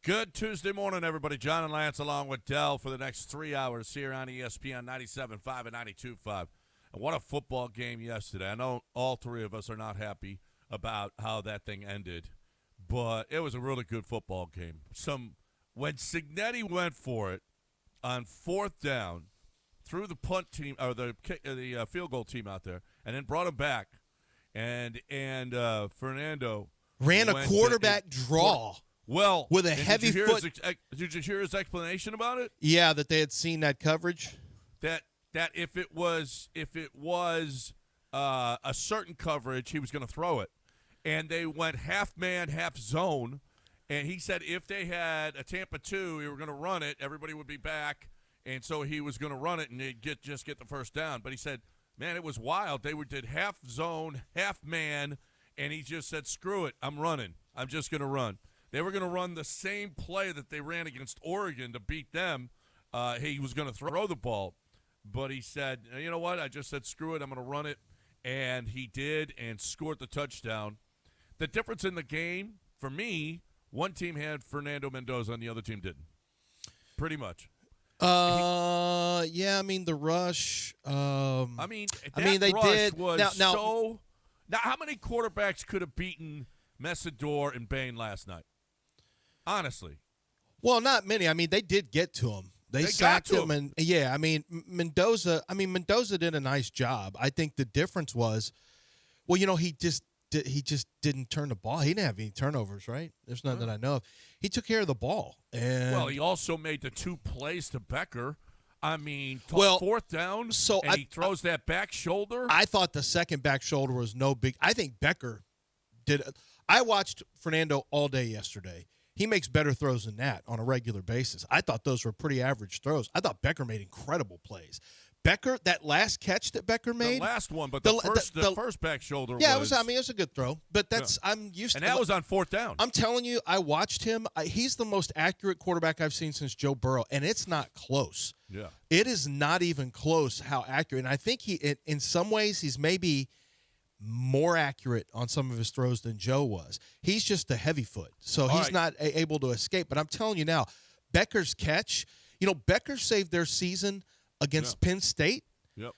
Good Tuesday morning, everybody. John and Lance along with Dell for the next 3 hours here on ESPN 97.5 and 92.5. And what a football game yesterday. I know all three of us are not happy about how that thing ended, but it was a really good football game. When Cignetti went for it on fourth down, threw the punt team or the field goal team out there, and then brought him back, and Fernando ran a quarterback draw. Well, with a heavy foot. Did you hear his explanation about it? Yeah, that they had seen that coverage. That if it was a certain coverage, he was going to throw it, and they went half man, half zone, and he said if they had a Tampa 2, we were going to run it, everybody would be back, and so he was going to run it and they'd just get the first down. But he said, man, it was wild. They did half zone, half man, and he just said, screw it, I'm running. I'm just going to run. They were going to run the same play that they ran against Oregon to beat them. He was going to throw the ball, but he said, you know what? I just said, screw it. I'm going to run it. And he did and scored the touchdown. The difference in the game, for me, one team had Fernando Mendoza and the other team didn't. Pretty much. Yeah, I mean, the rush. They did. Now, how many quarterbacks could have beaten Messidor and Bain last night? Honestly. Well, not many. I mean, they did get to him. They sacked him. And yeah, I mean, Mendoza did a nice job. I think the difference was, well, you know, he just didn't turn the ball. He didn't have any turnovers, right? There's none that I know of. He took care of the ball. And he also made the 2 plays to Becker. I mean, fourth down, he throws that back shoulder. I thought the second back shoulder was no big. I think Becker did. I watched Fernando all day yesterday. He makes better throws than that on a regular basis. I thought those were pretty average throws. I thought Becker made incredible plays. Becker, that last catch that Becker made. The last one, but the first back shoulder it was a good throw. But I'm used to. And that was on fourth down. I'm telling you, I watched him. He's the most accurate quarterback I've seen since Joe Burrow, and it's not close. Yeah. It is not even close how accurate. And I think in some ways, he's maybe more accurate on some of his throws than Joe was. He's just a heavy foot, so he's not able to escape. But I'm telling you now, Becker's catch, Becker saved their season against Penn State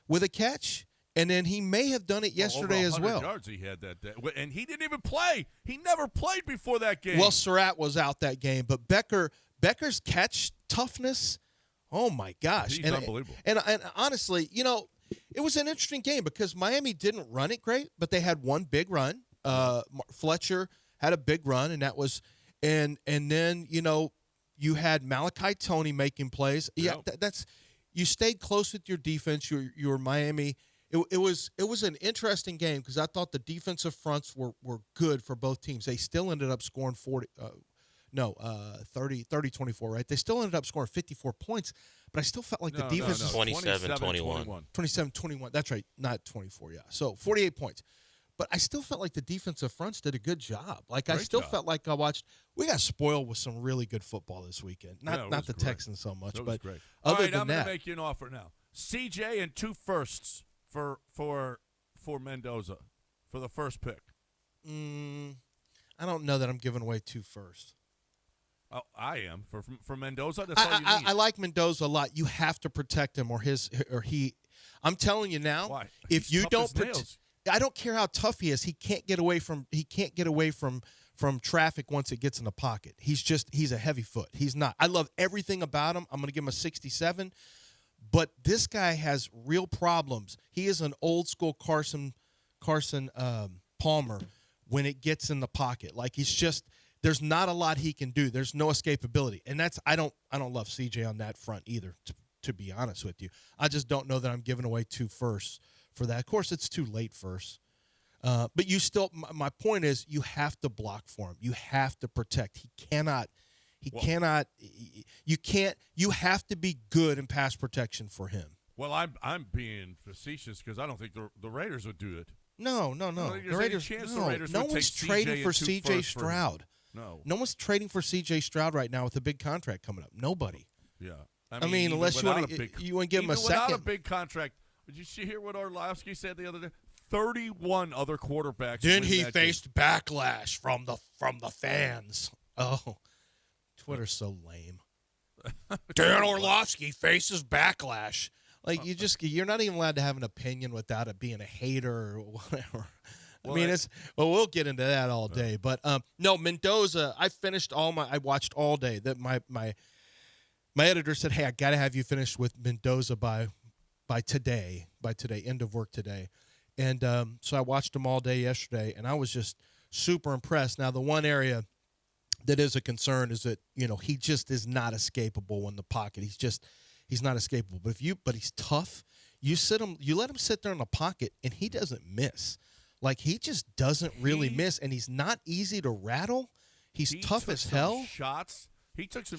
with a catch, and then he may have done it yesterday as well. Yards he had that day. And he didn't even play. He never played before that game. Well, Surratt was out that game, but Becker's catch toughness, oh my gosh. He's unbelievable. And honestly, it was an interesting game because Miami didn't run it great, but they had one big run. Fletcher had a big run, and that was and then you had Malachi Toney making plays. Yeah, that's you stayed close with your defense. Your Miami. It was an interesting game because I thought the defensive fronts were good for both teams. They still ended up scoring 30-24, right? They still ended up scoring 54 points, but I still felt like the defense was 27-21. 27-21. That's right, not 24, yeah. So 48 points. But I still felt like the defensive fronts did a good job. Like I still felt like we got spoiled with some really good football this weekend. Not the great. Texans so much, but great. Other All right, than I'm that. going to make you an offer now. CJ and 2 firsts for Mendoza for the first pick. I don't know that I'm giving away 2 firsts. Oh, I am for Mendoza. That's all you need. I like Mendoza a lot. You have to protect him, or he. I'm telling you now. Why? If you don't protect, I don't care how tough he is. He can't get away from traffic once it gets in the pocket. He's a heavy foot. He's not. I love everything about him. I'm going to give him a 67. But this guy has real problems. He is an old school Carson Palmer when it gets in the pocket. Like there's not a lot he can do. There's no escapability, and I don't love CJ on that front either. To be honest with you, I just don't know that I'm giving away 2 firsts for that. Of course, it's too late first. But you still. My point is, you have to block for him. You have to protect. He cannot. You can't. You have to be good in pass protection for him. Well, I'm being facetious because I don't think the Raiders would do it. No. The Raiders. No one's trading for C.J. Stroud. No one's trading for C.J. Stroud right now with a big contract coming up. Nobody. Yeah. I mean unless you want to give him a second. Without a big contract. Did you hear what Orlovsky said the other day? 31 other quarterbacks. Then he faced backlash from the fans. Oh. Twitter's so lame. Dan Orlovsky faces backlash. Like you're not even allowed to have an opinion without it being a hater or whatever. We'll get into that all day. But no, Mendoza. I watched all day. That my editor said, hey, I got to have you finished with Mendoza by today. End of work today. And so I watched him all day yesterday, and I was just super impressed. Now the one area that is a concern is that he just is not escapable in the pocket. He's not escapable. But he's tough. You let him sit there in the pocket, and he doesn't miss. Like he just doesn't really miss, and he's not easy to rattle. He tough as hell. Shots. He took some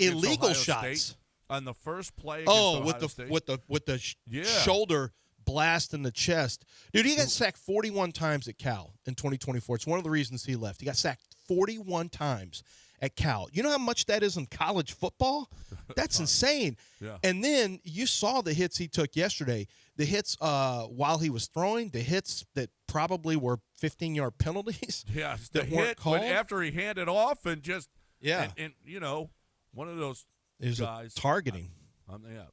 illegal shots State on the first play. With the shoulder blast in the chest, dude. He got sacked 41 times at Cal in 2024. It's one of the reasons he left. He got sacked 41 times at Cal. You know how much that is in college football? That's insane. Yeah. And then you saw the hits he took yesterday. The hits while he was throwing, the hits that probably were 15-yard penalties. Yeah, that weren't called. After he handed off and just and one of those guys targeting.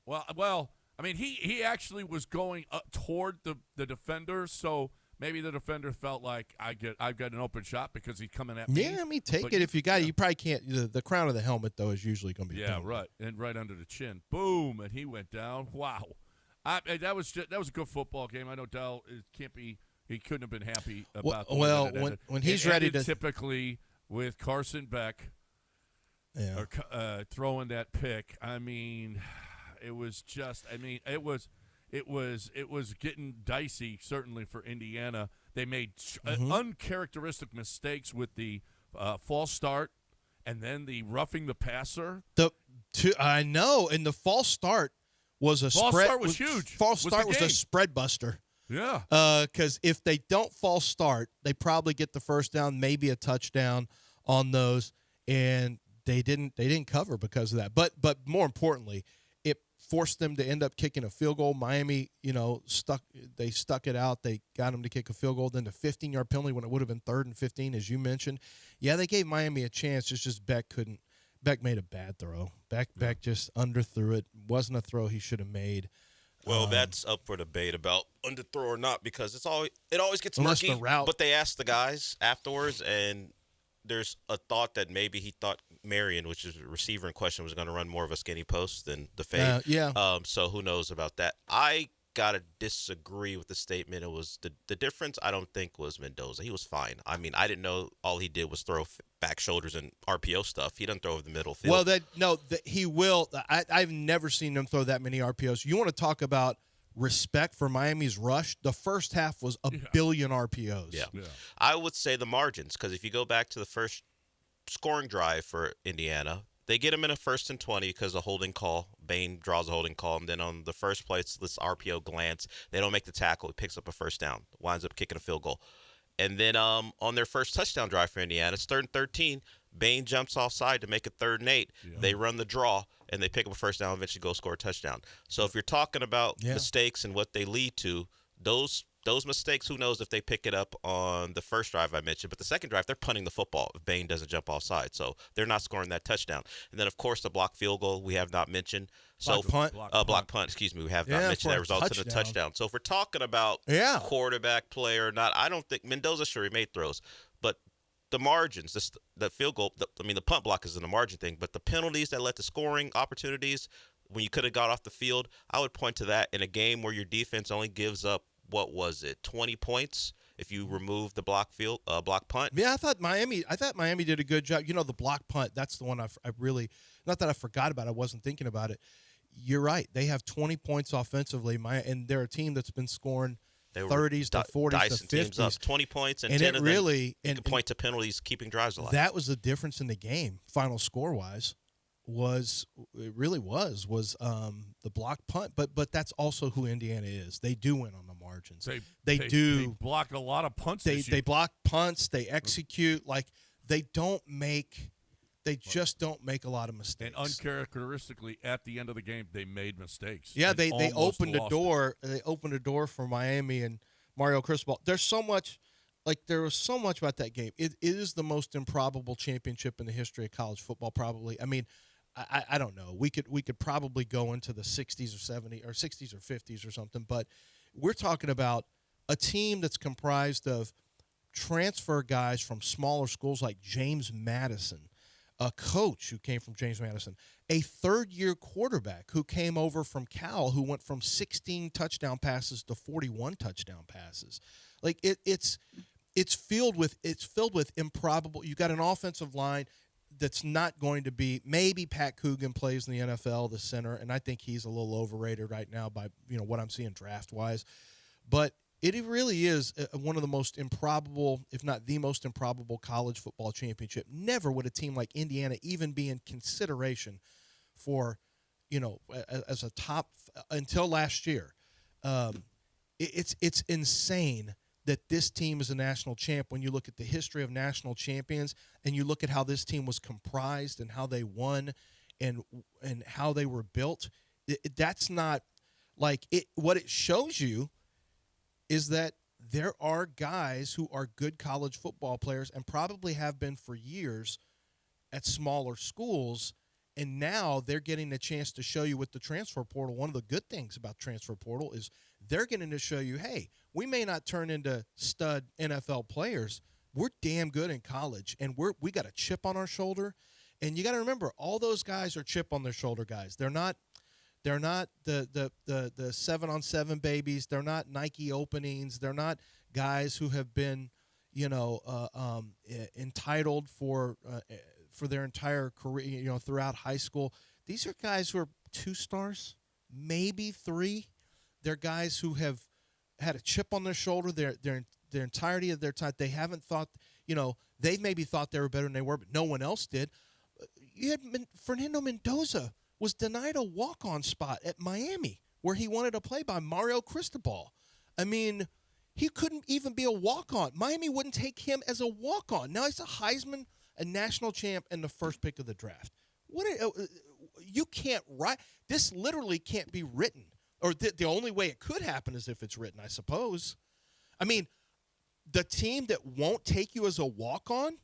Well, I mean he actually was going up toward the defender, so maybe the defender felt like I've got an open shot because he's coming at me. Yeah, take it if you got it. You probably can't. The crown of the helmet though is usually going to be right, and right under the chin. Boom, and he went down. Wow. That was a good football game. I know Dell he couldn't have been happy about when he's ready to typically with Carson Beck throwing that pick. I mean, it was getting dicey certainly for Indiana. They made uncharacteristic mistakes with the false start and then the roughing the passer. I know, and the false start was a false spread. Start was huge. False start was a spread buster. Yeah. Because if they don't false start, they probably get the first down, maybe a touchdown on those, and they didn't cover because of that. But more importantly, it forced them to end up kicking a field goal. Miami, stuck it out. They got them to kick a field goal. Then the 15-yard penalty when it would have been 3rd and 15, as you mentioned. Yeah, they gave Miami a chance. It's just Beck couldn't. Beck made a bad throw. Beck just underthrew it. Wasn't a throw he should have made. Well, that's up for debate about underthrow or not because it always gets murky. But they asked the guys afterwards, and there's a thought that maybe he thought Marion, which is the receiver in question, was going to run more of a skinny post than the fade. So who knows about that? I gotta disagree with the statement. It was the difference. I don't think was Mendoza. He was fine. I mean, I didn't know all he did was throw back shoulders and RPO stuff. He doesn't throw over the middle field. Well, he will. I've never seen him throw that many RPOs. You want to talk about respect for Miami's rush? The first half was a billion RPOs. Yeah. I would say the margins, because if you go back to the first scoring drive for Indiana, they get him in a 1st and 20 because of holding call. Bain draws a holding call, and then on the first play, it's this RPO glance. They don't make the tackle. He picks up a first down, winds up kicking a field goal. And then on their first touchdown drive for Indiana, it's 3rd and 13. Bain jumps offside to make it 3rd and 8. Yeah. They run the draw, and they pick up a first down, eventually go score a touchdown. So if you're talking about mistakes and what they lead to, those mistakes, who knows if they pick it up on the first drive I mentioned. But the second drive, they're punting the football if Bain doesn't jump offside. So they're not scoring that touchdown. And then, of course, the block field goal we have not mentioned. Block punt, we have not mentioned. That results in a touchdown. So if we're talking about quarterback play or not, I don't think Mendoza sure made throws. But the margins, the field goal, the punt block isn't a margin thing. But the penalties that led to scoring opportunities when you could have got off the field, I would point to that in a game where your defense only gives up, 20 points if you remove the block punt? Yeah, I thought Miami did a good job. The block punt, that's the one I really, not that I forgot about it, I wasn't thinking about it. You're right. They have 20 points offensively, and they're a team that's been scoring 30s to 40s to 50s. Up 20 points, and 10 of them you can point to penalties keeping drives alive. That was the difference in the game, final score-wise. Was the block punt, but that's also who Indiana is. They do win on the margins. They block a lot of punts. They block punts. They execute they just don't make a lot of mistakes. And uncharacteristically, at the end of the game, they made mistakes. Yeah, they opened the door. They opened the door for Miami and Mario Cristobal. There's so much like there was so much about that game. It is the most improbable championship in the history of college football, probably. I mean, I don't know. We could probably go into the 60s or 70s or 60s or 50s or something, but we're talking about a team that's comprised of transfer guys from smaller schools like James Madison, a coach who came from James Madison, a third-year quarterback who came over from Cal, who went from 16 touchdown passes to 41 touchdown passes. Like it's filled with improbable. You got an offensive line that's not going to be. Maybe Pat Coogan plays in the NFL, the center, and I think he's a little overrated right now by what I'm seeing draft-wise. But it really is one of the most improbable, if not the most improbable, college football championship. Never would a team like Indiana even be in consideration for, as a top until last year. It's insane that this team is a national champ when you look at the history of national champions and you look at how this team was comprised and how they won and how they were built. That's not like it. What it shows you is that there are guys who are good college football players and probably have been for years at smaller schools, and now they're getting a chance to show you with the transfer portal. One of the good things about transfer portal is they're getting to show you, hey, we may not turn into stud NFL players. We're damn good in college, and we got a chip on our shoulder. And you got to remember, all those guys are chip on their shoulder guys. They're not the 7-on-7 babies. They're not Nike openings. They're not guys who have been, entitled for their entire career, throughout high school. These are guys who are 2 stars, maybe 3. They're guys who have had a chip on their shoulder their entirety of their time. They haven't thought, they maybe thought they were better than they were, but no one else did. You had Fernando Mendoza was denied a walk-on spot at Miami where he wanted to play by Mario Cristobal. I mean, he couldn't even be a walk-on. Miami wouldn't take him as a walk-on. Now he's a Heisman, a national champ, and the first pick of the draft. You can't write. This literally can't be written. Or the only way it could happen is if it's written, I suppose. I mean, the team that won't take you as a walk-on,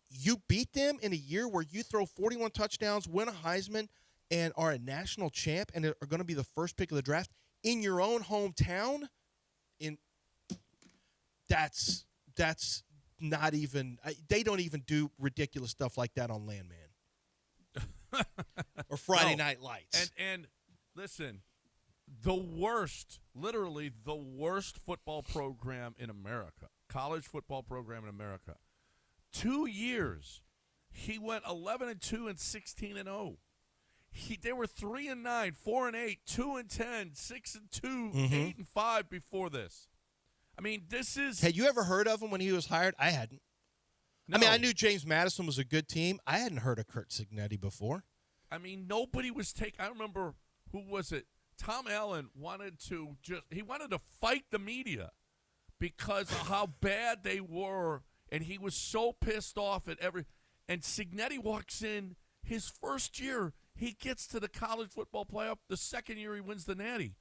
you beat them in a year where you throw 41 touchdowns, win a Heisman, and are a national champ and are going to be the first pick of the draft in your own hometown. That's not even – they don't even do ridiculous stuff like that on Landman or Friday Night Lights. And listen, literally the worst football program in America, college football program in America, 2 years, he went 11-2 and 16-0. They were 3-9, 4-8, 2-10, 6-2, 8-5 before this. I mean, this is. Had you ever heard of him when he was hired? I hadn't. No. I mean, I knew James Madison was a good team. I hadn't heard of Curt Cignetti before. I mean, nobody was taking. I remember, who was it? Tom Allen wanted to fight the media because of how bad they were. And he was so pissed off at and Cignetti walks in his first year. He gets to the college football playoff. The second year he wins the Natty,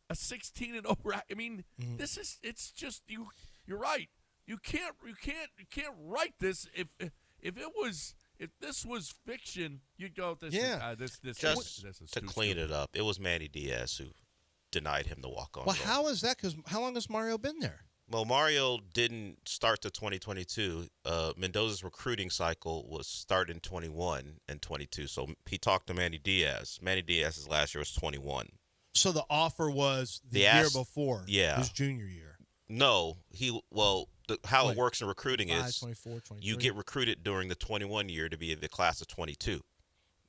a 16-0. I mean, it's just you're right. You can't write this. If this was fiction, you'd go this. This is to too clean stupid. it up. It was Manny Diaz who denied him the walk-on. Well, how is that? Because how long has Mario been there? Well, Mario didn't start to 2022. Mendoza's recruiting cycle was starting 21 and 22. So he talked to Manny Diaz. Manny Diaz's last year was 21. So the offer was the year before, his junior year. No, how it works in recruiting 25, is 24, 23. you get recruited during the 21 year to be in the class of 22.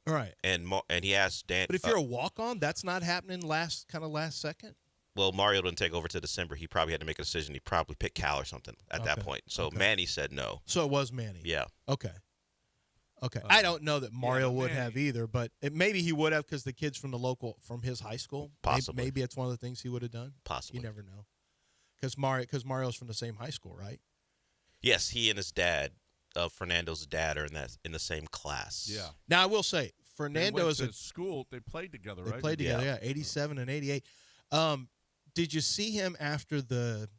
All right. And he asked Dan. But if you're a walk-on, that's not happening last second? Well, Mario didn't take over to December. He probably had to make a decision. He probably picked Cal or something at that point. So Manny said no. So it was Manny. Yeah. Okay. I don't know that Mario would have either, but maybe he would have because the kids from his high school. Possibly. Maybe it's one of the things he would have done. Possibly. You never know. Because Mario's from the same high school, right? Yes, he and his dad, Fernando's dad, are in the same class. Yeah. Now I will say, Fernando is a school. They played together, right? They played together, 87 and 88. Did you see him after the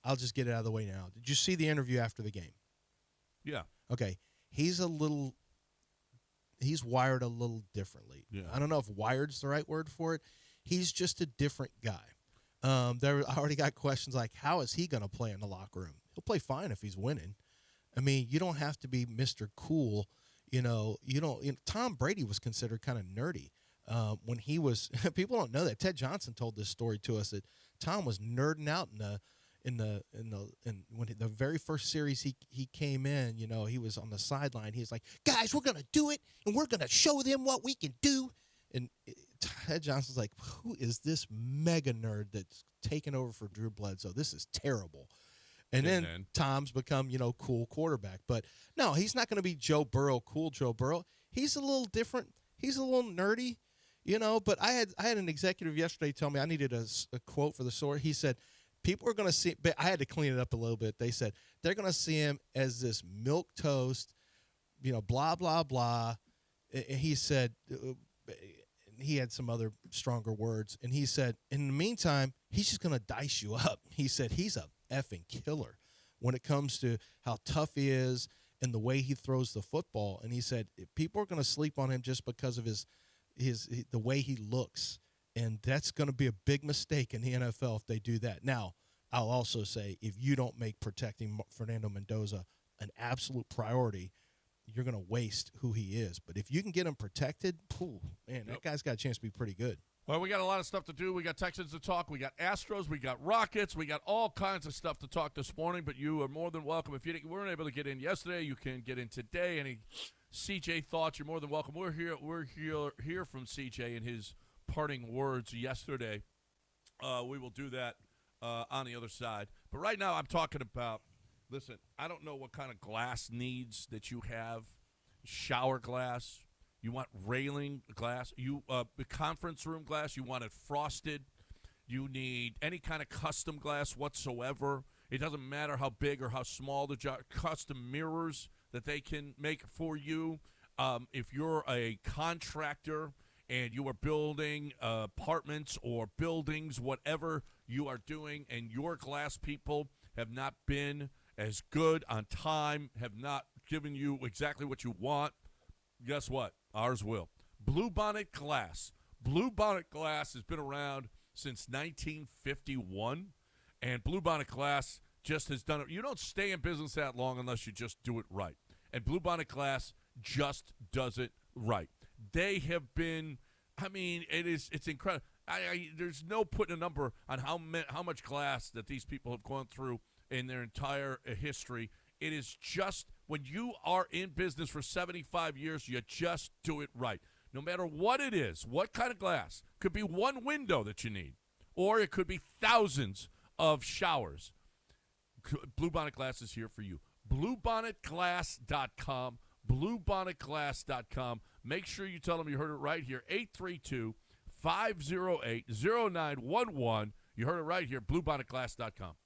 I'll just get it out of the way now. Did you see the interview after the game? Yeah. Okay. He's wired a little differently. Yeah. I don't know if wired's the right word for it. He's just a different guy. I already got questions like, how is he going to play in the locker room? He'll play fine if he's winning. I mean, you don't have to be Mr. Cool. Tom Brady was considered kind of nerdy when he was. People don't know that. Ted Johnson told this story to us that Tom was nerding out in when the very first series he came in. He was on the sideline. He was like, guys, we're gonna do it, and we're gonna show them what we can do. And Ted Johnson's like, who is this mega nerd that's taking over for Drew Bledsoe? This is terrible. And then Tom's become, cool quarterback. But no, he's not going to be Joe Burrow, cool Joe Burrow. He's a little different. He's a little nerdy, But I had an executive yesterday tell me I needed a quote for the story. He said, people are going to see – but I had to clean it up a little bit. They said they're going to see him as this milquetoast, blah, blah, blah. And he said he had some other stronger words. And he said, in the meantime, he's just going to dice you up. He said he's a effing killer when it comes to how tough he is and the way he throws the football. And he said people are going to sleep on him just because of the way he looks, and that's going to be a big mistake in the NFL if they do that. Now, I'll also say if you don't make protecting Fernando Mendoza an absolute priority, you're going to waste who he is. But if you can get him protected, that guy's got a chance to be pretty good. Well, we got a lot of stuff to do. We got Texans to talk. We got Astros. We got Rockets. We got all kinds of stuff to talk this morning, but you are more than welcome. If you weren't able to get in yesterday, you can get in today. Any CJ thoughts, you're more than welcome. We're here from CJ and his parting words yesterday. We will do that on the other side. But right now I'm talking about, listen, I don't know what kind of glass needs that you have. Shower glass. You want railing glass. The conference room glass, you want it frosted. You need any kind of custom glass whatsoever. It doesn't matter how big or how small the jar. Custom mirrors that they can make for you. If you're a contractor and you are building apartments or buildings, whatever you are doing, and your glass people have not been as good on time, have not given you exactly what you want, guess what? Ours will. Bluebonnet Glass. Bluebonnet Glass has been around since 1951, and Bluebonnet Glass just has done it. You don't stay in business that long unless you just do it right. And Bluebonnet Glass just does it right. They have been, it's incredible. There's no putting a number on how much glass that these people have gone through in their entire history. It is just, when you are in business for 75 years, you just do it right. No matter what it is, what kind of glass. Could be one window that you need, or it could be thousands of showers. Bluebonnet Glass is here for you. BluebonnetGlass.com. BluebonnetGlass.com. Make sure you tell them you heard it right here. 832-508-0911. You heard it right here. BluebonnetGlass.com.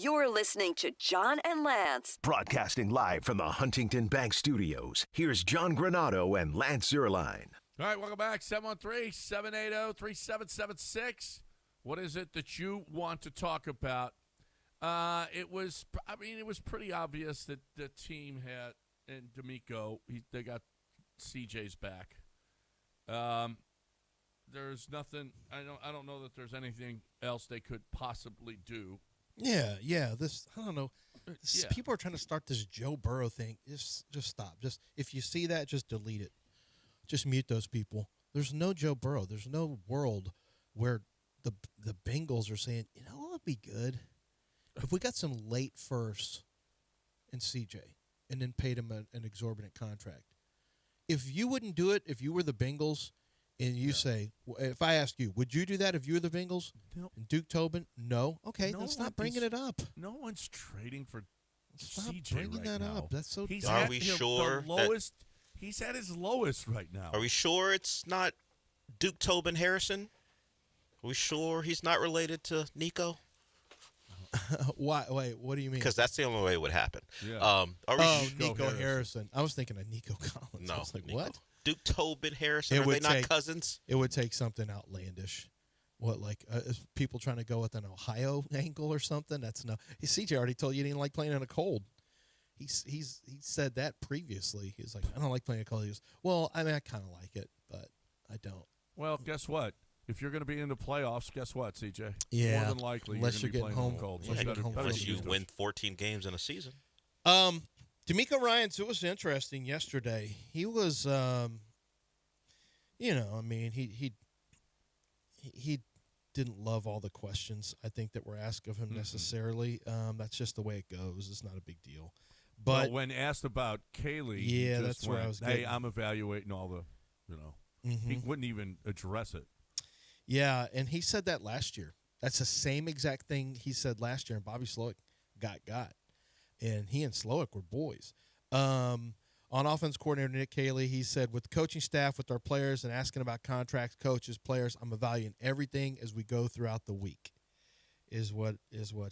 You're listening to John and Lance. Broadcasting live from the Huntington Bank Studios, here's John Granado and Lance Zierlein. All right, welcome back. 713-780-3776. What is it that you want to talk about? It was pretty obvious that the team had, and D'Amico, they got CJ's back. There's nothing. I don't know that there's anything else they could possibly do. Yeah. I don't know. People are trying to start this Joe Burrow thing. Just stop. If you see that, just delete it. Just mute those people. There's no Joe Burrow. There's no world where the Bengals are saying, you know what would be good if we got some late firsts in CJ and then paid him an exorbitant contract. If you wouldn't do it, if you were the Bengals. And you say, if I ask you, would you do that if you were the Bengals? No. And Duke Tobin? No. Okay, then stop bringing it up. No one's trading for Stop CJ bringing right that now. up. That's so dumb. Are we sure the lowest? He's at his lowest right now. Are we sure it's not Duke Tobin Harrison? Are we sure he's not related to Nico? Why? Wait, what do you mean? Because that's the only way it would happen. Yeah. Are we Nico Harrison. I was thinking of Nico Collins. No. I was like, Nico. what? Duke Tobin Harrison? Are they not cousins? It would take something outlandish. What, like is people trying to go with an Ohio angle or something? That's no. CJ already told you he didn't like playing in a cold. He said that previously. He's like, I don't like playing in a cold. He goes, well, I mean, I kind of like it, but I don't. Well, guess what? If you're going to be in the playoffs, guess what, CJ? Yeah. More than likely, Unless you're you're going to getting be playing home cold. cold. Unless you win 14 games in a season. D'Amico Ryans, it was interesting yesterday. He was, he didn't love all the questions I think that were asked of him necessarily. That's just the way it goes. It's not a big deal. But when asked about Kaylee, yeah, he just that's where I was Hey, getting. I'm evaluating all the, he wouldn't even address it. Yeah, and he said that last year. That's the same exact thing he said last year, and Bobby Slowick got. And he and Slowick were boys. On offense coordinator Nick Caley, he said, with the coaching staff, with our players, and asking about contracts, coaches, players, I'm evaluating everything as we go throughout the week, is what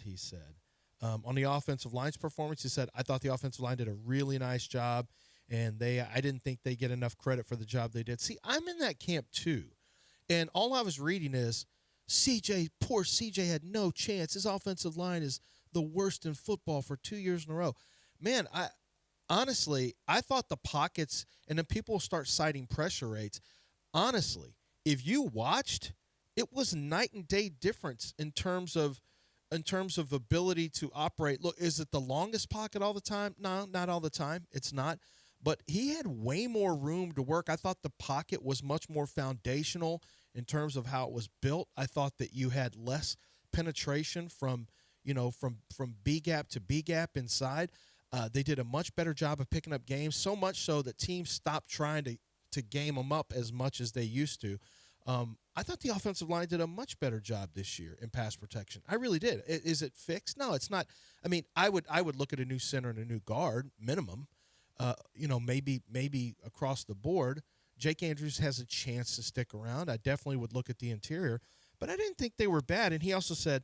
he said. On the offensive line's performance, he said, I thought the offensive line did a really nice job, and I didn't think they get enough credit for the job they did. See, I'm in that camp too. And all I was reading is, poor CJ had no chance. His offensive line is the worst in football for 2 years in a row. Man, honestly, I thought the pockets, and then people start citing pressure rates. Honestly, if you watched, it was night and day difference in terms of ability to operate. Look, is it the longest pocket all the time? No, not all the time. It's not. But he had way more room to work. I thought the pocket was much more foundational in terms of how it was built. I thought that you had less penetration from B gap to B gap inside. They did a much better job of picking up games, so much so that teams stopped trying to game them up as much as they used to. I thought the offensive line did a much better job this year in pass protection. I really did. Is it fixed? No, it's not. I mean, I would look at a new center and a new guard minimum. Maybe across the board. Jake Andrews has a chance to stick around. I definitely would look at the interior, but I didn't think they were bad. And he also said,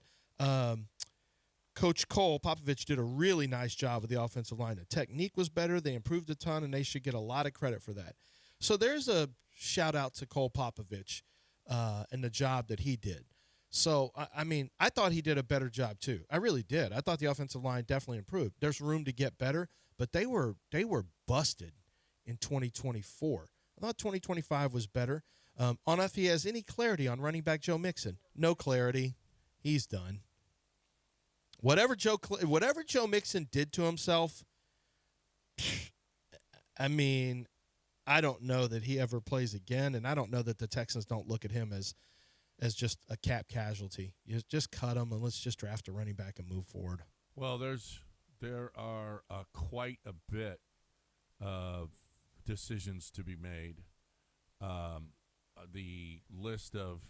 Coach Cole Popovich did a really nice job with the offensive line. The technique was better. They improved a ton, and they should get a lot of credit for that. So there's a shout-out to Cole Popovich and the job that he did. So, I thought he did a better job too. I really did. I thought the offensive line definitely improved. There's room to get better, but they were busted in 2024. I thought 2025 was better. On if he has any clarity on running back Joe Mixon. No clarity. He's done. Whatever Joe Mixon did to himself, I don't know that he ever plays again, and I don't know that the Texans don't look at him as just a cap casualty. You just cut him and let's just draft a running back and move forward. Well, there are quite a bit of decisions to be made. The list of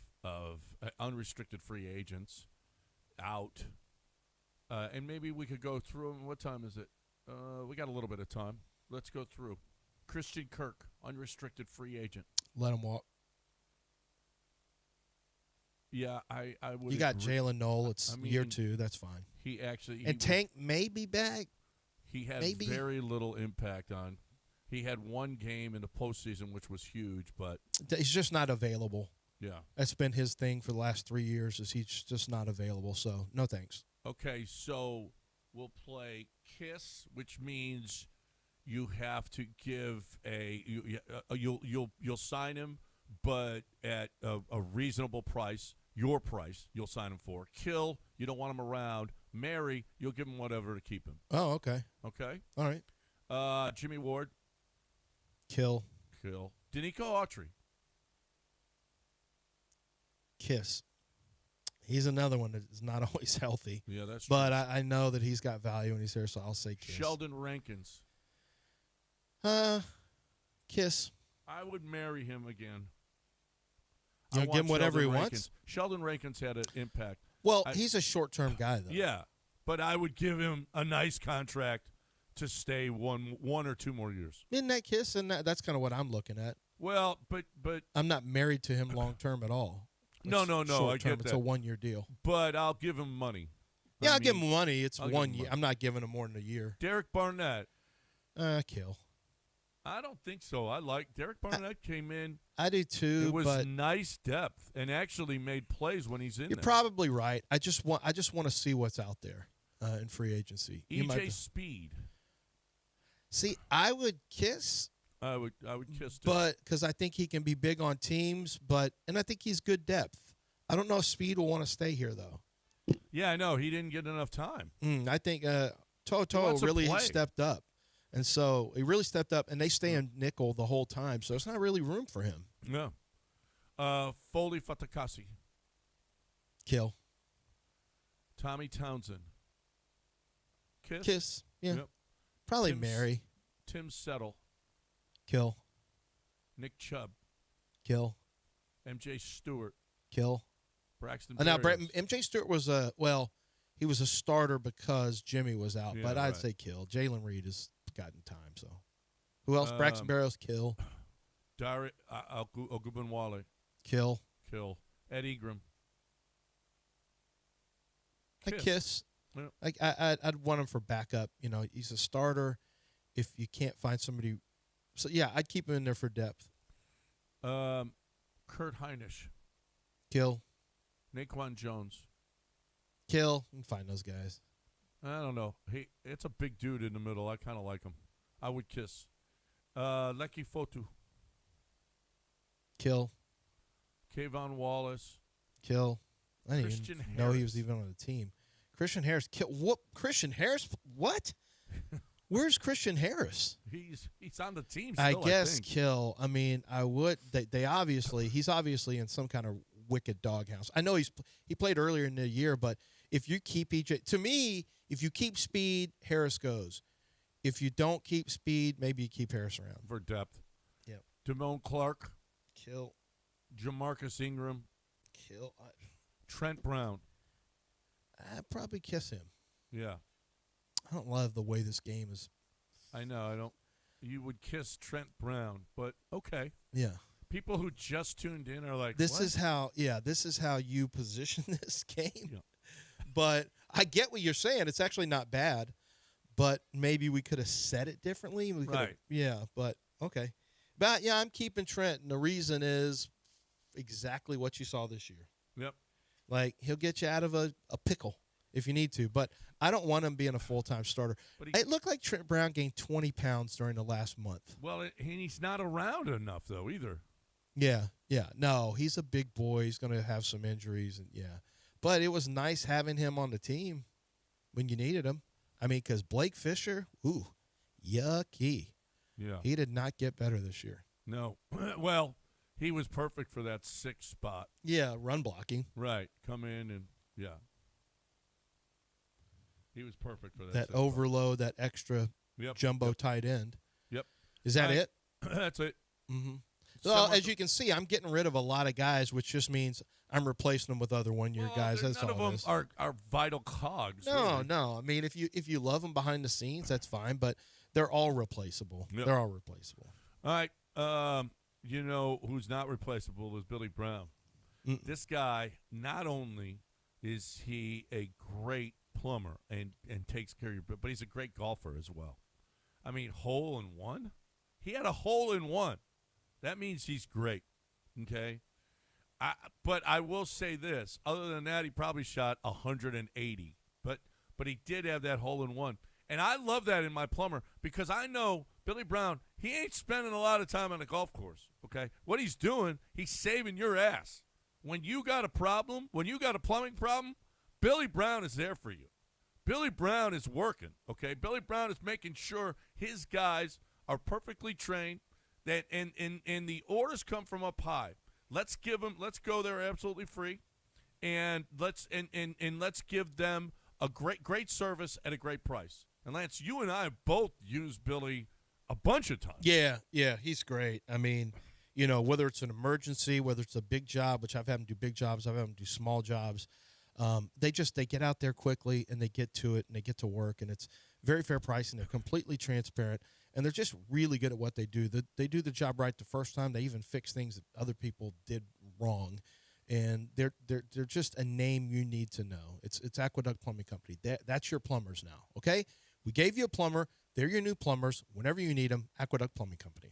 unrestricted free agents out. And maybe we could go through them. What time is it? We got a little bit of time. Let's go through. Christian Kirk, unrestricted free agent. Let him walk. Yeah, I would. You got agree. Jalen Noel. It's I year mean, 2. That's fine. He actually And Tank may be back. He had maybe. very little impact on. He had one game in the postseason, which was huge, but He's just not available. yeah. That's been his thing for the last 3 years. Is he's just not available? So no thanks. Okay, so we'll play Kiss, which means you have to give you'll sign him, but at a reasonable price. Your price, you'll sign him for. Kill, you don't want him around. Marry, you'll give him whatever to keep him. Oh, okay. Okay. All right. Jimmy Ward, Kill. Danico Autry, Kiss. He's another one that is not always healthy. Yeah, that's true. But I know that he's got value when he's here, so I'll say Kiss. Sheldon Rankins, Kiss. I would marry him again. You I know, give him want whatever he Sheldon wants? Rankins. Sheldon Rankins had an impact. Well, he's a short-term guy, though. Yeah, but I would give him a nice contract to stay one or two more years. Isn't that Kiss? And that's kind of what I'm looking at. Well, but I'm not married to him long-term at all. No, I short-term. get It's that. a 1-year deal. But I'll give him money. Yeah, I I'll give mean, him money. It's I'll give 1 him year. money. I'm not giving him more than a year. Derek Barnett. Kill. I don't think so. I like Derek Barnett came in. I do too. It was but nice depth and actually made plays when he's in you're there. probably right. I just want to see what's out there in free agency. EJ Speed. See, I would Kiss. I would kiss too. But because I think he can be big on teams, and I think he's good depth. I don't know if Speed will want to stay here though. Yeah, I know he didn't get enough time. I think He Toto wants to really play. stepped up, and so he really stepped up. And they stay in nickel the whole time, so it's not really room for him. No. Foley Fatakasi. Kill. Tommy Townsend. Kiss. Yeah. Yep. Probably Tim Mary. Tim Settle. Kill. Nick Chubb. Kill. MJ Stewart. Kill. Braxton Now, Berrios. MJ Stewart was he was a starter because Jimmy was out, Yeah, but I'd right. say Kill. Jalen Reed has gotten time, so. Who else? Braxton Berrios, Kill. Dari Ogunbowale. Kill. Ed Egram. A Kiss. Yeah. I'd want him for backup. You know, he's a starter. If you can't find somebody. So, yeah, I'd keep him in there for depth. Kurt Heinisch. Kill. Naquan Jones. Kill. You can find those guys. I don't know. It's a big dude in the middle. I kind of like him. I would kiss. Lecky Fotu. Kill. Kayvon Wallace. Kill. I didn't Christian even know he was Harris. even on the team. Christian Harris. Kill. What? Christian Harris? What? Where's Christian Harris? He's on the team I still, guess think. Kill. I mean, I would. They obviously he's obviously in some kind of wicked doghouse. I know he played earlier in the year, but if you keep EJ, to me, if you keep Speed, Harris goes. If you don't keep Speed, maybe you keep Harris around. For depth. Yep. Damone Clark. Kill. Jamarcus Ingram. Kill. Trent Brown. I'd probably kiss him. Yeah. I don't love the way this game is. I know. I don't. You would kiss Trent Brown, but okay. Yeah. People who just tuned in are like, This what? this is how you position this game. Yeah. But I get what you're saying. It's actually not bad, but maybe we could have said it differently. We could have- Right. Yeah, but okay. But yeah, I'm keeping Trent, and the reason is exactly what you saw this year. Yep. Like, he'll get you out of a pickle if you need to, but I don't want him being a full-time starter. But It looked like Trent Brown gained 20 pounds during the last month. Well, and he's not around enough though either. Yeah. No, he's a big boy. He's going to have some injuries, and yeah. But it was nice having him on the team when you needed him. I mean, because Blake Fisher, yucky. Yeah. He did not get better this year. No. Well, he was perfect for that 6th spot. Yeah, run blocking. Right. Come in and yeah. He was perfect for that. That 6th spot. overload, that extra Yep. jumbo Yep. tight end. Yep. Is that Right. it? That's it. Mm-hmm. So, Someone- as you can see, I'm getting rid of a lot of guys, which just means I'm replacing them with other one-year guys. That's none all of it them is. are vital cogs. No, really. no. I mean, if you love them behind the scenes, that's fine. But they're all replaceable. Yep. They're all replaceable. All right. You know who's not replaceable is Billy Brown. This guy, not only is he a great plumber and takes care of your, but he's a great golfer as well. I mean, hole in one? He had a hole in one. That means he's great, okay? But I will say this. Other than that, he probably shot 180. But he did have that hole in one. And I love that in my plumber because I know Billy Brown, he ain't spending a lot of time on a golf course, okay? What he's doing, he's saving your ass. When you got a problem, when you got a plumbing problem, Billy Brown is there for you. Billy Brown is working, okay? Billy Brown is making sure his guys are perfectly trained, that and the orders come from up high. Let's go there absolutely free, and let's give them a great service at a great price. And Lance, you and I have both used Billy a bunch of times. Yeah, he's great. I mean, whether it's an emergency, whether it's a big job, which I've had him do big jobs, I've had him do small jobs. They get out there quickly and they get to it and they get to work, and it's very fair price and they're completely transparent, and they're just really good at what they do. They do the job right the first time. They even fix things that other people did wrong. And they're just a name you need to know. It's Aqueduct Plumbing Company. That's your plumbers now, okay? We gave you a plumber. They're your new plumbers. Whenever you need them, Aqueduct Plumbing Company.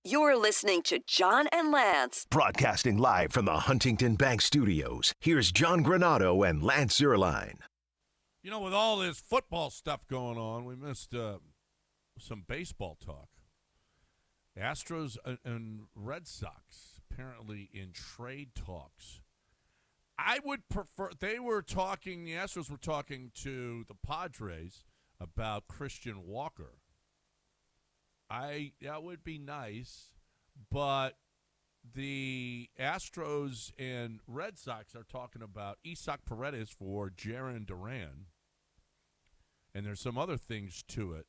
You're listening to John and Lance. Broadcasting live from the Huntington Bank Studios, here's John Granado and Lance Zierlein. You know, with all this football stuff going on, we missed some baseball talk. Astros and Red Sox apparently in trade talks. I would prefer – the Astros were talking to the Padres about Christian Walker. That would be nice, but the Astros and Red Sox are talking about Isaac Paredes for Jarren Duran, and there's some other things to it.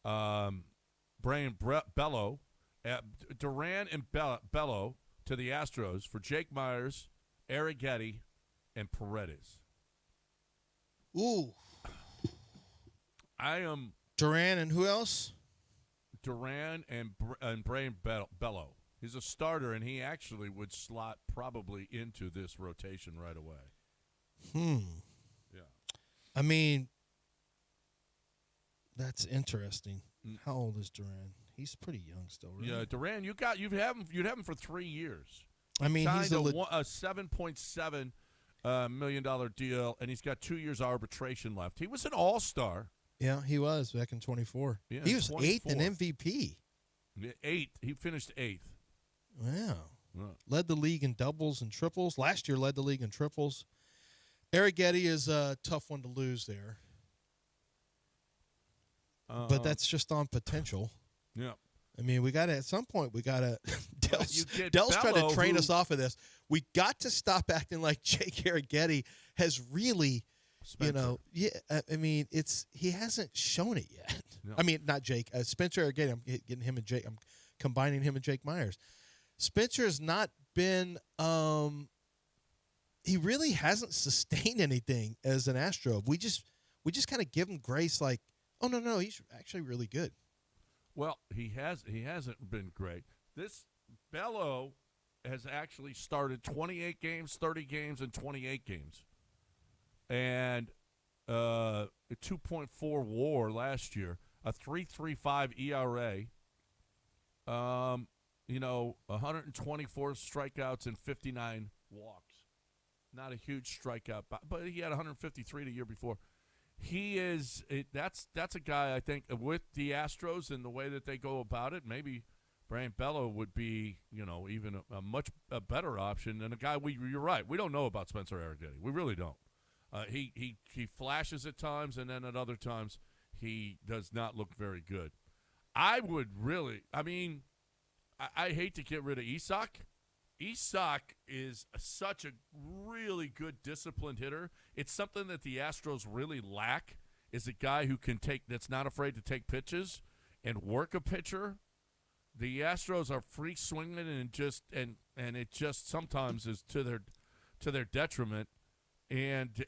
Brian Bello, Duran and Bello to the Astros for Jake Myers, Arrighetti, and Paredes. Ooh. I am Duran and who else? Duran and Brian Bello. He's a starter, and he actually would slot probably into this rotation right away. Yeah. I mean, that's interesting. How old is Duran? He's pretty young still, right? Yeah, Duran, you'd have him for 3 years. I mean, he's a $7.7 million deal, and he's got 2 years arbitration left. He was an all-star. Yeah, he was back in 24. Yeah, he was 24. 8th in MVP. 8th. He finished 8th. Wow. Right. Led the league in doubles and triples. Last year led the league in triples. Arrighetti is a tough one to lose there. But that's just on potential. Yeah. I mean, at some point, we got to – Dell's Bello, trying to train us off of this. We got to stop acting like Jake Arrighetti has really – Spencer. I mean, he hasn't shown it yet. No. I mean, not Jake. Spencer Arrighetti, I'm getting him and Jake. I'm combining him and Jake Myers. Spencer has not been he really hasn't sustained anything as an Astro. We just kind of give him grace like, oh, no, he's actually really good. Well, he hasn't been great. This Bello has actually started 28 games, 30 games, and 28 games. And a 2.4 WAR last year, a 3.35 ERA. 124 strikeouts and 59 walks. Not a huge strikeout, but he had 153 the year before. That's a guy I think with the Astros and the way that they go about it. Maybe Brian Bello would be even a much better option than a guy. You're right. We don't know about Spencer Arrighetti. We really don't. He flashes at times, and then at other times he does not look very good. I hate to get rid of Isak. Isak is such a really good disciplined hitter. It's something that the Astros really lack, is a guy who that's not afraid to take pitches and work a pitcher. The Astros are free swinging and it just sometimes is to their detriment. And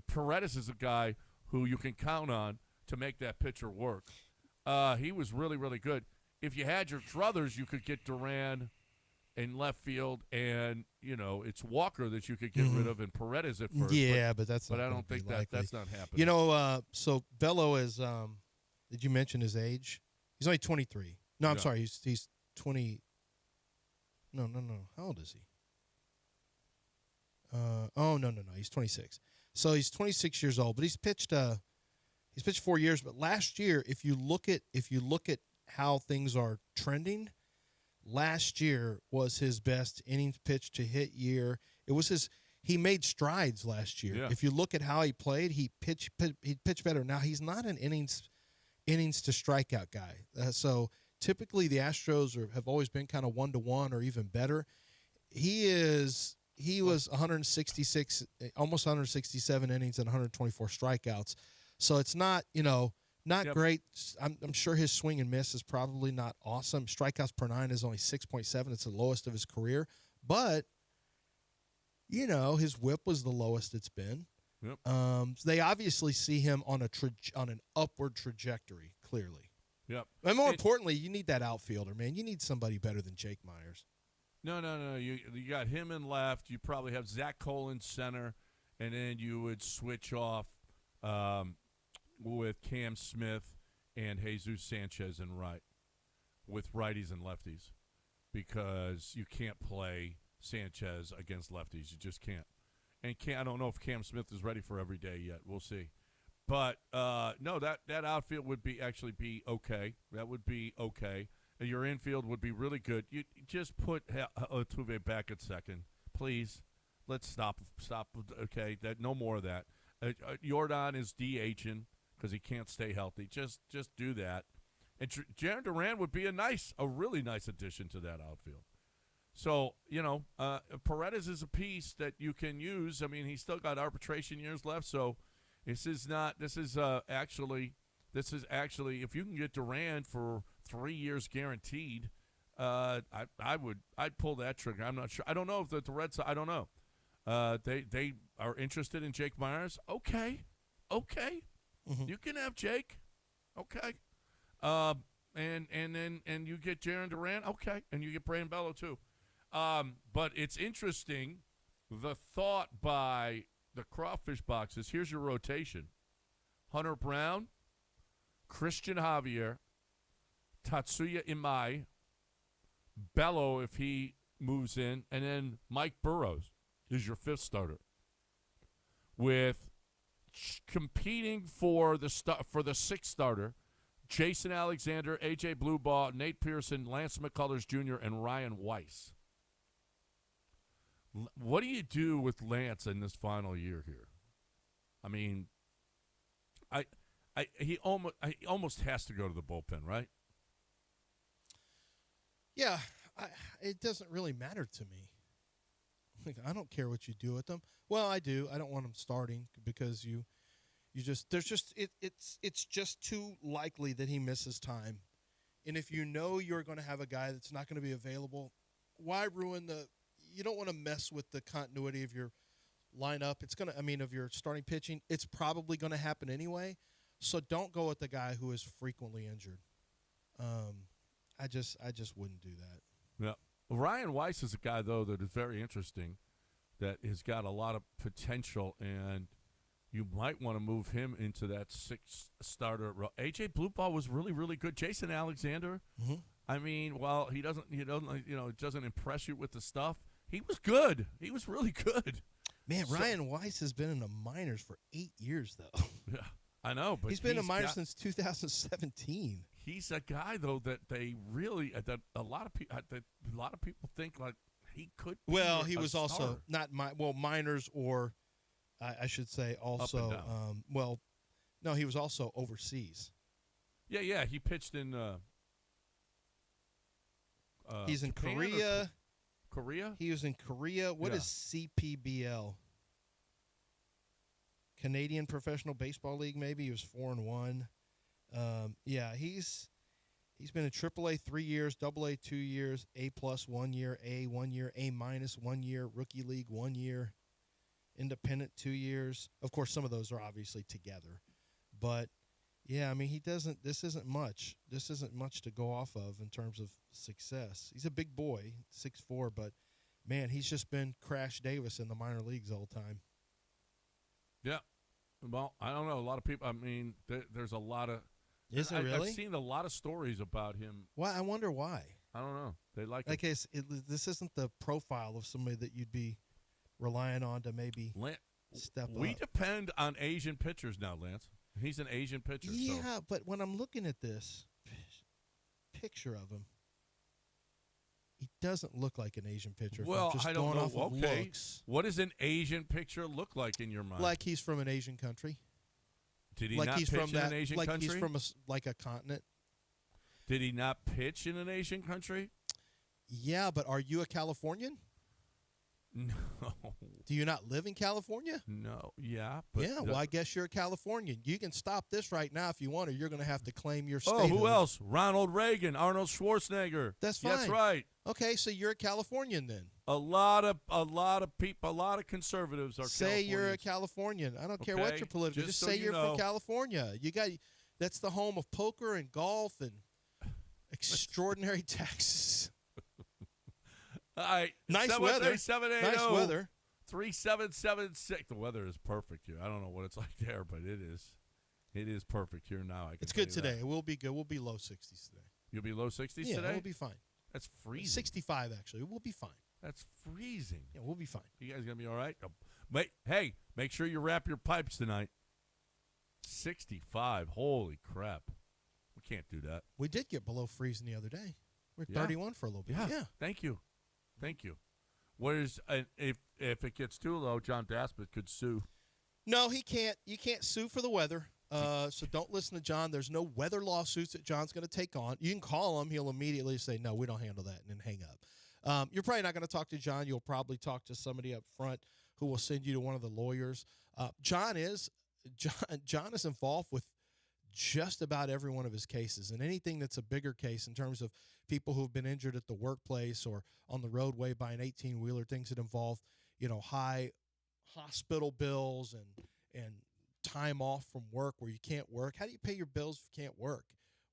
Paredes is a guy who you can count on to make that pitcher work. He was really, really good. If you had your druthers, you could get Duran in left field, and it's Walker that you could get rid of, and Paredes at first. Yeah, but that's. But not I don't think that's not happening. So Bello is. Did you mention his age? He's only 23. No, I'm sorry. He's 20. No. How old is he? No. He's 26. So he's 26 years old, but he's pitched 4 years. But last year, if you look at how things are trending, last year was his best innings pitched to hit year. He made strides last year. Yeah. If you look at how he played, he pitched better. Now he's not an innings to strikeout guy. So typically the Astros have always been kind of 1-to-1 or even better. He was 166, almost 167 innings and 124 strikeouts. So it's not, great. I'm sure his swing and miss is probably not awesome. Strikeouts per 9 is only 6.7. It's the lowest of his career. But, his whip was the lowest it's been. Yep. They obviously see him on an upward trajectory, clearly. Yep. And more importantly, you need that outfielder, man. You need somebody better than Jake Myers. No. You got him in left. You probably have Zach Cole in center, and then you would switch off with Cam Smith and Jesus Sanchez in right, with righties and lefties, because you can't play Sanchez against lefties. You just can't. And I don't know if Cam Smith is ready for every day yet. We'll see. But no, that outfield would actually be okay. That would be okay. And your infield would be really good. You just put Altuve back at second, please. Let's stop. Okay, no more of that. Jordan is DHing because he can't stay healthy. Just do that. And Jaron Duran would be a really nice addition to that outfield. So, Paredes is a piece that you can use. I mean, he's still got arbitration years left, so this is actually, if you can get Duran for 3 years guaranteed, I'd pull that trigger. I'm not sure. I don't know if the Red Sox, I don't know. They are interested in Jake Myers. Okay. Mm-hmm. You can have Jake. Okay. And you get Jaron Duran. Okay. And you get Brandon Bello too. But it's interesting, the thought by the Crawfish Boxes. Here's your rotation: Hunter Brown, Christian Javier, Tatsuya Imai, Bello if he moves in, and then Mike Burrows is your fifth starter. With competing for the sixth starter, Jason Alexander, A.J. Bluebaugh, Nate Pearson, Lance McCullers Jr., and Ryan Weiss. What do you do with Lance in this final year here? I mean, he almost has to go to the bullpen, right? Yeah, it doesn't really matter to me. I don't care what you do with them. Well, I do. I don't want him starting because it's just too likely that he misses time. And if you know you're going to have a guy that's not going to be available, why ruin you don't want to mess with the continuity of your lineup. Of your starting pitching. It's probably going to happen anyway. So don't go with the guy who is frequently injured. I just wouldn't do that. Yeah. Ryan Weiss is a guy, though, that is very interesting, that has got a lot of potential, and you might want to move him into that sixth starter role. A.J. Bluebaugh was really, really good. Jason Alexander, mm-hmm. I mean, while he doesn't impress you with the stuff, he was good. He was really good. Man, Ryan Weiss has been in the minors for 8 years, though. Yeah, I know, but he's been in the minors since 2017. He's a guy, though, that they really a lot of people think like he could. Well, he was also not minors, or I should say also. No, he was also overseas. Yeah, he pitched in. He's in Japan Korea. Korea? He was in Korea. What is CPBL? Canadian Professional Baseball League, maybe. He was 4-1. He's been in AAA 3 years, AA 2 years, A+ 1 year, A 1 year, A- 1 year, Rookie League 1 year, Independent 2 years. Of course, some of those are obviously together. But, yeah, I mean, this isn't much. This isn't much to go off of in terms of success. He's a big boy, 6'4", but, man, he's just been Crash Davis in the minor leagues all the time. Yeah. Well, I don't know. A lot of people, I mean, there's a lot of. Is it really? I've seen a lot of stories about him. Why? I wonder why. I don't know. They like him. This isn't the profile of somebody that you'd be relying on to maybe step up. We depend on Asian pitchers now, Lance. He's an Asian pitcher. Yeah, but when I'm looking at this picture of him, he doesn't look like an Asian pitcher. Well, just I don't going know. Off of okay. Looks. What does an Asian pitcher look like in your mind? Like he's from an Asian country. Did he not pitch in an Asian country? Like he's from a continent. Did he not pitch in an Asian country? Yeah, but are you a Californian? No. Do you not live in California? No. Yeah. But yeah, well, I guess you're a Californian. You can stop this right now if you want, or you're going to have to claim your state. Oh, who else? Ronald Reagan, Arnold Schwarzenegger. That's fine. That's right. Okay, so you're a Californian then. A lot of people, a lot of conservatives are. Say you're a Californian. I don't care what you're political. Just say you're from California. That's the home of poker and golf and extraordinary taxes. All right. Nice weather. 780. Nice weather. 3776. The weather is perfect here. I don't know what it's like there, but it is. It is perfect here now. It's good today. It will be good. We'll be low 60s today. You'll be low 60s today? Yeah, we'll be fine. That's freezing. 65, actually. We'll be fine. That's freezing. Yeah, we'll be fine. You guys going to be all right? Hey, make sure you wrap your pipes tonight. 65. Holy crap. We can't do that. We did get below freezing the other day. We were Yeah. 31 for a little bit. Yeah. Thank you. Whereas if it gets too low, John Daspit could sue. No, he can't. You can't sue for the weather. So don't listen to John. There's no weather lawsuits that John's going to take on. You can call him. He'll immediately say, no, we don't handle that, and then hang up. You're probably not going to talk to John. You'll probably talk to somebody up front who will send you to one of the lawyers. John is involved with just about every one of his cases, and anything that's a bigger case in terms of people who have been injured at the workplace or on the roadway by an 18-wheeler, things that involve, high hospital bills and time off from work where you can't work. How do you pay your bills if you can't work?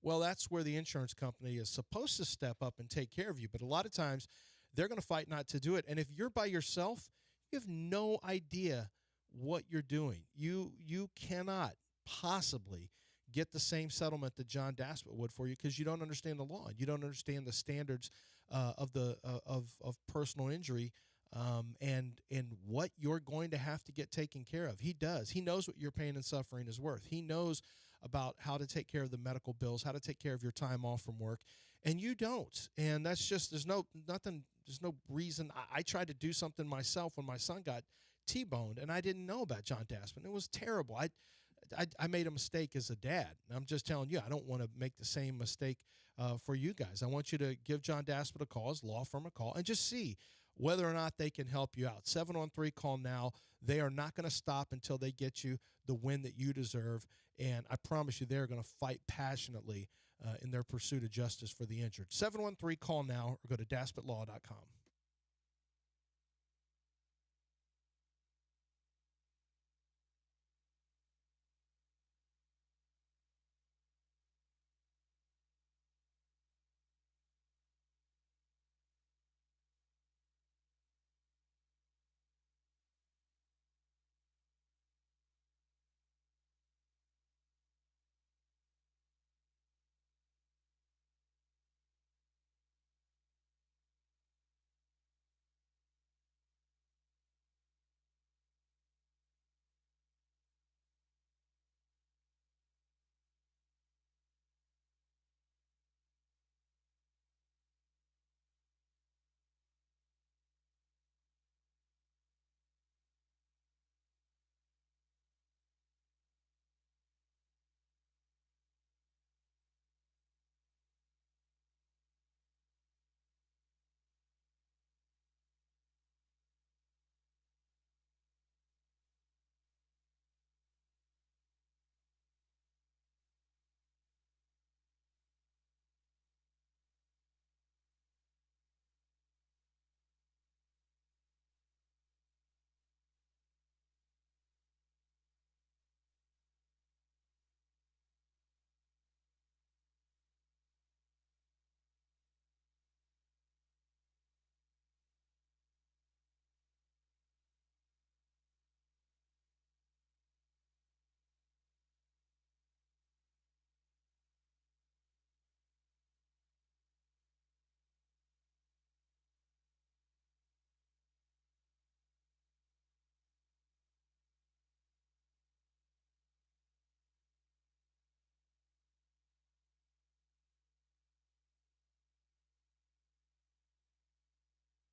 Well, that's where the insurance company is supposed to step up and take care of you. But a lot of times they're going to fight not to do it. And if you're by yourself, you have no idea what you're doing. You cannot possibly get the same settlement that John Daspit would for you because you don't understand the law. You don't understand the standards of personal injury and what you're going to have to get taken care of. He does. He knows what your pain and suffering is worth. He knows about how to take care of the medical bills, how to take care of your time off from work, and you don't. And that's just there's no reason. I tried to do something myself when my son got T-boned, and I didn't know about John Daspit. It was terrible. I made a mistake as a dad. And I'm just telling you, I don't want to make the same mistake for you guys. I want you to give John Daspit a call, his law firm a call, and just see whether or not they can help you out. 713-CALL now. They are not going to stop until they get you the win that you deserve. And I promise you they're going to fight passionately in their pursuit of justice for the injured. 713-CALL now or go to DaspitLaw.com.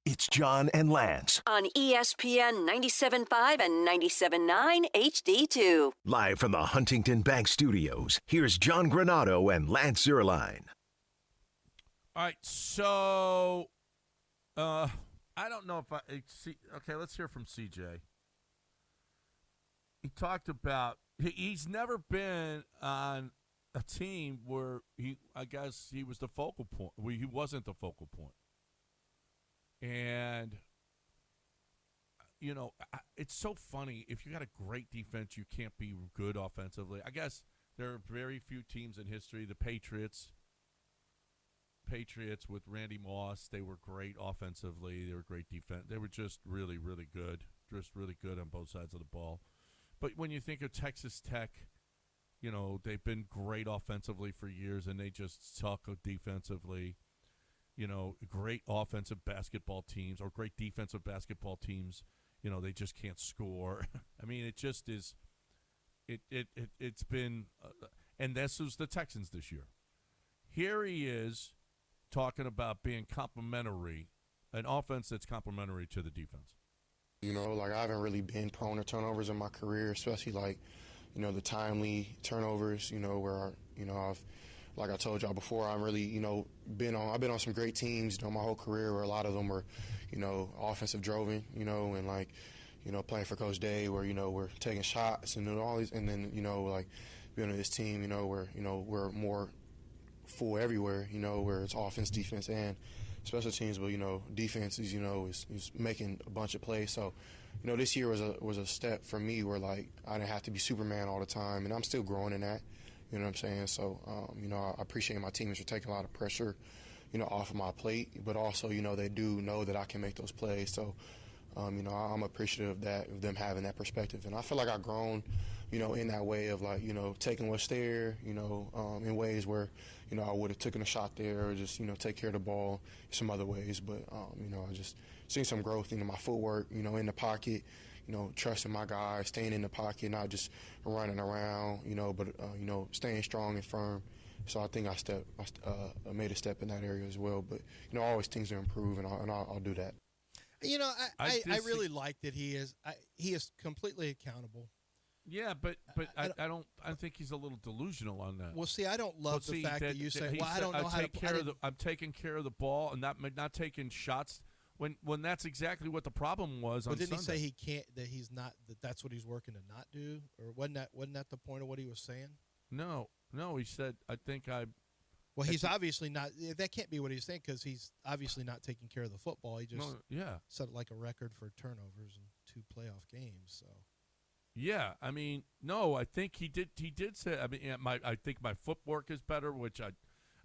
It's John and Lance, On ESPN 97.5 and 97.9 HD2. live from the Huntington Bank Studios. Here's John Granado and Lance Zierlein. All right, so I don't know if okay, let's hear from CJ. He talked about he's never been on a team where I guess he was the focal point. Where he wasn't the focal point. And, it's so funny. If you got a great defense, you can't be good offensively. I guess there are very few teams in history. The Patriots with Randy Moss, they were great offensively. They were great defense. They were just really, really good. Just really good on both sides of the ball. But when you think of Texas Tech, they've been great offensively for years, and they just suck defensively. Great offensive basketball teams or great defensive basketball teams, they just can't score. I mean, it just is It's been, and this was the Texans this year. Here he is talking about being complimentary, an offense that's complimentary to the defense. You know, like I haven't really been prone to turnovers in my career, especially like, you know, the timely turnovers, you know, where, you know, like I told y'all before, I'm really, you know, I've been on some great teams, you know, my whole career where a lot of them were, you know, offensive driven, you know, and like, you know, playing for Coach Day where, you know, we're taking shots and all these, and then, you know, like being on this team, you know, where, you know, we're more full everywhere, you know, where it's offense, defense, and special teams, but, you know, defense is, you know, is making a bunch of plays. So, you know, this year was a step for me where, like, I didn't have to be Superman all the time, and I'm still growing in that, you know what I'm saying? So, you know, I appreciate my teammates for taking a lot of pressure, you know, off of my plate, but also, you know, they do know that I can make those plays. So, you know, I'm appreciative of them having that perspective. And I feel like I've grown, you know, in that way of, like, you know, taking what's there, you know, in ways where, you know, I would have taken a shot there or just, you know, take care of the ball some other ways. But, you know, I just seen some growth in my footwork, you know, in the pocket, you know, trusting my guys, staying in the pocket, not just running around, you know, but, you know, staying strong and firm. So I think I made a step in that area as well. But, you know, always things to improve, and I'll do that. You know, I really like that he is completely accountable. Yeah, but I think he's a little delusional on that. Well, see, I don't love the fact that you say, "Well, I don't know how to." I'm taking care of the ball and not taking shots when that's exactly what the problem was. But didn't Sunday. he say he can't? That he's not. That's what he's working to not do, or wasn't that the point of what he was saying? No. He said, "I think I." Well, he's obviously not. That can't be what he's saying because he's obviously not taking care of the football. He just set like a record for turnovers in 2 playoff games. So. Yeah, I mean, no, I think he did. He did say. I mean, I think my footwork is better, which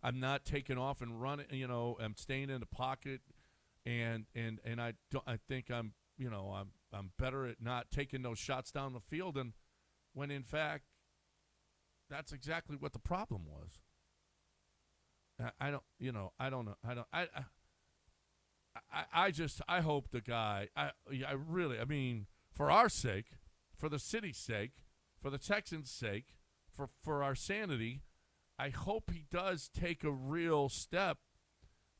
I'm not taking off and running. You know, I'm staying in the pocket, and I think I'm better at not taking those shots down the field, and when in fact, that's exactly what the problem was. I don't know. I hope the guy. I mean, for our sake. For the city's sake, for the Texans' sake, for our sanity, I hope he does take a real step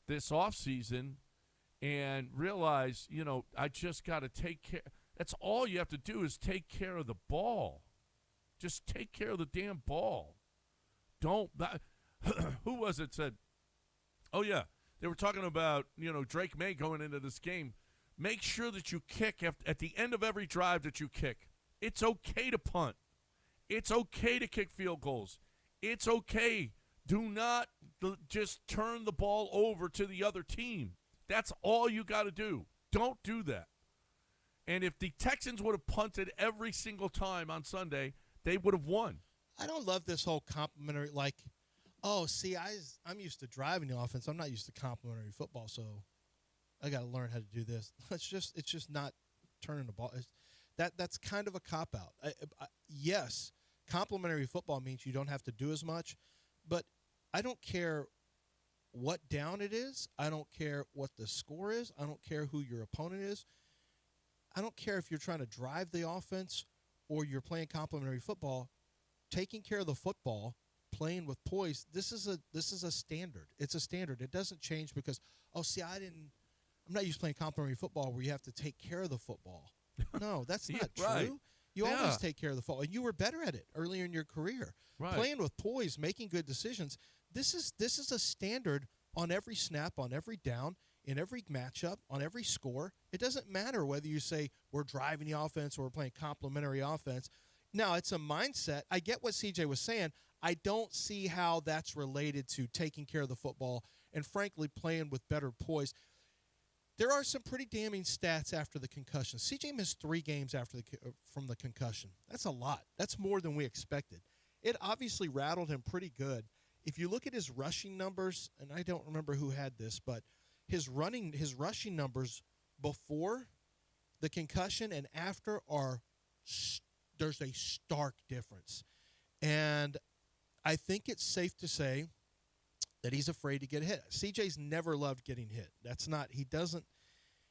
this offseason and realize, you know, I just got to take care. That's all you have to do is take care of the ball. Just take care of the damn ball. Don't. Who was it said, oh, yeah, they were talking about, you know, Drake May going into this game. Make sure that you kick at the end of every drive that you kick. It's okay to punt. It's okay to kick field goals. It's okay. Do not just turn the ball over to the other team. That's all you got to do. Don't do that. And if the Texans would have punted every single time on Sunday, they would have won. I don't love this whole complimentary, like, oh, see, I'm used to driving the offense. I'm not used to complimentary football, so I got to learn how to do this. It's just not turning the ball. That's kind of a cop-out. Yes, complimentary football means you don't have to do as much, but I don't care what down it is. I don't care what the score is. I don't care who your opponent is. I don't care if you're trying to drive the offense or you're playing complimentary football. Taking care of the football, playing with poise, this is a standard. It's a standard. It doesn't change because, oh, see, I'm not used to playing complimentary football where you have to take care of the football. No, that's not right. true. You always take care of the football. And you were better at it earlier in your career. Right. Playing with poise, making good decisions. This is a standard on every snap, on every down, in every matchup, on every score. It doesn't matter whether you say we're driving the offense or we're playing complimentary offense. Now, it's a mindset. I get what CJ was saying. I don't see how that's related to taking care of the football and, frankly, playing with better poise. There are some pretty damning stats after the concussion. CJ missed 3 games from the concussion. That's a lot. That's more than we expected. It obviously rattled him pretty good. If you look at his rushing numbers, and I don't remember who had this, but his rushing numbers before the concussion and after there's a stark difference. And I think it's safe to say that he's afraid to get hit. CJ's never loved getting hit.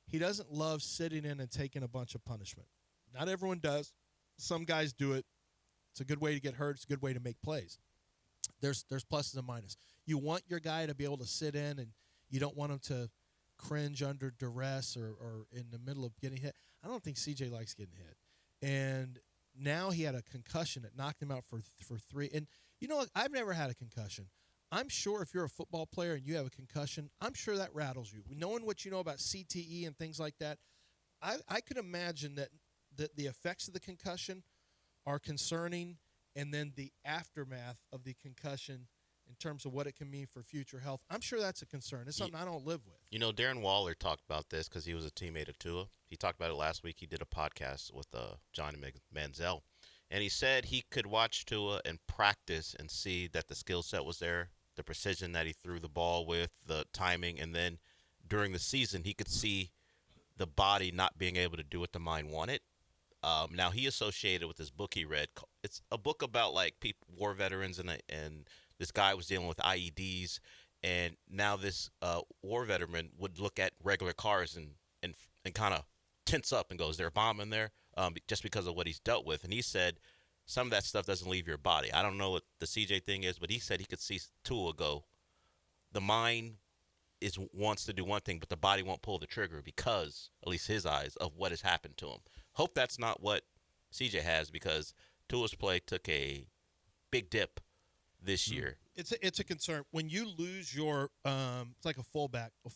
He doesn't love sitting in and taking a bunch of punishment. Not everyone does. Some guys do it. It's a good way to get hurt. It's a good way to make plays. There's pluses and minuses. You want your guy to be able to sit in, and you don't want him to cringe under duress or in the middle of getting hit. I don't think CJ likes getting hit. And now he had a concussion that knocked him out for 3. And, I've never had a concussion. I'm sure if you're a football player and you have a concussion, I'm sure that rattles you. Knowing what you know about CTE and things like that, I could imagine that the effects of the concussion are concerning, and then the aftermath of the concussion in terms of what it can mean for future health. I'm sure that's a concern. It's something I don't live with. Darren Waller talked about this because he was a teammate of Tua. He talked about it last week. He did a podcast with Johnny Manziel. And he said he could watch Tua and practice and see that the skill set was there, the precision that he threw the ball with, the timing. And then during the season, he could see the body not being able to do what the mind wanted. Now, he associated with this book he read. It's a book about, war veterans, and this guy was dealing with IEDs. And now this war veteran would look at regular cars and kind of tense up and go, is there a bomb in there? Just because of what he's dealt with. And he said some of that stuff doesn't leave your body. I don't know what the CJ thing is, but he said he could see Tua go, the mind wants to do one thing, but the body won't pull the trigger because, at least his eyes, of what has happened to him. Hope that's not what CJ has, because Tua's play took a big dip this year. It's a concern. When you lose your it's like a fullback, a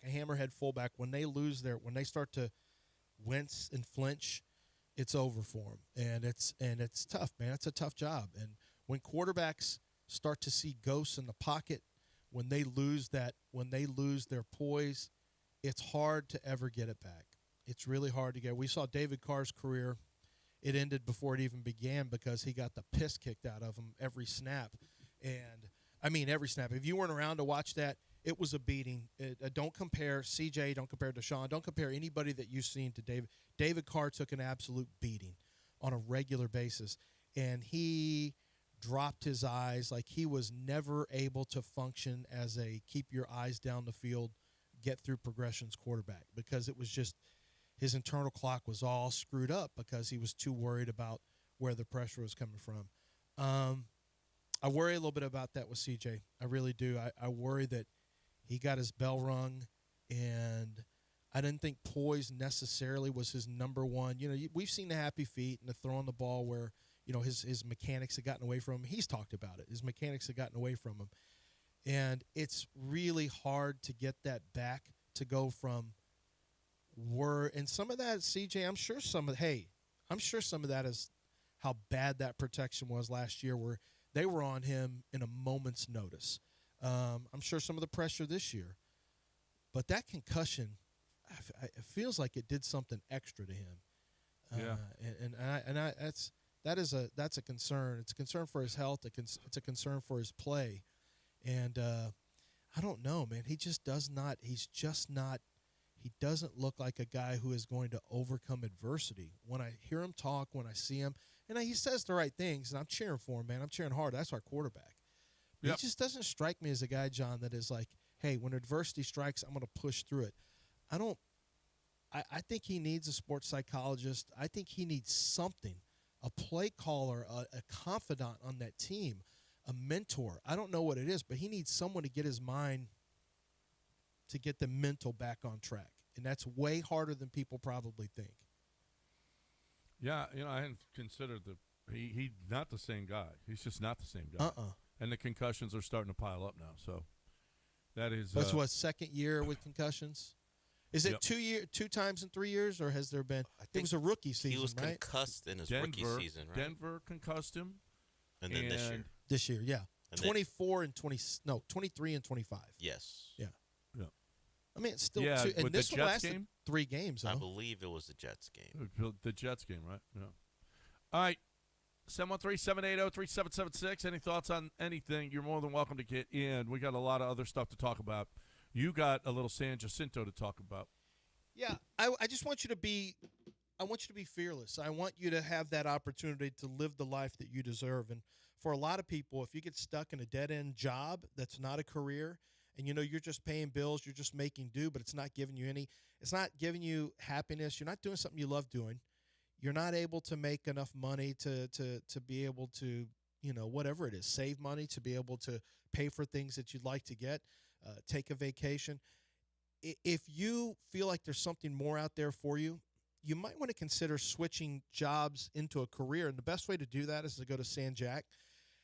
hammerhead fullback, when they start to wince and flinch, it's over for them. And it's tough, man. It's a tough job. And when quarterbacks start to see ghosts in the pocket, when they lose their poise, it's hard to ever get it back. It's really hard to get. We saw David Carr's career. It ended before it even began because he got the piss kicked out of him every snap. And, every snap. If you weren't around to watch that, it was a beating. Don't compare CJ, don't compare Deshaun, don't compare anybody that you've seen to David. David Carr took an absolute beating on a regular basis. And he dropped his eyes, like he was never able to function as a keep your eyes down the field, get through progressions quarterback, because it was just his internal clock was all screwed up because he was too worried about where the pressure was coming from. I worry a little bit about that with CJ. I really do. I worry that he got his bell rung, and I didn't think poise necessarily was his number one. We've seen the happy feet and the throwing the ball where his mechanics had gotten away from him. He's talked about it. His mechanics had gotten away from him. And it's really hard to get that back, to go from and some of that, CJ, I'm sure some of that is how bad that protection was last year, where they were on him in a moment's notice. I'm sure some of the pressure this year. But that concussion, it feels like it did something extra to him. Yeah. That's a concern. It's a concern for his health. It's a concern for his play. And I don't know, man. He doesn't look like a guy who is going to overcome adversity. When I hear him talk, when I see him, and he says the right things, and I'm cheering for him, man. I'm cheering hard. That's our quarterback. Yep. He just doesn't strike me as a guy, John, that is like, hey, when adversity strikes, I'm going to push through it. I think he needs a sports psychologist. I think he needs something, a play caller, a confidant on that team, a mentor. I don't know what it is, but he needs someone to get his mind, to get the mental back on track. And that's way harder than people probably think. Yeah, I hadn't considered he's not the same guy. He's just not the same guy. And the concussions are starting to pile up now. So that is that's what, second year with concussions? Is it 2 times in 3 years, or has there been? It was a rookie season, right? He was concussed in his rookie season, right? Denver concussed him. And then this year. This year, yeah. 23 and 25. Yes. Yeah. Yeah. It's still two. And this one lasted game? 3 games, though. I believe it was the Jets game. The Jets game, right? Yeah. All right. 713-780-3776. Any thoughts on anything? You're more than welcome to get in. We got a lot of other stuff to talk about. You got a little San Jacinto to talk about. Yeah, I just want you to be fearless. I want you to have that opportunity to live the life that you deserve. And for a lot of people, if you get stuck in a dead-end job that's not a career, and you're just paying bills, you're just making do, but it's not giving you happiness, you're not doing something you love doing, you're not able to make enough money to be able to, whatever it is, save money to be able to pay for things that you'd like to get, take a vacation. If you feel like there's something more out there for you, you might want to consider switching jobs into a career. And the best way to do that is to go to San Jac.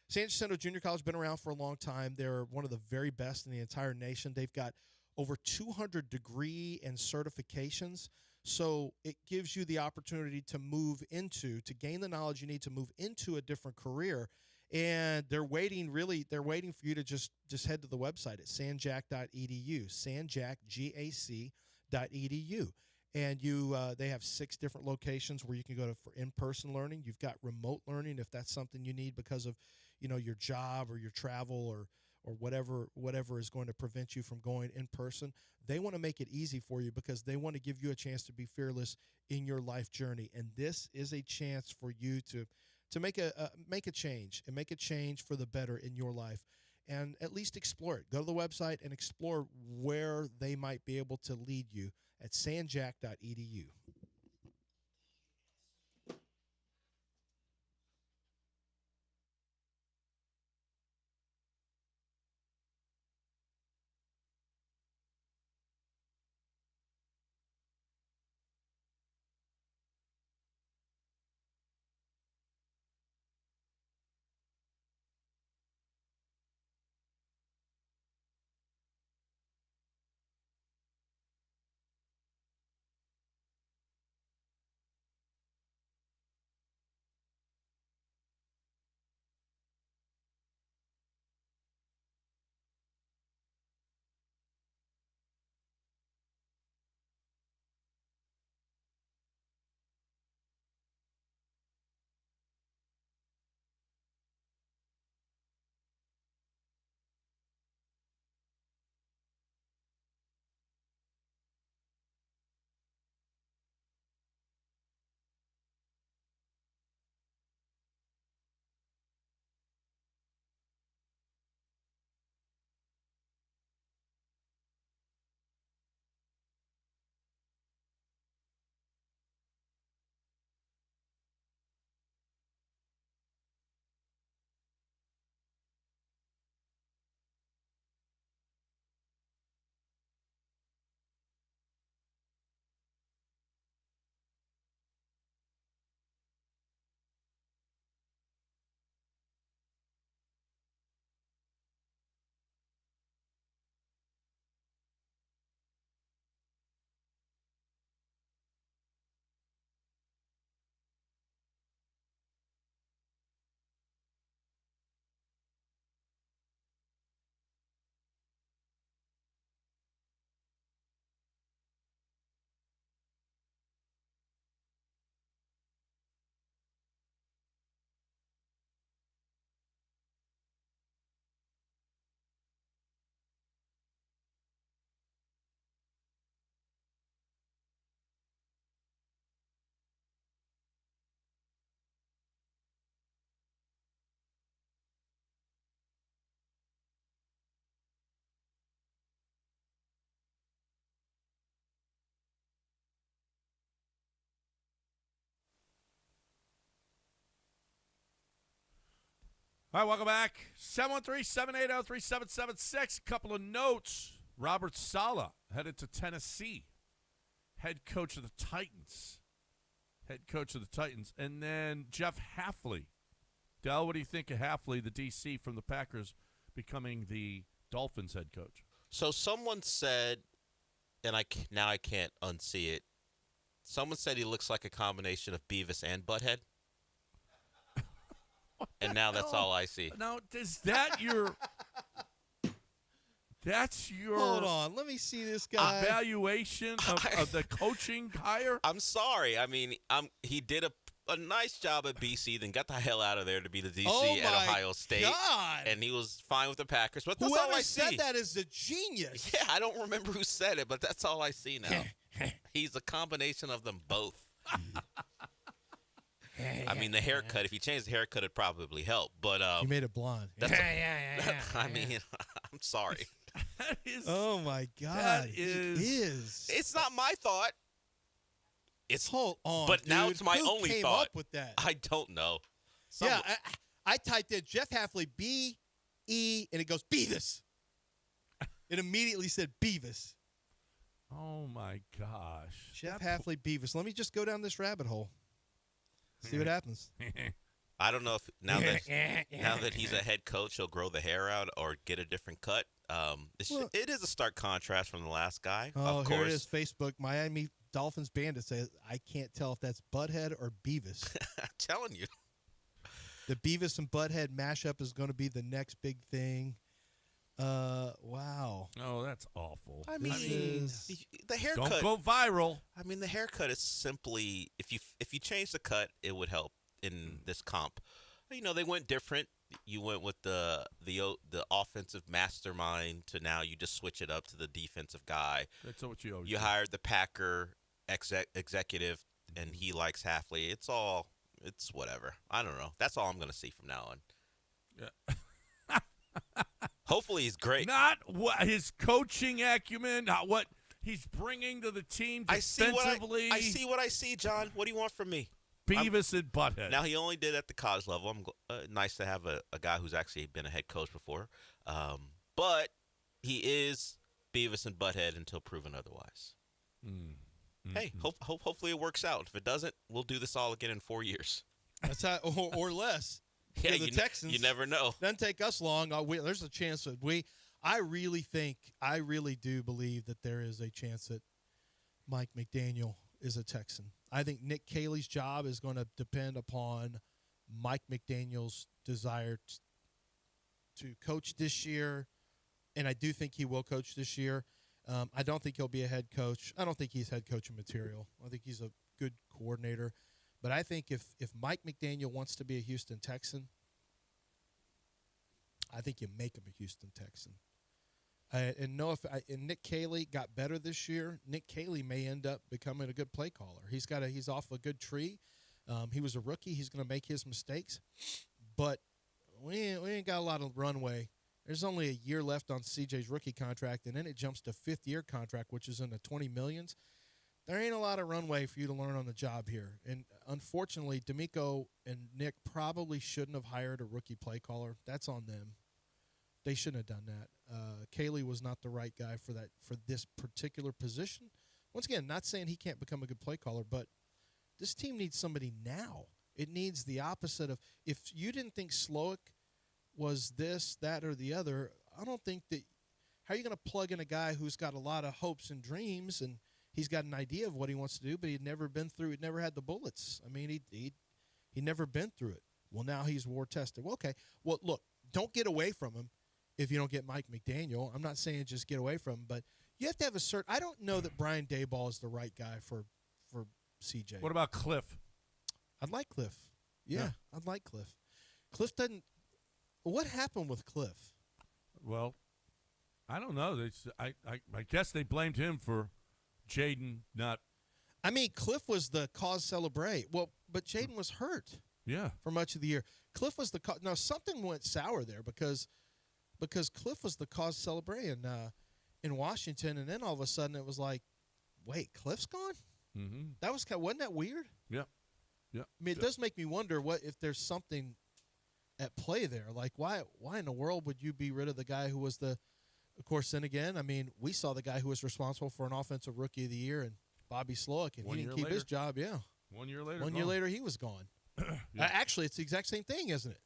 San Jacinto Junior College has been around for a long time. They're one of the very best in the entire nation. They've got over 200 degree and certifications. So it gives you the opportunity to to gain the knowledge you need to move into a different career. And they're waiting for you to just head to the website at sanjac.edu, sanjacgac.edu. And they have 6 different locations where you can go to for in-person learning. You've got remote learning if that's something you need because of, your job or your travel or whatever is going to prevent you from going in person. They want to make it easy for you because they want to give you a chance to be fearless in your life journey. And this is a chance for you to make a change and make a change for the better in your life. And at least explore it. Go to the website and explore where they might be able to lead you at sanjac.edu. All right, welcome back. 713-780-3776. A couple of notes. Robert Saleh headed to Tennessee. Head coach of the Titans. And then Jeff Hafley. Del, what do you think of Hafley, the DC from the Packers, becoming the Dolphins head coach? So someone said, and now I can't unsee it, someone said he looks like a combination of Beavis and Butthead. And now that's all I see. Now, is that your... That's your... Hold on. Let me see this guy. Evaluation of the coaching hire? I'm sorry. I mean, he did a nice job at BC, then got the hell out of there to be the DC at Ohio State. God. And he was fine with the Packers. But that's all Whoever I see. said that is a genius. Yeah, I don't remember who said it, but that's all I see now. He's a combination of them both. I mean, the haircut, if you change the haircut, it'd probably help. But you made it blonde. I mean, I'm sorry. That is... Oh, my God. That is... It's not my thought. It's Hold on, but now dude. it's my Who only came thought. up with that? I don't know. Yeah, I typed in Jeff Halfley B-E, and it goes Beavis. It immediately said Beavis. Oh my gosh. Jeff Halfley Beavis. Let me just go down this rabbit hole. See what happens. I don't know if now that he's a head coach, he'll grow the hair out or get a different cut. It is a stark contrast from the last guy. Oh, of course. here it is. Facebook. Miami Dolphins Bandit says, I can't tell if that's Butthead or Beavis. I'm telling you. The Beavis and Butthead mashup is going to be the next big thing. Wow. Oh, that's awful. I mean, the haircut. Don't go viral. I mean, the haircut is simply if you change the cut, it would help in this comp. You know, they went different. You went with the offensive mastermind to now you just switch it up to the defensive guy. That's what you always You do. hired the Packer executive, and he likes Halfley. It's whatever. I don't know. That's all I'm going to see from now on. Yeah. Hopefully he's great. Not what his coaching acumen, not what he's bringing to the team defensively. I see what I see, John. What do you want from me? Beavis and Butthead. Now, he only did at the college level. Nice to have a guy who's actually been a head coach before. But he is Beavis and Butthead until proven otherwise. Hey, hopefully it works out. If it doesn't, we'll do this all again in 4 years. That's how, or less. Yeah, the Texans. You never know. Doesn't take us long. There's a chance that I really do believe that there is a chance that Mike McDaniel is a Texan. I think Nick Caley's job is going to depend upon Mike McDaniel's desire to coach this year, and I do think he will coach this year. I don't think he'll be a head coach. I don't think he's head coaching material. I think he's a good coordinator. But I think if Mike McDaniel wants to be a Houston Texan, I think you make him a Houston Texan. And Nick Caley got better this year. Nick Caley may end up becoming a good play caller. He's off a good tree. He was a rookie. He's going to make his mistakes, but we ain't got a lot of runway. There's only a year left on CJ's rookie contract, and then it jumps to fifth-year contract, which is in the $20 millions. There ain't a lot of runway for you to learn on the job here. And unfortunately, D'Amico and Nick probably shouldn't have hired a rookie play caller. That's on them. They shouldn't have done that. Caley was not the right guy for this particular position. Once again, not saying he can't become a good play caller, but this team needs somebody now. It needs the opposite of – if you didn't think Slowick was this, that, or the other, I don't think that – how are you going to plug in a guy who's got a lot of hopes and dreams and – he's got an idea of what he wants to do, but he'd never been through. He'd never had the bullets. I mean, he'd never been through it. Well, now he's war tested. Well, okay. Well, look, don't get away from him if you don't get Mike McDaniel. I'm not saying just get away from him, but you have to have a certain. I don't know that Brian Daboll is the right guy for CJ. What about Cliff? I'd like Cliff. Yeah, I'd like Cliff. Cliff doesn't. What happened with Cliff? Well, I don't know. I guess they blamed him for Jaden not. I mean, Cliff was the cause celebre. Well, but Jaden was hurt. Yeah. For much of the year, Cliff was the cause. Now something went sour there because Cliff was the cause celebre in Washington, and then all of a sudden it was like, wait, Cliff's gone. Mm-hmm. That was wasn't that weird? Yeah. Yeah. I mean, it does make me wonder what if there's something at play there. Like, why in the world would you be rid of the guy who was the? Of course, then again, I mean, we saw the guy who was responsible for an offensive rookie of the year and Bobby Slowick, and he didn't keep his job. Yeah. 1 year later. 1 year later, he was gone. Yeah. Actually, it's the exact same thing, isn't it?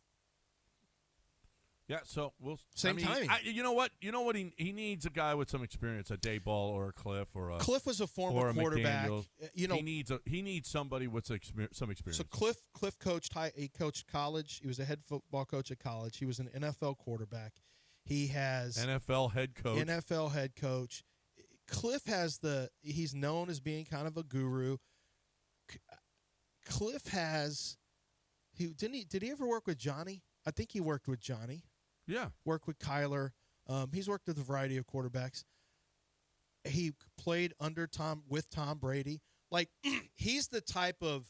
Yeah. So we'll. Same timing. You know what? You know what? He needs a guy with some experience, a Dayball or a Cliff or a. Cliff was a former quarterback. McDaniel. You know, he needs somebody with some experience. So Cliff coached he coached college. He was a head football coach at college. He was an NFL quarterback. He has NFL head coach. Cliff has he's known as being kind of a guru. Cliff has did he ever work with Johnny? I think he worked with Johnny. Yeah. Worked with Kyler. He's worked with a variety of quarterbacks. He played with Tom Brady. Like he's the type of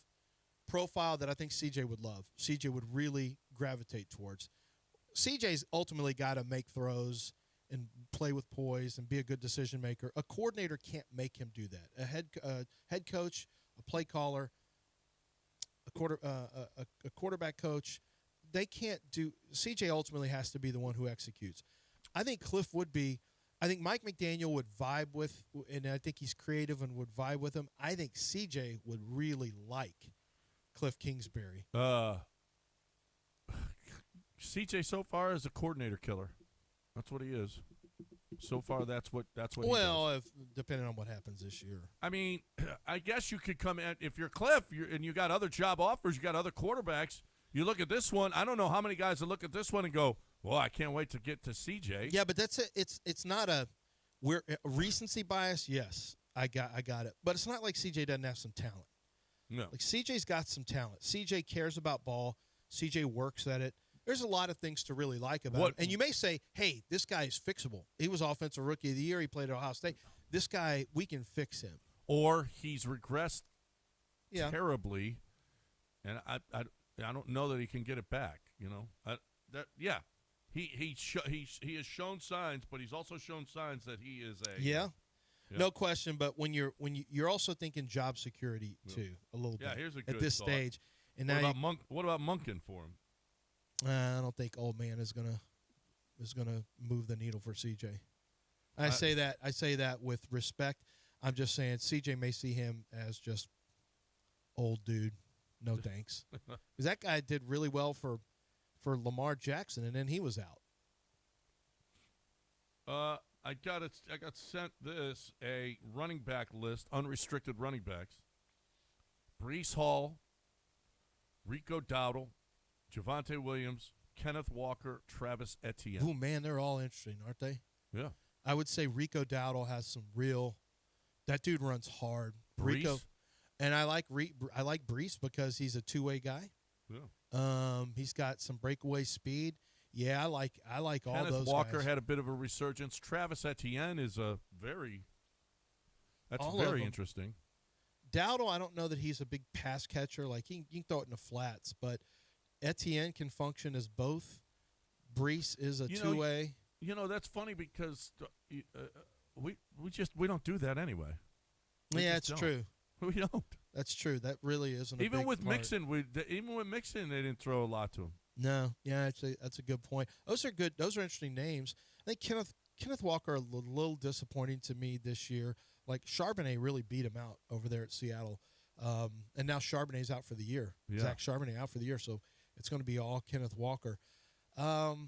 profile that I think CJ would love. CJ would really gravitate towards. CJ's ultimately got to make throws and play with poise and be a good decision maker. A coordinator can't make him do that. A head coach, a play caller, a quarterback coach. They can't do. CJ ultimately has to be the one who executes. I think Cliff would be. I think Mike McDaniel would vibe with, and I think he's creative and would vibe with him. I think CJ would really like Cliff Kingsbury. CJ so far is a coordinator killer. That's what he is. So far, that's what. Well, depending on what happens this year. I mean, I guess you could come in if you're Cliff and you got other job offers, you got other quarterbacks. You look at this one. I don't know how many guys will look at this one and go, "Well, I can't wait to get to CJ." Yeah, but that's it. It's not a recency bias. Yes, I got it. But it's not like CJ doesn't have some talent. No, like CJ's got some talent. CJ cares about ball. CJ works at it. There's a lot of things to really like about him. And you may say, hey, this guy is fixable. He was Offensive Rookie of the Year. He played at Ohio State. This guy, we can fix him. Or he's regressed terribly, and I don't know that he can get it back. You know, he has shown signs, but he's also shown signs that he is a no question. But when you're also thinking job security too a little bit. Yeah, here's a good at this thought. stage. And what about Monken for him? I don't think old man is gonna move the needle for CJ. I say that with respect. I'm just saying CJ may see him as just old dude. No thanks. Because that guy did really well for Lamar Jackson, and then he was out. I got sent a running back list, unrestricted running backs. Breece Hall, Rico Dowdle, Javonte Williams, Kenneth Walker, Travis Etienne. Oh, man, they're all interesting, aren't they? Yeah. I would say Rico Dowdle has some real – that dude runs hard. Breece? Rico, and I like Breece because he's a two-way guy. Yeah. He's got some breakaway speed. Yeah, I like all those guys. Kenneth Walker had a bit of a resurgence. Travis Etienne is very interesting. Dowdle, I don't know that he's a big pass catcher. Like, you can throw it in the flats, but – Etienne can function as both. Breece is a two-way. You know, that's funny because we don't do that anyway. Yeah, it's true. We don't. That's true. That really isn't. Even a big with part. Mixon, they didn't throw a lot to him. No, yeah, actually, that's a good point. Those are good. Those are interesting names. I think Kenneth Walker a little disappointing to me this year. Like Charbonnet really beat him out over there at Seattle, and now Charbonnet's out for the year. Yeah. Zach Charbonnet out for the year, so. It's going to be all Kenneth Walker. Of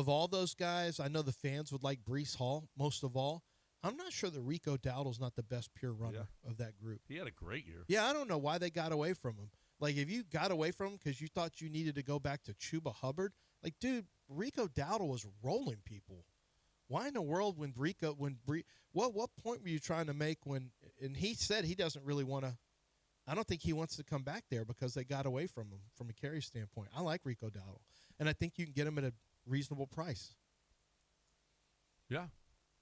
all those guys, I know the fans would like Breece Hall most of all. I'm not sure that Rico Dowdle's not the best pure runner of that group. He had a great year. Yeah, I don't know why they got away from him. Like, if you got away from him because you thought you needed to go back to Chuba Hubbard, like, dude, Rico Dowdle was rolling people. Why in the world what point were you trying to make when – and he said he doesn't really want to – I don't think he wants to come back there because they got away from him from a carry standpoint. I like Rico Dowdle, and I think you can get him at a reasonable price. Yeah.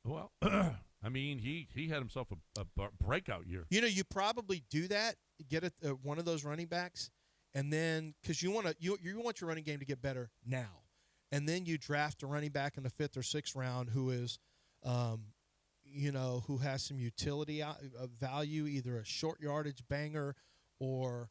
Well, I mean, he had himself a breakout year. You know, you probably do that, get one of those running backs, and then because you want your running game to get better now, and then you draft a running back in the 5th or 6th round who is who has some utility value, either a short yardage banger or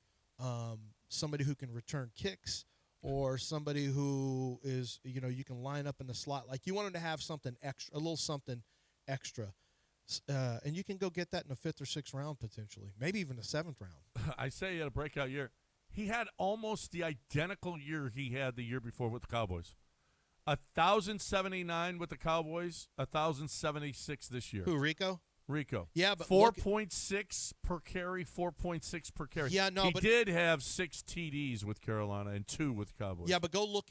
somebody who can return kicks or somebody who is, you can line up in the slot. Like you want him to have something extra, a little something extra. And you can go get that in the 5th or 6th round potentially, maybe even the 7th round. I say he had a breakout year. He had almost the identical year he had the year before with the Cowboys. 1,079 with the Cowboys, 1,076 this year. Who, Rico? Rico. Yeah, but 4.6 per carry, 4.6 per carry. Yeah, no, he did have 6 TDs with Carolina and 2 with Cowboys. Yeah, but go look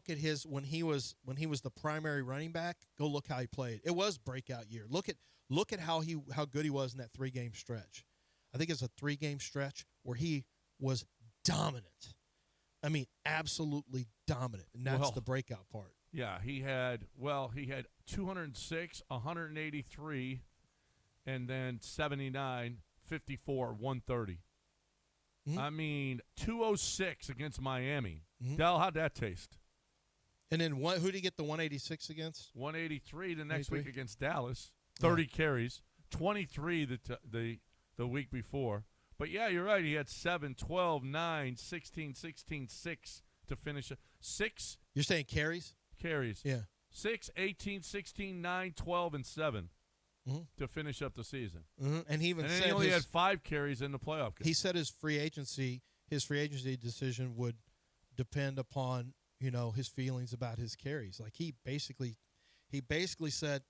at his when he was the primary running back. Go look how he played. It was breakout year. Look at how good he was in that 3-game stretch. I think it's a 3-game stretch where he was dominant. I mean, absolutely dominant, and that's the breakout part. Yeah, he had 206, 183, and then 79, 54, 130. Mm-hmm. I mean, 206 against Miami. Mm-hmm. Del, how'd that taste? And then who did he get the 186 against? 183 the next week against Dallas. 30 carries, 23 the the week before. But, yeah, you're right. He had 7, 12, 9, 16, 16, 6 to finish. 6 You're saying carries? carries. Yeah. 6, 18, 16, 9, 12, and 7 to finish up the season. And he even And then said he only had 5 carries in the playoff game. he said his free agency decision would depend upon, his feelings about his carries. Like he basically said,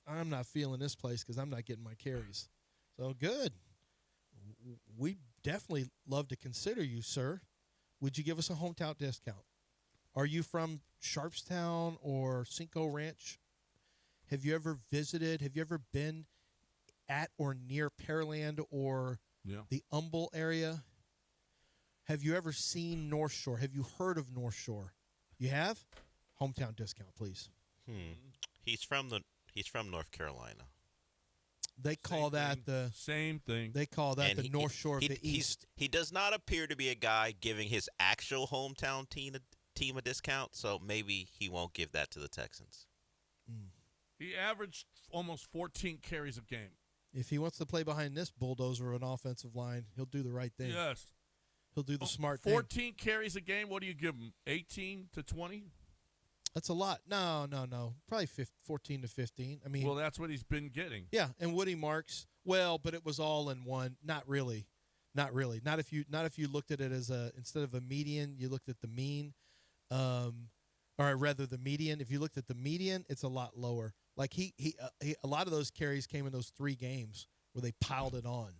I'm not feeling this place because I'm not getting my carries. So good. We definitely love to consider you, sir. Would you give us a hometown discount? Are you from Sharpstown or Cinco Ranch? Have you ever visited? Have you ever been at or near Pearland or the Humble area? Have you ever seen North Shore? Have you heard of North Shore? You have? Hometown discount, please. He's from North Carolina. They call that the same thing. They call that And the North Shore of the East. He does not appear to be a guy giving his actual hometown team a discount, so maybe he won't give that to the Texans. He averaged almost 14 carries a game. If he wants to play behind this bulldozer of an offensive line, he'll do the right thing. Yes. He'll do the smart thing. 14 carries a game. What do you give him? 18 to 20? That's a lot. No. Probably 14 to 15. I mean, Well, that's what he's been getting. yeah, and Woody Marks. Well, but it was all in one. Not really. Not if you looked at it as instead of a median, you looked at the mean, or rather the median. If you looked at the median, it's a lot lower. Like he a lot of those carries came in those 3 games where they piled it on.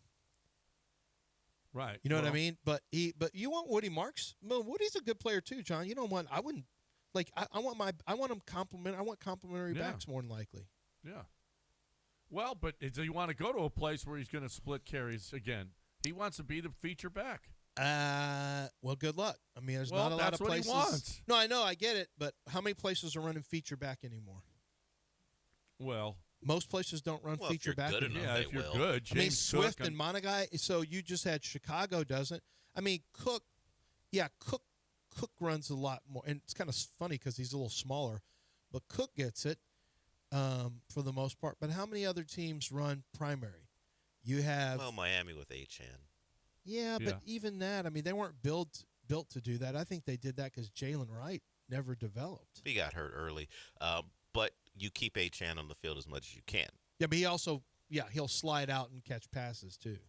Right. You know what I mean? But you want Woody Marks? Well, Woody's a good player too, John. You know what? I wouldn't like. I want him compliment. I want complimentary backs more than likely. Yeah. Well, but do you want to go to a place where he's going to split carries again? He wants to be the feature back. Well, good luck. I mean, there's not a lot of places. That's what he wants. No, I know, I get it, but how many places are running feature back anymore? Well, most places don't run feature back. Good enough, yeah, they if you're will. good. I mean, James Swift Cook and Monagai. So you just had Chicago doesn't. I mean, Cook runs a lot more, and it's kind of funny because he's a little smaller, but Cook gets it for the most part. But how many other teams run primary? You have Miami with Achan. Yeah, but even that, I mean, they weren't built to do that. I think they did that because Jalen Wright never developed. He got hurt early, but you keep Achan on the field as much as you can. Yeah, but he also, he'll slide out and catch passes too.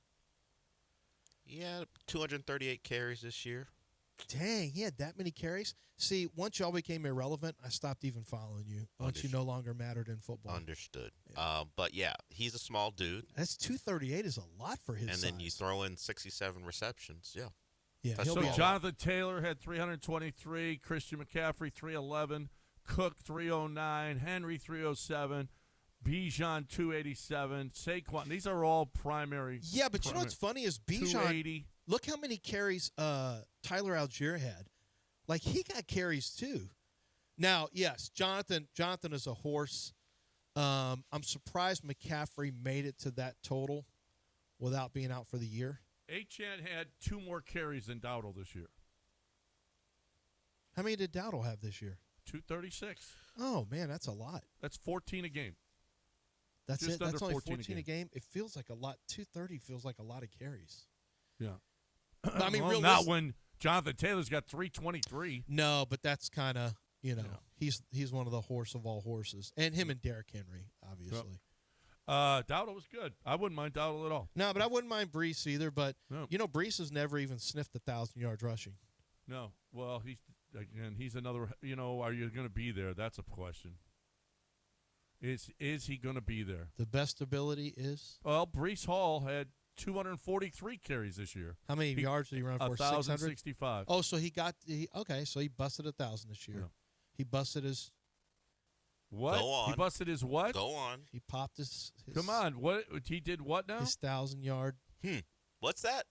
Yeah, 238 carries this year. Dang, he had that many carries? See, once y'all became irrelevant, I stopped even following you. Once you no longer mattered in football. Understood. But, yeah, he's a small dude. That's 238 is a lot for his size. And then you throw in 67 receptions. Yeah. Yeah, So Jonathan Taylor had 323, Christian McCaffrey 311, Cook 309, Henry 307, Bijan 287, Saquon. These are all primary. Yeah, but you know what's funny is Bijan. 280. Look how many carries Tyler Algier had. Like, he got carries too. Now, yes, Jonathan is a horse. I'm surprised McCaffrey made it to that total without being out for the year. Achan had 2 more carries than Dowdle this year. How many did Dowdle have this year? 236. Oh, man, that's a lot. That's 14 a game. That's Just it. That's under only 14 a game. It feels like a lot. 230 feels like a lot of carries. Yeah. But, I mean, well, not when Jonathan Taylor's got 323. No, but that's kind of, he's one of the horse of all horses. And him and Derrick Henry, obviously. Dowdle was good. I wouldn't mind Dowdle at all. No, but I wouldn't mind Brees either. But, No. Brees has never even sniffed 1,000 yards rushing. No. Well, he's another, are you going to be there? That's a question. Is he going to be there? The best ability is? Well, Brees Hall had 243 carries this year. How many yards did he run for? 1,065. Oh, so he busted 1,000 this year. Yeah. He busted his. What? Go on. He busted his what? Go on. He popped his Come on. What? He did what now? His 1,000-yard. What's that?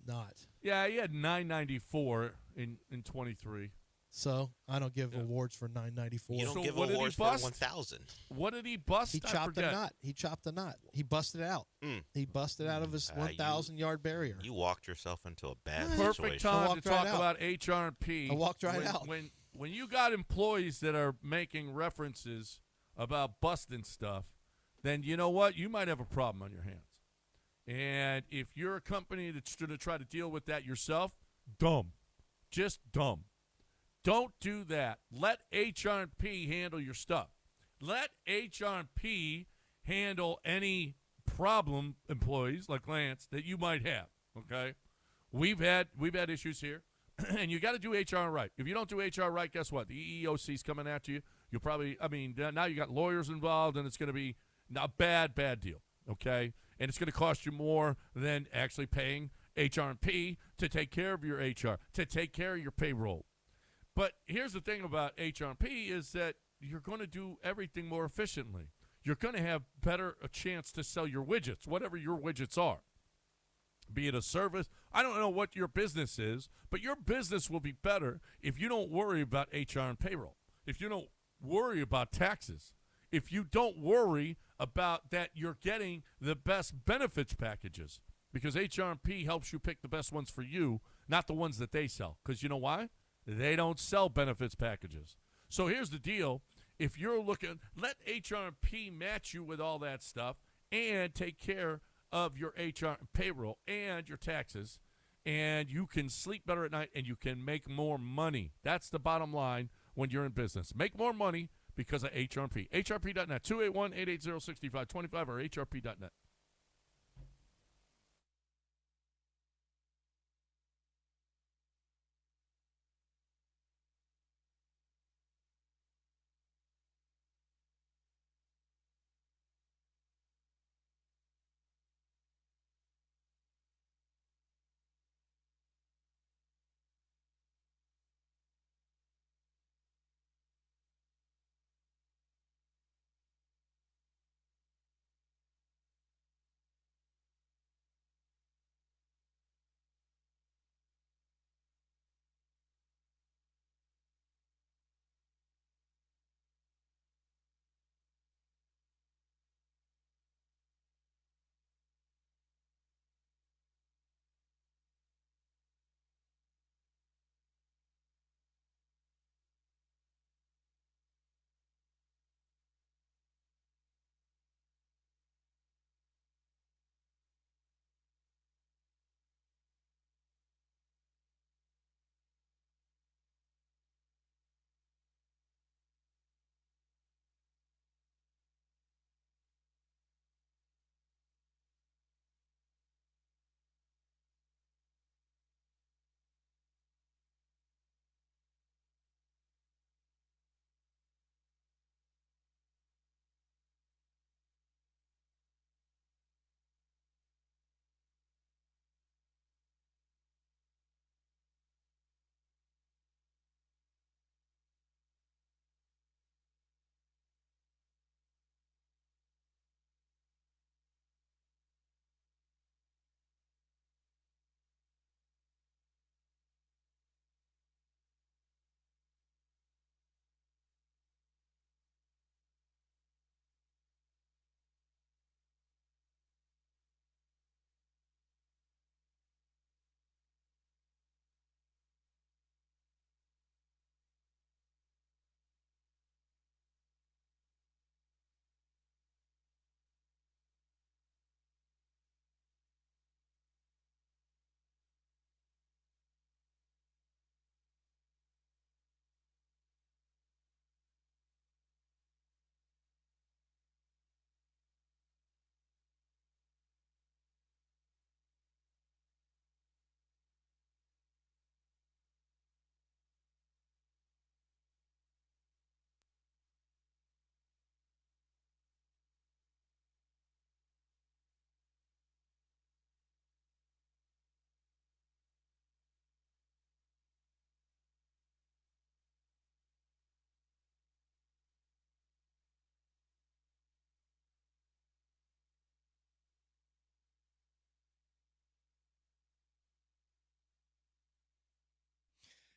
Not. Yeah, he had 994 in 23. So I don't give awards for 994. You don't So give what did he awards for bust? 1,000. What did he bust? He I chopped the forget. knot. He chopped the knot. He busted out. He busted out of his 1,000-yard barrier. You walked yourself into a bad Perfect situation. time to walked talk right out. about HR&P. I walked right out. When you got employees that are making references about busting stuff, then you know what? You might have a problem on your hands. And if you're a company that's going to try to deal with that yourself, dumb. Just dumb. Don't do that. Let HR&P handle your stuff. Let HR&P handle any problem employees like Lance that you might have, okay? We've had issues here, and you got to do HR right. If you don't do HR right, guess what? The EEOC is coming after you. You'll probably, now you got lawyers involved, and it's going to be a bad deal, okay? And it's going to cost you more than actually paying HR&P to take care of your HR, to take care of your payroll. But here's the thing about HR&P is that you're going to do everything more efficiently. You're going to have a chance to sell your widgets, whatever your widgets are. Be it a service. I don't know what your business is, but your business will be better if you don't worry about HR and payroll, if you don't worry about taxes, if you don't worry about that you're getting the best benefits packages, because HR&P helps you pick the best ones for you, not the ones that they sell. Because you know why? They don't sell benefits packages. So here's the deal. If you're looking, let HR&P match you with all that stuff and take care of your HR and payroll and your taxes, and you can sleep better at night and you can make more money. That's the bottom line when you're in business. Make more money because of HR&P. HRP.net, 281-880-6525 or HRP.net.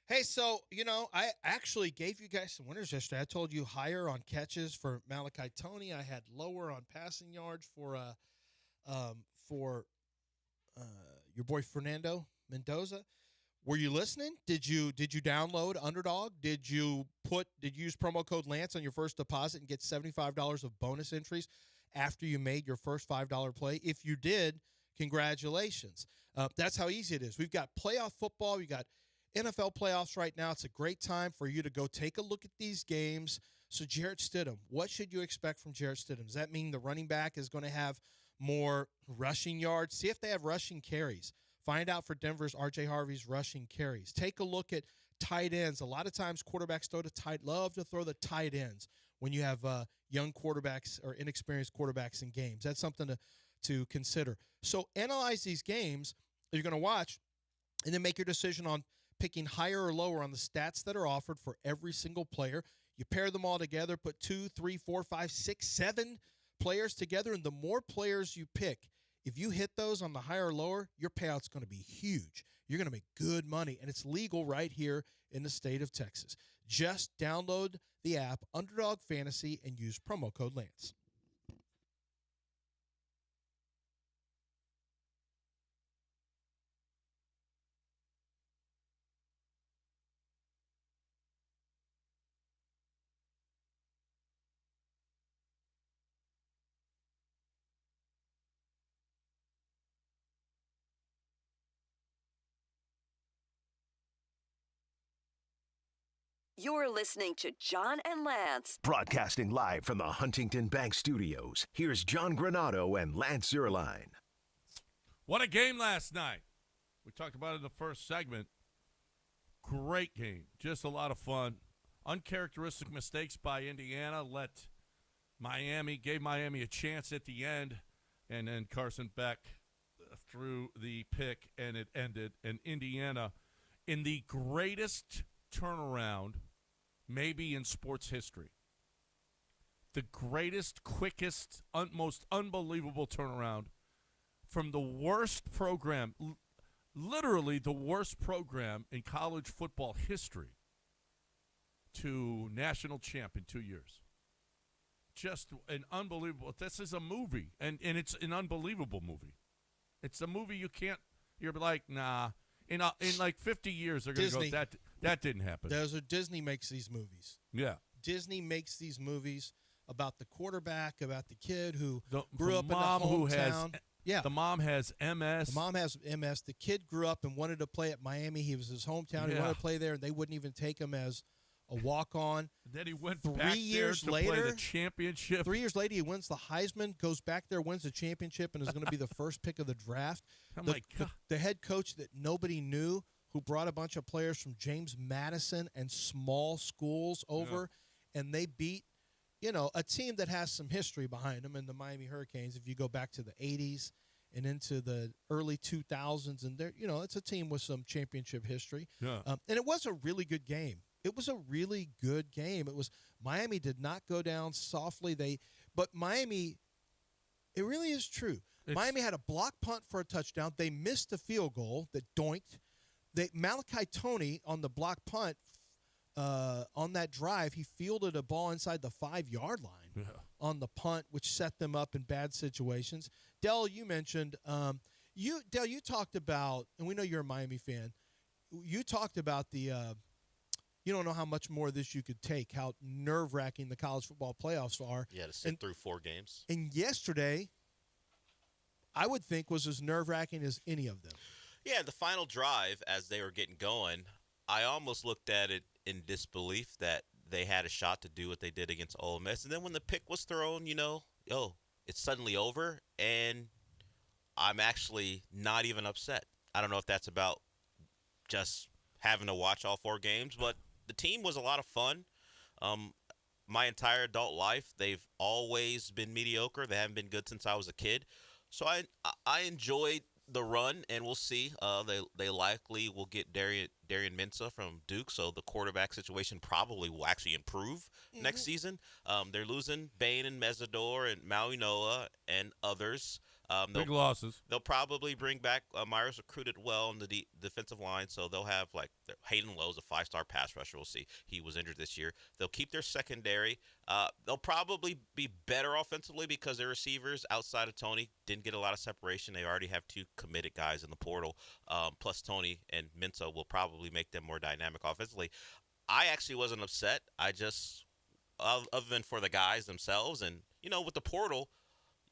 Hey, so, I actually gave you guys some winners yesterday. I told you higher on catches for Malachi Toney. I had lower on passing yards for your boy Fernando Mendoza. Were you listening? Did you download Underdog? Did you use promo code Lance on your first deposit and get $75 of bonus entries after you made your first $5 play? If you did, Congratulations. That's how easy it is. We've got playoff football. We've got NFL playoffs right now. It's a great time for you to go take a look at these games. So Jarrett Stidham, what should you expect from Jarrett Stidham? Does that mean the running back is going to have more rushing yards? See if they have rushing carries. Find out for Denver's R.J. Harvey's rushing carries. Take a look at tight ends. A lot of times quarterbacks love to throw the tight ends when you have young quarterbacks or inexperienced quarterbacks in games. That's something to consider. So analyze these games that you're going to watch and then make your decision on picking higher or lower on the stats that are offered for every single player. You pair them all together, put 2, 3, 4, 5, 6, 7 players together, and the more players you pick, if you hit those on the higher or lower, your payout's going to be huge. You're going to make good money, and it's legal right here in the state of Texas. Just download the app, Underdog Fantasy, and use promo code Lance. You're listening to John and Lance. Broadcasting live from the Huntington Bank Studios, here's John Granado and Lance Zierlein. What a game last night. We talked about it in the first segment. Great game. Just a lot of fun. Uncharacteristic mistakes by Indiana gave Miami a chance at the end, and then Carson Beck threw the pick, and it ended. And Indiana, in the greatest turnaround maybe in sports history, the greatest, quickest, most unbelievable turnaround from the worst program, literally the worst program in college football history, to national champ in 2 years. Just an unbelievable. This is a movie, and it's an unbelievable movie. It's a movie you're like, nah. In like 50 years, they're going to go, that didn't happen. Disney makes these movies. Yeah. Disney makes these movies about the quarterback, about the kid who grew the up mom in the who hometown. The mom has MS. The mom has MS. The kid grew up and wanted to play at Miami. He was his hometown. He wanted to play there, and they wouldn't even take him as a walk-on. Then he went back there to play the championship. 3 years later, he wins the Heisman, goes back there, wins the championship, and is going to be the first pick of the draft. The head coach that nobody knew, who brought a bunch of players from James Madison and small schools over, and they beat, a team that has some history behind them in the Miami Hurricanes. If you go back to the 80s and into the early 2000s, and it's a team with some championship history. Yeah. And it was a really good game. It was a really good game. Miami did not go down softly. But Miami, it really is true. Miami had a block punt for a touchdown. They missed the field goal that doinked. Malachi Toney on the block punt on that drive, he fielded a ball inside the 5-yard line on the punt, which set them up in bad situations. Dell, you mentioned you talked about, and we know you're a Miami fan. You talked about the. You don't know how much more of this you could take, how nerve-wracking the college football playoffs are. Yeah, to sit through 4 games. And yesterday, I would think, was as nerve-wracking as any of them. Yeah, the final drive, as they were getting going, I almost looked at it in disbelief that they had a shot to do what they did against Ole Miss. And then when the pick was thrown, it's suddenly over, and I'm actually not even upset. I don't know if that's about just having to watch all 4 games, but the team was a lot of fun. My entire adult life, they've always been mediocre. They haven't been good since I was a kid. So I enjoyed the run, and we'll see. They likely will get Darian Mensah from Duke, so the quarterback situation probably will actually improve next season. They're losing Bain and Mesidor and Maui Noah and others. Big losses. They'll probably bring back Myers recruited well on the defensive line, so they'll have Hayden Lowe's a 5-star pass rusher. We'll see. He was injured this year. They'll keep their secondary. They'll probably be better offensively because their receivers outside of Toney didn't get a lot of separation. They already have 2 committed guys in the portal. Plus Toney and Mensah will probably make them more dynamic offensively. I actually wasn't upset. I just, other than for the guys themselves, and with the portal,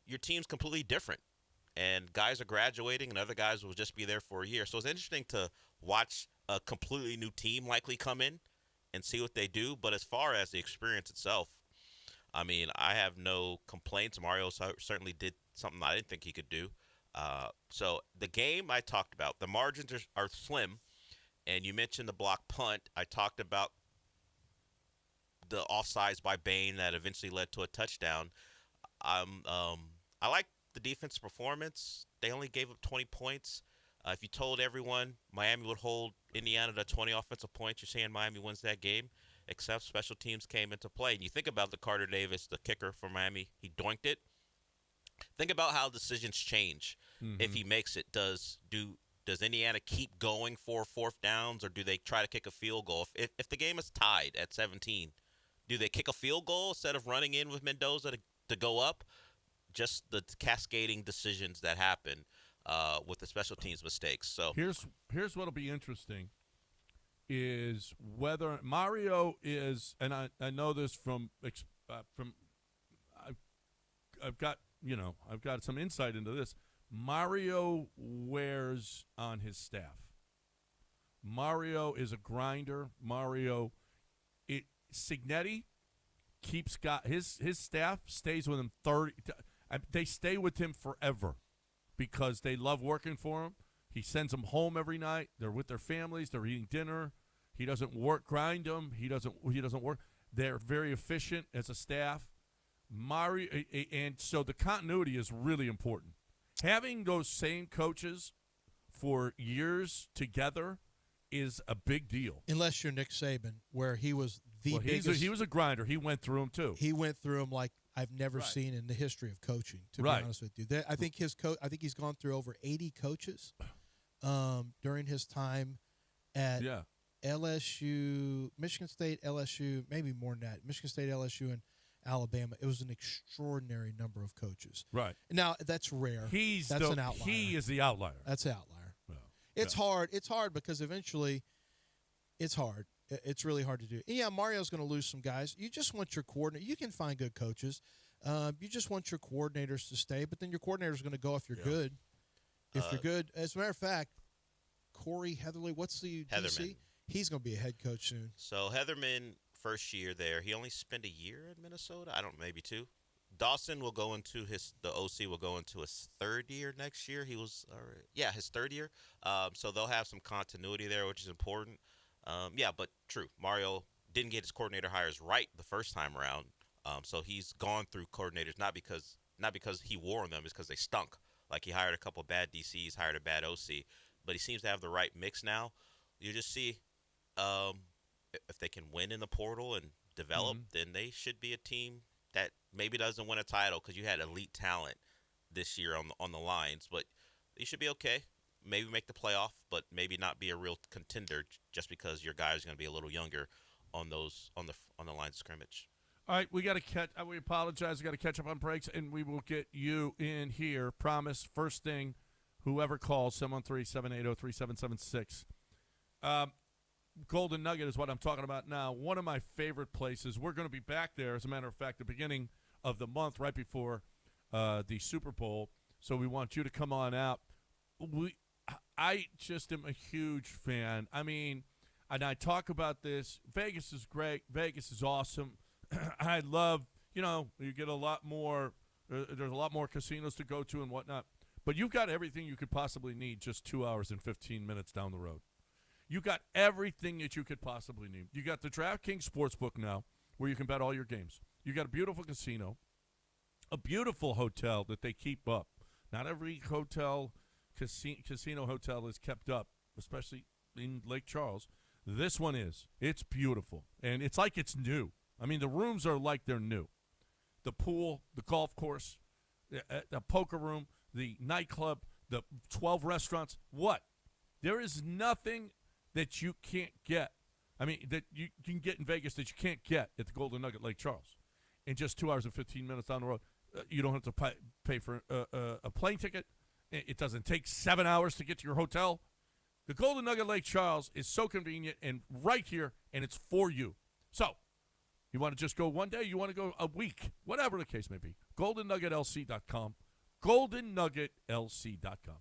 your team's completely different. and guys are graduating, and other guys will just be there for a year. So it's interesting to watch a completely new team likely come in and see what they do. But as far as the experience itself, I mean, I have no complaints. Mario certainly did something I didn't think he could do. So the game I talked about, the margins are slim, and you mentioned the block punt. I talked about the offsides by Bain that eventually led to a touchdown. I like the defense performance. They only gave up 20 points. If you told everyone Miami would hold Indiana to 20 offensive points, you're saying Miami wins that game, except special teams came into play. And you think about the Carter Davis, the kicker for Miami, he doinked it. Think about how decisions change if he makes it. Does Indiana keep going for fourth downs, or do they try to kick a field goal? If the game is tied at 17, do they kick a field goal instead of running in with Mendoza to go up? Just the cascading decisions that happen with the special teams mistakes. So here's what'll be interesting is whether Mario is, and I know this from I've got some insight into this. Mario wears on his staff. Mario is a grinder. Signetti keeps his staff stays with him 30. They stay with him forever because they love working for him. He sends them home every night. They're with their families. They're eating dinner. He doesn't grind them. He doesn't work. They're very efficient as a staff. Mario, and so the continuity is really important. Having those same coaches for years together is a big deal. Unless you're Nick Saban, where he was the biggest. He was a grinder. He went through them too. He went through them like I've never seen in the history of coaching. To be honest with you, I think I think he's gone through over 80 coaches during his time at LSU, Michigan State, LSU, maybe more than that. Michigan State, LSU, and Alabama. It was an extraordinary number of coaches. Right. Now, that's rare. That's an outlier. He is the outlier. That's an outlier. It's hard. It's hard because eventually it's hard. It's really hard to do. And yeah, Mario's going to lose some guys. You just want your coordinator. You can find good coaches. You just want your coordinators to stay, but then your coordinator's going to go if you're good. If you're good. As a matter of fact, Corey Heatherly, what's the DC? Heatherman. He's going to be a head coach soon. So Heatherman, first year there, he only spent a year in Minnesota. I don't know, maybe two. Dawson will go into the OC will go into his third year next year. He was, his third year. So they'll have some continuity there, which is important. But true. Mario didn't get his coordinator hires right the first time around. So he's gone through coordinators not because he wore on them, it's because they stunk. Like he hired a couple of bad DCs, hired a bad OC, but he seems to have the right mix now. You just see if they can win in the portal and develop, then they should be a team that maybe doesn't win a title because you had elite talent this year on the lines, but you should be okay. Maybe make the playoff, but maybe not be a real contender just because your guys are going to be a little younger on the lines of scrimmage. All right, we got to catch. We apologize. We got to catch up on breaks, and we will get you in here. Promise. First thing, whoever calls 713-780-3776. Golden Nugget is what I'm talking about now. One of my favorite places. We're going to be back there, as a matter of fact, the beginning of the month, right before the Super Bowl. So we want you to come on out. I just am a huge fan. I mean, and I talk about this. Vegas is great. Vegas is awesome. I love, you get a lot more. There's a lot more casinos to go to and whatnot. But you've got everything you could possibly need just 2 hours and 15 minutes down the road. You got everything that you could possibly need. You got the DraftKings Sportsbook now where you can bet all your games. You got a beautiful casino, a beautiful hotel that they keep up. Not every casino hotel is kept up, especially in Lake Charles. This one is. It's beautiful. And it's like it's new. I mean, the rooms are like they're new. The pool, the golf course, the poker room, the nightclub, the 12 restaurants. What? There is nothing that you can't get. I mean, that you can get in Vegas that you can't get at the Golden Nugget Lake Charles. In just 2 hours and 15 minutes down the road, you don't have to pay for a plane ticket. It doesn't take 7 hours to get to your hotel. The Golden Nugget Lake Charles is so convenient and right here, and it's for you. So, you want to just go one day? You want to go a week? Whatever the case may be. GoldenNuggetLC.com. GoldenNuggetLC.com.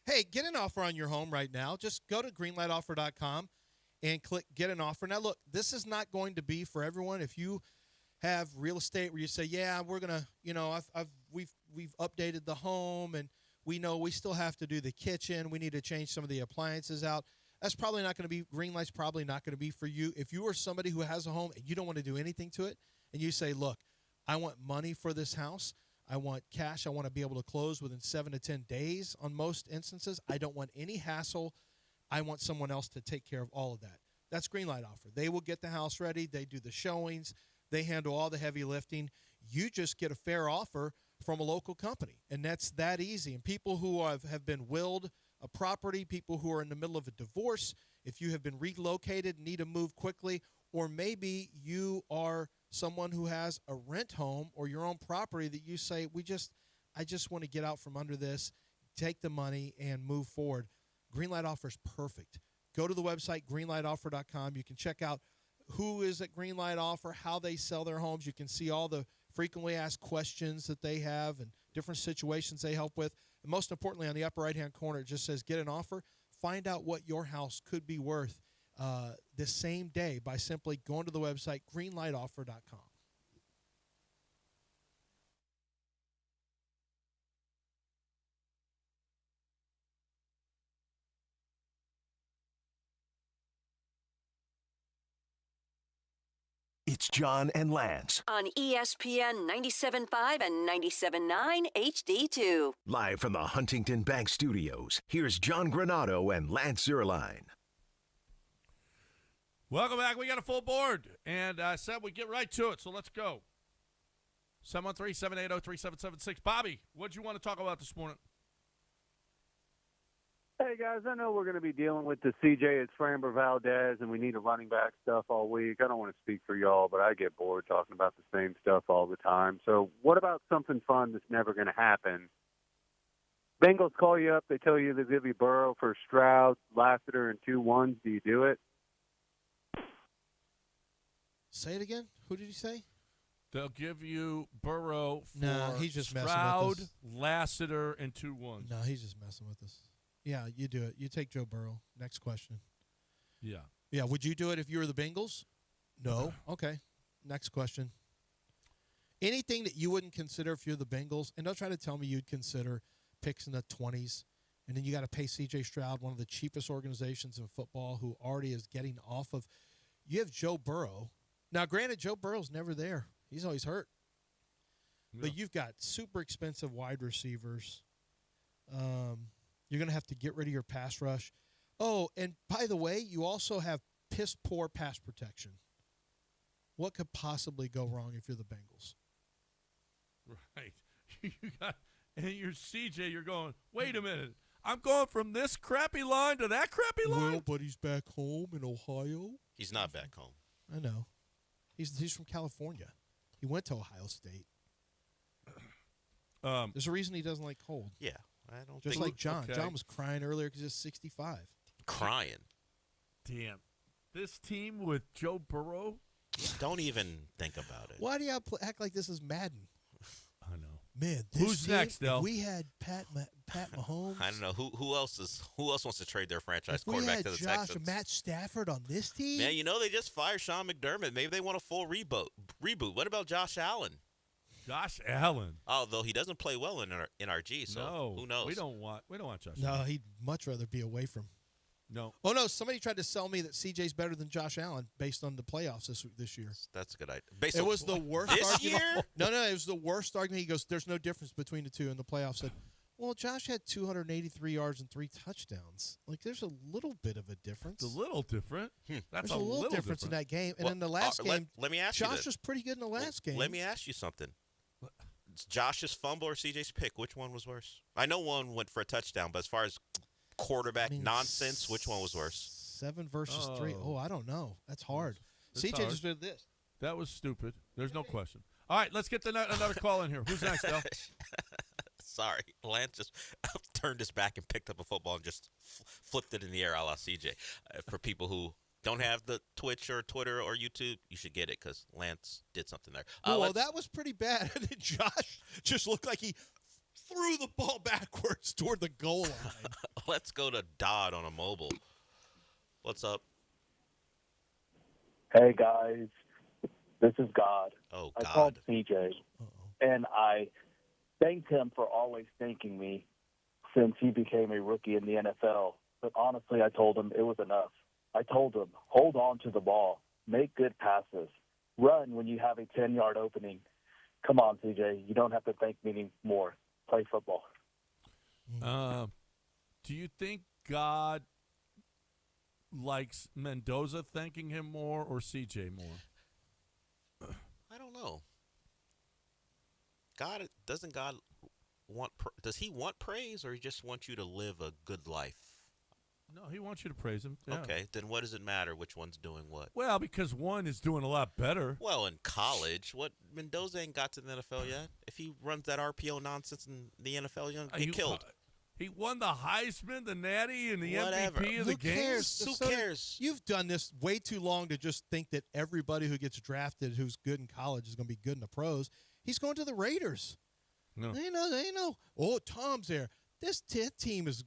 Hey, get an offer on your home right now. Just go to greenlightoffer.com and click get an offer. Now, look, this is not going to be for everyone. If you have real estate where you say, yeah, we're going to, we've updated the home and we know we still have to do the kitchen. We need to change some of the appliances out. That's probably not going to be, Greenlight's probably not going to be for you. If you are somebody who has a home and you don't want to do anything to it and you say, look, I want money for this house. I want cash. I want to be able to close within 7 to 10 days on most instances. I don't want any hassle. I want someone else to take care of all of that. That's Greenlight Offer. They will get the house ready. They do the showings. They handle all the heavy lifting. You just get a fair offer from a local company, and that's that easy. And people who have been willed a property, people who are in the middle of a divorce, if you have been relocated, need to move quickly, or maybe you are someone who has a rent home or your own property that you say, I just want to get out from under this, take the money, and move forward. Greenlight Offer is perfect. Go to the website, greenlightoffer.com. You can check out who is at Greenlight Offer, how they sell their homes. You can see all the frequently asked questions that they have and different situations they help with. And most importantly, on the upper right-hand corner, it just says get an offer. Find out what your house could be worth the same day by simply going to the website, greenlightoffer.com. It's John and Lance, On ESPN 97.5 and 97.9 HD2. live from the Huntington Bank Studios. Here's John Granado and Lance Zierlein. Welcome back. We got a full board, and I said we get right to it, so let's go. 713-780-3776. Bobby, what do you want to talk about this morning? Hey, guys, I know we're going to be dealing with the CJ at Framber Valdez, and we need a running back stuff all week. I don't want to speak for y'all, but I get bored talking about the same stuff all the time. So what about something fun that's never going to happen? Bengals call you up. They tell you they give you Burrow for Stroud, Lassiter, and 2 1s. Do you do it? Say it again. Who did you say? They'll give you Burrow for No, he's just messing with Stroud, us. Lassiter, and 2 1s. No, he's just messing with us. Yeah, you do it. You take Joe Burrow. Next question. Yeah. Yeah, would you do it if you were the Bengals? No. Okay. Next question. Anything that you wouldn't consider if you're the Bengals, and don't try to tell me you'd consider picks in the 20s, and then you got to pay C.J. Stroud, one of the cheapest organizations in football, who already is getting off of. You have Joe Burrow. Now, granted, Joe Burrow's never there. He's always hurt. Yeah. But you've got super expensive wide receivers. You're going to have to get rid of your pass rush. Oh, and by the way, you also have piss-poor pass protection. What could possibly go wrong if you're the Bengals? Right. And you're CJ, you're going, wait a minute. I'm going from this crappy line to that crappy line? Well, but he's back home in Ohio. He's not back home. I know. He's from California. He went to Ohio State. There's a reason he doesn't like cold. Yeah. I don't Just think like John. Okay. John was crying earlier because he's 65. crying. Damn. This team with Joe Burrow? Don't even think about it. Why do y'all act like this is Madden? I know. Man, this Who's team, next, Del? We had Pat Mahomes. I don't know who else wants to trade their franchise If we quarterback had to the Josh Texans. and Matt Stafford on this team. Man, you know they just fired Sean McDermott. Maybe they want a full reboot. What about Josh Allen? Josh Allen. Although he doesn't play well in our NRG, so No. who knows? We don't want Josh No, Allen. he'd much rather be away from. No. Oh no! Somebody tried to sell me that CJ's better than Josh Allen based on the playoffs this year. That's a good idea. Based It on was the worst this argument. year? No, it was the worst argument. He goes, "There's no difference between the two in the playoffs." Said, "Well, Josh had 283 yards and 3 touchdowns. Like, there's a little bit of a difference. It's a little different. That's There's a little difference in that game. And Well, in the last game, let me ask you Josh this. was pretty good in the last game. Let me ask you something. It's Josh's fumble or CJ's pick, which one was worse? I know one went for a touchdown, but as far as quarterback nonsense, which one was worse? 7 versus 3. Oh, I don't know. That's hard. That's CJ hard. just did this. That was stupid. There's no question. All right, let's get another call in here. Who's next, Del? Sorry, Lance just turned his back and picked up a football and just flipped it in the air a la CJ. For people who don't have the Twitch or Twitter or YouTube, you should get it because Lance did something there. Well, that was pretty bad. And then Josh just looked like he threw the ball backwards toward the goal line. Let's go to Dodd on a mobile. What's up? Hey, guys. This is God. Oh, I God. called CJ, and I thanked him for always thanking me since he became a rookie in the NFL. But honestly, I told him it was enough. I told him, hold on to the ball. Make good passes. Run when you have a 10-yard opening. Come on, CJ. You don't have to thank me anymore. Play football. Do you think God likes Mendoza thanking him more or CJ more? I don't know. Doesn't God want? Does he want praise, or he just wants you to live a good life? No, he wants you to praise him. Yeah. Okay, then what does it matter which one's doing what? Well, because one is doing a lot better. Well, in college, Mendoza ain't got to the NFL yet. If he runs that RPO nonsense in the NFL, you're gonna get killed. He won the Heisman, the Natty, and the Whatever. MVP of the Who game. cares? Who cares? You've done this way too long to just think that everybody who gets drafted who's good in college is going to be good in the pros. He's going to the Raiders. No. They know. Oh, Tom's there. This team is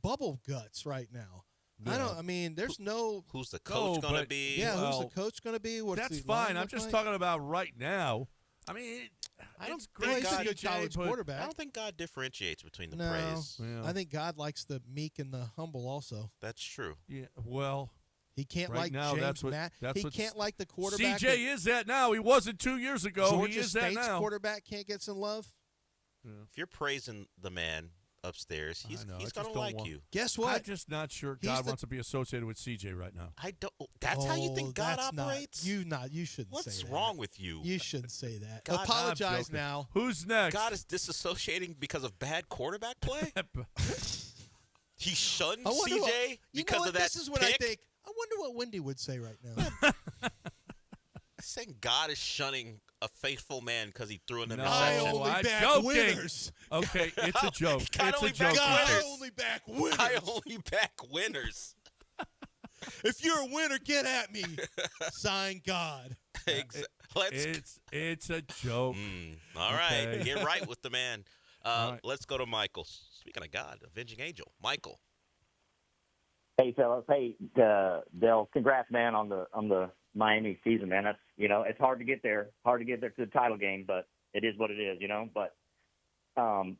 bubble guts right now. Yeah. There's no. Who's the coach gonna but- be? Yeah, Well, who's the coach going to be? What's That's the fine. line I'm look just like? talking about right now. I mean, I don't it's think Well, great. he's a good CJ, college but- quarterback. I don't think God differentiates between the No. praise. Yeah. I think God likes the meek and the humble also. That's true. Yeah, well, He can't Right like now, James that's what- Matt. that's He what's- can't like the quarterback. CJ is that now. He wasn't 2 years ago. Georgia He is that State's now. quarterback can't get some love. If you're praising the man upstairs, he's I know, I gonna just don't like want- you. Guess I'm what? just not sure He's God the- wants to be associated with CJ right now. I don't. That's how you think God that's not- operates? You shouldn't What's say that. wrong with you? You shouldn't say that. God, I'm Apologize joking. now. Who's next? God is disassociating because of bad quarterback play. He shunned I wonder CJ what- because what? of that This is what pick. I think. I wonder what Wendy would say right now. Saying God is shunning a faithful man because he threw an No, I interception. only I'm back joking. winners. Okay, it's a joke. God It's a only joke. backs God, I winners. only back winners. I only back winners. If you're a winner, get at me. Sign God. It's a joke. All right, Okay. get right with the man. All right. Let's go to Michael. Speaking of God, avenging angel, Michael. Hey fellas, hey Del, congrats man on the Miami season, man. That's it's hard to get there to the title game, but it is what it is, But man,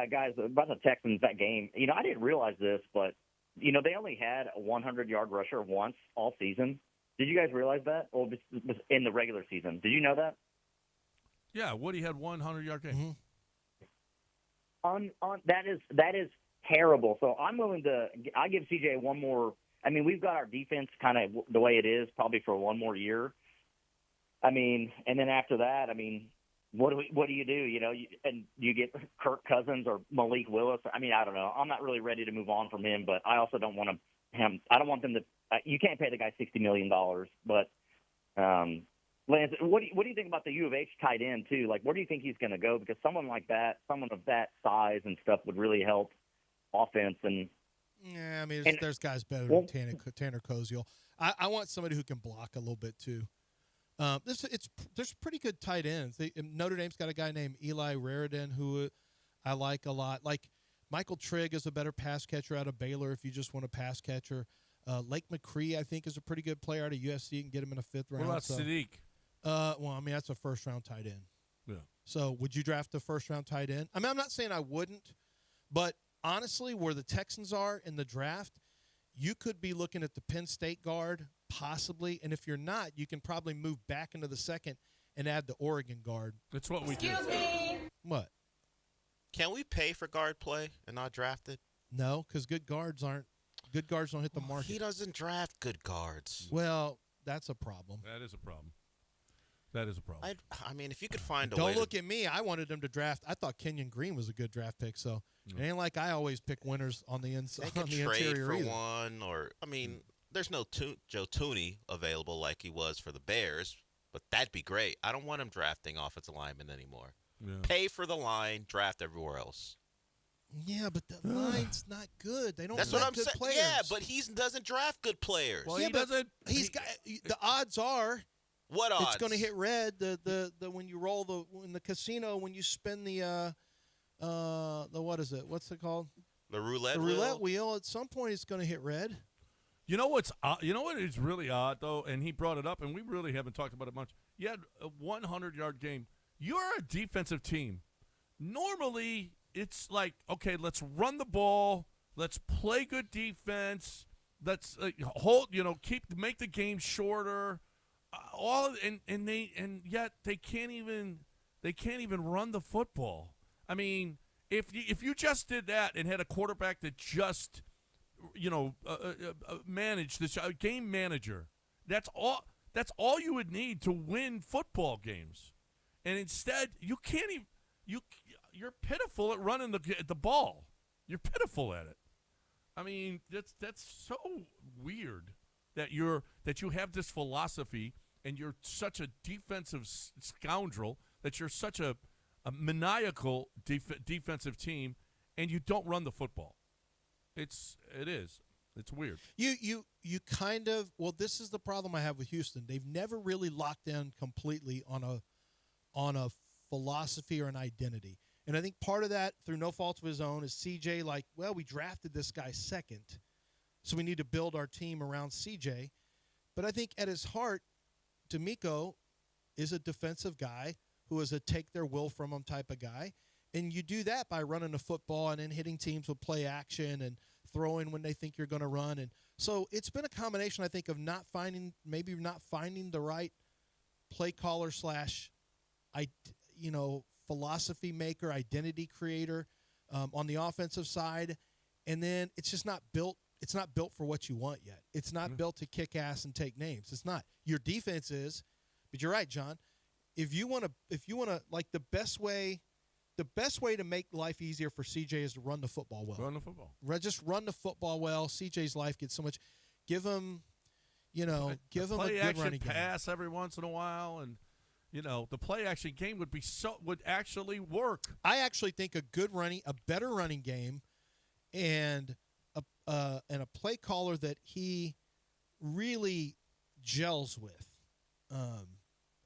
guys, about the Texans that game, I didn't realize this, but they only had a 100-yard rusher once all season. Did you guys realize that? Or was in the regular season? Did you know that? Yeah, Woody had 100-yard game. Mm-hmm. That is terrible. So I'm willing to. I give CJ one more. I mean, we've got our defense kind of the way it is, probably for one more year. I mean, and then after that, I mean, what do you do? You know, and you get Kirk Cousins or Malik Willis. I mean, I don't know. I'm not really ready to move on from him, but I also don't want him. I don't want them to. You can't pay the guy $60 million. But Lance, what do you think about the U of H tight end too? Like, where do you think he's going to go? Because someone like that, someone of that size and stuff, would really help offense. And yeah, I mean, there's guys better than Tanner Koziel. I want somebody who can block a little bit too. There's pretty good tight ends. Notre Dame's got a guy named Eli Raridan who I like a lot. Like Michael Trigg is a better pass catcher out of Baylor if you just want a pass catcher. Lake McCree, I think, is a pretty good player out of USC. You can get him in a fifth round. What about Sadiq? Well, I mean, that's a first-round tight end. Yeah. So would you draft a first-round tight end? I mean, I'm not saying I wouldn't, but honestly, where the Texans are in the draft, you could be looking at the Penn State guard possibly, and if you're not, you can probably move back into the second and add the Oregon guard. That's what we do. Excuse me. What? Can we pay for guard play and not draft it? No, because good guards don't hit the market. He doesn't draft good guards. Well, that's a problem. That is a problem. That is a problem. I mean, if you could find a Don't way. look at me. I wanted him to draft. I thought Kenyon Green was a good draft pick, so it ain't like I always pick winners on the inside. They On could the trade interior for either. one, or I mean, there's no Joe Tooney available like he was for the Bears, but that'd be great. I don't want him drafting offensive linemen anymore. Yeah. Pay for the line, draft everywhere else. Yeah, but the line's not good. They don't. That's have what I'm good saying. players. Yeah, but he doesn't draft good players. Well, yeah, he but doesn't. He's got the odds are. What odds? It's going to hit red. The when you roll in the casino when you spin the what is it? What's it called? The roulette. The roulette wheel. At some point, it's going to hit red. You know what's you know what is really odd though, and he brought it up, and we really haven't talked about it much. You had a 100-yard game. You're a defensive team. Normally, it's like, okay, let's run the ball, let's play good defense, let's make the game shorter. Yet they can't even run the football. I mean, if you just did that and had a quarterback that just managed this game manager, that's all you would need to win football games. And instead, you can't even you're pitiful at running the ball. You're pitiful at it. I mean, that's so weird that you have this philosophy and you're such a defensive scoundrel, that you're such a maniacal defensive team, and you don't run the football. It's weird. You kind of, well, this is the problem I have with Houston. They've never really locked in completely on a philosophy or an identity. And I think part of that, through no fault of his own, is CJ like, well, we drafted this guy second, so we need to build our team around CJ. But I think at his heart, D'Amico is a defensive guy who is a take their will from him type of guy. And you do that by running the football and then hitting teams with play action and throwing when they think you're going to run. And so it's been a combination, I think, of not finding the right play caller / philosophy maker, identity creator on the offensive side. And then it's just not built. It's not built for what you want yet. It's not built to kick ass and take names. It's not. Your defense is, but you're right, John. If you want to, like, the best way to make life easier for CJ is to run the football well. Run the football. Just run the football well. CJ's life gets so much. Give him a good running game. Pass every once in a while, and the play action game would actually work. I actually think a better running game, and a play caller that he really gels with.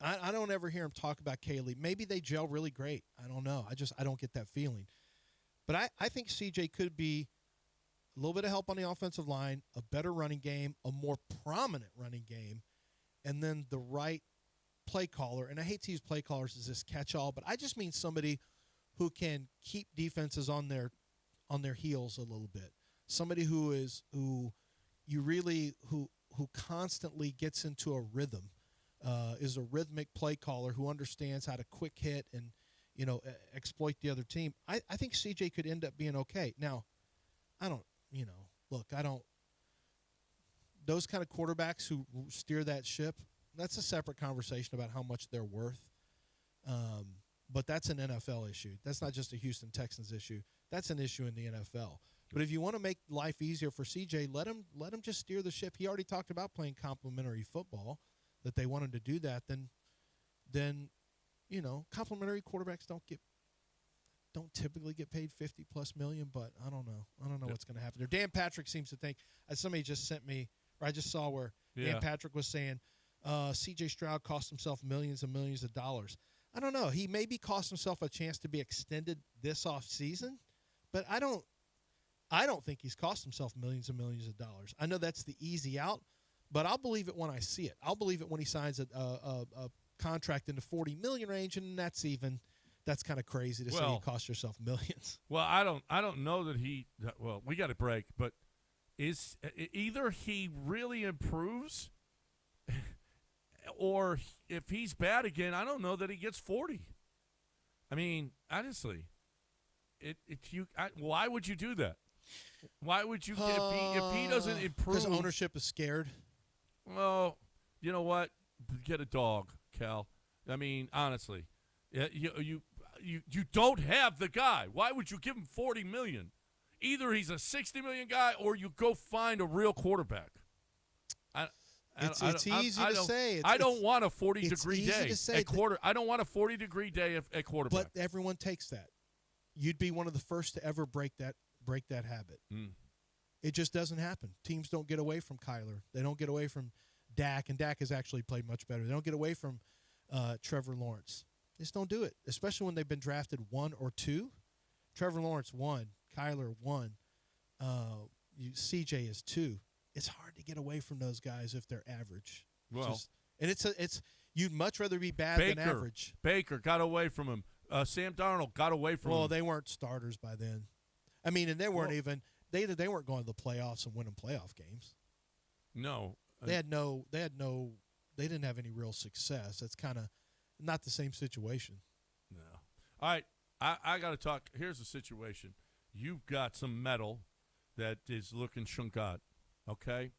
I don't ever hear him talk about Kaylee. Maybe they gel really great. I don't know. I don't get that feeling. But I think CJ could be a little bit of help on the offensive line, a better running game, a more prominent running game, and then the right play caller. And I hate to use play callers as this catch-all, but I just mean somebody who can keep defenses on their heels a little bit. Somebody who who constantly gets into a rhythm, is a rhythmic play caller who understands how to quick hit and exploit the other team. I think CJ could end up being okay. Now, I don't those kind of quarterbacks who steer that ship, that's a separate conversation about how much they're worth. But that's an NFL issue. That's not just a Houston Texans issue. That's an issue in the NFL. But if you want to make life easier for CJ, let him just steer the ship. He already talked about playing complementary football, that they want him to do that. Then complementary quarterbacks don't typically get paid $50+ million, but I don't know. I don't know what's going to happen there. Dan Patrick seems to think, as somebody just sent me, or I just saw where Dan Patrick was saying C.J. Stroud cost himself millions and millions of dollars. I don't know. He maybe cost himself a chance to be extended this off season, but I don't think he's cost himself millions and millions of dollars. I know that's the easy out, but I'll believe it when I see it. I'll believe it when he signs a contract in the $40 million range, and that's kind of crazy to say you cost yourself millions. Well, I don't know that he. Well, we got to break, but is either he really improves, or if he's bad again, I don't know that he gets 40. I mean, honestly, why would you do that? Why would you if he doesn't improve? Because ownership is scared. Well, you know what? Get a dog, Cal. I mean, honestly, you don't have the guy. Why would you give him $40 million? Either he's a $60 million guy, or you go find a real quarterback. It's easy to say. I don't want a 40-degree day at quarter. I don't want a 40-degree day at quarterback. But everyone takes that. You'd be one of the first to ever break that habit. It just doesn't happen. Teams don't get away from Kyler. They don't get away from Dak, and Dak has actually played much better. They don't get away from Trevor Lawrence. They just don't do it, especially when they've been drafted 1 or 2. Trevor Lawrence 1, Kyler 1, CJ is 2. It's hard to get away from those guys if they're average. Well, it's you'd much rather be bad than average. Baker got away from him. Sam Darnold got away from him. Well, they weren't starters by then. I mean, and they weren't even they weren't going to the playoffs and winning playoff games. No, they didn't have any real success. That's kind of not the same situation. No. All right, I got to talk. Here's the situation. You've got some metal that is looking shunkat. Okay,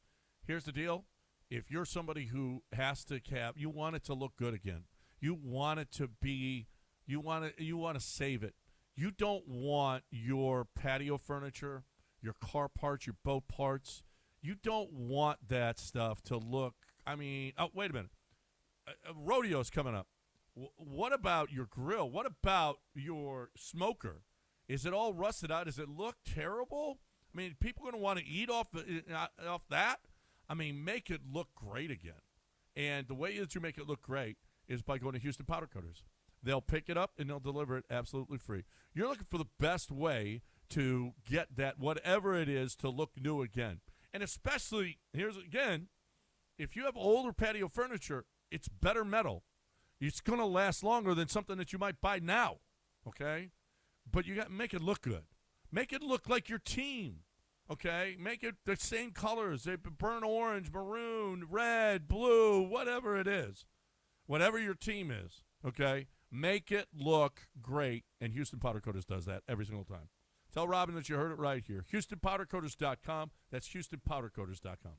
here's the deal. If you're somebody who has to you want it to look good again. You want it to be. You want to save it. You don't want your patio furniture, your car parts, your boat parts. You don't want that stuff to look. I mean, wait a minute. Rodeo's coming up. What about your grill? What about your smoker? Is it all rusted out? Does it look terrible? I mean, people are going to want to eat off that. I mean, make it look great again. And the way that you make it look great is by going to Houston Powder Coaters. They'll pick it up and they'll deliver it absolutely free. You're looking for the best way to get that, whatever it is, to look new again. And especially, here's again, if you have older patio furniture, it's better metal. It's going to last longer than something that you might buy now, okay? But you got to make it look good. Make it look like your team, okay? Make it the same colors, burnt orange, maroon, red, blue, whatever it is, whatever your team is, okay? Make it look great, and Houston Powder Coaters does that every single time. Tell Robin that you heard it right here. HoustonPowderCoaters.com. That's HoustonPowderCoaters.com.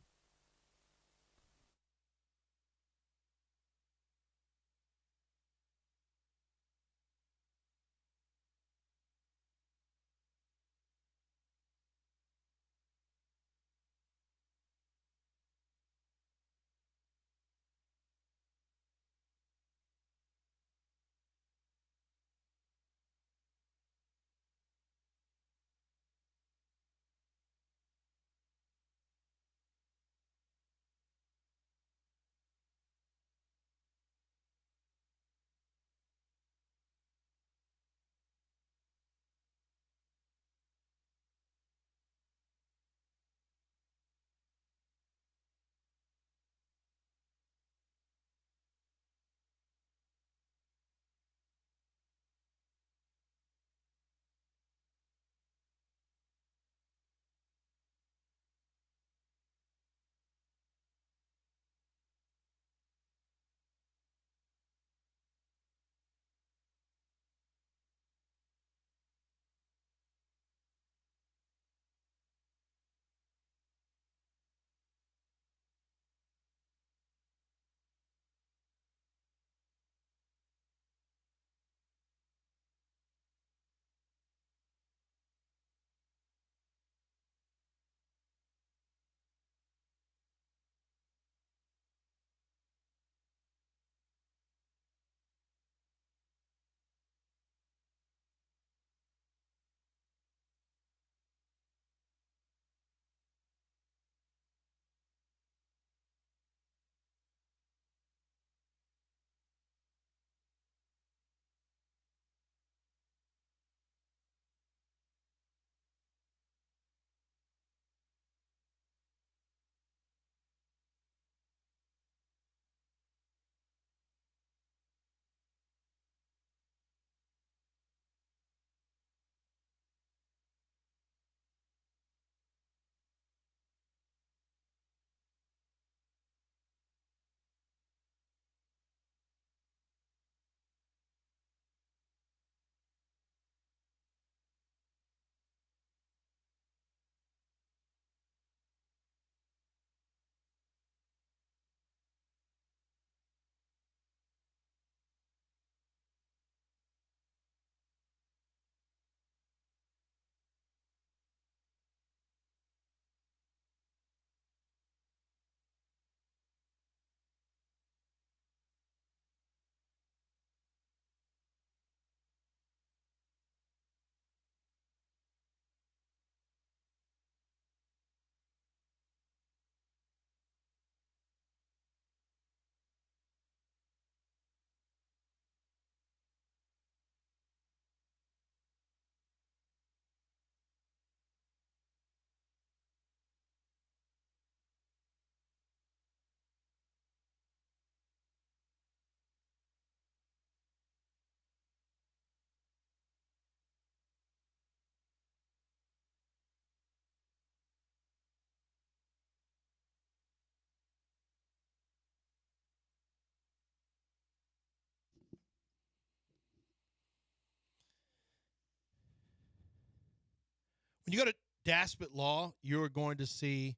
When you go to Daspit Law, you're going to see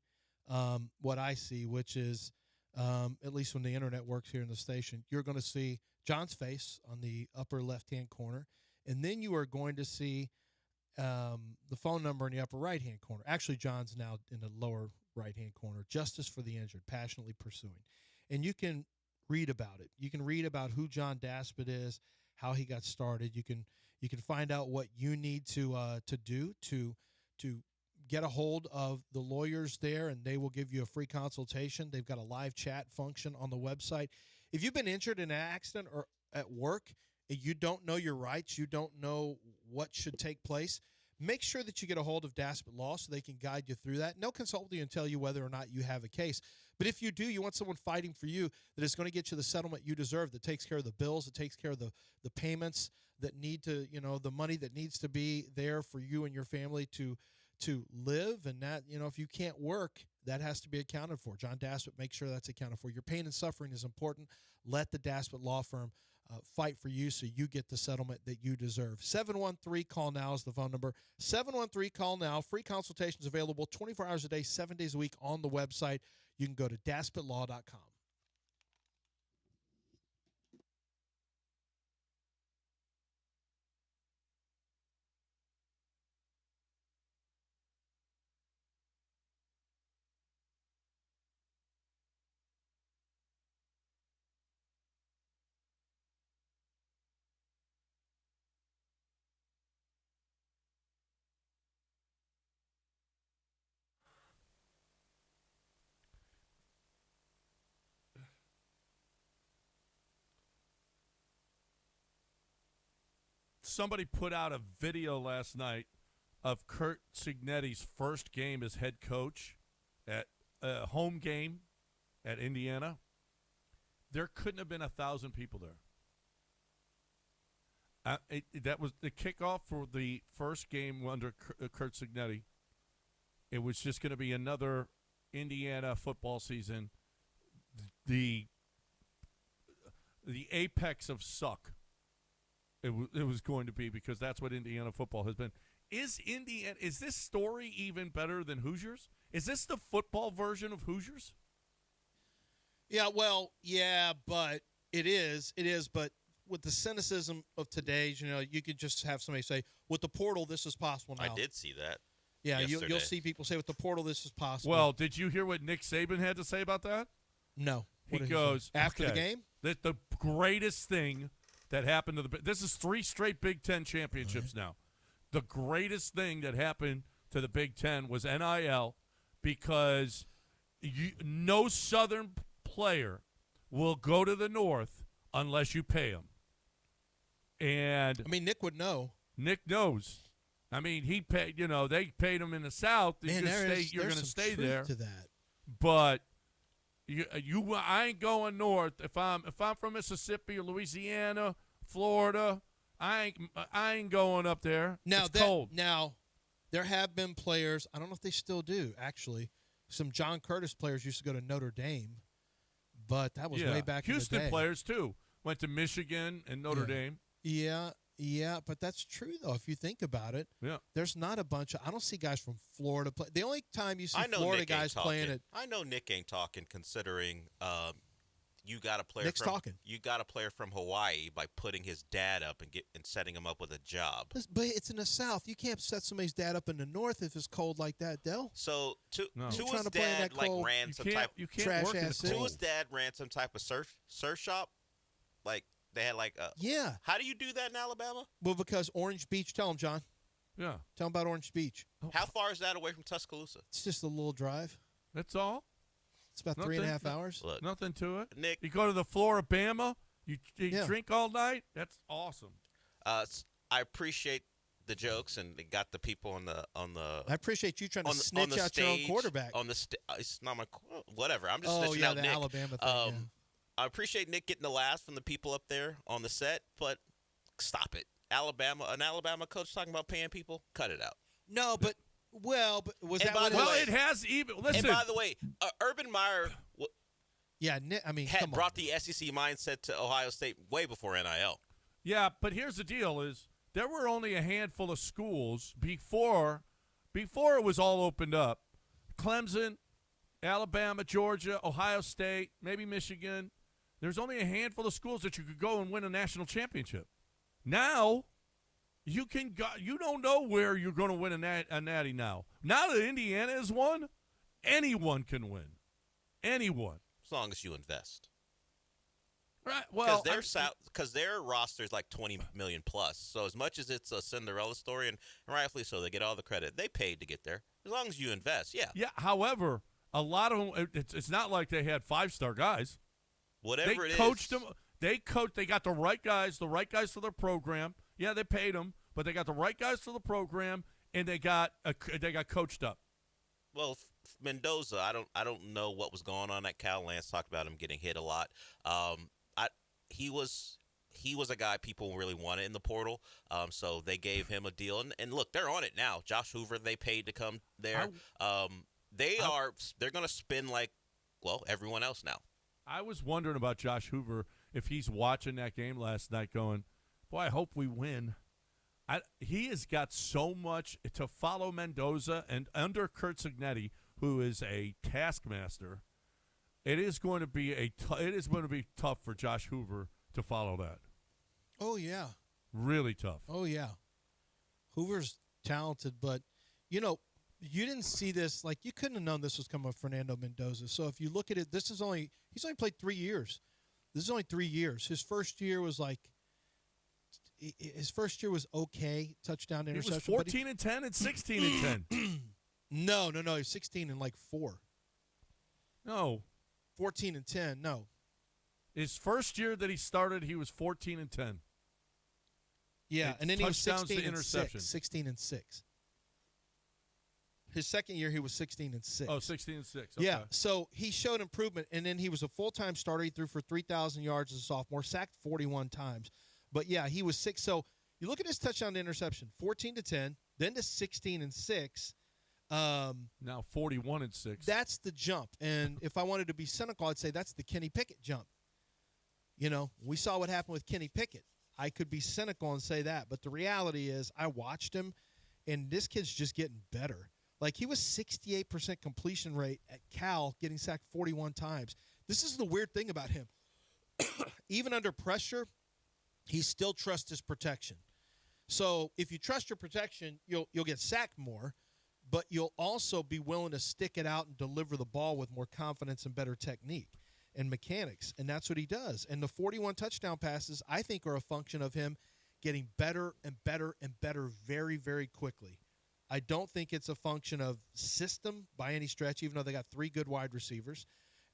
what I see, which is, at least when the internet works here in the station, you're going to see John's face on the upper left-hand corner, and then you are going to see the phone number in the upper right-hand corner. Actually, John's now in the lower right-hand corner. Justice for the Injured, passionately pursuing. And you can read about it. You can read about who John Daspit is, how he got started. You can find out what you need to do to get a hold of the lawyers there, and they will give you a free consultation. They've got a live chat function on the website. If you've been injured in an accident or at work and you don't know your rights, you don't know what should take place, make sure that you get a hold of Daspit Law so they can guide you through that. And they'll consult with you and tell you whether or not you have a case. But if you do, you want someone fighting for you that is going to get you the settlement you deserve, that takes care of the bills, that takes care of the payments that need to, the money that needs to be there for you and your family to live, and that, if you can't work, that has to be accounted for. John Daspit makes sure that's accounted for. Your pain and suffering is important. Let the Daspit Law Firm fight for you so you get the settlement that you deserve. 713-CALL-NOW is the phone number. 713-CALL-NOW. Free consultations available 24 hours a day, 7 days a week on the website. You can go to daspitlaw.com. Somebody put out a video last night of Curt Cignetti's first game as head coach at a home game at Indiana. There couldn't have been 1,000 people there. That was the kickoff for the first game under Curt Cignetti. It was just going to be another Indiana football season. The apex of suck. It was going to be, because that's what Indiana football has been. Is this story even better than Hoosiers? Is this the football version of Hoosiers? Yeah, well, yeah, but it is, but with the cynicism of today's, you could just have somebody say, with the portal, this is possible now. I did see that. Yeah, you'll see people say, with the portal, this is possible. Well, did you hear what Nick Saban had to say about that? No. He goes, after the game? That the greatest thing that happened to this is 3 straight Big Ten championships now. The greatest thing that happened to the Big Ten was NIL, because no Southern player will go to the North unless you pay him. And Nick would know. Nick knows. He paid. They paid him in the South. Man, you're going to stay there. To that. But I ain't going north if I'm from Mississippi or Louisiana, Florida. I ain't going up there. Now it's cold. Now, there have been players. I don't know if they still do. Actually, some John Curtis players used to go to Notre Dame, but that was way back Houston in the day. Players too went to Michigan and Notre Dame. Yeah, but that's true though. If you think about it, there's not a bunch of. I don't see guys from Florida play. The only time you see Florida guys playing it. I know Nick ain't talking, considering you got a player. Nick's talking. You got a player from Hawaii by putting his dad up and setting him up with a job. But it's in the South. You can't set somebody's dad up in the North if it's cold like that, Del. So Tua's dad ran some type. You can't work in the cold. Tua's dad ran some type of surf shop, like. They had yeah. How do you do that in Alabama? Well, because Orange Beach. Tell them, John. Yeah. Tell them about Orange Beach. How far is that away from Tuscaloosa? It's just a little drive. That's all. It's about 3.5 hours. Look, nothing to it. Nick, you go to the Floribama. You drink all night. That's awesome. I appreciate the jokes, and it got the people on the. I appreciate you trying to snitch out your own quarterback. It's not my whatever. I'm just snitching out the Nick. Alabama thing. I appreciate Nick getting the laughs from the people up there on the set, but stop it. An Alabama coach talking about paying people, cut it out. No, but was that? It has even. Listen. And by the way, Urban Meyer. had brought the SEC mindset to Ohio State way before NIL. Yeah, but here's the deal: is there were only a handful of schools before before it was all opened up, Clemson, Alabama, Georgia, Ohio State, maybe Michigan, there's only a handful of schools that you could go and win a national championship. Now, you can go, you don't know where you're going to win a natty now. Now that Indiana has won, anyone can win. Anyone. As long as you invest. Right. Well, because their roster is like 20 million plus. So as much as it's a Cinderella story, and rightfully so, they get all the credit. They paid to get there. As long as you invest, yeah. Yeah. However, a lot of them, it's not like they had 5-star guys. Whatever it is. They coached them. They got the right guys for their program. Yeah, they paid them, but they got the right guys for the program, and they got coached up. Well, Mendoza, I don't know what was going on at Cal. Lance talked about him getting hit a lot. He was a guy people really wanted in the portal, so they gave him a deal. And look, they're on it now. Josh Hoover, they paid to come there. They're going to spin like, well, everyone else now. I was wondering about Josh Hoover if he's watching that game last night going, boy, I hope we win. He has got so much to follow Mendoza, and under Kurt Signetti, who is a taskmaster, it is going to be tough for Josh Hoover to follow that. Oh, yeah. Really tough. Oh, yeah. Hoover's talented, but, you didn't see this. Like, you couldn't have known this was coming from Fernando Mendoza. So if you look at it, he's only played 3 years. This is only 3 years. His first year was okay, touchdown to interception. He was 14-10 and 16-10. No. He was 16 and 4. No. 14-10, no. His first year that he started, he was 14-10. Yeah, and then he was 16 and interception. 6. 16 and 6. His second year, he was 16 and 6. Oh, 16 and 6. Okay. Yeah, so he showed improvement, and then he was a full-time starter. He threw for 3,000 yards as a sophomore, sacked 41 times. But, yeah, he was 6. So you look at his touchdown to interception, 14-10, then to 16 and 6. Now 41 and 6. That's the jump. And if I wanted to be cynical, I'd say that's the Kenny Pickett jump. We saw what happened with Kenny Pickett. I could be cynical and say that. But the reality is I watched him, and this kid's just getting better. Like, he was 68% completion rate at Cal, getting sacked 41 times. This is the weird thing about him. Even under pressure, he still trusts his protection. So if you trust your protection, you'll get sacked more, but you'll also be willing to stick it out and deliver the ball with more confidence and better technique and mechanics, and that's what he does. And the 41 touchdown passes, I think, are a function of him getting better and better and better very, very quickly. I don't think it's a function of system by any stretch, even though they got 3 good wide receivers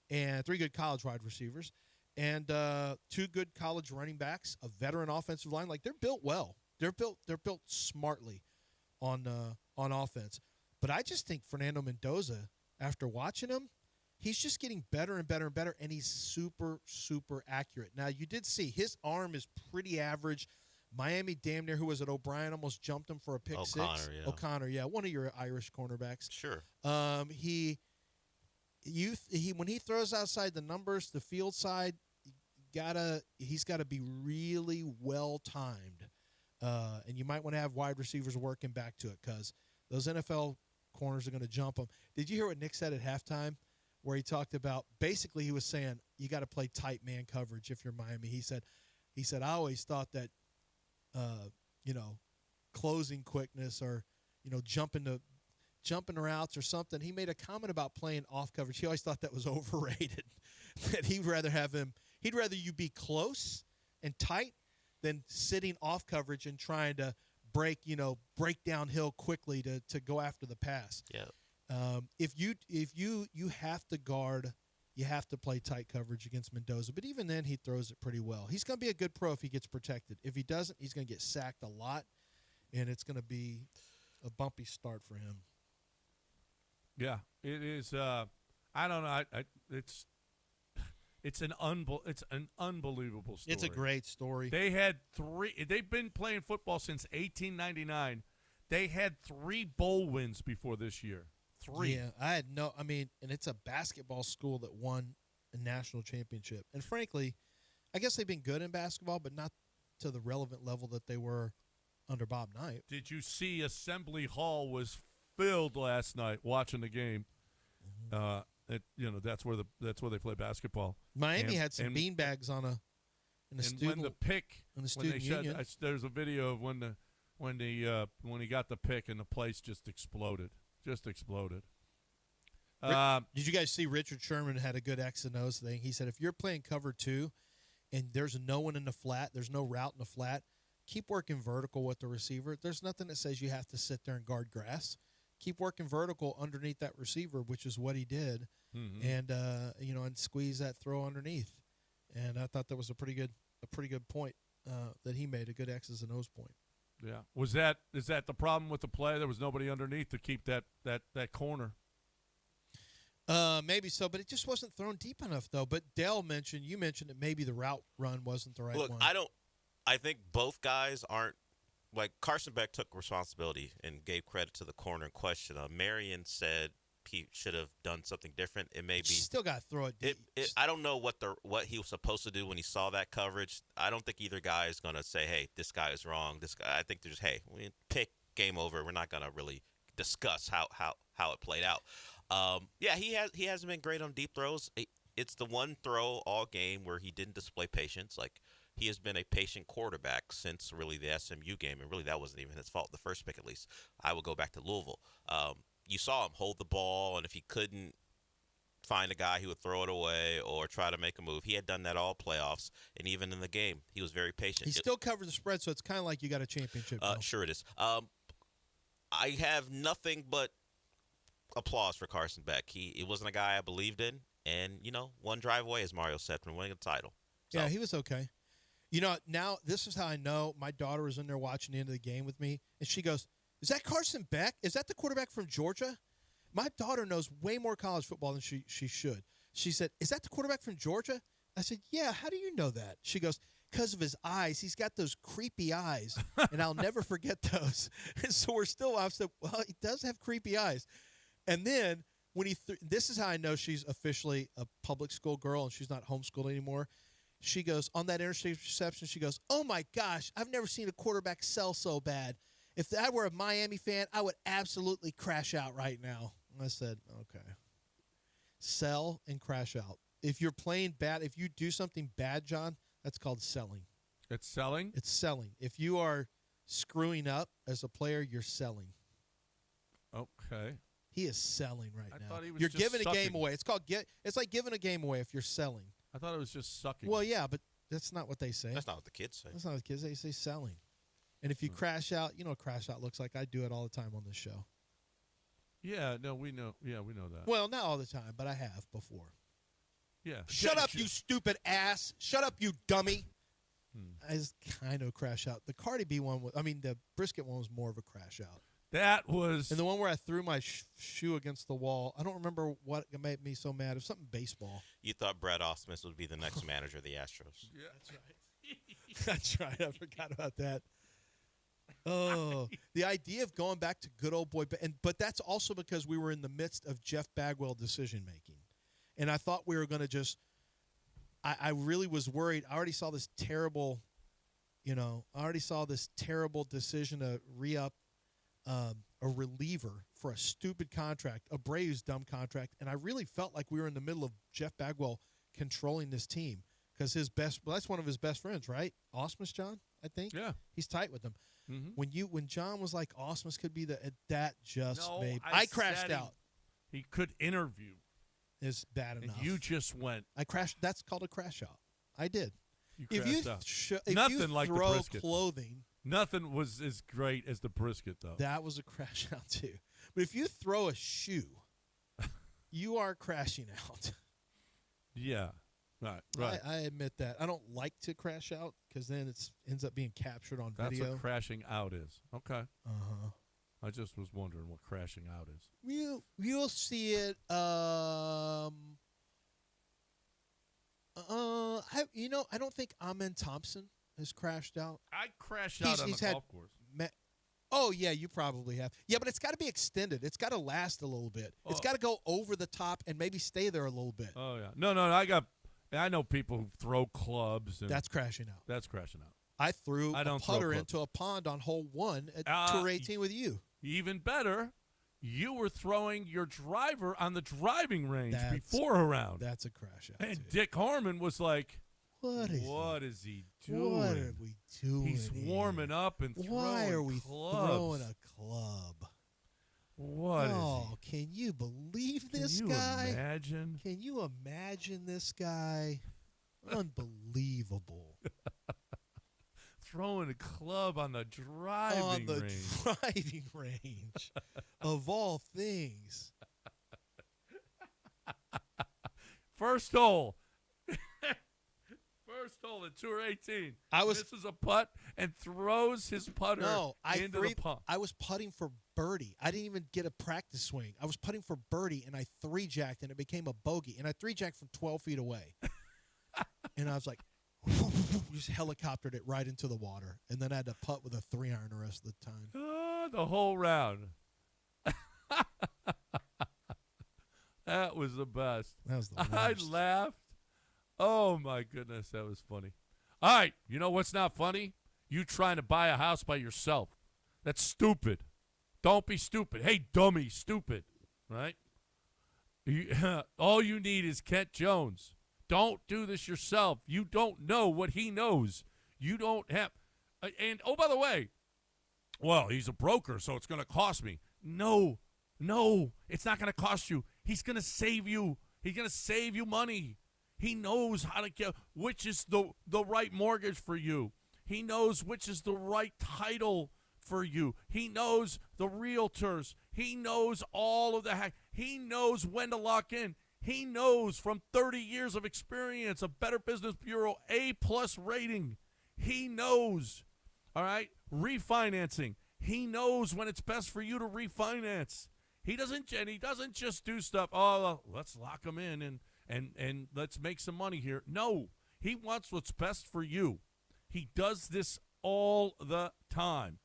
and 3 good college wide receivers and 2 good college running backs, a veteran offensive line. Like, they're built well. They're built smartly on offense. But I just think Fernando Mendoza, after watching him, he's just getting better and better and better, and he's super, super accurate. Now, you did see his arm is pretty average. Miami damn near, who was it, O'Brien, almost jumped him for a pick six. O'Connor, yeah, one of your Irish cornerbacks. Sure. When he throws outside the numbers, the field side, he's got to be really well timed, and you might want to have wide receivers working back to it because those NFL corners are going to jump him. Did you hear what Nick said at halftime, where he talked about basically he was saying you got to play tight man coverage if you're Miami. He said I always thought that. Closing quickness or, jumping routes or something. He made a comment about playing off coverage. He always thought that was overrated. That he'd rather you be close and tight than sitting off coverage and trying to break downhill quickly to go after the pass. Yeah. If you have to guard, you have to play tight coverage against Mendoza. But even then, he throws it pretty well. He's going to be a good pro if he gets protected. If he doesn't, he's going to get sacked a lot, and it's going to be a bumpy start for him. Yeah, it is. I don't know. It's an unbelievable story. It's a great story. They've been playing football since 1899. They had 3 bowl wins before this year. 3. Yeah, and it's a basketball school that won a national championship. And frankly, I guess they've been good in basketball, but not to the relevant level that they were under Bob Knight. Did you see Assembly Hall was filled last night watching the game. That's where they play basketball. Miami had some beanbags on in the student. When the pick, in the student union. There's a video of when he got the pick and the place just exploded. Did you guys see Richard Sherman had a good X and O's thing? He said if you're playing cover 2 and there's no one in the flat, there's no route in the flat, keep working vertical with the receiver. There's nothing that says you have to sit there and guard grass. Keep working vertical underneath that receiver, which is what he did, and and squeeze that throw underneath. And I thought that was a pretty good point that he made, a good X's and O's point. Yeah. Is that the problem with the play? There was nobody underneath to keep that corner. Maybe so, but it just wasn't thrown deep enough, though. But Dale you mentioned that maybe the route run wasn't the right one. Look, I think both guys aren't. Like, Carson Beck took responsibility and gave credit to the corner in question. Marion said he should have done something different. It may be still got to throw it deep. I don't know what he was supposed to do when he saw that coverage. I don't think either guy is going to say, hey, this guy is wrong. This guy. I think they're just, hey, we pick, game over. We're not going to really discuss how it played out. He hasn't been great on deep throws. It's the one throw all game where he didn't display patience. Like, he has been a patient quarterback since really the SMU game, and really that wasn't even his fault, the first pick at least. I would go back to Louisville. You saw him hold the ball, and if he couldn't find a guy, he would throw it away or try to make a move. He had done that all playoffs, and even in the game, he was very patient. He still covered the spread, so it's kind of like you got a championship. Sure it is. I have nothing but applause for Carson Beck. He wasn't a guy I believed in, and, one drive away, as Mario said, from winning a title. So. Yeah, he was okay. Now this is how I know. My daughter was in there watching the end of the game with me, and she goes, is that Carson Beck? Is that the quarterback from Georgia? My daughter knows way more college football than she should. She said, is that the quarterback from Georgia? I said, yeah, how do you know that? She goes, because of his eyes. He's got those creepy eyes, and I'll never forget those. And so I said, well, he does have creepy eyes. And then when this is how I know she's officially a public school girl and she's not homeschooled anymore. She goes, on that interception, she goes, oh, my gosh, I've never seen a quarterback sell so bad. If I were a Miami fan, I would absolutely crash out right now. And I said, okay. Sell and crash out. If you're playing bad, if you do something bad, John, that's called selling. It's selling? It's selling. If you are screwing up as a player, you're selling. Okay. He is selling right now. Thought he was you're just giving sucking. a game away. It's like giving a game away if you're selling. I thought it was just sucking. Well, yeah, but that's not what they say. That's not what the kids say. That's not what the kids say. They say selling. And if you crash out, you know what crash out looks like. I do it all the time on this show. Yeah, no, we know. Yeah, we know that. Well, not all the time, but I have before. Yeah. Shut up, you stupid ass. Shut up, you dummy. I just kind of crash out. The Cardi B one, the brisket one was more of a crash out. That was. And the one where I threw my shoe against the wall, I don't remember what made me so mad. It was something baseball. You thought Brad Ausmus would be the next manager of the Astros. Yeah, that's right. That's right. I forgot about that. Oh, the idea of going back to good old boy, but that's also because we were in the midst of Jeff Bagwell decision making, and I thought we were going to just. I really was worried. I already saw this terrible, decision to re-up a reliever for a stupid contract, Abreu's dumb contract, and I really felt like we were in the middle of Jeff Bagwell controlling this team because that's one of his best friends, right? Ausmus, John, I think. Yeah, he's tight with them. Mm-hmm. When John was like Ausmus could be that just made I crashed out. He could interview. Is bad enough. And you just went. I crashed. That's called a crash out. I did. If you like throw the brisket. Clothing. Nothing was as great as the brisket, though. That was a crash out too. But if you throw a shoe, you are crashing out. Yeah. Right. I admit that. I don't like to crash out because then it ends up being captured on video. That's what crashing out is. Okay. Uh-huh. I just was wondering what crashing out is. You'll see it. I don't think Amen Thompson has crashed out. I crashed out on the golf course. Oh yeah, you probably have. Yeah, but it's got to be extended. It's got to last a little bit. It's got to go over the top and maybe stay there a little bit. Oh yeah. No. I know people who throw clubs. And that's crashing out. That's crashing out. I threw a putter into a pond on hole 1 at Tour 18 with you. Even better, you were throwing your driver on the driving range before a round. That's a crash out. And Dick Harmon was like, What is he doing? What are we doing? He's warming up and throwing Why are we clubs. throwing a club? What is he? Can you believe this Can you guy? imagine? Can you imagine this guy? Unbelievable. Throwing a club on the driving range. Driving range. Of all things. First hole. First hole at Tour 18. Misses a putt and throws his putter into the pump. I was putting for birdie. I didn't even get a practice swing. I was putting for birdie, and I three-jacked, and it became a bogey. And I three-jacked from 12 feet away. And I was like, just helicoptered it right into the water. And then I had to putt with a 3-iron the rest of the time. The whole round. That was the best. That was the worst. I laughed. Oh, my goodness. That was funny. All right. You know what's not funny? You trying to buy a house by yourself. That's stupid. Don't be stupid. Hey, dummy, stupid. Right? All you need is Kent Jones. Don't do this yourself. You don't know what he knows. You don't have. And, oh, by the way, well, he's a broker, so it's going to cost me. No, it's not going to cost you. He's going to save you. He's going to save you money. He knows how to get which is the right mortgage for you. He knows which is the right title for you. He knows the realtors. He knows all of the hack. He knows when to lock in. He knows from 30 years of experience, a Better Business Bureau A+ rating. He knows, all right, refinancing. He knows when it's best for you to refinance. He doesn't just do stuff, let's lock them in and let's make some money here. No, he wants what's best for you. He does this all the time.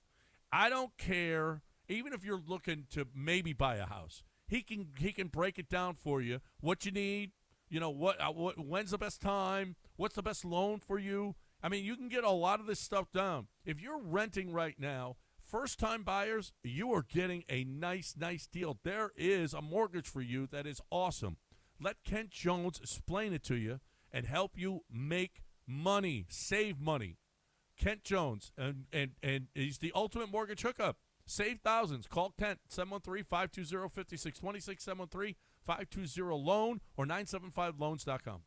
I don't care, even if you're looking to maybe buy a house. He can break it down for you. What you need, when's the best time? What's the best loan for you? I mean, you can get a lot of this stuff down. If you're renting right now, first-time buyers, you are getting a nice deal. There is a mortgage for you that is awesome. Let Kent Jones explain it to you and help you make money, save money. Kent Jones, and he's the ultimate mortgage hookup. Save thousands. Call Kent, 713-520-5626, 713-520-LOAN, or 975loans.com.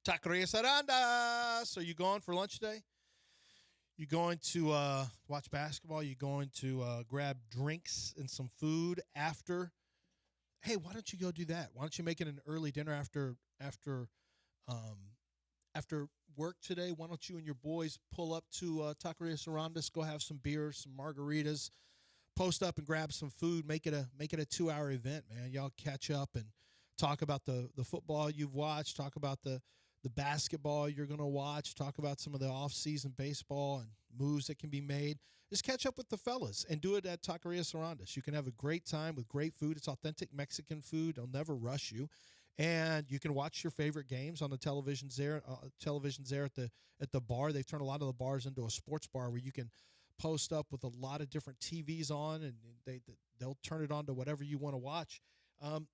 Taquerias Arandas. Are you going for lunch today? You going to watch basketball? You going to grab drinks and some food after? Hey, why don't you go do that? Why don't you make it an early dinner after work today? Why don't you and your boys pull up to Taquerias Arandas, go have some beers, some margaritas, post up and grab some food, make it a 2-hour event, man. Y'all catch up and talk about the football you've watched, talk about the basketball you're going to watch, talk about some of the off-season baseball and moves that can be made. Just catch up with the fellas and do it at Taquerias Arandas. You can have a great time with great food. It's authentic Mexican food. They'll never rush you. And you can watch your favorite games on the televisions there at the bar. They've turned a lot of the bars into a sports bar where you can post up with a lot of different TVs on, and they'll turn it on to whatever you want to watch.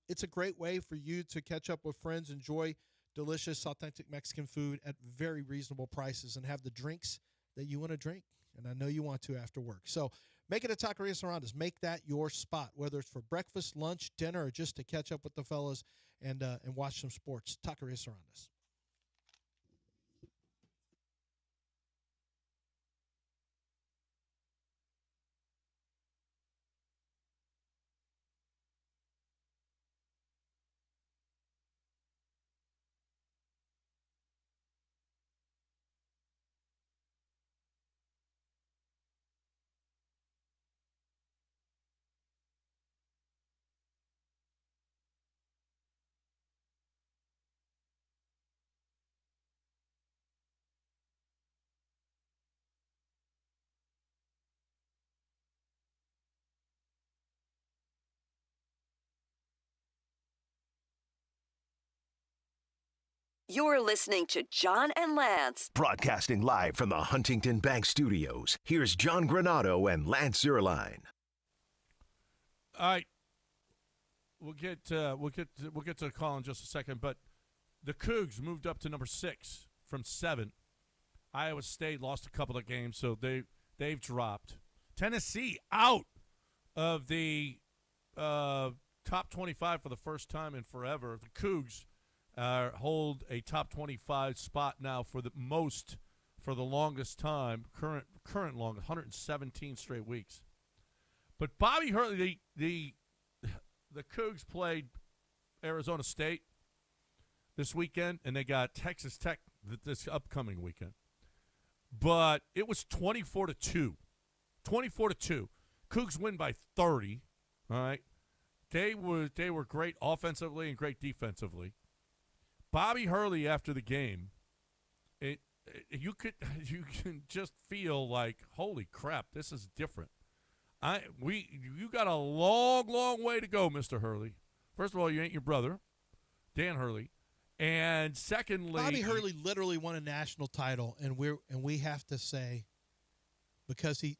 It's a great way for you to catch up with friends, enjoy delicious, authentic Mexican food at very reasonable prices, and have the drinks that you want to drink. And I know you want to after work. So make it a Taquerias Arandas. Make that your spot, whether it's for breakfast, lunch, dinner, or just to catch up with the fellas and watch some sports. Taquerias Arandas. You're listening to John and Lance. Broadcasting live from the Huntington Bank Studios, here's John Granado and Lance Zierlein. All right, we'll get to the call in just a second. But the Cougs moved up to number 6 from 7. Iowa State lost a couple of games, so they've dropped. Tennessee out of the top 25 for the first time in forever. The Cougs hold a top 25 spot now for the longest time, current longest, 117 straight weeks. But Bobby Hurley, the Cougs played Arizona State this weekend, and they got Texas Tech this upcoming weekend. But it was 24-2. 24-2. Cougs win by 30. All right. They were great offensively and great defensively. Bobby Hurley after the game, you can just feel like, holy crap, this is different. You got a long way to go, Mr. Hurley. First of all, you ain't your brother, Dan Hurley, and secondly, Bobby Hurley literally won a national title, and we have to say, because he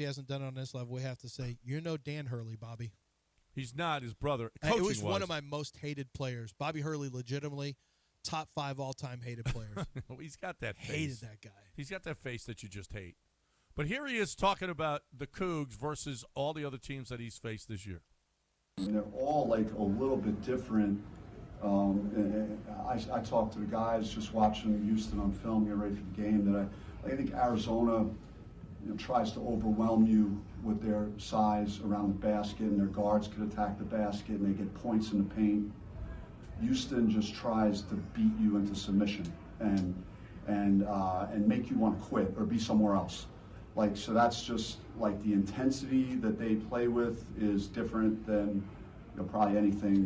hasn't done it on this level, we have to say, you're no Dan Hurley, Bobby. He's not his brother. It was one of my most hated players. Bobby Hurley, legitimately top 5 all-time hated players. He's got that face. Hated that guy. He's got that face that you just hate. But here he is talking about the Cougs versus all the other teams that he's faced this year. And they're all like a little bit different. I talked to the guys just watching Houston on film, getting ready for the game, that I think Arizona tries to overwhelm you with their size around the basket, and their guards could attack the basket, and they get points in the paint. Houston just tries to beat you into submission and make you want to quit or be somewhere else. So that's just the intensity that they play with is different than probably anything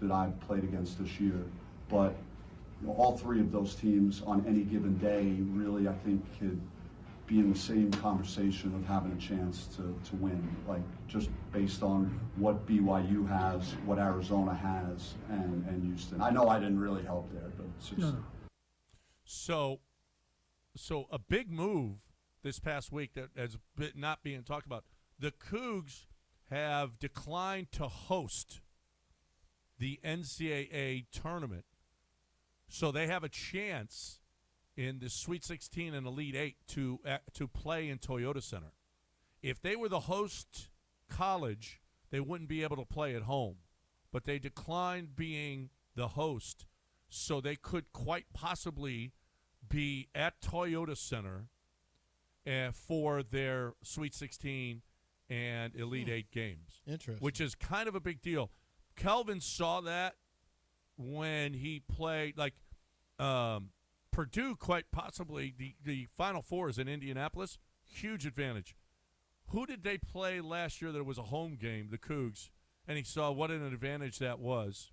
that I've played against this year. But all 3 of those teams on any given day really, I think, could be in the same conversation of having a chance to win, just based on what BYU has, what Arizona has, and Houston. I know I didn't really help there, but it's just... No. So a big move this past week that has not being talked about. The Cougs have declined to host the NCAA tournament, so they have a chance in the Sweet 16 and Elite 8 to play in Toyota Center. If they were the host college, they wouldn't be able to play at home, but they declined being the host. So they could quite possibly be at Toyota Center for their Sweet 16 and Elite Eight games. Interesting. Which is kind of a big deal. Kelvin saw that when he played, like, Purdue, quite possibly, the Final Four is in Indianapolis. Huge advantage. Who did they play last year that was a home game, the Cougs? And he saw what an advantage that was.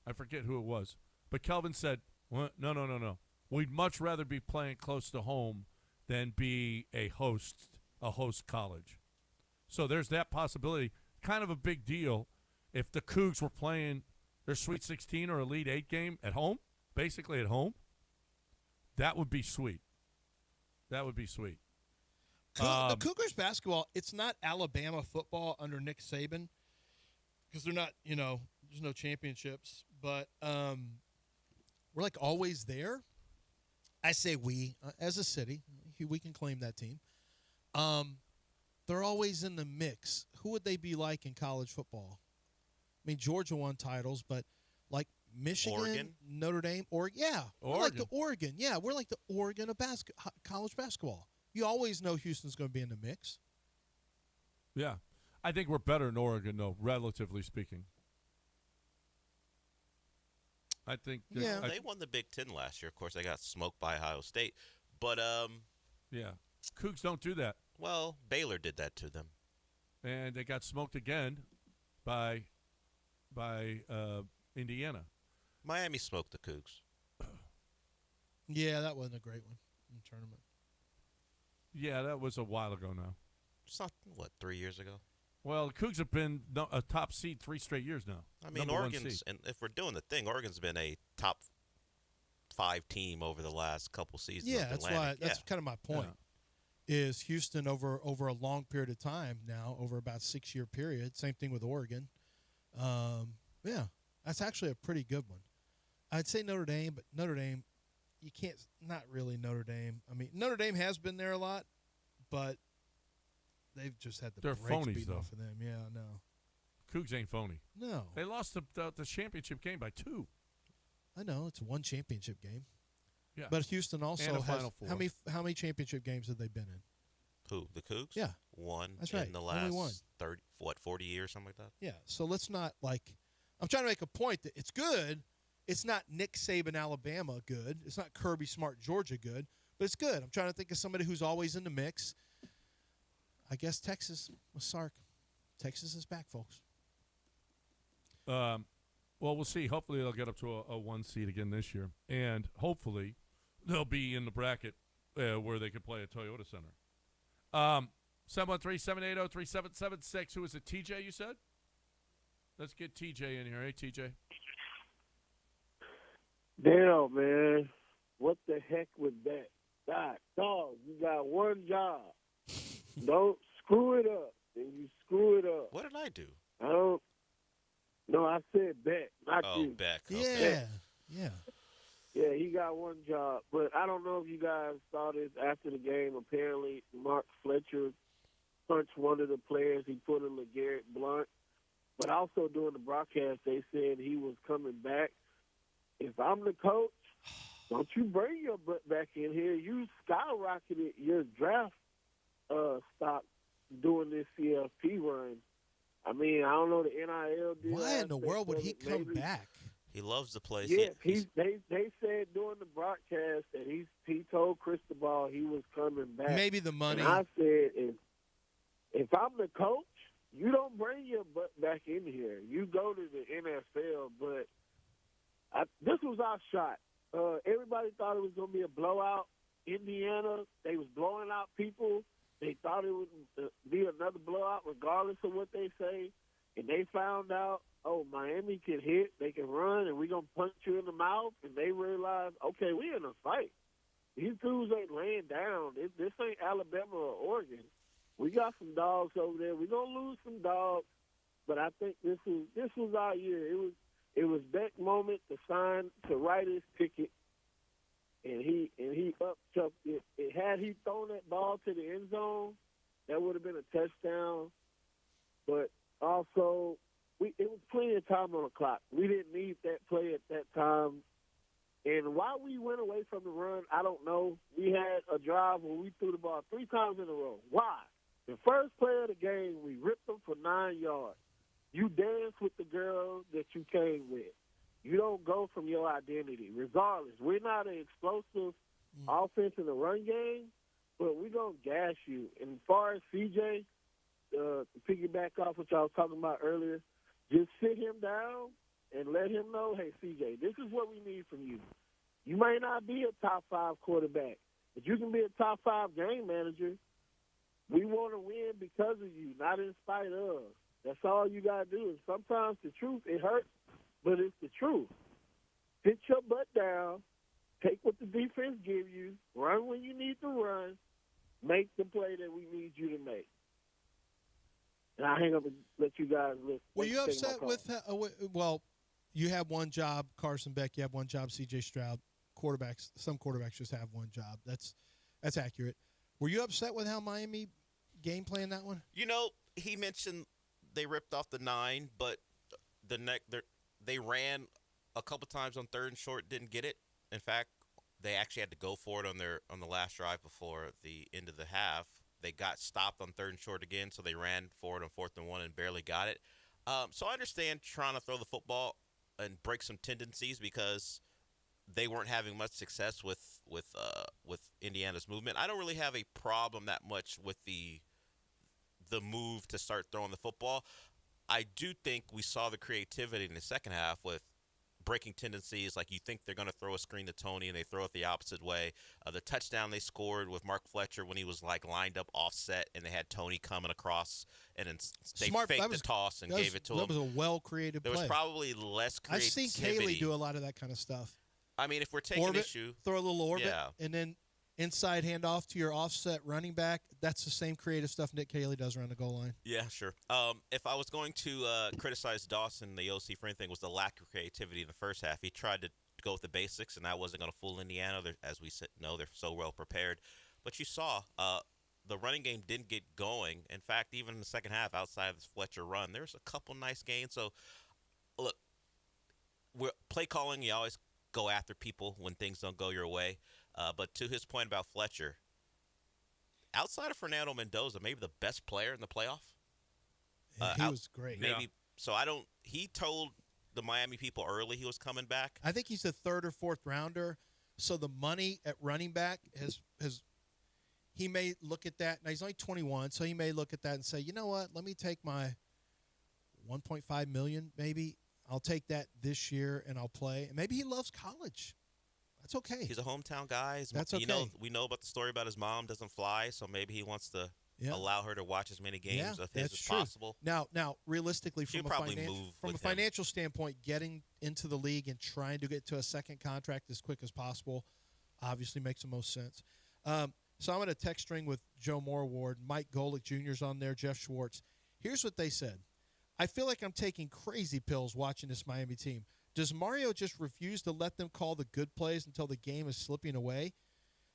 I forget who it was. But Kelvin said, well, no. We'd much rather be playing close to home than be a host college. So there's that possibility. Kind of a big deal if the Cougs were playing their Sweet 16 or Elite 8 game at home, basically at home. That would be sweet. That would be sweet. The Cougars basketball, it's not Alabama football under Nick Saban because they're not, there's no championships. But we're, like, always there. I say we, as a city, we can claim that team. They're always in the mix. Who would they be like in college football? I mean, Georgia won titles, but, like, Michigan, Oregon? Notre Dame, Oregon. Yeah, we're like the Oregon. Yeah, we're like the Oregon of college basketball. You always know Houston's going to be in the mix. Yeah. I think we're better in Oregon, though, relatively speaking. I think they won the Big Ten last year. Of course, they got smoked by Ohio State. But, yeah. Cougs don't do that. Well, Baylor did that to them. And they got smoked again by Indiana. Miami smoked the Cougs. Yeah, that wasn't a great one in the tournament. Yeah, that was a while ago now. It's not, 3 years ago? Well, the Cougs have been a top seed 3 straight years now. I mean, Oregon's, and if we're doing the thing, Oregon's been a top 5 team over the last couple seasons. Yeah, that's kind of my point. Yeah. Is Houston over a long period of time now, over about a 6-year period. Same thing with Oregon. Yeah, that's actually a pretty good one. I'd say Notre Dame, but Notre Dame, you can't, not really Notre Dame. I mean, Notre Dame has been there a lot, but they've just had the brakes phonies, beaten though. off of them. Yeah, no. Cougs ain't phony. No. They lost the championship game by 2. I know, it's one championship game. Yeah. But Houston also has Final Four. How many championship games have they been in? Who, the Cougs? Yeah. One That's right. in the Only one. last 40 years, something like that? Yeah, so let's not, like, I'm trying to make a point that it's good. It's not Nick Saban, Alabama good. It's not Kirby Smart, Georgia good, but it's good. I'm trying to think of somebody who's always in the mix. I guess Texas with Sark. Texas is back, folks. Well, we'll see. Hopefully they'll get up to a 1 seed again this year, and hopefully they'll be in the bracket where they could play at Toyota Center. 713-780-3776. Who is it, TJ, you said? Let's get TJ in here. Hey, TJ. Damn, man. What the heck was that? Dog, you got one job. Don't screw it up. Then you screw it up. What did I do? No, I said Beck, not you. Oh, Beck. Yeah. Okay. Yeah. Yeah, he got one job. But I don't know if you guys saw this after the game. Apparently, Mark Fletcher punched one of the players. He put in LeGarrette Blount. But also during the broadcast, they said he was coming back. If I'm the coach, don't you bring your butt back in here. You skyrocketed your draft stock doing this CFP run. I mean, I don't know the NIL deal. Why in the world would he come back? He loves the place. Yeah, they said during the broadcast that he told Cristobal he was coming back. Maybe the money. And I said, if I'm the coach, you don't bring your butt back in here. You go to the NFL, but this was our shot. Everybody thought it was going to be a blowout. Indiana, they was blowing out people. They thought it would be another blowout regardless of what they say. And they found out, Miami can hit, they can run, and we're going to punch you in the mouth. And they realized, okay, we in a fight. These dudes ain't laying down. This ain't Alabama or Oregon. We got some dogs over there. We're going to lose some dogs. But I think this was our year. It was Beck's moment to write his ticket. And he up-chucked it. Had he thrown that ball to the end zone, that would have been a touchdown. But also, it was plenty of time on the clock. We didn't need that play at that time. And why we went away from the run, I don't know. We had a drive where we threw the ball 3 times in a row. Why? The first play of the game, we ripped them for 9 yards. You dance with the girl that you came with. You don't go from your identity. Regardless, we're not an explosive offense in the run game, but we're going to gas you. And as far as CJ, to piggyback off what y'all was talking about earlier, just sit him down and let him know, hey, CJ, this is what we need from you. You may not be a top 5 quarterback, but you can be a top 5 game manager. We want to win because of you, not in spite of. That's all you got to do. And sometimes the truth, it hurts, but it's the truth. Sit your butt down, take what the defense give you, run when you need to run, make the play that we need you to make. And I'll hang up and let you guys listen. Were you upset with well, you have one job, Carson Beck, you have one job, C.J. Stroud. Quarterbacks, some quarterbacks just have one job. That's accurate. Were you upset with how Miami game planned that one? You know, he mentioned they ripped off the 9, but they ran a couple times on 3rd and short, didn't get it. In fact, they actually had to go for it on the last drive before the end of the half. They got stopped on 3rd and short again, so they ran for it on 4th and 1 and barely got it. So I understand trying to throw the football and break some tendencies because they weren't having much success with Indiana's movement. I don't really have a problem that much with the move to start throwing the football. I do think we saw the creativity in the second half with breaking tendencies. Like you think they're going to throw a screen to Tony and they throw it the opposite way. The touchdown they scored with Mark Fletcher when he was like lined up offset and they had Tony coming across and then they faked the toss and gave it to him. That was a well-created play. There was probably less creativity. I've seen Kaylee do a lot of that kind of stuff. I mean, if we're taking issue. Throw a little orbit, yeah. And then inside handoff to your offset running back. That's the same creative stuff Nick Kaylee does around the goal line. Yeah, sure. If I was going to criticize Dawson, the OC for anything, was the lack of creativity in the first half. He tried to go with the basics, and that wasn't going to fool Indiana. As we know, they're so well prepared. But you saw the running game didn't get going. In fact, even in the second half, outside of this Fletcher run, there's a couple nice gains. So, look, play calling, you always go after people when things don't go your way. But to his point about Fletcher, outside of Fernando Mendoza, maybe the best player in the playoff. He was great. Maybe yeah. So he told the Miami people early he was coming back. I think he's the 3rd or 4th rounder. So the money at running back has he may look at that. Now he's only 21, so he may look at that and say, you know what? Let me take my $1.5 million maybe. I'll take that this year and I'll play. And maybe he loves college. That's okay. He's a hometown guy. That's okay. We know about the story about his mom doesn't fly, so maybe he wants to allow her to watch as many games of his as possible. Now, realistically, from a financial standpoint, getting into the league and trying to get to a second contract as quick as possible obviously makes the most sense. So I'm going to text string with Joe Moore Award, Mike Golick Jr. is on there, Jeff Schwartz. Here's what they said. I feel like I'm taking crazy pills watching this Miami team. Does Mario just refuse to let them call the good plays until the game is slipping away?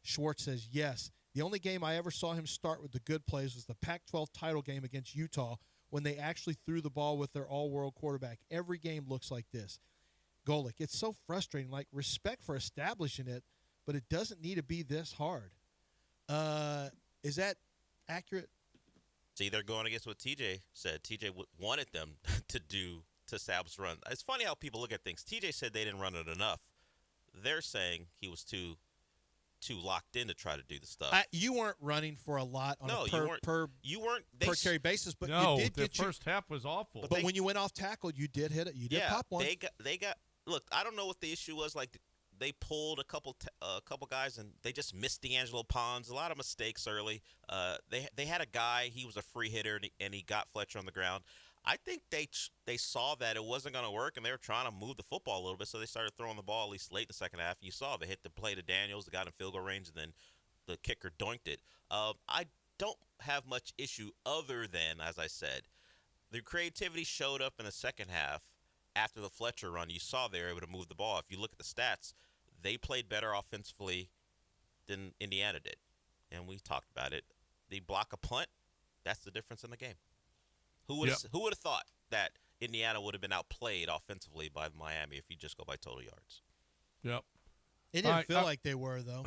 Schwartz says yes. The only game I ever saw him start with the good plays was the Pac-12 title game against Utah when they actually threw the ball with their all-world quarterback. Every game looks like this. Golick, it's so frustrating. Like, respect for establishing it, but it doesn't need to be this hard. Is that accurate? See, they're going against what TJ said. TJ wanted them to establish run. It's funny how people look at things. TJ said they didn't run it enough. They're saying he was too locked in to try to do the stuff. You weren't running for a lot on a per carry basis, but no, you did the first half was awful. But when you went off tackle, you did hit it. You did pop one. They got. Look, I don't know what the issue was. Like they pulled a couple guys and they just missed D'Angelo Pons. A lot of mistakes early. They had a guy. He was a free hitter and he got Fletcher on the ground. I think they saw that it wasn't going to work, and they were trying to move the football a little bit, so they started throwing the ball at least late in the second half. And you saw they hit the play to Daniels, they got in field goal range, and then the kicker doinked it. I don't have much issue other than, as I said, the creativity showed up in the second half after the Fletcher run. You saw they were able to move the ball. If you look at the stats, they played better offensively than Indiana did, and we talked about it. They block a punt. That's the difference in the game. Who would have thought that Indiana would have been outplayed offensively by Miami if you just go by total yards? Yep. It didn't feel like they were, though.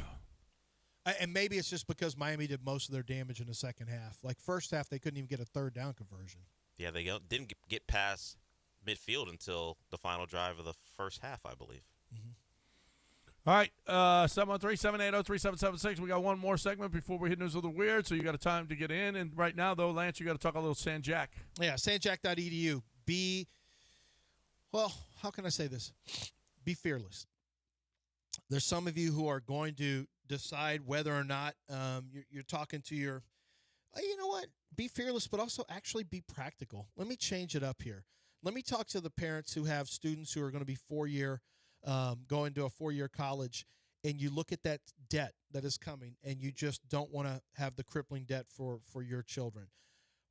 And maybe it's just because Miami did most of their damage in the second half. Like, first half, they couldn't even get a third down conversion. Yeah, they didn't get past midfield until the final drive of the first half, I believe. Mm-hmm. All right, 713-780-3776. We got one more segment before we hit news of the weird, so you got a time to get in. And right now, though, Lance, you got to talk a little San Jack. Yeah, sanjack.edu. How can I say this? Be fearless. There's some of you who are going to decide whether or not you're talking to your, you know what? Be fearless, but also actually be practical. Let me change it up here. Let me talk to the parents who have students who are going to be going to a 4-year college, and you look at that debt that is coming, and you just don't want to have the crippling debt for your children.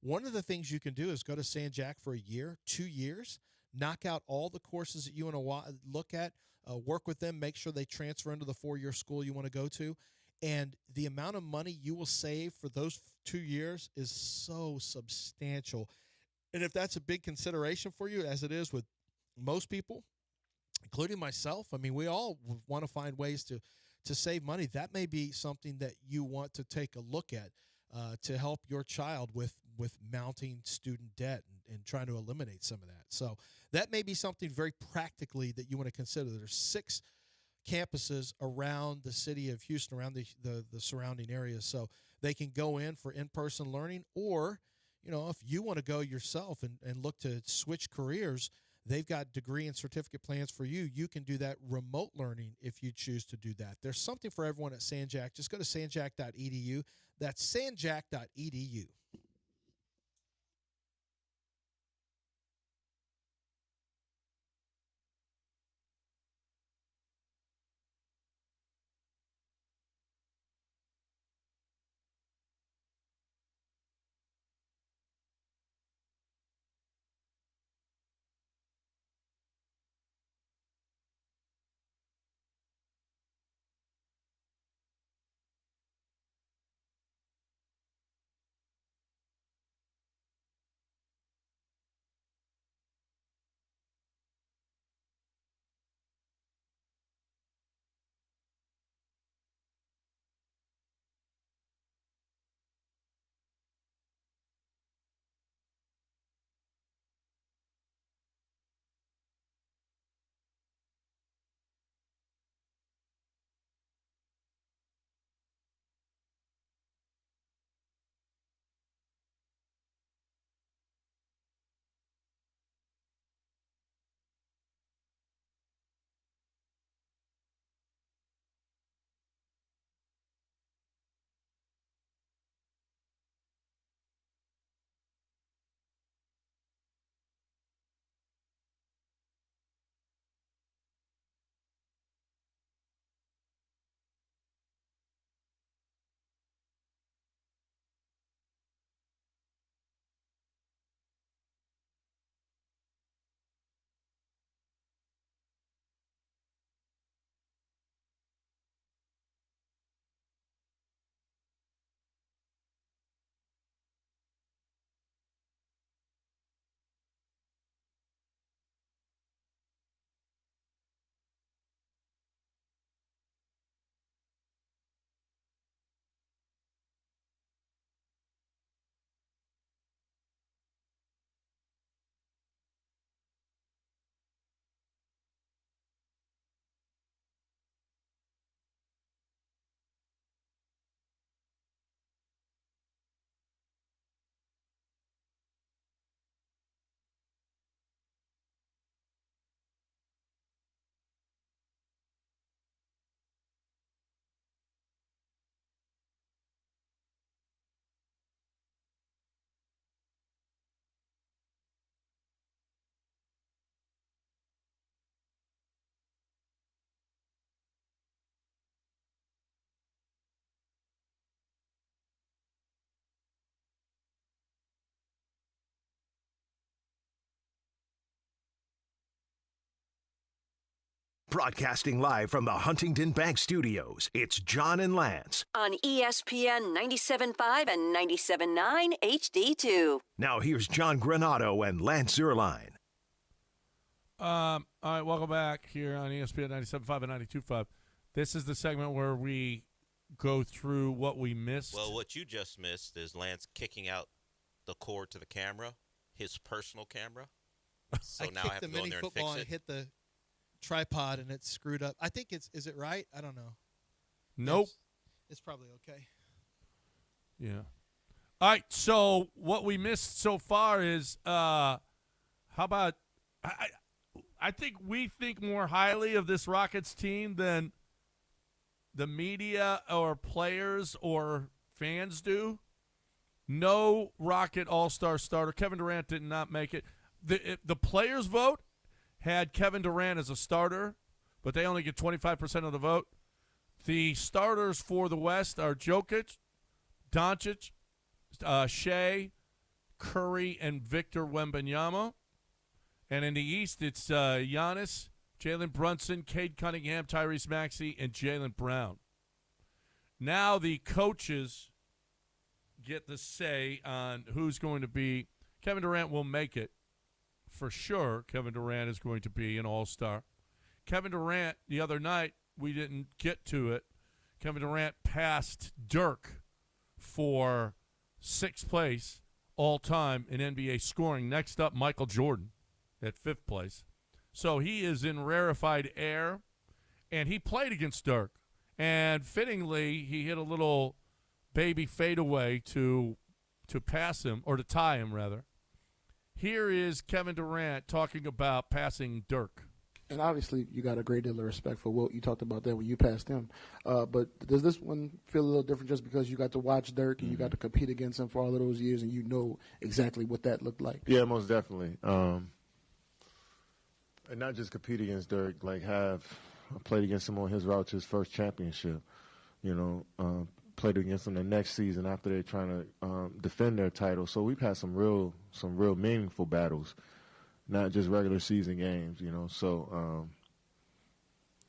One of the things you can do is go to San Jack for a year, 2 years, knock out all the courses that you want to look at, work with them, make sure they transfer into the 4-year school you want to go to. And the amount of money you will save for those 2 years is so substantial. And if that's a big consideration for you, as it is with most people, including myself, I mean, we all want to find ways to save money. That may be something that you want to take a look at to help your child with mounting student debt and trying to eliminate some of that. So that may be something very practically that you want to consider. There's 6 campuses around the city of Houston, around the surrounding areas. So they can go in for in-person learning, or, if you want to go yourself and look to switch careers, they've got degree and certificate plans for you. You can do that remote learning if you choose to do that. There's something for everyone at San Jack. Just go to sanjack.edu. That's sanjack.edu. Broadcasting live from the Huntington Bank Studios, it's John and Lance. On ESPN 97.5 and 97.9 HD2. Now here's John Granado and Lance Zierlein. All right, welcome back here on ESPN 97.5 and 92.5. This is the segment where we go through what we missed. Well, what you just missed is Lance kicking out the cord to the camera, his personal camera. So now I have to go in there and fix it. And hit the tripod, and it's screwed up. I think is it right? I don't know. Nope. Yes. It's probably okay. Yeah. All right, so what we missed so far is how about I think we think more highly of this Rockets team than the media or players or fans do. No Rocket All-Star starter. Kevin Durant did not make it. The players' vote had Kevin Durant as a starter, but they only get 25% of the vote. The starters for the West are Jokic, Doncic, Shea, Curry, and Victor Wembanyama. And in the East, it's Giannis, Jalen Brunson, Cade Cunningham, Tyrese Maxey, and Jaylen Brown. Now the coaches get the say on who's going to be. Kevin Durant will make it for sure. Kevin Durant is going to be an all-star. Kevin Durant, the other night, we didn't get to it. Kevin Durant passed Dirk for sixth place all-time in NBA scoring. Next up, Michael Jordan at fifth place. So he is in rarefied air, and he played against Dirk. And fittingly, he hit a little baby fadeaway to pass him, or to tie him, rather. Here is Kevin Durant talking about passing Dirk. And obviously, you got a great deal of respect for Wilt. You talked about that when you passed him. But does this one feel a little different just because you got to watch Dirk and you got to compete against him for all of those years and you know exactly what that looked like? Yeah, most definitely. And not just compete against Dirk, I played against him on his route to his first championship. Played against them the next season after they're trying to defend their title. So we've had some real meaningful battles, not just regular season games. So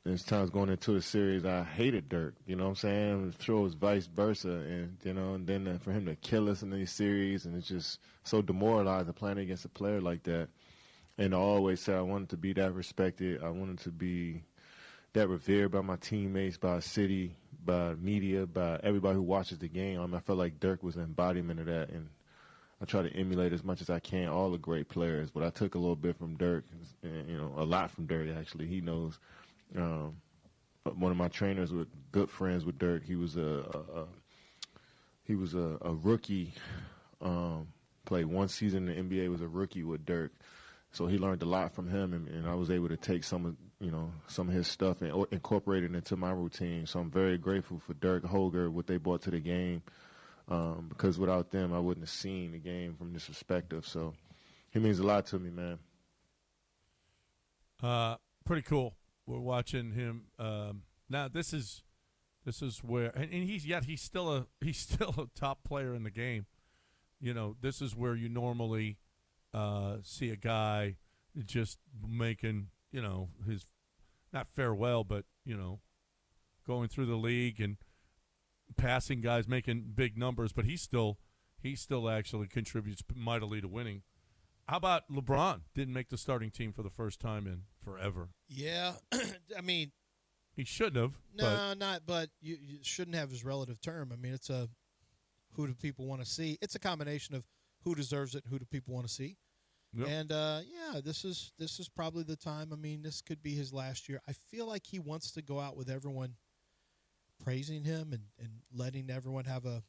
there's times going into a series I hated Dirk. You know what I'm saying? I'm sure it was vice versa, and and then for him to kill us in these series, and it's just so demoralizing playing against a player like that. And I always said I wanted to be that respected. I wanted to be that revered by my teammates, by city, by media, by everybody who watches the game. I felt like Dirk was an embodiment of that, and I try to emulate as much as I can all the great players. But I took a little bit from Dirk, and, a lot from Dirk, actually. He knows. One of my trainers was good friends with Dirk. He was a rookie, played one season in the NBA, was a rookie with Dirk. So he learned a lot from him, and I was able to take some of his stuff and incorporate it into my routine. So I'm very grateful for Dirk, Holger, what they brought to the game, because without them, I wouldn't have seen the game from this perspective. So he means a lot to me, man. Pretty cool. We're watching him now. This is where, and he's still a top player in the game. This is where you normally see a guy just making, his not farewell, but, going through the league and passing guys, making big numbers, but he still actually contributes mightily to winning. How about LeBron? Didn't make the starting team for the first time in forever. Yeah, I mean, he shouldn't have. But you shouldn't have his relative term. I mean, it's a who do people want to see? It's a combination of who deserves it and who do people want to see. Yep. And this is probably the time. I mean, this could be his last year. I feel like he wants to go out with everyone praising him and letting everyone have a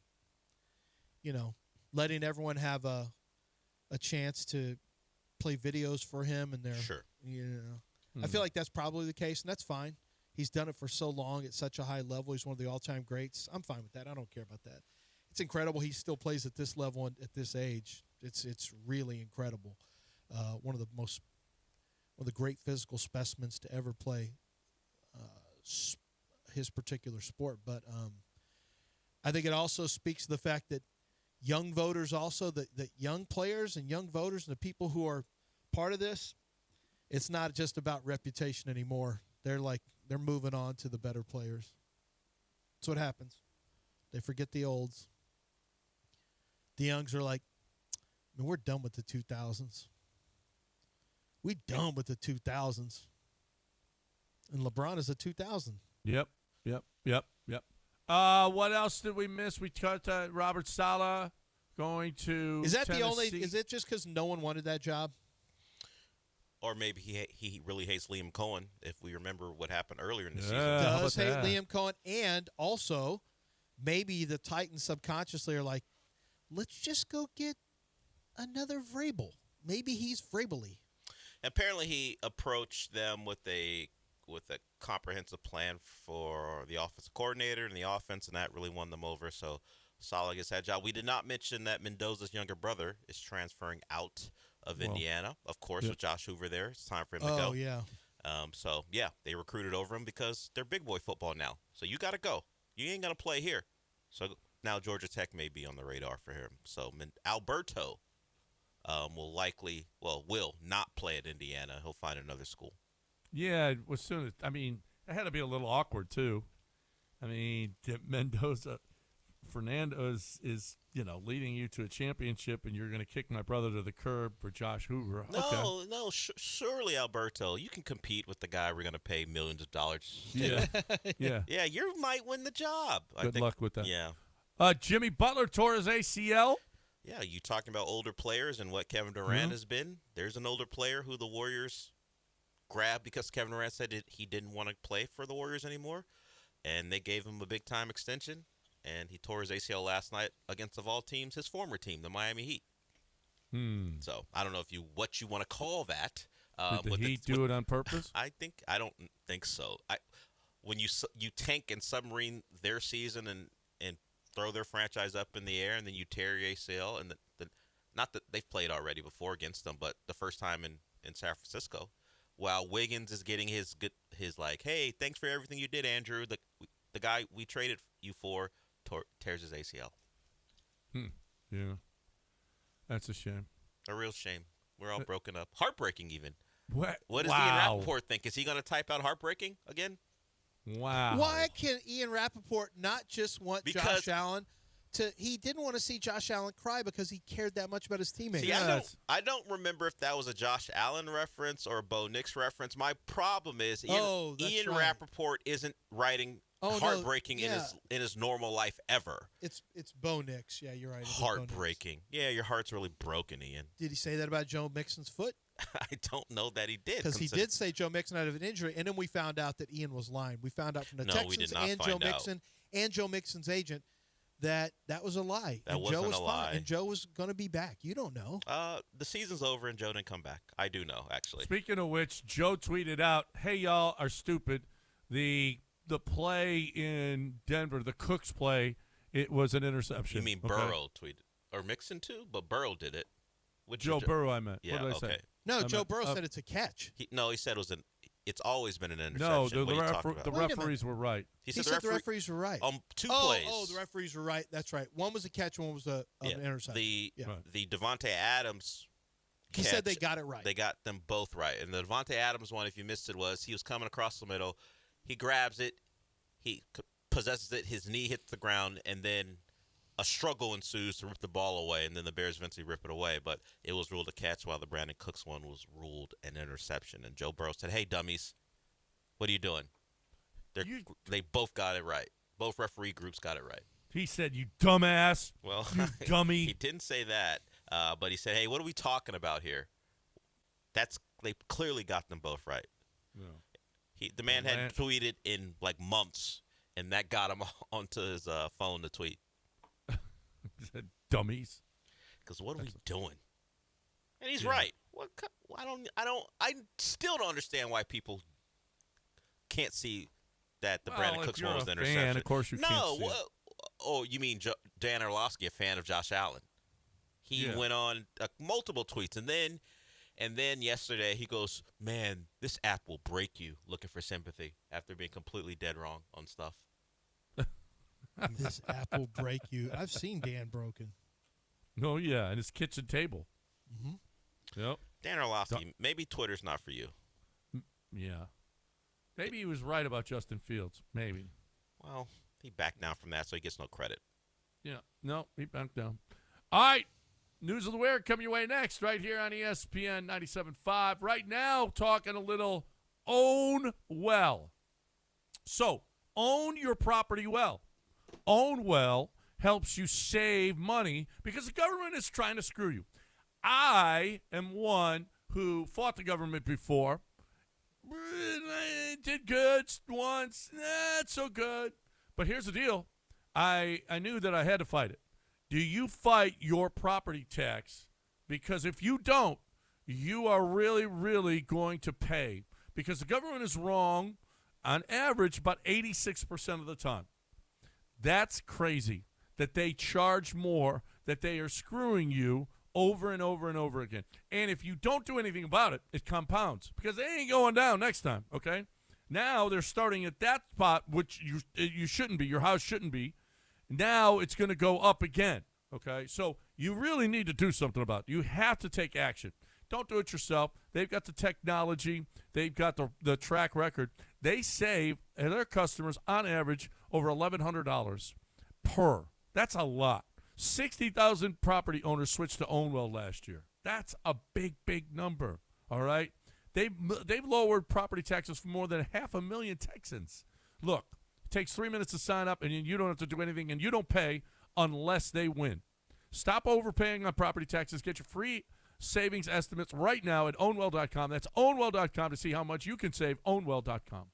chance to play videos for him and Sure. I feel like that's probably the case, and that's fine. He's done it for so long at such a high level. He's one of the all-time greats. I'm fine with that. I don't care about that. It's incredible he still plays at this level and at this age. It's really incredible. One of the great physical specimens to ever play his particular sport. But I think it also speaks to the fact that young voters also, that young players and young voters and the people who are part of this, it's not just about reputation anymore. They're moving on to the better players. That's what happens. They forget the olds. The youngs are like, I mean, we're done with the 2000s. We done with the 2000s. And LeBron is a 2000. Yep. Yep. What else did we miss? We cut Robert Saleh going to Is that Tennessee. the only? Is it just because no one wanted that job? Or maybe he really hates Liam Cohen, if we remember what happened earlier in the season. Does hate Liam Cohen, and also maybe the Titans subconsciously are like, let's just go get another Vrabel. Maybe he's Vrabel-y. Apparently, he approached them with a comprehensive plan for the offensive coordinator and the offense, and that really won them over. So Saleh gets that job. We did not mention that Mendoza's younger brother is transferring out of Indiana, of course, with Josh Hoover there. It's time for him to go. Oh, yeah. So, yeah, they recruited over him because they're big boy football now. So you got to go. You ain't going to play here. So now Georgia Tech may be on the radar for him. So Alberto will not play at Indiana. He'll find another school. Yeah, as soon as it had to be a little awkward too. Mendoza, Fernando is leading you to a championship, and you're going to kick my brother to the curb for Josh Hoover. No, surely Alberto, you can compete with the guy we're going to pay millions of dollars. Yeah, yeah, you might win the job. Good luck with that. Yeah. Jimmy Butler tore his ACL. Yeah, you talking about older players and what Kevin Durant has been. There's an older player who the Warriors grabbed because Kevin Durant said he didn't want to play for the Warriors anymore, and they gave him a big-time extension, and he tore his ACL last night against, of all teams, his former team, the Miami Heat. So I don't know what you want to call that. Did the Heat do it on purpose? I don't think so. When you tank and submarine their season and throw their franchise up in the air, and then you tear your ACL, and not that they've played already before against them, but the first time in San Francisco, while Wiggins is getting his like, hey, thanks for everything you did, Andrew. The guy we traded you for tears his ACL. Yeah, that's a shame. A real shame. We're all broken up. Heartbreaking, even. What does Ian Rappaport think? Is he going to type out heartbreaking again? Wow. Why can Ian Rappaport not just want Josh Allen to? He didn't want to see Josh Allen cry because he cared that much about his teammates. See, I don't remember if that was a Josh Allen reference or a Bo Nix reference. My problem is Ian Rappaport isn't writing heartbreaking in his normal life ever. It's Bo Nix. Yeah, you're right. Heartbreaking. Yeah, your heart's really broken, Ian. Did he say that about Joe Mixon's foot? I don't know that he did. Because he did say Joe Mixon had an injury, and then we found out that Ian was lying. We found out from the Texans and Joe Mixon and Joe Mixon's agent that was a lie. That Joe wasn't was a lie. fine, and Joe was going to be back. You don't know. The season's over, and Joe didn't come back. I do know, actually. Speaking of which, Joe tweeted out, "Hey, y'all are stupid. The play in Denver, the Cooks play, it was an interception." You mean Burrow tweeted, or Mixon too? But Burrow did it. Joe Burrow, I meant. Yeah, what did I say? No, Joe Burrow said it's a catch. He said it's always been an interception. No, the referees were right. He said the referees were right. Two plays. Oh, the referees were right. That's right. One was a catch, one was an interception. The Devontae Adams He said they got it right. They got them both right. And the Devontae Adams one, if you missed it, was he was coming across the middle. He grabs it. He possesses it. His knee hits the ground, and then a struggle ensues to rip the ball away, and then the Bears eventually rip it away. But it was ruled a catch, while the Brandon Cooks one was ruled an interception. And Joe Burrow said, "Hey, dummies, what are you doing?" They both got it right. Both referee groups got it right. He said, "You dumbass." Well, you dummy. He didn't say that, but he said, "Hey, what are we talking about here?" They clearly got them both right. Yeah. The man hadn't tweeted in like months, and that got him onto his phone to tweet. Dummies. Because what are we doing? And he's right. I still don't understand why people can't see that the Brandon Cooks one was an interception. Fan, of course you can't see it. Oh, you mean Dan Orlovsky, a fan of Josh Allen? He went on multiple tweets, and then yesterday he goes, "Man, this app will break you," looking for sympathy after being completely dead wrong on stuff. This app will break you. I've seen Dan broken. Oh, yeah, and his kitchen table. Mm-hmm. Yep. Dan Orlovsky, maybe Twitter's not for you. Yeah. Maybe he was right about Justin Fields. Maybe. Well, he backed down from that, so he gets no credit. Yeah. No, he backed down. All right. News of the Weird coming your way next right here on ESPN 97.5. Right now, talking a little Own Well. So, own your property well. Own well helps you save money because the government is trying to screw you. I am one who fought the government before. Did good once, not so good. But here's the deal. I knew that I had to fight it. Do you fight your property tax? Because if you don't, you are really, really going to pay. Because the government is wrong on average about 86% of the time. That's crazy that they charge more, that they are screwing you over and over and over again. And if you don't do anything about it, it compounds because they ain't going down next time, okay? Now they're starting at that spot, which you shouldn't be. Your house shouldn't be. Now it's going to go up again, okay? So you really need to do something about it. You have to take action. Don't do it yourself. They've got the technology. They've got the track record. They save their customers, on average, over $1,100 per. That's a lot. 60,000 property owners switched to Ownwell last year. That's a big, big number, all right? They've lowered property taxes for more than 500,000 Texans. Look, it takes 3 minutes to sign up, and you don't have to do anything, and you don't pay unless they win. Stop overpaying on property taxes. Get your free savings estimates right now at ownwell.com. That's ownwell.com to see how much you can save. Ownwell.com.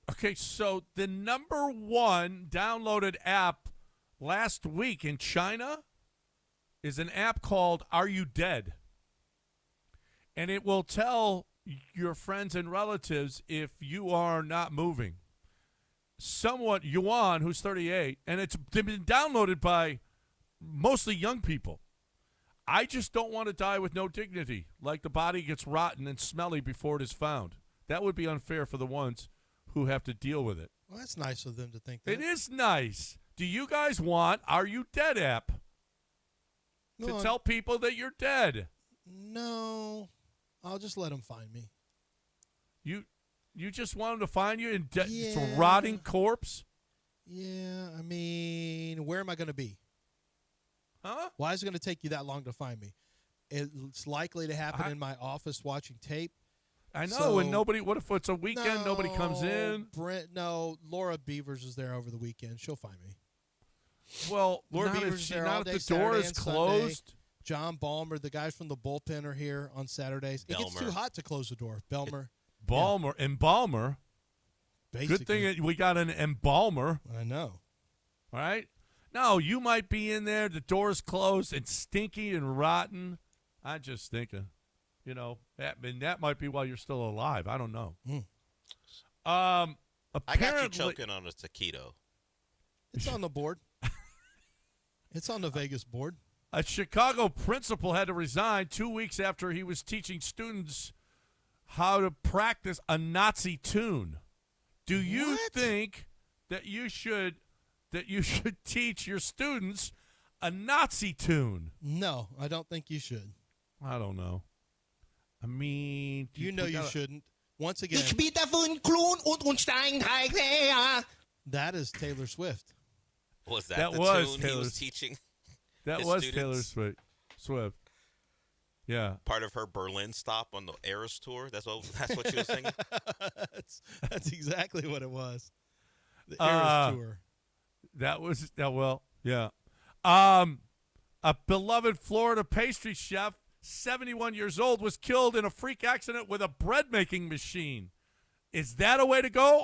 Okay, so the number one downloaded app last week in China is an app called Are You Dead? And it will tell your friends and relatives if you are not moving. Someone, Yuan, who's 38, and it's been downloaded by mostly young people. I just don't want to die with no dignity, like the body gets rotten and smelly before it is found. That would be unfair for the ones who have to deal with it. Well, that's nice of them to think that. It is nice. Do you guys want Are You Dead app to tell people that you're dead? No. I'll just let them find me. You just want them to find you in it's a rotting corpse? Yeah, I mean, where am I going to be? Huh? Why is it going to take you that long to find me? It's likely to happen in my office watching tape. I know, and nobody, what if it's a weekend, nobody comes in? Laura Beavers is there over the weekend. She'll find me. Well, Laura Beavers, she's not at the door, is closed. John Ballmer, the guys from the bullpen are here on Saturdays. It gets Belmer. too hot to close the door. Belmer. Embalmer. Basically. Good thing we got an embalmer. I know. All right? No, you might be in there, the door's closed, and stinky and rotten. I'm just thinking, that might be while you're still alive. I don't know. I got you Apparently, choking on a taquito. It's on the board. It's on the Vegas board. a Chicago principal had to resign 2 weeks after he was teaching students how to practice a Nazi tune. Do you think that you should teach your students a Nazi tune? No, I don't think you should. I don't know. I mean, you shouldn't. Once again, Ich bin davon klon und Steinteig her. That is Taylor Swift. Was that That the was tune Taylor he was teaching? That his was students? Taylor Swift. Yeah. Part of her Berlin stop on the Eras tour. That's what she was singing. That's exactly what it was. The Eras tour. Yeah. A beloved Florida pastry chef, 71 years old, was killed in a freak accident with a bread-making machine. Is that a way to go,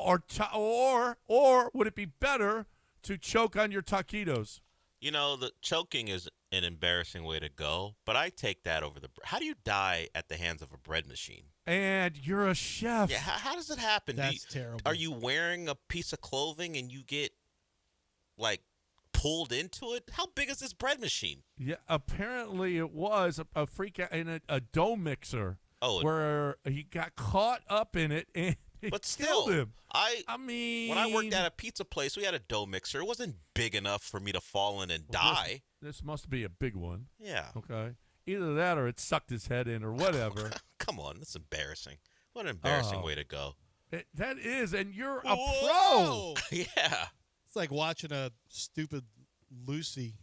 or would it be better to choke on your taquitos? You know, the choking is an embarrassing way to go, but I take that over the. How do you die at the hands of a bread machine? And you're a chef. Yeah, how does it happen? That's terrible. Are you wearing a piece of clothing and you get like pulled into it? How big is this bread machine? Yeah, apparently it was a freak in a dough mixer. Oh, where he got caught up in it and it but killed still, him. I mean, when I worked at a pizza place, we had a dough mixer. It wasn't big enough for me to fall in and die. This must be a big one. Yeah. Okay. Either that or it sucked his head in or whatever. Come on, that's embarrassing. What an embarrassing way to go. That is, and you're a Whoa! pro. Yeah. It's like watching a stupid Lucy.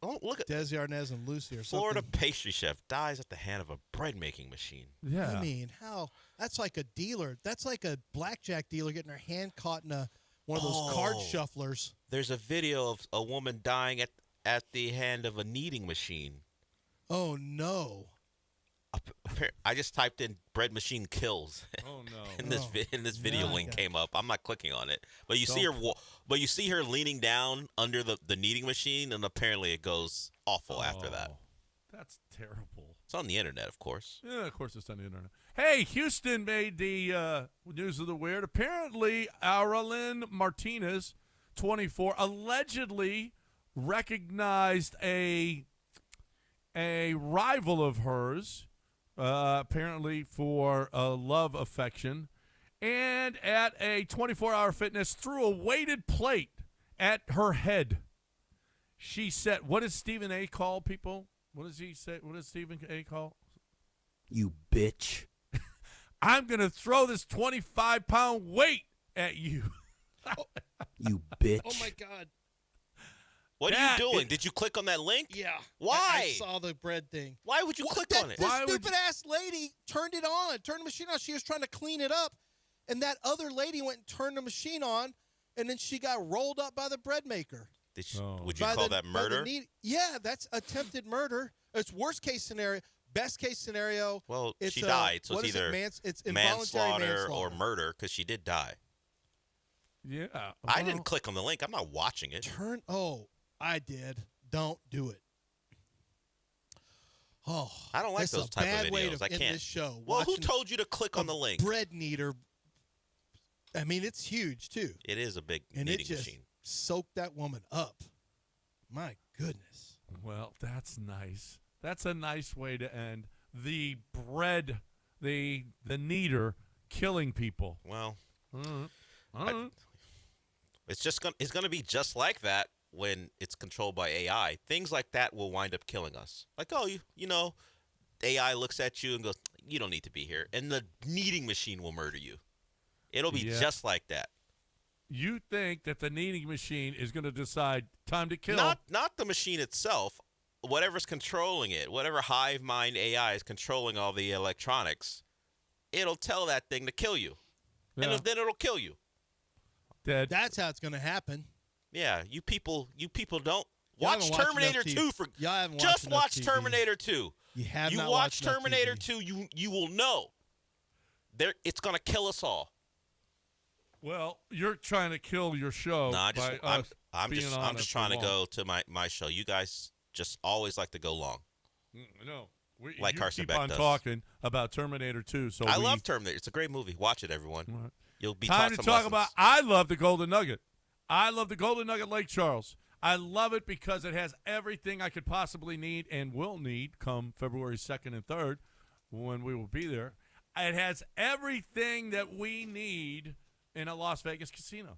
Look at Desi Arnaz and Lucy or Florida something. pastry chef dies at the hand of a bread making machine. Yeah. I mean, how? That's like a dealer. That's like a blackjack dealer getting her hand caught in one of those card shufflers. There's a video of a woman dying at the hand of a kneading machine. Oh no! I just typed in "bread machine kills." Oh no! In this video link came up. I'm not clicking on it, but you see her leaning down under the kneading machine, and apparently it goes awful after that. That's terrible. It's on the internet, of course. Yeah, of course it's on the internet. Hey, Houston made the news of the weird. Apparently, Aralyn Martinez, 24, allegedly recognized a rival of hers, apparently for a love affection, and at a 24-hour fitness threw a weighted plate at her head. She said, what does Stephen A. call people? What does he say? What does Stephen A. call? You bitch. I'm going to throw this 25-pound weight at you. You bitch. Oh, my God. What are you doing? Did you click on that link? Yeah. Why? I saw the bread thing. Why would you click on it? This stupid-ass lady turned it on, turned the machine on. She was trying to clean it up, and that other lady went and turned the machine on, and then she got rolled up by the bread maker. Would you call that murder? Yeah, that's attempted murder. It's worst-case scenario. Best-case scenario. Well, it's she died, so what it's is either it's involuntary manslaughter or murder because she did die. Yeah. I didn't click on the link. I'm not watching it. I did. Don't do it. Oh, I don't like those type of videos. I can't. This show. Well, who told you to click on the link? Bread kneader. I mean, it's huge too. It is a big and kneading it just machine. soaked that woman up. My goodness. Well, that's nice. That's a nice way to end the bread, the kneader killing people. Well, it's going to be just like that when it's controlled by AI. Things like that will wind up killing us. Like, you know, AI looks at you and goes, "You don't need to be here," and the kneading machine will murder you. It'll be just like that. You think that the kneading machine is going to decide time to kill? Not the machine itself. Whatever's controlling it, whatever hive mind AI is controlling all the electronics, it'll tell that thing to kill you, and then it'll kill you. Dead. That's how it's going to happen. Yeah, you people don't Y'all Watch haven't watched Terminator enough 2 for Y'all haven't watched just enough watch TV. Terminator 2. You have you not watch watched enough Terminator TV. 2, you will know. It's going to kill us all. Well, you're trying to kill your show No, I'm just trying to go to my show. You guys just always like to go long. No. Like you Carson keep Beck on does. talking about Terminator 2. So I love Terminator. It's a great movie. Watch it, everyone. Right. You'll be Time taught to some talk lessons. about. I love the Golden Nugget. I love the Golden Nugget Lake Charles. I love it because it has everything I could possibly need and will need come February 2nd and 3rd when we will be there. It has everything that we need in a Las Vegas casino.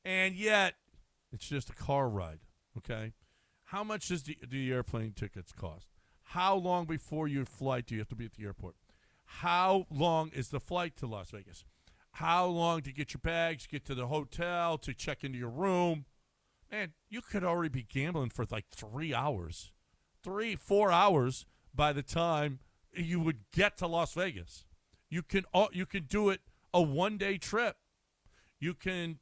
And yet, it's just a car ride, okay? How much does the airplane tickets cost? How long before your flight do you have to be at the airport? How long is the flight to Las Vegas? How long to get your bags, get to the hotel, to check into your room? Man, you could already be gambling for like 3 hours, 4 hours by the time you would get to Las Vegas. You can do it a one-day trip. You can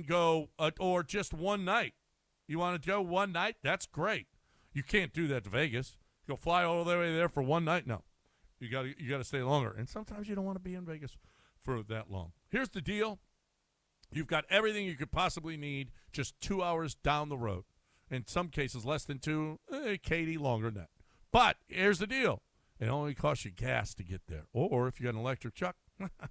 go or just one night. You want to go one night? That's great. You can't do that to Vegas. Go fly all the way there for one night? No. You got to stay longer. And sometimes you don't want to be in Vegas for that long. Here's the deal. You've got everything you could possibly need just 2 hours down the road. In some cases, less than 2, Katie, longer than that. But here's the deal. It only costs you gas to get there. Or if you got an electric truck,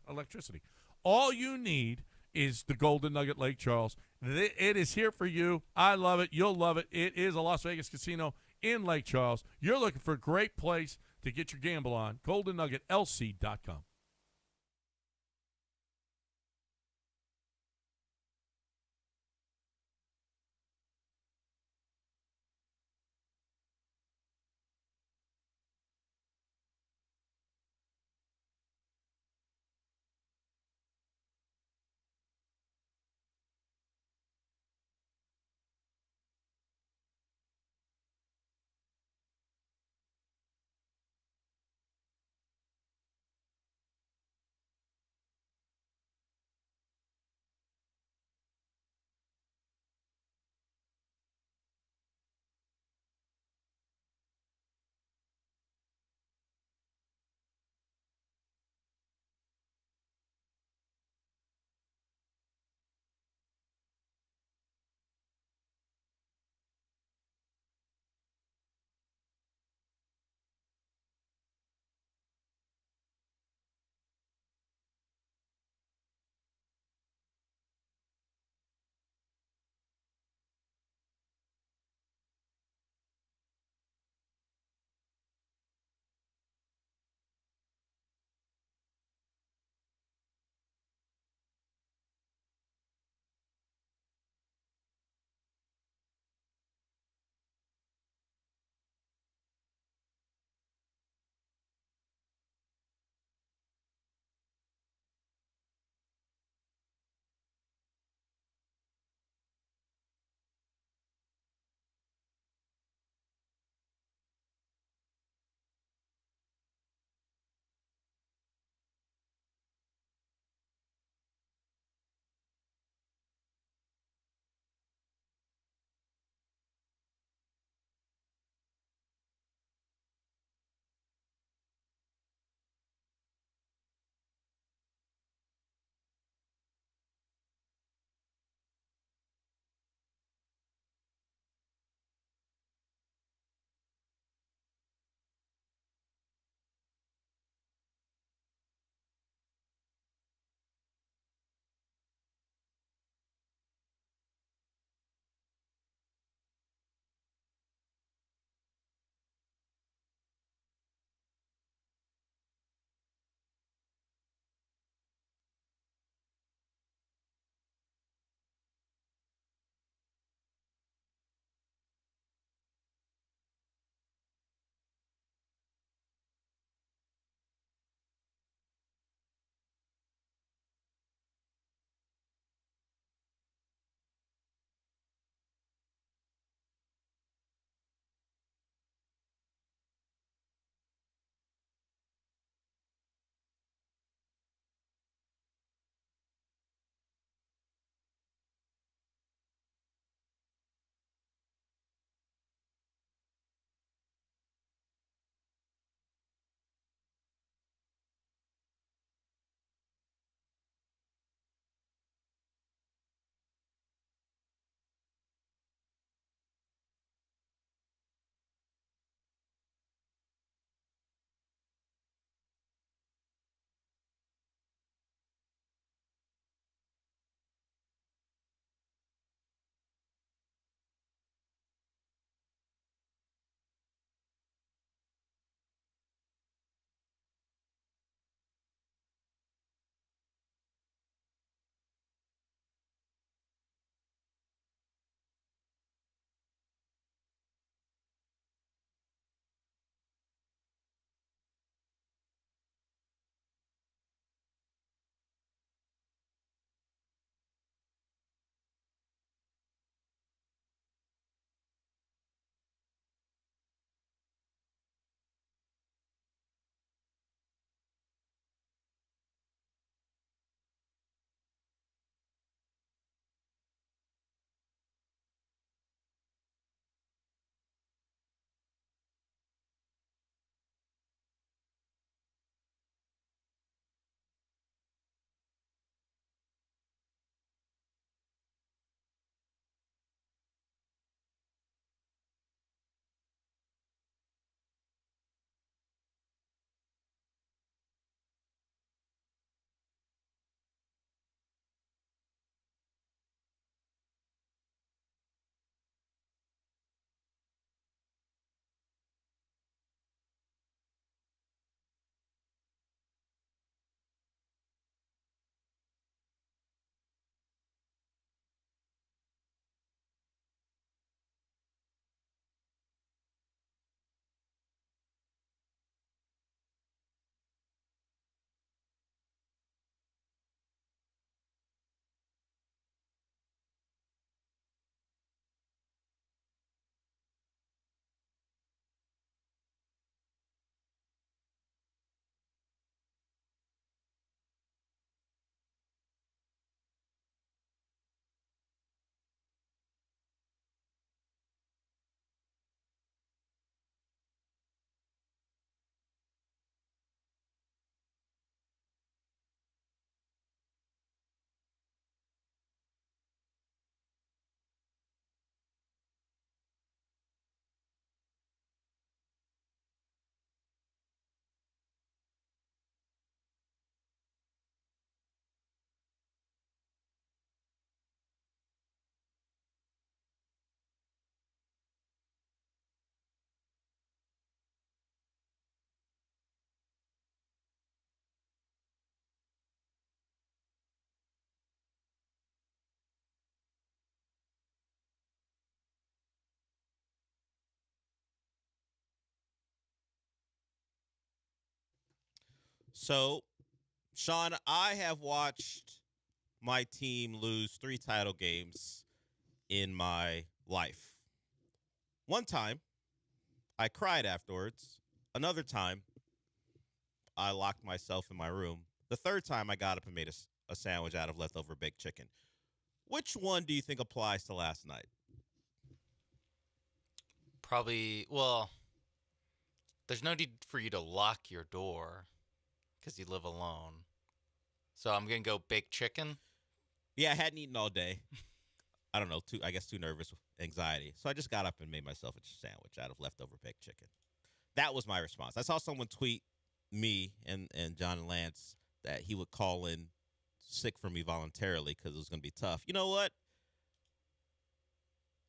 electricity. All you need is the Golden Nugget Lake Charles. It is here for you. I love it. You'll love it. It is a Las Vegas casino in Lake Charles. You're looking for a great place to get your gamble on. GoldenNuggetLC.com. So, Sean, I have watched my team lose 3 title games in my life. One time, I cried afterwards. Another time, I locked myself in my room. The third time, I got up and made a sandwich out of leftover baked chicken. Which one do you think applies to last night? Probably, well, there's no need for you to lock your door because you live alone. So I'm going to go baked chicken. Yeah, I hadn't eaten all day. I don't know, too nervous, anxiety. So I just got up and made myself a sandwich out of leftover baked chicken. That was my response. I saw someone tweet me and John and Lance that he would call in sick for me voluntarily because it was going to be tough. You know what?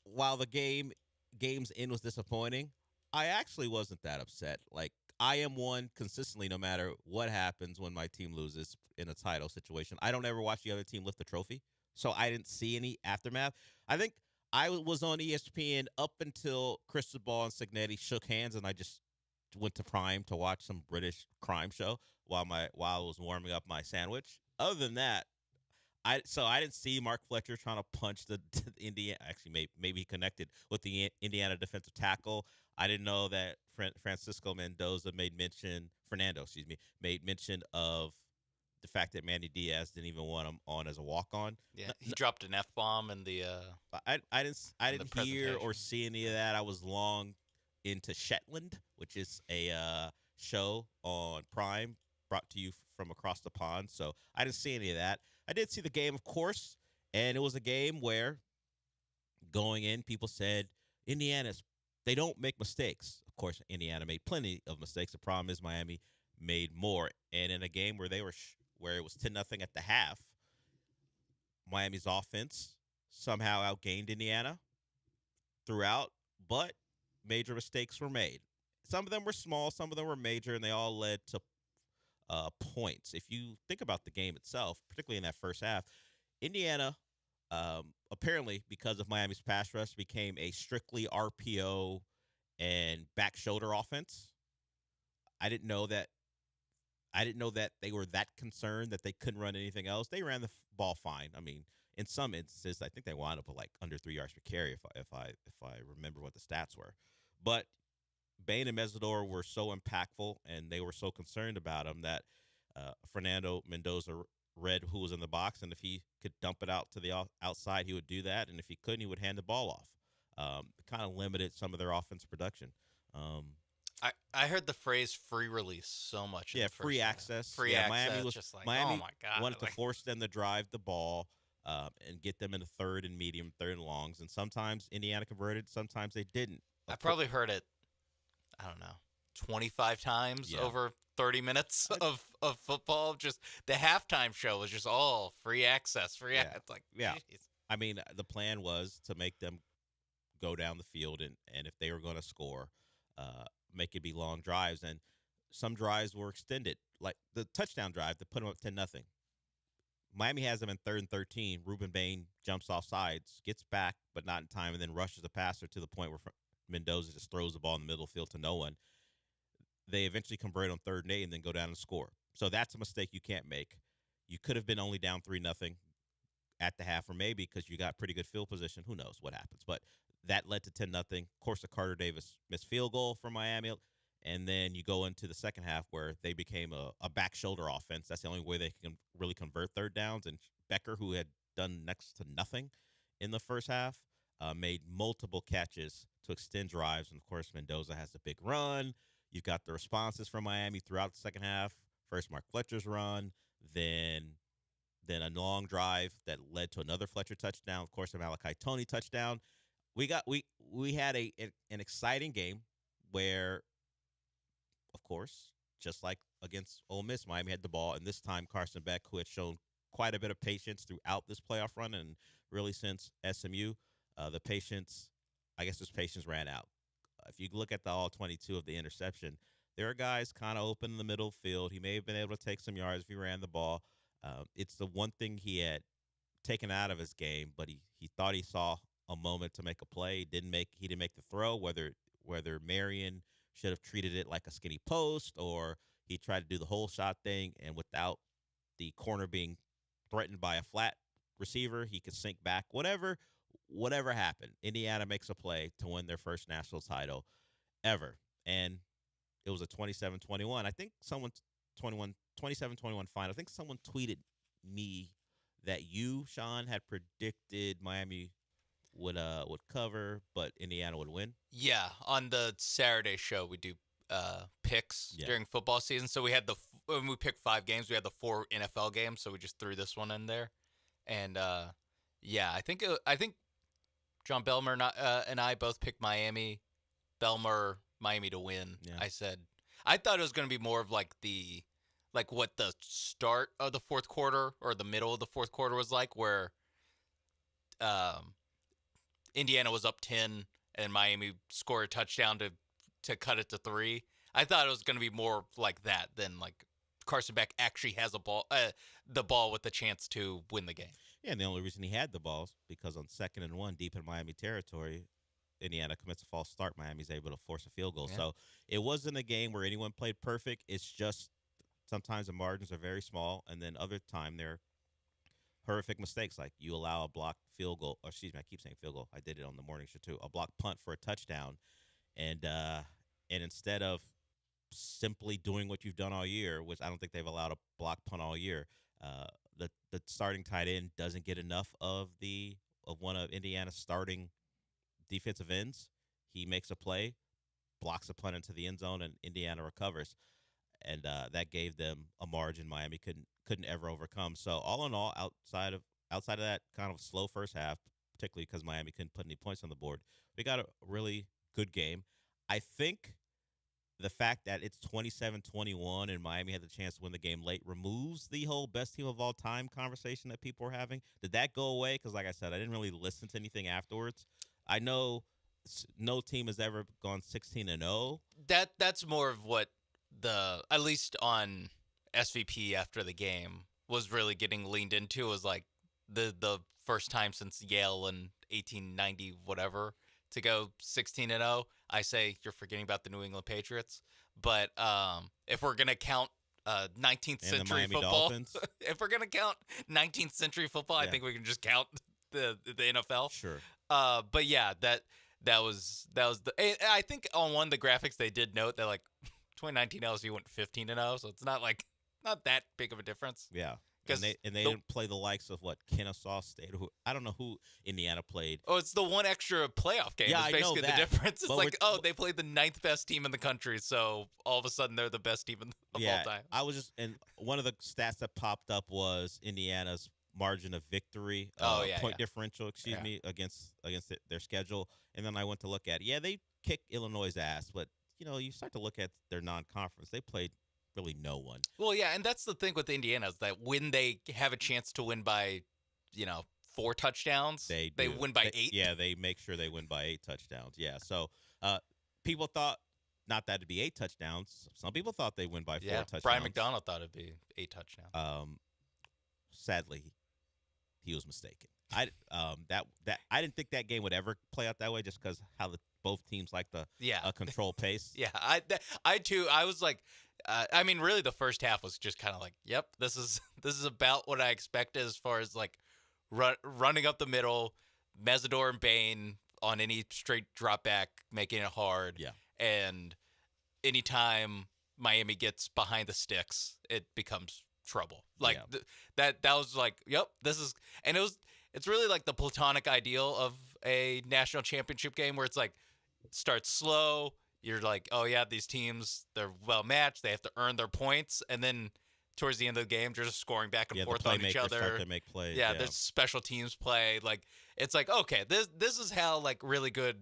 While the game's end was disappointing, I actually wasn't that upset. Like, I am one consistently, no matter what happens when my team loses in a title situation. I don't ever watch the other team lift the trophy, so I didn't see any aftermath. I think I was on ESPN up until Cristobal and Signetti shook hands, and I just went to Prime to watch some British crime show while I was warming up my sandwich. Other than that, I didn't see Mark Fletcher trying to punch the Indiana. Actually, maybe he connected with the Indiana defensive tackle. I didn't know that Mendoza made mention of the fact that Manny Diaz didn't even want him on as a walk-on. Yeah, he dropped an F-bomb in the. I didn't hear or see any of that. I was long into Shetland, which is a show on Prime brought to you from across the pond. So I didn't see any of that. I did see the game, of course, and it was a game where going in, people said they don't make mistakes. Of course, Indiana made plenty of mistakes. The problem is Miami made more. And in a game where where it was 10-0 at the half, Miami's offense somehow outgained Indiana throughout, but major mistakes were made. Some of them were small, some of them were major, and they all led to points. If you think about the game itself, particularly in that first half, Indiana, apparently because of Miami's pass rush, became a strictly RPO and back shoulder offense. I didn't know that they were that concerned that they couldn't run anything else. They ran the ball fine. I mean, in some instances, I think they wound up with like under 3 yards per carry if I remember what the stats were. But Bain and Mesidor were so impactful, and they were so concerned about him that Fernando Mendoza read who was in the box, and if he could dump it out to the outside, he would do that, and if he couldn't, he would hand the ball off. It kind of limited some of their offense production. I heard the phrase "free release" so much. Yeah, free access. Free access. Miami was just like, Miami oh my god, wanted to force them to drive the ball and get them into third and medium, third and longs, and sometimes Indiana converted, sometimes they didn't. I probably heard it, I don't know, 25 times over 30 minutes of football. Just the halftime show was just all free access, It's like, geez. I mean, the plan was to make them go down the field, and if they were going to score, make it be long drives. And some drives were extended, like the touchdown drive to put them up 10-0. Miami has them in 3rd and 13. Ruben Bain jumps off sides, gets back, but not in time, and then rushes the passer to the point where Mendoza just throws the ball in the middle field to no one. They eventually convert on 3rd and 8 and then go down and score. So that's a mistake you can't make. You could have been only down 3-0 at the half, or maybe because you got pretty good field position. Who knows what happens? But that led to 10-0. Of course, the Carter Davis missed field goal for Miami. And then you go into the second half where they became a back shoulder offense. That's the only way they can really convert third downs. And Becker, who had done next to nothing in the first half, made multiple catches to extend drives. And, of course, Mendoza has a big run. You've got the responses from Miami throughout the second half. First, Mark Fletcher's run, then a long drive that led to another Fletcher touchdown. Of course, a Malachi Toney touchdown. We had an exciting game where, of course, just like against Ole Miss, Miami had the ball, and this time Carson Beck, who had shown quite a bit of patience throughout this playoff run and really since SMU, his patience ran out. If you look at the all 22 of the interception, there are guys kind of open in the middle field. He may have been able to take some yards if he ran the ball. It's the one thing he had taken out of his game, but he thought he saw a moment to make a play. He didn't make the throw, whether Marion should have treated it like a skinny post, or He tried to do the whole shot thing, and without the corner being threatened by a flat receiver, he could sink back. Whatever happened, Indiana makes a play to win their first national title ever. And it was a 27-21. I think 27-21 final. I think someone tweeted me that you, Sean, had predicted Miami would cover, but Indiana would win. Yeah, on the Saturday show we do picks during football season. So we had when we picked 5 games, we had the 4 NFL games, so we just threw this one in there. And I think John Belmer and I both picked Miami. Belmer, Miami to win. Yeah. I thought it was going to be more of what the start of the fourth quarter or the middle of the fourth quarter was like, where Indiana was up 10 and Miami scored a touchdown to cut it to 3. I thought it was going to be more like that than like Carson Beck actually has the ball with the chance to win the game. Yeah, and the only reason he had the ball is because on 2nd and 1 deep in Miami territory, Indiana commits a false start. Miami's able to force a field goal. Yeah. So it wasn't a game where anyone played perfect. It's just sometimes the margins are very small, and then other time they're horrific mistakes. Like you allow a blocked field goal, or excuse me, I keep saying field goal. I did it on the morning show too. A blocked punt for a touchdown, and instead of simply doing what you've done all year, which I don't think they've allowed a blocked punt all year, the starting tight end doesn't get enough of one of Indiana's starting defensive ends. He makes a play, blocks a punt into the end zone, and Indiana recovers. And that gave them a margin Miami couldn't ever overcome. So all in all, outside of that kind of slow first half, particularly because Miami couldn't put any points on the board, we got a really good game. I think the fact that it's 27-21 and Miami had the chance to win the game late removes the whole best team of all time conversation that people were having. Did that go away? Because like I said, I didn't really listen to anything afterwards. I know no team has ever gone 16-0. That's more of what at least on SVP after the game was really getting leaned into, was like the first time since Yale in 1890 whatever to go 16-0. I say you're forgetting about the New England Patriots, but if we're gonna count 19th century football, if we're gonna count 19th century football, I think we can just count the NFL. Sure. But yeah, that was I think on one of the graphics they did note that like 2019 LSU went 15-0, so it's not that big of a difference. Yeah. And they didn't play the likes of Kennesaw State. I don't know who Indiana played. Oh, it's the one extra playoff game. Yeah, it's basically I know that. The difference. It's they played the 9th best team in the country, so all of a sudden they're the best team of all time. And one of the stats that popped up was Indiana's margin of victory, point differential, against their schedule. And then I went to look at it. Yeah, they kicked Illinois' ass, but you start to look at their non-conference. They played really no one. Well, yeah, and that's the thing with Indiana is that when they have a chance to win by, 4 touchdowns, they win by 8. Yeah, they make sure they win by 8 touchdowns. Yeah, so people thought not that it'd be 8 touchdowns. Some people thought they'd win by 4 touchdowns. Brian McDonald thought it'd be 8 touchdowns. Sadly, he was mistaken. I didn't think that game would ever play out that way, just because how both teams like the control pace. Yeah, I too. I was like, really, the first half was just kind of like, yep, this is about what I expected as far as like running up the middle, Mesidor and Bain on any straight drop back, making it hard. Yeah, and anytime Miami gets behind the sticks, it becomes trouble. Like that was like, yep, this is, and it's really like the platonic ideal of a national championship game where it's like starts slow. You're like, oh yeah, these teams, they're well matched. They have to earn their points, and then towards the end of the game, they're just scoring back and forth on each other. Start to make plays. Yeah, there's special teams play. Like it's like, okay, this is how like really good,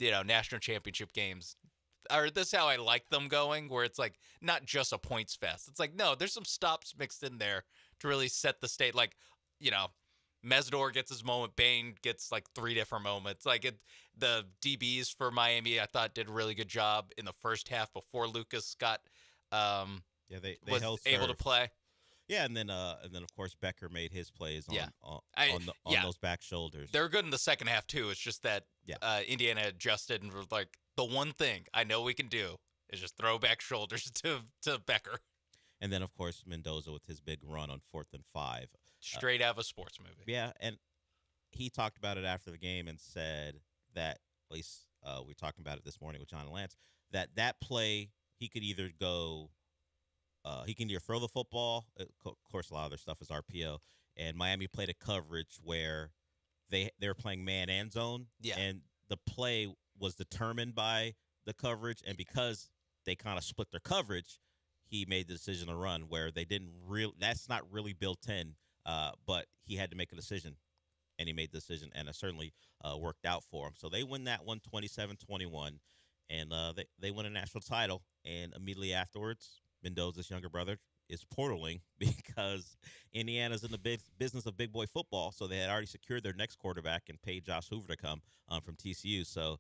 national championship games. Or this is how I like them going, where it's like not just a points fest. It's like, no, there's some stops mixed in there to really set the state. Like, Mesidor gets his moment. Bain gets like 3 different moments. Like the DBs for Miami, I thought did a really good job in the first half before Lucas got they was held able to play. Yeah, and then of course Becker made his plays on those back shoulders. They were good in the second half too. It's just that Indiana adjusted and was like, the one thing I know we can do is just throw back shoulders to Becker. And then, of course, Mendoza with his big run on 4th and 5. Straight out of a sports movie. Yeah, and he talked about it after the game and said that, at least we were talking about it this morning with John and Lance, that play he could either go he can either throw the football. Of course, a lot of their stuff is RPO. And Miami played a coverage where they were playing man and zone. Yeah. And the play was determined by the coverage. And because they kind of split their coverage, he made the decision to run where they didn't really – that's not really built in. But he had to make a decision, and he made the decision, and it certainly worked out for him. So they win that one 27-21, and they win a national title. And immediately afterwards – Mendoza's younger brother is portaling because Indiana's in the business of big boy football, so they had already secured their next quarterback and paid Josh Hoover to come from TCU. So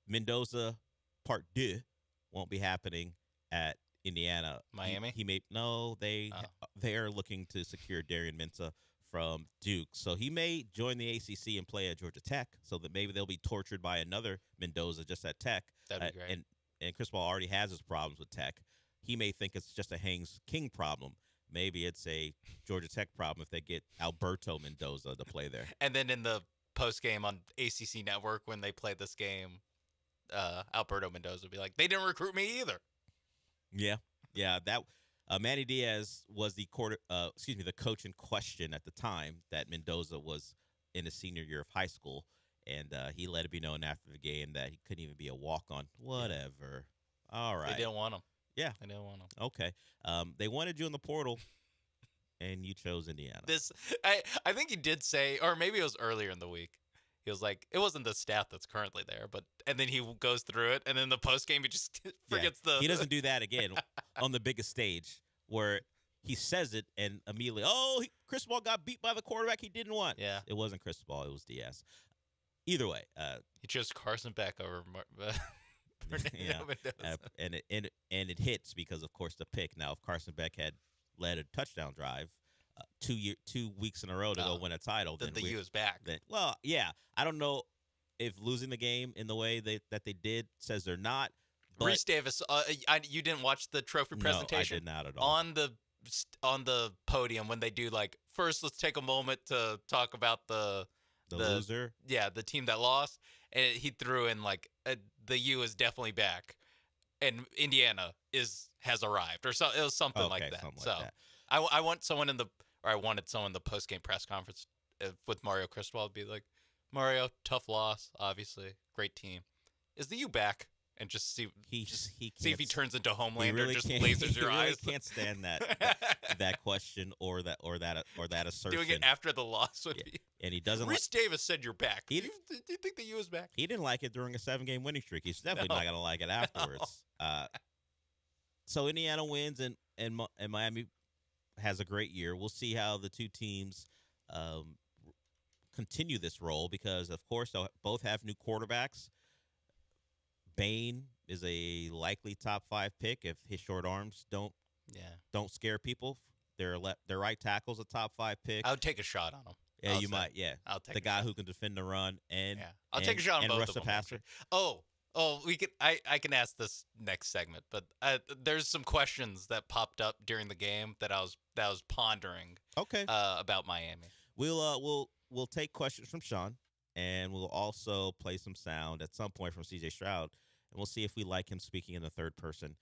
Mendoza Part 2 won't be happening at Indiana. Miami? They are looking to secure Darian Mensah from Duke. So he may join the ACC and play at Georgia Tech, so that maybe they'll be tortured by another Mendoza just at Tech. That'd be great. And Chris Paul already has his problems with Tech. He may think it's just a Haynes King problem. Maybe it's a Georgia Tech problem if they get Alberto Mendoza to play there. And then in the post game on ACC Network when they play this game, Alberto Mendoza will be like, "They didn't recruit me either." Yeah. That Manny Diaz was the coach in question at the time that Mendoza was in his senior year of high school, and he let it be known after the game that he couldn't even be a walk-on. Whatever. All right. They didn't want him. Yeah. They didn't want him. Okay. They wanted you in the portal, and you chose Indiana. I think he did say, or maybe it was earlier in the week. He was like, it wasn't the staff that's currently there, and then he goes through it, and then the post game he just forgets He doesn't do that again on the biggest stage where he says it and immediately, Chris Paul got beat by the quarterback he didn't want. Yeah. It wasn't Chris Paul, it was Diaz. Either way, he chose Carson Beck over. And it hits because, of course, the pick. Now, if Carson Beck had led a touchdown drive 2 weeks in a row to go win a title, then the U is back. I don't know if losing the game in the way that they did says they're not. But Reese Davis, you didn't watch the trophy presentation? No, I did not at all. On the podium when they do first, let's take a moment to talk about the loser. Yeah, the team that lost, and he threw in the U is definitely back, and Indiana has arrived, or so it was something like that. Something so like that. I wanted someone in the post game press conference with Mario Cristobal to be like, Mario, tough loss, obviously, great team. Is the U back? And just see if he turns into Homelander and just lasers your eyes. He can't stand that question or that assertion. Doing it after the loss would be. And he doesn't. Reese Davis said you're back. Do you think the U is back? He didn't like it during a 7-game winning streak. He's definitely not going to like it afterwards. So Indiana wins and Miami has a great year. We'll see how the two teams continue this role because, of course, they'll both have new quarterbacks. Bain is a likely top 5 pick if his short arms don't scare people. Their right tackle's a top 5 pick. I would take a shot on him. Yeah, you might. Yeah, I'll take the guy who can defend the run and I'll take a shot on both rush of the them. passer. We could. I can ask this next segment, but there's some questions that popped up during the game that I was pondering. Okay. About Miami. We'll take questions from Sean, and we'll also play some sound at some point from CJ Stroud. And we'll see if we like him speaking in the third person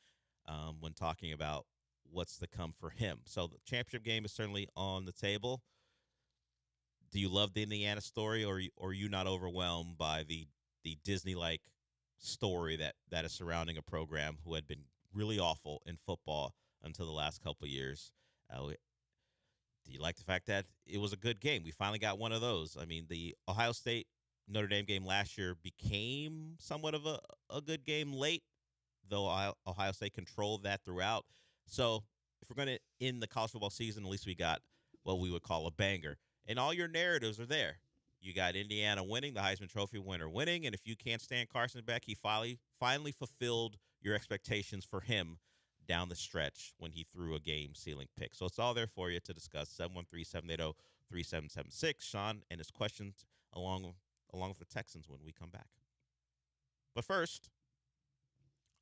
when talking about what's to come for him. So the championship game is certainly on the table. Do you love the Indiana story, or are you not overwhelmed by the Disney-like story that is surrounding a program who had been really awful in football until the last couple of years? Do you like the fact that it was a good game? We finally got one of those. I mean, the Ohio State Notre Dame game last year became somewhat of a good game late, though Ohio State controlled that throughout. So if we're going to end the college football season, at least we got what we would call a banger. And all your narratives are there. You got Indiana winning, the Heisman Trophy winner winning, and if you can't stand Carson Beck, he finally fulfilled your expectations for him down the stretch when he threw a game-sealing pick. So it's all there for you to discuss. 713-780-3776. Sean and his questions along with the Texans when we come back. But first,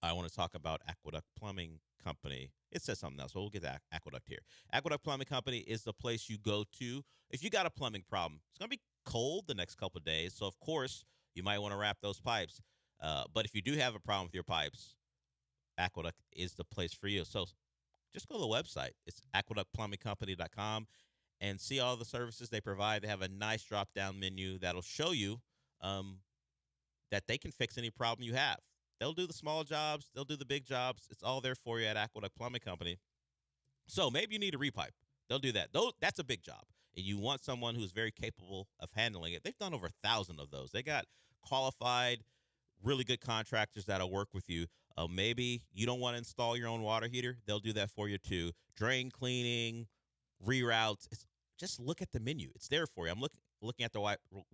I want to talk about Aqueduct Plumbing Company. It says something else, but we'll get to Aqueduct here. Aqueduct Plumbing Company is the place you go to if you got a plumbing problem. It's going to be cold the next couple of days, so of course you might want to wrap those pipes. But if you do have a problem with your pipes, Aqueduct is the place for you. So just go to the website. It's aqueductplumbingcompany.com and see all the services they provide. They have a nice drop-down menu that'll show you that they can fix any problem you have. They'll do the small jobs. They'll do the big jobs. It's all there for you at Aqueduct Plumbing Company. So maybe you need a repipe. They'll do that. That's a big job. And you want someone who's very capable of handling it. They've done over 1,000 of those. They got qualified, really good contractors that'll work with you. Maybe you don't want to install your own water heater. They'll do that for you too. Drain cleaning, reroutes. Just look at the menu. It's there for you. I'm looking at the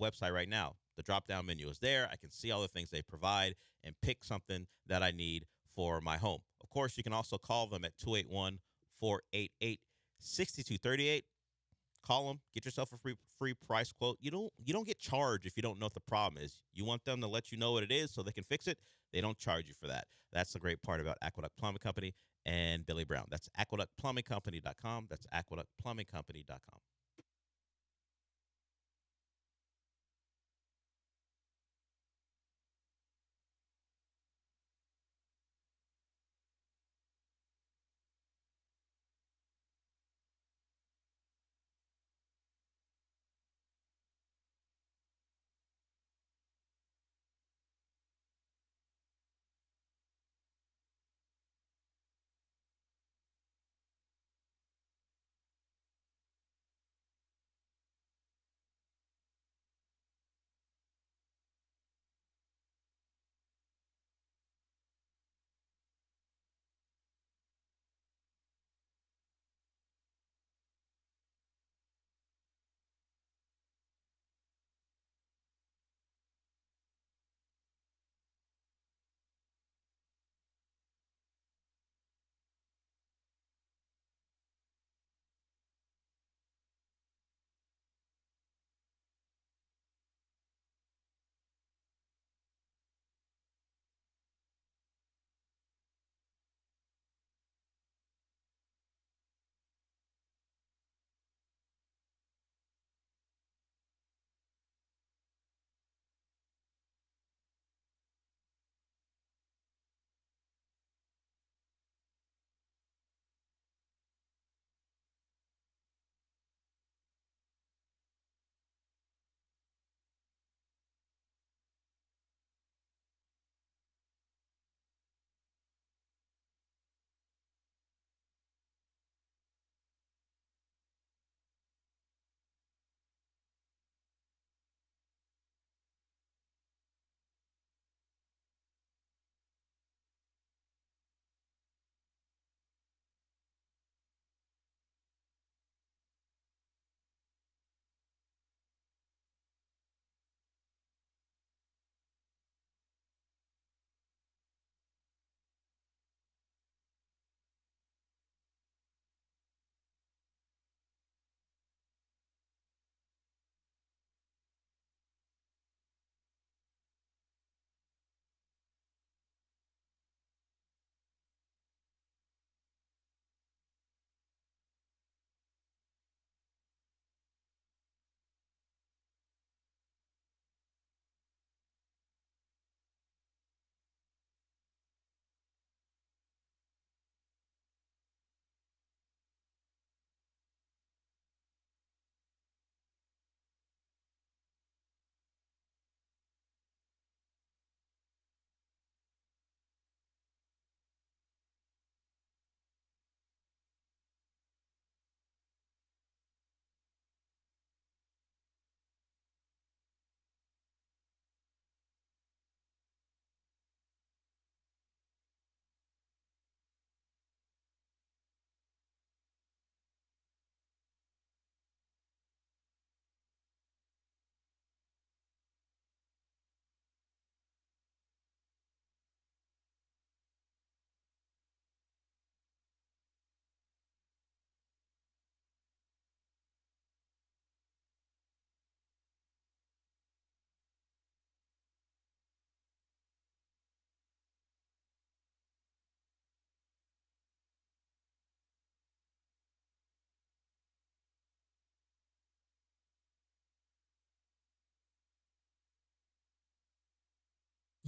website right now. The drop-down menu is there. I can see all the things they provide and pick something that I need for my home. Of course, you can also call them at 281-488-6238. Call them. Get yourself a free price quote. You don't get charged if you don't know what the problem is. You want them to let you know what it is so they can fix it. They don't charge you for that. That's the great part about Aqueduct Plumbing Company and Billy Brown. That's aqueductplumbingcompany.com. That's aqueductplumbingcompany.com.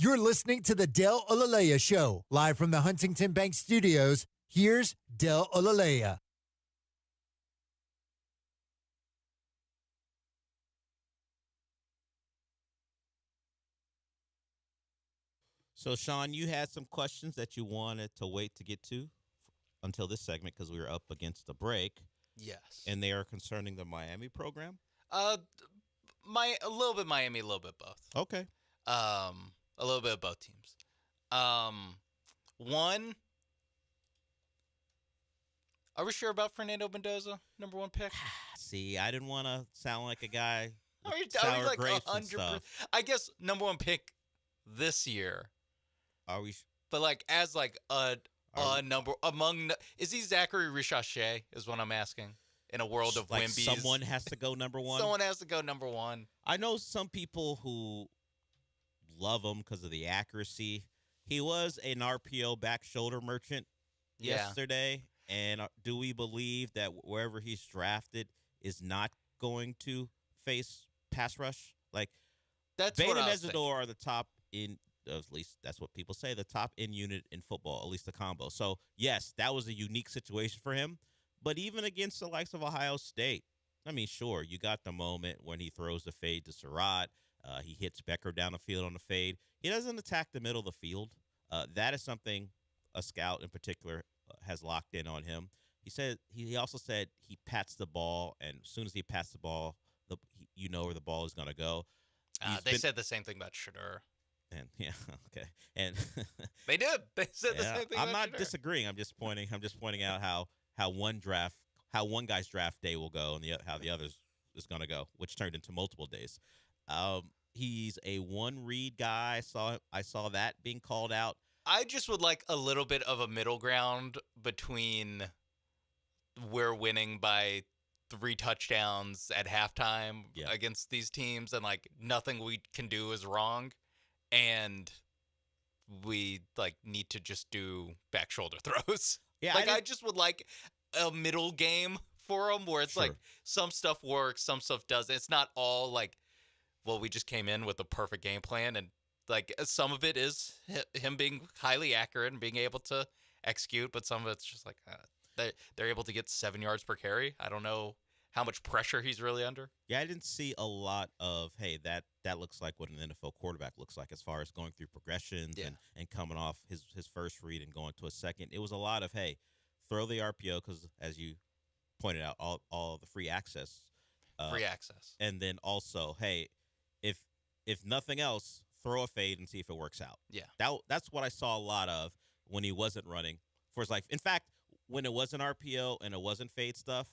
You're listening to the Del Olalea Show, live from the Huntington Bank Studios. Here's Del Olalea. So, Sean, you had some questions that you wanted to wait to get to until this segment because we were up against the break. Yes. And they are concerning the Miami program? A little bit Miami, a little bit both. Okay. A little bit of both teams. One, are we sure about Fernando Mendoza, number 1 pick? See, I didn't want to sound like a guy with Are we sour like grapes and 100%? stuff. I guess number 1 pick this year. Are we? But like as like a number among, is he Zachary Richachet is what I'm asking. In a world of like Wimbies. Someone has to go number 1? Someone has to go number 1. I know some people who love him because of the accuracy. He was an RPO back shoulder merchant yesterday. And do we believe that wherever he's drafted is not going to face pass rush? Like, that's Beta what and I was thinking. Mesidor are the top in, at least that's what people say, the top in unit in football, at least the combo. So, yes, that was a unique situation for him. But even against the likes of Ohio State, I mean, sure, you got the moment when he throws the fade to Stroud. He hits Becker down the field on the fade. He doesn't attack the middle of the field. That is something a scout in particular has locked in on him. He also said he pats the ball, and as soon as he pats the ball, you know where the ball is going to go. They said the same thing about Shadur. And yeah, okay, and they did. They said the same thing. I'm about not Shadur. disagreeing. I'm just pointing out how one guy's draft day will go and how the other's is going to go, which turned into multiple days. He's a one read guy. I saw that being called out. I just would like a little bit of a middle ground between we're winning by 3 touchdowns at halftime against these teams and like nothing we can do is wrong, and we like need to just do back shoulder throws. Yeah, like I just would like a middle game for them where it's like some stuff works, some stuff doesn't. It's not all like, well, we just came in with a perfect game plan, and like some of it is him being highly accurate and being able to execute, but some of it's just like they're able to get 7 yards per carry. I don't know how much pressure he's really under. Yeah, I didn't see a lot of, hey, that looks like what an NFL quarterback looks like as far as going through progressions and coming off his first read and going to a second. It was a lot of, hey, throw the RPO because, as you pointed out, all the free access. Free access. And then also, hey, if nothing else, throw a fade and see if it works out. Yeah. That's what I saw a lot of when he wasn't running for his life. In fact, when it wasn't RPO and it wasn't fade stuff,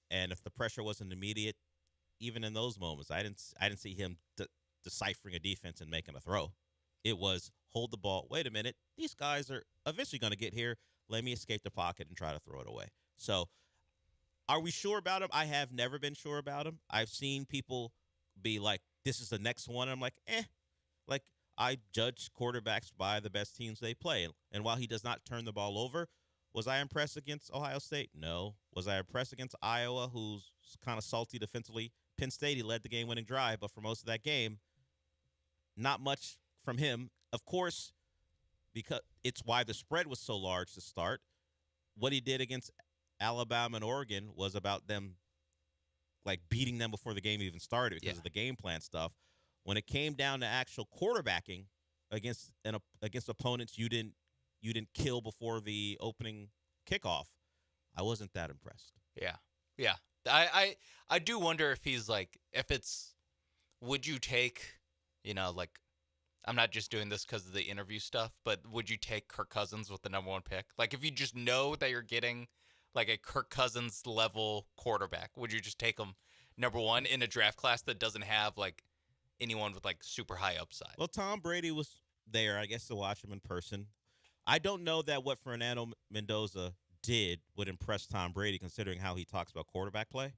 and if the pressure wasn't immediate, even in those moments, I didn't see him deciphering a defense and making a throw. It was hold the ball. Wait a minute. These guys are eventually going to get here. Let me escape the pocket and try to throw it away. So are we sure about him? I have never been sure about him. I've seen people be like, this is the next one. I'm like, Like, I judge quarterbacks by the best teams they play. And while he does not turn the ball over, was I impressed against Ohio State? No. Was I impressed against Iowa, who's kind of salty defensively? Penn State, he led the game-winning drive, but for most of that game, not much from him. Of course, because it's why the spread was so large to start. What he did against Alabama and Oregon was about them, like, beating them before the game even started because of the game plan stuff. When it came down to actual quarterbacking against opponents you didn't kill before the opening kickoff, I wasn't that impressed. Yeah. I do wonder if he's like, would you take, like, I'm not just doing this because of the interview stuff, but would you take Kirk Cousins with the number 1 pick? Like, if you just know that you're getting like a Kirk Cousins level quarterback, would you just take him number 1 in a draft class that doesn't have like anyone with like super high upside? Well, Tom Brady was there, I guess, to watch him in person. I don't know that what Fernando Mendoza did would impress Tom Brady, considering how he talks about quarterback play.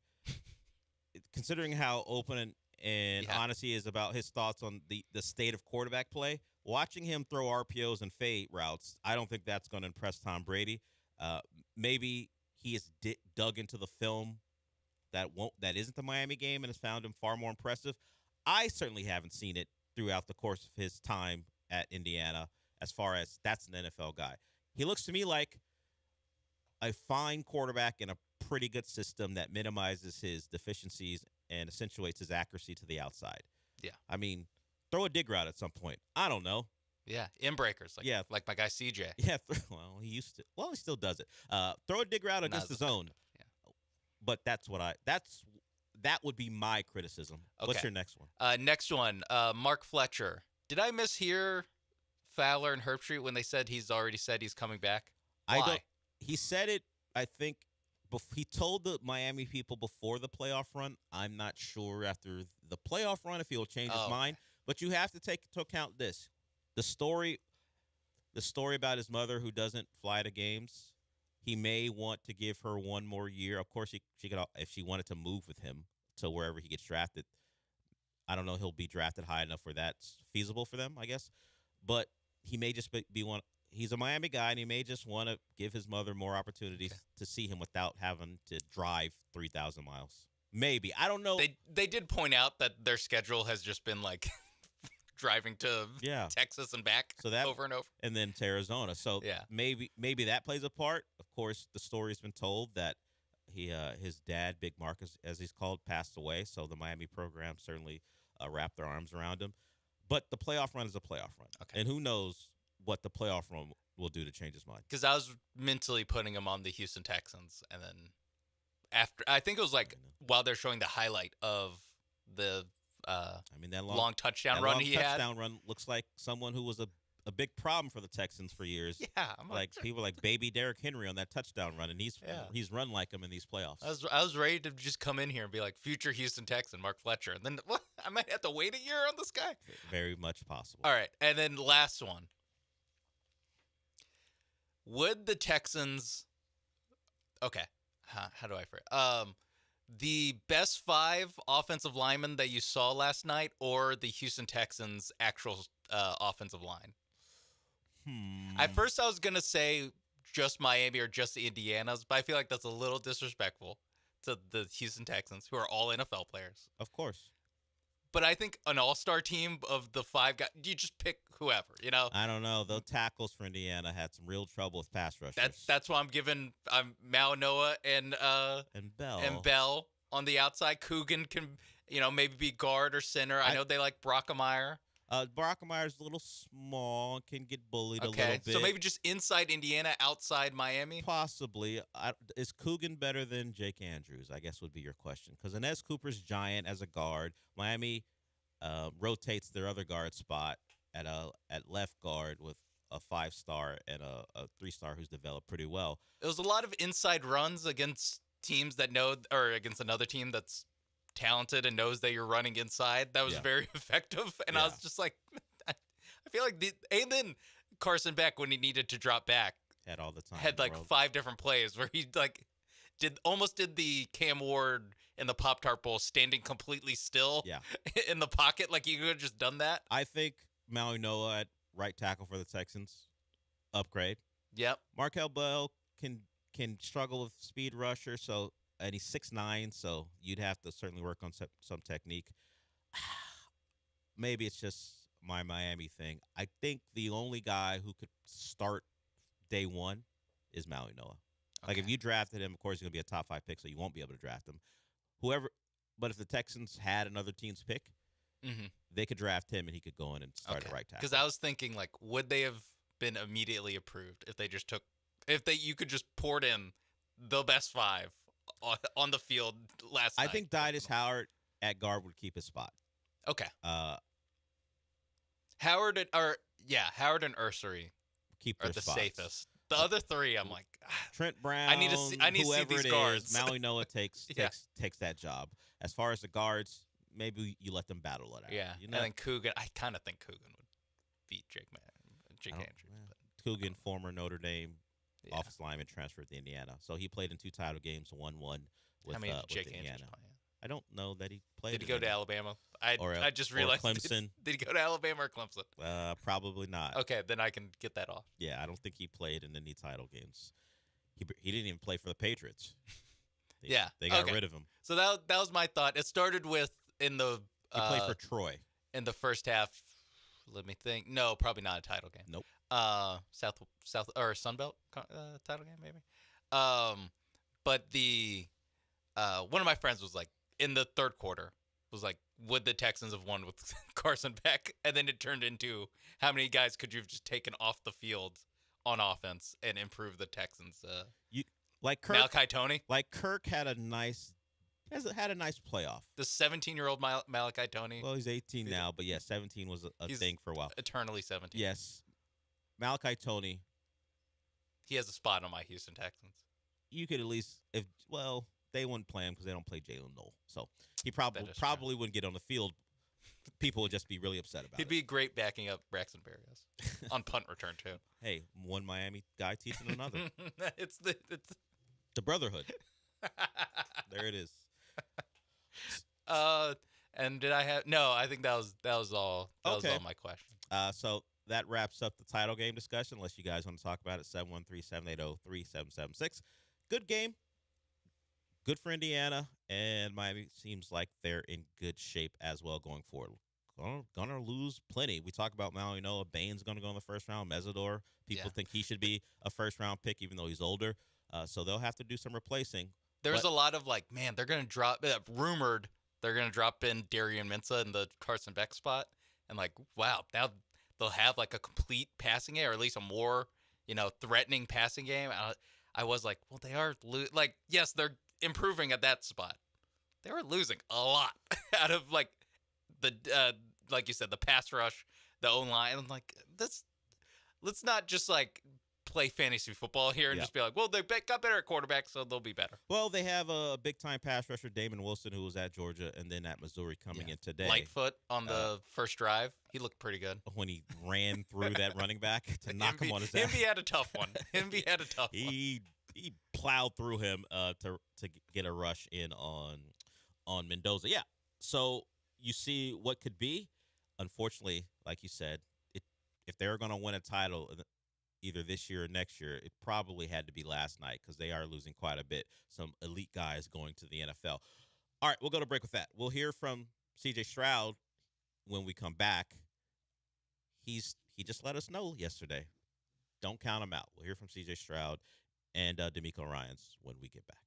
Considering how open and honest he is about his thoughts on the state of quarterback play, watching him throw RPOs and fade routes, I don't think that's going to impress Tom Brady. Maybe he has dug into the film that isn't the Miami game and has found him far more impressive. I certainly haven't seen it throughout the course of his time at Indiana, as far as that's an NFL guy. He looks to me like a fine quarterback in a pretty good system that minimizes his deficiencies and accentuates his accuracy to the outside. Yeah. I mean, throw a dig route at some point. I don't know. Yeah, inbreakers. Like my guy CJ. Yeah, well, he used to. Well, he still does it. Throw a dig route against the zone. Yeah. But that would be my criticism. Okay. What's your next one? Next one, Mark Fletcher. Did I mishear Fowler and Herbstreit when they said he's already said he's coming back? Why? He said it, I think, he told the Miami people before the playoff run. I'm not sure after the playoff run if he'll change his mind. But you have to take into account this. The story about his mother who doesn't fly to games, he may want to give her one more year. Of course, she could, if she wanted to move with him to wherever he gets drafted. I don't know, he'll be drafted high enough where that's feasible for them, I guess. But he may just be one. He's a Miami guy, and he may just want to give his mother more opportunities to see him without having to drive 3,000 miles. Maybe. I don't know. They did point out that their schedule has just been like driving to Texas and back over and over. And then to Arizona. So maybe that plays a part. Of course, the story's been told that his dad, Big Marcus, as he's called, passed away. So the Miami program certainly wrapped their arms around him. But the playoff run is a playoff run. Okay. And who knows what the playoff run will do to change his mind. Because I was mentally putting him on the Houston Texans. And then after, I think it was like while they're showing the highlight of the that long touchdown run he had. Touchdown run looks like someone who was a big problem for the Texans for years. Yeah, people like baby Derrick Henry on that touchdown run, and he's run like him in these playoffs. I was ready to just come in here and be like future Houston Texan Mark Fletcher, and then I might have to wait a year on this guy. Very much possible. All right, and then last one. Would the Texans? Okay, how do I phrase? The best 5 offensive linemen that you saw last night, or the Houston Texans' actual offensive line? At first, I was going to say just Miami or just the Indianas, but I feel like that's a little disrespectful to the Houston Texans, who are all NFL players. Of course. But I think an all-star team of the 5 guys, you just pick whoever, you know? I don't know. Those tackles for Indiana had some real trouble with pass rushers. That's why I'm giving Mauigoa and Bell on the outside. Coogan can, maybe be guard or center. I know they like Brockemeyer. Brockemeyer's a little small, can get bullied a little bit. So maybe just inside Indiana, outside Miami? Possibly. Is Coogan better than Jake Andrews, I guess would be your question. Because Inez Cooper's giant as a guard. Miami rotates their other guard spot at left guard with a 5-star and a 3-star who's developed pretty well. It was a lot of inside runs against teams that know, or against another team that's talented and knows that you're running inside. That was very effective, and I was just like, I feel like and then Carson Beck, when he needed to drop back, had all the time, had like 5 different plays where he did the Cam Ward in the Pop-Tart Bowl, standing completely still in the pocket, like you could have just done that. I think Mauigoa at right tackle for the Texans, upgrade. Yep. Markel Bell can struggle with speed rusher, and he's 6'9", so you'd have to certainly work on some technique. Maybe it's just my Miami thing. I think the only guy who could start day one is Mauigoa. Okay. Like, if you drafted him, of course, he's going to be a top 5 pick, so you won't be able to draft him. But if the Texans had another team's pick, they could draft him, and he could go in and start at right tackle. Because I was thinking, like, would they have been immediately approved if they just you could just poured in the best 5 on the field last night? I think Didus Howard at guard would keep his spot. Okay. Howard and Ursery keep are their the spots. Safest. The other 3, I'm like, Trent Brown. I need to see these guards. Mauigoa takes that job. As far as the guards, maybe you let them battle it out. Yeah. And then Coogan. I kind of think Coogan would beat Jake Andrews. Coogan, former Notre Dame offensive lineman, transferred to Indiana. So he played in 2 title games, won one with, How many did Jake Indiana. Andrews play in? I don't know that he played. Did he go to Alabama? I just realized. Or Clemson. Did he go to Alabama or Clemson? Probably not. Okay, then I can get that off. Yeah, I don't think he played in any title games. He didn't even play for the Patriots. They got rid of him. So that was my thought. It started with he played for Troy. in the first half. Let me think. No, probably not a title game. Nope. South or Sunbelt title game maybe. But the one of my friends was like in the third quarter was like, would the Texans have won with Carson Beck? And then it turned into how many guys could you have just taken off the field on offense and improved the Texans? Like Kirk, Malachi Toney. Like Kirk had a nice playoff. The 17-year-old Malachi Toney. Well, he's 18 now, but yeah, 17 was a thing for a while. Eternally 17. Yes. Malachi Toney. He has a spot on my Houston Texans. You could at least, they wouldn't play him because they don't play Jalen Noel. So he probably wouldn't get on the field. People would just be really upset about it. He'd be great backing up Braxton Berrios on punt return, too. Hey, one Miami guy teaching another. It's the brotherhood. There it is. And did I have? No, I think that was all. That was all my question. So that wraps up the title game discussion. Unless you guys want to talk about it, 713-780-3776. Good game. Good for Indiana, and Miami seems like they're in good shape as well going forward. Gonna lose plenty. We talk about Maui Noah. Bain's gonna go in the first round. Mesidor, people think he should be a first round pick, even though he's older. So they'll have to do some replacing. There's a lot of like, man, they're gonna drop. Rumored they're gonna drop in Darian Mensah in the Carson Beck spot, and like, wow, now they'll have like a complete passing game, or at least a more threatening passing game. I was like, well, they are yes, they're improving at that spot. They were losing a lot out of like the like you said, the pass rush, the O-line. I'm like, let's not just like play fantasy football here and just be like, well, they got better at quarterback, so they'll be better. Well, they have a big-time pass rusher, Damon Wilson, who was at Georgia, and then at Missouri coming in today. Lightfoot on the first drive. He looked pretty good. When he ran through that running back to knock him on his ass. He had a tough one. He plowed through him to get a rush in on Mendoza. Yeah, so you see what could be. Unfortunately, like you said, if they're going to win a title either this year or next year, it probably had to be last night because they are losing quite a bit. Some elite guys going to the NFL. All right, we'll go to break with that. We'll hear from C.J. Stroud when we come back. He just let us know yesterday. Don't count him out. We'll hear from C.J. Stroud and D'Amico Ryans when we get back.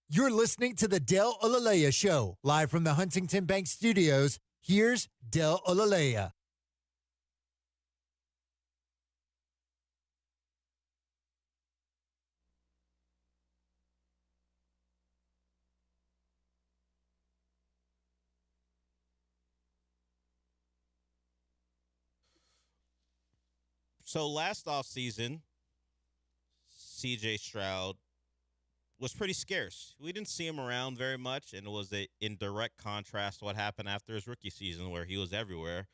You're listening to the Del Olalea Show, live from the Huntington Bank Studios. Here's Del Olalea. So last offseason, C.J. Stroud was pretty scarce. We didn't see him around very much, and it was in direct contrast to what happened after his rookie season where he was everywhere.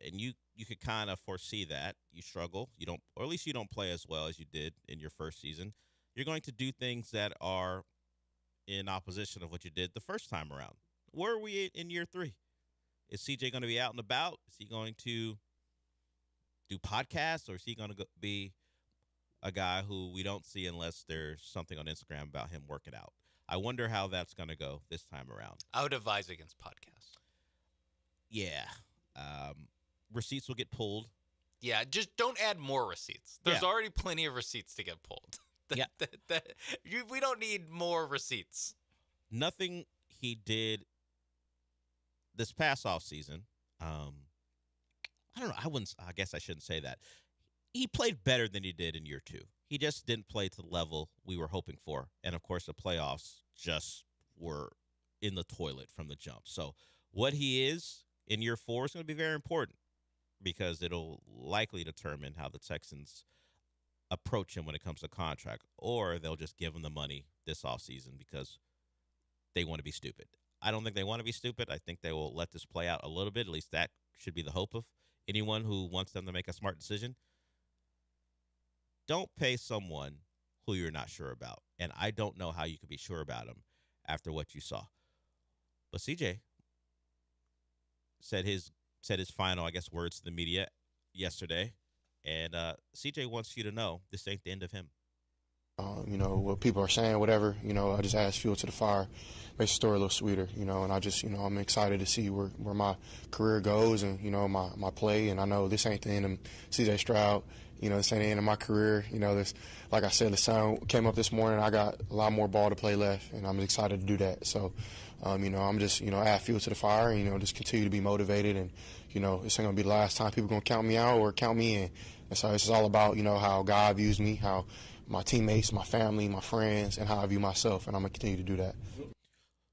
And you could kind of foresee that. You struggle. You don't, or at least you don't play as well as you did in your first season. You're going to do things that are in opposition of what you did the first time around. Where are we in year 3? Is CJ going to be out and about? Is he going to do podcasts, or is he going to be a guy who we don't see unless there's something on Instagram about him working out? I wonder how that's going to go this time around. I would advise against podcasts. Yeah. Receipts will get pulled. Yeah, just don't add more receipts. There's already plenty of receipts to get pulled. We don't need more receipts. Nothing he did this past offseason. I don't know. I guess I shouldn't say that. He played better than he did in year 2. He just didn't play to the level we were hoping for. And, of course, the playoffs just were in the toilet from the jump. So what he is in year 4 is going to be very important because it'll likely determine how the Texans approach him when it comes to contract, or they'll just give him the money this offseason because they want to be stupid. I don't think they want to be stupid. I think they will let this play out a little bit. At least that should be the hope of anyone who wants them to make a smart decision. Don't pay someone who you're not sure about. And I don't know how you could be sure about him after what you saw. But CJ said his final, I guess, words to the media yesterday. And CJ wants you to know this ain't the end of him. What people are saying, whatever, I just add fuel to the fire, makes the story a little sweeter, and I just, I'm excited to see where my career goes and, my play. And I know this ain't the end of C.J. Stroud, this ain't the end of my career. This, like I said, the sun came up this morning. I got a lot more ball to play left, and I'm excited to do that. So, I'm just, add fuel to the fire and, just continue to be motivated. And, this ain't going to be the last time people going to count me out or count me in. And so it's all about, how God views me, how my teammates, my family, my friends, and how I view myself, and I'm going to continue to do that.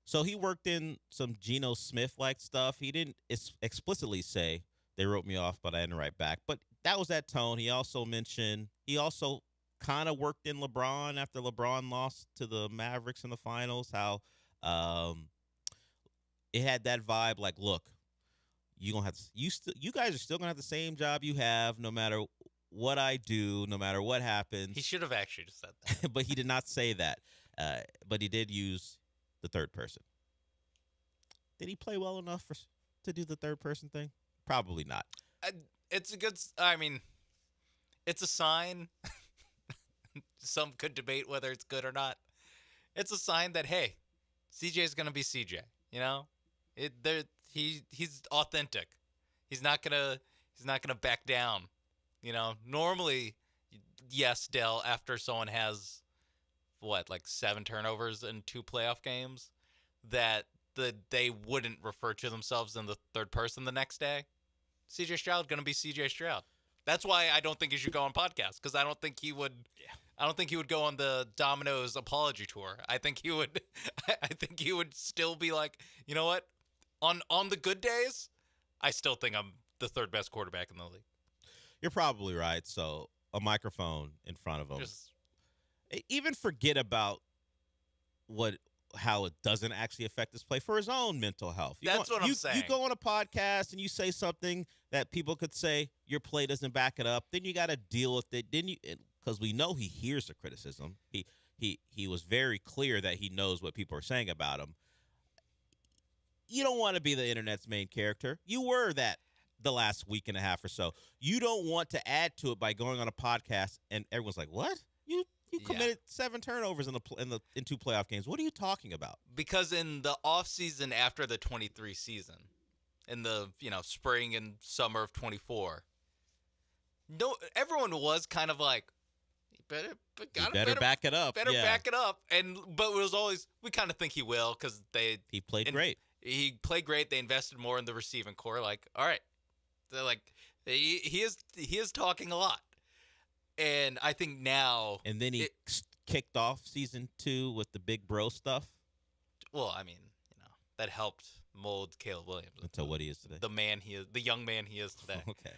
So he worked in some Geno Smith-like stuff. He didn't explicitly say, they wrote me off, but I didn't write back. But that was that tone. He also kind of worked in LeBron after LeBron lost to the Mavericks in the finals, how it had that vibe like, look, you guys are still going to have the same job you have no matter what I do, no matter what happens. He should have actually just said that. But he did not say that. But he did use the third person. Did he play well enough to do the third person thing? Probably not. It's a sign. Some could debate whether it's good or not. It's a sign that, hey, CJ is going to be CJ, he's authentic. He's not going to back down. Normally, yes, Dell, after someone has, 7 turnovers in 2 playoff games, that they wouldn't refer to themselves in the third person the next day. CJ Stroud going to be CJ Stroud. That's why I don't think he should go on podcasts, because I don't think he would. I don't think he would go on the Domino's apology tour. I think he would. I think he would still be like, you know what? On the good days, I still think I'm the 3rd best quarterback in the league. You're probably right. So a microphone in front of him. Even forget about how it doesn't actually affect his play for his own mental health. That's what I'm saying. You go on a podcast and you say something that people could say your play doesn't back it up. Then you got to deal with it. Because we know he hears the criticism. He was very clear that he knows what people are saying about him. You don't want to be the internet's main character. You were that the last week and a half or so. You don't want to add to it by going on a podcast and everyone's like, "What? You committed 7 turnovers in 2 playoff games. What are you talking about?" Because in the offseason after the 23 season, in the spring and summer of 24, everyone was kind of like, better back it up. Better back it up. But it was always, we kind of think he will because he played great. He played great. They invested more in the receiving core. Like, all right, they're like he is talking a lot, and I think now. And then he kicked off season 2 with the big bro stuff. Well, I mean, that helped mold Caleb Williams into what he is today. The young man he is today. Okay.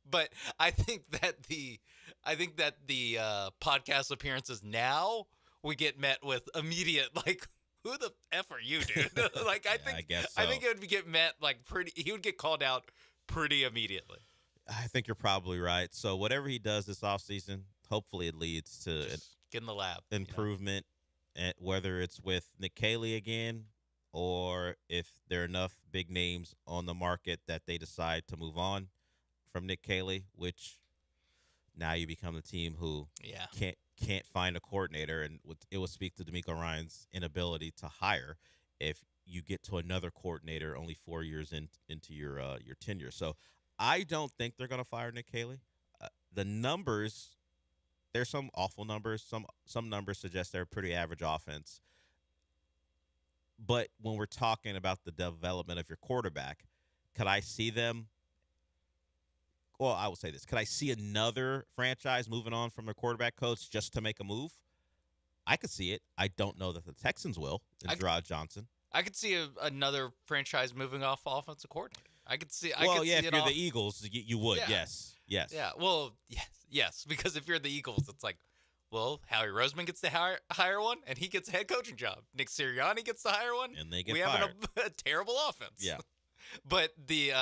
But I think that the podcast appearances now we get met with immediate like, who the F are you, dude? Like I guess so. I think it would get met like he would get called out pretty immediately. I think you're probably right. So whatever he does this offseason, hopefully it leads to get in the lab improvement, whether it's with Nick Caley again or if there are enough big names on the market that they decide to move on from Nick Caley, which now you become the team who can't find a coordinator, and it would speak to DeMeco Ryans' inability to hire if you get to another coordinator only 4 years into your tenure. So I don't think they're going to fire Nick Caley. The numbers, there's some awful numbers. Some numbers suggest they're a pretty average offense. But when we're talking about the development of your quarterback, could I see them? Well, I will say this. Could I see another franchise moving on from their quarterback coach just to make a move? I could see it. I don't know that the Texans will, Stroud Johnson. I could see another franchise moving off offensive coordinator. I could see. If you're the Eagles, you would. Yeah. Yes. Yeah. Well, yes. Because if you're the Eagles, it's like, well, Howie Roseman gets to hire one, and he gets a head coaching job. Nick Sirianni gets to hire one, and they get fired. Have a terrible offense. Yeah. But the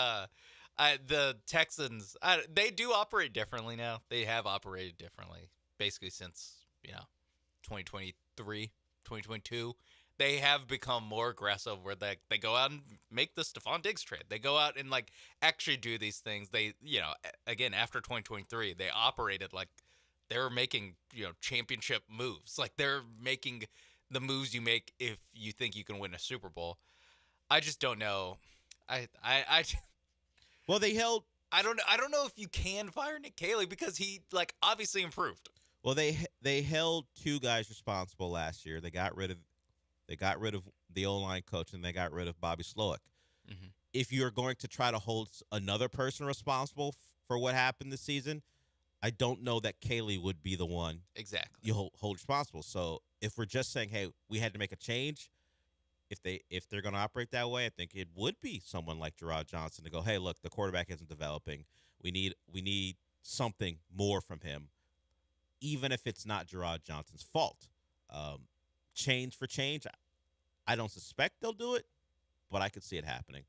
Texans, they do operate differently now. They have operated differently basically since 2023, 2022. They have become more aggressive where they go out and make the Stephon Diggs trade. They go out and like actually do these things. They, again, after 2023, they operated like they were making, championship moves. Like they're making the moves you make if you think you can win a Super Bowl. I just don't know. Well, they held. I don't know if you can fire Nick Caley because he obviously improved. Well, they held 2 guys responsible last year. They got rid of the O-line coach, and they got rid of Bobby Slowick. Mm-hmm. If you're going to try to hold another person responsible for what happened this season, I don't know that Caley would be the one exactly you hold responsible. So if we're just saying, hey, we had to make a change, if they're going to operate that way, I think it would be someone like Stroud Johnson to go, hey, look, the quarterback isn't developing. We need something more from him, even if it's not Stroud Johnson's fault. Change for change, I don't suspect they'll do it, but I could see it happening.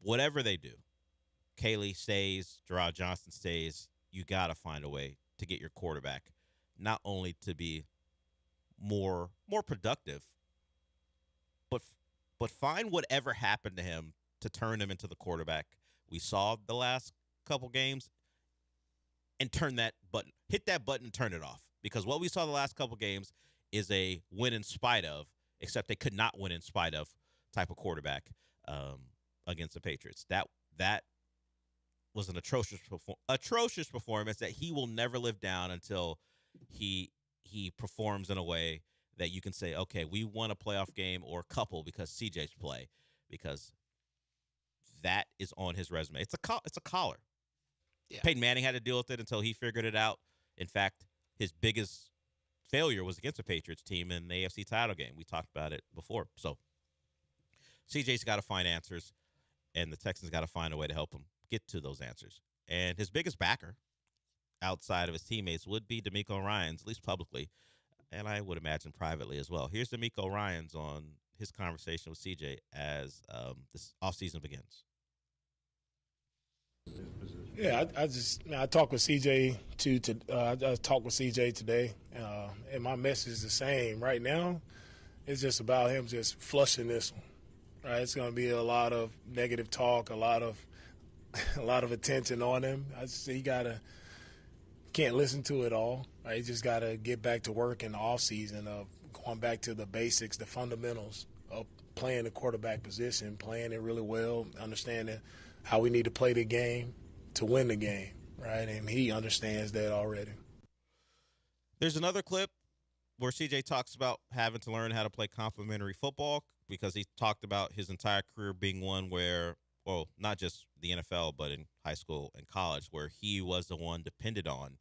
Whatever they do, Caley stays, Stroud Johnson stays, you got to find a way to get your quarterback not only to be more productive, but find whatever happened to him to turn him into the quarterback we saw the last couple games and hit that button and turn it off. Because what we saw the last couple games is a win in spite of, except they could not win in spite of type of quarterback against the Patriots. That was an atrocious performance that he will never live down until he performs in a way that you can say, okay, we won a playoff game or a couple because CJ's play, because that is on his resume. It's a collar. Yeah. Peyton Manning had to deal with it until he figured it out. In fact, his biggest failure was against the Patriots team in the AFC title game. We talked about it before. So CJ's got to find answers, and the Texans got to find a way to help him get to those answers. And his biggest backer outside of his teammates would be DeMeco Ryans, at least publicly, and I would imagine privately as well. Here's DeMeco Ryans on his conversation with CJ as this offseason begins. Yeah, I talked with CJ I talked with CJ today, and my message is the same. Right now, it's just about him just flushing this one. Right, it's going to be a lot of negative talk, a lot of attention on him. He can't listen to it all. Right? He just got to get back to work in the off season of going back to the basics, the fundamentals of playing the quarterback position, playing it really well, understanding how we need to play the game to win the game. right? And he understands that already. There's another clip where CJ talks about having to learn how to play complementary football because he talked about his entire career being one where, well, not just the NFL, but in high school and college, where he was the one depended on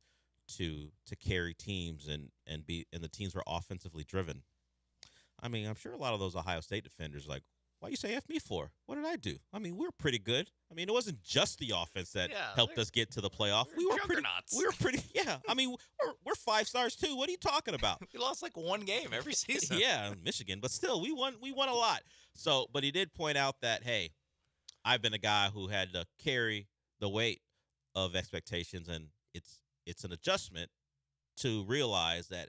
to carry teams and the teams were offensively driven. I mean, I'm sure a lot of those Ohio State defenders like, why you say F me for? What did I do? I mean, we were pretty good. I mean, it wasn't just the offense that helped us get to the playoff. We were pretty. Yeah. I mean, we're 5 stars too. What are you talking about? We lost like one game every season. Yeah, Michigan, but still, we won a lot. So, but he did point out that, hey, I've been a guy who had to carry the weight of expectations, and it's an adjustment to realize that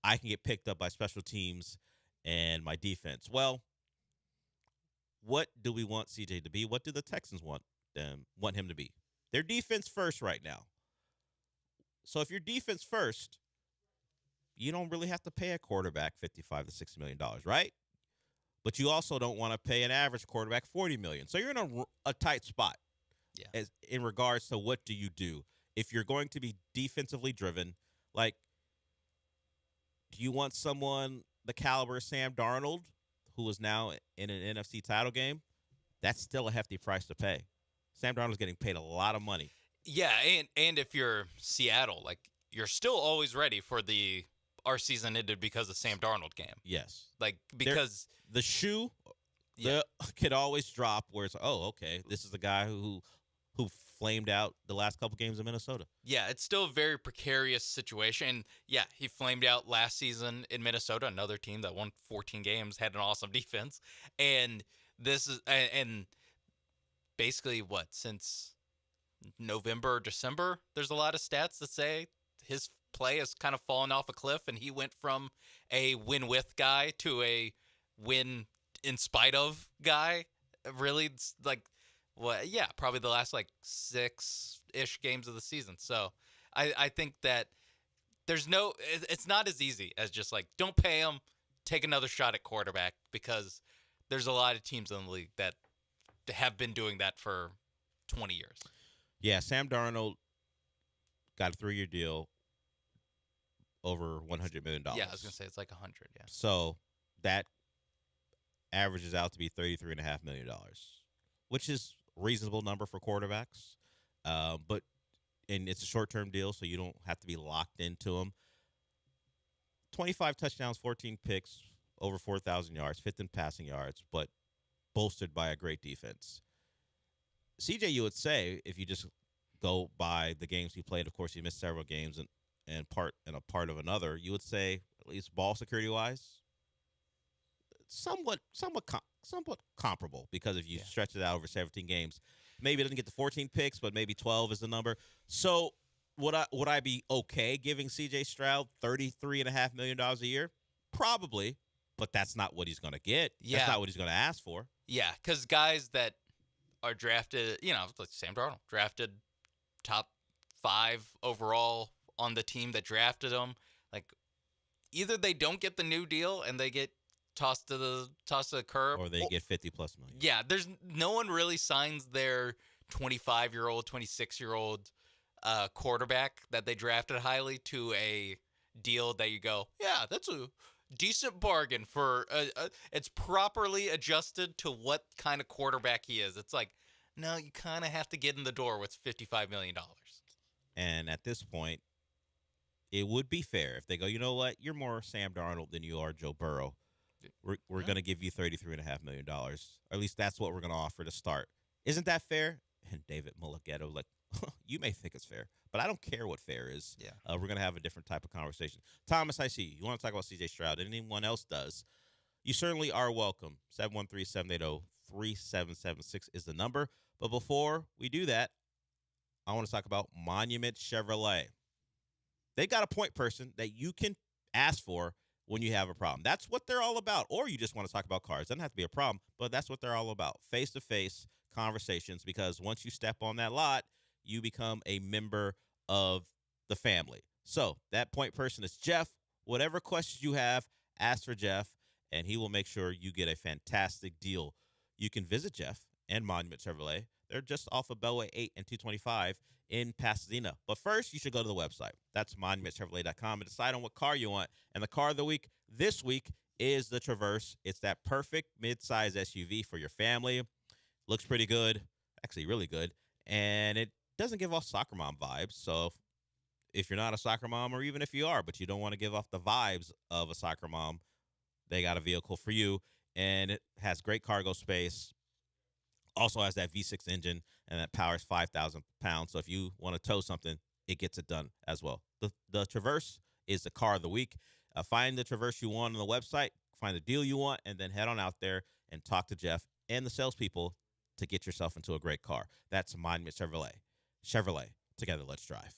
I can get picked up by special teams and my defense. Well, what do we want CJ to be? What do the Texans want him to be? They're defense first right now. So if you're defense first, you don't really have to pay a quarterback $55 to $60 million, right? But you also don't want to pay an average quarterback $40 million. So you're in a tight spot. Yeah. In regards to what do you do if you're going to be defensively driven? Like, do you want someone the caliber of Sam Darnold, who is now in an NFC title game? That's still a hefty price to pay. Sam Darnold's getting paid a lot of money. Yeah, and if you're Seattle, like, you're still always ready for our season ended because of Sam Darnold game. Yes. Like, because the shoe could always drop where it's, oh, okay, this is the guy who flamed out the last couple games in Minnesota. Yeah, it's still a very precarious situation. Yeah, he flamed out last season in Minnesota, another team that won 14 games, had an awesome defense. And this is and basically since November, December, there's a lot of stats that say his play has kind of fallen off a cliff, and he went from a win-with guy to a win in spite of guy. Really, it's like, well, yeah, probably the last like 6-ish games of the season. So I think that it's not as easy as just like, don't pay him, take another shot at quarterback, because there's a lot of teams in the league that have been doing that for 20 years. Yeah, Sam Darnold got a 3-year deal over $100 million. Yeah, I was going to say it's like 100, yeah. So that averages out to be $33.5 million, which is a reasonable number for quarterbacks. And it's a short-term deal, so you don't have to be locked into them. 25 touchdowns, 14 picks, over 4,000 yards, 5th in passing yards, but bolstered by a great defense. CJ, you would say, if you just go by the games he played, of course he missed several games and a part of another, you would say, at least ball security wise, somewhat comparable, because if you stretch it out over 17 games, maybe it doesn't get to 14 picks, but maybe 12 is the number. So would I be okay giving CJ Stroud $33.5 million a year? Probably, but that's not what he's going to get. Yeah. That's not what he's going to ask for. Yeah, because guys that are drafted, like Sam Darnold, drafted top 5 overall on the team that drafted him, like, either they don't get the new deal and they get tossed to the curb, or they get $50+ million. Yeah, there's no one really signs their 25-year-old, 26-year-old quarterback that they drafted highly to a deal that you go, yeah, that's a decent bargain for it's properly adjusted to what kind of quarterback he is. It's like, no, you kind of have to get in the door with $55 million. And at this point, it would be fair if they go, you know what, you're more Sam Darnold than you are Joe Burrow. We're going to give you $33.5 million. Or at least that's what we're going to offer to start. Isn't that fair? And David Mulligetto, like, you may think it's fair, but I don't care what fair is. Yeah. We're going to have a different type of conversation. Thomas, I see you want to talk about CJ Stroud. Anyone else does, you certainly are welcome. 713-780-3776 is the number. But before we do that, I want to talk about Monument Chevrolet. They got a point person that you can ask for when you have a problem. That's what they're all about. Or you just want to talk about cars. Doesn't have to be a problem, but that's what they're all about. Face-to-face conversations, because once you step on that lot, you become a member of the family. So that point person is Jeff. Whatever questions you have, ask for Jeff, and he will make sure you get a fantastic deal. You can visit Jeff and Monument Chevrolet. They're just off of Beltway 8 and 225 in Pasadena. But first, you should go to the website. That's monumentchevrolet.com and decide on what car you want. And the car of the week this week is the Traverse. It's that perfect mid-size SUV for your family. Looks pretty good, actually really good, and it doesn't give off soccer mom vibes. So if you're not a soccer mom, or even if you are, but you don't want to give off the vibes of a soccer mom, they got a vehicle for you, and it has great cargo space. Also has that V6 engine, and that powers 5,000 pounds. So if you want to tow something, it gets it done as well. The Traverse is the car of the week. Find the Traverse you want on the website, find the deal you want, and then head on out there and talk to Jeff and the salespeople to get yourself into a great car. That's Monument Chevrolet. Chevrolet. Together, let's drive.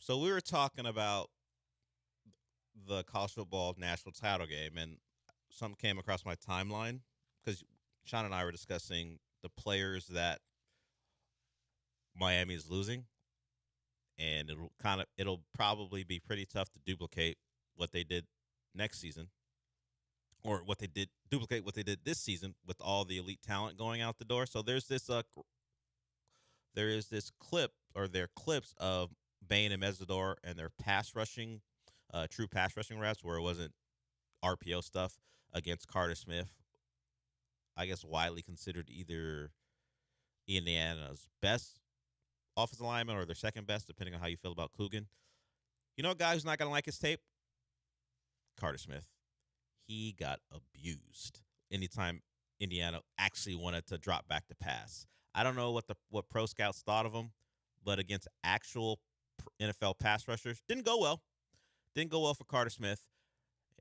So we were talking about the college football national title game, and something came across my timeline because Sean and I were discussing the players that Miami is losing, and it'll probably be pretty tough to duplicate what they did next season, or duplicate what they did this season with all the elite talent going out the door. So there is this clip, or their clips of Bain and Mesidor and their true pass rushing reps, where it wasn't RPO stuff, against Carter Smith. I guess widely considered either Indiana's best offensive lineman or their second best, depending on how you feel about Coogan. You know a guy who's not going to like his tape? Carter Smith. He got abused anytime Indiana actually wanted to drop back to pass. I don't know what pro scouts thought of him, but against actual NFL pass rushers, didn't go well. Didn't go well for Carter Smith,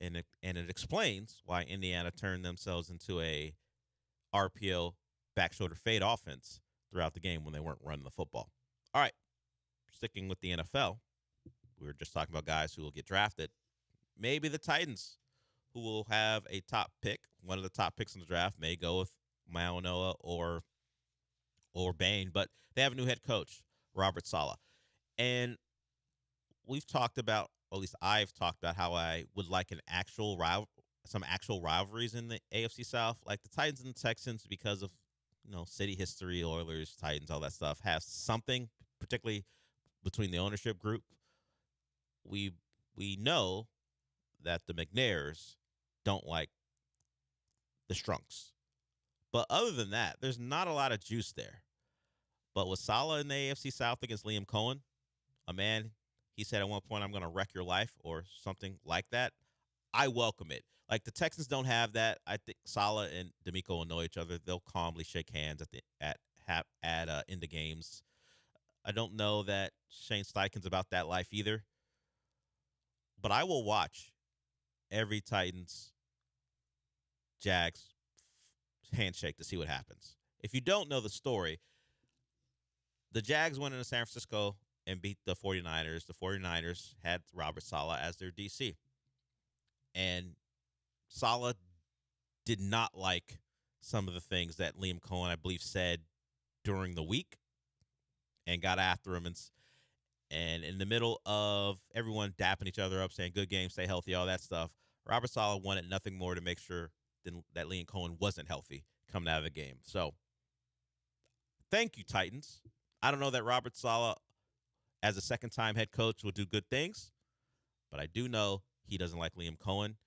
and it explains why Indiana turned themselves into a RPO back shoulder fade offense throughout the game when they weren't running the football. All right, sticking with the NFL, we were just talking about guys who will get drafted. Maybe the Titans, who will have a top pick, one of the top picks in the draft, may go with Manoa or Bain, but they have a new head coach, Robert Saleh. And we've talked about, or at least I've talked about, how I would like some actual rivalries in the AFC South, like the Titans and the Texans, because of city history, Oilers, Titans, all that stuff, have something, particularly between the ownership group. We know that the McNairs don't like the Strunks. But other than that, there's not a lot of juice there. But with Saleh in the AFC South against Liam Cohen, a man, he said at one point, I'm going to wreck your life or something like that, I welcome it. Like, the Texans don't have that. I think Saleh and D'Amico will know each other. They'll calmly shake hands at end of games. I don't know that Shane Steichen's about that life either. But I will watch every Titans Jags handshake to see what happens. If you don't know the story, the Jags went into San Francisco and beat the 49ers. The 49ers had Robert Saleh as their DC. And Saleh did not like some of the things that Liam Cohen, I believe, said during the week, and got after him. And in the middle of everyone dapping each other up, saying good game, stay healthy, all that stuff, Robert Saleh wanted nothing more to make sure that Liam Cohen wasn't healthy coming out of the game. So thank you, Titans. I don't know that Robert Saleh, as a second-time head coach, will do good things, but I do know he doesn't like Liam Cohen,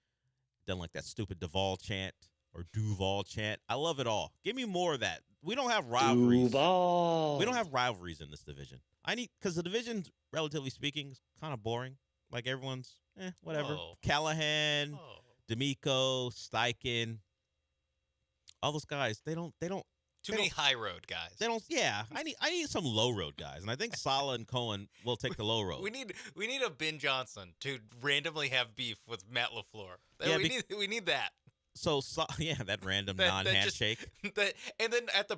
doesn't like that stupid Duval chant or Duval chant. I love it all. Give me more of that. We don't have rivalries. Duval. We don't have rivalries in this division. Because the division's, relatively speaking, is kind of boring. Like, everyone's, whatever. Whoa. Callahan, D'Amico, Steichen, all those guys, they don't Too many high road guys. They don't. Yeah, I need some low road guys, and I think Saleh and Cohen will take the low road. We need a Ben Johnson to randomly have beef with Matt LaFleur. Yeah, we need that. So that random non-handshake. And then at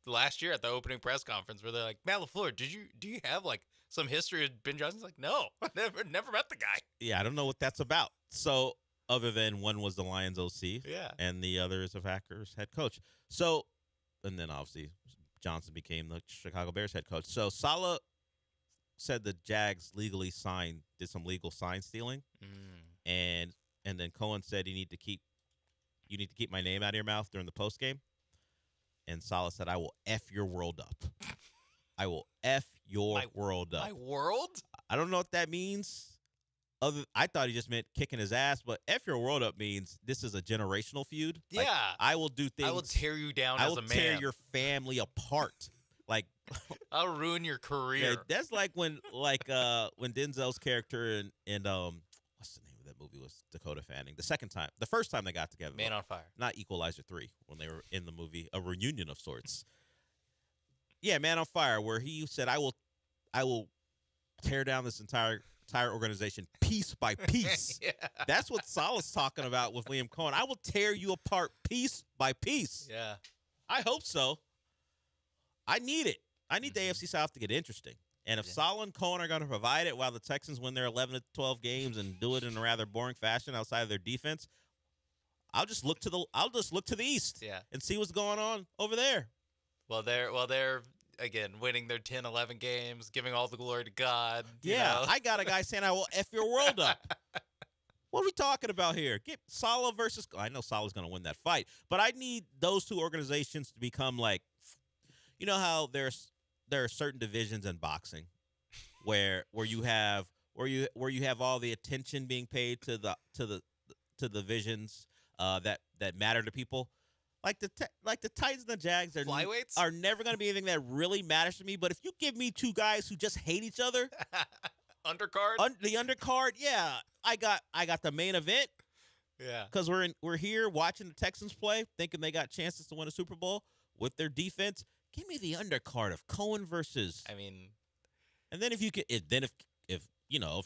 last year at the opening press conference where they're like, Matt LaFleur, do you have like some history of Ben Johnson? He's like, no, I never met the guy. Yeah, I don't know what that's about. So other than one was the Lions OC, yeah, and the other is a Packers head coach. So, and then obviously Johnson became the Chicago Bears head coach. So Saleh said the Jags legally did some legal sign stealing, and then Cohen said you need to keep my name out of your mouth during the post game. And Saleh said, I will F your world up. I will F your world up. My world? I don't know what that means. I thought he just meant kicking his ass, but F your world up means this is a generational feud. Yeah. Like, I will do things. I will tear you down as a man. I will tear your family apart. Like, I'll ruin your career. Yeah, that's like when Denzel's character in what's the name of that movie was Dakota Fanning. The first time they got together. Man on Fire. Not Equalizer 3, when they were in the movie, a reunion of sorts. Yeah, Man on Fire, where he said, I will tear down this entire organization piece by piece. Yeah. That's what Saleh's talking about with Liam Cohen. I will tear you apart piece by piece. Yeah. I hope so. I need it. I need the AFC South to get interesting. And if Saleh and Cohen are going to provide it while the Texans win their 11 to 12 games and do it in a rather boring fashion outside of their defense, I'll just look to the east and see what's going on over there. Well, they're again winning their 10, 11 games, giving all the glory to God. Yeah, I got a guy saying I will F your world up. What are we talking about here? Get Saleh versus – I know Saleh's going to win that fight, but I need those two organizations to become like – you know how there are certain divisions in boxing where you have all the attention being paid to the divisions that matter to people. Like the Titans and the Jags are never going to be anything that really matters to me. But if you give me two guys who just hate each other, undercard, the undercard, yeah, I got the main event. Yeah, because we're here watching the Texans play, thinking they got chances to win a Super Bowl with their defense. Give me the undercard of Cohen versus. I mean, and then if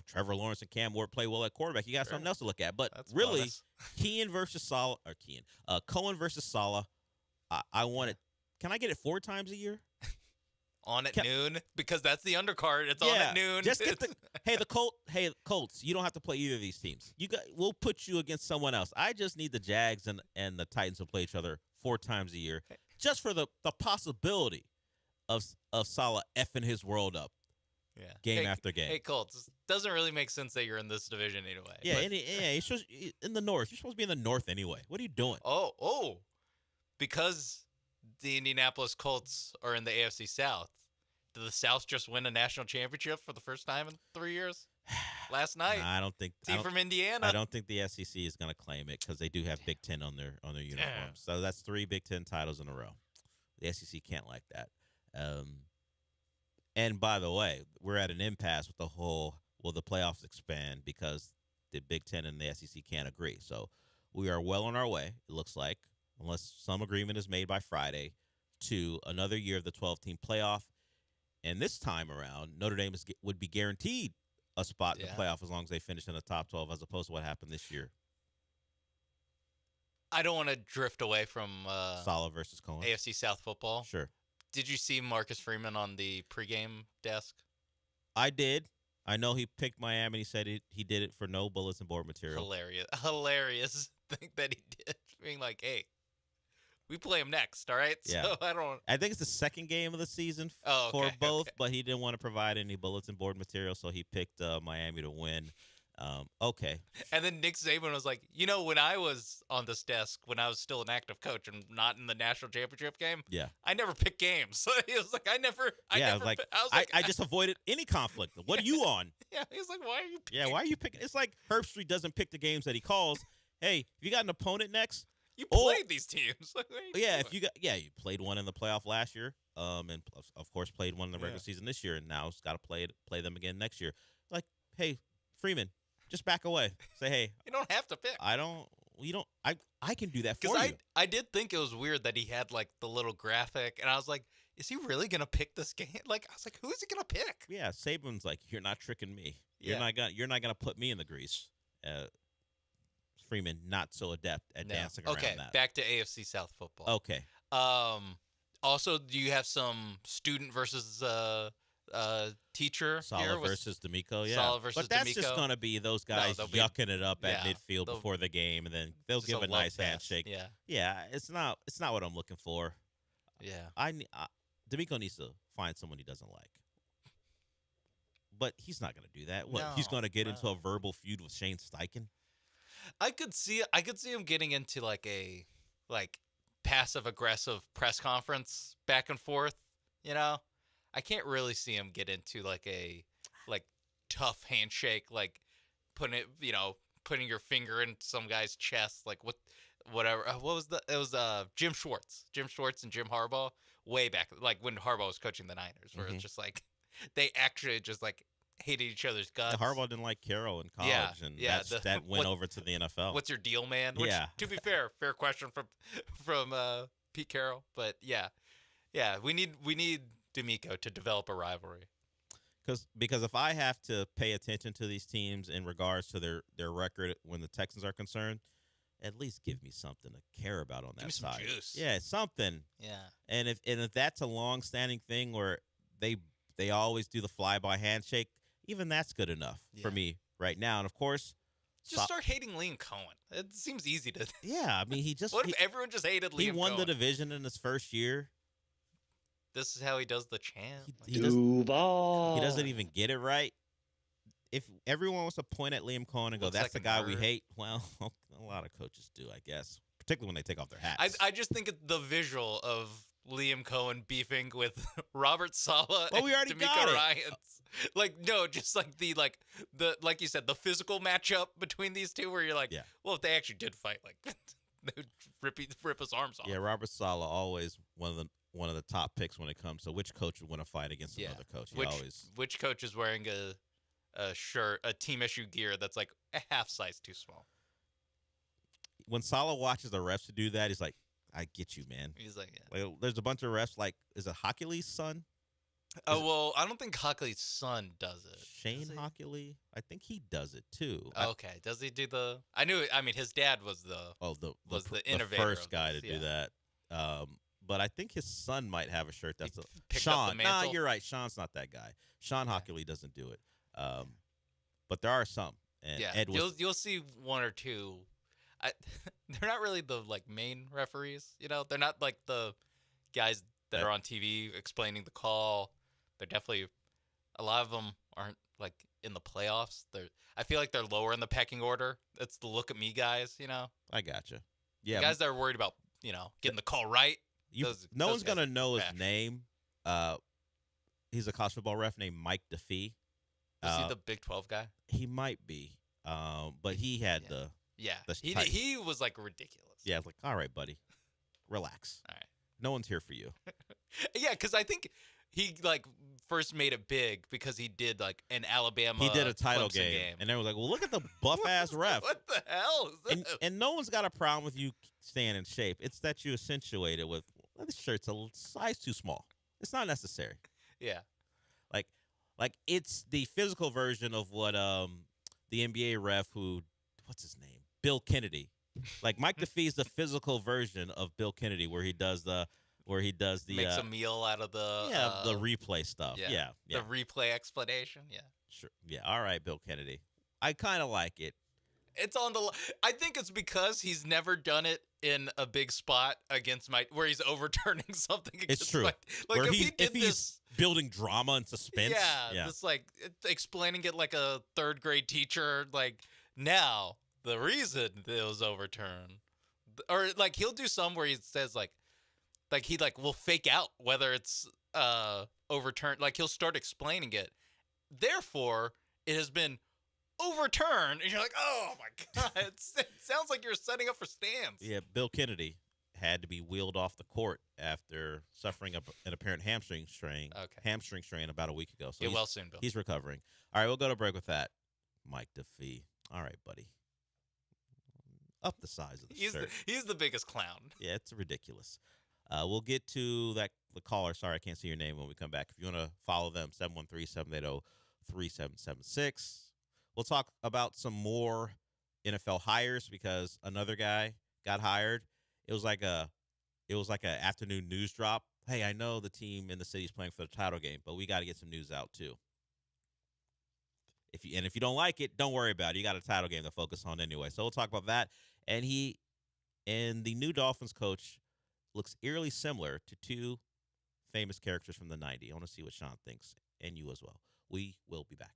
Trevor Lawrence and Cam Ward play well at quarterback, you got something else to look at. But that's really, bonus. Cohen versus Saleh, I want it. Can I get it 4 times a year? On at noon, because that's the undercard. It's on at noon. Just get the Colts. You don't have to play either of these teams. We'll put you against someone else. I just need the Jags and the Titans to play each other 4 times a year, just for the possibility of Saleh effing his world up. Yeah, game after game. Hey, Colts, doesn't really make sense that you're in this division anyway. Yeah, you're in the North. You're supposed to be in the North anyway. What are you doing? Oh, because the Indianapolis Colts are in the AFC South. Did the South just win a national championship for the first time in 3 years? Last night. I don't think team from Indiana. I don't think the SEC is going to claim it because they do have Big Ten on their uniforms. So that's 3 Big Ten titles in a row. The SEC can't like that. And by the way, we're at an impasse with will the playoffs expand because the Big Ten and the SEC can't agree. So we are well on our way, it looks like, unless some agreement is made by Friday, to another year of the 12-team playoff. And this time around, Notre Dame would be guaranteed a spot in the playoff as long as they finish in the top 12, as opposed to what happened this year. I don't want to drift away from Saleh versus Cohen. AFC South football. Sure. Did you see Marcus Freeman on the pregame desk? I did. I know he picked Miami. He said he did it for no bulletin board material. Hilarious thing that he did. Being like, hey, we play him next, all right? Yeah. So I think it's the second game of the season for both, but he didn't want to provide any bulletin board material, so he picked Miami to win. Okay. And then Nick Saban was like, when I was on this desk, when I was still an active coach and not in the national championship game, I never picked games. So he was like, I just avoided any conflict. What are you on? Yeah, he was like, why are you picking? Yeah, why are you picking? It's like Herbstreit doesn't pick the games that he calls. Hey, if you got an opponent next, you played these teams. You played one in the playoff last year, and of course played one in the regular season this year, and now it's got to play them again next year. Like, hey, Freeman, just back away. Say, hey, you don't have to pick. I can do that for you. I did think it was weird that he had like the little graphic, and I was like, is he really gonna pick this game? Like, I was like, who is he gonna pick? Yeah, Saban's like, you're not tricking me. Yeah. You're not gonna put me in the grease. Freeman not so adept at dancing around that. Okay, back to AFC South football. Okay. Also, do you have some student versus teacher Saleh versus D'Amico, yeah. Saleh versus but that's D'Amico. just going to be those guys yucking it up at midfield before the game, and then they'll give a nice handshake. Yeah, it's not what I'm looking for. Yeah, D'Amico needs to find someone he doesn't like. But he's not going to do that. No, he's going to get into a verbal feud with Shane Steichen? I could see him getting into like a passive aggressive press conference back and forth. I can't really see him get into like a tough handshake, like putting your finger in some guy's chest, like whatever. It was Jim Schwartz and Jim Harbaugh way back, like when Harbaugh was coaching the Niners, where it's just like they actually just like hated each other's guts. Yeah, Harbaugh didn't like Carroll in college, and that went over to the NFL. What's your deal, man? Which, to be fair question from Pete Carroll, but yeah, we need D'Amico to develop a rivalry. Because if I have to pay attention to these teams in regards to their record when the Texans are concerned, at least give me something to care about on that side. Give me some juice. Yeah, something. Yeah. And if that's a long-standing thing where they They always do the flyby handshake. Even that's good enough for me right now. And, of course, just start hating Liam Cohen. It seems easy to. Yeah, I mean, he just. What if everyone just hated Liam Cohen? He won the division in his first year. This is how he does the chant. He doesn't even get it right. If everyone wants to point at Liam Cohen and go, Looks that's like the a guy we nerd. hate, well, a lot of coaches do, I guess, particularly when they take off their hats. I just think the visual of Liam Cohen beefing with Robert Saleh Well, we and already D'Amico got it. Ryans. No, just like the like you said, the physical matchup between these two, where you're like, well, if they actually did fight, like they would rip his arms off. Yeah, Robert Saleh always one of the top picks when it comes to which coach would win a fight against another coach. Which coach is wearing a shirt, a team issue gear that's like a half size too small. When Saleh watches the refs to do that, he's like, I get you, man. He's like, yeah. Like, there's a bunch of refs, like, is it Hockley's son? Well, I don't think Hockley's son does it. Shane Hockley? I think he does it, too. Okay. Does he do the... I mean, his dad was the innovator. The first guy to do that. But I think his son might have a shirt that's picked up the Sean. mantle? Nah, you're right. Sean's not that guy. Sean Hockley doesn't do it. But there are some. And Yeah, Ed was, you'll see one or two. They're not really the main referees, They're not like the guys that are on TV explaining the call. They're definitely a lot of them aren't like in the playoffs. I feel like they're lower in the pecking order. It's the look at me guys, I gotcha. Yeah, the guys that are worried about getting the call right. No one's gonna know his name. He's a college football ref named Mike DeFee. Is he the Big 12 guy? He might be, but he had the. Yeah, the he was like ridiculous. Yeah, it's like, all right, buddy, relax. All right, no one's here for you. Yeah, because I think he first made it big because he did an Alabama. He did a title Clemson game, and they were like, "Well, look at the buff ass ref." What the hell is this? And no one's got a problem with you staying in shape. It's that you accentuate it with this shirt's a size too small. It's not necessary. Yeah, like it's the physical version of what the NBA ref what's his name? Bill Kennedy. Like Mike DeFee is the physical version of Bill Kennedy, where he does the makes a meal out of the the replay stuff. Yeah. The replay explanation. Yeah, sure. Yeah, all right, Bill Kennedy. I kind of like it. It's on the. I think it's because he's never done it in a big spot against where he's overturning something. It's true. Like if he's building drama and suspense. Yeah, just explaining it like a third grade teacher. Like now the reason it was overturned, or he'll do some where he says he will fake out whether it's overturned. Like he'll start explaining it. Therefore, it has been overturned, and you're like, oh my god, it sounds like you're setting up for stands. Yeah, Bill Kennedy had to be wheeled off the court after suffering an apparent hamstring strain. Hamstring strain about a week ago. So get well soon, Bill. He's recovering. All right, we'll go to break with that. Mike DeFee. All right, buddy. Up the size of the shirt. He's the biggest clown. Yeah, it's ridiculous. We'll get to the caller. Sorry, I can't see your name when we come back. If you want to follow them, 713-780-3776. We'll talk about some more NFL hires because another guy got hired. It was like a afternoon news drop. Hey, I know the team in the city is playing for the title game, but we got to get some news out too. If you don't like it, don't worry about it. You got a title game to focus on anyway. So we'll talk about that. And the new Dolphins coach looks eerily similar to two famous characters from the 90s. I want to see what Sean thinks, and you as well. We will be back.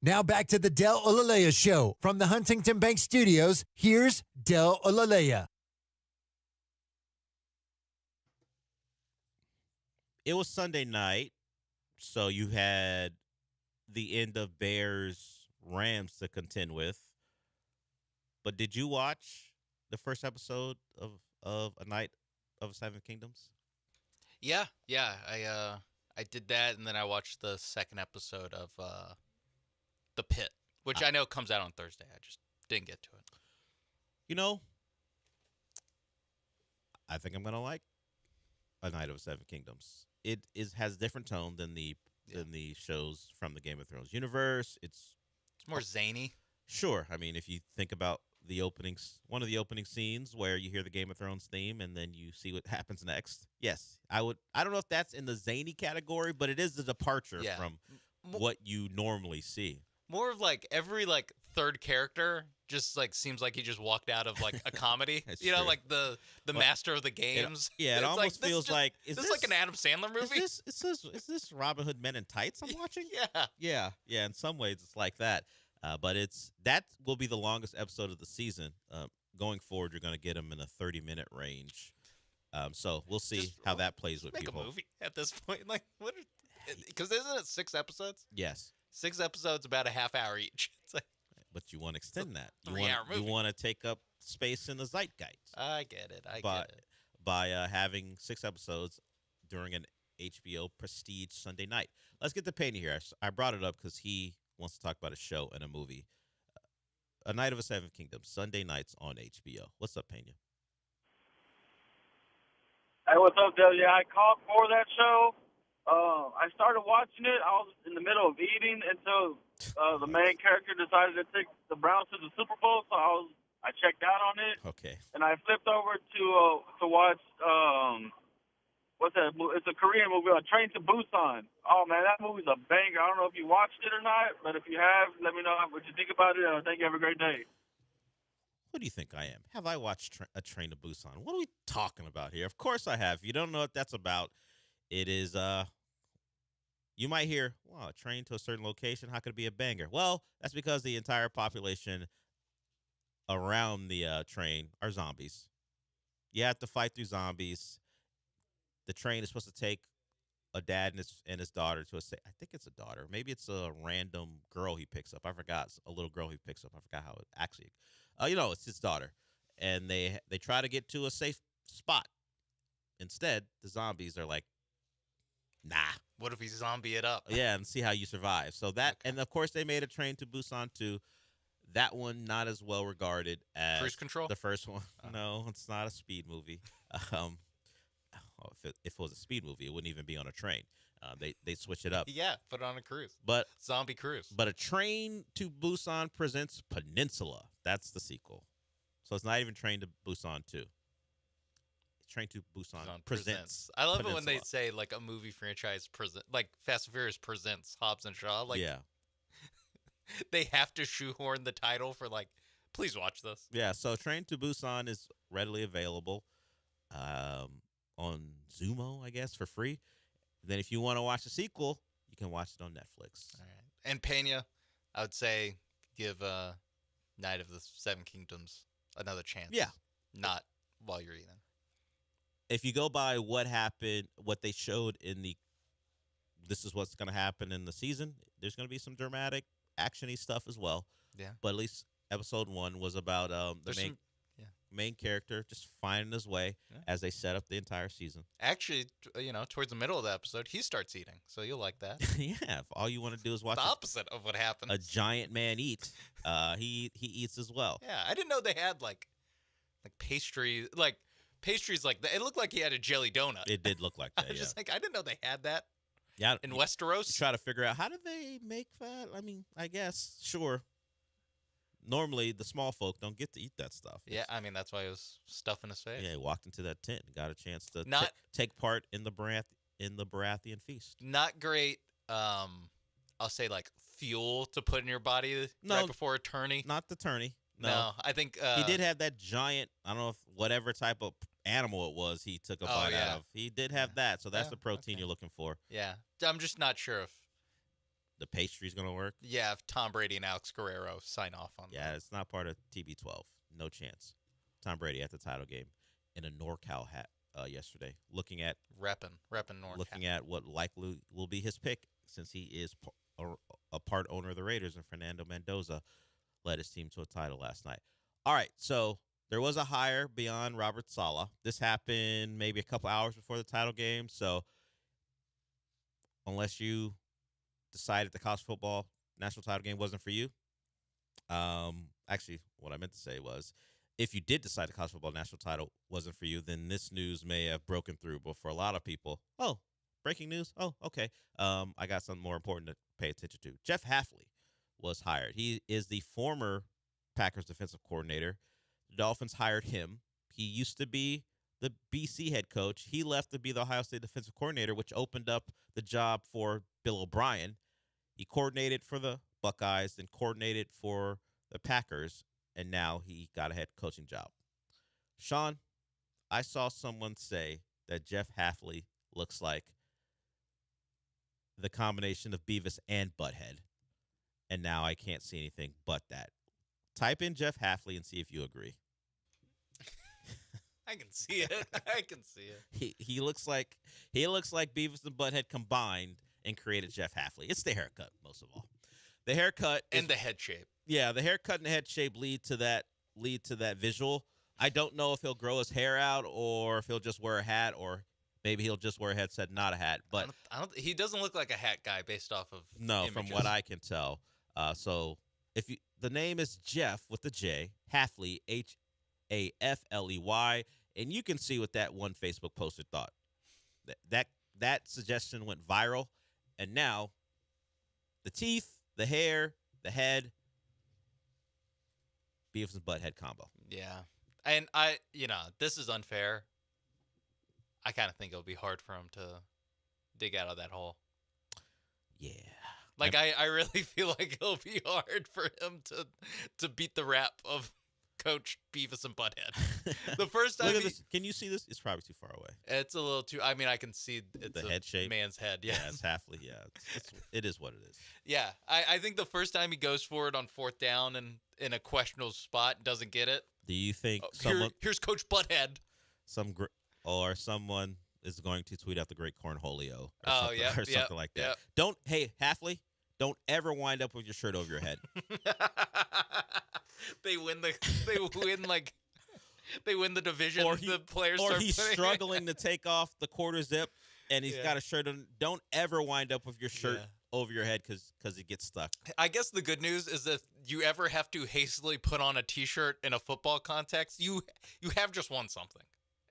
Now back to the Del Olaleya Show from the Huntington Bank Studios. Here's Del Olaleya. It was Sunday night, so you had the end of Bears-Rams to contend with. But did you watch the first episode of A Night of Seven Kingdoms? Yeah. I did that, and then I watched the second episode of The Pit, which I know comes out on Thursday. I just didn't get to it. You know, I think I'm gonna like A Night of Seven Kingdoms. It has different tone than the shows from the Game of Thrones universe. It's more zany. Sure. I mean, if you think about the openings, one of the opening scenes where you hear the Game of Thrones theme and then you see what happens next. Yes, I would. I don't know if that's in the zany category, but it is a departure from what you normally see. More of like every like third character just like seems like he just walked out of like a comedy. You know, true. like the master of the games. It It's almost feels like is this like an Adam Sandler movie? Is this Robin Hood Men in Tights I'm watching? Yeah. Yeah. In some ways, it's like that. But that will be the longest episode of the season. Going forward, you're going to get them in a 30-minute range. So we'll see how that plays with Make people. a movie at this point. Like what? Because isn't it 6 episodes? Yes. 6 episodes, about a half hour each. It's like, but you want to extend that. You 3-hour movie. You want to take up space in the zeitgeist. I get it. By having 6 episodes during an HBO Prestige Sunday night. Let's get to Pena here. I brought it up because he wants to talk about a show and a movie. A Night of the Seven Kingdoms, Sunday nights on HBO. What's up, Pena? Hey, what's up, Del? Yeah, I called for that show. I started watching it. I was in the middle of eating until the main character decided to take the Browns to the Super Bowl. So I checked out on it. Okay. And I flipped over to watch what's that? It's a Korean movie, Train to Busan. Oh man, that movie's a banger. I don't know if you watched it or not, but if you have, let me know what you think about it. Thank you. Have a great day. What do you think I am? Have I watched A Train to Busan? What are we talking about here? Of course I have. If you don't know what that's about, it is, you might hear, wow, a train to a certain location, how could it be a banger? Well, that's because the entire population around the train are zombies. You have to fight through zombies. The train is supposed to take a dad and his daughter to I think it's a daughter. Maybe it's a random girl he picks up. I forgot. A little girl he picks up. I forgot how it actually. It's his daughter. And they try to get to a safe spot. Instead, the zombies are like, nah. What if we zombie it up? Yeah, and see how you survive. So and of course they made a Train to Busan 2. That one not as well regarded as Cruise Control? The first one. No, it's not a speed movie. If it was a speed movie, it wouldn't even be on a train. They switch it up. Yeah, put it on a cruise. But zombie cruise. But A Train to Busan presents Peninsula. That's the sequel. So it's not even Train to Busan 2. Train to Busan presents. I love Peninsula. it when they say like a movie franchise like Fast and Furious presents Hobbs and Shaw. Like, yeah, they have to shoehorn the title for like, please watch this. Yeah, so Train to Busan is readily available on Zumo, I guess, for free. Then if you want to watch the sequel, you can watch it on Netflix. All right. And Pena, I would say give Night of the Seven Kingdoms another chance. Yeah. Not while you're eating. If you go by what happened, what they showed in this is what's going to happen in the season, there's going to be some dramatic, action-y stuff as well. Yeah. But at least episode 1 was about the main character just finding his way as they set up the entire season. Actually, towards the middle of the episode, he starts eating, so you'll like that. Yeah, if all you want to do is watch the opposite of what happens. A giant man eat. He eats as well. Yeah, I didn't know they had like pastry, pastries like that. It looked like he had a jelly donut. It did look like that. I was just like, I didn't know they had that. Yeah, in Westeros. You try to figure out how did they make that. I mean, I guess sure. Normally, the small folk don't get to eat that stuff. Yeah, I mean that's why he was stuffing his face. Yeah, he walked into that tent and got a chance to take part in the Baratheon feast. Not great. I'll say like fuel to put in your body right before a tourney. Not the tourney. No, I think he did have that giant. I don't know if whatever type of animal it was he took a bite out of. He did have that, so that's the protein you're looking for. Yeah, I'm just not sure if the pastry's going to work. Yeah, if Tom Brady and Alex Guerrero sign off on that. Yeah, it's not part of TB12. No chance. Tom Brady at the title game in a NorCal hat yesterday, looking at repping NorCal. Looking at what likely will be his pick, since he is a part owner of the Raiders, and Fernando Mendoza led his team to a title last night. All right, so there was a hire beyond Robert Saleh. This happened maybe a couple hours before the title game, so unless you decided the college football national title game wasn't for you, actually, what I meant to say was, if you did decide the college football national title wasn't for you, then this news may have broken through. But for a lot of people, oh, breaking news? Oh, okay. I got something more important to pay attention to. Jeff Hafley was hired. He is the former Packers defensive coordinator. The Dolphins hired him. He used to be the BC head coach. He left to be the Ohio State defensive coordinator, which opened up the job for Bill O'Brien. He coordinated for the Buckeyes, then coordinated for the Packers, and now he got a head coaching job. Sean, I saw someone say that Jeff Hafley looks like the combination of Beavis and Butthead, and now I can't see anything but that. Type in Jeff Hafley and see if you agree. I can see it. I can see it. He looks like Beavis and Butthead combined and created Jeff Hafley. It's the haircut, most of all. The haircut and the head shape. Yeah, the haircut and the head shape lead to that visual. I don't know if he'll grow his hair out or if he'll just wear a hat, or maybe he'll just wear a headset, not a hat. But he doesn't look like a hat guy based off of no, images. From what I can tell. So if you, the name is Jeff with the J, Hafley, Hafley, and you can see what that one Facebook poster thought. That suggestion went viral, and now the teeth, the hair, the head, Beavis and Butthead combo. Yeah. And this is unfair. I kind of think it'll be hard for him to dig out of that hole. Yeah. Like, I really feel like it'll be hard for him to beat the rap of Coach Beavis and Butthead. The first time Look at this. Can you see this? It's probably too far away. It's a little too. I mean, I can see it's the head shape. Man's head. Yeah, it's Hafley. Yeah, it is what it is. Yeah, I think the first time he goes for it on fourth down and in a questionable spot, doesn't get it. Do you think someone here's Coach Butthead? Someone is going to tweet out the great Cornholio or something like that. Yep. Hey Hafley, don't ever wind up with your shirt over your head. They win the division. Or the players or start he's putting struggling to take off the quarter zip, and he's got a shirt on. Don't ever wind up with your shirt over your head because it gets stuck. I guess the good news is that you ever have to hastily put on a T-shirt in a football context, you have just won something,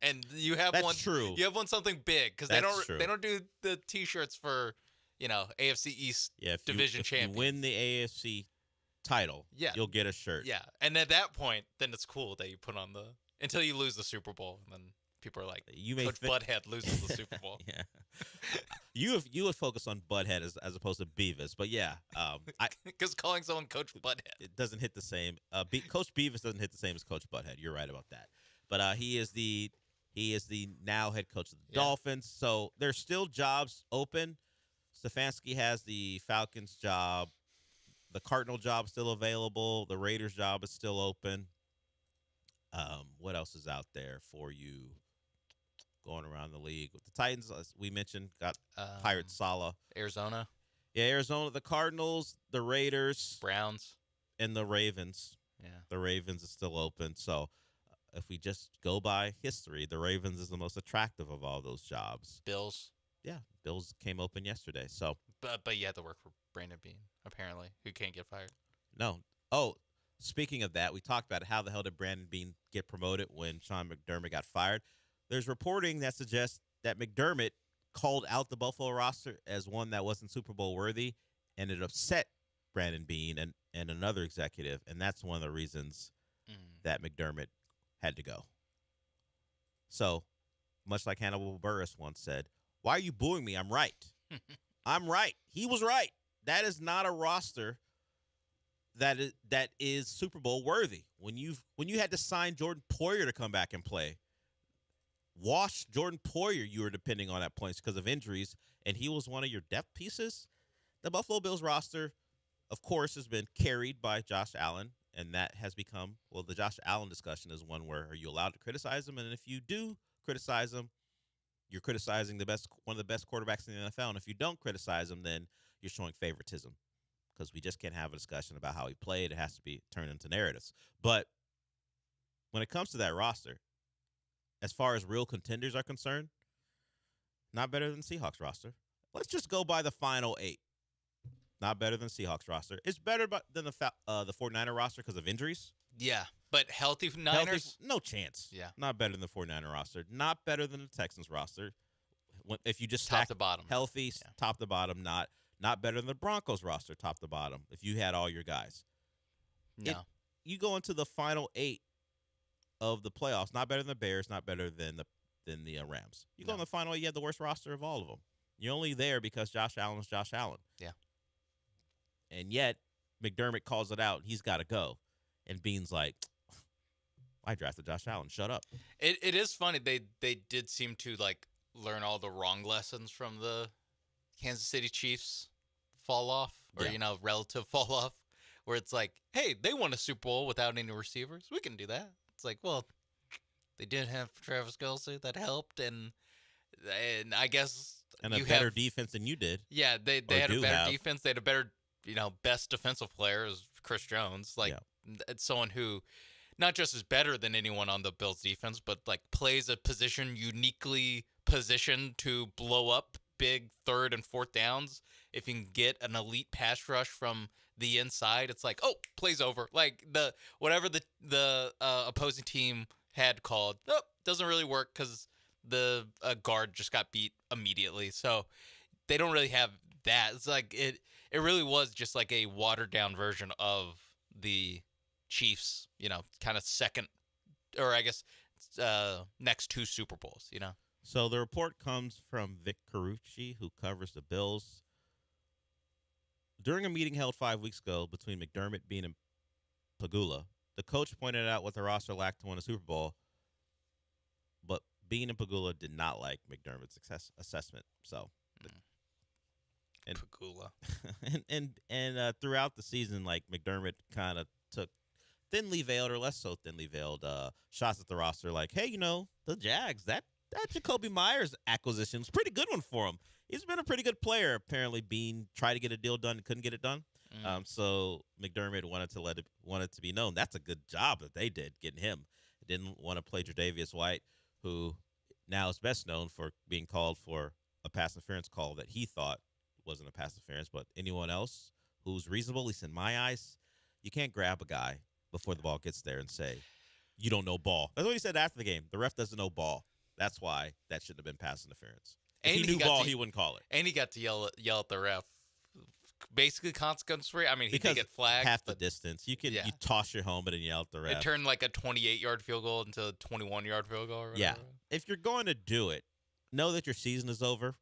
and you have That's won. true. You have won something big because they don't do the T-shirts for AFC East division champion. If you win the AFC title, you'll get a shirt. Yeah, and at that point, then it's cool that you put on until you lose the Super Bowl, and then people are like, Coach Butthead loses the Super Bowl. Yeah, you would focus on Butthead as opposed to Beavis, but yeah, because calling someone Coach Butthead, it doesn't hit the same. Coach Beavis doesn't hit the same as Coach Butthead. You're right about that, but he is the now head coach of the Dolphins. So there's still jobs open. Stefanski has the Falcons job. The Cardinal job is still available. The Raiders job is still open. What else is out there for you going around the league? With the Titans, as we mentioned, got hired Saleh. Arizona. Yeah, Arizona, the Cardinals, the Raiders. Browns. And the Ravens. Yeah. The Ravens is still open. So if we just go by history, the Ravens is the most attractive of all those jobs. Bills. Yeah, Bills came open yesterday. So, but you had to work for Brandon Beane, apparently, who can't get fired. No. Oh, speaking of that, we talked about how the hell did Brandon Beane get promoted when Sean McDermott got fired. There's reporting that suggests that McDermott called out the Buffalo roster as one that wasn't Super Bowl worthy, and it upset Brandon Beane and another executive, and that's one of the reasons that McDermott had to go. So, much like Hannibal Buress once said, "Why are you booing me? I'm right. I'm right." He was right. That is not a roster that is Super Bowl worthy. When you had to sign Jordan Poyer to come back and play, wash Jordan Poyer, you were depending on at points because of injuries, and he was one of your depth pieces. the Buffalo Bills roster, of course, has been carried by Josh Allen, and that has become, well, the Josh Allen discussion is one where are you allowed to criticize him? And if you do criticize him, you're criticizing one of the best quarterbacks in the NFL. And if you don't criticize him, then you're showing favoritism, because we just can't have a discussion about how he played. It has to be turned into narratives. But when it comes to that roster, as far as real contenders are concerned, not better than Seahawks roster. Let's just go by the final 8. Not better than Seahawks roster. It's better than the 49er roster because of injuries. Yeah, but healthy Niners? No chance. Yeah. Not better than the 49er roster. Not better than the Texans roster. If you just Top stack to bottom. healthy, top to bottom, not better than the Broncos roster, top to bottom, if you had all your guys. No. You go into the final 8 of the playoffs, not better than the Bears, not better than the Rams. You go in the final 8, you have the worst roster of all of them. You're only there because Josh Allen is Josh Allen. Yeah. And yet, McDermott calls it out. He's got to go. And Bean's like, I drafted Josh Allen. Shut up. It is funny. They did seem to, like, learn all the wrong lessons from the Kansas City Chiefs fall off or, relative fall off, where it's like, hey, they won a Super Bowl without any receivers. We can do that. It's like, well, they did have Travis Kelce. That helped. And I guess and a better defense than you did. Yeah, they had a better defense. They had a better, best defensive player is Chris Jones. Like, it's someone who not just is better than anyone on the Bills defense, but like plays a position uniquely positioned to blow up big third and fourth downs. If you can get an elite pass rush from the inside, it's like, oh, play's over. Like whatever the opposing team had called, doesn't really work because the guard just got beat immediately. So they don't really have that. It's like it really was just like a watered down version of the Chiefs, kind of second, or I guess next 2 Super Bowls, So the report comes from Vic Carucci, who covers the Bills. During a meeting held 5 weeks ago between McDermott, Bean, and Pagula, the coach pointed out what the roster lacked to win a Super Bowl, but Bean and Pagula did not like McDermott's assessment. So, and Pagula, and throughout the season, like McDermott kind of took thinly veiled or less so thinly veiled shots at the roster, like, hey, the Jags, that Jacoby Myers acquisition is a pretty good one for him. He's been a pretty good player. Apparently, Bean tried to get a deal done and couldn't get it done. So McDermott wanted to be known. That's a good job that they did getting him. Didn't want to play Tre'Davious White, who now is best known for being called for a pass interference call that he thought wasn't a pass interference. But anyone else who's reasonable, at least in my eyes, you can't grab a guy before the ball gets there and say, you don't know ball. That's what he said after the game. The ref doesn't know ball. That's why that shouldn't have been pass interference. If he knew ball, he wouldn't call it. And he got to yell at the ref. Basically consequence free. I mean, he because did get flagged. Half the distance. You toss your helmet and yell at the ref. It turned like a 28-yard field goal into a 21-yard field goal. Yeah. If you're going to do it, know that your season is over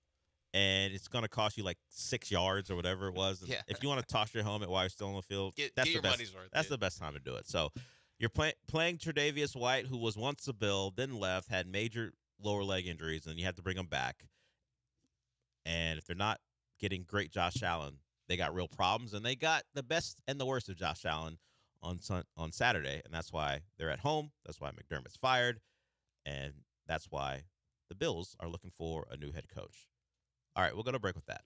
and it's going to cost you like 6 yards or whatever it was. Yeah. If you want to toss your helmet while you're still on the field, get your money's worth. That's the best time to do it. So you're playing Tre'Davious White, who was once a Bill, then left, had major lower leg injuries, and you have to bring him back. And if they're not getting great Josh Allen, they got real problems, and they got the best and the worst of Josh Allen on Saturday, and that's why they're at home. That's why McDermott's fired, and that's why the Bills are looking for a new head coach. All right, we're going to break with that.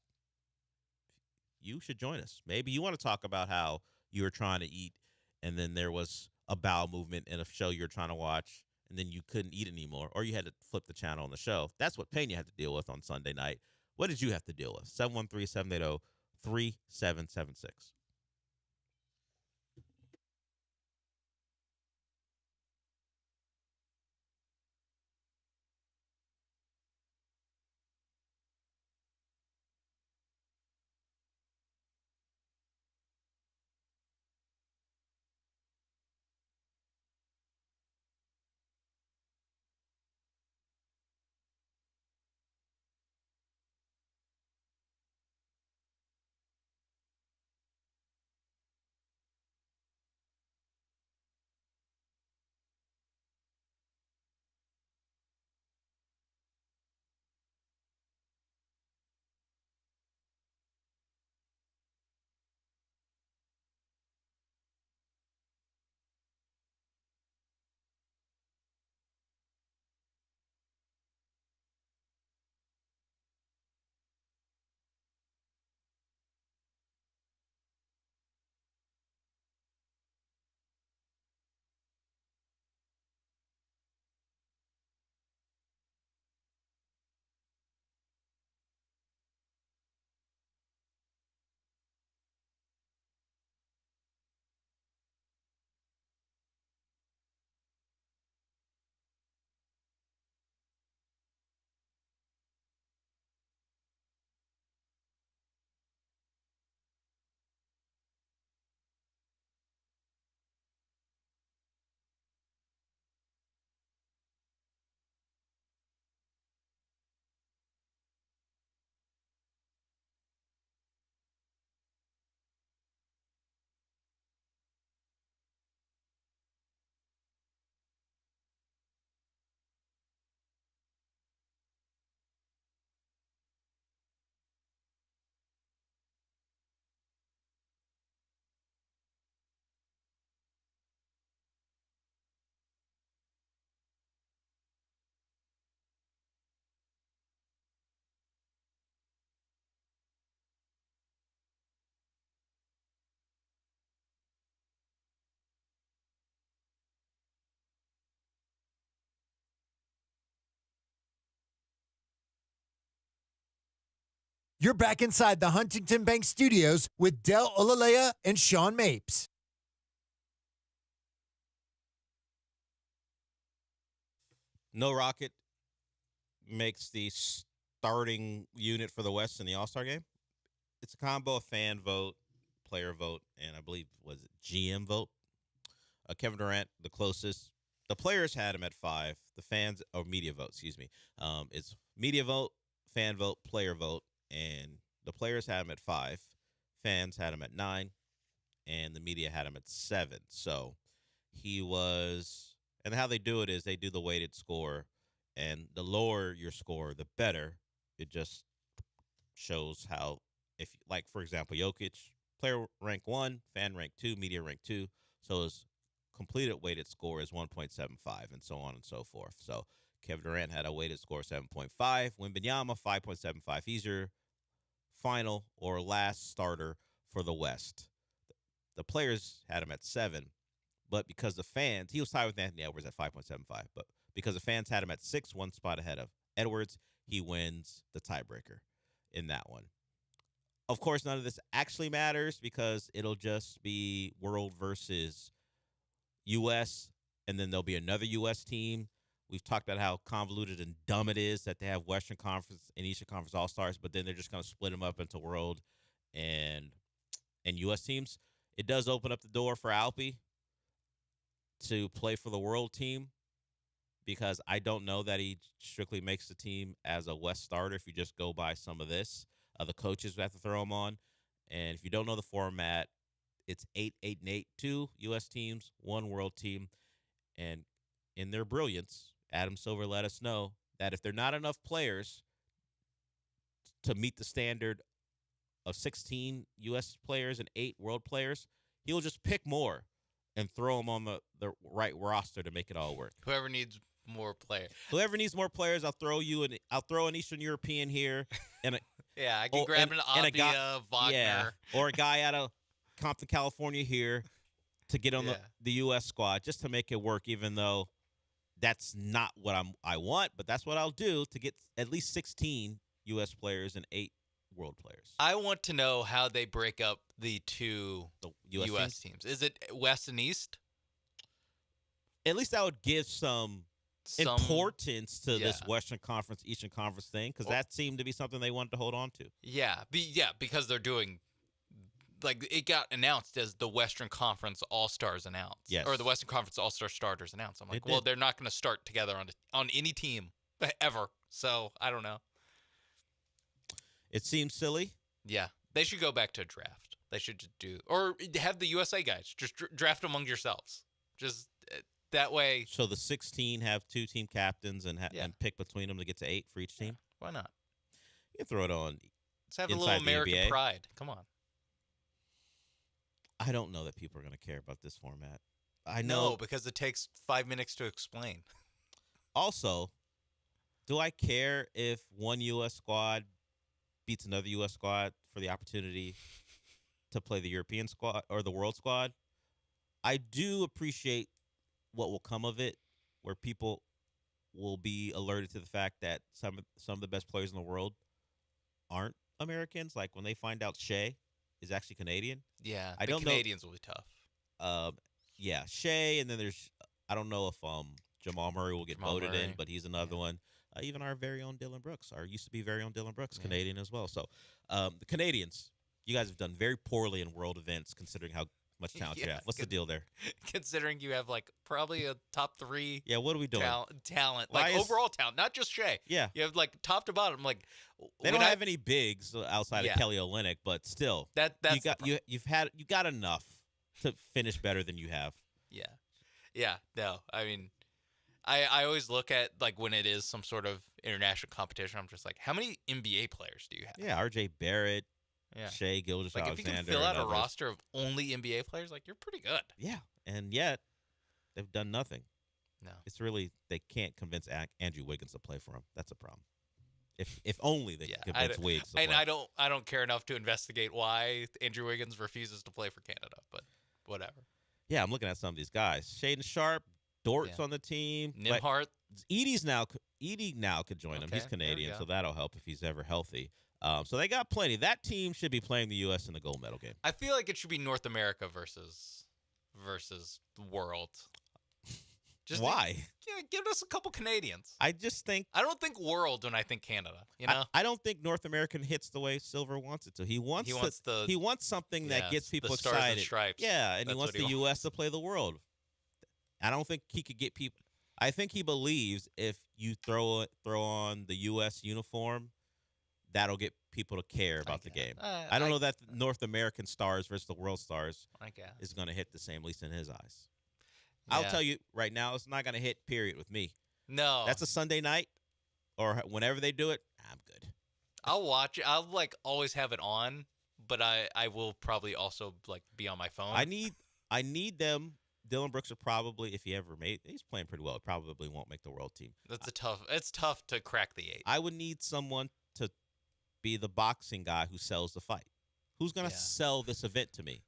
You should join us. Maybe you want to talk about how you were trying to eat, and then there was a bowel movement in a show you're trying to watch, and then you couldn't eat anymore, or you had to flip the channel on the show. That's what Pena had to deal with on Sunday night. What did you have to deal with? 713-780-3776. You're back inside the Huntington Bank Studios with Del Olalea and Sean Mapes. No Rocket makes the starting unit for the West in the All-Star game. It's a combo of fan vote, player vote, and I believe, was it GM vote? Kevin Durant, the closest. The players had him at 5. The fans, or media vote, excuse me. It's media vote, fan vote, player vote, and the players had him at 5. Fans had him at 9, and the media had him at 7. So he was, and how they do it is they do the weighted score, and the lower your score, the better. It just shows how, if, like, for example, Jokic, player rank 1, fan rank 2, media rank 2. So his completed weighted score is 1.75, and so on and so forth. So Kevin Durant had a weighted score of 7.5. Wembanyama, 5.75. He's your final or last starter for the West. The players had him at 7, but because the fans, he was tied with Anthony Edwards at 5.75, but because the fans had him at 6, one spot ahead of Edwards, he wins the tiebreaker in that one. Of course, none of this actually matters because it'll just be world versus U.S., and then there'll be another U.S. team. We've talked about how convoluted and dumb it is that they have Western Conference and Eastern Conference All-Stars, but then they're just going to split them up into world and U.S. teams. It does open up the door for Alpi to play for the world team, because I don't know that he strictly makes the team as a West starter if you just go by some of this. The coaches have to throw him on. And if you don't know the format, it's 8, 8, and 8, 2 U.S. teams, 1 world team. And in their brilliance, Adam Silver let us know that if there are not enough players to meet the standard of 16 U.S. players and 8 world players, he'll just pick more and throw them on the right roster to make it all work. Whoever needs more players. Whoever needs more players, I'll throw an Eastern European here, and yeah, I can grab an Avia, Wagner, yeah, or a guy out of Compton, California here to get on the U.S. squad just to make it work. Even though that's not what I want, but that's what I'll do to get at least 16 U.S. players and 8 world players. I want to know how they break up the two US U.S. teams. Is it West and East? At least that would give some importance to this Western Conference, Eastern Conference thing, because that seemed to be something they wanted to hold on to. Yeah, because they're doing, like, it got announced as the Western Conference All-Stars announced. Yes. Or the Western Conference All-Star starters announced. I'm like, well, they're not going to start together on any team ever. So, I don't know. It seems silly. Yeah. They should go back to a draft. They should do, or have the USA guys just draft among yourselves. Just that way. So the 16 have 2 team captains and pick between them to get to 8 for each team. Why not? You can throw it on. Let's have a little American pride. Come on. I don't know that people are going to care about this format. I know. No, because it takes 5 minutes to explain. Also, do I care if one U.S. squad beats another U.S. squad for the opportunity to play the European squad or the world squad? I do appreciate what will come of it, where people will be alerted to the fact that some of the best players in the world aren't Americans. Like when they find out Shea is actually Canadian. Yeah, I don't Canadians will be tough. Yeah, Shea, and then there's, I don't know if Jamal Murray will get voted in, but he's another one. Even our very own Dylan Brooks, used to be very own Dylan Brooks, Canadian as well. So the Canadians, you guys have done very poorly in world events considering how much talent you have. What's the deal there? Considering you have like probably a top 3. Yeah, what are we doing? Talent, like overall talent, not just Shea. Yeah, you have like top to bottom. Like they don't have any bigs outside of Kelly Olynyk, but still, that's you got enough to finish better than you have. Yeah. No, I mean, I always look at, like, when it is some sort of international competition, I'm just like, how many NBA players do you have? Yeah, R.J. Barrett, Shea Gilgeous-Alexander. If you can fill out a roster of only NBA players, like, you're pretty good. Yeah, and yet they've done nothing. No. It's really, they can't convince Andrew Wiggins to play for them. That's a problem. If only they could convince Wiggs to play. And I don't care enough to investigate why Andrew Wiggins refuses to play for Canada, but whatever. Yeah, I'm looking at some of these guys. Shaden Sharp, Dort's on the team. Nimhart. Edie now could join him. He's Canadian, so that'll help if he's ever healthy. So they got plenty. That team should be playing the U.S. in the gold medal game. I feel like it should be North America versus world. Just Why? Give us a couple Canadians. I just think I don't think world when I think Canada. You know, I don't think North American hits the way Silver wants it to. He wants something that gets people the stars excited. and stripes. Yeah, and he That's wants what the he U.S. to play the world. I don't think he could get people. I think he believes if you throw on the U.S. uniform, that'll get people to care about the game. I don't know that the North American stars versus the world stars is going to hit the same, at least in his eyes. I'll tell you right now, it's not going to hit, period, with me. No. That's a Sunday night or whenever they do it, I'm good. I'll watch it. I'll always have it on, but I will probably also be on my phone. I need them. Dylan Brooks will probably, if he ever he's playing pretty well. Probably won't make the world team. It's tough to crack the 8. I would need someone to be the boxing guy who sells the fight. Who's going to sell this event to me?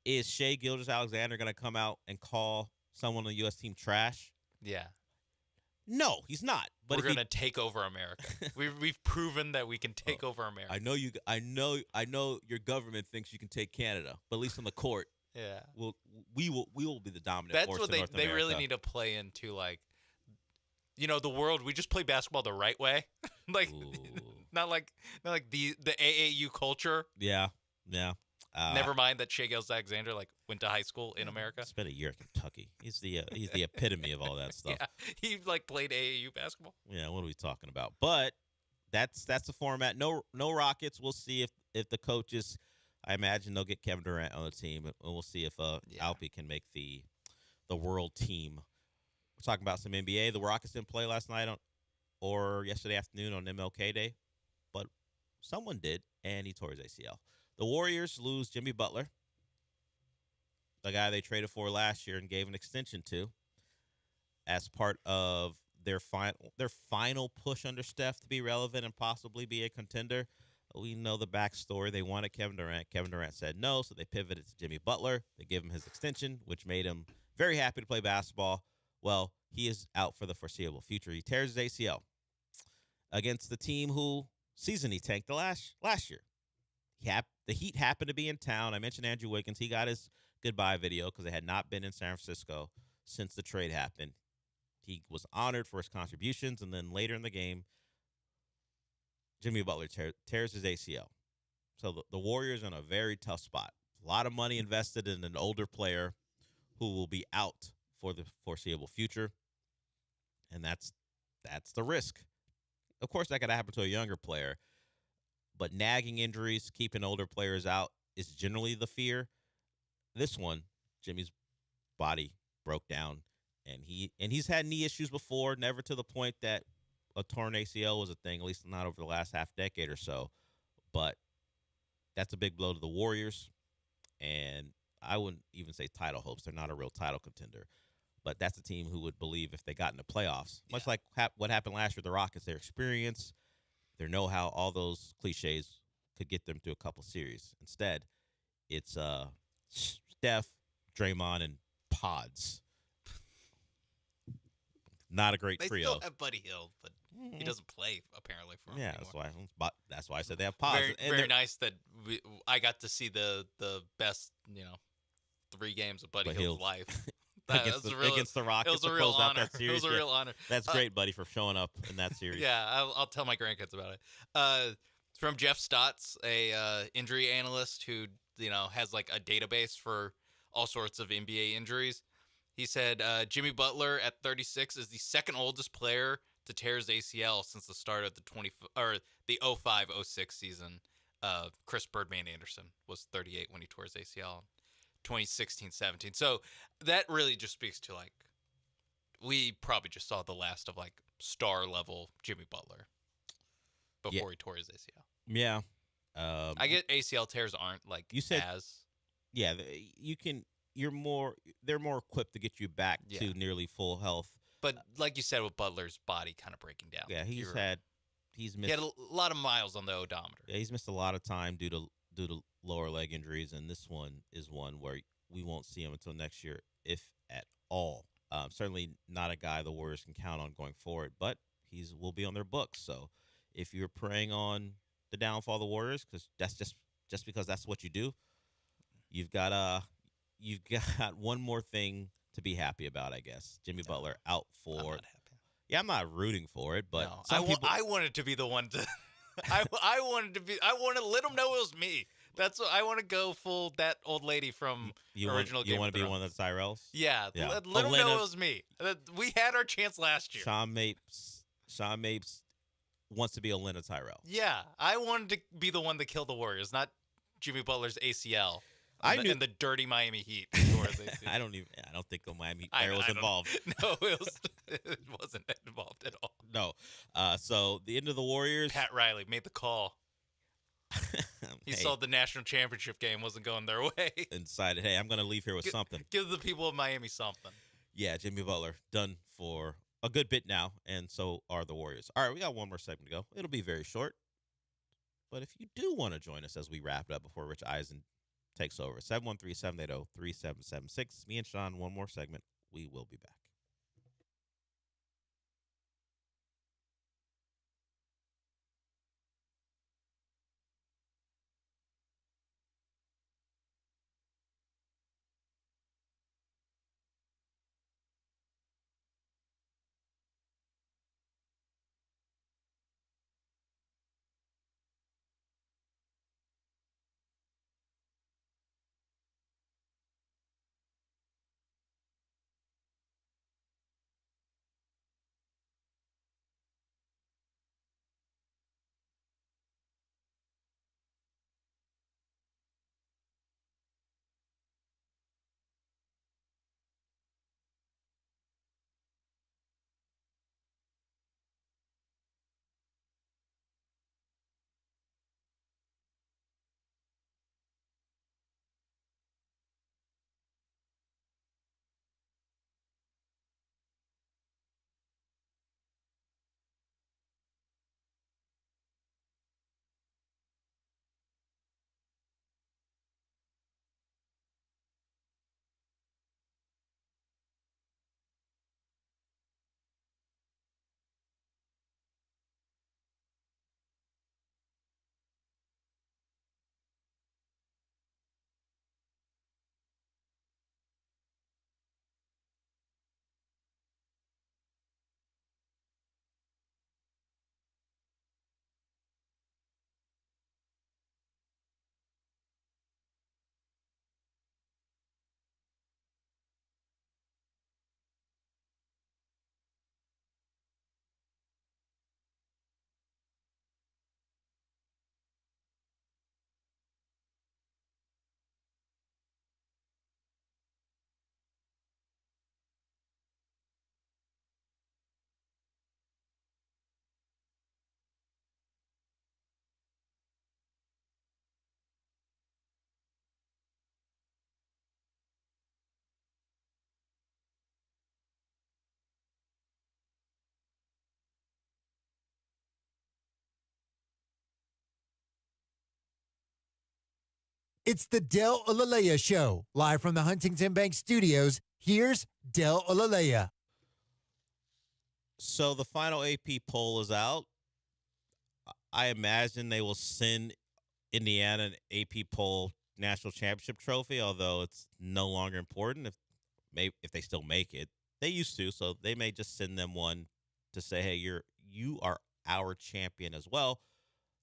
Is Shea Gilgeous-Alexander going to come out and call someone on the U.S. team trash? Yeah. No, he's not. But we're going to take over America. We've proven that we can take over America. I know your government thinks you can take Canada, but at least on the court, yeah, we will be the dominant That's force what in North they America. really need to play into, the world. We just play basketball the right way, not like the AAU culture. Yeah. Never mind that Shea Gilgeous-Alexander went to high school in America. Spent a year at Kentucky. He's the epitome of all that stuff. Yeah, he played AAU basketball. Yeah, what are we talking about? But that's the format. No Rockets. We'll see if the coaches. I imagine they'll get Kevin Durant on the team, and we'll see if Alpi can make the world team. We're talking about some NBA. The Rockets didn't play last night or yesterday afternoon on MLK Day, but someone did, and he tore his ACL. The Warriors lose Jimmy Butler, the guy they traded for last year and gave an extension to, as part of their final push under Steph to be relevant and possibly be a contender. We know the backstory. They wanted Kevin Durant. Kevin Durant said no, so they pivoted to Jimmy Butler. They gave him his extension, which made him very happy to play basketball. Well, he is out for the foreseeable future. He tears his ACL against the team who season he tanked the last year. The Heat happened to be in town. I mentioned Andrew Wiggins. He got his goodbye video because they had not been in San Francisco since the trade happened. He was honored for his contributions, and then later in the game, Jimmy Butler tears his ACL. So the Warriors are in a very tough spot. A lot of money invested in an older player who will be out for the foreseeable future, and that's the risk. Of course, that could happen to a younger player, but nagging injuries, keeping older players out is generally the fear. This one, Jimmy's body broke down, and he's had knee issues before, never to the point that a torn ACL was a thing, at least not over the last half decade or so. But that's a big blow to the Warriors, and I wouldn't even say title hopes. They're not a real title contender. But that's a team who would believe if they got into playoffs, much like what happened last year with the Rockets, their experience, their know-how, all those cliches could get them to a couple series. Instead, it's Steph, Draymond, and Pods. Not a great trio. They still have Buddy Hield, but he doesn't play apparently for them anymore. That's why I said they have Pods. Very nice that I got to see the best 3 games of Buddy Hield's life. Against the Rockets to close out that series. It was a real honor. That's great, buddy, for showing up in that series. Yeah, I'll tell my grandkids about it. From Jeff Stotts, a injury analyst who has a database for all sorts of NBA injuries. He said Jimmy Butler at 36 is the second oldest player to tear his ACL since the start of the 05-06 season. Chris Birdman Anderson was 38 when he tore his ACL. 2016-17. So that really just speaks to we probably just saw the last of star level Jimmy Butler before he tore his ACL. Yeah. I get ACL tears aren't you said, as. Yeah, they're more equipped to get you back to nearly full health. But like you said, with Butler's body kind of breaking down. Yeah, he's missed. He had a lot of miles on the odometer. Yeah, he's missed a lot of time due to lower leg injuries, and this one is one where we won't see him until next year, if at all. Certainly not a guy the Warriors can count on going forward, but will be on their books. So if you're preying on the downfall of the Warriors because that's just because that's what you do. You've got one more thing to be happy about, I guess. Jimmy Butler out for. I'm not happy. Yeah, I'm not rooting for it, but No, I I wanted to be the one to. I wanted to let them know it was me. That's what I want to go full that old lady from original Game You want of to be Thrones. one of the Tyrells? Yeah, let them know it was me. We had our chance last year. Sean Mapes wants to be Elena Tyrell. Yeah, I wanted to be the one to kill the Warriors, not Jimmy Butler's ACL. In the dirty Miami Heat. I don't think the Miami Heat player was involved. No, it wasn't involved at all. No. So the end of the Warriors. Pat Riley made the call. He saw the national championship game wasn't going their way. And decided, hey, I'm going to leave here with something. Give the people of Miami something. Yeah, Jimmy Butler done for a good bit now, and so are the Warriors. All right, we got one more segment to go. It'll be very short. But if you do want to join us as we wrap it up before Rich Eisen takes over, 713-780-3776. Me and Sean, one more segment. We will be back. It's the Del Olalea Show, live from the Huntington Bank Studios. Here's Del Olalea. So the final AP poll is out. I imagine they will send Indiana an AP poll national championship trophy, although it's no longer important if they still make it. They used to, so they may just send them one to say, hey, you are our champion as well.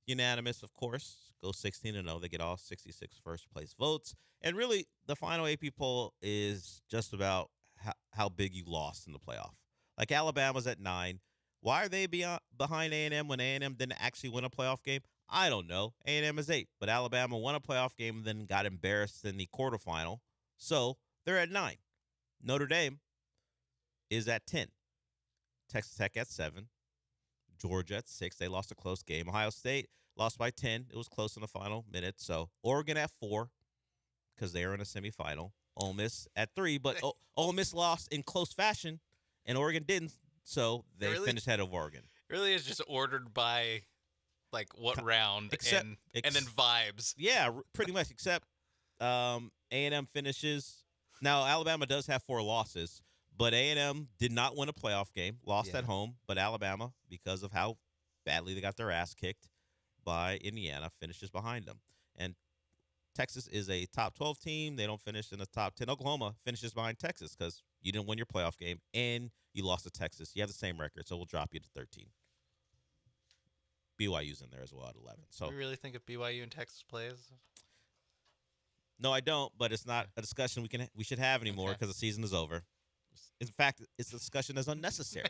Unanimous, of course, go 16-0. They get all 66 first-place votes. And really, the final AP poll is just about how big you lost in the playoff. Like Alabama's at 9. Why are they behind A&M when A&M didn't actually win a playoff game? I don't know. A&M is 8, but Alabama won a playoff game and then got embarrassed in the quarterfinal. So they're at 9. Notre Dame is at 10. Texas Tech at 7. Georgia at 6. They lost a close game. Ohio State lost by 10. It was close in the final minute. So Oregon at 4 because they are in a semifinal. Ole Miss at 3, but Ole Miss lost in close fashion, and Oregon didn't. So they finished ahead of Oregon. Really is just ordered by like what round and then vibes. Yeah, pretty much. Except A&M finishes. Now Alabama does have 4 losses. But A&M did not win a playoff game, lost at home. But Alabama, because of how badly they got their ass kicked by Indiana finishes behind them. And Texas is a top 12 team. They don't finish in the top 10. Oklahoma finishes behind Texas because you didn't win your playoff game and you lost to Texas. You have the same record, so we'll drop you to 13. BYU's in there as well at 11. So Do you really think if BYU and Texas plays? No, I don't, but it's not a discussion we should have anymore because the season is over. In fact, it's a discussion that's unnecessary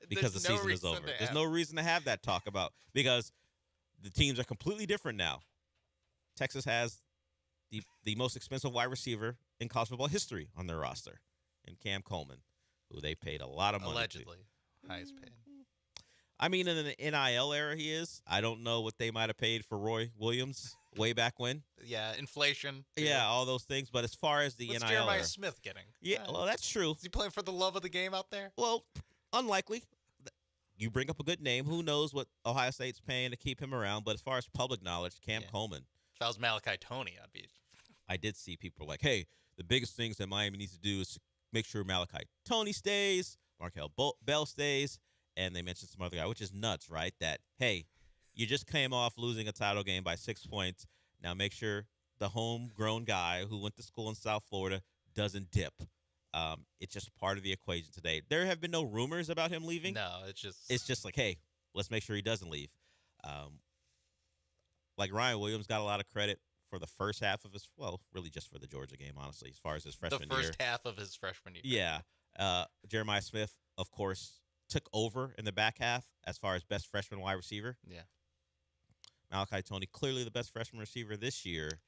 because the season is over. There's no reason to have that talk about because the teams are completely different now. Texas has the most expensive wide receiver in college football history on their roster, in Cam Coleman, who they paid a lot of money Allegedly, highest paid. I mean, in the NIL era, he is. I don't know what they might have paid for Roy Williams way back when. Yeah, inflation. Yeah, all those things. But as far as the What's NIL Jeremiah era, Smith getting? Yeah, well, that's true. Is he playing for the love of the game out there? Well, unlikely. You bring up a good name. Who knows what Ohio State's paying to keep him around? But as far as public knowledge, Cam Coleman. If I was Malachi Toney, I'd be. I did see people like, hey, the biggest things that Miami needs to do is make sure Malachi Toney stays, Markel Bell stays, and they mentioned some other guy, which is nuts, right? That, hey, you just came off losing a title game by 6 points. Now make sure the homegrown guy who went to school in South Florida doesn't dip. It's just part of the equation today. There have been no rumors about him leaving. No, it's just like, hey, let's make sure he doesn't leave. Like Ryan Williams got a lot of credit for the first half of his, well, really just for the Georgia game, honestly, as far as his freshman year. The first half of his freshman year. Yeah. Jeremiah Smith, of course, took over in the back half as far as best freshman wide receiver. Yeah. Malachi Toney, clearly the best freshman receiver this year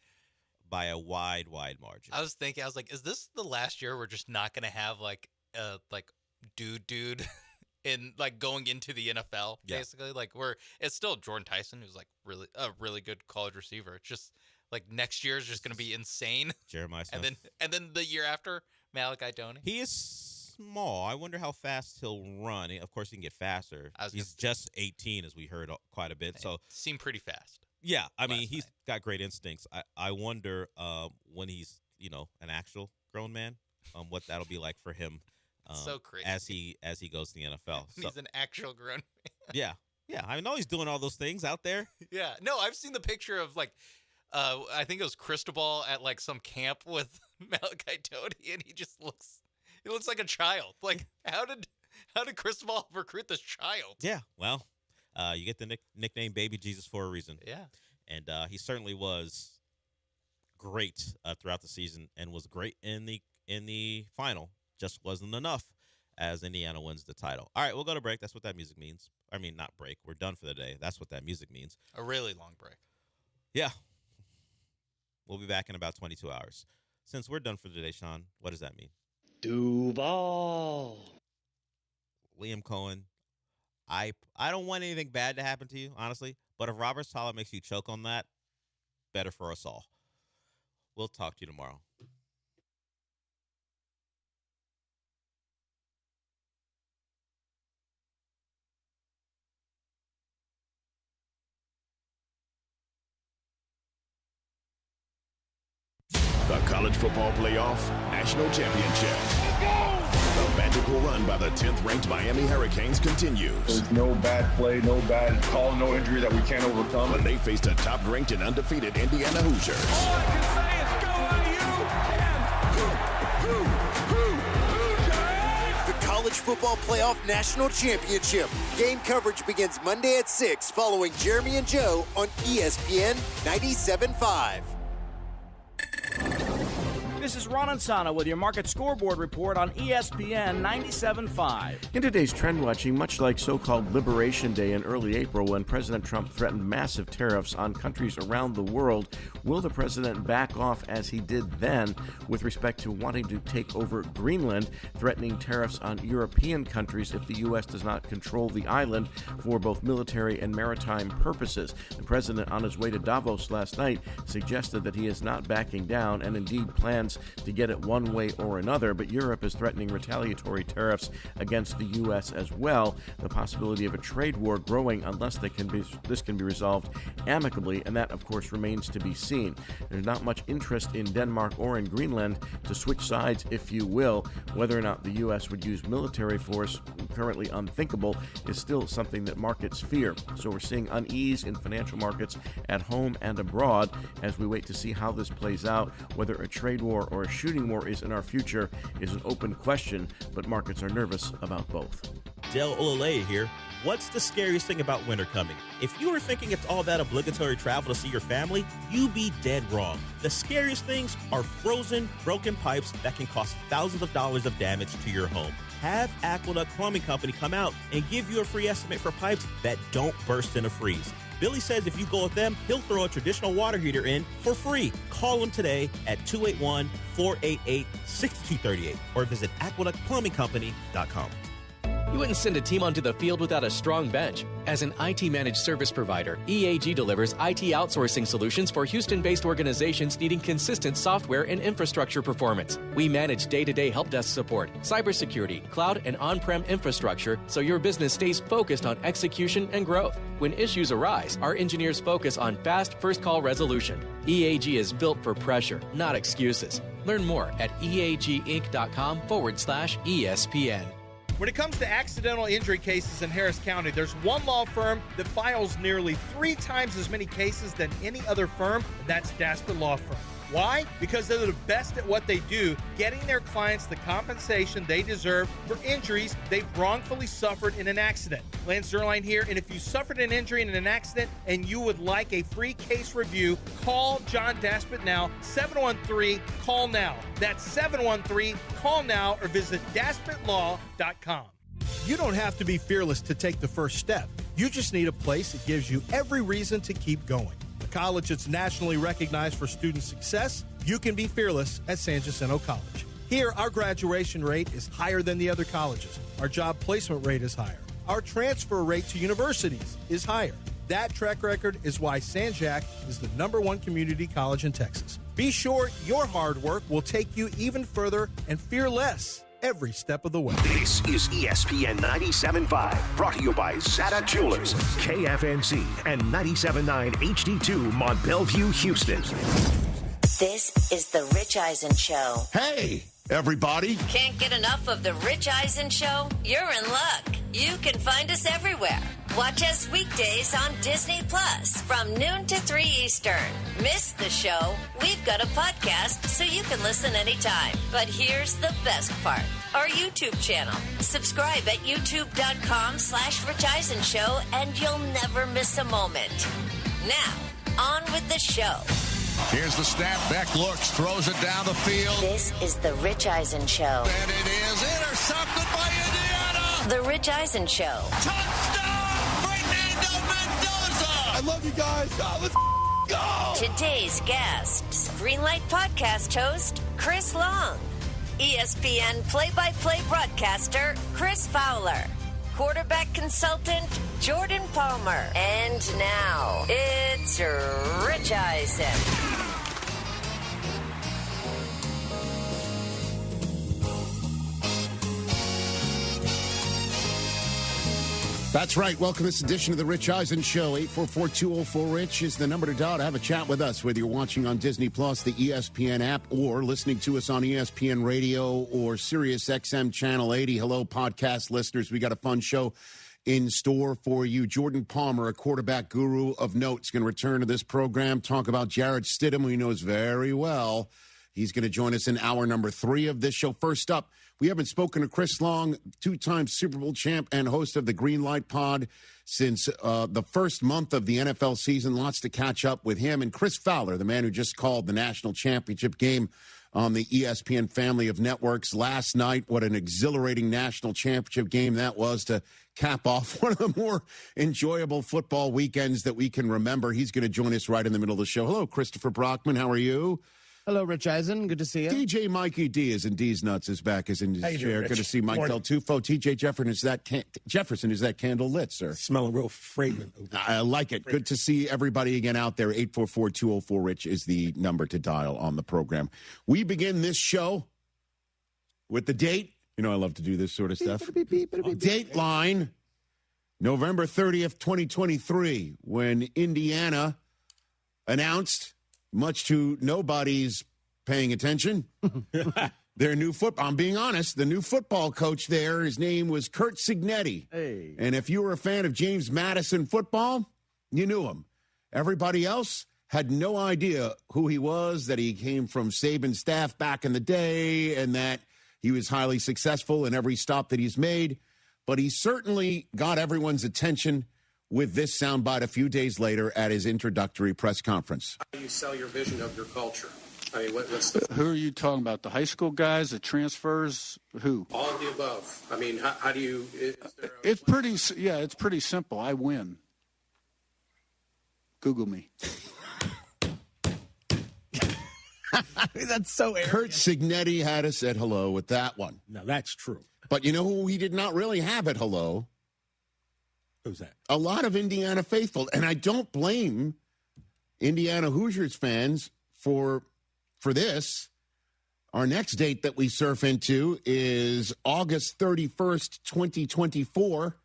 by a wide margin. I was thinking, is this the last year we're just not going to have like dude in like going into the NFL basically? Like it's still Jordan Tyson, who's like really good college receiver. It's just like next year is just going to be insane. Jeremiah Smith. And then the year after, Malachi Toney. He is small. I wonder how fast he'll run. Of course, he can get faster. He's just 18, as we heard quite a bit. So seemed pretty fast. Yeah, I mean, he's got great instincts. I wonder when he's an actual grown man, what that'll be like for him. So crazy as he goes to the NFL. He's an actual grown man. Yeah. I know he's doing all those things out there. Yeah. No, I've seen the picture of like. I think it was Cristobal at like some camp with Malachi Toney, and he looks like a child. Like how did Cristobal recruit this child? Yeah, well, you get the nickname Baby Jesus for a reason. Yeah, and he certainly was great throughout the season, and was great in the final. Just wasn't enough as Indiana wins the title. All right, we'll go to break. That's what that music means. I mean, not break. We're done for the day. That's what that music means. A really long break. Yeah. We'll be back in about 22 hours. Since we're done for the day, Sean, what does that mean? Duval. Liam Cohen, I don't want anything bad to happen to you, honestly. But if Robert Saleh makes you choke on that, better for us all. We'll talk to you tomorrow. The College Football Playoff National Championship. The magical run by the 10th-ranked Miami Hurricanes continues. There's no bad play, no bad call, no injury that we can't overcome. When they faced a top-ranked and undefeated Indiana Hoosiers. All I can say is go IU and The College Football Playoff National Championship. Game coverage begins Monday at 6 following Jeremy and Joe on ESPN 97.5. This is Ron Ansana with your market scoreboard report on ESPN 97.5. In today's trend watching, much like so-called Liberation Day in early April when President Trump threatened massive tariffs on countries around the world, will the president back off as he did then with respect to wanting to take over Greenland, threatening tariffs on European countries if the U.S. does not control the island for both military and maritime purposes? The president, on his way to Davos last night, suggested that he is not backing down and indeed plans chance to get it one way or another, but Europe is threatening retaliatory tariffs against the U.S. as well. The possibility of a trade war growing unless this can be resolved amicably, and that, of course, remains to be seen. There's not much interest in Denmark or in Greenland to switch sides, if you will. Whether or not the U.S. would use military force, currently unthinkable, is still something that markets fear. So we're seeing unease in financial markets at home and abroad as we wait to see how this plays out. Whether a trade war or a shooting war is in our future is an open question, but markets are nervous about both. Del Olale here. What's the scariest thing about winter coming? If you were thinking it's all that obligatory travel to see your family, you'd be dead wrong. The scariest things are frozen, broken pipes that can cost thousands of dollars of damage to your home. Have Aqueduct Plumbing Company come out and give you a free estimate for pipes that don't burst in a freeze. Billy says if you go with them, he'll throw a traditional water heater in for free. Call him today at 281-488-6238 or visit aqueductplumbingcompany.com. You wouldn't send a team onto the field without a strong bench. As an IT managed service provider, EAG delivers IT outsourcing solutions for Houston-based organizations needing consistent software and infrastructure performance. We manage day-to-day help desk support, cybersecurity, cloud, and on-prem infrastructure so your business stays focused on execution and growth. When issues arise, our engineers focus on fast first-call resolution. EAG is built for pressure, not excuses. Learn more at eaginc.com/ESPN. When it comes to accidental injury cases in Harris County, there's one law firm that files nearly 3 times as many cases than any other firm, and that's Daspit Law Firm. Why? Because they're the best at what they do, getting their clients the compensation they deserve for injuries they've wrongfully suffered in an accident. Lance Zerline here, and if you suffered an injury in an accident and you would like a free case review, call John Daspit now, 713-CALL-NOW. That's 713-CALL-NOW, or visit DaspitLaw.com. You don't have to be fearless to take the first step. You just need a place that gives you every reason to keep going. A college that's nationally recognized for student success, you can be fearless at San Jacinto College. Here, our graduation rate is higher than the other colleges. Our job placement rate is higher. Our transfer rate to universities is higher. That track record is why San Jac is the #1 community college in Texas. Be sure your hard work will take you even further and fear less every step of the way. This is ESPN 97.5, brought to you by Zata Jewelers, KFNC, and 97.9 HD2 Mont Bellevue, Houston. This is the Rich Eisen Show. Hey, everybody. Can't get enough of the Rich Eisen Show? You're in luck. You can find us everywhere. Watch us weekdays on Disney Plus from noon to 3 Eastern. Miss the show? We've got a podcast so you can listen anytime. But here's the best part. Our YouTube channel. Subscribe at youtube.com/Rich Eisen Show and you'll never miss a moment. Now, on with the show. Here's the snap. Beck looks, throws it down the field. This is the Rich Eisen Show. And it is intercepted by Indiana. The Rich Eisen Show. Touchdown, Fernando Mendoza. I love you guys. Let's go. Today's guests, Greenlight Podcast host Chris Long, ESPN play-by-play broadcaster Chris Fowler, quarterback consultant Jordan Palmer, and now it's Rich Eisen. That's right. Welcome to this edition of the Rich Eisen Show. 844-204-RICH is the number to dial to have a chat with us, whether you're watching on Disney Plus, the ESPN app, or listening to us on ESPN Radio or Sirius XM Channel 80. Hello, podcast listeners. We got a fun show in store for you. Jordan Palmer, a quarterback guru of note, is going to return to this program, talk about Jarrett Stidham, who he knows very well. He's going to join us in hour number 3 of this show. First up, we haven't spoken to Chris Long, 2-time Super Bowl champ and host of the Greenlight Pod since the first month of the NFL season. Lots to catch up with him. And Chris Fowler, the man who just called the national championship game on the ESPN family of networks last night. What an exhilarating national championship game that was to cap off one of the more enjoyable football weekends that we can remember. He's going to join us right in the middle of the show. Hello, Christopher Brockman. How are you? Hello, Rich Eisen. Good to see you. DJ Mikey D is in D's Nuts is back, is in his chair. Good to see Mike Del Tufo. TJ Jefferson, is that candle lit, sir? Smelling real fragrant. I like it. Good to see everybody again out there. 844-204-RICH is the number to dial on the program. We begin this show with the date. You know I love to do this sort of stuff. Dateline, November 30th, 2023, when Indiana announced, much to nobody's paying attention, their new I'm being honest, the new football coach there, his name was Curt Cignetti. Hey. And if you were a fan of James Madison football, you knew him. Everybody else had no idea who he was, that he came from Saban's staff back in the day, and that he was highly successful in every stop that he's made. But he certainly got everyone's attention with this soundbite a few days later at his introductory press conference. How do you sell your vision of your culture? I mean, what's the... Who are you talking about? The high school guys, the transfers? Who? All of the above. I mean, how do you... It's pretty simple. I win. Google me. That's so arrogant. Curt Cignetti had us at hello with that one. No, that's true. But you know who he did not really have at hello? Who's that? A lot of Indiana faithful. And I don't blame Indiana Hoosiers fans for this. Our next date that we surf into is August 31st, 2024.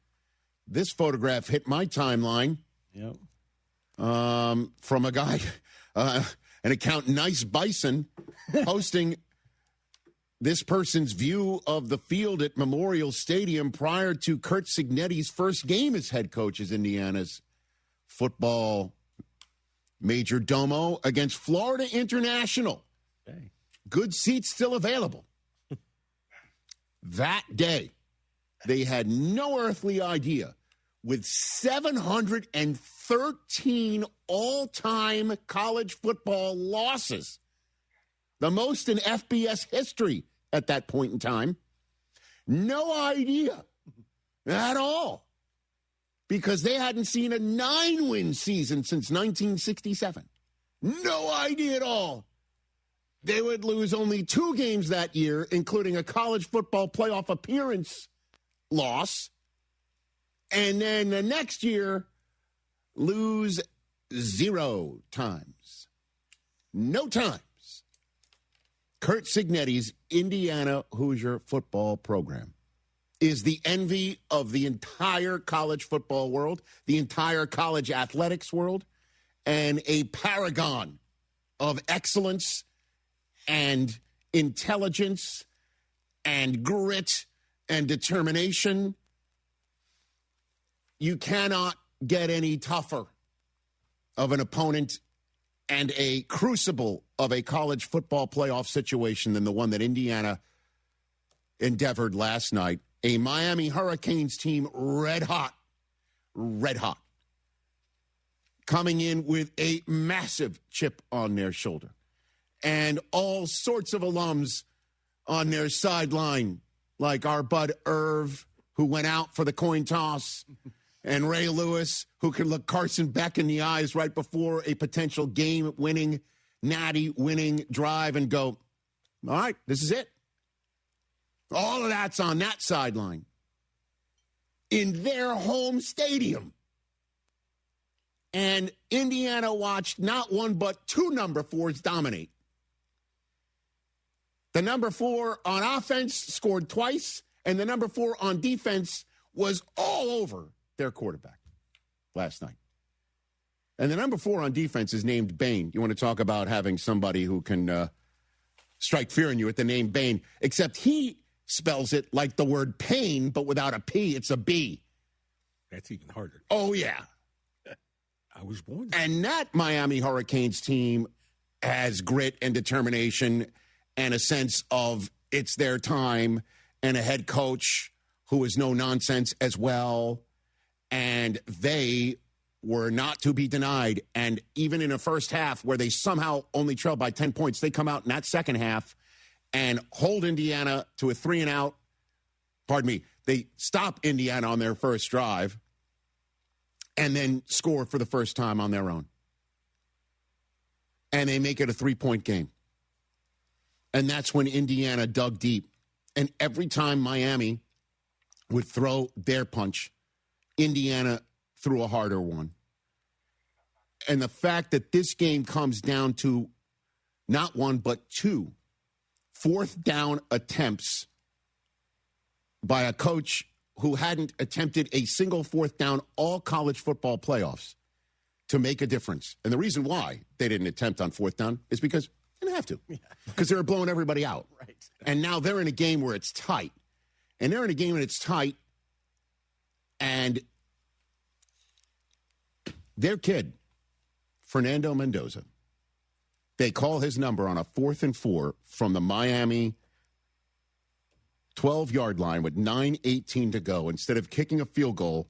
This photograph hit my timeline. Yep. From a guy, an account, Nice Bison, posting this person's view of the field at Memorial Stadium prior to Curt Cignetti's first game as head coach as Indiana's football major domo against Florida International. Okay. Good seats still available. That day, they had no earthly idea, with 713 all-time college football losses, the most in FBS history at that point in time. No idea at all, because they hadn't seen a 9-win season since 1967. No idea at all. They would lose only 2 games that year, including a college football playoff appearance loss. And then the next year, lose 0 times. No times. Curt Cignetti's Indiana Hoosier football program is the envy of the entire college football world, the entire college athletics world, and a paragon of excellence and intelligence and grit and determination. You cannot get any tougher of an opponent and a crucible of a college football playoff situation than the one that Indiana endeavored last night. A Miami Hurricanes team red hot, coming in with a massive chip on their shoulder, and all sorts of alums on their sideline, like our bud Irv, who went out for the coin toss, and Ray Lewis, who could look Carson Beck in the eyes right before a potential game-winning, natty-winning drive and go, all right, this is it. All of that's on that sideline in their home stadium. And Indiana watched not one but 2 number 4s dominate. The number 4 on offense scored twice, and the number 4 on defense was all over their quarterback last night. And the number 4 on defense is named Bain. You want to talk about having somebody who can strike fear in you with the name Bain, except he spells it like the word pain, but without a P, it's a B. That's even harder. Oh, yeah. I was born. And that Miami Hurricanes team has grit and determination and a sense of it's their time, and a head coach who is no nonsense as well. And they were not to be denied. And even in a first half where they somehow only trailed by 10 points, they come out in that second half and hold Indiana to a 3-and-out. Pardon me. They stop Indiana on their first drive and then score for the first time on their own. And they make it a 3-point game. And that's when Indiana dug deep. And every time Miami would throw their punch, Indiana threw a harder one. And the fact that this game comes down to not one, but 2 fourth down attempts by a coach who hadn't attempted a single fourth down all college football playoffs to make a difference. And the reason why they didn't attempt on fourth down is because they didn't have to. Because they were blowing everybody out. Right. And now they're in a game where it's tight. And they're in a game and it's tight. And their kid, Fernando Mendoza, they call his number on a 4th and 4 from the Miami 12-yard line with 9:18 to go. Instead of kicking a field goal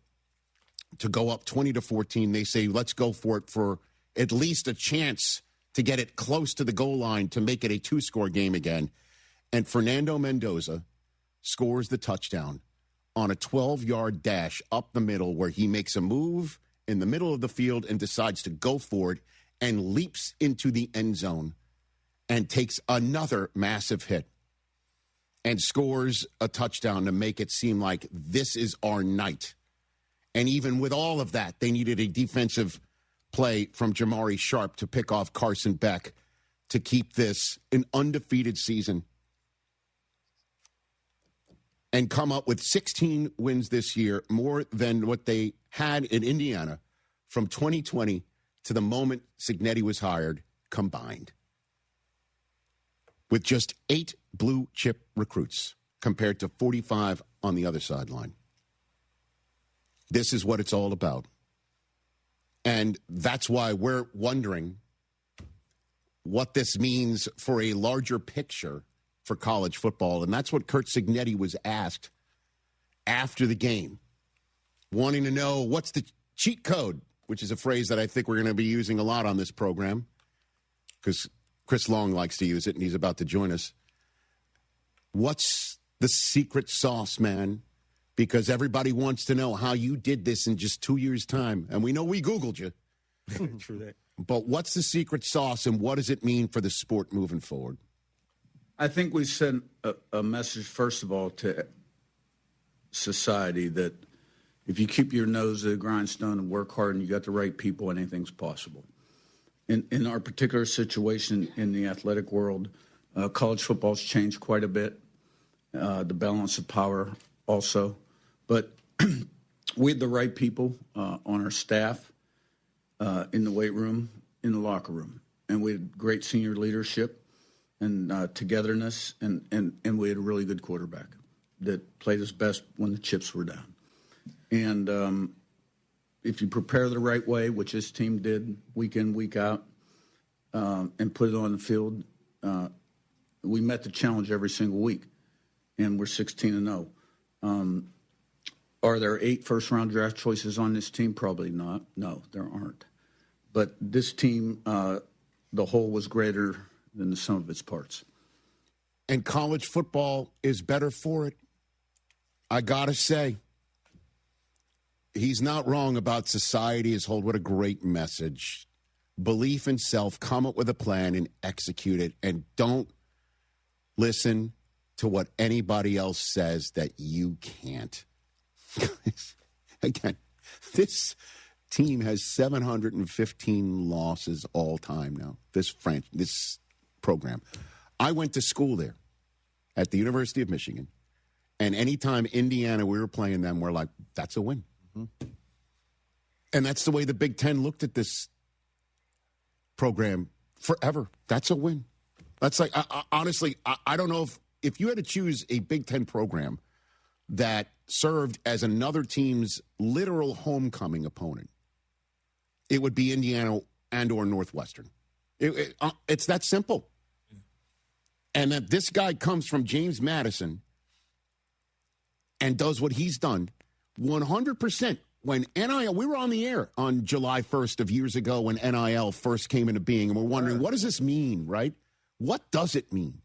to go up 20-14, they say, let's go for it for at least a chance to get it close to the goal line to make it a 2-score game again. And Fernando Mendoza scores the touchdown on a 12-yard dash up the middle where he makes a move in the middle of the field and decides to go for it and leaps into the end zone and takes another massive hit and scores a touchdown to make it seem like this is our night. And even with all of that, they needed a defensive play from Jamari Sharp to pick off Carson Beck to keep this an undefeated season and come up with 16 wins this year, more than what they had in Indiana from 2020 to the moment Cignetti was hired combined, with just 8 blue-chip recruits compared to 45 on the other sideline. This is what it's all about. And that's why we're wondering what this means for a larger picture for college football. And that's what Curt Cignetti was asked after the game, wanting to know what's the cheat code, which is a phrase that I think we're going to be using a lot on this program because Chris Long likes to use it, and he's about to join us. What's the secret sauce, man? Because everybody wants to know how you did this in just 2 years' time. And we know we Googled you. True that. But what's the secret sauce, and what does it mean for the sport moving forward? I think we sent a message, first of all, to society that if you keep your nose to the grindstone and work hard and you got the right people, anything's possible. In our particular situation in the athletic world, college football's changed quite a bit, the balance of power also. But we had the right people on our staff, in the weight room, in the locker room. And we had great senior leadership and togetherness, and we had a really good quarterback that played his best when the chips were down. And if you prepare the right way, which this team did week in, week out, and put it on the field, we met the challenge every single week, and we're 16-0. Are there 8 first-round draft choices on this team? Probably not. No, there aren't. But this team, the whole was greater than the sum of its parts. And college football is better for it. I got to say, he's not wrong about society as whole. What a great message. Belief in self, come up with a plan and execute it. And don't listen to what anybody else says that you can't. Again, this team has 715 losses all time now, this program. I went to school there at the University of Michigan, and anytime Indiana, we were playing them, we're like, that's a win. Mm-hmm. And that's the way the Big Ten looked at this program forever. That's a win. That's like, honestly, I don't know if you had to choose a Big Ten program that served as another team's literal homecoming opponent, it would be Indiana and or Northwestern. It's that simple. And that this guy comes from James Madison and does what he's done 100%. When NIL, we were on the air on July 1st of years ago when NIL first came into being, and we're wondering, what does this mean, right? What does it mean?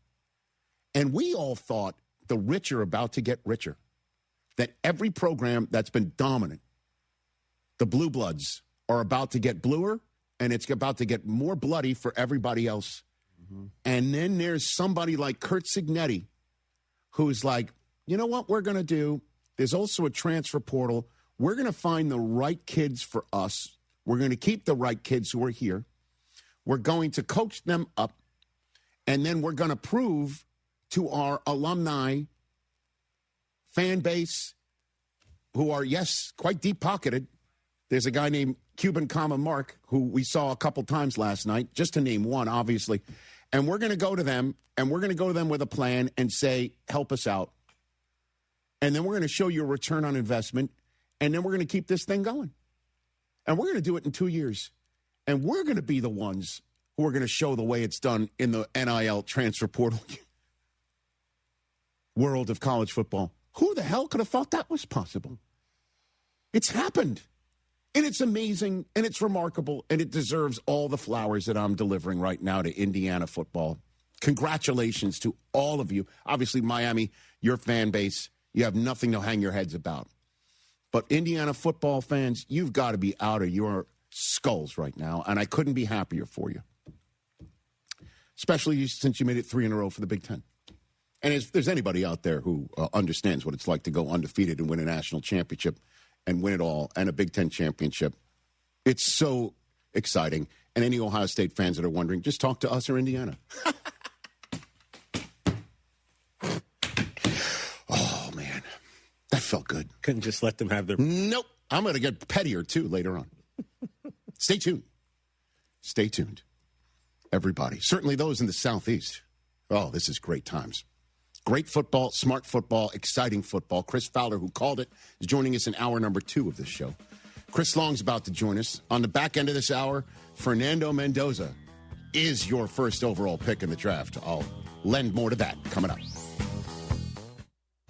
And we all thought the rich are about to get richer. That every program that's been dominant, the blue bloods, are about to get bluer, and it's about to get more bloody for everybody else. And then there's somebody like Kurt Signetti who's like, you know what we're going to do? There's also a transfer portal. We're going to find the right kids for us. We're going to keep the right kids who are here. We're going to coach them up. And then we're going to prove to our alumni fan base who are, yes, quite deep-pocketed. There's a guy named Cuban Comma Mark who we saw a couple times last night, just to name one, obviously. And we're going to go to them, and we're going to go to them with a plan and say, help us out. And then we're going to show you a return on investment, and then we're going to keep this thing going. And we're going to do it in 2 years. And we're going to be the ones who are going to show the way it's done in the NIL transfer portal world of college football. Who the hell could have thought that was possible? It's happened. And it's amazing, and it's remarkable, and it deserves all the flowers that I'm delivering right now to Indiana football. Congratulations to all of you. Obviously, Miami, your fan base, you have nothing to hang your heads about. But Indiana football fans, you've got to be out of your skulls right now, and I couldn't be happier for you, especially since you made it 3 in a row for the Big Ten. And if there's anybody out there who understands what it's like to go undefeated and win a national championship and win it all, and a Big Ten championship, it's so exciting. And any Ohio State fans that are wondering, just talk to us or Indiana. Oh, man. That felt good. Couldn't just let them have their... Nope. I'm going to get pettier, too, later on. Stay tuned. Stay tuned. Everybody. Certainly those in the Southeast. Oh, this is great times. Great football, smart football, exciting football. Chris Fowler, who called it, is joining us in hour number 2 of this show. Chris Long's about to join us. On the back end of this hour, Fernando Mendoza is your first overall pick in the draft. I'll lend more to that coming up.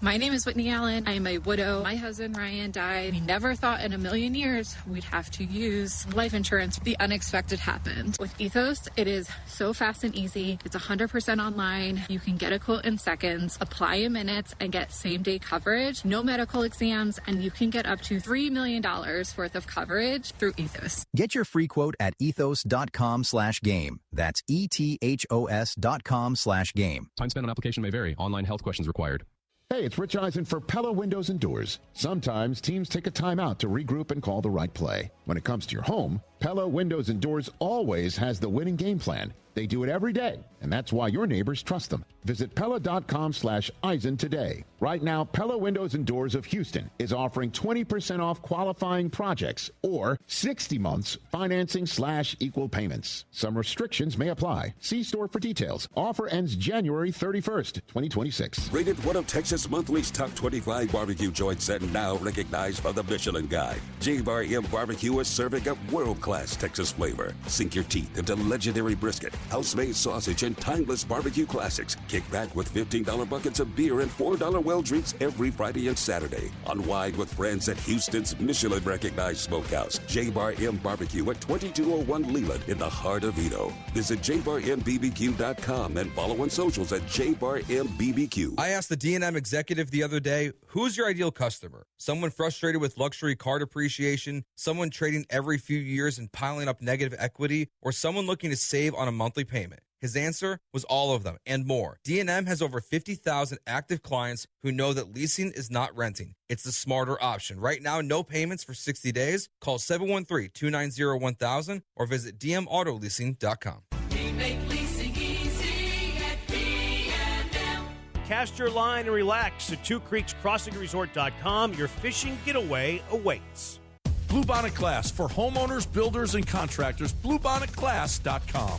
My name is Whitney Allen. I am a widow. My husband, Ryan, died. We never thought in a million years we'd have to use life insurance. The unexpected happened. With Ethos, it is so fast and easy. It's 100% online. You can get a quote in seconds, apply in minutes, and get same-day coverage. No medical exams, and you can get up to $3 million worth of coverage through Ethos. Get your free quote at ethos.com/game. That's ethos.com/game. Time spent on application may vary. Online health questions required. Hey, it's Rich Eisen for Pella Windows and Doors. Sometimes teams take a timeout to regroup and call the right play. When it comes to your home, Pella Windows and Doors always has the winning game plan. They do it every day, and that's why your neighbors trust them. Visit Pella.com/Eisen today. Right now, Pella Windows and Doors of Houston is offering 20% off qualifying projects or 60 months financing/equal payments. Some restrictions may apply. See store for details. Offer ends January 31st, 2026. Rated one of Texas Monthly's top 25 barbecue joints and now recognized by the Michelin Guide. J-Bar M Barbecue is serving up world-class Texas flavor. Sink your teeth into legendary brisket, house-made sausage, and timeless barbecue classics. Kick back with $15 buckets of beer and $4 well drinks every Friday and Saturday. Unwind with friends at Houston's Michelin-recognized smokehouse, J-Bar M Barbecue at 2201 Leland in the heart of Edo. Visit jbarmbbq.com and follow on socials at jbarmbbq. I asked the D&M executive the other day, who's your ideal customer? Someone frustrated with luxury car depreciation, someone trading every few years and piling up negative equity, or someone looking to save on a monthly payment? His answer was all of them and more. D&M has over 50,000 active clients who know that leasing is not renting. It's the smarter option. Right now, no payments for 60 days. Call 713-290-1000 or visit dmautoleasing.com. We make leasing easy at D&M. Cast your line and relax at twocreekscrossingresort.com. Your fishing getaway awaits. Bluebonnet Glass for homeowners, builders, and contractors. BluebonnetGlass.com.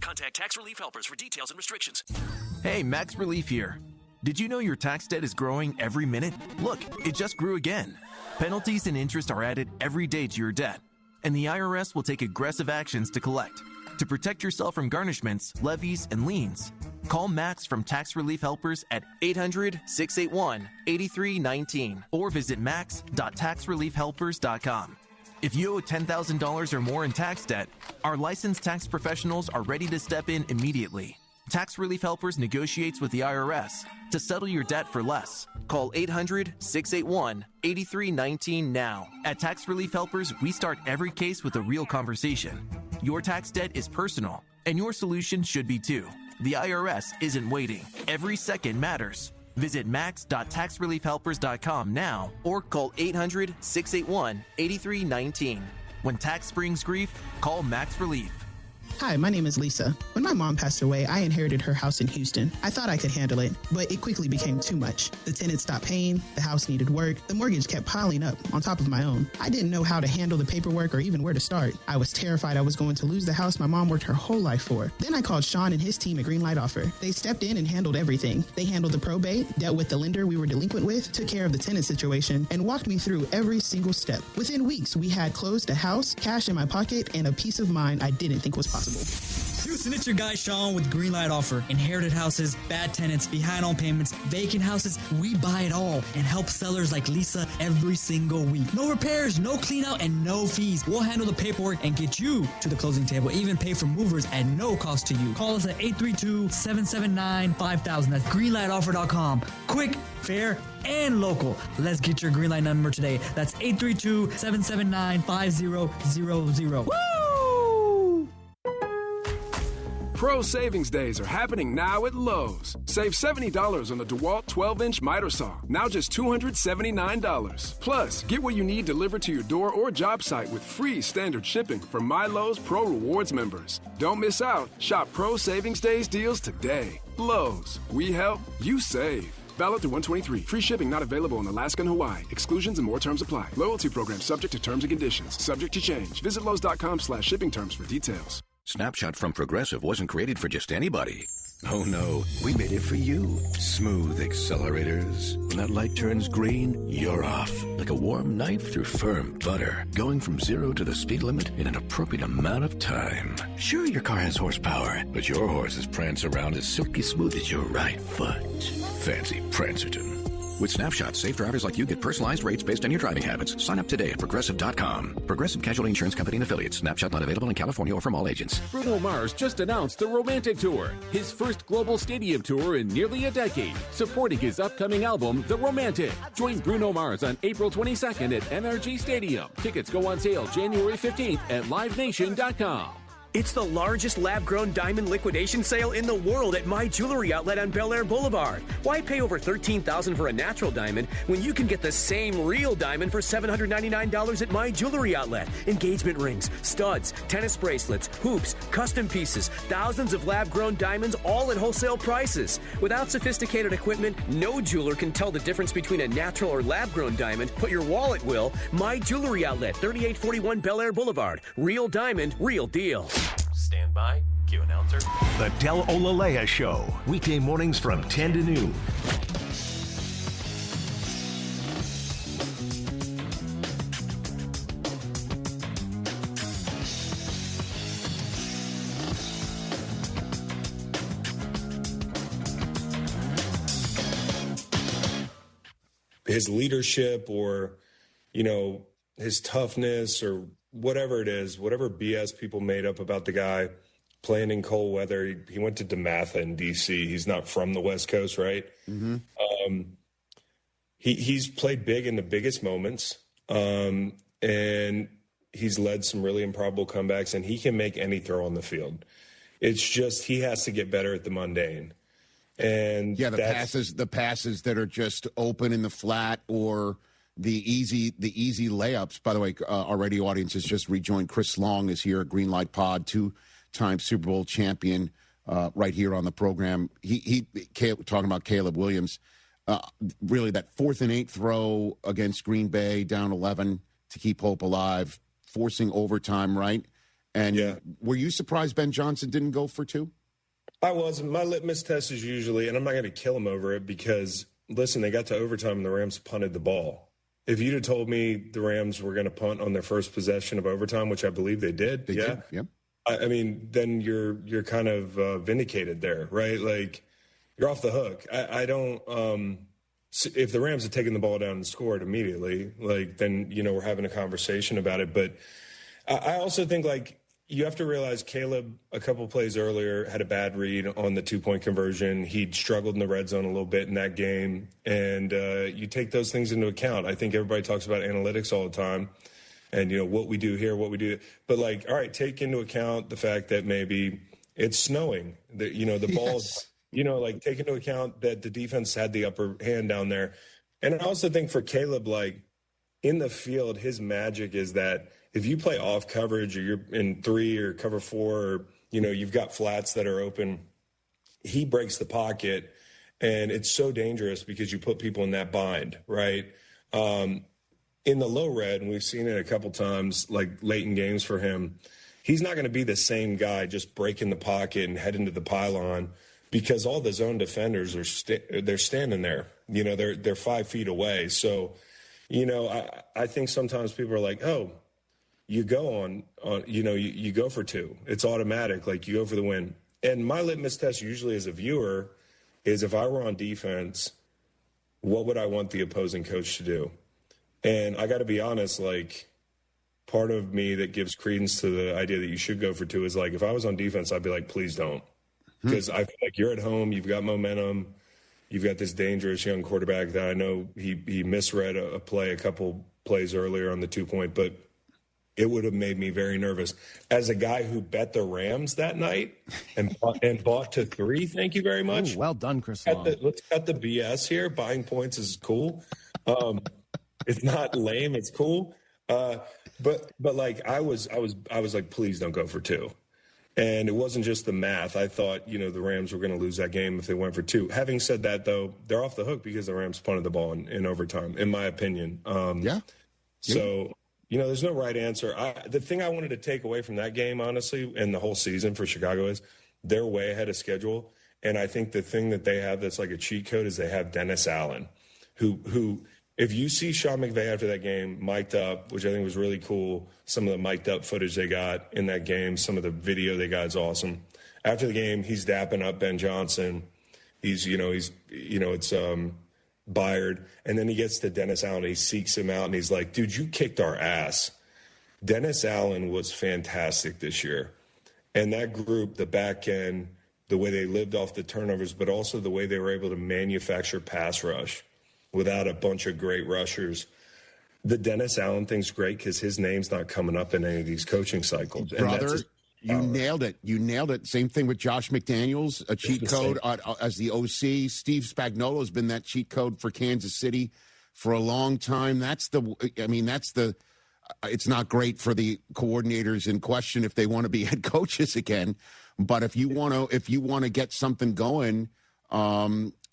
Contact Tax Relief Helpers for details and restrictions. Hey, Max Relief here. Did you know your tax debt is growing every minute? Look, it just grew again. Penalties and interest are added every day to your debt, and the IRS will take aggressive actions to collect. To protect yourself from garnishments, levies, and liens, call Max from Tax Relief Helpers at 800-681-8319 or visit max.taxreliefhelpers.com. If you owe $10,000 or more in tax debt, our licensed tax professionals are ready to step in immediately. Tax Relief Helpers negotiates with the IRS to settle your debt for less. Call 800-681-8319 now. At Tax Relief Helpers, we start every case with a real conversation. Your tax debt is personal, And your solution should be too. The IRS isn't waiting. Every second matters. Visit max.taxreliefhelpers.com now or call 800-681-8319. When tax brings grief, call Max Relief. Hi, my name is Lisa. When my mom passed away, I inherited her house in Houston. I thought I could handle it, but it quickly became too much. The tenants stopped paying, the house needed work, the mortgage kept piling up on top of my own. I didn't know how to handle the paperwork or even where to start. I was terrified I was going to lose the house my mom worked her whole life for. Then I called Sean and his team at Greenlight Offer. They stepped in and handled everything. They handled the probate, dealt with the lender we were delinquent with, took care of the tenant situation, and walked me through every single step. Within weeks, we had closed a house, cash in my pocket, and a peace of mind I didn't think was possible. Houston, it's your guy Sean with Greenlight Offer. Inherited houses, bad tenants, behind on payments, vacant houses, we buy it all and help sellers like Lisa every single week. No repairs, no clean out, and no fees. We'll handle the paperwork and get you to the closing table, even pay for movers at no cost to you. Call us at 832-779-5000. That's greenlightoffer.com. Quick, fair, and local. Let's get your Greenlight number today. That's 832-779-5000. Woo! Pro Savings Days are happening now at Lowe's. Save $70 on the DeWalt 12-inch miter saw, now just $279. Plus, get what you need delivered to your door or job site with free standard shipping from My Lowe's Pro Rewards members. Don't miss out. Shop Pro Savings Days deals today. Lowe's. We help, you save. Valid through 123. Free shipping not available in Alaska and Hawaii. Exclusions and more terms apply. Loyalty program subject to terms and conditions. Subject to change. Visit Lowe's.com/shipping terms for details. Snapshot from Progressive wasn't created for just anybody. Oh no, we made it for you. Smooth accelerators. When that light turns green, you're off. Like a warm knife through firm butter. Going from 0 to the speed limit in an appropriate amount of time. Sure, your car has horsepower, but your horses prance around as silky smooth as your right foot. Fancy Prancerton. With Snapshot, safe drivers like you get personalized rates based on your driving habits. Sign up today at Progressive.com. Progressive Casualty Insurance Company and Affiliates. Snapshot not available in California or from all agents. Bruno Mars just announced the Romantic Tour, his first global stadium tour in nearly a decade, supporting his upcoming album, The Romantic. Join Bruno Mars on April 22nd at NRG Stadium. Tickets go on sale January 15th at LiveNation.com. It's the largest lab-grown diamond liquidation sale in the world at My Jewelry Outlet on Bel Air Boulevard. Why pay over $13,000 for a natural diamond when you can get the same real diamond for $799 at My Jewelry Outlet? Engagement rings, studs, tennis bracelets, hoops, custom pieces, thousands of lab-grown diamonds, all at wholesale prices. Without sophisticated equipment, no jeweler can tell the difference between a natural or lab-grown diamond, but your wallet will. My Jewelry Outlet, 3841 Bel Air Boulevard. Real diamond, real deal. Stand by. Cue announcer. The Del Olalea Show. Weekday mornings from 10 to noon. His leadership or, his toughness or whatever it is, whatever BS people made up about the guy playing in cold weather. He went to DeMatha in D.C. He's not from the West Coast, right? Mm-hmm. He's played big in the biggest moments, and he's led some really improbable comebacks, and he can make any throw on the field. It's just he has to get better at the mundane. And the passes that are just open in the flat or the easy layups. By the way, our radio audience has just rejoined. Chris Long is here at Greenlight Pod, 2-time Super Bowl champion, right here on the program. He talking about Caleb Williams, really that 4th and 8 throw against Green Bay, down 11 to keep hope alive, forcing overtime, right? And were you surprised Ben Johnson didn't go for 2? I was. My litmus test is usually, and I'm not going to kill him over it because, listen, they got to overtime and the Rams punted the ball. If you'd have told me the Rams were going to punt on their first possession of overtime, which I believe they did, Yep. I mean, then you're kind of vindicated there, right? Like, you're off the hook. I don't if the Rams had taken the ball down and scored immediately, like, then, we're having a conversation about it. But I also think, like, you have to realize Caleb, a couple plays earlier, had a bad read on the 2-point conversion. He'd struggled in the red zone a little bit in that game. And you take those things into account. I think everybody talks about analytics all the time and, what we do here, what we do. But, like, all right, take into account the fact that maybe it's snowing. The balls, like take into account that the defense had the upper hand down there. And I also think for Caleb, like in the field, his magic is that if you play off coverage or you're in 3 or cover 4, or, you've got flats that are open, he breaks the pocket. And it's so dangerous because you put people in that bind, right? In the low red, and we've seen it a couple times, like late in games for him, he's not going to be the same guy just breaking the pocket and heading to the pylon, because all the zone defenders they're standing there. They're 5 feet away. So, I think sometimes people are like, oh, you go on you go for 2. It's automatic, like you go for the win. And my litmus test usually as a viewer is, if I were on defense, what would I want the opposing coach to do? And I got to be honest, like, part of me that gives credence to the idea that you should go for 2 is like, if I was on defense, I'd be like, please don't. Because I feel like you're at home, you've got momentum, you've got this dangerous young quarterback that I know he misread a play a couple plays earlier on the 2-point, but it would have made me very nervous. As a guy who bet the Rams that night and bought to 3, thank you very much. Ooh, well done, Chris. Let's cut the BS here. Buying points is cool. It's not lame. It's cool. But like I was like, please don't go for 2. And it wasn't just the math. I thought, the Rams were going to lose that game if they went for 2. Having said that, though, they're off the hook because the Rams punted the ball in overtime, in my opinion. So, there's no right answer. The thing I wanted to take away from that game, honestly, and the whole season for Chicago is they're way ahead of schedule. And I think the thing that they have that's like a cheat code is they have Dennis Allen, who if you see Sean McVay after that game mic'd up, which I think was really cool, some of the mic'd up footage they got in that game, some of the video they got is awesome. After the game, he's dapping up Ben Johnson. It's Byard. And then he gets to Dennis Allen. He seeks him out, and he's like, dude, you kicked our ass. Dennis Allen was fantastic this year. And that group, the back end, the way they lived off the turnovers, but also the way they were able to manufacture pass rush without a bunch of great rushers. The Dennis Allen thing's great because his name's not coming up in any of these coaching cycles. Brother, you nailed it. You nailed it. Same thing with Josh McDaniels, a cheat code as the OC. Steve Spagnuolo's been that cheat code for Kansas City for a long time. It's not great for the coordinators in question if they want to be head coaches again. But if you want to get something going,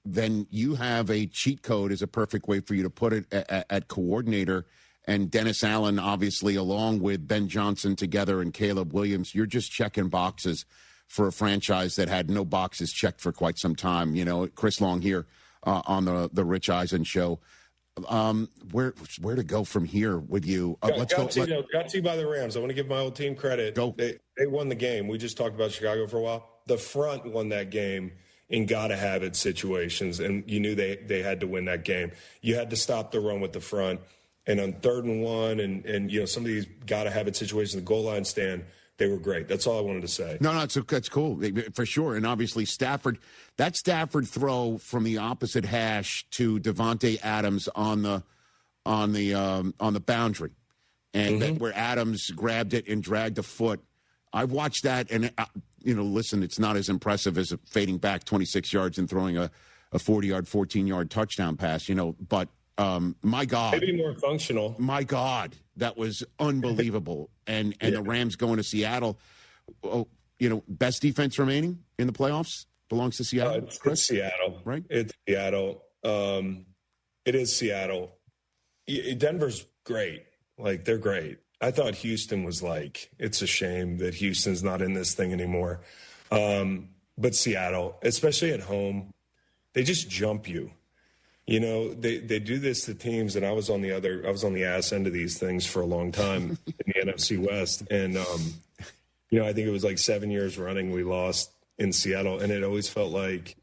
then you have a cheat code is a perfect way for you to put it at coordinator. And Dennis Allen, obviously, along with Ben Johnson together and Caleb Williams, you're just checking boxes for a franchise that had no boxes checked for quite some time. Chris Long here on the Rich Eisen show. Where to go from here with you? Got to by the Rams. I want to give my old team credit. They won the game. We just talked about Chicago for a while. The front won that game in gotta-have-it situations, and you knew they had to win that game. You had to stop the run with the front. And on 3rd and 1 and some of these gotta-have-it situations, the goal line stand, they were great. That's all I wanted to say. No, that's cool for sure. And obviously Stafford throw from the opposite hash to Devontae Adams on the boundary, and where Adams grabbed it and dragged a foot. I watched that, and listen, it's not as impressive as fading back 26 yards and throwing a 40-yard, 14-yard touchdown pass. But my God, maybe more functional. My God, that was unbelievable. And the Rams going to Seattle. Best defense remaining in the playoffs belongs to Seattle. It's Seattle, right? It's Seattle. It is Seattle. Denver's great. Like, they're great. I thought Houston was like, it's a shame that Houston's not in this thing anymore. But Seattle, especially at home, they just jump you. They do this to teams, and I was on the ass end of these things for a long time in the NFC West. And, I think it was like 7 years running we lost in Seattle. And it always felt like,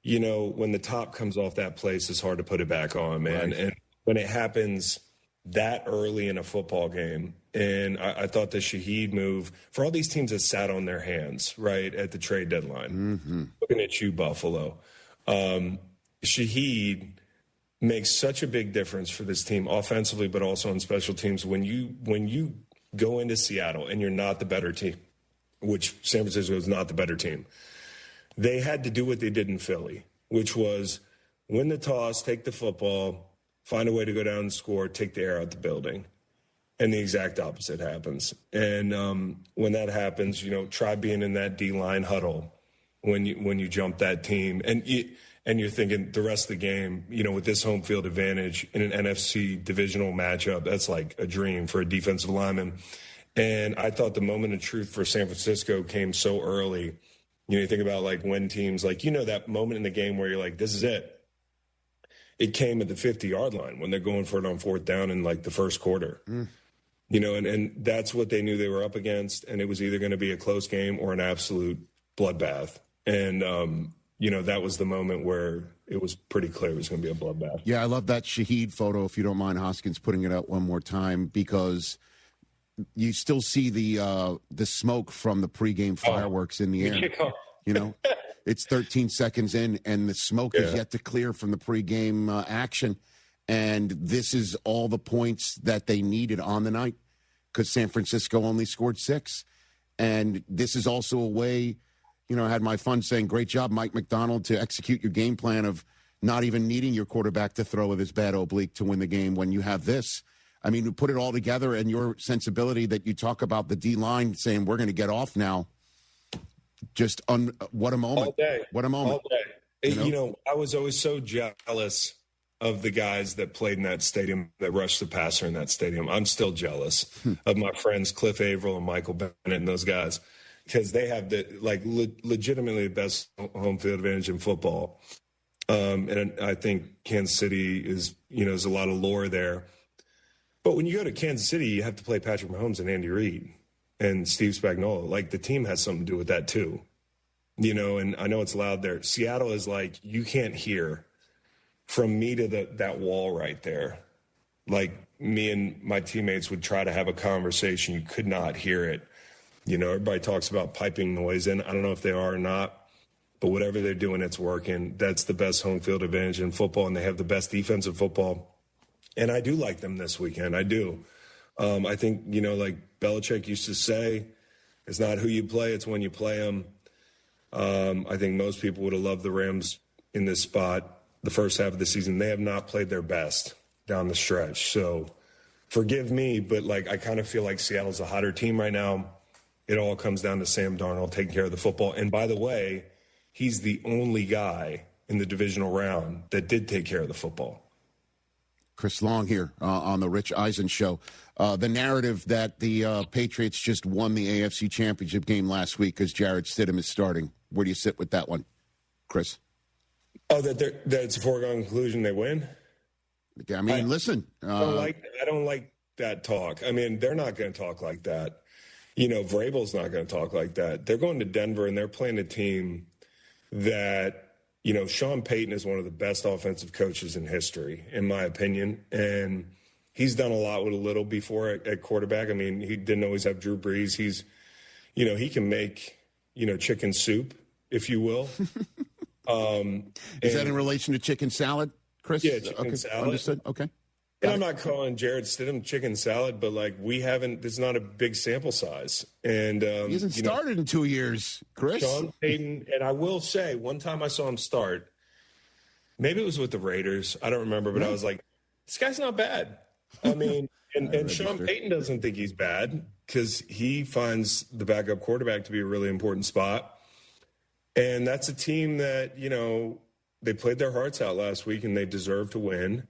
when the top comes off that place, it's hard to put it back on, man. Right. And when it happens that early in a football game, and I thought the Shaheed move, for all these teams that sat on their hands, right, at the trade deadline, looking at you, Buffalo, Shaheed makes such a big difference for this team offensively, but also on special teams. When you go into Seattle and you're not the better team, which San Francisco is not the better team. They had to do what they did in Philly, which was win the toss, take the football, find a way to go down and score, take the air out the building. And the exact opposite happens. And when that happens, try being in that D-line huddle when you jump that team. And you're thinking the rest of the game, with this home field advantage in an NFC divisional matchup, that's like a dream for a defensive lineman. And I thought the moment of truth for San Francisco came so early. You think about like when teams that moment in the game where you're like, this is it. It came at the 50-yard line when they're going for it on fourth down in like the first quarter. And that's what they knew they were up against. And it was either going to be a close game or an absolute bloodbath. And, that was the moment where it was pretty clear it was going to be a bloodbath. Yeah, I love that Shaheed photo, if you don't mind, Hoskins, putting it out one more time, because you still see the smoke from the pregame fireworks in the air. It's 13 seconds in, and the smoke is yet to clear from the pregame action. And this is all the points that they needed on the night, because San Francisco only scored 6. And this is also a way, I had my fun saying, great job, Mike McDonald, to execute your game plan of not even needing your quarterback to throw with his bad oblique to win the game when you have this. I mean, to put it all together, and your sensibility that you talk about the D-line saying we're going to get off now. Just what a moment. All day. What a moment. All day. I was always so jealous of the guys that played in that stadium, that rushed the passer in that stadium. I'm still jealous of my friends Cliff Averill and Michael Bennett and those guys, because they have the legitimately the best home field advantage in football. And I think Kansas City is, there's a lot of lore there. But when you go to Kansas City, you have to play Patrick Mahomes and Andy Reid and Steve Spagnuolo. Like, the team has something to do with that too. And I know it's loud there. Seattle is like, you can't hear from me to that wall right there. Like, me and my teammates would try to have a conversation. You could not hear it. Everybody talks about piping noise in. I don't know if they are or not, but whatever they're doing, it's working. That's the best home field advantage in football, and they have the best defensive football. And I do like them this weekend. I do. I think, like Belichick used to say, it's not who you play, it's when you play them. I think most people would have loved the Rams in this spot the first half of the season. They have not played their best down the stretch. So forgive me, but I kind of feel like Seattle's a hotter team right now. It all comes down to Sam Darnold taking care of the football. And by the way, he's the only guy in the divisional round that did take care of the football. Chris Long here on the Rich Eisen Show. The narrative that the Patriots just won the AFC Championship game last week because Jarrett Stidham is starting. Where do you sit with that one, Chris? Oh, that it's a foregone conclusion they win? I mean, listen. I don't like that talk. I mean, they're not going to talk like that. Vrabel's not going to talk like that. They're going to Denver, and they're playing a team that – Sean Payton is one of the best offensive coaches in history, in my opinion. And he's done a lot with a little before at quarterback. I mean, he didn't always have Drew Brees. He's, he can make, chicken soup, if you will. Is that in relation to chicken salad, Chris? Yeah, chicken salad. Understood. Okay. And I'm not calling Jarrett Stidham chicken salad, but there's not a big sample size. And he hasn't started in 2 years, Chris. Sean Payton, and I will say, one time I saw him start, maybe it was with the Raiders, I don't remember, but I was like, this guy's not bad. I mean, and Sean Payton doesn't think he's bad because he finds the backup quarterback to be a really important spot. And that's a team that, they played their hearts out last week and they deserve to win.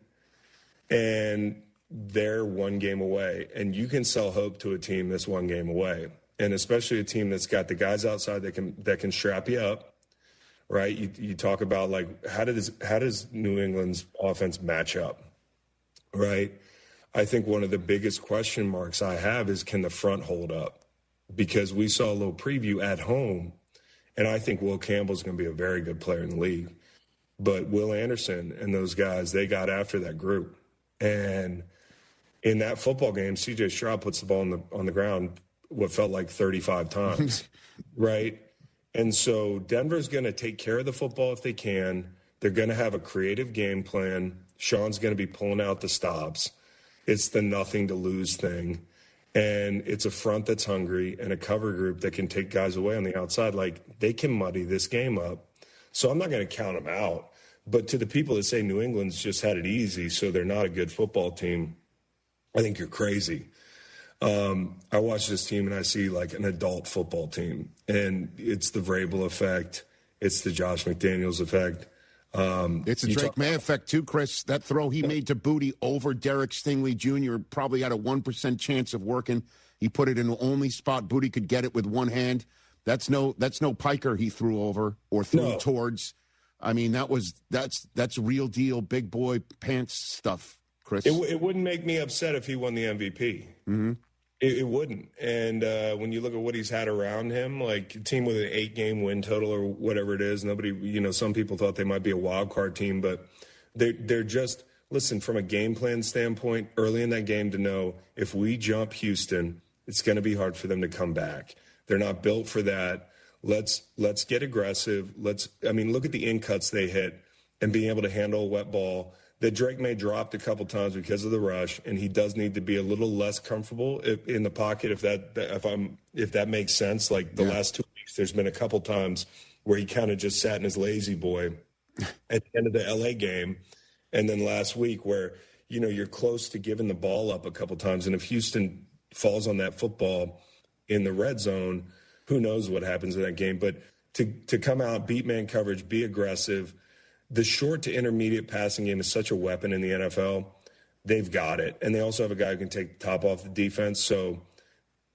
And they're one game away. And you can sell hope to a team that's one game away. And especially a team that's got the guys outside that can strap you up, right? You talk about, how does New England's offense match up, right? I think one of the biggest question marks I have is, can the front hold up? Because we saw a little preview at home, and I think Will Campbell's going to be a very good player in the league. But Will Anderson and those guys, they got after that group. And in that football game, C.J. Stroud puts the ball on the ground what felt like 35 times, right? And so Denver's going to take care of the football if they can. They're going to have a creative game plan. Sean's going to be pulling out the stops. It's the nothing to lose thing. and it's a front that's hungry and a cover group that can take guys away on the outside, like they can muddy this game up. So I'm not going to count them out. But to the people that say New England's just had it easy, so they're not a good football team, I think you're crazy. I watch this team and I see like an adult football team, and it's the Vrabel effect. It's the Josh McDaniels effect. It's a Drake May effect, too, Chris. That throw he made to Booty over Derek Stingley Jr. probably had a 1% chance of working. He put it in the only spot Booty could get it with one hand. That's no piker he threw over or threw towards. I mean, that's real deal big boy pants stuff, Chris. It wouldn't make me upset if he won the MVP. Mm-hmm. It wouldn't. And when you look at what he's had around him, like a team with an 8-game win total or whatever it is, some people thought they might be a wild card team, but they're just, listen, from a game plan standpoint, early in that game to know if we jump Houston, it's going to be hard for them to come back. They're not built for that. Let's get aggressive. Look at the in cuts they hit and being able to handle a wet ball that Drake May dropped a couple times because of the rush, and he does need to be a little less comfortable in the pocket if that makes sense. Like the last 2 weeks, there's been a couple times where he kind of just sat in his lazy boy at the end of the LA game, and then last week where you're close to giving the ball up a couple times, and if Houston falls on that football in the red zone, who knows what happens in that game. But to come out, beat man coverage, be aggressive. The short to intermediate passing game is such a weapon in the NFL. They've got it. And they also have a guy who can take the top off the defense. So,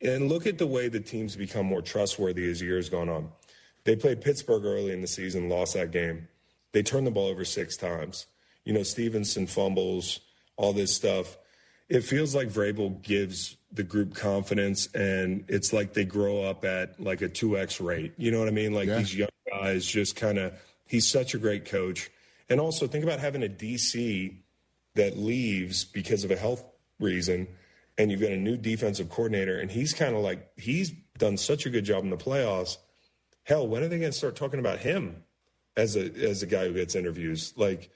and look at the way the teams become more trustworthy as years gone on. They played Pittsburgh early in the season, lost that game. They turned the ball over 6 times. Stevenson fumbles, all this stuff. It feels like Vrabel gives the group confidence, and it's like they grow up at like a 2X rate. You know what I mean? Like these young guys just kind of, he's such a great coach. And also think about having a DC that leaves because of a health reason, and you've got a new defensive coordinator, and he's kind of like, he's done such a good job in the playoffs. Hell, when are they going to start talking about him as a guy who gets interviews? Like,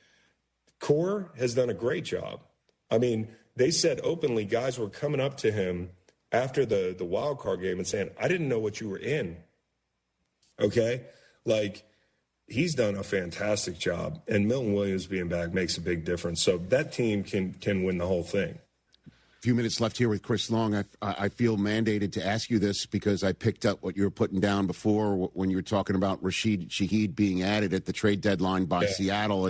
Core has done a great job. I mean, they said openly guys were coming up to him after the wild card game and saying, I didn't know what you were in. Okay? Like, he's done a fantastic job, and Milton Williams being back makes a big difference. So that team can win the whole thing. A few minutes left here with Chris Long. I feel mandated to ask you this because I picked up what you were putting down before when you were talking about Rashid Shaheed being added at the trade deadline by Seattle,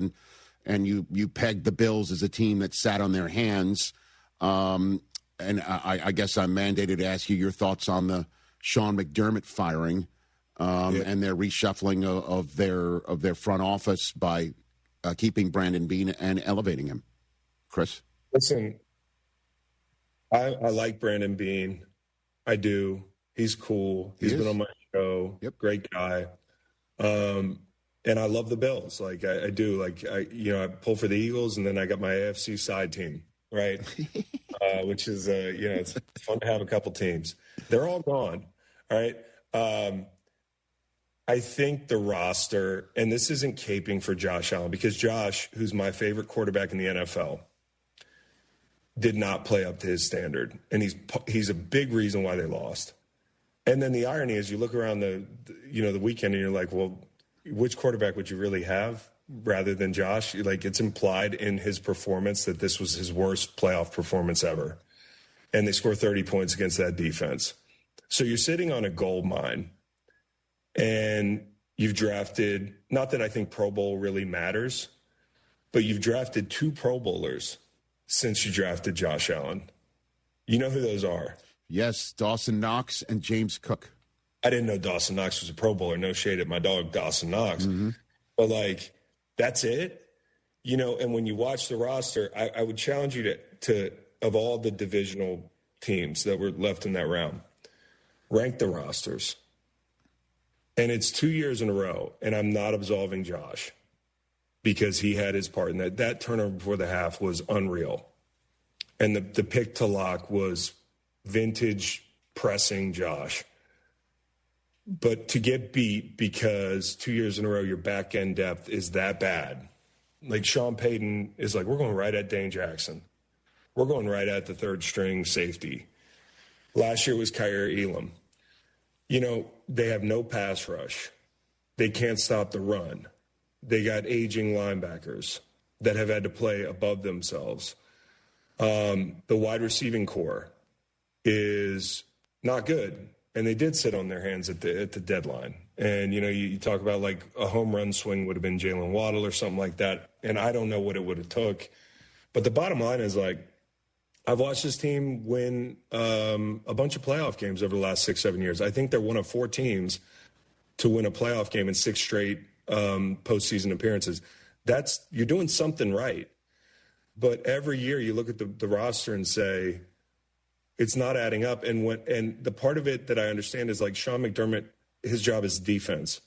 and you pegged the Bills as a team that sat on their hands. And I guess I'm mandated to ask you your thoughts on the Sean McDermott firing and their reshuffling of their front office by keeping Brandon Beane and elevating him. Chris? Listen, I like Brandon Beane. I do. He's cool. He's been on my show. Yep. Great guy. And I love the Bills. Like I do. Like I pull for the Eagles, and then I got my AFC side team, right? Which is it's fun to have a couple teams. They're all gone. All right. I think the roster, and this isn't caping for Josh Allen, because Josh, who's my favorite quarterback in the NFL, did not play up to his standard, and he's a big reason why they lost. And then the irony is, you look around the weekend, and you're like, well, which quarterback would you really have rather than Josh? Like, it's implied in his performance that this was his worst playoff performance ever, and they score 30 points against that defense. So you're sitting on a gold mine, and you've drafted, not that I think Pro Bowl really matters, but you've drafted 2 Pro Bowlers since you drafted Josh Allen. You know who those are? Yes, Dawson Knox and James Cook. I didn't know Dawson Knox was a Pro Bowler. No shade at my dog, Dawson Knox. Mm-hmm. But, like, that's it? And when you watch the roster, I would challenge you to, of all the divisional teams that were left in that round, rank the rosters. And it's 2 years in a row, and I'm not absolving Josh, because he had his part in that. That turnover before the half was unreal. And the pick to lock was vintage pressing Josh. But to get beat because 2 years in a row your back end depth is that bad. Like, Sean Payton is like, we're going right at Dane Jackson. We're going right at the third string safety. Last year was Kyer Elam. They have no pass rush. They can't stop the run. They got aging linebackers that have had to play above themselves. The wide receiving core is not good, and they did sit on their hands at the deadline. And, you talk about like a home run swing would have been Jalen Waddle or something like that, and I don't know what it would have took. But the bottom line is, like, I've watched this team win a bunch of playoff games over the last 6-7 years. I think they're one of 4 teams to win a playoff game in 6 straight postseason appearances. You're doing something right. But every year you look at the roster and say, it's not adding up. And the part of it that I understand is, like, Sean McDermott, his job is defense.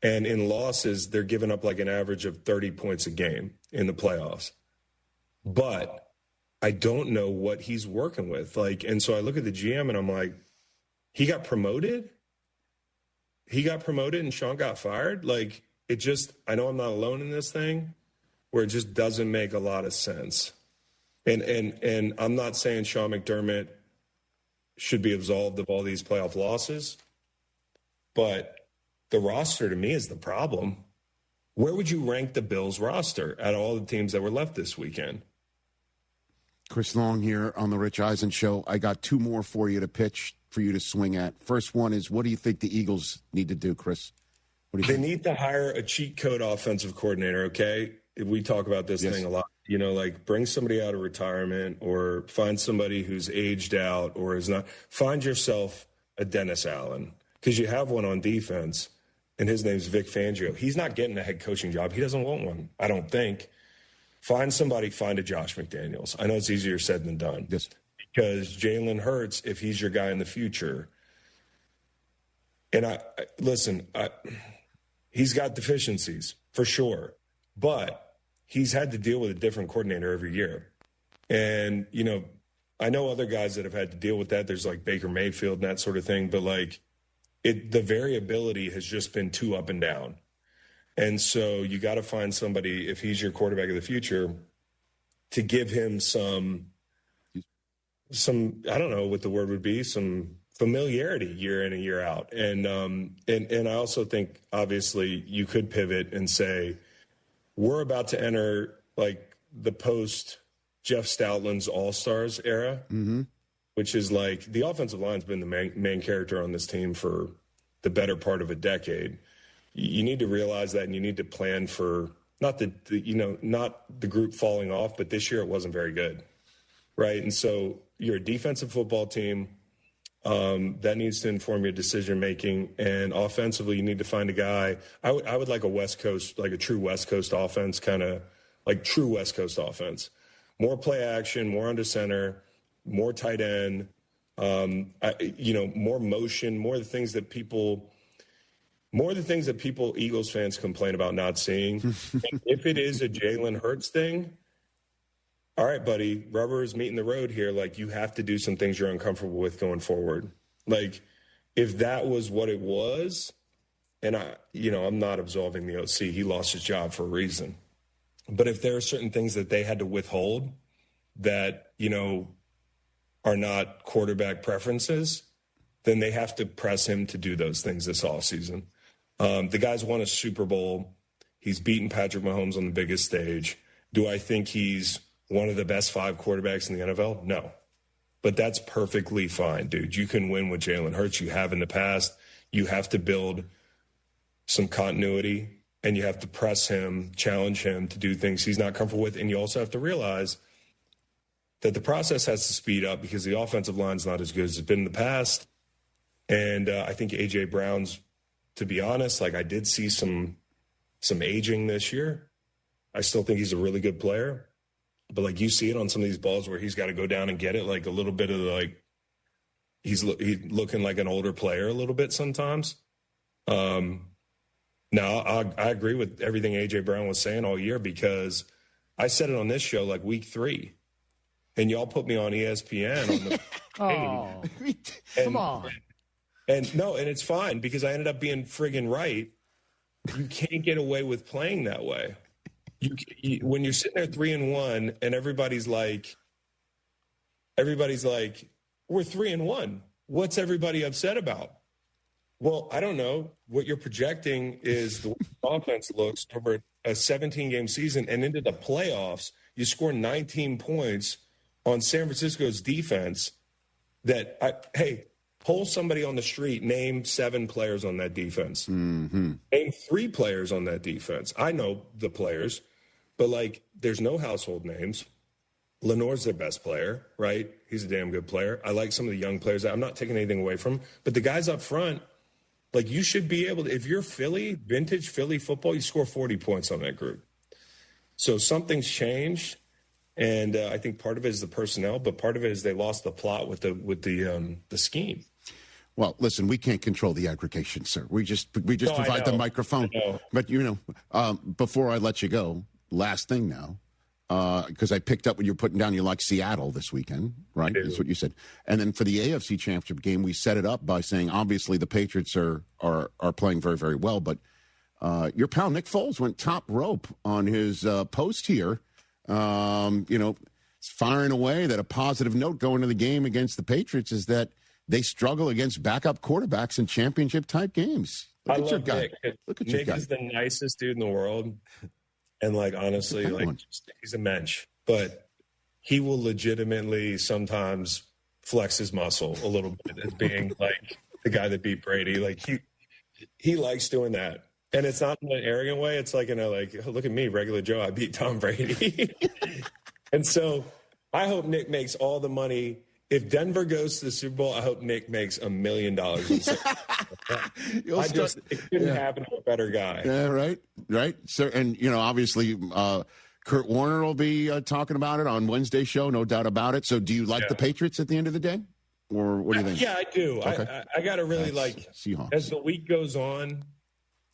And in losses, they're giving up like an average of 30 points a game in the playoffs. But I don't know what he's working with. And so I look at the GM and I'm like, he got promoted? He got promoted and Sean got fired? I know I'm not alone in this thing, where it just doesn't make a lot of sense. And I'm not saying Sean McDermott should be absolved of all these playoff losses, but the roster to me is the problem. Where would you rank the Bills roster at all the teams that were left this weekend? Chris Long here on the Rich Eisen Show. I got 2 more for you to pitch for you to swing at. First one is, what do you think the Eagles need to do, Chris? They need to hire a cheat code offensive coordinator, okay? We talk about this thing a lot. Bring somebody out of retirement or find somebody who's aged out or is not. Find yourself a Dennis Allen, because you have one on defense, and his name's Vic Fangio. He's not getting a head coaching job. He doesn't want one, I don't think. Find a Josh McDaniels. I know it's easier said than done. Yes. Because Jalen Hurts, if he's your guy in the future, and he's got deficiencies for sure, but he's had to deal with a different coordinator every year. And, I know other guys that have had to deal with that. There's like Baker Mayfield and that sort of thing, but the variability has just been too up and down. And so you got to find somebody, if he's your quarterback of the future, to give him some, I don't know what the word would be, some familiarity year in and year out. And I also think, obviously, you could pivot and say, we're about to enter the post Jeff Stoutland's All-Stars era, which is the offensive line's been the main character on this team for the better part of a decade. You need to realize that, and you need to plan for not the group falling off, but this year it wasn't very good, right? And so you're a defensive football team that needs to inform your decision making, and offensively you need to find a guy. I would like a West Coast, like a true West Coast offense, kind of like true West Coast offense. More play action, more under center, more tight end, more motion, more of the things that people, Eagles fans complain about not seeing. If it is a Jalen Hurts thing, all right, buddy, rubber is meeting the road here. You have to do some things you're uncomfortable with going forward. If that was what it was, and I'm not absolving the OC. He lost his job for a reason. But if there are certain things that they had to withhold that, are not quarterback preferences, then they have to press him to do those things this offseason. The guy's won a Super Bowl. He's beaten Patrick Mahomes on the biggest stage. Do I think he's one of the best 5 quarterbacks in the NFL? No. But that's perfectly fine, dude. You can win with Jalen Hurts. You have in the past. You have to build some continuity, and you have to press him, challenge him to do things he's not comfortable with. And you also have to realize that the process has to speed up because the offensive line's not as good as it's been in the past. And I think A.J. Brown's, to be honest, I did see some aging this year. I still think he's a really good player. But, you see it on some of these balls where he's got to go down and get it, a little bit of, he's looking like an older player a little bit sometimes. Now, I agree with everything A.J. Brown was saying all year, because I said it on this show week 3. And y'all put me on ESPN on the Oh, come on. And it's fine, because I ended up being friggin' right. You can't get away with playing that way. When you're sitting there 3-1 and everybody's like, we're 3-1. What's everybody upset about? Well, I don't know. What you're projecting is the way the offense looks over a 17-game season and into the playoffs. You score 19 points on San Francisco's defense hey, pull somebody on the street, name 7 players on that defense. Mm-hmm. Name 3 players on that defense. I know the players, but, like, there's no household names. Lenore's their best player, right? He's a damn good player. I like some of the young players. I'm not taking anything away from him. But the guys up front, like, you should be able to, if you're Philly, vintage Philly football, you score 40 points on that group. So something's changed, and I think part of it is the personnel, but part of it is they lost the plot with the scheme. Well, listen, we can't control the aggregation, sir. We just provide the microphone. But, before I let you go, last thing now, because I picked up when you were putting down you like Seattle this weekend, right? That's what you said. And then for the AFC Championship game, we set it up by saying, obviously, the Patriots are playing very, very well. But your pal Nick Foles went top rope on his post here, firing away that a positive note going to the game against the Patriots is that they struggle against backup quarterbacks in championship-type games. Look at your guy. Nick is the nicest dude in the world. And, like, honestly, he's a mensch. But he will legitimately sometimes flex his muscle a little bit as being, like, the guy that beat Brady. Like, he likes doing that. And it's not in an arrogant way. It's like, look at me, regular Joe. I beat Tom Brady. And so I hope Nick makes all the money. If Denver goes to the Super Bowl, I hope Nick makes $1 million. It couldn't happen to a better guy. Yeah, right. So, and obviously, Kurt Warner will be talking about it on Wednesday's show, no doubt about it. So, do you like the Patriots at the end of the day, or what do you think? Yeah, I do. Okay. I got to really Seahawks as the week goes on.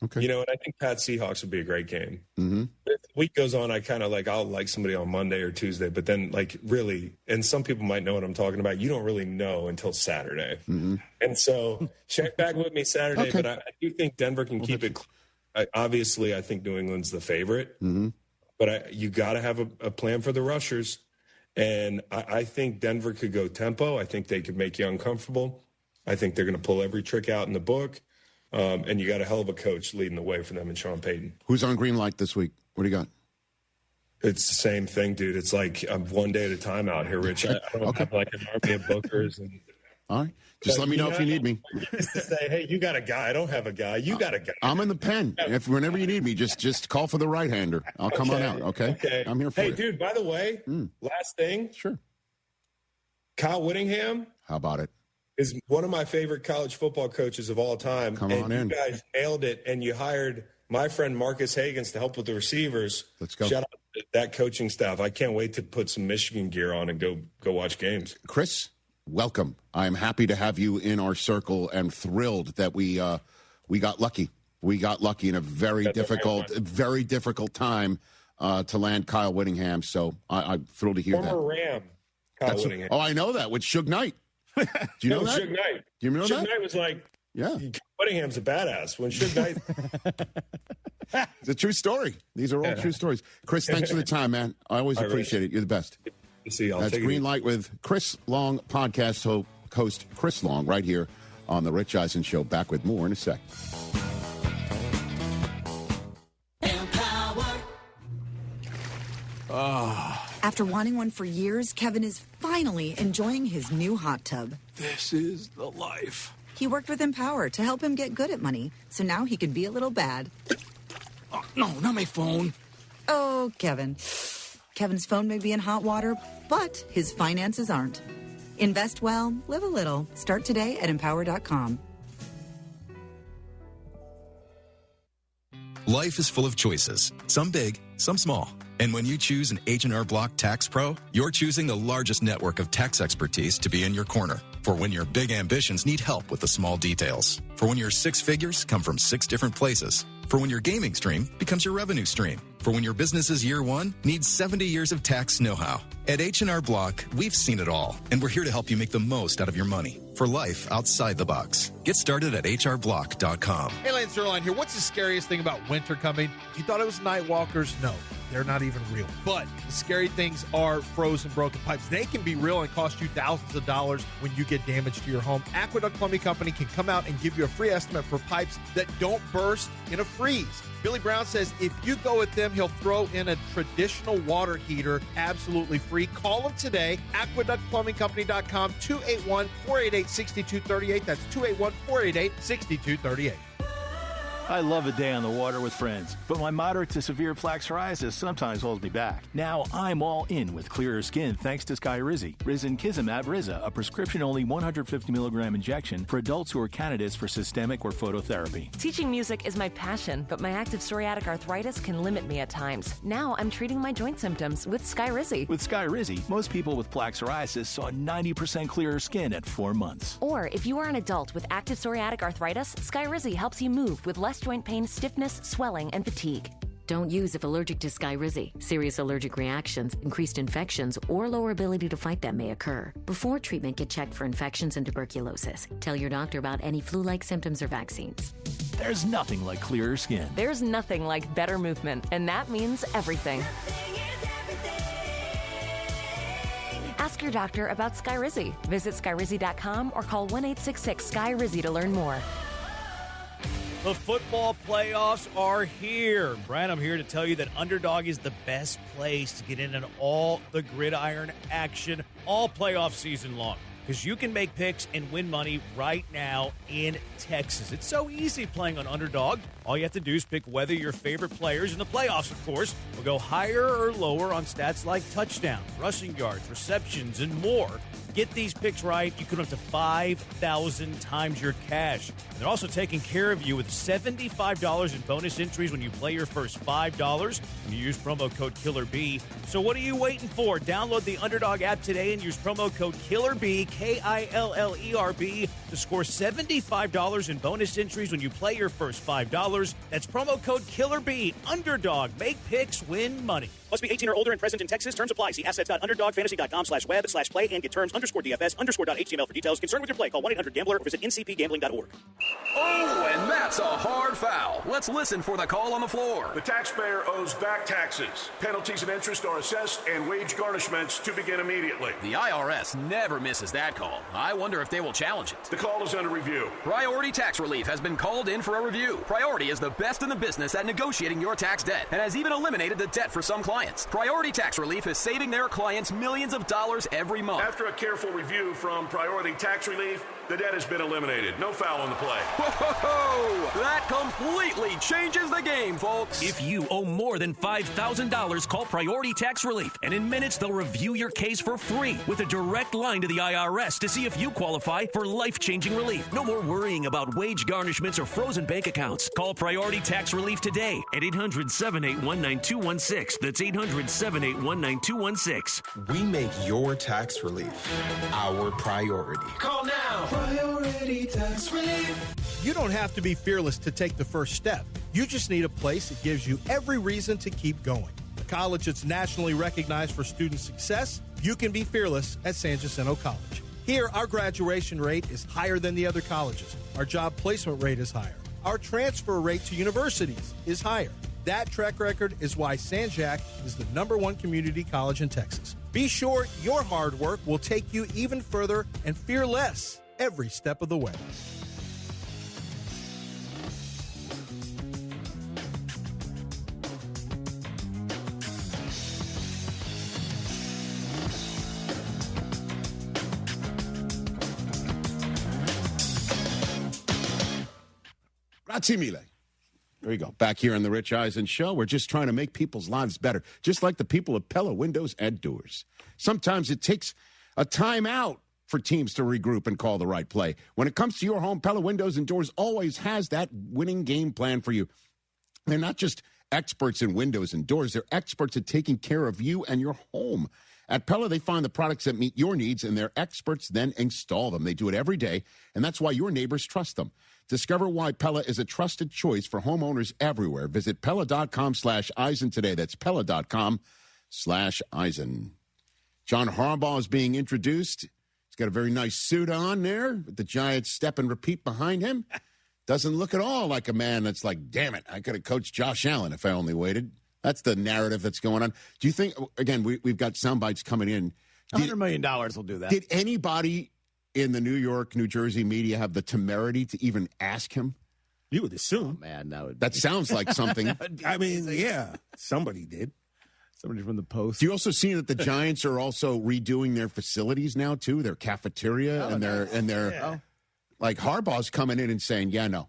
Okay. And I think Pat Seahawks would be a great game. Mm-hmm. As the week goes on, I kind of I'll like somebody on Monday or Tuesday, but then really, and some people might know what I'm talking about. You don't really know until Saturday. Mm-hmm. And so check back with me Saturday, but I do think Denver can keep it. Obviously, I think New England's the favorite, but you got to have a plan for the rushers. And I think Denver could go tempo. I think they could make you uncomfortable. I think they're going to pull every trick out in the book. And you got a hell of a coach leading the way for them in Sean Payton. Who's on green light this week? What do you got? It's the same thing, dude. It's like I'm one day at a time out here, Rich. I don't have like an army of bookers. All right. Just let me know if you need me. Say, hey, you got a guy. I don't have a guy. You got a guy. I'm in the pen. Whenever you need me, just call for the right-hander. I'll come on out, okay? I'm here for you. Hey, dude, by the way, last thing. Sure. Kyle Whittingham. How about it? Is one of my favorite college football coaches of all time. Come on in. You guys nailed it, and you hired my friend Marcus Hagans to help with the receivers. Let's go. Shout out to that coaching staff. I can't wait to put some Michigan gear on and go watch games. Chris, welcome. I'm happy to have you in our circle and thrilled that we got lucky. We got lucky in a very difficult time to land Kyle Whittingham. So I'm thrilled to hear that. Former Ram, Kyle Whittingham. I know that with Suge Knight. Do you know that? Suge Knight. Do you know Suge that? Knight was like, yeah. Whittingham's a badass. When Suge Knight. It's a true story. These are all true stories. Chris, thanks for the time, man. I always appreciate it. You're the best. See, that's Green Light with Chris Long, podcast host Chris Long, right here on The Rich Eisen Show. Back with more in a sec. After wanting one for years, Kevin is finally enjoying his new hot tub. This is the life. He worked with Empower to help him get good at money, so now he can be a little bad. Oh, no, not my phone. Oh, Kevin. Kevin's phone may be in hot water, but his finances aren't. Invest well, live a little. Start today at Empower.com. Life is full of choices, some big, some small. And when you choose an H&R Block Tax Pro, you're choosing the largest network of tax expertise to be in your corner. For when your big ambitions need help with the small details. For when your 6 figures come from 6 different places. For when your gaming stream becomes your revenue stream. For when your business's year 1 needs 70 years of tax know-how. At H&R Block, we've seen it all, and we're here to help you make the most out of your money for life outside the box. Get started at hrblock.com. Hey, Lance Zerline here. What's the scariest thing about winter coming? You thought it was night walkers? No. they're not even real. But the scary things are frozen broken pipes. They can be real and cost you thousands of dollars when you get damage to your home. Aqueduct Plumbing Company can come out and give you a free estimate for pipes that don't burst in a freeze. Billy Brown says if you go with them, he'll throw in a traditional water heater absolutely free. Call them today. AqueductPlumbingCompany.com, 281-488-6238. That's 281-488-6238. I love a day on the water with friends, but my moderate to severe plaque psoriasis sometimes holds me back. Now I'm all in with clearer skin thanks to Skyrizi. Risankizumab Riza, a prescription-only 150 milligram injection for adults who are candidates for systemic or phototherapy. Teaching music is my passion, but my active psoriatic arthritis can limit me at times. Now I'm treating my joint symptoms with Skyrizi. With Skyrizi, most people with plaque psoriasis saw 90% clearer skin at 4 months. Or if you are an adult with active psoriatic arthritis, Skyrizi helps you move with less joint pain, stiffness, swelling, and fatigue. Don't use if allergic to Skyrizi. Serious allergic reactions, increased infections, or lower ability to fight them may occur. Before treatment, get checked for infections and tuberculosis. Tell your doctor about any flu-like symptoms or vaccines. There's nothing like clearer skin. There's nothing like better movement, and that means everything. Ask your doctor about Skyrizi. Visit Skyrizi.com or call 1-866-SKY-RIZZI to learn more. The football playoffs are here. Brad, I'm here to tell you that Underdog is the best place to get in on all the gridiron action all playoff season long. Because you can make picks and win money right now in Texas. It's so easy playing on Underdog. All you have to do is pick whether your favorite players in the playoffs, of course, will go higher or lower on stats like touchdowns, rushing yards, receptions, and more. Get these picks right, you can win up to 5,000 times your cash. And they're also taking care of you with $75 in bonus entries when you play your first $5 when you use promo code KILLERB. So what are you waiting for? Download the Underdog app today and use promo code KILLERB, KILLERB, to score $75 in bonus entries when you play your first $5. That's promo code KILLERB. Underdog. Make picks, win money. Must be 18 or older and present in Texas. Terms apply. See assets.underdogfantasy.com/web/play and get terms _DFS_.html for details. Concerned with your play, call 1-800-GAMBLER or visit ncpgambling.org. Oh, and that's a hard foul. Let's listen for the call on the floor. The taxpayer owes back taxes. Penalties and interest are assessed and wage garnishments to begin immediately. The IRS never misses that call. I wonder if they will challenge it. The call is under review. Priority Tax Relief has been called in for a review. Priority is the best in the business at negotiating your tax debt and has even eliminated the debt for some clients. Priority Tax Relief is saving their clients millions of dollars every month. After a careful review from Priority Tax Relief, the debt has been eliminated. No foul on the play. Whoa! That completely changes the game, folks. If you owe more than $5,000, call Priority Tax Relief, and in minutes they'll review your case for free with a direct line to the IRS to see if you qualify for life-changing relief. No more worrying about wage garnishments or frozen bank accounts. Call Priority Tax Relief today at 800-781-9216. That's 800-781-9216. We make your tax relief our priority. Call now. Priority Tax Relief. You don't have to be fearless to take the first step. You just need a place that gives you every reason to keep going. A college that's nationally recognized for student success, you can be fearless at San Jacinto College. Here, our graduation rate is higher than the other colleges. Our job placement rate is higher. Our transfer rate to universities is higher. That track record is why San Jac is the #1 community college in Texas. Be sure your hard work will take you even further and fear less every step of the way. Grazie mille. There you go. Back here on the Rich Eisen Show, we're just trying to make people's lives better, just like the people of Pella Windows and Doors. Sometimes it takes a timeout for teams to regroup and call the right play. When it comes to your home, Pella Windows and Doors always has that winning game plan for you. They're not just experts in windows and doors. They're experts at taking care of you and your home. At Pella, they find the products that meet your needs, and their experts then install them. They do it every day, and that's why your neighbors trust them. Discover why Pella is a trusted choice for homeowners everywhere. Visit Pella.com/Eisen today. That's Pella.com/Eisen. John Harbaugh is being introduced. He's got a very nice suit on there with the Giants step and repeat behind him. Doesn't look at all like a man that's like, damn it, I could have coached Josh Allen if I only waited. That's the narrative that's going on. Do you think, again, we've got sound bites coming in. $100 million will do that. Did anybody in the New York, New Jersey media have the temerity to even ask him? You would assume. Oh, man, that sounds like something. I mean, yeah, somebody did. Somebody from the Post. Do you also see that the Giants are also redoing their facilities now, too? Their cafeteria like Harbaugh's coming in and saying, yeah, no.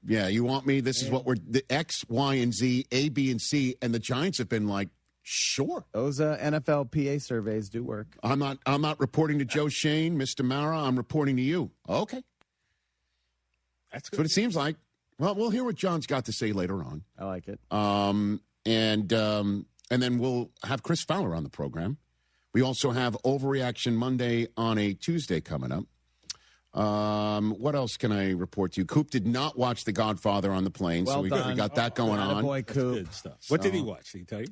Yeah, you want me? This is what we're the X, Y, and Z, A, B, and C. And the Giants have been like, sure. Those NFL PA surveys do work. I'm not reporting to Joe Shane, Mr. Mara. I'm reporting to you. Okay. That's what it seems like. Well, we'll hear what John's got to say later on. I like it. And then we'll have Chris Fowler on the program. We also have Overreaction Monday on a Tuesday coming up. What else can I report to you? Coop did not watch The Godfather on the plane, so we got that going on. Boy, Coop. Good stuff. What did he watch? Did he tell you?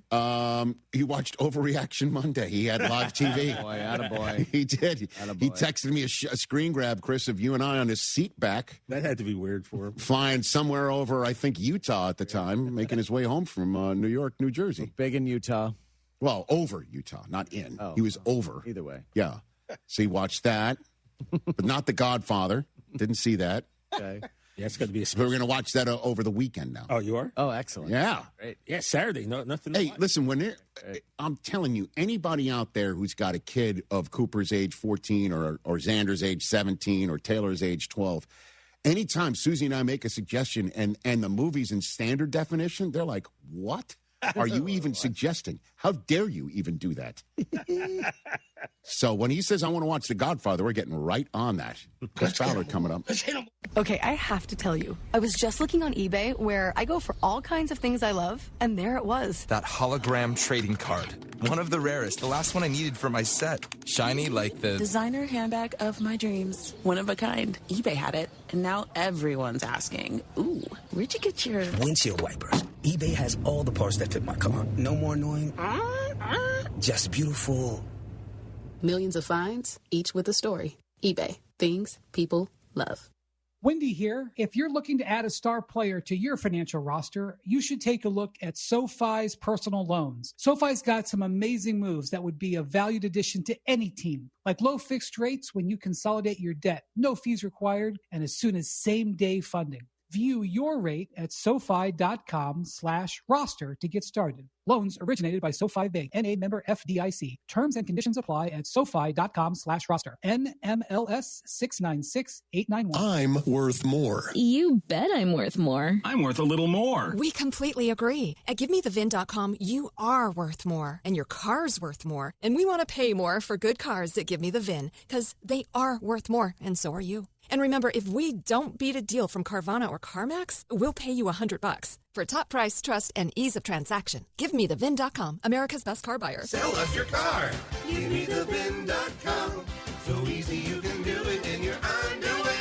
He watched Overreaction Monday. He had live TV. Boy, attaboy. He did. He texted me a screen grab, Chris, of you and I on his seat back. That had to be weird for him. Flying somewhere over, I think, Utah at the time, making his way home from New York, New Jersey. Big in Utah. Well, over Utah, not in. Oh, he was over. Either way. Yeah. So he watched that. But not The Godfather. Didn't see that. Okay. Yeah, it's going to be a We're going to watch that over the weekend now. Oh, you are? Oh, excellent. Yeah. Great. Yeah, Saturday. No, nothing. Hey, listen, I'm telling you, anybody out there who's got a kid of Cooper's age 14 or Xander's age 17 or Taylor's age 12, anytime Susie and I make a suggestion and the movie's in standard definition, they're like, what are you even suggesting? How dare you even do that? So when he says, I want to watch The Godfather, we're getting right on that. Chris Fowler coming up. Okay, I have to tell you, I was just looking on eBay where I go for all kinds of things I love, and there it was. That hologram trading card. One of the rarest. The last one I needed for my set. Shiny like the designer handbag of my dreams. One of a kind. eBay had it, and now everyone's asking, ooh, where'd you get your windshield wipers? eBay has all the parts that fit my car. No more annoying. Just beautiful. Millions of finds, each with a story. eBay. Things people love. Wendy here. If you're looking to add a star player to your financial roster, you should take a look at SoFi's personal loans. SoFi's got some amazing moves that would be a valued addition to any team, like low fixed rates when you consolidate your debt, no fees required, and as soon as same-day funding. View your rate at SoFi.com/roster to get started. Loans originated by SoFi Bank, N.A. member FDIC. Terms and conditions apply at SoFi.com/roster. NMLS 696891. I'm worth more. You bet I'm worth more. I'm worth a little more. We completely agree. At GiveMeTheVIN.com, you are worth more, and your car's worth more. And we want to pay more for good cars at Give Me the VIN, because they are worth more, and so are you. And remember, if we don't beat a deal from Carvana or CarMax, we'll pay you $100. For top price, trust, and ease of transaction, GiveMeTheVIN.com, America's best car buyer. Sell us your car. GiveMeTheVIN.com. So easy you can do it in your underwear.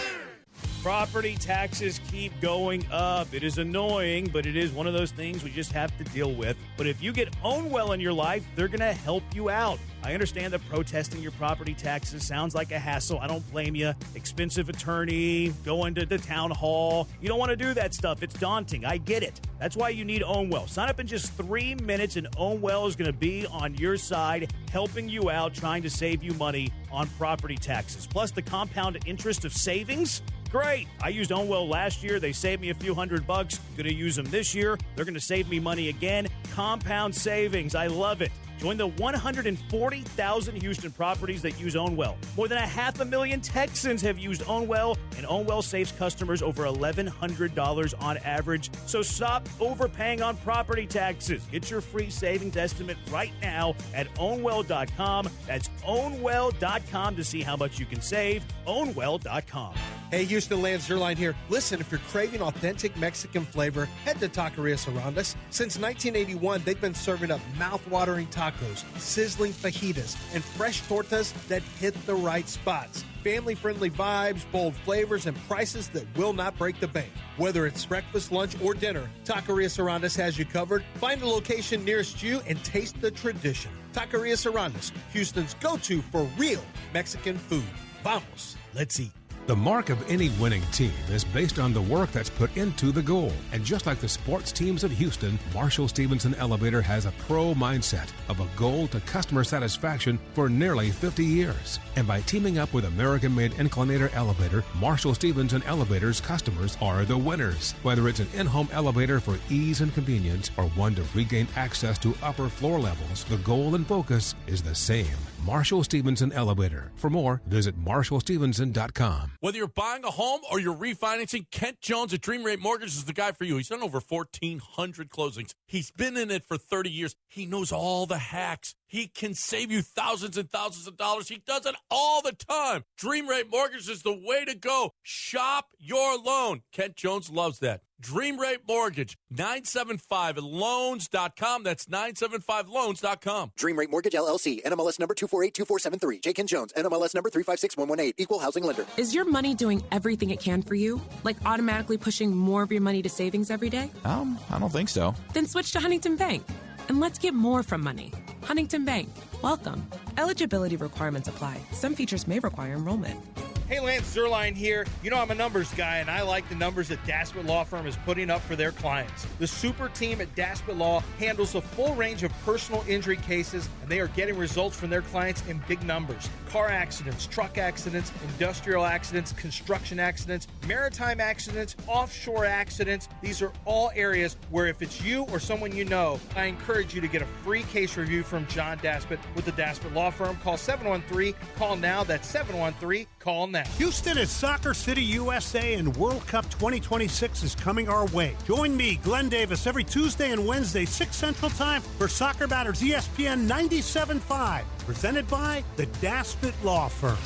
Property taxes keep going up. It is annoying, but it is one of those things we just have to deal with. But if you get Ownwell in your life, they're going to help you out. I understand that protesting your property taxes sounds like a hassle. I don't blame you. Expensive attorney, going to the town hall. You don't want to do that stuff. It's daunting. I get it. That's why you need Ownwell. Sign up in just 3 minutes, and Ownwell is going to be on your side, helping you out, trying to save you money on property taxes. Plus, the compound interest of savings. Great. I used Ownwell last year. They saved me a few $100. Going to use them this year. They're going to save me money again. Compound savings. I love it. Join the 140,000 Houston properties that use Ownwell. More than 500,000 Texans have used Ownwell, and Ownwell saves customers over $1,100 on average. So stop overpaying on property taxes. Get your free savings estimate right now at Ownwell.com. That's Ownwell.com to see how much you can save. Ownwell.com. Hey, Houston, Lance Zerline here. Listen, if you're craving authentic Mexican flavor, head to Taquerias Arandas. Since 1981, they've been serving up mouth-watering tacos, sizzling fajitas, and fresh tortas that hit the right spots. Family-friendly vibes, bold flavors, and prices that will not break the bank. Whether it's breakfast, lunch, or dinner, Taquerias Arandas has you covered. Find a location nearest you and taste the tradition. Taquerias Arandas, Houston's go-to for real Mexican food. Vamos, let's eat. The mark of any winning team is based on the work that's put into the goal. And just like the sports teams of Houston, Marshall Stevenson Elevator has a pro mindset of a goal to customer satisfaction for nearly 50 years. And by teaming up with American-made Inclinator Elevator, Marshall Stevenson Elevator's customers are the winners. Whether it's an in-home elevator for ease and convenience or one to regain access to upper floor levels, the goal and focus is the same. Marshall Stevenson Elevator. For more, visit marshallstevenson.com. Whether you're buying a home or you're refinancing, Kent Jones at Dream Rate Mortgage is the guy for you. He's done over 1,400 closings. He's been in it for 30 years. He knows all the hacks. He can save you thousands and thousands of dollars. He does it all the time. Dream Rate Mortgage is the way to go. Shop your loan. Kent Jones loves that. Dream Rate Mortgage, 975loans.com. That's 975loans.com. Dream Rate Mortgage, LLC, NMLS number 2482473. J. Ken Jones, NMLS number 356118. Equal housing lender. Is your money doing everything it can for you? Like automatically pushing more of your money to savings every day? I don't think so. Then switch to Huntington Bank. And let's get more from money. Huntington Bank. Welcome. Eligibility requirements apply. Some features may require enrollment. Hey, Lance Zerline here. You know I'm a numbers guy, and I like the numbers that Daspit Law Firm is putting up for their clients. The super team at Daspit Law handles a full range of personal injury cases, and they are getting results from their clients in big numbers. Car accidents, truck accidents, industrial accidents, construction accidents, maritime accidents, offshore accidents. These are all areas where if it's you or someone you know, I encourage you to get a free case review from John Daspit with the Daspit Law Firm. Call 713-CALL-NOW. That's 713-CALL-NOW. Houston is Soccer City, USA, and World Cup 2026 is coming our way. Join me, Glenn Davis, every Tuesday and Wednesday, 6 Central Time, for Soccer Matters ESPN 97.5, presented by the Daspit Law Firm.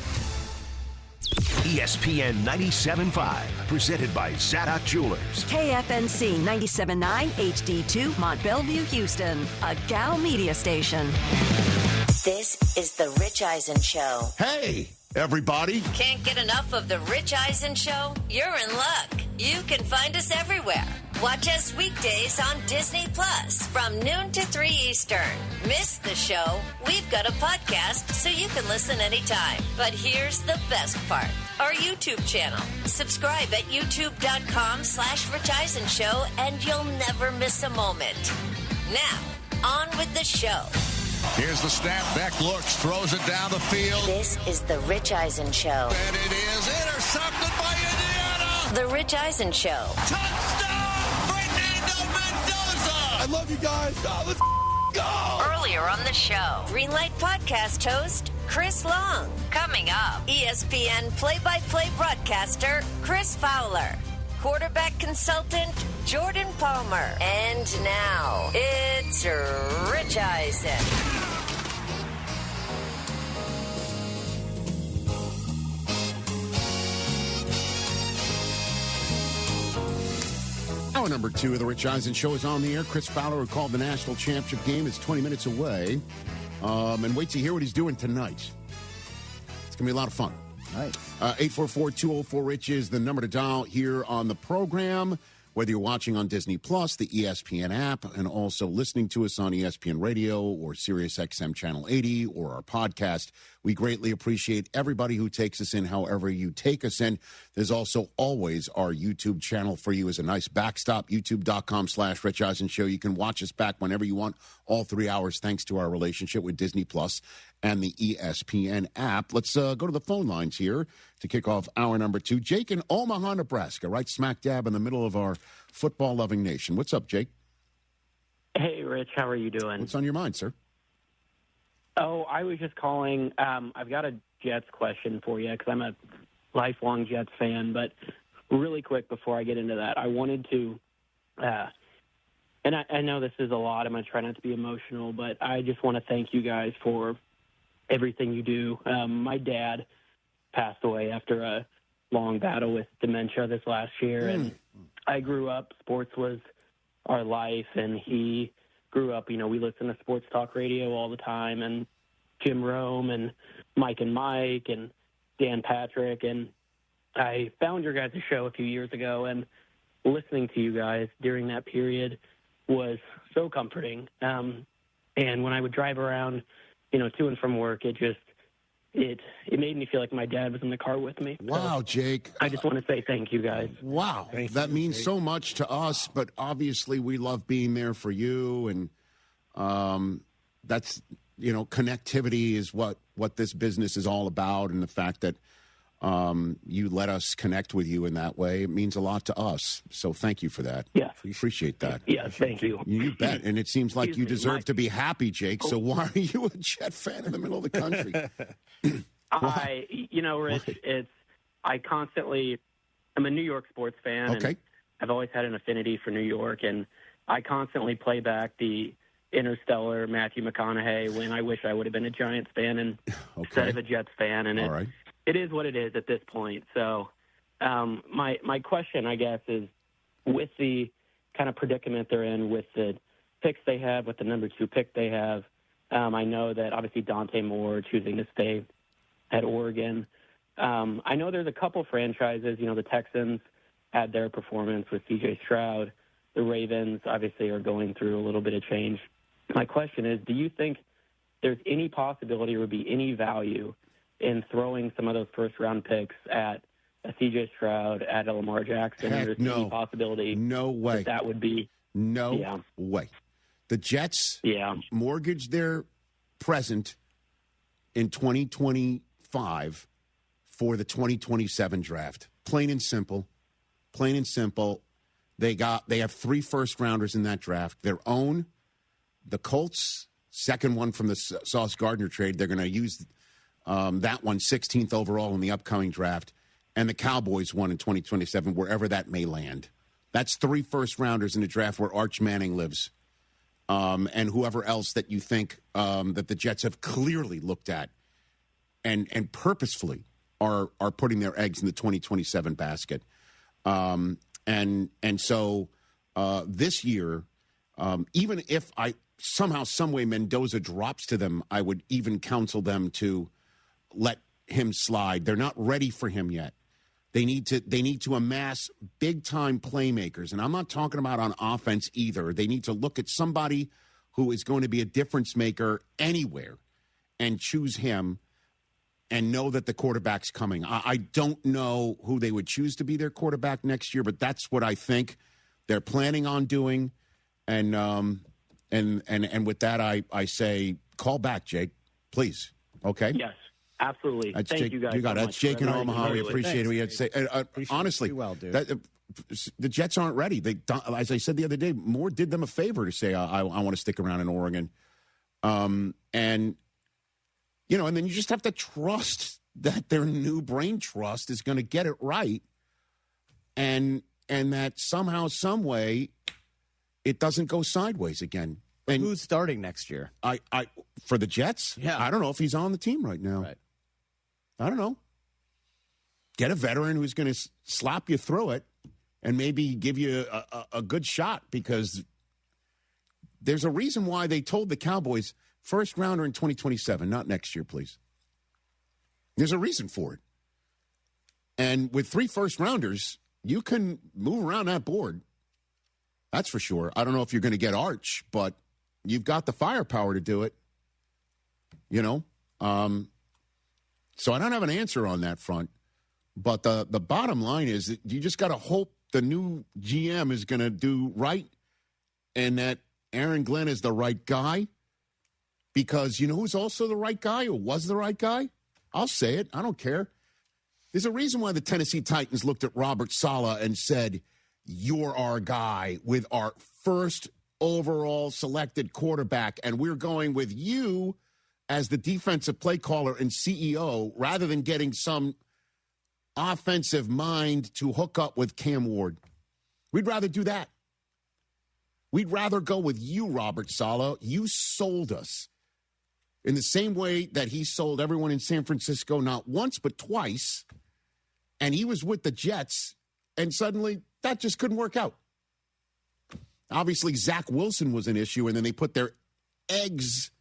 ESPN 97.5, presented by Zadok Jewelers. KFNC 97.9 HD2 Mont Bellevue, Houston, a Gal media station. This is the Rich Eisen Show. Hey, everybody. Can't get enough of the Rich Eisen Show? You're in luck. You can find us everywhere. Watch us weekdays on Disney Plus from noon to 3 Eastern. Miss the show? We've got a podcast so you can listen anytime. But here's the best part. Our YouTube channel. Subscribe at youtube.com/Rich Eisen Show and you'll never miss a moment. Now, on with the show. Here's the snap. Beck looks, throws it down the field. This is the Rich Eisen Show. And it is intercepted by Indiana. The Rich Eisen Show. Touchdown, Fernando Mendoza. I love you guys. Oh, let's go. Earlier on the show, Greenlight Podcast host Chris Long. Coming up, ESPN play-by-play broadcaster Chris Fowler. Quarterback consultant Jordan Palmer. And now, it's Rich Eisen. Hour number 2 of the Rich Eisen Show is on the air. Chris Fowler, who called the national championship game, is 20 minutes away. And wait to hear what he's doing tonight. It's going to be a lot of fun. Nice. 844-204-RICH is the number to dial here on the program. Whether you're watching on Disney Plus, the ESPN app, and also listening to us on ESPN Radio or Sirius XM Channel 80 or our podcast, we greatly appreciate everybody who takes us in however you take us in. There's also always our YouTube channel for you as a nice backstop, youtube.com/Rich Eisen Show. You can watch us back whenever you want, all 3 hours, thanks to our relationship with Disney Plus and the ESPN app. Let's go to the phone lines here to kick off hour number 2. Jake in Omaha, Nebraska, right smack dab in the middle of our football-loving nation. What's up, Jake? Hey, Rich. How are you doing? What's on your mind, sir? Oh, I was just calling. I've got a Jets question for you because I'm a lifelong Jets fan. But really quick before I get into that, I wanted to and I know this is a lot. I'm going to try not to be emotional, but I just want to thank you guys for everything you do. My dad passed away after a long battle with dementia this last year, and I grew up, sports was our life, and he grew up, we listen to sports talk radio all the time, and Jim Rome and Mike and Dan Patrick, and I found your guys' show a few years ago, and listening to you guys during that period was so comforting. And when I would drive around, to and from work, it it made me feel like my dad was in the car with me. Wow, So Jake. I just want to say thank you guys. Wow. That means so much to us, but obviously we love being there for you. And that's, connectivity is what this business is all about. And the fact that you let us connect with you in that way, it means a lot to us. So thank you for that. Yes. We appreciate that. Yes, thank you. You bet. And it seems like you Excuse me, deserve to be happy, Jake. So why are you a Jet fan in the middle of the country? Rich, I'm a New York sports fan. Okay. And I've always had an affinity for New York, and I constantly play back the Interstellar Matthew McConaughey when I wish I would have been a Giants fan instead of a Jets fan. And All right. it is what it is at this point. So my question, I guess, is with the kind of predicament they're in with the picks they have, with the number 2 pick they have, I know that obviously Dante Moore choosing to stay at Oregon. I know there's a couple franchises, the Texans had their performance with C.J. Stroud. The Ravens obviously are going through a little bit of change. My question is, do you think there's any possibility or would be any value in throwing some of those first-round picks at a C.J. Stroud, at a Lamar Jackson? Heck, there's no. any possibility No way. that would be No way. The Jets mortgaged their present in 2025 for the 2027 draft. Plain and simple. Plain and simple. They have 3 first-rounders in that draft. Their own, the Colts, second one from the Sauce Gardner trade. They're going to use that one 16th overall in the upcoming draft. And the Cowboys one in 2027, wherever that may land. That's 3 first-rounders in the draft where Arch Manning lives. And whoever else that you think that the Jets have clearly looked at and purposefully are putting their eggs in the 2027 basket. And so this year, even if somehow, some way Mendoza drops to them, I would even counsel them to let him slide. They're not ready for him yet. They need to amass big-time playmakers. And I'm not talking about on offense either. They need to look at somebody who is going to be a difference maker anywhere and choose him and know that the quarterback's coming. I don't know who they would choose to be their quarterback next year, but that's what I think they're planning on doing. And with that, I say, call back, Jake, please. Okay? Yes. Absolutely. That's Thank Jake, you guys. You got it. so That's much. Jake in Really, Omaha. We really. appreciate it. We had to say, honestly, well, dude. The Jets aren't ready. As I said the other day, Moore did them a favor to say, I want to stick around in Oregon. And then you just have to trust that their new brain trust is going to get it right. And that somehow, some way, it doesn't go sideways again. And who's starting next year? For the Jets? Yeah. I don't know if he's on the team right now. Right. I don't know. Get a veteran who's going to slap you through it and maybe give you a good shot, because there's a reason why they told the Cowboys first rounder in 2027, not next year, please. There's a reason for it. And with 3 first rounders, you can move around that board. That's for sure. I don't know if you're going to get Arch, but you've got the firepower to do it. So I don't have an answer on that front. But the bottom line is that you just got to hope the new GM is going to do right and that Aaron Glenn is the right guy. Because you know who's also the right guy or was the right guy? I'll say it. I don't care. There's a reason why the Tennessee Titans looked at Robert Saleh and said, "You're our guy with our first overall selected quarterback, and we're going with you as the defensive play caller and CEO rather than getting some offensive mind to hook up with Cam Ward. We'd rather do that. We'd rather go with you, Robert Saleh. You sold us in the same way that he sold everyone in San Francisco, not once but twice, and he was with the Jets, and suddenly that just couldn't work out. Obviously, Zach Wilson was an issue, and then they put their eggs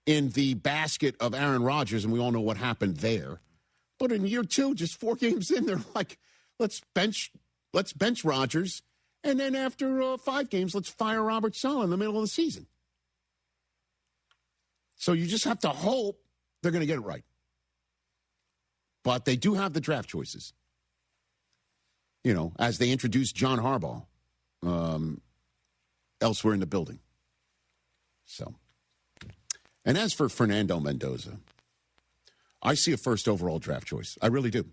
in the basket of Aaron Rodgers, and we all know what happened there. But in year 2, just 4 games in, they're like, let's bench Rodgers, and then after 5 games, let's fire Robert Saleh in the middle of the season. So you just have to hope they're going to get it right. But they do have the draft choices. You know, as they introduced John Harbaugh elsewhere in the building. So, and as for Fernando Mendoza, I see a first overall draft choice. I really do.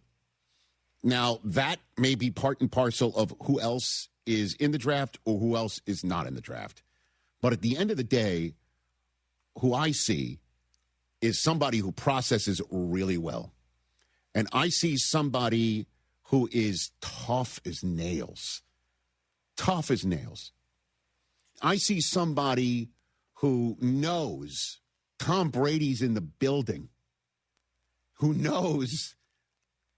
Now, that may be part and parcel of who else is in the draft or who else is not in the draft. But at the end of the day, who I see is somebody who processes really well. And I see somebody who is tough as nails. Tough as nails. I see somebody who knows Tom Brady's in the building, who knows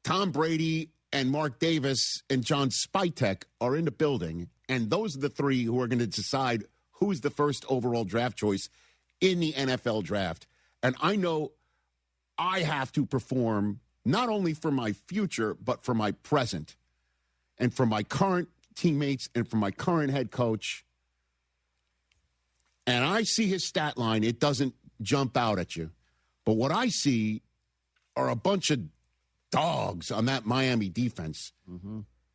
Tom Brady and Mark Davis and John Spytek are in the building, and those are the three who are going to decide who's the first overall draft choice in the NFL draft. And I know I have to perform not only for my future, but for my present and for my current teammates and for my current head coach. And I see his stat line. It doesn't jump out at you. But what I see are a bunch of dogs on that Miami defense,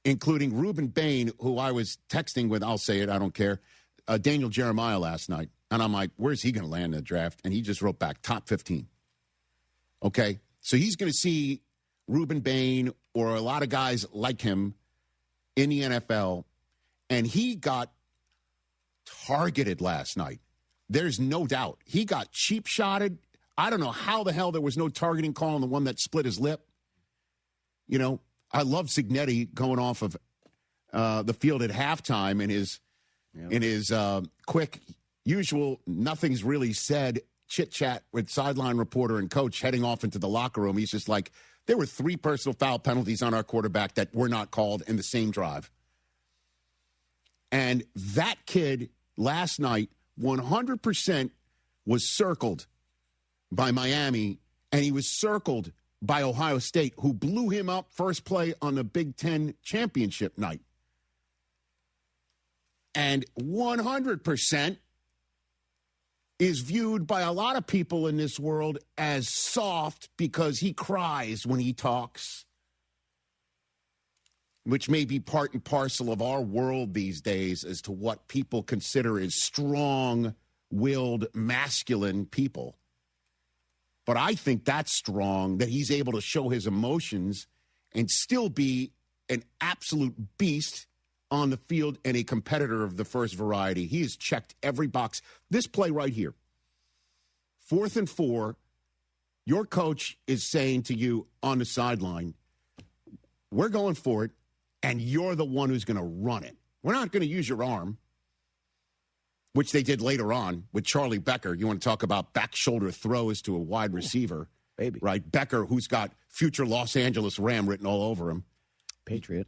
including Reuben Bain, who I was texting with, I'll say it, I don't care, Daniel Jeremiah last night. And I'm like, where's he going to land in the draft? And he just wrote back, top 15. Okay? So he's going to see Reuben Bain or a lot of guys like him in the NFL. And he got targeted last night. There's no doubt. He got cheap-shotted. I don't know how the hell there was no targeting call on the one that split his lip. You know, I love Cignetti going off of the field at halftime in his quick, usual, nothing's really said chit-chat with sideline reporter and coach heading off into the locker room. He's just like, there were 3 personal foul penalties on our quarterback that were not called in the same drive. And that kid last night 100% was circled by Miami, and he was circled by Ohio State, who blew him up first play on the Big Ten championship night. And 100% is viewed by a lot of people in this world as soft because he cries when he talks, which may be part and parcel of our world these days as to what people consider as strong-willed, masculine people. But I think that's strong, that he's able to show his emotions and still be an absolute beast on the field and a competitor of the first variety. He has checked every box. This play right here, 4th and 4, your coach is saying to you on the sideline, we're going for it, and you're the one who's going to run it. We're not going to use your arm, which they did later on with Charlie Becker. You want to talk about back shoulder throws to a wide receiver. Baby. Right? Becker, who's got future Los Angeles Ram written all over him. Patriot.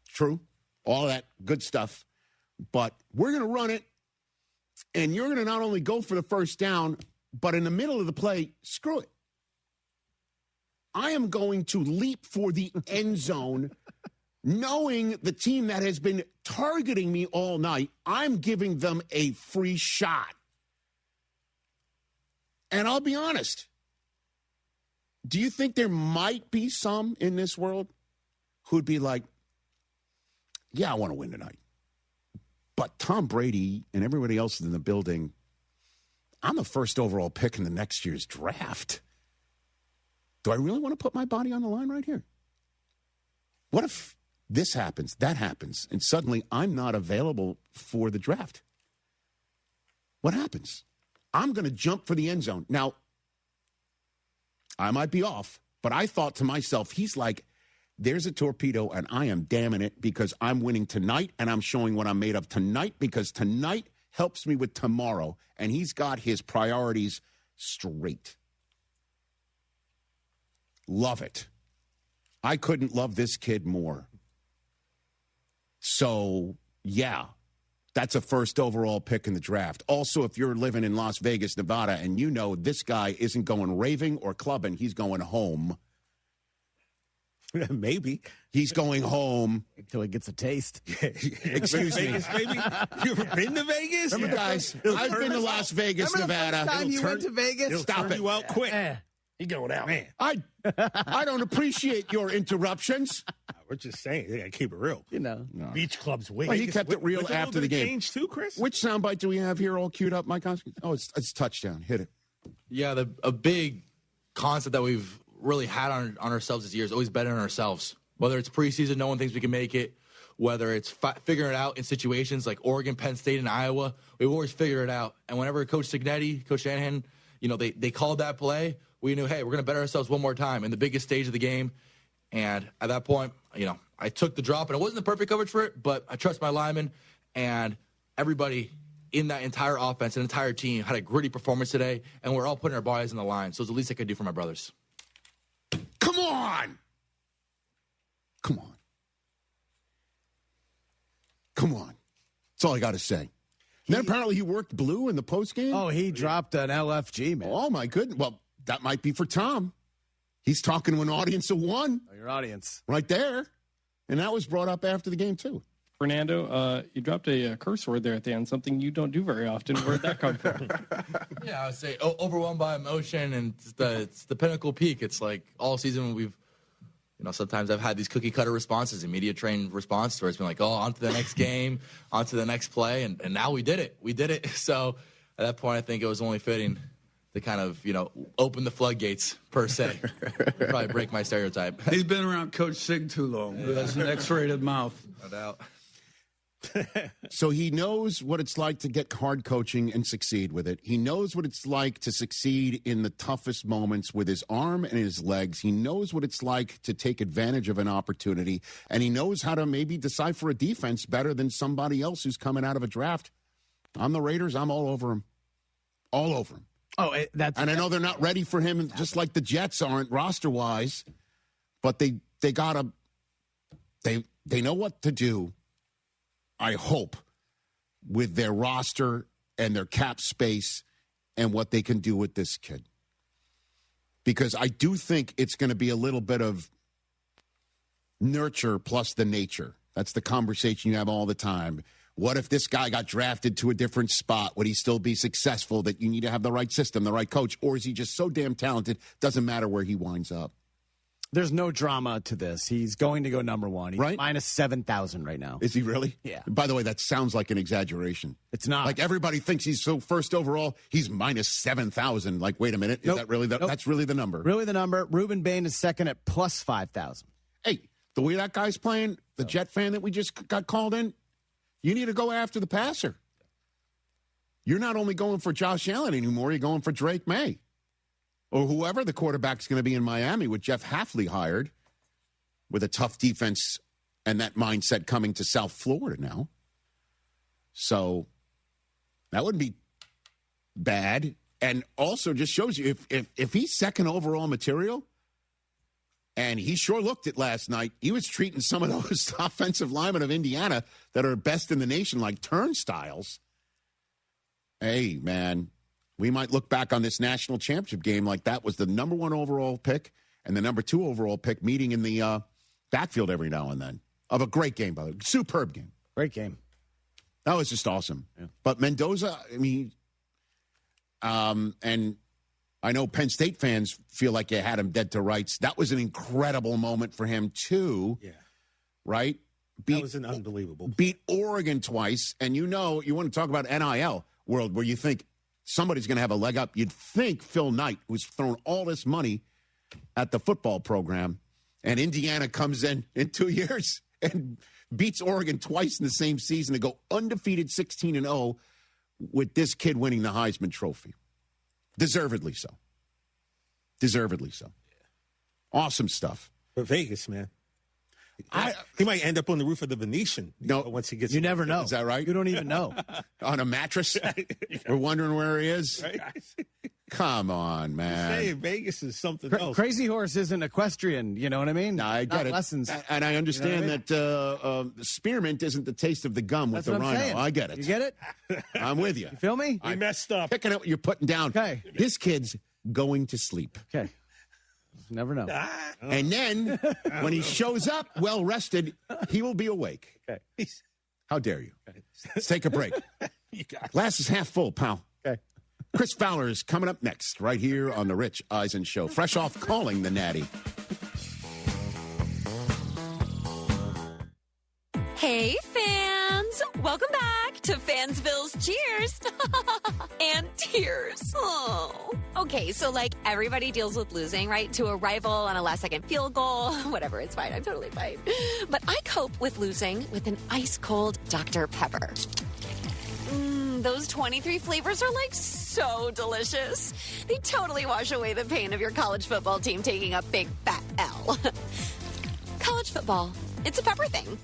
True. All that good stuff. But we're going to run it, and you're going to not only go for the first down, but in the middle of the play, screw it. I am going to leap for the end zone, knowing the team that has been targeting me all night, I'm giving them a free shot. And I'll be honest. Do you think there might be some in this world who'd be like, yeah, I want to win tonight. But Tom Brady and everybody else in the building, I'm the first overall pick in the next year's draft. Do I really want to put my body on the line right here? What if this happens, that happens, and suddenly I'm not available for the draft? What happens? I'm going to jump for the end zone. Now, I might be off, but I thought to myself, he's like, there's a torpedo, and I am damming it because I'm winning tonight, and I'm showing what I'm made of tonight because tonight helps me with tomorrow, and he's got his priorities straight. Love it. I couldn't love this kid more. So, yeah, that's a first overall pick in the draft. Also, if you're living in Las Vegas, Nevada, and you know this guy isn't going raving or clubbing, he's going home. Maybe. He's going home. Until he gets a taste. Excuse me. Vegas, baby? You ever been to Vegas? Remember, guys, I've been to Las Vegas, Remember Nevada. The first time you went to Vegas? Stop it. You out quick. He's going out. Man. I don't appreciate your interruptions. We're just saying, they got to keep it real. No. Beach clubs win. Well, he kept it real after the game. Change too, Chris? Which soundbite do we have here all queued up, Mike Hoskins? Oh, it's touchdown. Hit it. Yeah, a big concept that we've really had on ourselves this year is always betting on ourselves. Whether it's preseason, no one thinks we can make it. Whether it's figuring it out in situations like Oregon, Penn State, and Iowa, we've always figured it out. And whenever Coach Signetti, Coach Shanahan, they called that play, we knew, hey, we're going to bet ourselves one more time in the biggest stage of the game. And at that point, I took the drop, and it wasn't the perfect coverage for it, but I trust my linemen, and everybody in that entire offense and entire team had a gritty performance today, and we're all putting our bodies on the line. So it's the least I could do for my brothers. Come on. Come on. Come on. That's all I got to say. And then apparently he worked blue in the postgame. Oh, he dropped an LFG, man. Oh, my goodness. Well, that might be for Tom. He's talking to an audience of one. Oh, your audience. Right there. And that was brought up after the game, too. Fernando, you dropped a curse word there at the end, something you don't do very often. Where'd that come from? Yeah, I would say overwhelmed by emotion, and it's the pinnacle peak. It's like all season we've, sometimes I've had these cookie cutter responses, media trained response where it's been like, oh, on to the next game, on to the next play, and now we did it. We did it. So at that point, I think it was only fitting to kind of, open the floodgates, per se. Probably break my stereotype. He's been around Coach Sig too long. He has an X-rated mouth. No doubt. So he knows what it's like to get hard coaching and succeed with it. He knows what it's like to succeed in the toughest moments with his arm and his legs. He knows what it's like to take advantage of an opportunity, and he knows how to maybe decipher a defense better than somebody else who's coming out of a draft. I'm the Raiders. I'm all over him. All over him. Oh, and I know they're not ready for him, just like the Jets aren't roster-wise, but they know what to do. I hope, with their roster and their cap space and what they can do with this kid. Because I do think it's going to be a little bit of nurture plus the nature. That's the conversation you have all the time. What if this guy got drafted to a different spot? Would he still be successful? That you need to have the right system, the right coach? Or is he just so damn talented, doesn't matter where he winds up? There's no drama to this. He's going to go number one. He's right? minus 7,000 right now. Is he really? Yeah. By the way, that sounds like an exaggeration. It's not. Like everybody thinks he's so first overall. He's minus 7,000. Like, wait a minute. Is that really that's really the number? Really the number. Ruben Bain is second at plus 5,000. Hey, the way that guy's playing, the Jet fan that we just got called in, you need to go after the passer. You're not only going for Josh Allen anymore, you're going for Drake May. Or whoever the quarterback's going to be in Miami with Jeff Hafley hired, with a tough defense and that mindset coming to South Florida now. So that wouldn't be bad. And also just shows you if he's second overall material, and he sure looked it last night, he was treating some of those offensive linemen of Indiana that are best in the nation like turnstiles. Hey, man. We might look back on this national championship game like that was the number one overall pick and the number 2 overall pick meeting in the backfield every now and then. Of a great game, by the way. Superb game. Great game. That was just awesome. Yeah. But Mendoza, I mean, and I know Penn State fans feel like you had him dead to rights. That was an incredible moment for him, too. Yeah. Right? That was an unbelievable play. Beat Oregon twice. And you want to talk about NIL world where you think somebody's going to have a leg up. You'd think Phil Knight, who's thrown all this money at the football program, and Indiana comes in 2 years and beats Oregon twice in the same season to go undefeated 16-0 with this kid winning the Heisman Trophy. Deservedly so. Deservedly so. Awesome stuff. But Vegas, man. He might end up on the roof of the Venetian. Once he gets. You never know. Is that right? You don't even know. On a mattress. We're wondering where he is. Right? Come on, man. Say Vegas is something else. Crazy Horse isn't equestrian. You know what I mean? No, I get it. Lessons. And I understand that spearmint isn't the taste of the gum with the rhino. Saying. I get it. You get it? I'm with you. You feel me? I messed up. Picking up what you're putting down. Okay. This kid's going to sleep. Okay. Never know. And then when he shows up well rested, he will be awake. Okay. How dare you? Let's take a break. Glass is half full, pal. Okay. Chris Fowler is coming up next, right here on The Rich Eisen Show, fresh off calling the Natty. Hey, fans! Welcome back to Fansville's Cheers and Tears. Oh. Okay, so like everybody deals with losing, right? To a rival on a last-second field goal. Whatever, it's fine. I'm totally fine. But I cope with losing with an ice-cold Dr. Pepper. Those 23 flavors are like so delicious. They totally wash away the pain of your college football team taking a big fat L. College football, it's a pepper thing.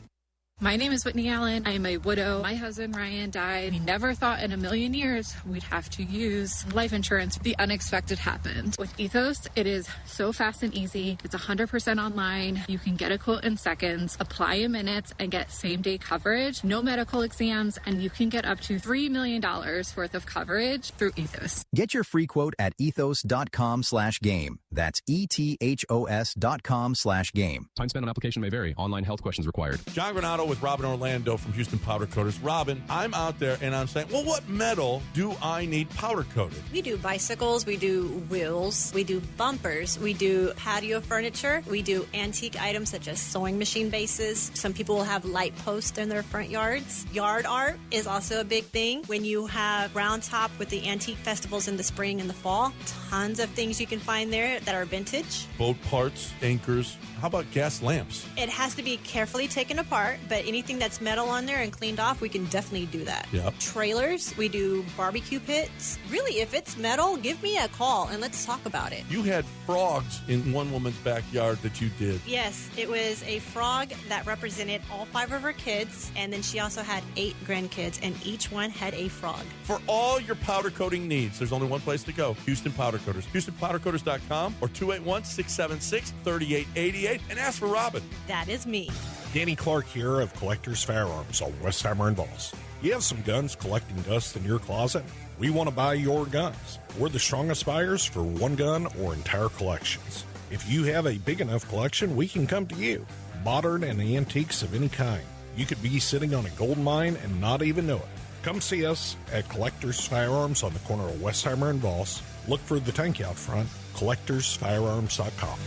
My name is Whitney Allen. I am a widow. My husband, Ryan, died. We never thought in a million years we'd have to use life insurance. The unexpected happened. With Ethos, it is so fast and easy. It's 100% online. You can get a quote in seconds, apply in minutes, and get same-day coverage. No medical exams, and you can get up to $3 million worth of coverage through Ethos. Get your free quote at ethos.com/game. That's ETHOS.com/game. Time spent on application may vary. Online health questions required. John Granado with Robin Orlando from Houston Powder Coaters. Robin, I'm out there and I'm saying, well, what metal do I need powder coated? We do bicycles, we do wheels, we do bumpers, we do patio furniture, we do antique items such as sewing machine bases. Some people will have light posts in their front yards. Yard art is also a big thing. When you have Round Top with the antique festivals in the spring and the fall, tons of things you can find there that are vintage. Boat parts, anchors. How about gas lamps? It has to be carefully taken apart, but anything that's metal on there and cleaned off, we can definitely do that. Yep. Trailers, we do barbecue pits. Really, if it's metal, give me a call and let's talk about it. You had frogs in one woman's backyard that you did. Yes, it was a frog that represented all 5 of her kids, and then she also had 8 grandkids, and each one had a frog. For all your powder coating needs, there's only one place to go, Houston Powder Coaters. HoustonPowderCoaters.com or 281-676-3888 and ask for Robin. That is me. Danny Clark here of Collectors Firearms on Westheimer and Voss. You have some guns collecting dust in your closet? We want to buy your guns. We're the strongest buyers for one gun or entire collections. If you have a big enough collection, we can come to you. Modern and antiques of any kind. You could be sitting on a gold mine and not even know it. Come see us at Collectors Firearms on the corner of Westheimer and Voss. Look for the tank out front, collectorsfirearms.com.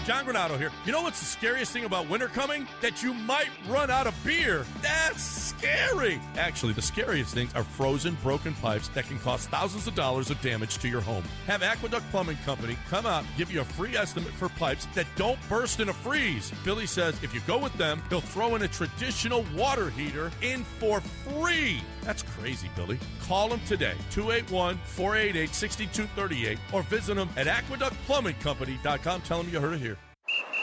John Granado here. You know what's the scariest thing about winter coming? That you might run out of beer. That's scary. Actually, the scariest things are frozen, broken pipes that can cost thousands of dollars of damage to your home. Have Aqueduct Plumbing Company come out and give you a free estimate for pipes that don't burst in a freeze. Billy says if you go with them, he'll throw in a traditional water heater in for free. That's crazy, Billy. Call them today, 281-488-6238, or visit them at aqueductplumbingcompany.com. Tell them you heard it here.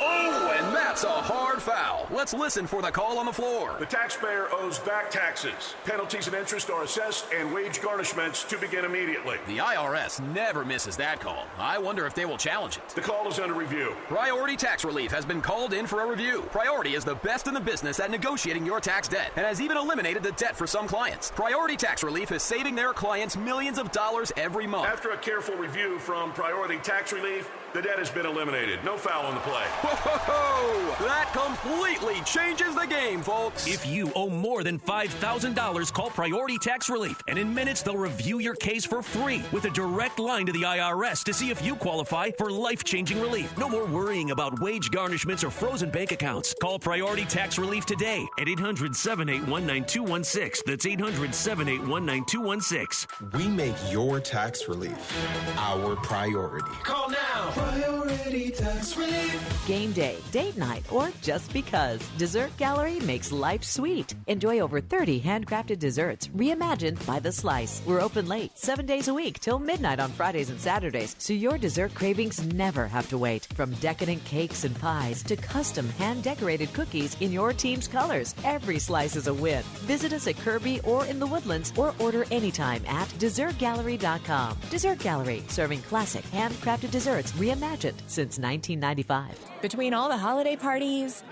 Oh, and that's a hard foul. Let's listen for the call on the floor. The taxpayer owes back taxes. Penalties and interest are assessed and wage garnishments to begin immediately. The IRS never misses that call. I wonder if they will challenge it. The call is under review. Priority Tax Relief has been called in for a review. Priority is the best in the business at negotiating your tax debt and has even eliminated the debt for some clients. Priority Tax Relief is saving their clients millions of dollars every month. After a careful review from Priority Tax Relief, the debt has been eliminated. No foul on the play. Whoa! That completely changes the game, folks. If you owe more than $5,000, call Priority Tax Relief, and in minutes they'll review your case for free with a direct line to the IRS to see if you qualify for life-changing relief. No more worrying about wage garnishments or frozen bank accounts. Call Priority Tax Relief today at 800-781-9216. That's 800-781-9216. We make your tax relief our priority. Call now. Priority Tax Relief. Game day, date night, or just because. Dessert Gallery makes life sweet. Enjoy over 30 handcrafted desserts reimagined by the slice. We're open late, 7 days a week till midnight on Fridays and Saturdays, so your dessert cravings never have to wait. From decadent cakes and pies to custom hand-decorated cookies in your team's colors, every slice is a win. Visit us at Kirby or in the Woodlands, or order anytime at DessertGallery.com. Dessert Gallery, serving classic handcrafted desserts reimagined since 1995. Between all the holiday parties,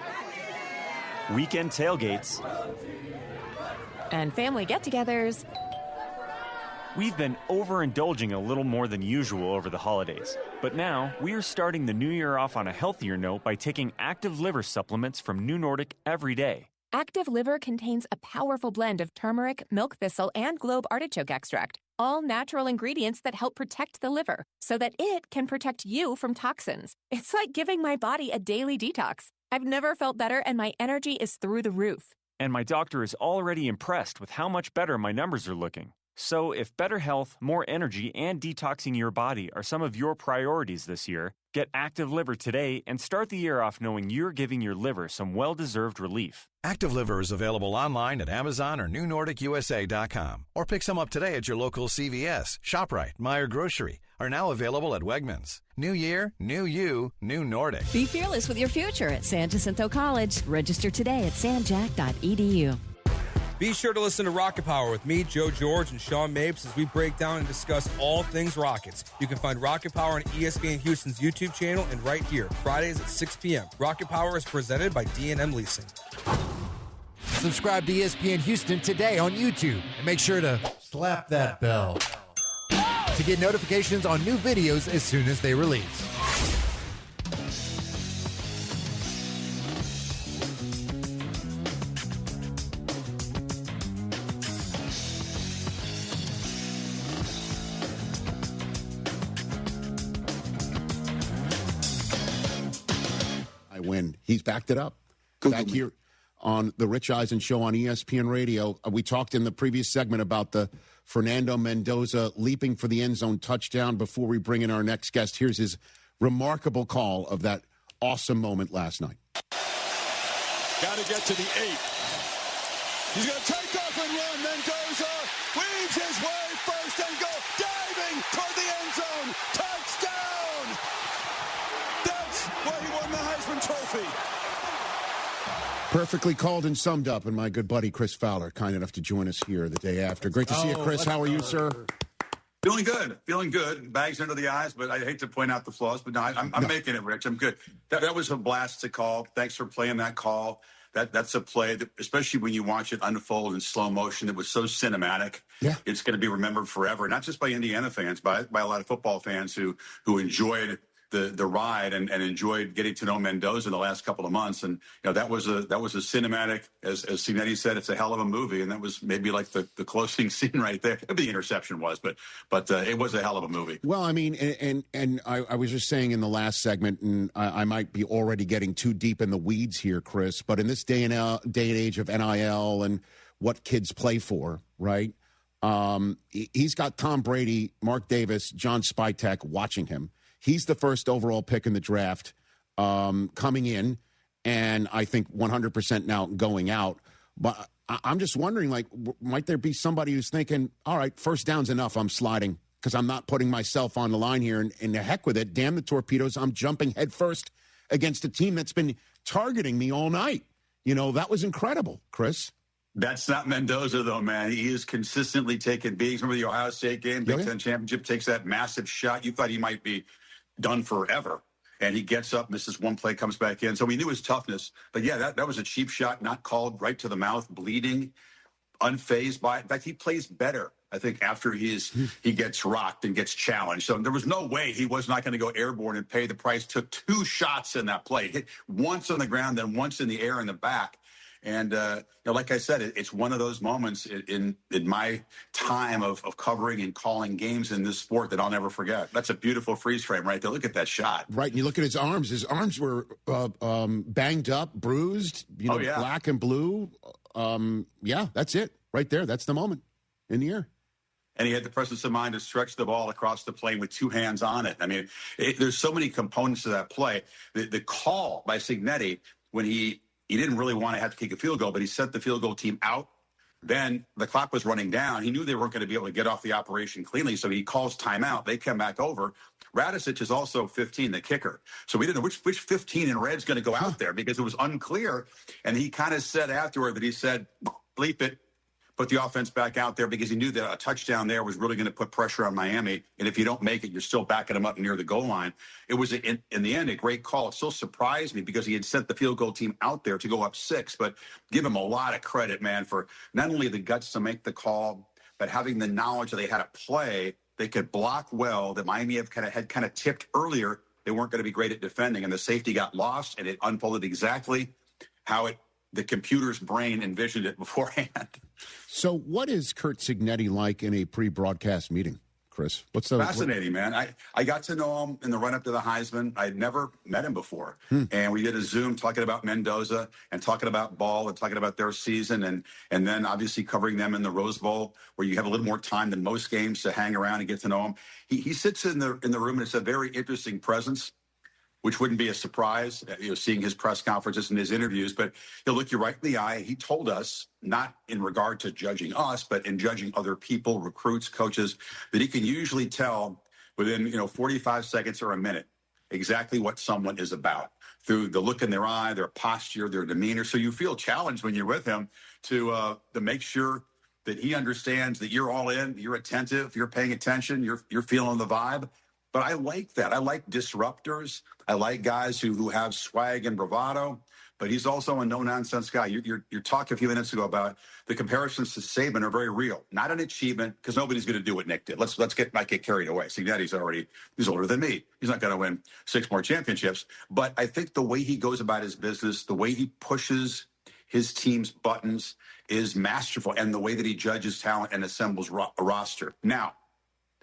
weekend tailgates, and family get-togethers, we've been overindulging a little more than usual over the holidays. But now, we are starting the new year off on a healthier note by taking active liver supplements from New Nordic every day. Active Liver contains a powerful blend of turmeric, milk thistle, and globe artichoke extract, all natural ingredients that help protect the liver so that it can protect you from toxins. It's like giving my body a daily detox. I've never felt better, and my energy is through the roof. And my doctor is already impressed with how much better my numbers are looking. So if better health, more energy, and detoxing your body are some of your priorities this year, get Active Liver today and start the year off knowing you're giving your liver some well-deserved relief. Active Liver is available online at Amazon or NewNordicUSA.com. Or pick some up today at your local CVS, ShopRite, Meijer Grocery. Are now available at Wegmans. New year, new you, new Nordic. Be fearless with your future at San Jacinto College. Register today at sanjac.edu. Be sure to listen to Rocket Power with me, Joe George, and Sean Mapes as we break down and discuss all things Rockets. You can find Rocket Power on ESPN Houston's YouTube channel and right here, Fridays at 6 p.m. Rocket Power is presented by D&M Leasing. Subscribe to ESPN Houston today on YouTube and make sure to slap that bell to get notifications on new videos as soon as they release. When he's backed it up. Back here on the Rich Eisen Show on ESPN Radio. We talked in the previous segment about the Fernando Mendoza leaping for the end zone touchdown. Before we bring in our next guest, here's his remarkable call of that awesome moment last night. Got to get to the 8. He's going to take off and run. Mendoza weaves his way first and goal. Diving toward the end zone. Touchdown! That's why he won the Heisman Trophy. Perfectly called and summed up, and my good buddy Chris Fowler, kind enough to join us here the day after. Great to see you, Chris. How are you, sir? Feeling good. Bags under the eyes, but I hate to point out the flaws. But no, I'm making it, Rich. I'm good. That was a blast to call. Thanks for playing that call. That's a play that, especially when you watch it unfold in slow motion, it was so cinematic. Yeah. It's going to be remembered forever, not just by Indiana fans, by a lot of football fans who enjoyed the ride and enjoyed getting to know Mendoza in the last couple of months. And that was a cinematic, as Signetti said, it's a hell of a movie. And that was maybe like the closing scene right there. The interception was, but it was a hell of a movie. Well, I mean, and I was just saying in the last segment, and I might be already getting too deep in the weeds here, Chris, but in this day and age of NIL and what kids play for, right? He's got Tom Brady, Mark Davis, John Spytek watching him. He's the first overall pick in the draft coming in, and I think 100% now going out. But I'm just wondering, might there be somebody who's thinking, all right, first down's enough, I'm sliding because I'm not putting myself on the line here, and the heck with it, damn the torpedoes, I'm jumping headfirst against a team that's been targeting me all night. That was incredible, Chris. That's not Mendoza, though, man. He is consistently taking beatings. Remember the Ohio State game, Big Ten championship, takes that massive shot. You thought he might be done forever. And he gets up, misses one play, comes back in. So we knew his toughness. But, yeah, that was a cheap shot, not called, right to the mouth, bleeding, unfazed by it. In fact, he plays better, I think, after he gets rocked and gets challenged. So there was no way he was not going to go airborne and pay the price. Took 2 shots in that play. Hit once on the ground, then once in the air in the back. And, like I said, it's one of those moments in my time of covering and calling games in this sport that I'll never forget. That's a beautiful freeze frame right there. Look at that shot. Right, and you look at his arms. His arms were banged up, bruised, black and blue. That's it right there. That's the moment in the air. And he had the presence of mind to stretch the ball across the plane with 2 hands on it. I mean, there's so many components to that play. The call by Signetti when he didn't really want to have to kick a field goal, but he sent the field goal team out. Then the clock was running down. He knew they weren't going to be able to get off the operation cleanly, so he calls timeout. They come back over. Radicic is also 15, the kicker. So we didn't know which 15 in red is going to go out there because it was unclear. And he kind of said afterward that he said, bleep it, put the offense back out there because he knew that a touchdown there was really going to put pressure on Miami. And if you don't make it, you're still backing them up near the goal line. It was, in the end, a great call. It still surprised me because he had sent the field goal team out there to go up 6. But give him a lot of credit, man, for not only the guts to make the call, but having the knowledge that they had a play they could block well that Miami had kind of tipped earlier. They weren't going to be great at defending, and the safety got lost, and it unfolded exactly how it the computer's brain envisioned it beforehand. So what is Curt Cignetti like in a pre-broadcast meeting, Chris? What's the fascinating, man? I got to know him in the run-up to the Heisman. I'd never met him before. And we did a Zoom talking about Mendoza and talking about ball and talking about their season and then obviously covering them in the Rose Bowl, where you have a little more time than most games to hang around and get to know him. He sits in the room, and it's a very interesting presence, which wouldn't be a surprise, seeing his press conferences and his interviews. But he'll look you right in the eye. He told us, not in regard to judging us, but in judging other people, recruits, coaches, that he can usually tell within 45 seconds or a minute exactly what someone is about through the look in their eye, their posture, their demeanor. So you feel challenged when you're with him to make sure that he understands that you're all in, you're attentive, you're paying attention, you're feeling the vibe. But I like that. I like disruptors. I like guys who have swag and bravado. But he's also a no-nonsense guy. You're talking a few minutes ago about the comparisons to Saban are very real. Not an achievement, because nobody's going to do what Nick did. Let's not get carried away. Cignetti's he's older than me. He's not going to win 6 more championships. But I think the way he goes about his business, the way he pushes his team's buttons is masterful, and the way that he judges talent and assembles a roster. Now,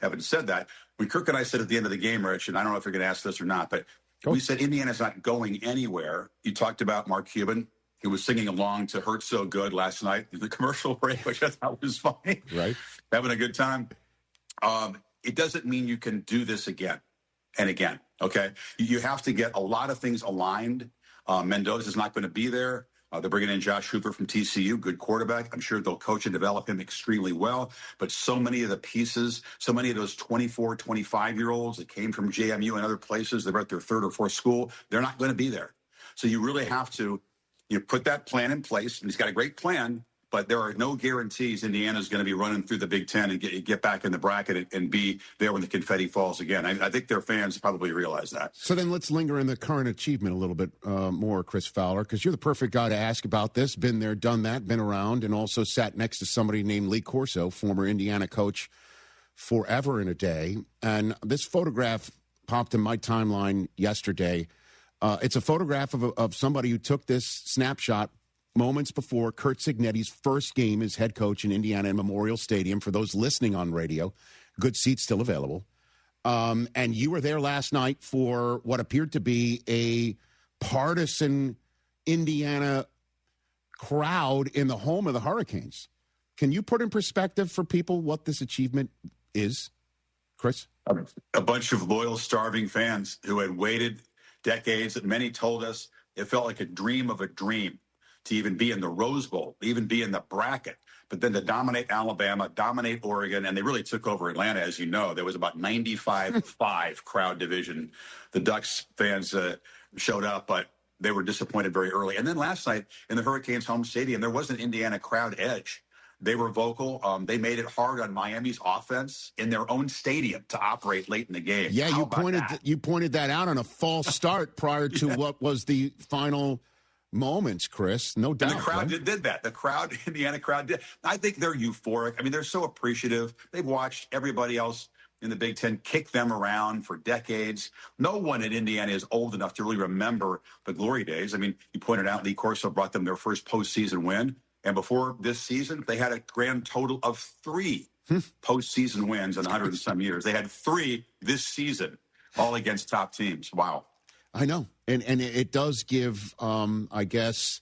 having said that, when Kirk and I said at the end of the game, Rich, and I don't know if you're going to ask this or not, but we said Indiana's not going anywhere. You talked about Mark Cuban, who was singing along to Hurt So Good last night in the commercial break, which I thought was funny. Right. Having a good time. It doesn't mean you can do this again and again, okay? You have to get a lot of things aligned. Mendoza's not going to be there. They're bringing in Josh Hoover from TCU, good quarterback. I'm sure they'll coach and develop him extremely well. But so many of the pieces, so many of those 24, 25-year-olds that came from JMU and other places, they're at their third or fourth school, they're not going to be there. So you really have to put that plan in place. And he's got a great plan, but there are no guarantees Indiana's going to be running through the Big Ten and get back in the bracket and be there when the confetti falls again. I think their fans probably realize that. So then let's linger in the current achievement a little bit more, Chris Fowler, because you're the perfect guy to ask about this. Been there, done that, been around, and also sat next to somebody named Lee Corso, former Indiana coach forever and a day. And this photograph popped in my timeline yesterday. It's a photograph of somebody who took this snapshot moments before Curt Cignetti's first game as head coach in Indiana in Memorial Stadium. For those listening on radio, good seats still available. And you were there last night for what appeared to be a partisan Indiana crowd in the home of the Hurricanes. Can you put in perspective for people what this achievement is, Chris? A bunch of loyal, starving fans who had waited decades, that many told us it felt like a dream of a dream to even be in the Rose Bowl, even be in the bracket, but then to dominate Alabama, dominate Oregon, and they really took over Atlanta, as you know. There was about 95-5 crowd division. The Ducks fans showed up, but they were disappointed very early. And then last night in the Hurricanes' home stadium, there was an Indiana crowd edge. They were vocal. They made it hard on Miami's offense in their own stadium to operate late in the game. Yeah, you pointed that out on a false start prior to what was the final moments, Chris. No doubt. And the crowd did that. The crowd, Indiana crowd did. I think they're euphoric. I mean, they're so appreciative. They've watched everybody else in the Big Ten kick them around for decades. No one in Indiana is old enough to really remember the glory days. I mean, you pointed out Lee Corso brought them their first postseason win. And before this season, they had a grand total of 3 postseason wins in 100 and some years. They had 3 this season, all against top teams. Wow. I know. And it does give, I guess,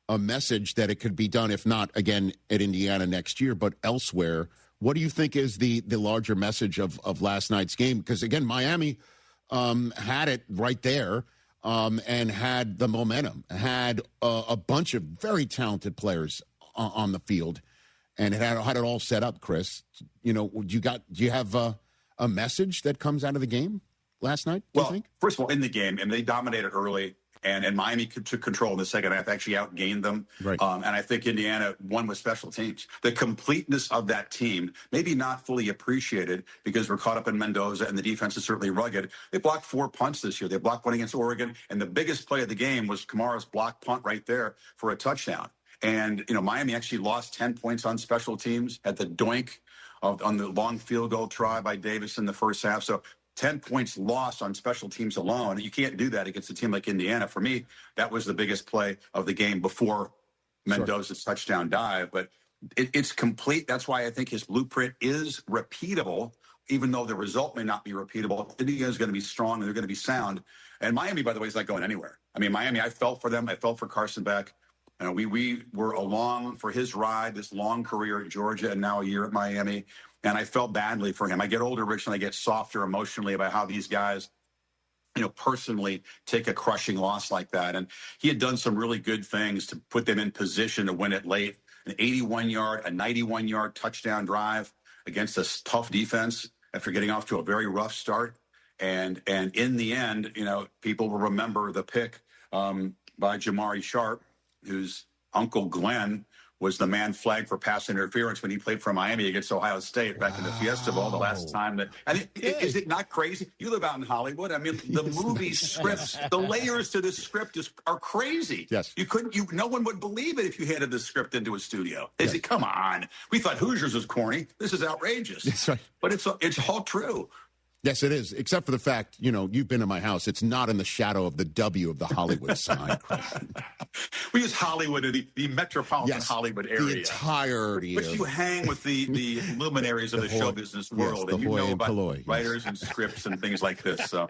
a message that it could be done, if not, again, at Indiana next year, but elsewhere. What do you think is the larger message of last night's game? Because, again, Miami had it right there and had the momentum, had a bunch of very talented players on the field, and it had it all set up, Chris. Do you have a message that comes out of the game last night, do you think? First of all, in the game, and they dominated early, and Miami took control in the second half, actually outgained them. Right. And I think Indiana won with special teams. The completeness of that team, maybe not fully appreciated because we're caught up in Mendoza, and the defense is certainly rugged. They blocked 4 punts this year. They blocked one against Oregon, and the biggest play of the game was Kamara's block punt right there for a touchdown. And, Miami actually lost 10 points on special teams at the doink on the long field goal try by Davis in the first half. So 10 points lost on special teams alone. You can't do that against a team like Indiana. For me, that was the biggest play of the game before Mendoza's touchdown dive, but it's complete. That's why I think his blueprint is repeatable, even though the result may not be repeatable. I think is going to be strong and they're going to be sound. And Miami, by the way, is not going anywhere. I mean, Miami, I felt for them. I felt for Carson Beck. We were along for his ride, this long career at Georgia and now a year at Miami. And I felt badly for him. I get older, Rich, and I get softer emotionally about how these guys, personally take a crushing loss like that. And he had done some really good things to put them in position to win it late. An 81-yard, a 91-yard touchdown drive against a tough defense after getting off to a very rough start. And in the end, people will remember the pick by Jamari Sharp, whose uncle Glenn was the man flagged for pass interference when he played for Miami against Ohio State back in the Fiesta Bowl the last time. Is it not crazy? You live out in Hollywood. I mean, the movie scripts, the layers to this script are crazy. Yes. No one would believe it if you handed the script into a studio. Come on. We thought Hoosiers was corny. This is outrageous. That's right. But it's all true. Yes, it is, except for the fact, you've been in my house. It's not in the shadow of the W of the Hollywood sign. We use Hollywood, the metropolitan Hollywood area. The entirety. But you hang with the luminaries of the show business world, and you know about writers and scripts and things like this. So.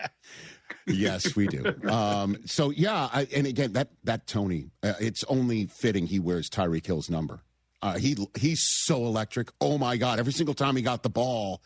Yes, we do. And again, that Tony, it's only fitting he wears Tyreek Hill's number. He's so electric. Oh, my God. Every single time he got the ball,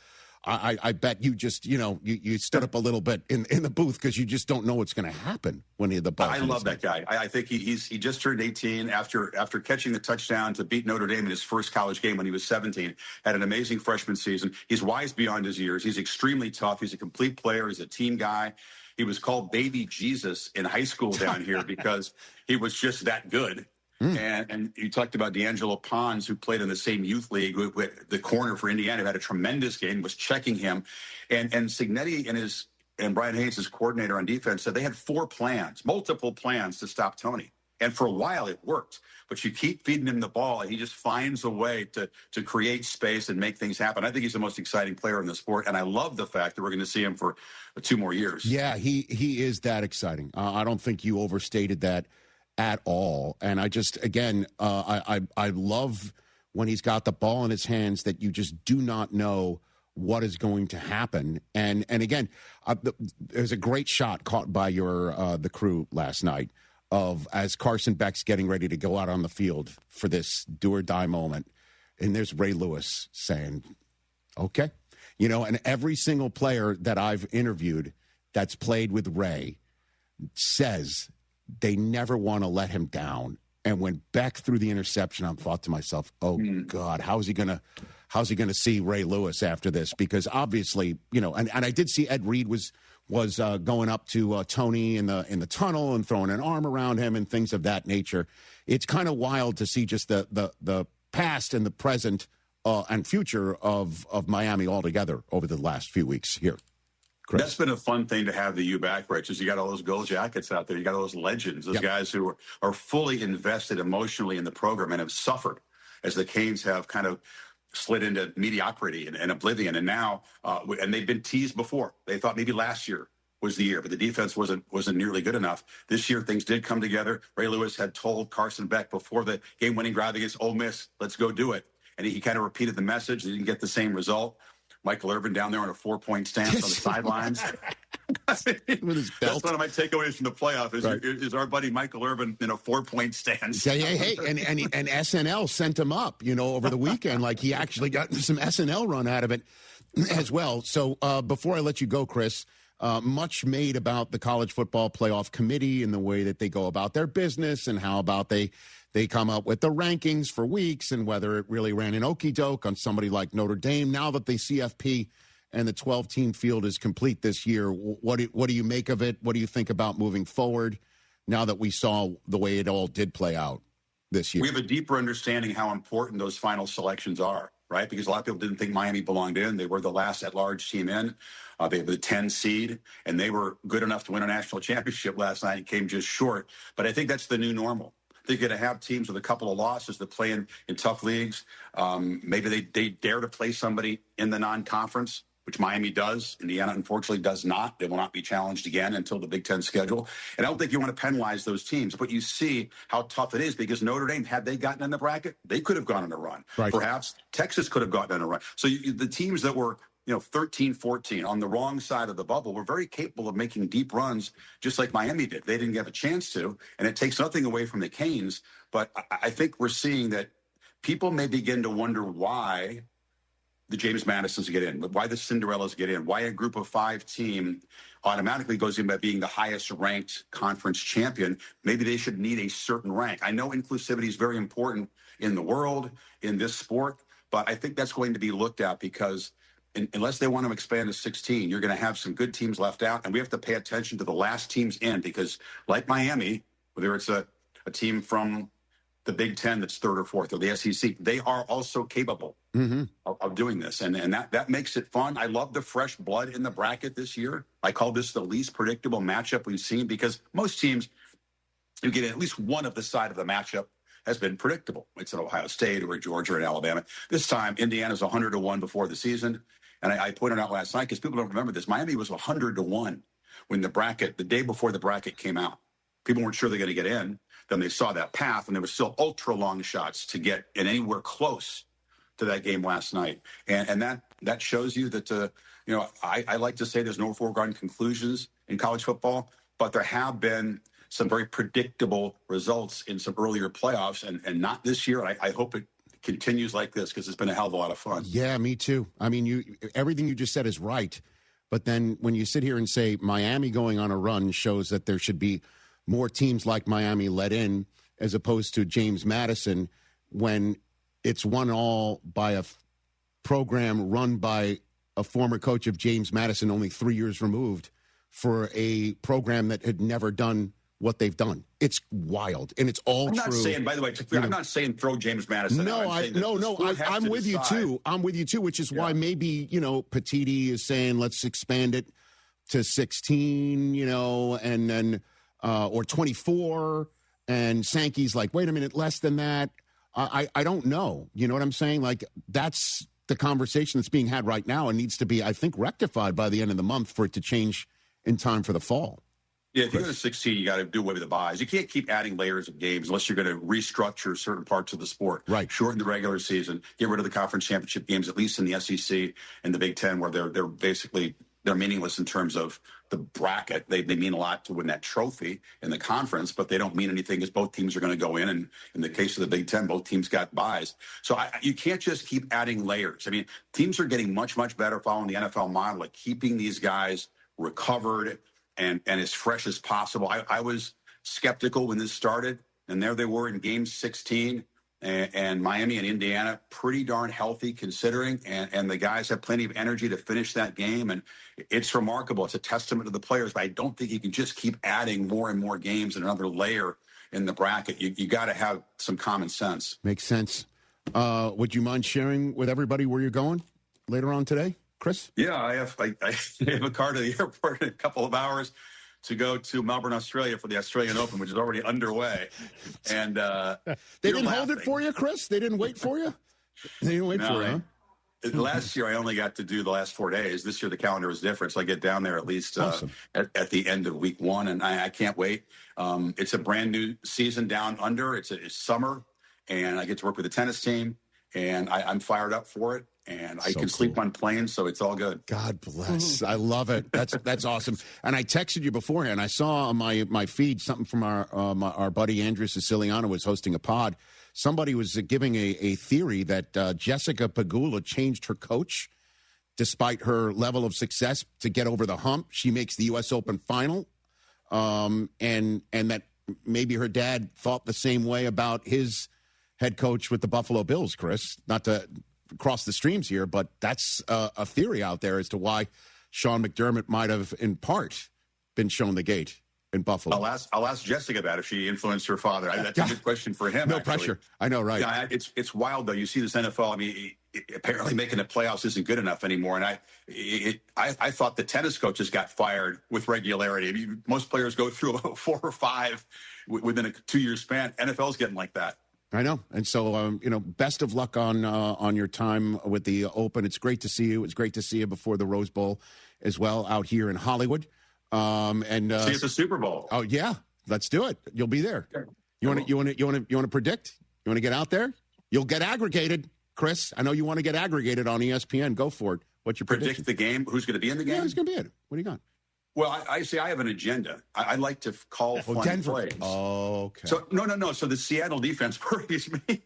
I bet you just, you stood up a little bit in the booth because you just don't know what's going to happen when the ball. I love that guy. I think he just turned 18 after catching the touchdown to beat Notre Dame in his first college game when he was 17. Had an amazing freshman season. He's wise beyond his years. He's extremely tough. He's a complete player. He's a team guy. He was called Baby Jesus in high school down here because he was just that good. And you talked about D'Angelo Pons, who played in the same youth league with the corner for Indiana, who had a tremendous game, was checking him. And Cignetti and Brian Haynes, his coordinator on defense, said they had multiple plans to stop Tony. And for a while it worked. But you keep feeding him the ball, and he just finds a way to create space and make things happen. I think he's the most exciting player in the sport, and I love the fact that we're going to see him for 2 more years. Yeah, he is that exciting. I don't think you overstated that at all. And I just, again, I love when he's got the ball in his hands that you just do not know what is going to happen. And again, there's a great shot caught by the crew last night of as Carson Beck's getting ready to go out on the field for this do or die moment. And there's Ray Lewis saying, okay. And every single player that I've interviewed that's played with Ray says they never want to let him down. And when Beck threw the interception, I thought to myself, "Oh God, how's he gonna see Ray Lewis after this?" Because obviously, and I did see Ed Reed was going up to Tony in the tunnel and throwing an arm around him and things of that nature. It's kind of wild to see just the past and the present and future of Miami altogether over the last few weeks here. Chris. That's been a fun thing to have the U back, Rich, is you got all those gold jackets out there. You got all those legends, those guys who are fully invested emotionally in the program and have suffered as the Canes have kind of slid into mediocrity and oblivion. And now, and they've been teased before. They thought maybe last year was the year, but the defense wasn't nearly good enough. This year, things did come together. Ray Lewis had told Carson Beck before the game-winning drive against Ole Miss, let's go do it. And he kind of repeated the message. They didn't get the same result. Michael Irvin down there on a 4-point stance on the sidelines. With his belt. That's one of my takeaways from the playoff is our buddy Michael Irvin in a 4-point stance. Hey, and SNL sent him up, over the weekend. Like he actually got some SNL run out of it as well. So before I let you go, Chris, much made about the College Football Playoff Committee and the way that they go about their business and how about they come up with the rankings for weeks and whether it really ran an okie doke on somebody like Notre Dame. Now that the CFP and the 12-team field is complete this year, what do you make of it? What do you think about moving forward now that we saw the way it all did play out this year? We have a deeper understanding how important those final selections are, right? Because a lot of people didn't think Miami belonged in. They were the last at-large team in. They were the 10 seed, and they were good enough to win a national championship last night and came just short. But I think that's the new normal. They're going to have teams with a couple of losses that play in tough leagues. Maybe they dare to play somebody in the non-conference which Miami does. Indiana, unfortunately, does not. They will not be challenged again until the Big Ten schedule. And I don't think you want to penalize those teams, but you see how tough it is because Notre Dame, had they gotten in the bracket, they could have gone on a run. Right. Perhaps Texas could have gotten on a run. So the teams that were 13, 14 on the wrong side of the bubble were very capable of making deep runs, just like Miami did. They didn't have a chance to, and it takes nothing away from the Canes. But I think we're seeing that people may begin to wonder why the James Madisons get in, why the Cinderellas get in, why a group of 5 team automatically goes in by being the highest ranked conference champion. Maybe they should need a certain rank. I know inclusivity is very important in the world, in this sport, but I think that's going to be looked at because unless they want to expand to 16, you're going to have some good teams left out, and we have to pay attention to the last teams in because, like Miami, whether it's a team from the Big Ten that's 3rd or 4th, or the SEC, they are also capable of doing this, and that makes it fun. I love the fresh blood in the bracket this year. I call this the least predictable matchup we've seen because most teams, you get at least one of the side of the matchup has been predictable. It's an Ohio State or a Georgia or an Alabama. This time, Indiana's 100-1 before the season. And I pointed out last night, because people don't remember this, Miami was 100-1 when the day before the bracket came out. People weren't sure they're going to get in. Then they saw that path, and there were still ultra-long shots to get in anywhere close to that game last night. And that shows you that, I like to say there's no foregone conclusions in college football, but there have been some very predictable results in some earlier playoffs, and not this year. I hope it continues like this because it's been a hell of a lot of fun. Yeah, me too. I mean, everything you just said is right. But then when you sit here and say Miami going on a run shows that there should be more teams like Miami let in as opposed to James Madison when it's won all by a program run by a former coach of James Madison only 3 years removed for a program that had never done what they've done. It's wild, and it's all true. I'm not saying, by the way, I'm not saying throw James Madison. No, I'm with you too. I'm with you too, which is why maybe, Petiti is saying let's expand it to 16, and then or 24, and Sankey's like, wait a minute, less than that. I don't know. You know what I'm saying? Like, that's the conversation that's being had right now and needs to be, I think, rectified by the end of the month for it to change in time for the fall. Yeah, if you're going to succeed, you got to do away with the buys. You can't keep adding layers of games unless you're going to restructure certain parts of the sport. Right. Shorten the regular season, get rid of the conference championship games, at least in the SEC and the Big Ten, where they're basically meaningless in terms of the bracket. They mean a lot to win that trophy in the conference, but they don't mean anything because both teams are going to go in. And in the case of the Big Ten, both teams got buys. So you can't just keep adding layers. I mean, teams are getting much, much better following the NFL model at keeping these guys recovered and as fresh as possible. I was skeptical when this started, and there they were in game 16, and Miami and Indiana pretty darn healthy considering, and the guys have plenty of energy to finish that game, and it's remarkable. It's a testament to the players, but I don't think you can just keep adding more and more games and another layer in the bracket. You got to have some common sense. Makes sense. Would you mind sharing with everybody where you're going later on today, Chris? Yeah, I have a car to the airport in a couple of hours to go to Melbourne, Australia for the Australian Open, which is already underway. And they didn't hold it for you, Chris? They didn't wait for you? They didn't wait for you, huh? Last year, I only got to do the last 4 days. This year, the calendar is different, so I get down there at least at the end of week one, and I can't wait. It's a brand new season down under. It's summer, and I get to work with the tennis team, and I'm fired up for it. And I can sleep on planes, so it's all good. God bless. I love it. That's awesome. And I texted you beforehand. I saw on my feed something from our buddy Andrew Siciliano was hosting a pod. Somebody was giving a theory that Jessica Pegula changed her coach despite her level of success to get over the hump. She makes the U.S. Open final, and that maybe her dad thought the same way about his head coach with the Buffalo Bills, Chris. Not to cross the streams here, but that's a theory out there as to why Sean McDermott might have, in part, been shown the gate in Buffalo. I'll ask Jessica about if she influenced her father. That's a good question for him. No pressure. I know, right? Yeah, it's wild though. You see this NFL. I mean, apparently making the playoffs isn't good enough anymore. And I thought the tennis coaches got fired with regularity. I mean, most players go through about 4 or 5 within a 2-year span. NFL's getting like that. I know. And so, best of luck on your time with the Open. It's great to see you. It's great to see you before the Rose Bowl as well out here in Hollywood. See you at the Super Bowl. Oh, yeah. Let's do it. You'll be there. You want to predict? You want to get out there? You'll get aggregated, Chris. I know you want to get aggregated on ESPN. Go for it. What's your prediction? Predict the game? Who's going to be in the game? Yeah, who's going to be in it? What do you got? Well, I see. I have an agenda. I like to call fun Denver plays. Oh, okay. So no. So the Seattle defense worries me.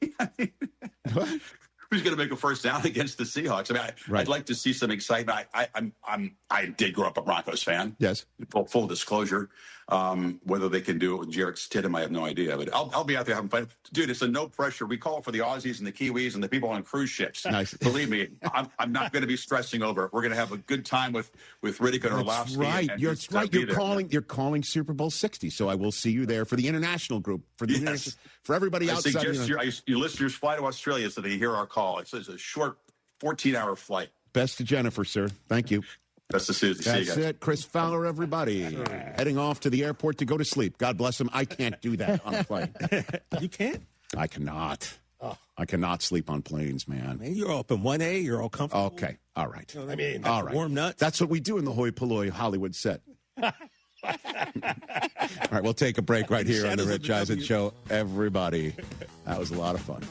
What? Who's going to make a first down against the Seahawks? I mean, I'd like to see some excitement. I did grow up a Broncos fan. Yes. Full disclosure. Whether they can do it with Jarrett Stidham, I have no idea. But I'll be out there having fun. Dude, it's a no pressure. We call for the Aussies and the Kiwis and the people on cruise ships. Nice. Believe me, I'm not going to be stressing over it. We're going to have a good time with Riddick and Orlovsky. Right. That's right. You're calling Super Bowl 60. So I will see you there for the international group. For everybody outside. I suggest your listeners fly to Australia so they hear our call. It's a short 14-hour flight. Best to Jennifer, sir. Thank you. Best to Susie. That's see you guys. it. Chris Fowler, everybody. Heading off to the airport to go to sleep. God bless him. I can't do that on a plane. You can't? I cannot. Oh. I cannot sleep on planes, man. You're up in 1A. You're all comfortable. Okay. All right. You know what I mean? All right. Warm nuts. That's what we do in the hoi polloi Hollywood set. All right. We'll take a break right here on the Rich Eisen Show. Everybody. That was a lot of fun.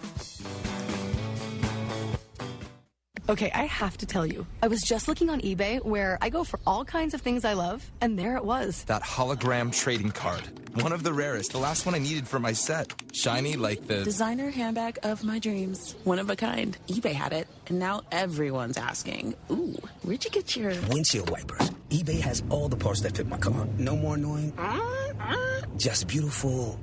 Okay, I have to tell you, I was just looking on eBay where I go for all kinds of things I love, and there it was. That hologram trading card. One of the rarest. The last one I needed for my set. Shiny like the... designer handbag of my dreams. One of a kind. eBay had it, and now everyone's asking, ooh, where'd you get your... windshield wipers. eBay has all the parts that fit my car. No more annoying. Just beautiful.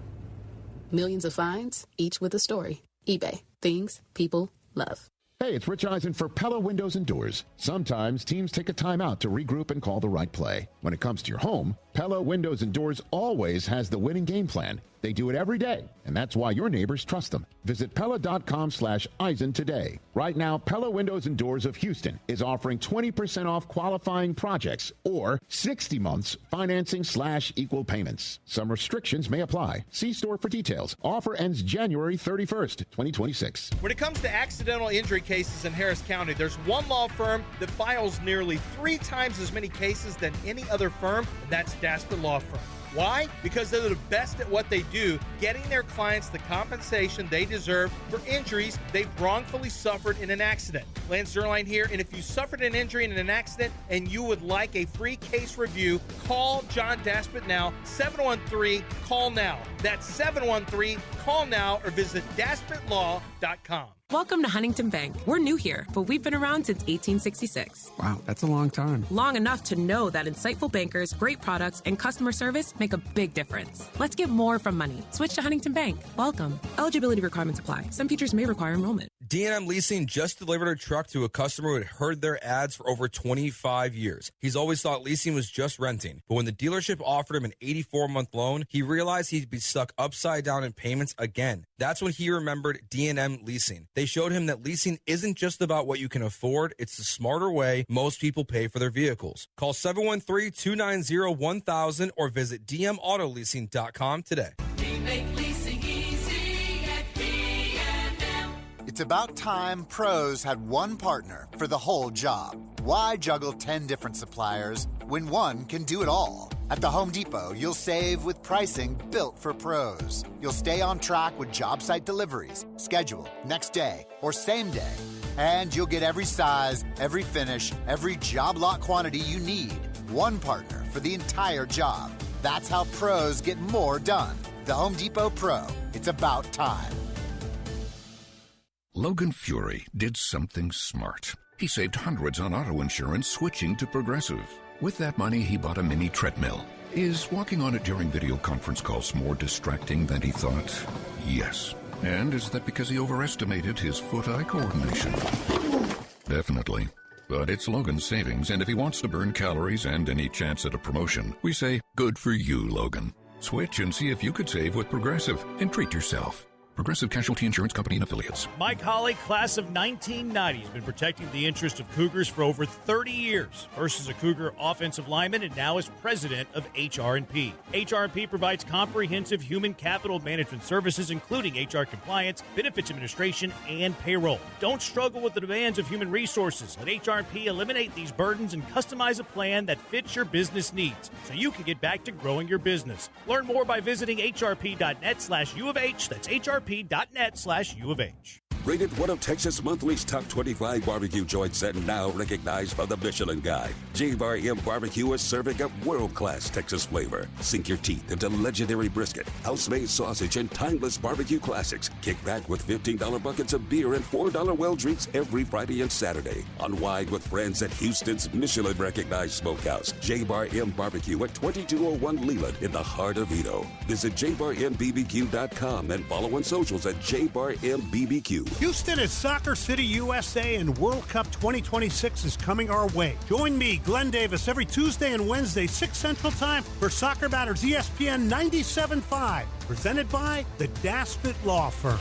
Millions of finds, each with a story. eBay. Things people love. Hey, it's Rich Eisen for Pella Windows and Doors. Sometimes teams take a time out to regroup and call the right play. When it comes to your home, Pella Windows and Doors always has the winning game plan. They do it every day, and that's why your neighbors trust them. Visit Pella.com/Eisen today. Right now, Pella Windows and Doors of Houston is offering 20% off qualifying projects or 60 months financing/equal payments. Some restrictions may apply. See store for details. Offer ends January 31st, 2026. When it comes to accidental injury cases in Harris County, there's one law firm that files nearly 3 times as many cases than any other firm, and that's Daspit Law Firm. Why? Because they're the best at what they do, getting their clients the compensation they deserve for injuries they've wrongfully suffered in an accident. Lance Zerline here, and if you suffered an injury in an accident and you would like a free case review, call John Daspit now, 713-CALL-NOW. That's 713-CALL-NOW, or visit DaspitLaw.com. Welcome to Huntington Bank. We're new here, but we've been around since 1866. Wow, that's a long time. Long enough to know that insightful bankers, great products, and customer service make a big difference. Let's get more from money. Switch to Huntington Bank. Welcome. Eligibility requirements apply. Some features may require enrollment. D&M Leasing just delivered a truck to a customer who had heard their ads for over 25 years. He's always thought leasing was just renting, but when the dealership offered him an 84-month loan, he realized he'd be stuck upside down in payments again. That's when he remembered D&M Leasing. They showed him that leasing isn't just about what you can afford, it's the smarter way most people pay for their vehicles. Call 713-290-1000 or visit dmautoleasing.com today. We make leasing easy at P&M. It's about time pros had one partner for the whole job. Why juggle 10 different suppliers when one can do it all? At the Home Depot, you'll save with pricing built for pros. You'll stay on track with job site deliveries, schedule, next day, or same day. And you'll get every size, every finish, every job lot quantity you need. One partner for the entire job. That's how pros get more done. The Home Depot Pro. It's about time. Logan Fury did something smart. He saved hundreds on auto insurance switching to Progressive. With that money, he bought a mini treadmill. Is walking on it during video conference calls more distracting than he thought? Yes. And is that because he overestimated his foot-eye coordination? Definitely. But it's Logan's savings, and if he wants to burn calories and any chance at a promotion, we say, good for you, Logan. Switch and see if you could save with Progressive and treat yourself. Progressive Casualty Insurance Company and Affiliates. Mike Holly, class of 1990, has been protecting the interest of Cougars for over 30 years. First as a Cougar offensive lineman and now as president of HR&P. HR&P provides comprehensive human capital management services, including HR compliance, benefits administration, and payroll. Don't struggle with the demands of human resources. Let HR&P eliminate these burdens and customize a plan that fits your business needs so you can get back to growing your business. Learn more by visiting hrp.net/U of H. That's hrp.net/U of H. Rated one of Texas Monthly's top 25 barbecue joints and now recognized by the Michelin Guide. J-Bar M Barbecue is serving up world-class Texas flavor. Sink your teeth into legendary brisket, house-made sausage, and timeless barbecue classics. Kick back with $15 buckets of beer and $4 well drinks every Friday and Saturday. Unwind with friends at Houston's Michelin-recognized smokehouse, J-Bar M Barbecue at 2201 Leland in the heart of Edo. Visit jbarmbbq.com and follow on socials at jbarmbbq. Houston is Soccer City, USA, and World Cup 2026 is coming our way. Join me, Glenn Davis, every Tuesday and Wednesday, 6 Central Time, for Soccer Matters ESPN 97.5, presented by the Daspit Law Firm.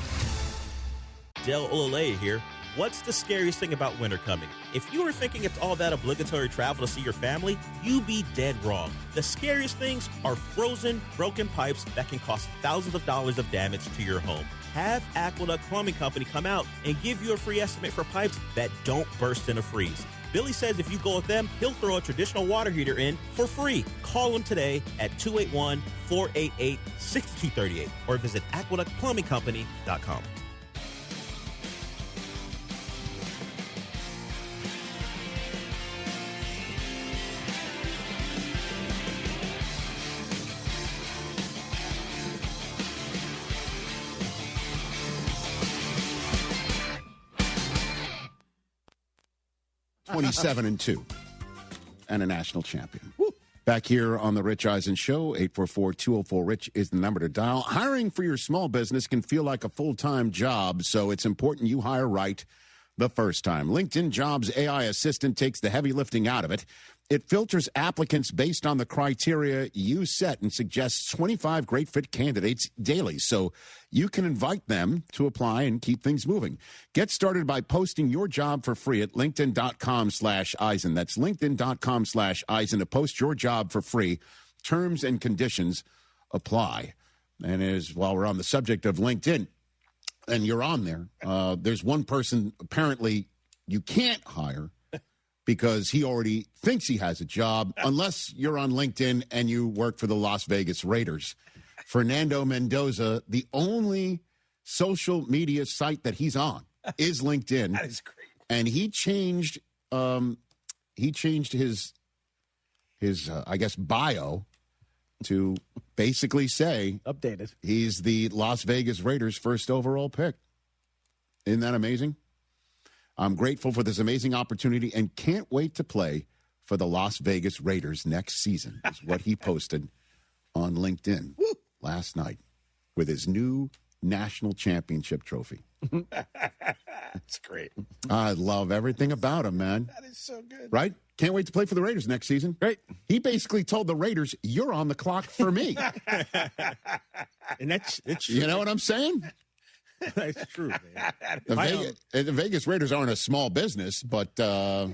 Del Olale here. What's the scariest thing about winter coming? If you were thinking it's all that obligatory travel to see your family, you'd be dead wrong. The scariest things are frozen, broken pipes that can cost thousands of dollars of damage to your home. Have Aqueduct Plumbing Company come out and give you a free estimate for pipes that don't burst in a freeze. Billy says if you go with them, he'll throw a traditional water heater in for free. Call him today at 281-488-6238 or visit aqueductplumbingcompany.com. (27-2) and a national champion. Woo. Back here on the Rich Eisen Show, 844-204-RICH is the number to dial. Hiring for your small business can feel like a full-time job, so it's important you hire right the first time. LinkedIn Jobs AI Assistant takes the heavy lifting out of it. It filters applicants based on the criteria you set and suggests 25 great fit candidates daily, so you can invite them to apply and keep things moving. Get started by posting your job for free at linkedin.com/Eisen. That's linkedin.com/Eisen to post your job for free. Terms and conditions apply. And while we're on the subject of LinkedIn, and you're on there, there's one person apparently you can't hire because he already thinks he has a job, unless you're on LinkedIn and you work for the Las Vegas Raiders. Fernando Mendoza, the only social media site that he's on is LinkedIn. That is great. And he changed his I guess, bio to basically say updated. He's the Las Vegas Raiders' first overall pick. Isn't that amazing? I'm grateful for this amazing opportunity and can't wait to play for the Las Vegas Raiders next season, is what he posted on LinkedIn last night with his new national championship trophy. That's great. I love everything about him, man. That is so good. Right? Can't wait to play for the Raiders next season. Right. He basically told the Raiders, you're on the clock for me. And that's you know what I'm saying? That's true, man. The Vegas Raiders aren't a small business, but, My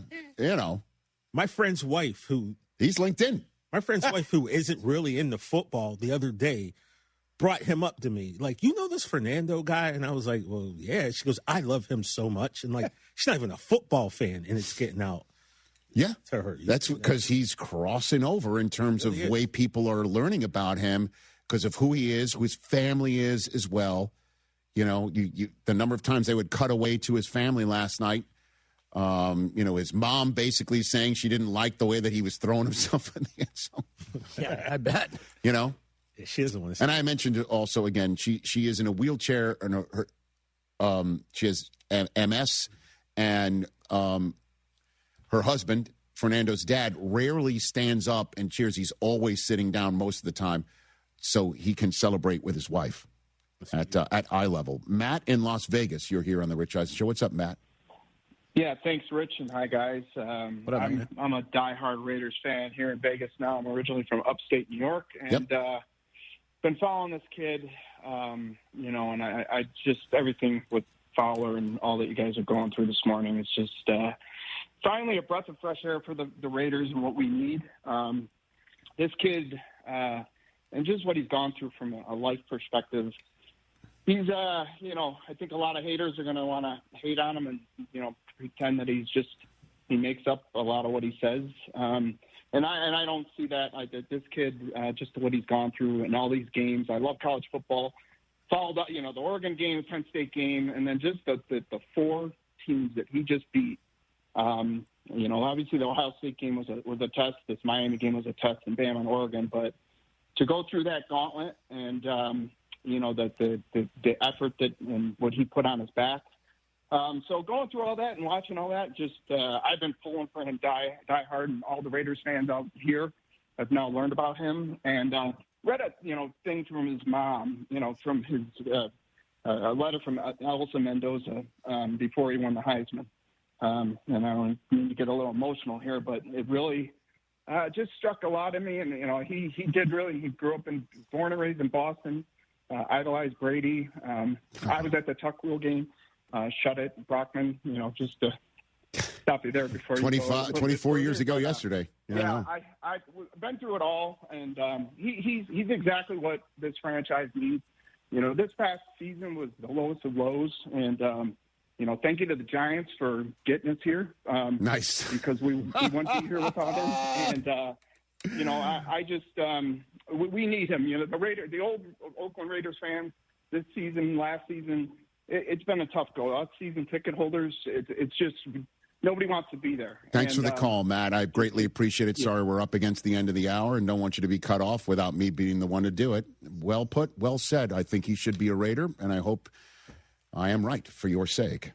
friend's wife, he's LinkedIn. My friend's wife, who isn't really into football, the other day brought him up to me. Like, you know this Fernando guy? And I was like, well, yeah. She goes, I love him so much. And, like, she's not even a football fan, and it's getting out. Yeah. To her. That's because he's crossing over in terms of the way people are learning about him because of who he is, who his family is as well. You know, the number of times they would cut away to his family last night. His mom basically saying she didn't like the way that he was throwing himself in the end zone. Yeah, I bet. You know? Yeah, she doesn't want to. And I mentioned it also, again, she is in a wheelchair, and she has MS, and her husband, Fernando's dad, rarely stands up and cheers. He's always sitting down most of the time so he can celebrate with his wife at eye level. Matt in Las Vegas, you're here on the Rich Eisen Show. What's up, Matt? Yeah, thanks, Rich, and hi, guys. What up, man? I'm a diehard Raiders fan here in Vegas now. I'm originally from upstate New York, and been following this kid, and I just, everything with Fowler and all that you guys are going through this morning is just finally a breath of fresh air for the Raiders and what we need. This kid, and just what he's gone through from a life perspective, he's, I think a lot of haters are going to want to hate on him and, pretend that he makes up a lot of what he says. And I don't see that. This kid, just what he's gone through and all these games. I love college football. Followed up, the Oregon game, the Penn State game, and then just the 4 teams that he just beat. Obviously the Ohio State game was a test. This Miami game was a test, and Bama and Oregon. But to go through that gauntlet and the effort that and what he put on his back. So going through all that and watching all that, just I've been pulling for him die hard, and all the Raiders fans out here have now learned about him and read a thing from his mom, from his a letter from Elsa Mendoza before he won the Heisman. And I don't mean to get a little emotional here, but it really just struck a lot in me. And he did really. He grew up born and raised in Boston, idolized Brady. I was at the Tuck Wheel game. Shut it, Brockman, just to stop you there before 24 years ago yesterday. Yeah, I've been through it all, and he's exactly what this franchise needs. This past season was the lowest of lows, and, thank you to the Giants for getting us here. Nice. Because we wouldn't be here without him. And, I just we need him. The old Oakland Raiders fans this season, last season, it's been a tough go. Us season ticket holders, it's just nobody wants to be there. Thanks for the call, Matt. I greatly appreciate it. Sorry we're up against the end of the hour and don't want you to be cut off without me being the one to do it. Well put, well said. I think he should be a Raider, and I hope I am right for your sake.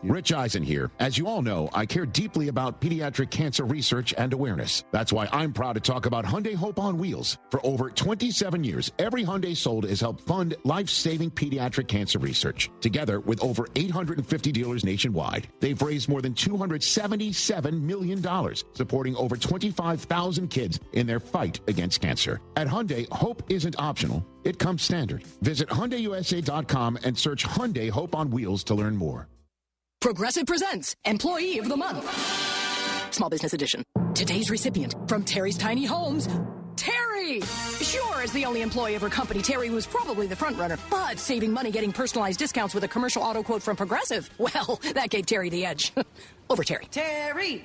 Rich Eisen here. As you all know, I care deeply about pediatric cancer research and awareness. That's why I'm proud to talk about Hyundai Hope on Wheels. For over 27 years, every Hyundai sold has helped fund life-saving pediatric cancer research. Together with over 850 dealers nationwide, they've raised more than $277 million, supporting over 25,000 kids in their fight against cancer. At Hyundai, hope isn't optional. It comes standard. Visit HyundaiUSA.com and search Hyundai Hope on Wheels to learn more. Progressive presents Employee of the Month. Small Business Edition. Today's recipient from Terry's Tiny Homes, Terry. Sure, as the only employee of her company, Terry was probably the front runner, but saving money getting personalized discounts with a commercial auto quote from Progressive, well, that gave Terry the edge. Over Terry. Terry.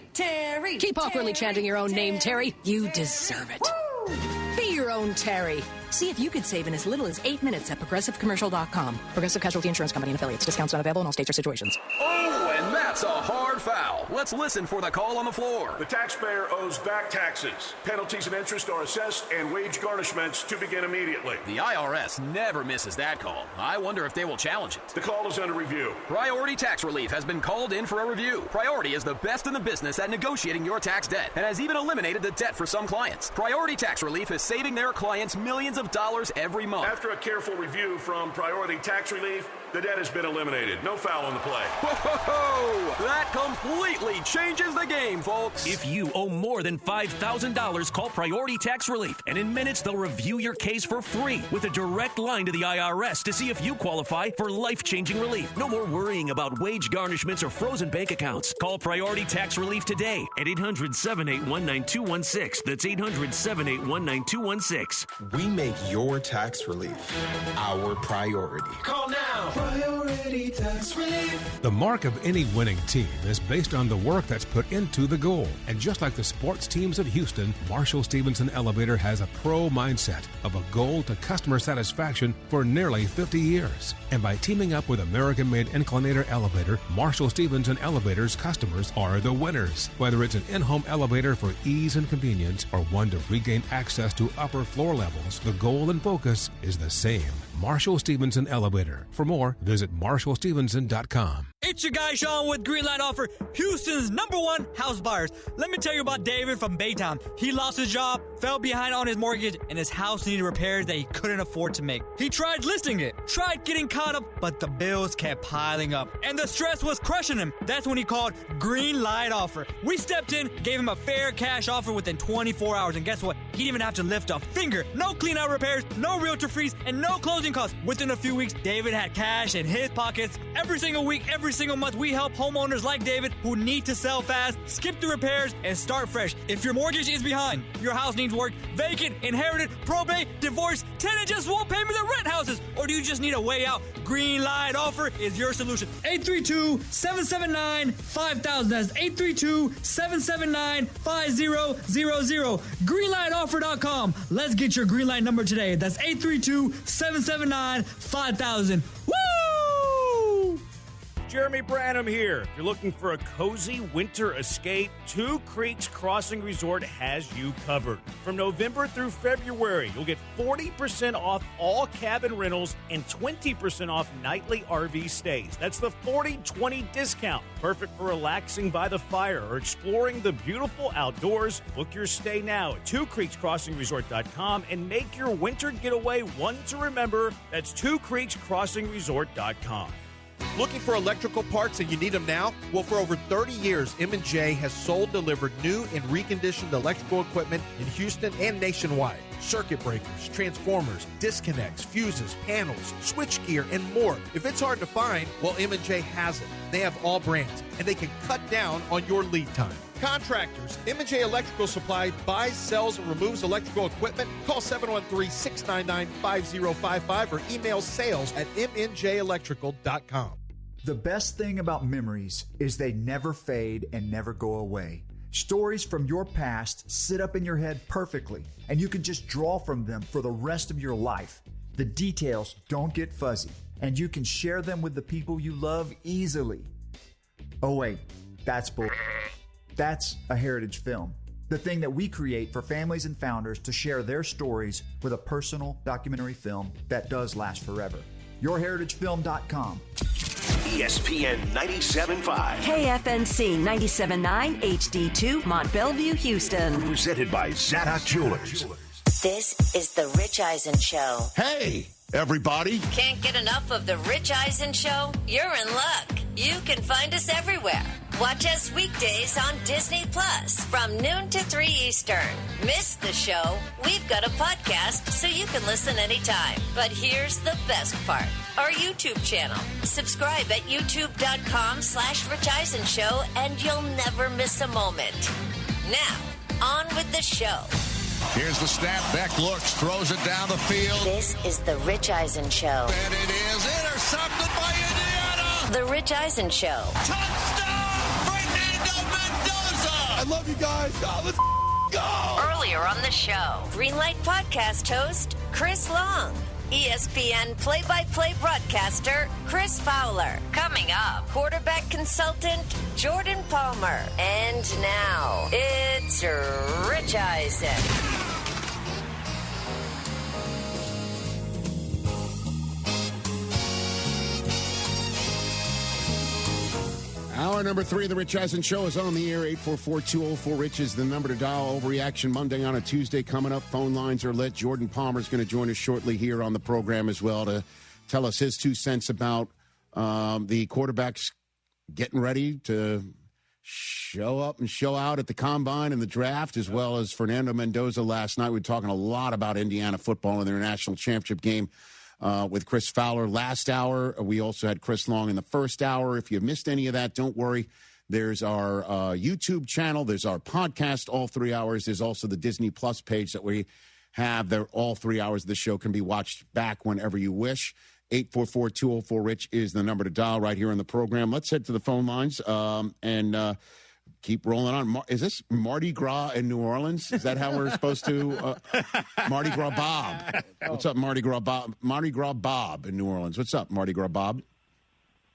Keep awkwardly chanting your own name, Terry. You deserve it. Woo! Be your own Terry. See if you could save in as little as 8 minutes at ProgressiveCommercial.com. Progressive Casualty Insurance Company and Affiliates. Discounts not available in all states or situations. Oh, and that's a hard foul. Let's listen for the call on the floor. The taxpayer owes back taxes. Penalties and interest are assessed and wage garnishments to begin immediately. The IRS never misses that call. I wonder if they will challenge it. The call is under review. Priority Tax Relief has been called in for a review. Priority is the best in the business at negotiating your tax debt and has even eliminated the debt for some clients. Priority Tax Relief is saving their clients millions of dollars every month. After a careful review from Priority Tax Relief, the debt has been eliminated. No foul on the play. Whoa! That completely changes the game, folks. If you owe more than $5,000, call Priority Tax Relief, and in minutes they'll review your case for free with a direct line to the IRS to see if you qualify for life-changing relief. No more worrying about wage garnishments or frozen bank accounts. Call Priority Tax Relief today at 800-781-9216. That's 800-781-9216. We make your tax relief our priority. Call now. Priority Tax Relief. The mark of any winning team is based on the work that's put into the goal. And just like the sports teams of Houston, Marshall Stevenson Elevator has a pro mindset of a goal to customer satisfaction for nearly 50 years. And by teaming up with American-made Inclinator Elevator, Marshall Stevenson Elevator's customers are the winners. Whether it's an in-home elevator for ease and convenience or one to regain access to upper floor levels, the goal and focus is the same. Marshall Stevenson Elevator. For more, visit marshallstevenson.com. It's your guy Sean with Greenlight Offer, Houston's #1 house buyers. Let me tell you about David from Baytown. He lost his job, fell behind on his mortgage, and his house needed repairs that he couldn't afford to make. He tried listing it, tried getting caught up, but the bills kept piling up, and the stress was crushing him. That's when he called Green Light Offer. We stepped in, gave him a fair cash offer within 24 hours, and guess what? He didn't even have to lift a finger. No clean-out repairs, no realtor fees, and no closing costs. Within a few weeks, David had cash in his pockets. Every single week, every single month, we help homeowners like David who need to sell fast, skip the repairs, and start fresh. If your mortgage is behind, your house needs work, vacant, inherited, probate, divorce, tenant just won't pay me the rent houses, or do you just need a way out? Green Light Offer is your solution. 832-779-5000. That's 832-779-5000. GreenLightOffer.com. Let's get your green light number today. That's 832-779-5000. Woo! Jeremy Branham here. If you're looking for a cozy winter escape, Two Creeks Crossing Resort has you covered. From November through February, you'll get 40% off all cabin rentals and 20% off nightly RV stays. That's the 40-20 discount. Perfect for relaxing by the fire or exploring the beautiful outdoors. Book your stay now at twocreekscrossingresort.com and make your winter getaway one to remember. That's twocreekscrossingresort.com. Looking for electrical parts and you need them now? Well, for over 30 years, M&J has sold, delivered new and reconditioned electrical equipment in Houston and nationwide. Circuit breakers, transformers, disconnects, fuses, panels, switchgear, and more. If it's hard to find, well, M&J has it. They have all brands, and they can cut down on your lead time. Contractors, M&J Electrical Supply buys, sells, and removes electrical equipment. Call 713-699-5055 or email sales@mnjelectrical.com. The best thing about memories is they never fade and never go away. Stories from your past sit up in your head perfectly, and you can just draw from them for the rest of your life. The details don't get fuzzy, and you can share them with the people you love easily. Oh wait, that's bull. That's a heritage film. The thing that we create for families and founders to share their stories with a personal documentary film that does last forever. YourHeritageFilm.com. ESPN 97.5. KFNC 97.9 HD2 Mont Bellevue, Houston. Presented by Zadok Jewelers. This is The Rich Eisen Show. Hey, everybody. Can't get enough of The Rich Eisen Show? You're in luck. You can find us everywhere. Watch us weekdays on Disney Plus from noon to 3 Eastern. Miss the show? We've got a podcast so you can listen anytime. But here's the best part. Our YouTube channel. Subscribe at youtube.com/Rich Eisen Show and you'll never miss a moment. Now, on with the show. Here's the snap. Beck looks, throws it down the field. This is The Rich Eisen Show. And it is intercepted by Indiana. The Rich Eisen Show. I love you guys. Oh, let's go. Earlier on the show, Greenlight Podcast host Chris Long, ESPN play-by-play broadcaster Chris Fowler. Coming up, quarterback consultant Jordan Palmer. And now, it's Rich Eisen. Hour number 3 of the Rich Eisen Show is on the air. 844-204-RICH is the number to dial. Overreaction Monday on a Tuesday coming up. Phone lines are lit. Jordan Palmer is going to join us shortly here on the program as well to tell us his 2 cents about the quarterbacks getting ready to show up and show out at the Combine and the draft, as well as Fernando Mendoza last night. We were talking a lot about Indiana football in their national championship game. With Chris Fowler last hour. We also had Chris Long in the first hour. If you missed any of that, don't worry. There's our YouTube channel. There's our podcast, all 3 hours. There's also the Disney Plus page that we have there. All 3 hours of the show can be watched back whenever you wish. 844-204-RICH is the number to dial right here on the program. Let's head to the phone lines and keep rolling on. Is this Mardi Gras in New Orleans? Is that how we're supposed to? Mardi Gras Bob. What's up, Mardi Gras Bob? Mardi Gras Bob in New Orleans. What's up, Mardi Gras Bob?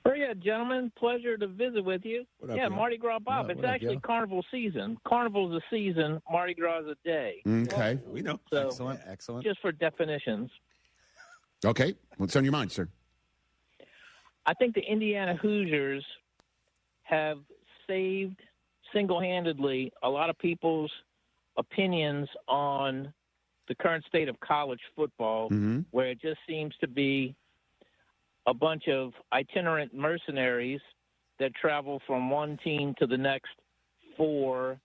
Very good, gentlemen. Pleasure to visit with you. What up, yeah, yo? Mardi Gras Bob. What It's up, actually yo? Carnival season. Carnival's a season. Mardi Gras is a day. Okay. We know. Excellent. Just for definitions. Okay. What's on your mind, sir? I think the Indiana Hoosiers have saved single-handedly a lot of people's opinions on the current state of college football, where it just seems to be a bunch of itinerant mercenaries that travel from one team to the next for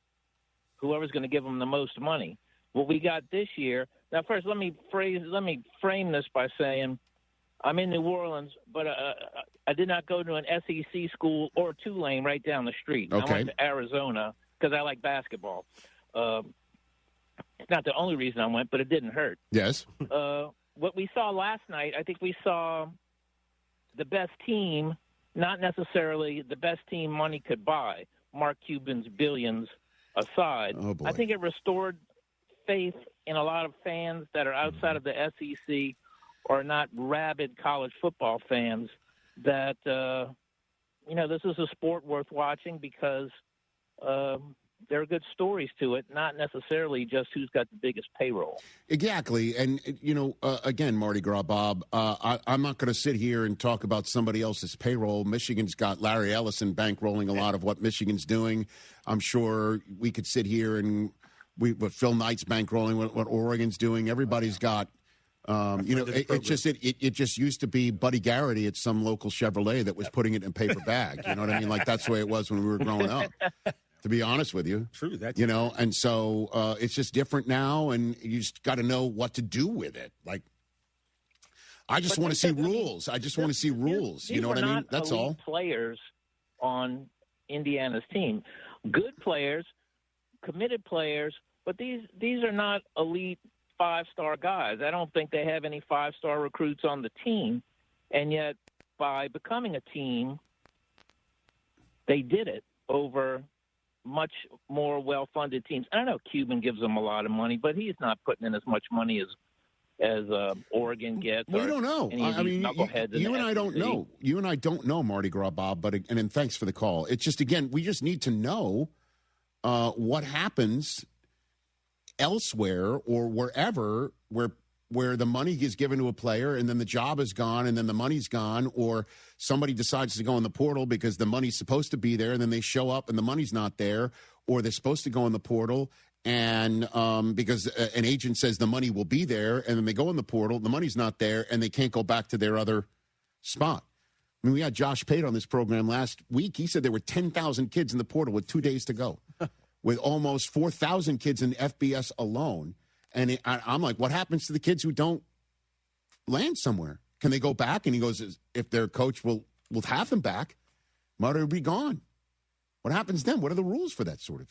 whoever's going to give them the most money. What we got this year. Now, first, let me frame this by saying I'm in New Orleans, but I did not go to an SEC school or Tulane right down the street. Okay. I went to Arizona because I like basketball. It's not the only reason I went, but it didn't hurt. Yes. What we saw last night, I think we saw the best team, not necessarily the best team money could buy, Mark Cuban's billions aside. Oh, boy. I think it restored faith in a lot of fans that are outside of the SEC or not rabid college football fans that, this is a sport worth watching because there are good stories to it, not necessarily just who's got the biggest payroll. Exactly. And, again, Mardi Gras, Bob, I'm not going to sit here and talk about somebody else's payroll. Michigan's got Larry Ellison bankrolling a lot of what Michigan's doing. I'm sure we could sit here and what Phil Knight's bankrolling, what Oregon's doing. Everybody's got, it just used to be Buddy Garrity at some local Chevrolet that was putting it in a paper bag. You know what I mean? Like, that's the way it was when we were growing up. To be honest with you. True. That's and so it's just different now, and you just got to know what to do with it. Like, I just want to see rules. I just want to see rules. You know what I mean? That's all. Players on Indiana's team, good players, committed players, but these are not elite 5-star guys. I don't think they have any 5-star recruits on the team, and yet by becoming a team, they did it over much more well-funded teams. I know Cuban gives them a lot of money, but he's not putting in as much money as Oregon gets. We don't know. I mean, you and I don't know. You and I don't know, Mardi Gras, Bob. And thanks for the call. It's just, again, we just need to know what happens elsewhere or wherever where the money is given to a player and then the job is gone and then the money's gone, or somebody decides to go in the portal because the money's supposed to be there and then they show up and the money's not there, or they're supposed to go in the portal and because an agent says the money will be there and then they go in the portal, the money's not there, and they can't go back to their other spot. I mean, we had Josh Pate on this program last week. He said there were 10,000 kids in the portal with 2 days to go, with almost 4,000 kids in FBS alone. And I'm like, what happens to the kids who don't land somewhere? Can they go back? And he goes, if their coach will have them back, Murray will be gone. What happens then? What are the rules for that sort of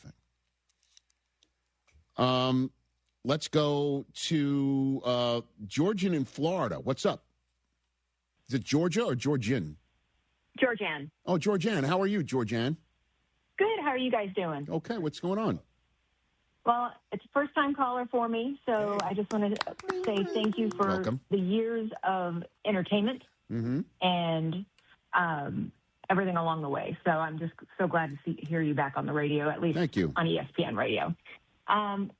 thing? Let's go to Georgian in Florida. What's up? Is it Georgia or Georgian? Georgianne. Oh, Georgianne. How are you, Georgianne? Good. How are you guys doing? Okay. What's going on? Well, it's a first-time caller for me, so I just want to say thank you for the years of entertainment and everything along the way. So I'm just so glad to hear you back on the radio, at least on ESPN radio.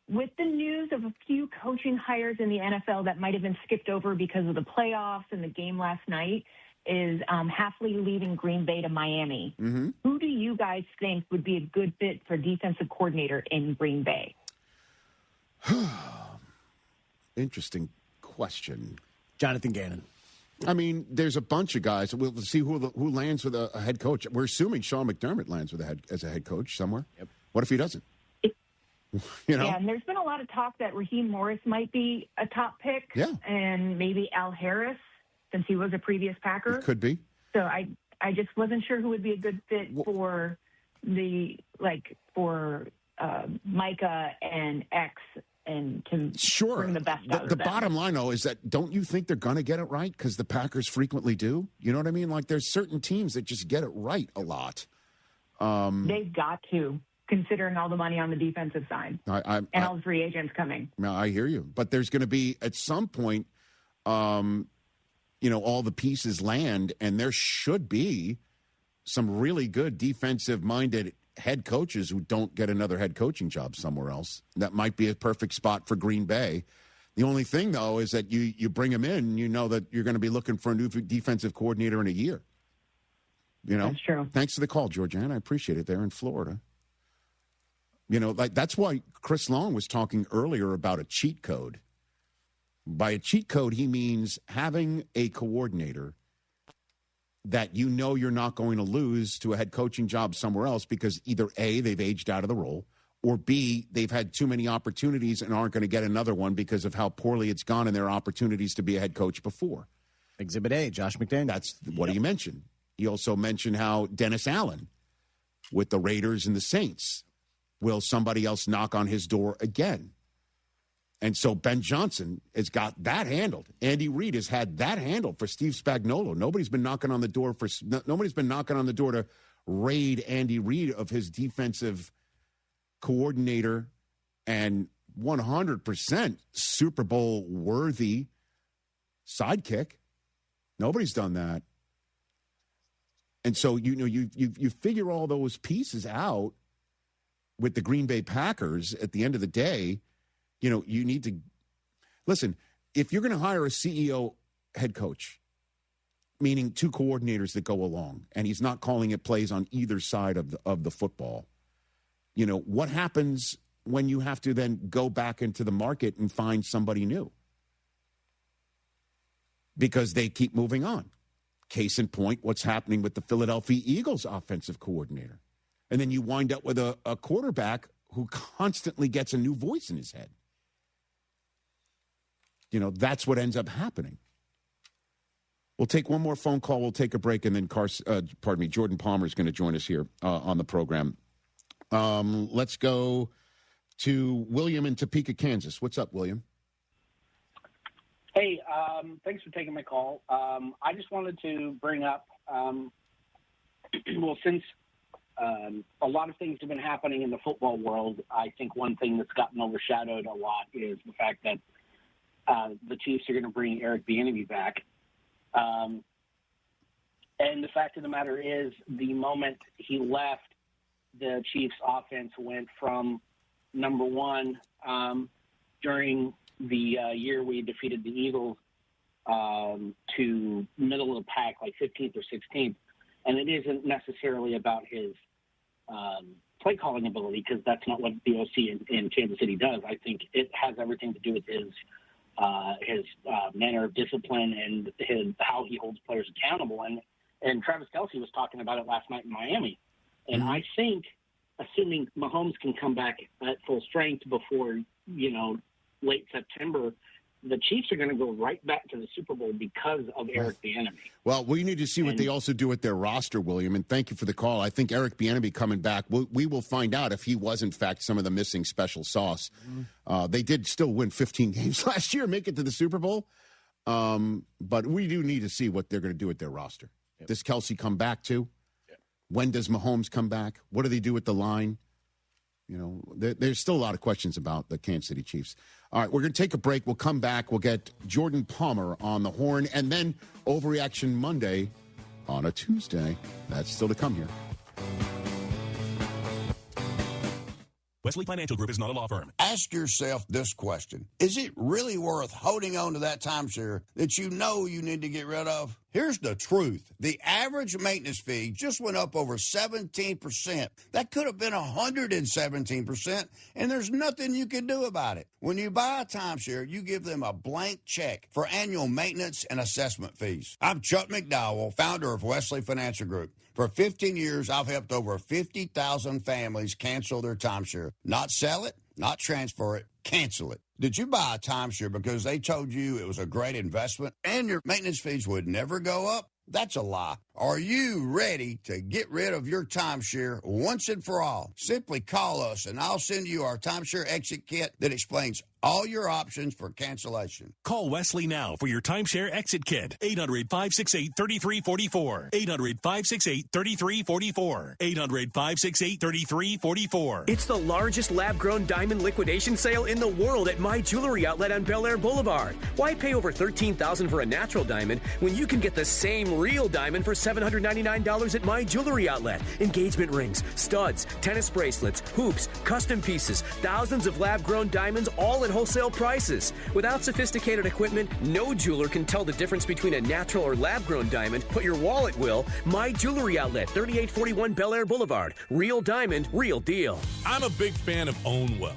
With the news of a few coaching hires in the NFL that might have been skipped over because of the playoffs and the game last night, is Hafley leaving Green Bay to Miami. Who do you guys think would be a good fit for defensive coordinator in Green Bay? Interesting question. Jonathan Gannon. I mean, there's a bunch of guys. We'll see who lands with a head coach. We're assuming Sean McDermott lands with as a head coach somewhere. Yep. What if he doesn't? Yeah, and there's been a lot of talk that Raheem Morris might be a top pick. Yeah. And maybe Al Harris, since he was a previous Packer. It could be. So I just wasn't sure who would be a good fit for Micah and X and to bring the best out of them. The bottom line, though, is that don't you think they're going to get it right? Because the Packers frequently do. You know what I mean? Like, there's certain teams that just get it right a lot. They've got to, considering all the money on the defensive side and all the free agents coming. No, I hear you. But there's going to be, at some point, all the pieces land, and there should be some really good defensive-minded head coaches who don't get another head coaching job somewhere else. That might be a perfect spot for Green Bay. The only thing, though, is that you bring them in, you know that you're going to be looking for a new defensive coordinator in a year. You know? That's true. Thanks for the call, Georgianne. I appreciate it there in Florida. Like that's why Chris Long was talking earlier about a cheat code. By a cheat code, he means having a coordinator that you're not going to lose to a head coaching job somewhere else because either A, they've aged out of the role, or B, they've had too many opportunities and aren't going to get another one because of how poorly it's gone in their opportunities to be a head coach before. Exhibit A, Josh McDaniels. That's what he mentioned. He also mentioned how Dennis Allen with the Raiders and the Saints, will somebody else knock on his door again? And so Ben Johnson has got that handled. Andy Reid has had that handled for Steve Spagnuolo. Nobody's been knocking on the door to raid Andy Reid of his defensive coordinator and 100% Super Bowl worthy sidekick. Nobody's done that. And so, you figure all those pieces out with the Green Bay Packers at the end of the day. You need to listen. If you're going to hire a CEO head coach, meaning two coordinators that go along, and he's not calling it plays on either side of the football, what happens when you have to then go back into the market and find somebody new? Because they keep moving on. Case in point, what's happening with the Philadelphia Eagles offensive coordinator. And then you wind up with a quarterback who constantly gets a new voice in his head. That's what ends up happening. We'll take one more phone call. We'll take a break, and then Jordan Palmer is going to join us here on the program. Let's go to William in Topeka, Kansas. What's up, William? Hey, thanks for taking my call. I just wanted to bring up, since a lot of things have been happening in the football world, I think one thing that's gotten overshadowed a lot is the fact that the Chiefs are going to bring Eric Bieniemy back. And the fact of the matter is, the moment he left, the Chiefs' offense went from number one during the year we defeated the Eagles to middle of the pack, like 15th or 16th. And it isn't necessarily about his play calling ability, because that's not what the OC in Kansas City does. I think it has everything to do with his manner of discipline and how he holds players accountable. And Travis Kelce was talking about it last night in Miami. And I think, assuming Mahomes can come back at full strength before, late September, the Chiefs are going to go right back to the Super Bowl because of Eric Bieniemy. Well, we need to see what they also do with their roster, William, and thank you for the call. I think Eric Bieniemy coming back, we will find out if he was, in fact, some of the missing special sauce. They did still win 15 games last year, make it to the Super Bowl, but we do need to see what they're going to do with their roster. Yep. Does Kelce come back too? Yep. When does Mahomes come back? What do they do with the line? There's still a lot of questions about the Kansas City Chiefs. All right, we're going to take a break. We'll come back. We'll get Jordan Palmer on the horn, and then Overreaction Monday on a Tuesday. That's still to come here. Wesley Financial Group is not a law firm. Ask yourself this question. Is it really worth holding on to that timeshare that you know you need to get rid of? Here's the truth. The average maintenance fee just went up over 17%. That could have been 117%, and there's nothing you can do about it. When you buy a timeshare, you give them a blank check for annual maintenance and assessment fees. I'm Chuck McDowell, founder of Wesley Financial Group. For 15 years, I've helped over 50,000 families cancel their timeshare. Not sell it, not transfer it, cancel it. Did you buy a timeshare because they told you it was a great investment and your maintenance fees would never go up? That's a lie. Are you ready to get rid of your timeshare once and for all? Simply call us and I'll send you our timeshare exit kit that explains all your options for cancellation. Call Wesley now for your timeshare exit kit. 800-568-3344. 800-568-3344. 800-568-3344. It's the largest lab-grown diamond liquidation sale in the world at My Jewelry Outlet on Bel Air Boulevard. Why pay over $13,000 for a natural diamond when you can get the same real diamond for $799 at My Jewelry Outlet. Engagement rings, studs, tennis bracelets, hoops, custom pieces, thousands of lab-grown diamonds, all at wholesale prices. Without sophisticated equipment, no jeweler can tell the difference between a natural or lab-grown diamond, but your wallet will. My Jewelry Outlet, 3841 Bel Air Boulevard. Real diamond, real deal. I'm a big fan of Ownwell.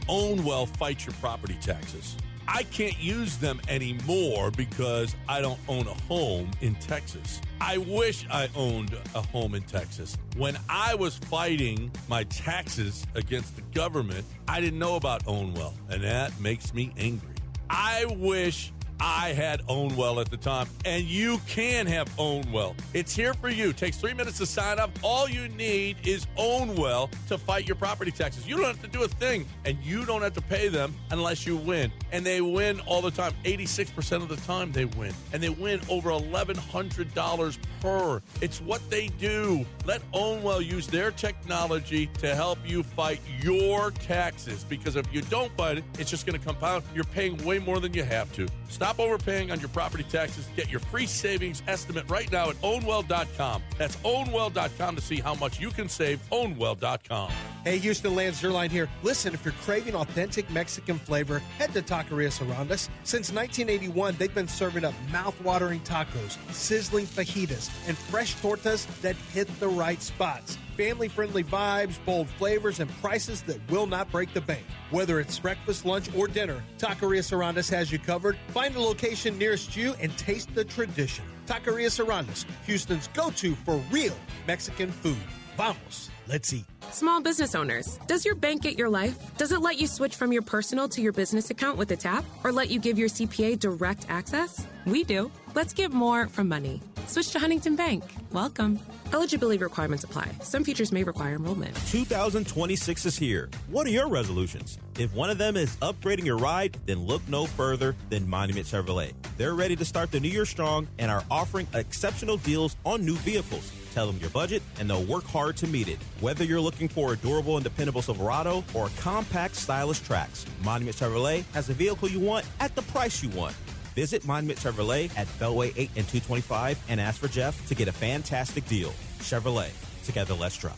Ownwell fights your property taxes. I can't use them anymore because I don't own a home in Texas. I wish I owned a home in Texas. When I was fighting my taxes against the government, I didn't know about Ownwell, and that makes me angry. I wish I had Ownwell at the time, and you can have Ownwell. It's here for you. It takes 3 minutes to sign up. All you need is Ownwell to fight your property taxes. You don't have to do a thing, and you don't have to pay them unless you win. And they win all the time. 86% of the time they win. And they win over $1,100 per. It's what they do. Let Ownwell use their technology to help you fight your taxes, because if you don't fight it, it's just going to compound. You're paying way more than you have to. Stop overpaying on your property taxes. Get your free savings estimate right now at ownwell.com. That's ownwell.com to see how much you can save. Ownwell.com. Hey, Houston, Lance Zerline here. Listen, if you're craving authentic Mexican flavor, head to Taquerias Arandas. Since 1981, they've been serving up mouth-watering tacos, sizzling fajitas, and fresh tortas that hit the right spots. Family-friendly vibes, bold flavors, and prices that will not break the bank. Whether it's breakfast, lunch, or dinner, Taquerias Arandas has you covered. Find a location nearest you and taste the tradition. Taquerias Arandas, Houston's go-to for real Mexican food. Vamos, let's eat. Small business owners, does your bank get your life? Does it let you switch from your personal to your business account with a tap? Or let you give your CPA direct access? We do. Let's get more from money. Switch to Huntington Bank. Welcome. Eligibility requirements apply. Some features may require enrollment. 2026 is here. What are your resolutions? If one of them is upgrading your ride, then look no further than Monument Chevrolet. They're ready to start the new year strong and are offering exceptional deals on new vehicles. Tell them your budget, and they'll work hard to meet it. Whether you're looking for a durable and dependable Silverado or a compact, stylish Trax, Monument Chevrolet has the vehicle you want at the price you want. Visit Monument Chevrolet at Bellway 8 and 225 and ask for Jeff to get a fantastic deal. Chevrolet. Together, let's drive.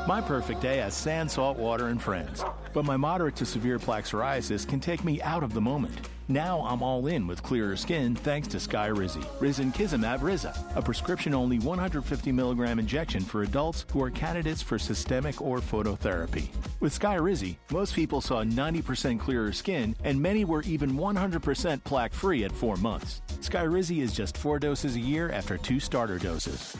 My perfect day has sand, salt water, and friends. But my moderate to severe plaque psoriasis can take me out of the moment. Now I'm all in with clearer skin thanks to Skyrizi. Risankizumab Riza, a prescription-only 150 milligram injection for adults who are candidates for systemic or phototherapy. With Skyrizi, most people saw 90% clearer skin, and many were even 100% plaque-free at 4 months. Skyrizi is just 4 doses a year after 2 starter doses.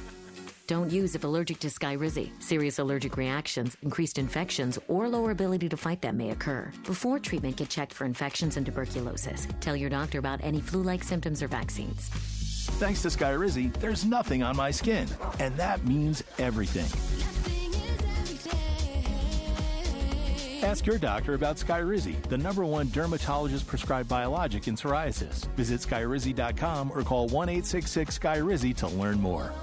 Don't use if allergic to Skyrizi. Serious allergic reactions, increased infections, or lower ability to fight them may occur. Before treatment, get checked for infections and tuberculosis. Tell your doctor about any flu-like symptoms or vaccines. Thanks to Skyrizi, there's nothing on my skin, and that means everything. Ask your doctor about Skyrizi, the #1 dermatologist-prescribed biologic in psoriasis. Visit Skyrizi.com or call 1-866-SKYRIZI to learn more.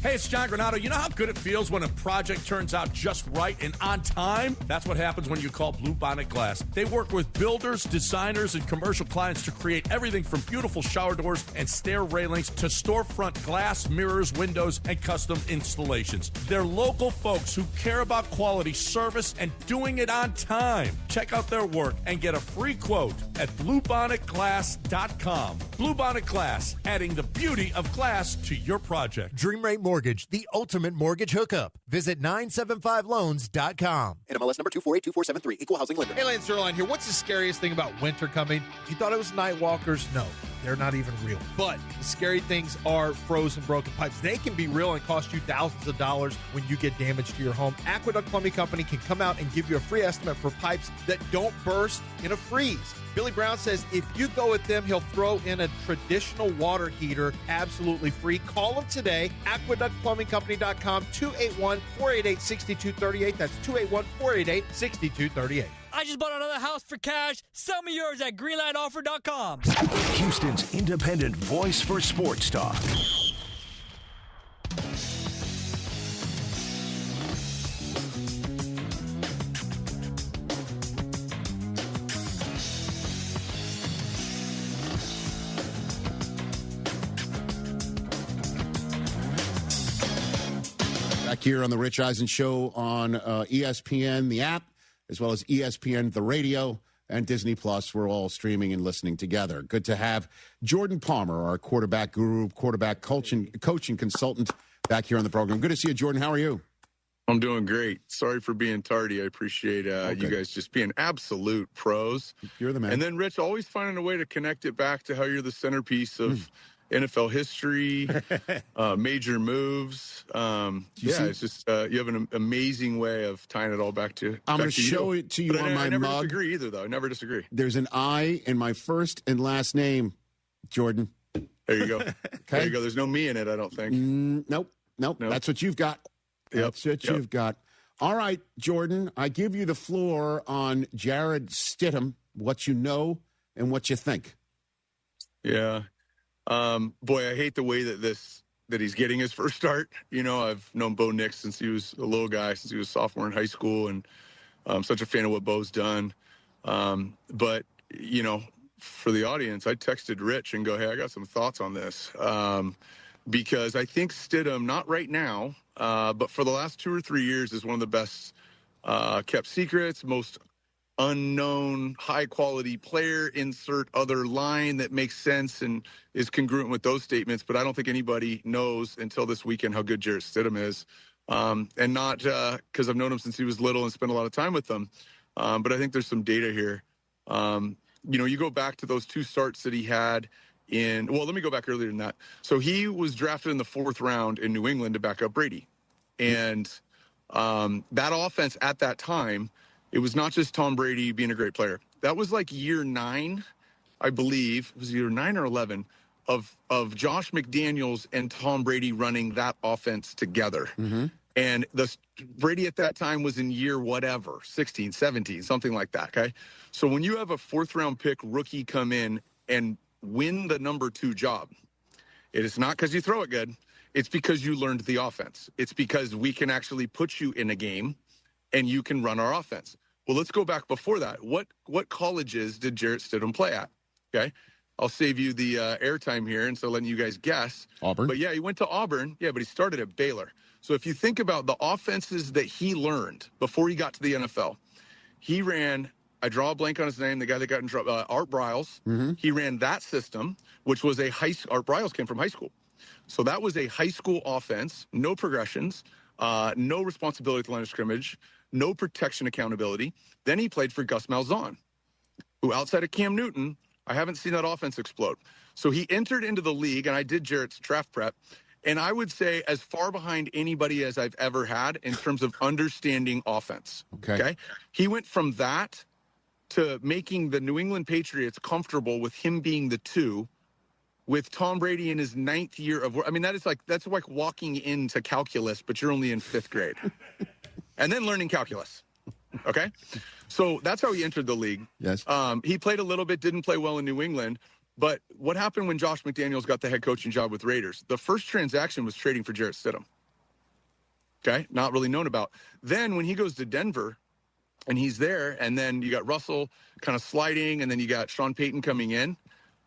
Hey, it's John Granato. You know how good it feels when a project turns out just right and on time? That's what happens when you call Blue Bonnet Glass. They work with builders, designers, and commercial clients to create everything from beautiful shower doors and stair railings to storefront glass, mirrors, windows, and custom installations. They're local folks who care about quality service and doing it on time. Check out their work and get a free quote at bluebonnetglass.com. Blue Bonnet Glass, adding the beauty of glass to your project. Dream Rate Mortgage, the ultimate mortgage hookup. Visit 975loans.com. NMLS number 248247, equal housing lender. Hey, Lance Zerline here. What's the scariest thing about winter coming? You thought it was night walkers? No, they're not even real. But the scary things are frozen broken pipes. They can be real and cost you thousands of dollars when you get damage to your home. Aqueduct Plumbing Company can come out and give you a free estimate for pipes that don't burst in a freeze. Billy Brown says if you go with them, he'll throw in a traditional water heater absolutely free. Call them today. AqueductPlumbingCompany.com, 281-488-6238. That's 281-488-6238. I just bought another house for cash. Sell me yours at greenlightoffer.com. Houston's independent voice for sports talk. Back here on the Rich Eisen Show on ESPN, the app, as well as ESPN, the radio, and Disney Plus. We're all streaming and listening together. Good to have Jordan Palmer, our quarterback guru, quarterback coaching consultant, back here on the program. Good to see you, Jordan. How are you? I'm doing great. Sorry for being tardy. I appreciate you guys just being absolute pros. You're the man. And then, Rich, always finding a way to connect it back to how you're the centerpiece of NFL history, major moves. It's just you have an amazing way of tying it all back to. I'm going to show it to you on my mug. I never disagree either, though. I never disagree. There's an I in my first and last name, Jordan. There you go. Okay. There you go. There's no me in it, I don't think. Nope. That's what you've got. That's what you've got. All right, Jordan, I give you the floor on Jarrett Stidham, what you know and what you think. Yeah. Boy, I hate the way that he's getting his first start. You know, I've known Bo Nix since he was a little guy, since he was a sophomore in high school, and I'm such a fan of what Bo's done. But, you know, for the audience, I texted Rich and go, hey, I got some thoughts on this. Because I think Stidham, not right now, but for the last 2 or 3 years, is one of the best kept secrets, most unknown, high-quality player, insert other line that makes sense and is congruent with those statements. But I don't think anybody knows until this weekend how good Jarrett Stidham is. And not because I've known him since he was little and spent a lot of time with him. But I think there's some data here. You know, you go back to those 2 starts that he had let me go back earlier than that. So he was drafted in the 4th round in New England to back up Brady. And that offense at that time, it was not just Tom Brady being a great player. That was like year 9, I believe. It was year 9 or 11 of Josh McDaniels and Tom Brady running that offense together. Mm-hmm. And Brady at that time was in year whatever, 16, 17, something like that, okay? So when you have a 4th-round pick rookie come in and win the number 2 job, it is not because you throw it good. It's because you learned the offense. It's because we can actually put you in a game and you can run our offense. Well, let's go back before that. What colleges did Jarrett Stidham play at? Okay. I'll save you the airtime here and so letting you guys guess. Auburn. But yeah, he went to Auburn. Yeah, but he started at Baylor. So if you think about the offenses that he learned before he got to the NFL, he ran, I draw a blank on his name, the guy that got in trouble, Art Briles. Mm-hmm. He ran that system, which was Art Briles came from high school. So that was a high school offense, no progressions, no responsibility at the line of scrimmage, no protection accountability. Then he played for Gus Malzahn, who outside of Cam Newton, I haven't seen that offense explode. So he entered into the league, and I did Jarrett's draft prep, and I would say as far behind anybody as I've ever had in terms of understanding offense. Okay? He went from that to making the New England Patriots comfortable with him being the 2 with Tom Brady in his 9th year of work. I mean, that's like walking into calculus, but you're only in 5th grade. And then learning calculus. Okay? So that's how he entered the league. Yes. He played a little bit, didn't play well in New England. But what happened when Josh McDaniels got the head coaching job with Raiders? The first transaction was trading for Jarrett Stidham. Okay? Not really known about. Then when he goes to Denver and he's there, and then you got Russell kind of sliding, and then you got Sean Payton coming in.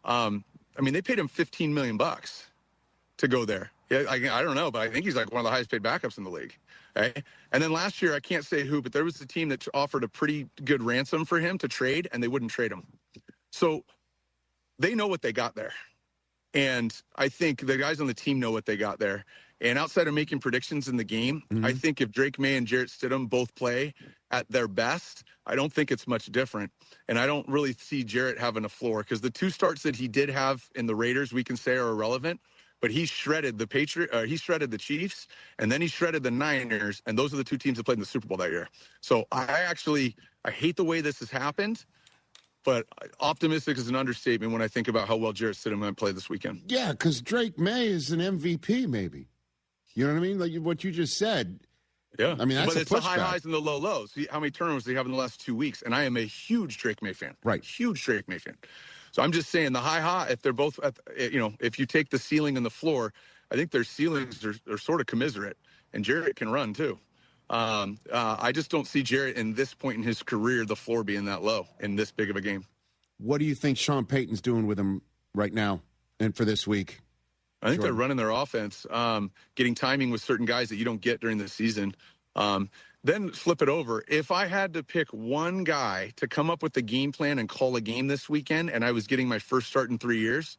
I mean, they paid him $15 million to go there. Yeah, I don't know, but I think he's like one of the highest paid backups in the league. Okay? And then last year, I can't say who, but there was a team that offered a pretty good ransom for him to trade, and they wouldn't trade him. So they know what they got there. And I think the guys on the team know what they got there. And outside of making predictions in the game, I think if Drake May and Jarrett Stidham both play at their best, I don't think it's much different. And I don't really see Jarrett having a floor because the 2 starts that he did have in the Raiders, we can say are irrelevant. But he shredded he shredded the Chiefs, and then he shredded the Niners, and those are the 2 teams that played in the Super Bowl that year. So I hate the way this has happened, but optimistic is an understatement when I think about how well Jarrett Stidham might play this weekend. Yeah, because Drake May is an MVP, maybe. You know what I mean? Like what you just said. Yeah. I mean, that's but it's the high highs and the low lows. See how many turnovers they have in the last 2 weeks, and I am a huge Drake May fan. Right. Huge Drake May fan. So I'm just saying the high, if they're both, if you take the ceiling and the floor, I think their ceilings are sort of commiserate, and Jarrett can run too. I just don't see Jarrett in this point in his career, the floor being that low in this big of a game. What do you think Sean Payton's doing with him right now and for this week? I think they're running their offense, getting timing with certain guys that you don't get during the season. Then flip it over. If I had to pick one guy to come up with the game plan and call a game this weekend, and I was getting my first start in 3 years,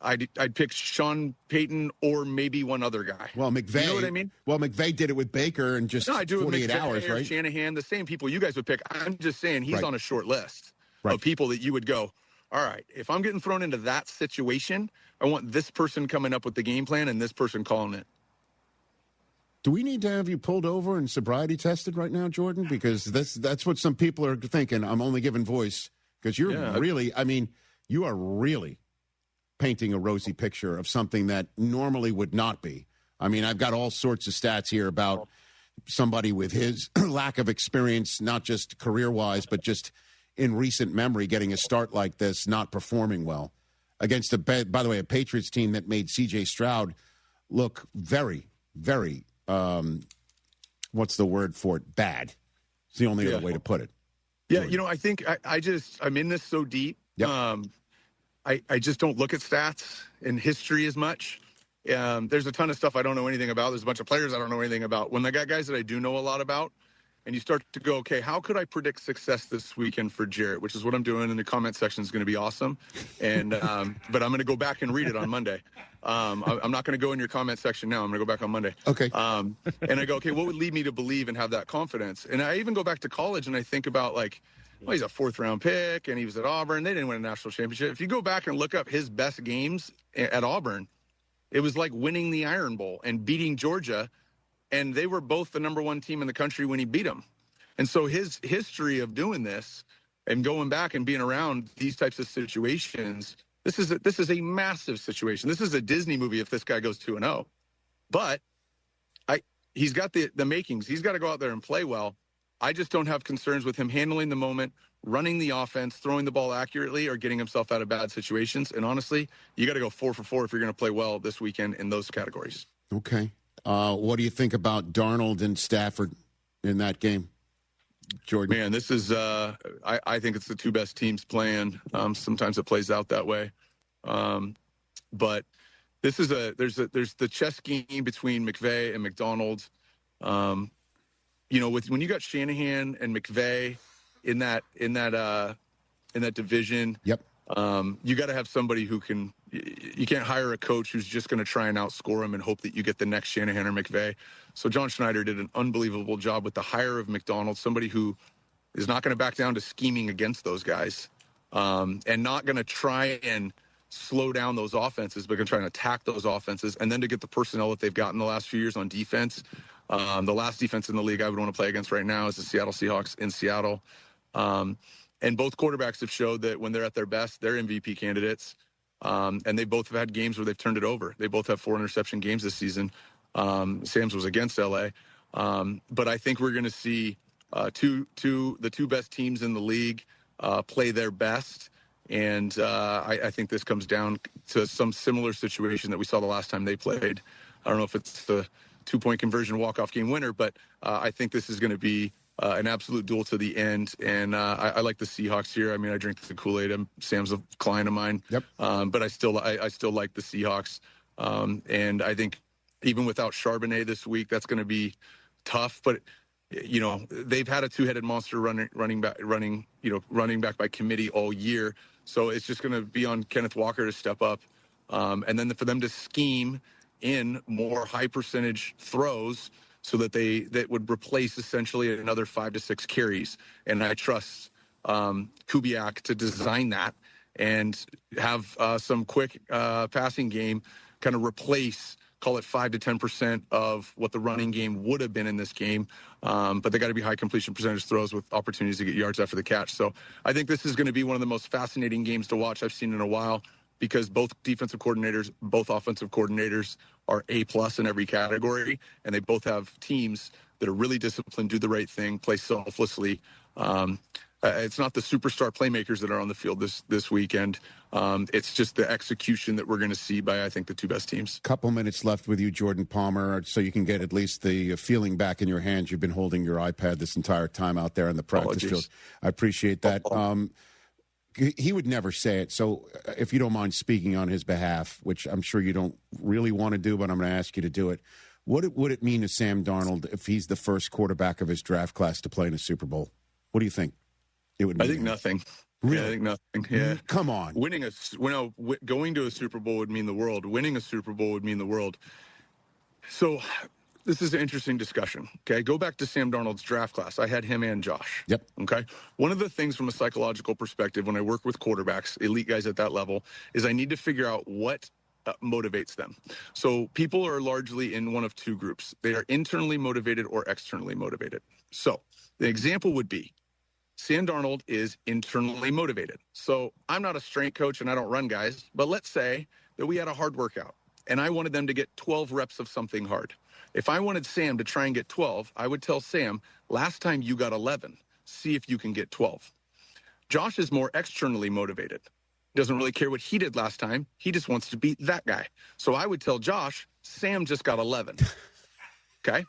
I'd pick Sean Payton or maybe one other guy. Well, McVay. You know what I mean? Well, McVay did it with Baker in just 48 hours, right? Shanahan, the same people you guys would pick. I'm just saying he's on a short list of people that you would go, all right, if I'm getting thrown into that situation, I want this person coming up with the game plan and this person calling it. Do we need to have you pulled over and sobriety tested right now, Jordan? Because that's what some people are thinking. I'm only giving voice because you're you are really painting a rosy picture of something that normally would not be. I mean, I've got all sorts of stats here about somebody with his lack of experience, not just career-wise, but just in recent memory, getting a start like this, not performing well against, by the way, a Patriots team that made C.J. Stroud look very, very, what's the word for it? Bad. It's the only other way to put it. Yeah, I think I'm in this so deep. Yep. I just don't look at stats and history as much. There's a ton of stuff I don't know anything about. There's a bunch of players I don't know anything about. When I got guys that I do know a lot about, and you start to go, okay, how could I predict success this weekend for Jarrett, which is what I'm doing, and the comment section is going to be awesome. And but I'm going to go back and read it on Monday. I'm not going to go in your comment section now. I'm going to go back on Monday. Okay. And I go, okay, what would lead me to believe and have that confidence? And I even go back to college, and I think about, like, well, he's a fourth-round pick, and he was at Auburn. They didn't win a national championship. If you go back and look up his best games at Auburn, it was like winning the Iron Bowl and beating Georgia, and they were both the number one team in the country when he beat them. And so his history of doing this and going back and being around these types of situations, this is a massive situation. This is a Disney movie if this guy goes 2-0. But he's got the makings. He's got to go out there and play well. I just don't have concerns with him handling the moment, running the offense, throwing the ball accurately, or getting himself out of bad situations. And honestly, you got to go 4 for 4 if you're going to play well this weekend in those categories. Okay. What do you think about Darnold and Stafford in that game, Jordan? Man, this is I think it's the two best teams playing. Sometimes it plays out that way. But this is there's the chess game between McVay and McDonald. When you got Shanahan and McVay in that division, yep. You got to have somebody who can. You can't hire a coach who's just going to try and outscore him and hope that you get the next Shanahan or McVay. So John Schneider did an unbelievable job with the hire of McDonald, somebody who is not going to back down to scheming against those guys, and not going to try and slow down those offenses, but going to try and attack those offenses, and then to get the personnel that they've gotten the last few years on defense. The last defense in the league I would want to play against right now is the Seattle Seahawks in Seattle. And both quarterbacks have showed that when they're at their best, they're MVP candidates. And they both have had games where they've turned it over. They both have 4 interception games this season. Sam's was against LA. But I think we're going to see the two best teams in the league play their best. And I think this comes down to some similar situation that we saw the last time they played. I don't know if it's the 2-point conversion walk-off game winner, but I think this is going to be an absolute duel to the end. And I like the Seahawks here. I mean, I drink the Kool-Aid. Sam's a client of mine. Yep. But I still like the Seahawks. And I think even without Charbonnet this week, that's going to be tough. But they've had a two-headed monster running back by committee all year. So it's just going to be on Kenneth Walker to step up, and then for them to scheme in more high percentage throws so that that would replace essentially another 5 to 6 carries. And I trust Kubiak to design that and have some quick passing game kind of replace, call it 5 to 10% of what the running game would have been in this game. But they got to be high completion percentage throws with opportunities to get yards after the catch. So I think this is going to be one of the most fascinating games to watch I've seen in a while, because both defensive coordinators, both offensive coordinators are A+ in every category, and they both have teams that are really disciplined, do the right thing, play selflessly. It's not the superstar playmakers that are on the field this weekend. It's just the execution that we're going to see by, I think, the two best teams. Couple minutes left with you, Jordan Palmer, so you can get at least the feeling back in your hands. You've been holding your iPad this entire time out there on the practice field. I appreciate that. he would never say it. So if you don't mind speaking on his behalf, which I'm sure you don't really want to do, but I'm going to ask you to do it. What would it mean to Sam Darnold if he's the first quarterback of his draft class to play in a Super Bowl? What do you think it would mean? I think nothing. Really? Yeah, I think nothing. Yeah. Come on. Going to a Super Bowl would mean the world. Winning a Super Bowl would mean the world. So this is an interesting discussion. Okay. Go back to Sam Darnold's draft class. I had him and Josh. Yep. Okay. One of the things from a psychological perspective when I work with quarterbacks, elite guys at that level, is I need to figure out what motivates them. So people are largely in one of two groups. They are internally motivated or externally motivated. So the example would be Sam Darnold is internally motivated. So I'm not a strength coach and I don't run guys, but let's say that we had a hard workout and I wanted them to get 12 reps of something hard. If I wanted Sam to try and get 12, I would tell Sam, last time you got 11, see if you can get 12. Josh is more externally motivated. Doesn't really care what he did last time. He just wants to beat that guy. So I would tell Josh, Sam just got 11. Okay?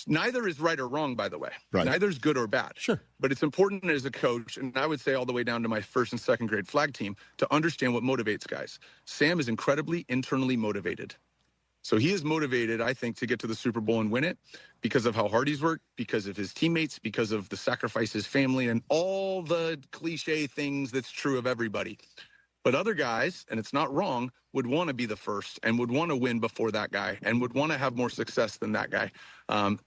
Neither is right or wrong, by the way. Right. Neither is good or bad. Sure. But it's important as a coach, and I would say all the way down to my first and second grade flag team, to understand what motivates guys. Sam is incredibly internally motivated. So he is motivated, I think, to get to the Super Bowl and win it because of how hard he's worked, because of his teammates, because of the sacrifice his family, and all the cliche things that's true of everybody. But other guys, and it's not wrong, would want to be the first and would want to win before that guy and would want to have more success than that guy.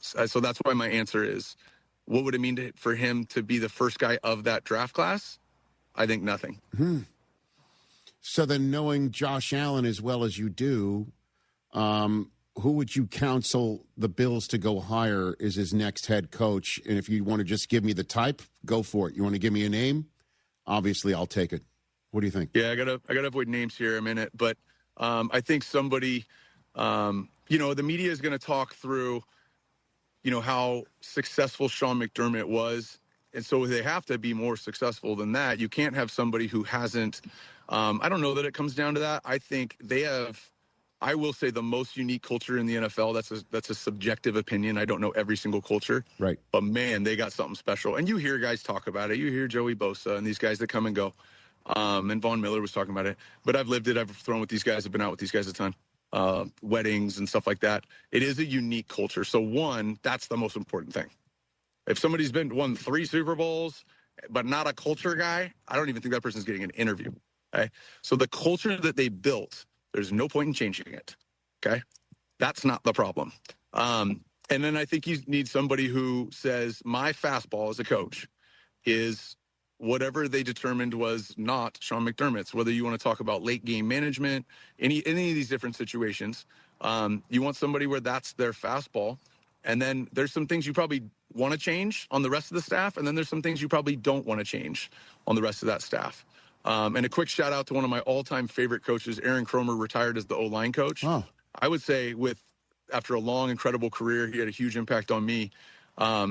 So that's why my answer is, what would it mean for him to be the first guy of that draft class? I think nothing. So then, knowing Josh Allen as well as you do, who would you counsel the Bills to go hire as his next head coach? And if you want to just give me the type, go for it. You want to give me a name? Obviously, I'll take it. What do you think? Yeah, I gotta avoid names here a minute, but I think somebody, the media is going to talk through, how successful Sean McDermott was, and so they have to be more successful than that. You can't have somebody who hasn't. I don't know that it comes down to that. I think they have. I will say the most unique culture in the NFL. That's a subjective opinion. I don't know every single culture, right? But man, they got something special. And you hear guys talk about it. You hear Joey Bosa and these guys that come and go. And Von Miller was talking about it, but I've lived it. I've thrown with these guys. I've been out with these guys a ton, weddings and stuff like that. It is a unique culture. So one, that's the most important thing. If somebody's won 3 Super Bowls, but not a culture guy, I don't even think that person's getting an interview. Okay. So the culture that they built, there's no point in changing it. Okay. That's not the problem. And then I think you need somebody who says my fastball as a coach is whatever they determined was not Sean McDermott's, whether you want to talk about late game management, any of these different situations. You want somebody where that's their fastball. And then there's some things you probably want to change on the rest of the staff. And then there's some things you probably don't want to change on the rest of that staff. And a quick shout out to one of my all-time favorite coaches, Aaron Cromer, retired as the O-line coach. Oh. I would say after a long, incredible career, he had a huge impact on me.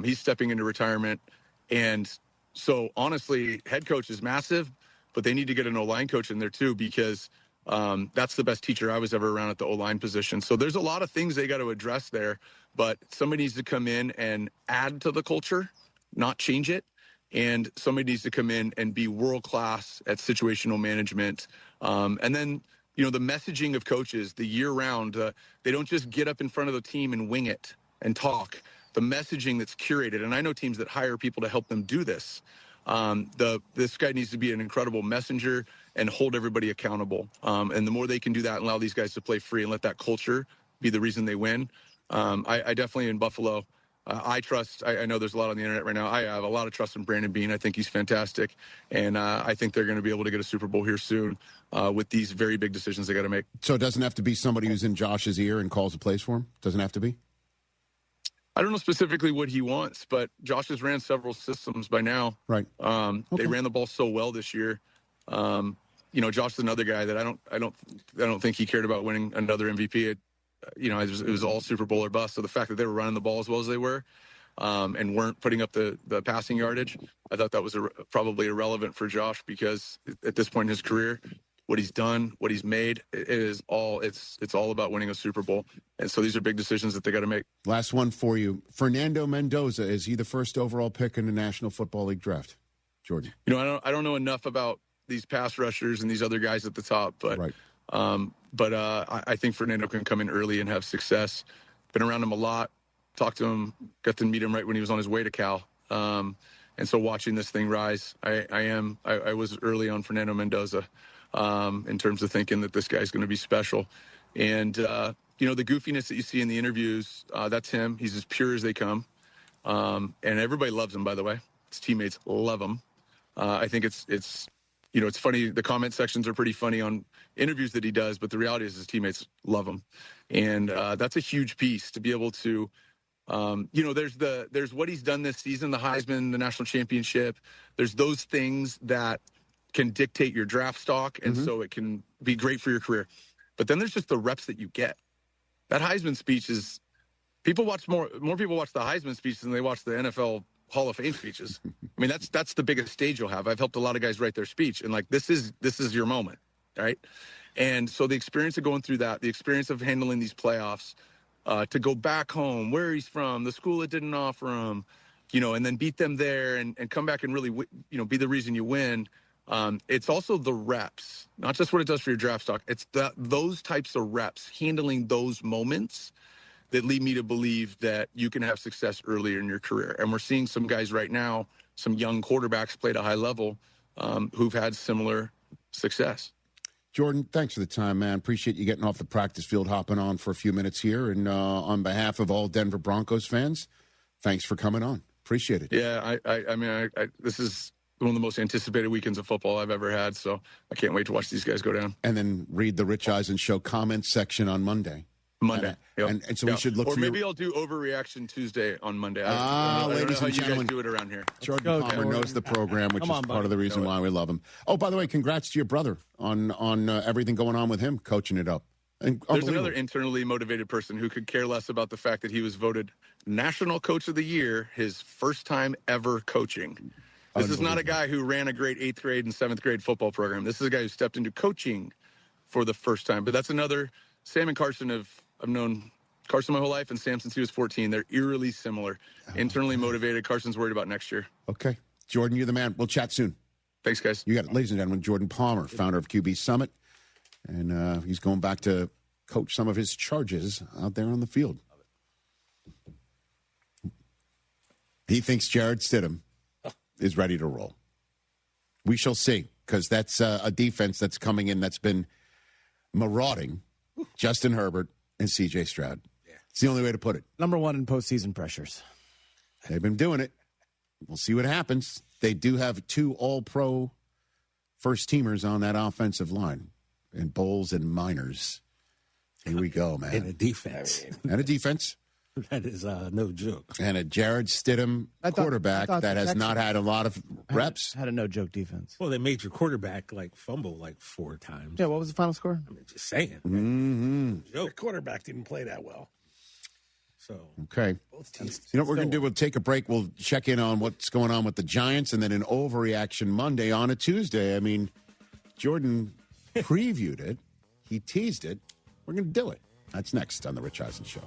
He's stepping into retirement. And so, honestly, head coach is massive, but they need to get an O-line coach in there, too, because that's the best teacher I was ever around at the O-line position. So there's a lot of things they got to address there, but somebody needs to come in and add to the culture, not change it. And somebody needs to come in and be world-class at situational management. And then, the messaging of coaches, the year-round, they don't just get up in front of the team and wing it and talk. The messaging that's curated, and I know teams that hire people to help them do this. This guy needs to be an incredible messenger and hold everybody accountable. And the more they can do that and allow these guys to play free and let that culture be the reason they win. I definitely in Buffalo, I trust. I know there's a lot on the internet right now. I have a lot of trust in Brandon Beane. I think he's fantastic, and I think they're going to be able to get a Super Bowl here soon with these very big decisions they got to make. So it doesn't have to be somebody who's in Josh's ear and calls the plays for him? Doesn't have to be? I don't know specifically what he wants, but Josh has ran several systems by now. Right. They ran the ball so well this year. Josh is another guy that I don't think he cared about winning another MVP. It was all Super Bowl or bust. So the fact that they were running the ball as well as they were, and weren't putting up the passing yardage, I thought that was probably irrelevant for Josh because at this point in his career, what he's done, what he's made, it's all about winning a Super Bowl. And so these are big decisions that they got to make. Last one for you. Fernando Mendoza, is he the first overall pick in the National Football League draft? Jordan. I don't know enough about these pass rushers and these other guys at the top. But I think Fernando can come in early and have success. Been around him a lot, talked to him, got to meet him right when he was on his way to Cal. And so watching this thing rise, I was early on Fernando Mendoza in terms of thinking that this guy's going to be special. And, the goofiness that you see in the interviews, that's him. He's as pure as they come. And everybody loves him, by the way. His teammates love him. I think it's funny. The comment sections are pretty funny on interviews that he does, but the reality is his teammates love him. And that's a huge piece to be able to, there's what he's done this season, the Heisman, the national championship. There's those things that can dictate your draft stock. And so it can be great for your career. But then there's just the reps that you get. That Heisman speech is, more people watch the Heisman speech than they watch the NFL Hall of Fame speeches. I mean, that's the biggest stage you'll have. I've helped a lot of guys write their speech, and like, this is your moment, right? And so the experience of going through that, the experience of handling these playoffs, to go back home, where he's from, the school that didn't offer him, and then beat them there and come back and really, be the reason you win. It's also the reps, not just what it does for your draft stock. It's those types of reps, handling those moments that lead me to believe that you can have success earlier in your career. And we're seeing some guys right now, some young quarterbacks play at a high level, who've had similar success. Jordan, thanks for the time, man. Appreciate you getting off the practice field, hopping on for a few minutes here. And on behalf of all Denver Broncos fans, thanks for coming on. Appreciate it. Yeah, I mean, this is one of the most anticipated weekends of football I've ever had, so I can't wait to watch these guys go down. And then read the Rich Eisen Show comments section on Monday. And so we should look or for maybe I'll do Overreaction Tuesday on Monday. I don't know ladies how and you gentlemen, guys do it around here. Jordan Palmer knows the program, which is part of the reason why we love him. Oh, by the way, congrats to your brother on everything going on with him, coaching it up. There's another internally motivated person who could care less about the fact that he was voted National Coach of the Year his first time ever coaching. This is not a guy who ran a great 8th grade and 7th grade football program. This is a guy who stepped into coaching for the first time. But that's another. Sam and Carson I've known Carson my whole life, and Sam since he was 14. They're eerily similar. Internally motivated. Carson's worried about next year. Okay. Jordan, you're the man. We'll chat soon. Thanks, guys. You got it. Ladies and gentlemen, Jordan Palmer, founder of QB Summit. And he's going back to coach some of his Chargers out there on the field. He thinks Jarrett Stidham is ready to roll. We shall see, because that's a defense that's coming in that's been marauding Justin Herbert and C.J. Stroud. Yeah. It's the only way to put it. Number one in postseason pressures. They've been doing it. We'll see what happens. They do have 2 all-pro first-teamers on that offensive line, and Bowles and Miners. Here we go, man. And a defense. And a defense. That is no joke. And a Jared Stidham quarterback that has not had a lot of reps. Had a no-joke defense. Well, they made your quarterback fumble 4 times. Yeah, what was the final score? I mean, just saying. Mm-hmm. Your quarterback didn't play that well. So okay. You know what we're going to do? We'll take a break. We'll check in on what's going on with the Giants, and then an Overreaction Monday on a Tuesday. I mean, Jordan previewed it. He teased it. We're going to do it. That's next on The Rich Eisen Show.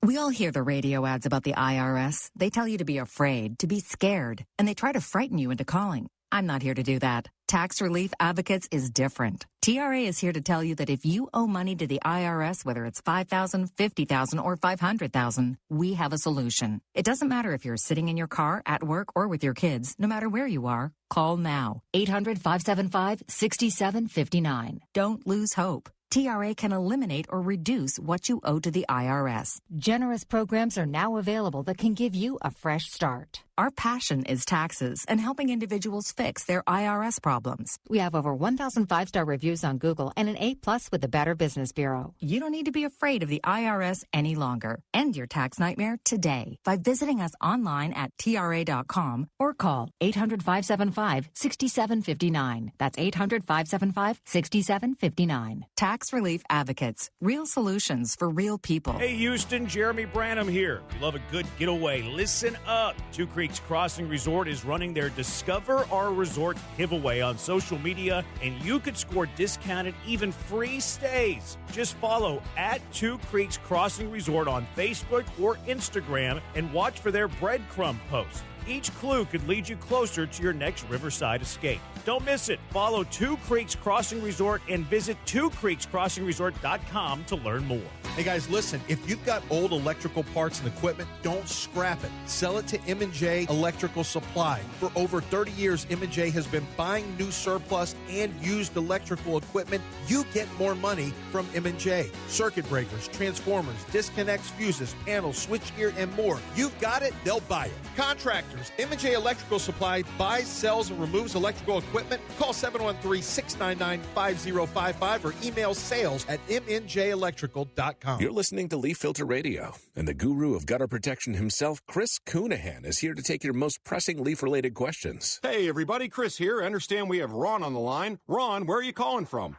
We all hear the radio ads about the IRS. They tell you to be afraid, to be scared, and they try to frighten you into calling. I'm not here to do that. Tax Relief Advocates is different. TRA is here to tell you that if you owe money to the IRS, whether it's $5,000, $50,000, or $500,000, we have a solution. It doesn't matter if you're sitting in your car, at work, or with your kids. No matter where you are, call now. 800-575-6759. Don't lose hope. TRA can eliminate or reduce what you owe to the IRS. Generous programs are now available that can give you a fresh start. Our passion is taxes and helping individuals fix their IRS problems. We have over 1,000 5-star reviews on Google and an A+ with the Better Business Bureau. You don't need to be afraid of the IRS any longer. End your tax nightmare today by visiting us online at TRA.com or call 800-575-6759. That's 800-575-6759. Tax Relief Advocates. Real solutions for real people. Hey, Houston, Jeremy Branham here. If you love a good getaway, listen up. Two Creeks Crossing Resort is running their Discover Our Resort giveaway on social media, and you could score discounted, even free stays. Just follow at Two Creeks Crossing Resort on Facebook or Instagram and watch for their breadcrumb posts. Each clue could lead you closer to your next riverside escape. Don't miss it. Follow Two Creeks Crossing Resort and visit twocreekscrossingresort.com to learn more. Hey guys, listen, if you've got old electrical parts and equipment, don't scrap it. Sell it to M&J Electrical Supply. For over 30 years, M&J has been buying new surplus and used electrical equipment. You get more money from M&J. Circuit breakers, transformers, disconnects, fuses, panels, switchgear, and more. You've got it, they'll buy it. Contractors, M&J Electrical Supply buys, sells, and removes electrical equipment. Call 713-699-5055 or email sales@mnjelectrical.com. You're listening to Leaf Filter Radio, and the guru of gutter protection himself, Chris Coonahan, is here to take your most pressing leaf-related questions. Hey, everybody, Chris here. I understand we have Ron on the line. Ron, where are you calling from?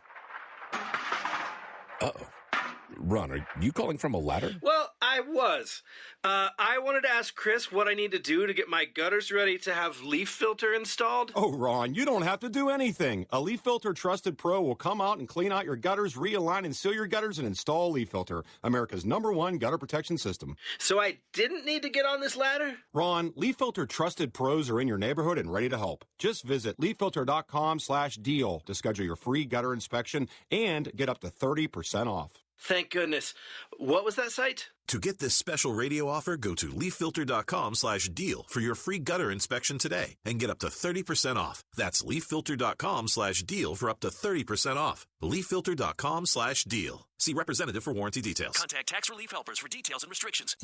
Uh-oh. Ron, are you calling from a ladder? Well, I was. I wanted to ask Chris what I need to do to get my gutters ready to have leaf filter installed. Oh, Ron, you don't have to do anything. A Leaf Filter Trusted Pro will come out and clean out your gutters, realign and seal your gutters, and install Leaf Filter, America's #1 gutter protection system. So I didn't need to get on this ladder? Ron, Leaf Filter Trusted Pros are in your neighborhood and ready to help. Just visit leaffilter.com/deal to schedule your free gutter inspection and get up to 30% off. Thank goodness. What was that site? To get this special radio offer, go to leaffilter.com/deal for your free gutter inspection today and get up to 30% off. That's leaffilter.com/deal for up to 30% off. leaffilter.com/deal. See representative for warranty details. Contact Tax Relief Helpers for details and restrictions.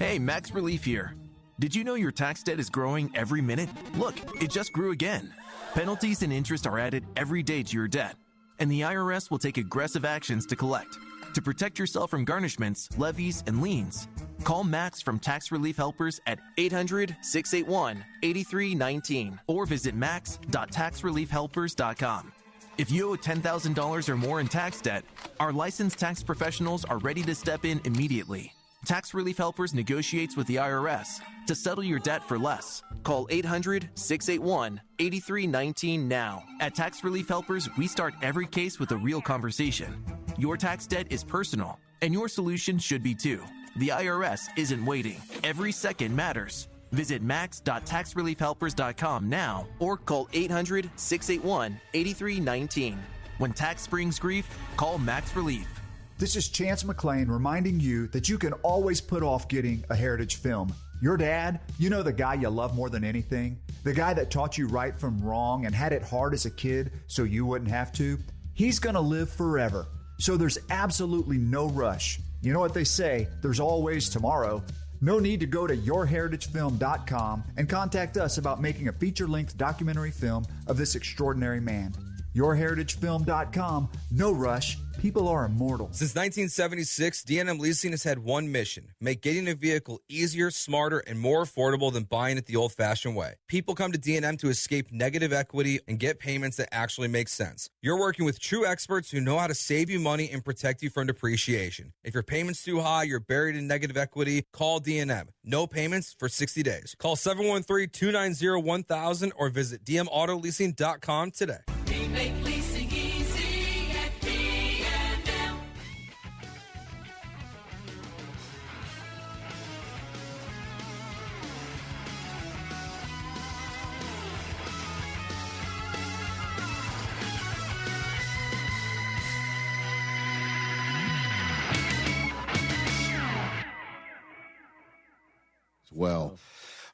Hey, Max Relief here. Did you know your tax debt is growing every minute? Look, it just grew again. Penalties and interest are added every day to your debt, and the IRS will take aggressive actions to collect. To protect yourself from garnishments, levies, and liens, call Max from Tax Relief Helpers at 800-681-8319 or visit max.taxreliefhelpers.com. If you owe $10,000 or more in tax debt, our licensed tax professionals are ready to step in immediately. Tax Relief Helpers negotiates with the IRS to settle your debt for less. Call 800-681-8319 now. At Tax Relief Helpers, we start every case with a real conversation. Your tax debt is personal, and your solution should be too. The IRS isn't waiting. Every second matters. Visit max.taxreliefhelpers.com now or call 800-681-8319. When tax brings grief, call Max Relief. This is Chance McClain reminding you that you can always put off getting a Heritage film. Your dad, you know, the guy you love more than anything, the guy that taught you right from wrong and had it hard as a kid so you wouldn't have to, he's going to live forever. So there's absolutely no rush. You know what they say, there's always tomorrow. No need to go to yourheritagefilm.com and contact us about making a feature-length documentary film of this extraordinary man. Yourheritagefilm.com, no rush. People are immortal. Since 1976, D&M Leasing has had one mission: make getting a vehicle easier, smarter, and more affordable than buying it the old-fashioned way. People come to D&M to escape negative equity and get payments that actually make sense. You're working with true experts who know how to save you money and protect you from depreciation. If your payment's too high, you're buried in negative equity, call D&M. No payments for 60 days. Call 713-290-1000 or visit dmautoleasing.com today. We make leasing easy at D&M. Well,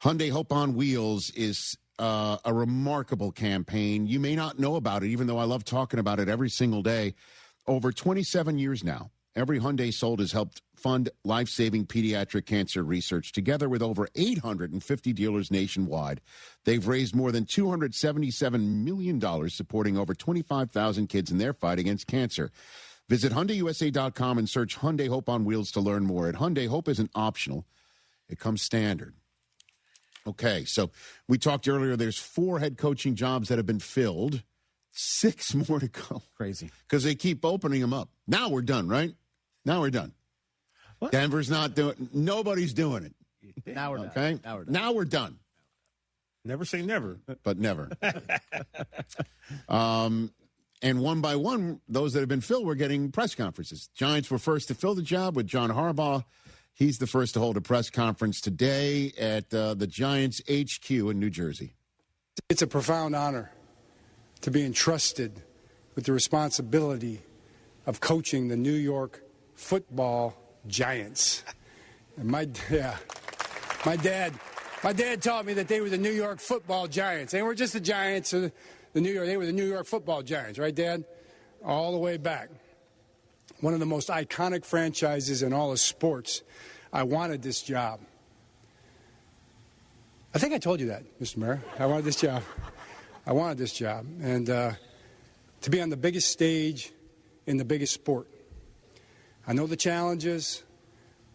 Hyundai Hope on Wheels is a remarkable campaign. You may not know about it, even though I love talking about it every single day. Over 27 years now, every Hyundai sold has helped fund life-saving pediatric cancer research. Together with over 850 dealers nationwide, they've raised more than $277 million, supporting over 25,000 kids in their fight against cancer. Visit HyundaiUSA.com and search Hyundai Hope on Wheels to learn more. At Hyundai, hope isn't optional. It comes standard. Okay, so we talked earlier, there's 4 head coaching jobs that have been filled, 6 more to go. Crazy. Because they keep opening them up. Now we're done, right? Now we're done. What? Denver's not doing, nobody's doing it. Now we're okay? done. Now we're done. Never say never. But never. And one by one, those that have been filled were getting press conferences. Giants were first to fill the job with John Harbaugh He's the first to hold a press conference today at the Giants HQ in New Jersey. It's a profound honor to be entrusted with the responsibility of coaching the New York Football Giants. And my dad taught me that they were the New York Football Giants. They weren't just the Giants, they were the New York Football Giants, right, Dad? All the way back. One of the most iconic franchises in all of sports. I wanted this job. I think I told you that, Mr. Mayor. I wanted this job. And to be on the biggest stage in the biggest sport. I know the challenges.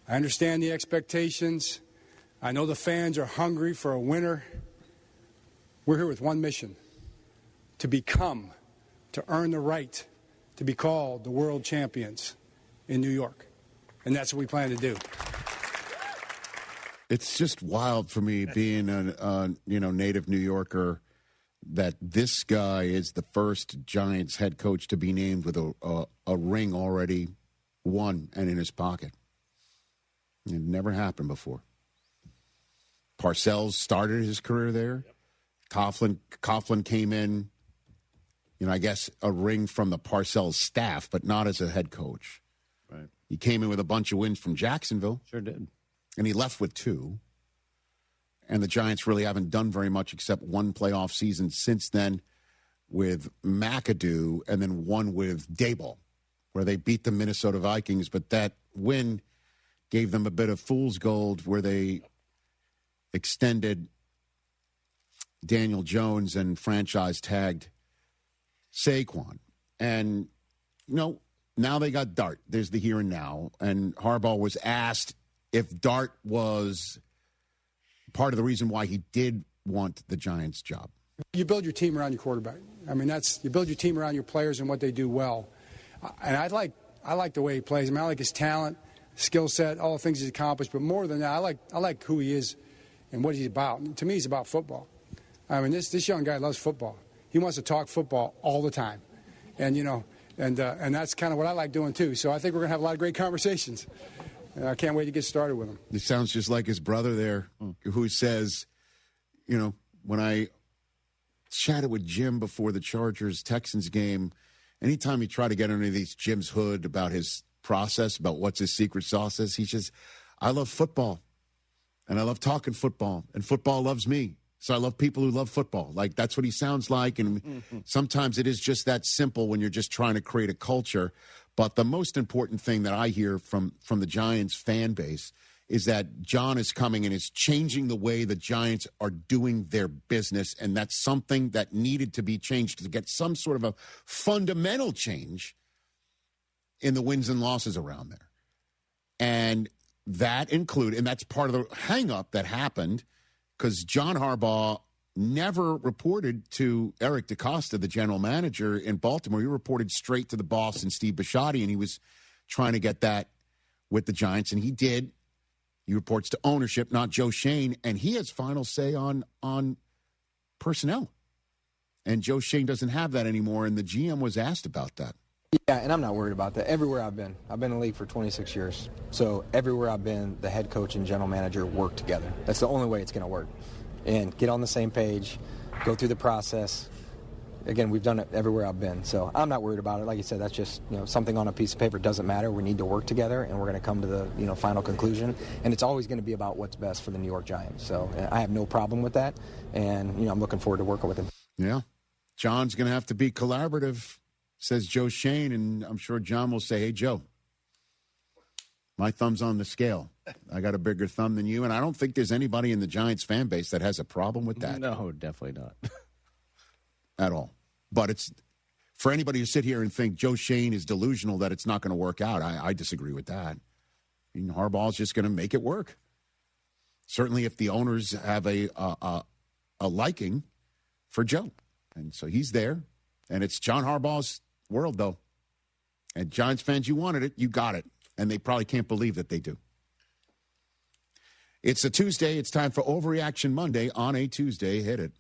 I understand the expectations. I know the fans are hungry for a winner. We're here with one mission: to earn the right to be called the world champions in New York. And that's what we plan to do. It's just wild for me being a native New Yorker that this guy is the first Giants head coach to be named with a ring already won and in his pocket. It never happened before. Parcells started his career there. Coughlin came in, I guess a ring from the Parcells staff, but not as a head coach. Right. He came in with a bunch of wins from Jacksonville. Sure did. And he left with 2. And the Giants really haven't done very much except one playoff season since then with McAdoo and then one with Daboll, where they beat the Minnesota Vikings. But that win gave them a bit of fool's gold where they extended Daniel Jones and franchise tagged Saquon. And, now they got Dart. There's the here and now. And Harbaugh was asked if Dart was part of the reason why he did want the Giants job. You build your team around your quarterback. You build your team around your players and what they do well. And I like the way he plays. I like his talent, skill set, all the things he's accomplished. But more than that, I like who he is and what he's about. And to me, he's about football. This young guy loves football. He wants to talk football all the time. And, and that's kind of what I like doing, too. So I think we're going to have a lot of great conversations. I can't wait to get started with him. It sounds just like his brother there, who says, when I chatted with Jim before the Chargers-Texans game, anytime you try to get underneath Jim's hood about his process, about what's his secret sauce is, he says, I love football, and I love talking football, and football loves me. So I love people who love football. Like, that's what he sounds like, and sometimes it is just that simple when you're just trying to create a culture. But the most important thing that I hear from the Giants fan base is that John is coming and is changing the way the Giants are doing their business, and that's something that needed to be changed to get some sort of a fundamental change in the wins and losses around there. And that and that's part of the hang-up that happened because John Harbaugh never reported to Eric DeCosta, the general manager in Baltimore. He reported straight to the boss and Steve Bisciotti, and he was trying to get that with the Giants, and he did. He reports to ownership, not Joe Schoen, and he has final say on personnel. And Joe Schoen doesn't have that anymore, and the GM was asked about that. Yeah, and I'm not worried about that. Everywhere I've been in the league for 26 years. So everywhere I've been, the head coach and general manager work together. That's the only way it's going to work. And get on the same page, go through the process. Again, we've done it everywhere I've been. So I'm not worried about it. Like you said, that's just something on a piece of paper. Doesn't matter. We need to work together, and we're going to come to the final conclusion. And it's always going to be about what's best for the New York Giants. So I have no problem with that, and I'm looking forward to working with him. Yeah. John's going to have to be collaborative, says Joe Schoen, and I'm sure John will say, hey, Joe, my thumb's on the scale. I got a bigger thumb than you, and I don't think there's anybody in the Giants fan base that has a problem with that. No, definitely not. At all. But it's for anybody to sit here and think Joe Schoen is delusional that it's not going to work out, I disagree with that. Harbaugh's just going to make it work. Certainly if the owners have a liking for Joe. And so he's there. And it's John Harbaugh's world, though. And Giants fans, you wanted it, you got it. And they probably can't believe that they do. It's a Tuesday. It's time for Overreaction Monday on a Tuesday. Hit it.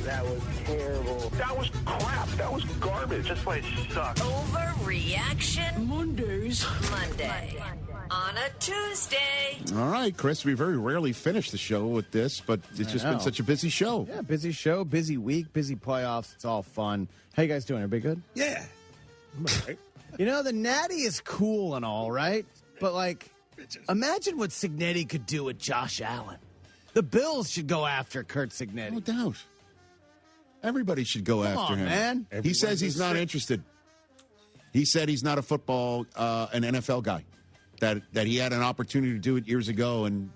That was terrible. That was crap. That was garbage. This place sucks. Overreaction Mondays. Monday. on a Tuesday. All right, Chris, we very rarely finish the show with this, but it's just been such a busy show. Yeah, busy show, busy week, busy playoffs. It's all fun. How you guys doing? Everybody good? Yeah. I'm all right. You know, the Natty is cool and all, right? But, like, imagine what Cignetti could do with Josh Allen. The Bills should go after Kurt Cignetti. No doubt. Everybody should go after him. Man. He says he's not interested. He said he's not a football, an NFL guy. That he had an opportunity to do it years ago, and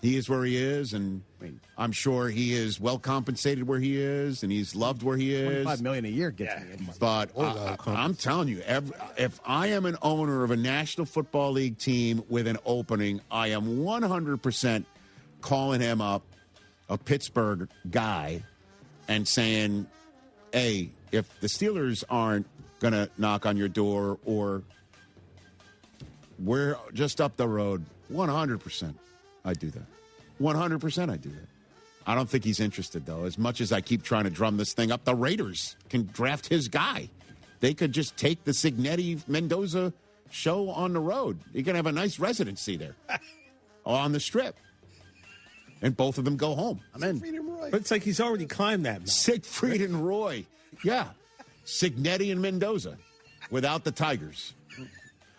he is where he is, and I'm sure he is well compensated where he is, and he's loved where he is. $25 million a year gets me. But I'm telling you, if I am an owner of a National Football League team with an opening, I am 100% calling him up, a Pittsburgh guy, and saying, hey, if the Steelers aren't going to knock on your door, or we're just up the road, 100% I do that. 100% I do that. I don't think he's interested, though. As much as I keep trying to drum this thing up, the Raiders can draft his guy. They could just take the Cignetti Mendoza show on the road. You can have a nice residency there on the Strip. And both of them go home. I'm in. But it's like he's already climbed that mountain. Siegfried and Roy. Yeah. Cignetti and Mendoza without the Tigers.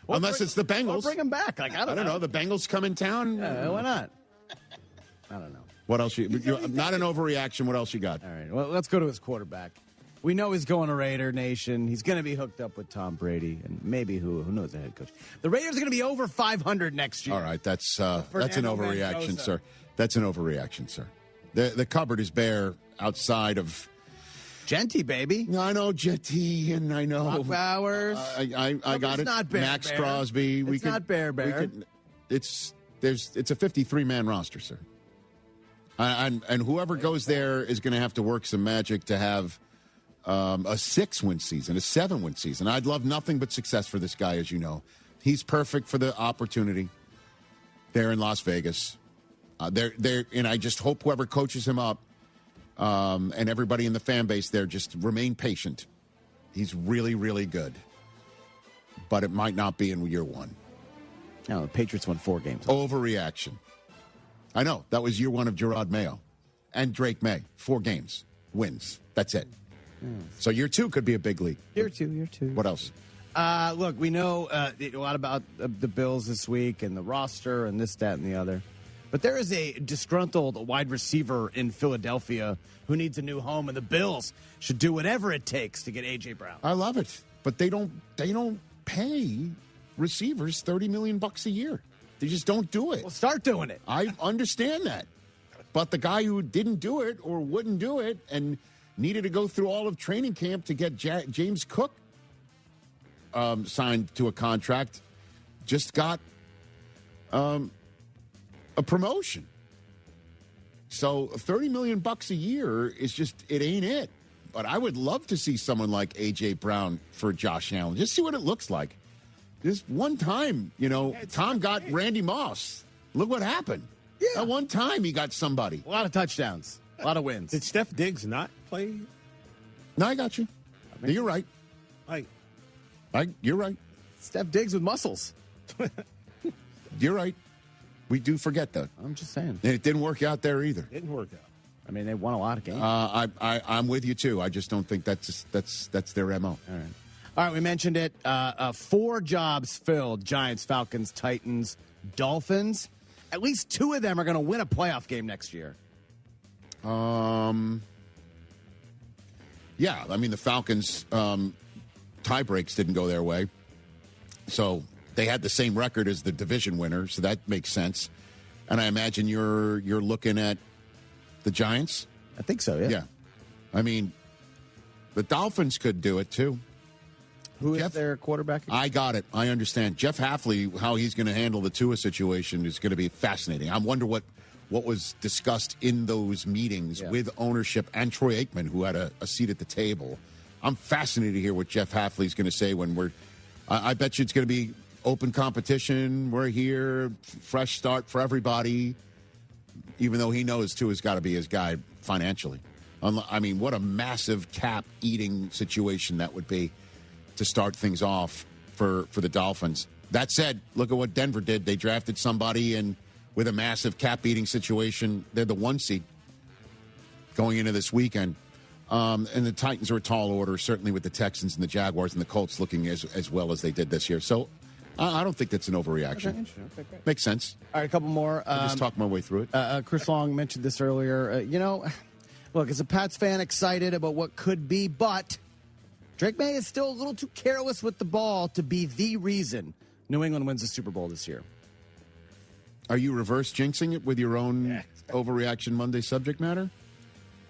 Unless it's the Bengals. Well, bring them back. Like, I don't know. The Bengals come in town. Why not? I don't know. What else? Not an overreaction. What else you got? All right. Well, let's go to his quarterback. We know he's going to Raider Nation. He's going to be hooked up with Tom Brady, and maybe who knows, the head coach. The Raiders are going to be over 500 next year. All right. That's an overreaction, Mendoza. Sir. That's an overreaction, sir. The cupboard is bare outside of Genty, baby. I know Genty, and I know Flowers. I got it. Not Bear, Max Bear. Crosby. It's not Bear. It's a 53-man roster, sir. And whoever goes there is going to have to work some magic to have a 6-win season, a 7-win season. I'd love nothing but success for this guy, as you know. He's perfect for the opportunity there in Las Vegas. And I just hope whoever coaches him up and everybody in the fan base there just remain patient. He's really, really good. But it might not be in year one. No, the Patriots won 4 games. Overreaction. I know. That was year one of Gerard Mayo and Drake May. 4 games. Wins. That's it. So year 2 could be a big league. Year two. What else? Look, we know a lot about the Bills this week and the roster and this, that, and the other. But there is a disgruntled wide receiver in Philadelphia who needs a new home, and the Bills should do whatever it takes to get A.J. Brown. I love it. But they don't pay receivers $30 million a year. They just don't do it. Well, start doing it. I understand that. But the guy who didn't do it or wouldn't do it and needed to go through all of training camp to get James Cook signed to a contract just got a promotion. So $30 million a year is just, it ain't it. But I would love to see someone like A.J. Brown for Josh Allen. Just see what it looks like. Just one time, Tom got Randy Moss. Look what happened. Yeah. At one time, he got somebody. A lot of touchdowns. A lot of wins. Did Steph Diggs not play? No, I got you. You're right. You're right. Steph Diggs with muscles. You're right. We do forget that. I'm just saying. And it didn't work out there either. Didn't work out. I mean, they won a lot of games. I'm with you, too. I just don't think that's their MO. All right, we mentioned it. 4 jobs filled. Giants, Falcons, Titans, Dolphins. At least 2 of them are going to win a playoff game next year. Yeah, I mean, the Falcons tie breaks didn't go their way. So they had the same record as the division winner, so that makes sense. And I imagine you're looking at the Giants? I think so, yeah. Yeah. I mean, the Dolphins could do it, too. Who is their quarterback? I got it. I understand. Jeff Hafley, how he's going to handle the Tua situation is going to be fascinating. I wonder what was discussed in those meetings with ownership and Troy Aikman, who had a seat at the table. I'm fascinated to hear what Jeff Hafley's going to say when I bet you it's going to be open competition. We're here, fresh start for everybody, even though he knows Tua's got to be his guy financially. I mean, what a massive cap-eating situation that would be to start things off for the Dolphins. That said, look at what Denver did. They drafted somebody and with a massive cap-eating situation. They're the 1 seed going into this weekend. And the Titans are a tall order, certainly with the Texans and the Jaguars and the Colts looking as well as they did this year. So I don't think that's an overreaction. Okay, great. Makes sense. All right, a couple more. I just talked my way through it. Chris Long mentioned this earlier. Look, as a Pats fan, excited about what could be, but Drake May is still a little too careless with the ball to be the reason New England wins the Super Bowl this year. Are you reverse jinxing it with your own Overreaction Monday subject matter?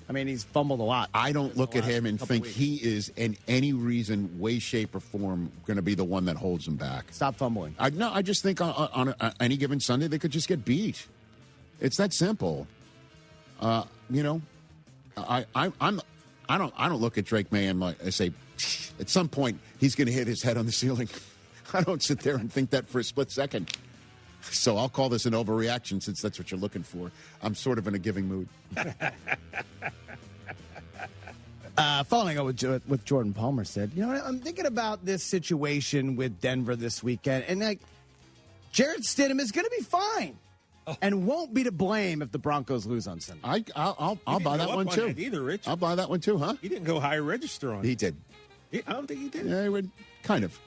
I mean, he's fumbled a lot. I don't look at him and think he is, in any reason, way, shape, or form, going to be the one that holds him back. Stop fumbling. I just think on any given Sunday they could just get beat. It's that simple. I don't look at Drake May and I say, at some point he's going to hit his head on the ceiling. I don't sit there and think that for a split second. So I'll call this an overreaction since that's what you're looking for. I'm sort of in a giving mood. Following up with what Jordan Palmer said, I'm thinking about this situation with Denver this weekend, and Jarrett Stidham is going to be fine and won't be to blame if the Broncos lose on Sunday. I'll buy that one too. Either, Rich. I'll buy that one too, huh? He didn't go high register on it. He did. I don't think he did. Yeah, he would kind of.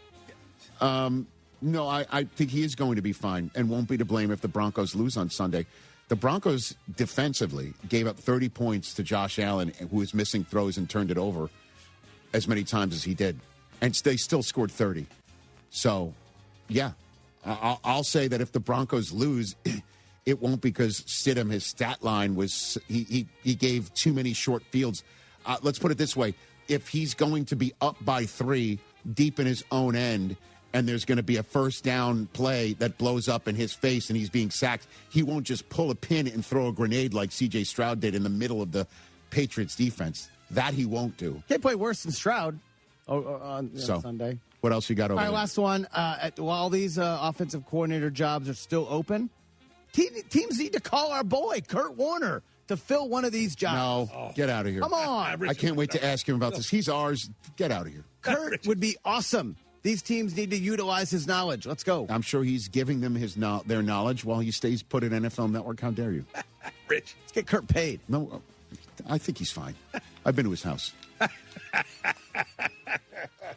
No, I think he is going to be fine and won't be to blame if the Broncos lose on Sunday. The Broncos defensively gave up 30 points to Josh Allen, who was missing throws and turned it over as many times as he did. And they still scored 30. So, yeah, I'll say that if the Broncos lose, it won't because Stidham, his stat line was he gave too many short fields. Let's put it this way. If he's going to be up by 3 deep in his own end, and there's going to be a first down play that blows up in his face and he's being sacked, he won't just pull a pin and throw a grenade like C.J. Stroud did in the middle of the Patriots defense. That he won't do. Can't play worse than Stroud on Sunday. What else you got over there? All right, last one. While these offensive coordinator jobs are still open, teams need to call our boy, Kurt Warner, to fill one of these jobs. No, get out of here. Come on. I can't wait to ask him about this. He's ours. Get out of here. Kurt would be awesome. These teams need to utilize his knowledge. Let's go. I'm sure he's giving them their knowledge while he stays put at NFL Network. How dare you? Rich. Let's get Kurt paid. No, I think he's fine. I've been to his house.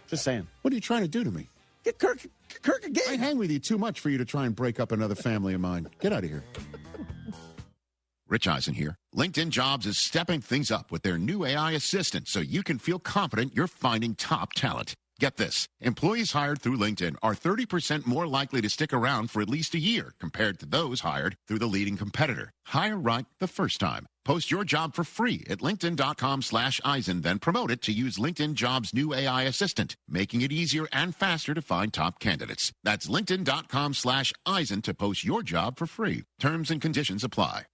Just saying. What are you trying to do to me? Get Kirk again. I hang with you too much for you to try and break up another family of mine. Get out of here. Rich Eisen here. LinkedIn Jobs is stepping things up with their new AI assistant so you can feel confident you're finding top talent. Get this. Employees hired through LinkedIn are 30% more likely to stick around for at least a year compared to those hired through the leading competitor. Hire right the first time. Post your job for free at linkedin.com/Eisen, then promote it to use LinkedIn Jobs' new AI assistant, making it easier and faster to find top candidates. That's linkedin.com/Eisen to post your job for free. Terms and conditions apply.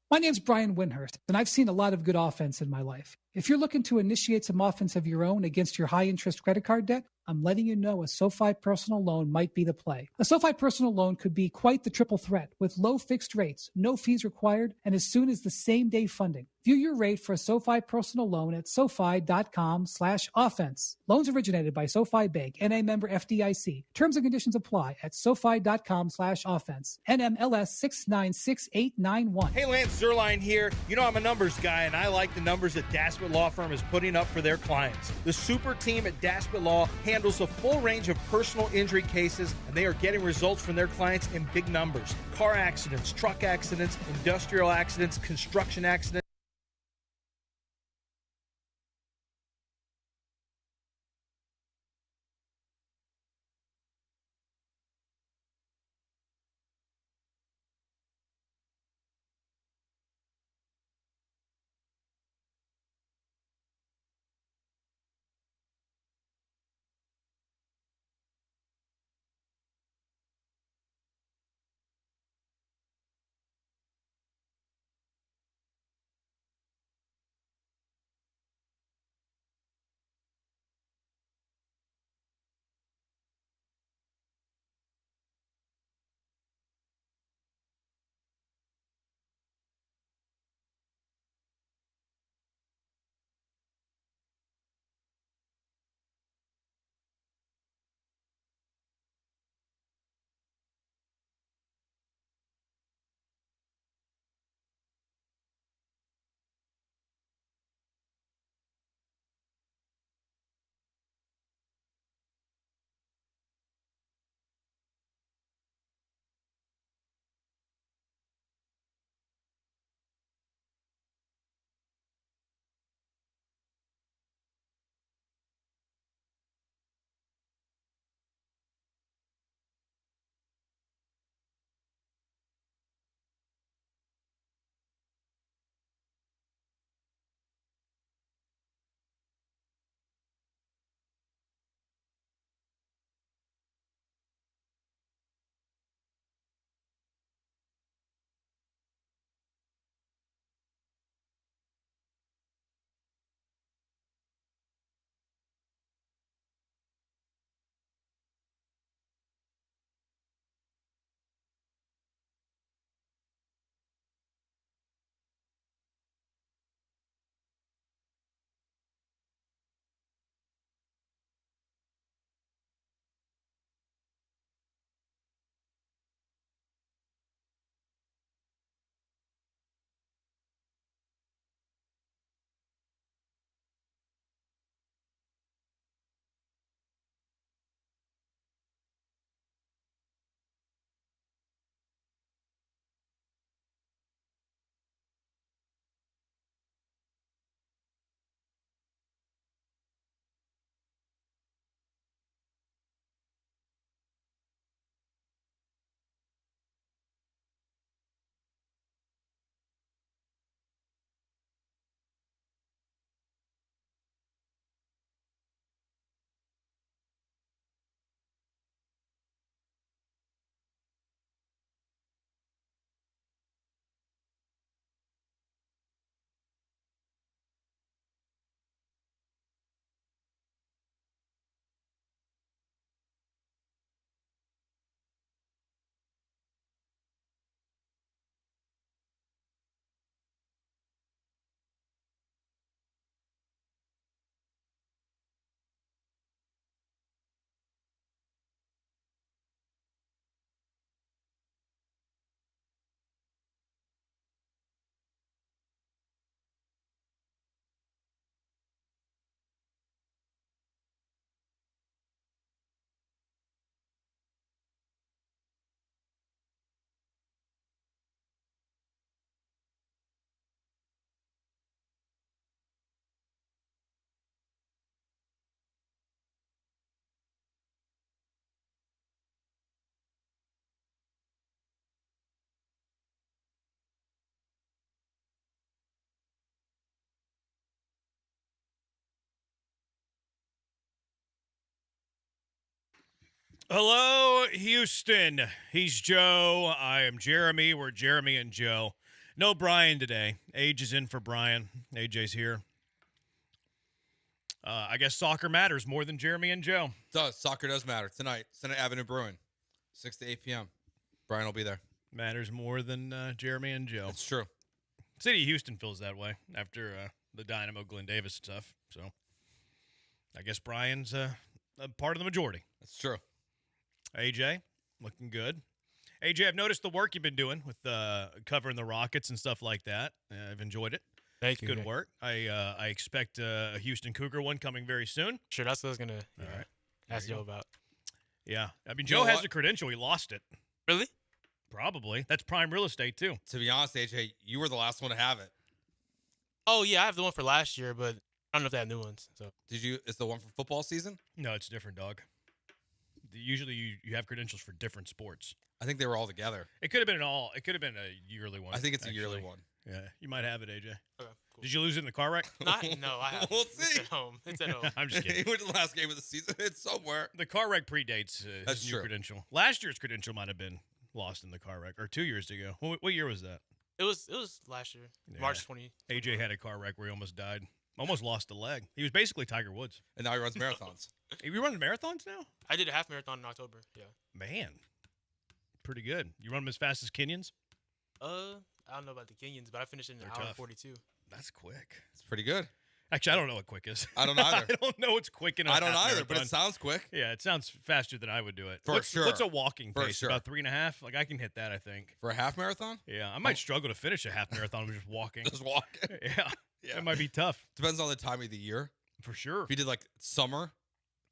My name's Brian Windhurst, and I've seen a lot of good offense in my life. If you're looking to initiate some offense of your own against your high-interest credit card debt, I'm letting you know a SoFi personal loan might be the play. A SoFi personal loan could be quite the triple threat with low fixed rates, no fees required, and as soon as the same day funding. View your rate for a SoFi personal loan at SoFi.com/offense. Loans originated by SoFi Bank, NA member FDIC. Terms and conditions apply at SoFi.com/offense. NMLS 696891. Hey, Lance Zerline here. You know I'm a numbers guy, and I like the numbers that Daspit Law Firm is putting up for their clients. The super team at Daspit Law handles a full range of personal injury cases, and they are getting results from their clients in big numbers. Car accidents, truck accidents, industrial accidents, construction accidents. Hello, Houston. He's Joe. I am Jeremy. We're Jeremy and Joe. No Brian today. Age is in for Brian. AJ's here. I guess soccer matters more than Jeremy and Joe. It does. Soccer does matter. Tonight, Senate Avenue Brewing, 6 to 8 p.m. Brian will be there. Matters more than Jeremy and Joe. It's true. City of Houston feels that way after the Dynamo Glenn Davis stuff. So I guess Brian's a part of the majority. That's true. AJ, looking good. AJ, I've noticed the work you've been doing with covering the Rockets and stuff like that. I've enjoyed it. Thank you. Good work. I expect a Houston Cougar one coming very soon. Sure, that's what I was going to right. ask Joe about. Yeah. I mean, Joe has a credential. He lost it. Really? Probably. That's prime real estate, too. To be honest, AJ, you were the last one to have it. Oh, yeah, I have the one for last year, but I don't know if they have new ones. So Is the one for football season? No, it's different, dog. Usually you have credentials for different sports. I think they were all together. It could have been It could have been a yearly one. I think it's a yearly one. Yeah, you might have it, AJ. Okay, cool. Did you lose it in the car wreck? No, I haven't. We'll see. It's at home. It's at home. I'm just kidding. He went to the last game of the season. It's somewhere. The car wreck predates That's his new true. credential. Last year's credential might have been lost in the car wreck, or 2 years ago. What year was that? It was last year, Yeah. March 20. AJ had a car wreck where he almost died. Almost lost a leg. He was basically Tiger Woods. And now he runs marathons. You running marathons now? I did a half marathon in October. Yeah. Man, pretty good. You run them as fast as Kenyans? I don't know about the Kenyans, but I finished in an hour and 42. That's quick. It's pretty good. Actually, I don't know what quick is. I don't either. I don't know what's quick in a I don't half either, but marathon. it sounds quick. Yeah, it sounds faster than I would do it. For sure. What's a walking For pace? sure. About 3.5? Like, I can hit that, I think. For a half marathon? Yeah, I might struggle to finish a half marathon with just walking. Just walking. Yeah, it might be tough. Depends on the time of the year. For sure. If you did like summer,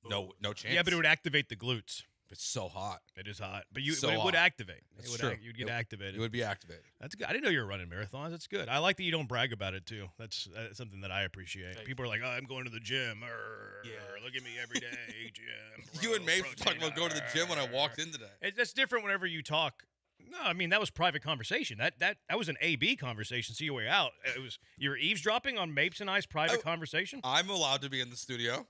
no chance. Yeah, but it would activate the glutes. It's so hot. It is hot. But So it would hot. activate. That's true. You'd get activated. You would be activated. That's good. I didn't know you were running marathons. That's good. I like that you don't brag about it, too. That's something that I appreciate. People are like, oh, I'm going to the gym. Look at me every day, gym. You and Mace were talking about going to the gym when I walked in today. That's different whenever you talk. No, I mean, that was private conversation. That was an A-B conversation. See your way out. You were eavesdropping on Mapes and I's private conversation? I'm allowed to be in the studio.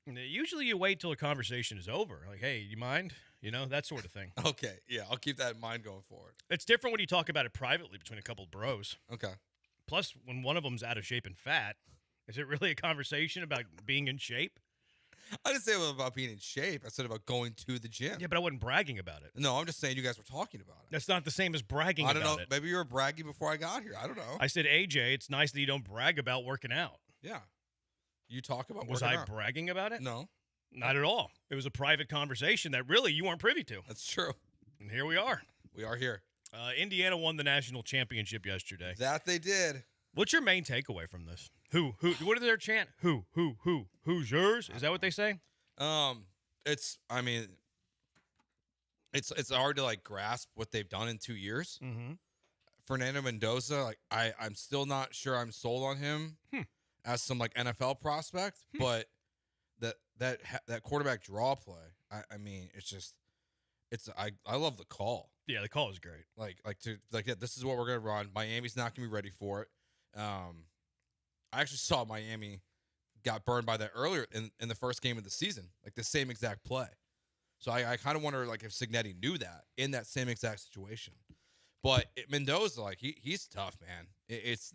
Usually you wait till a conversation is over. Like, hey, you mind? You know, that sort of thing. Okay, yeah, I'll keep that in mind going forward. It's different when you talk about it privately between a couple of bros. Okay. Plus, when one of them's out of shape and fat, is it really a conversation about being in shape? I didn't say about being in shape. I said about going to the gym. Yeah, but I wasn't bragging about it. No, I'm just saying you guys were talking about it. That's not the same as bragging I don't about know. it. Maybe you were bragging before I got here. I don't know. I said, AJ, it's nice that you don't brag about working out. Yeah. You talk about Was working I out. bragging about it? No. Not at all. It was a private conversation that really you weren't privy to. That's true. And here we are. We are here. Indiana won the national championship yesterday. That they did. What's your main takeaway from this? Who? What is their chant? Who's yours? Is that what they say? It's hard to like grasp what they've done in 2 years. Mm-hmm. Fernando Mendoza, like I'm still not sure I'm sold on him as some like NFL prospect, but that quarterback draw play, I mean, I love the call. Yeah, the call is great. This is what we're gonna run. Miami's not gonna be ready for it. I actually saw Miami got burned by that earlier in the first game of the season, like the same exact play. So I kind of wonder like if Cignetti knew that in that same exact situation. But Mendoza, like he's tough, man. It's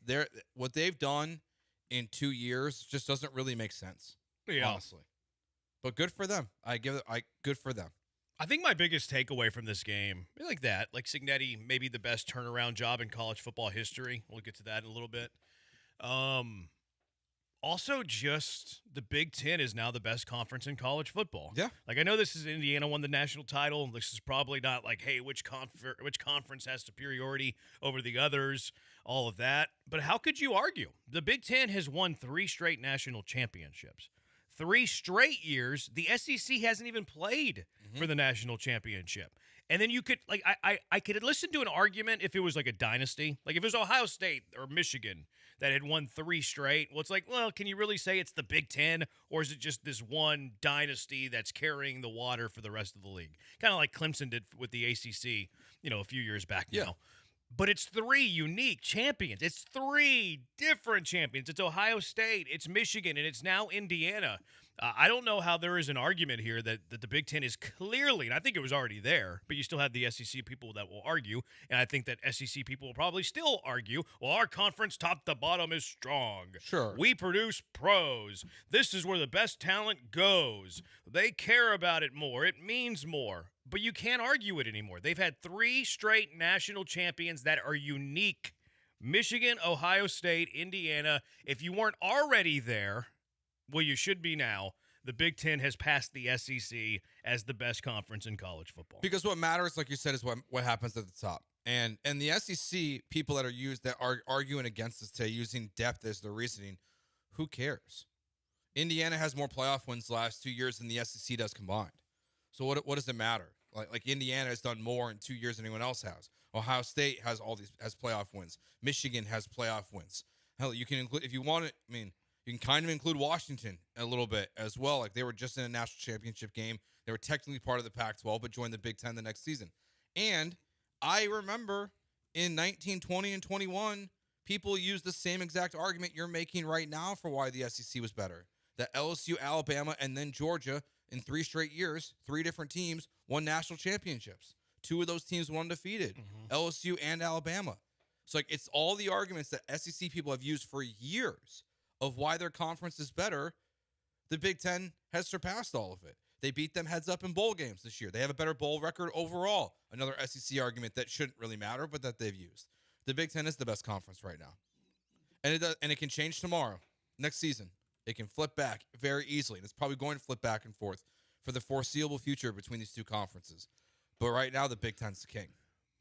what they've done in 2 years just doesn't really make sense. Yeah. Honestly. But good for them. Good for them. I think my biggest takeaway from this game, like Cignetti, maybe the best turnaround job in college football history. We'll get to that in a little bit. Also, just the Big Ten is now the best conference in college football. Yeah. Like, I know this is Indiana won the national title. This is probably not like, hey, which conference has superiority over the others, all of that. But how could you argue? The Big Ten has won 3 straight national championships. 3 straight years, the SEC hasn't even played for the national championship. And then you could, like, I could listen to an argument if it was like a dynasty. Like, if it was Ohio State or Michigan that had won 3 straight, well, it's like, well, can you really say it's the Big Ten? Or is it just this one dynasty that's carrying the water for the rest of the league? Kind of like Clemson did with the ACC, a few years back now. But it's 3 unique champions. It's 3 different champions. It's Ohio State, it's Michigan, and it's now Indiana. I don't know how there is an argument here that the Big Ten is clearly, and I think it was already there, but you still have the SEC people that will argue, and I think that SEC people will probably still argue, well, our conference top to bottom is strong. Sure. We produce pros. This is where the best talent goes. They care about it more. It means more. But you can't argue it anymore. They've had 3 straight national champions that are unique. Michigan, Ohio State, Indiana. If you weren't already there, well, you should be now. The Big Ten has passed the SEC as the best conference in college football. Because what matters, like you said, is what happens at the top. And the SEC people that are arguing against this today, using depth as their reasoning, who cares? Indiana has more playoff wins the last 2 years than the SEC does combined. So what does it matter? Like Indiana has done more in 2 years than anyone else has. Ohio State has playoff wins. Michigan has playoff wins. Hell, you can include, if you want it, I mean, you can kind of include Washington a little bit as well. Like, they were just in a national championship game. They were technically part of the Pac-12, but joined the Big Ten the next season. And I remember in 19, 20, and 21, people used the same exact argument you're making right now for why the SEC was better. That LSU, Alabama, and then Georgia in 3 straight years, 3 different teams won national championships. 2 of those teams were undefeated, LSU and Alabama. So, like, it's all the arguments that SEC people have used for years of why their conference is better. The Big Ten has surpassed all of it. They beat them heads up in bowl games this year. They have a better bowl record overall. Another SEC argument that shouldn't really matter, but that they've used. The Big Ten is the best conference right now. And it can change tomorrow, next season. It can flip back very easily. And it's probably going to flip back and forth for the foreseeable future between these 2 conferences. But right now, the Big Ten's the king.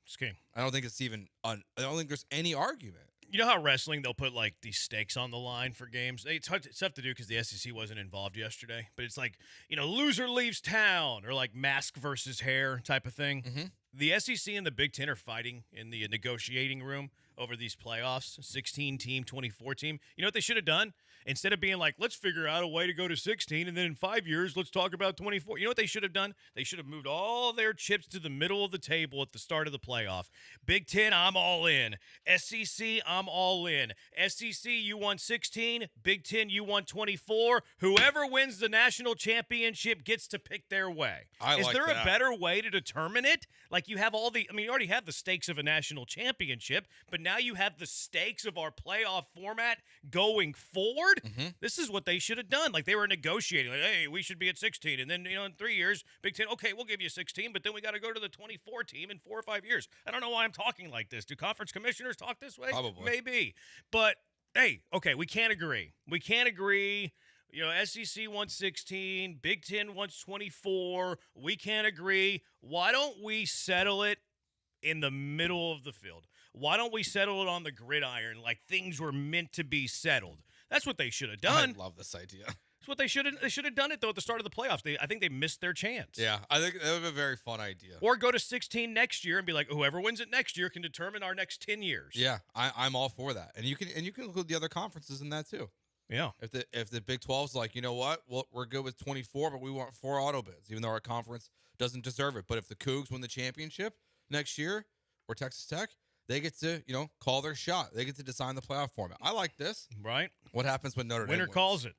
It's king. I don't think it's even I don't think there's any argument. You know how wrestling, they'll put, like, these stakes on the line for games? It's tough to do because the SEC wasn't involved yesterday. But it's like, loser leaves town, or like mask versus hair type of thing. Mm-hmm. The SEC and the Big Ten are fighting in the negotiating room over these playoffs, 16-team, 24-team. You know what they should have done? Instead of being like, let's figure out a way to go to 16, and then in 5 years, let's talk about 24. You know what they should have done? They should have moved all their chips to the middle of the table at the start of the playoff. Big Ten, I'm all in. SEC, I'm all in. SEC, you won 16. Big Ten, you won 24. Whoever wins the national championship gets to pick their way. Is there a better way to determine it? Like, you have you already have the stakes of a national championship, but now you have the stakes of our playoff format going forward. This is what they should have done. Like, they were negotiating. Like, hey, we should be at 16. And then, in 3 years, Big Ten, okay, we'll give you 16, but then we got to go to the 24 team in 4 or 5 years. I don't know why I'm talking like this. Do conference commissioners talk this way? Probably. Maybe. But, hey, okay, we can't agree. We can't agree. SEC wants 16. Big Ten wants 24. We can't agree. Why don't we settle it in the middle of the field? Why don't we settle it on the gridiron like things were meant to be settled? That's what they should have done. I love this idea. That's what they should have done it, though, at the start of the playoffs. I think they missed their chance. Yeah, I think that would be a very fun idea. Or go to 16 next year and be like, whoever wins it next year can determine our next 10 years. Yeah, I'm all for that. And you can include the other conferences in that too. Yeah. If the Big 12's like, you know what? Well, we're good with 24, but we want 4 auto bids, even though our conference doesn't deserve it. But if the Cougs win the championship next year, or Texas Tech, they get to, call their shot. They get to design the playoff format. I like this. Right. What happens when Notre Dame wins? Winner calls it.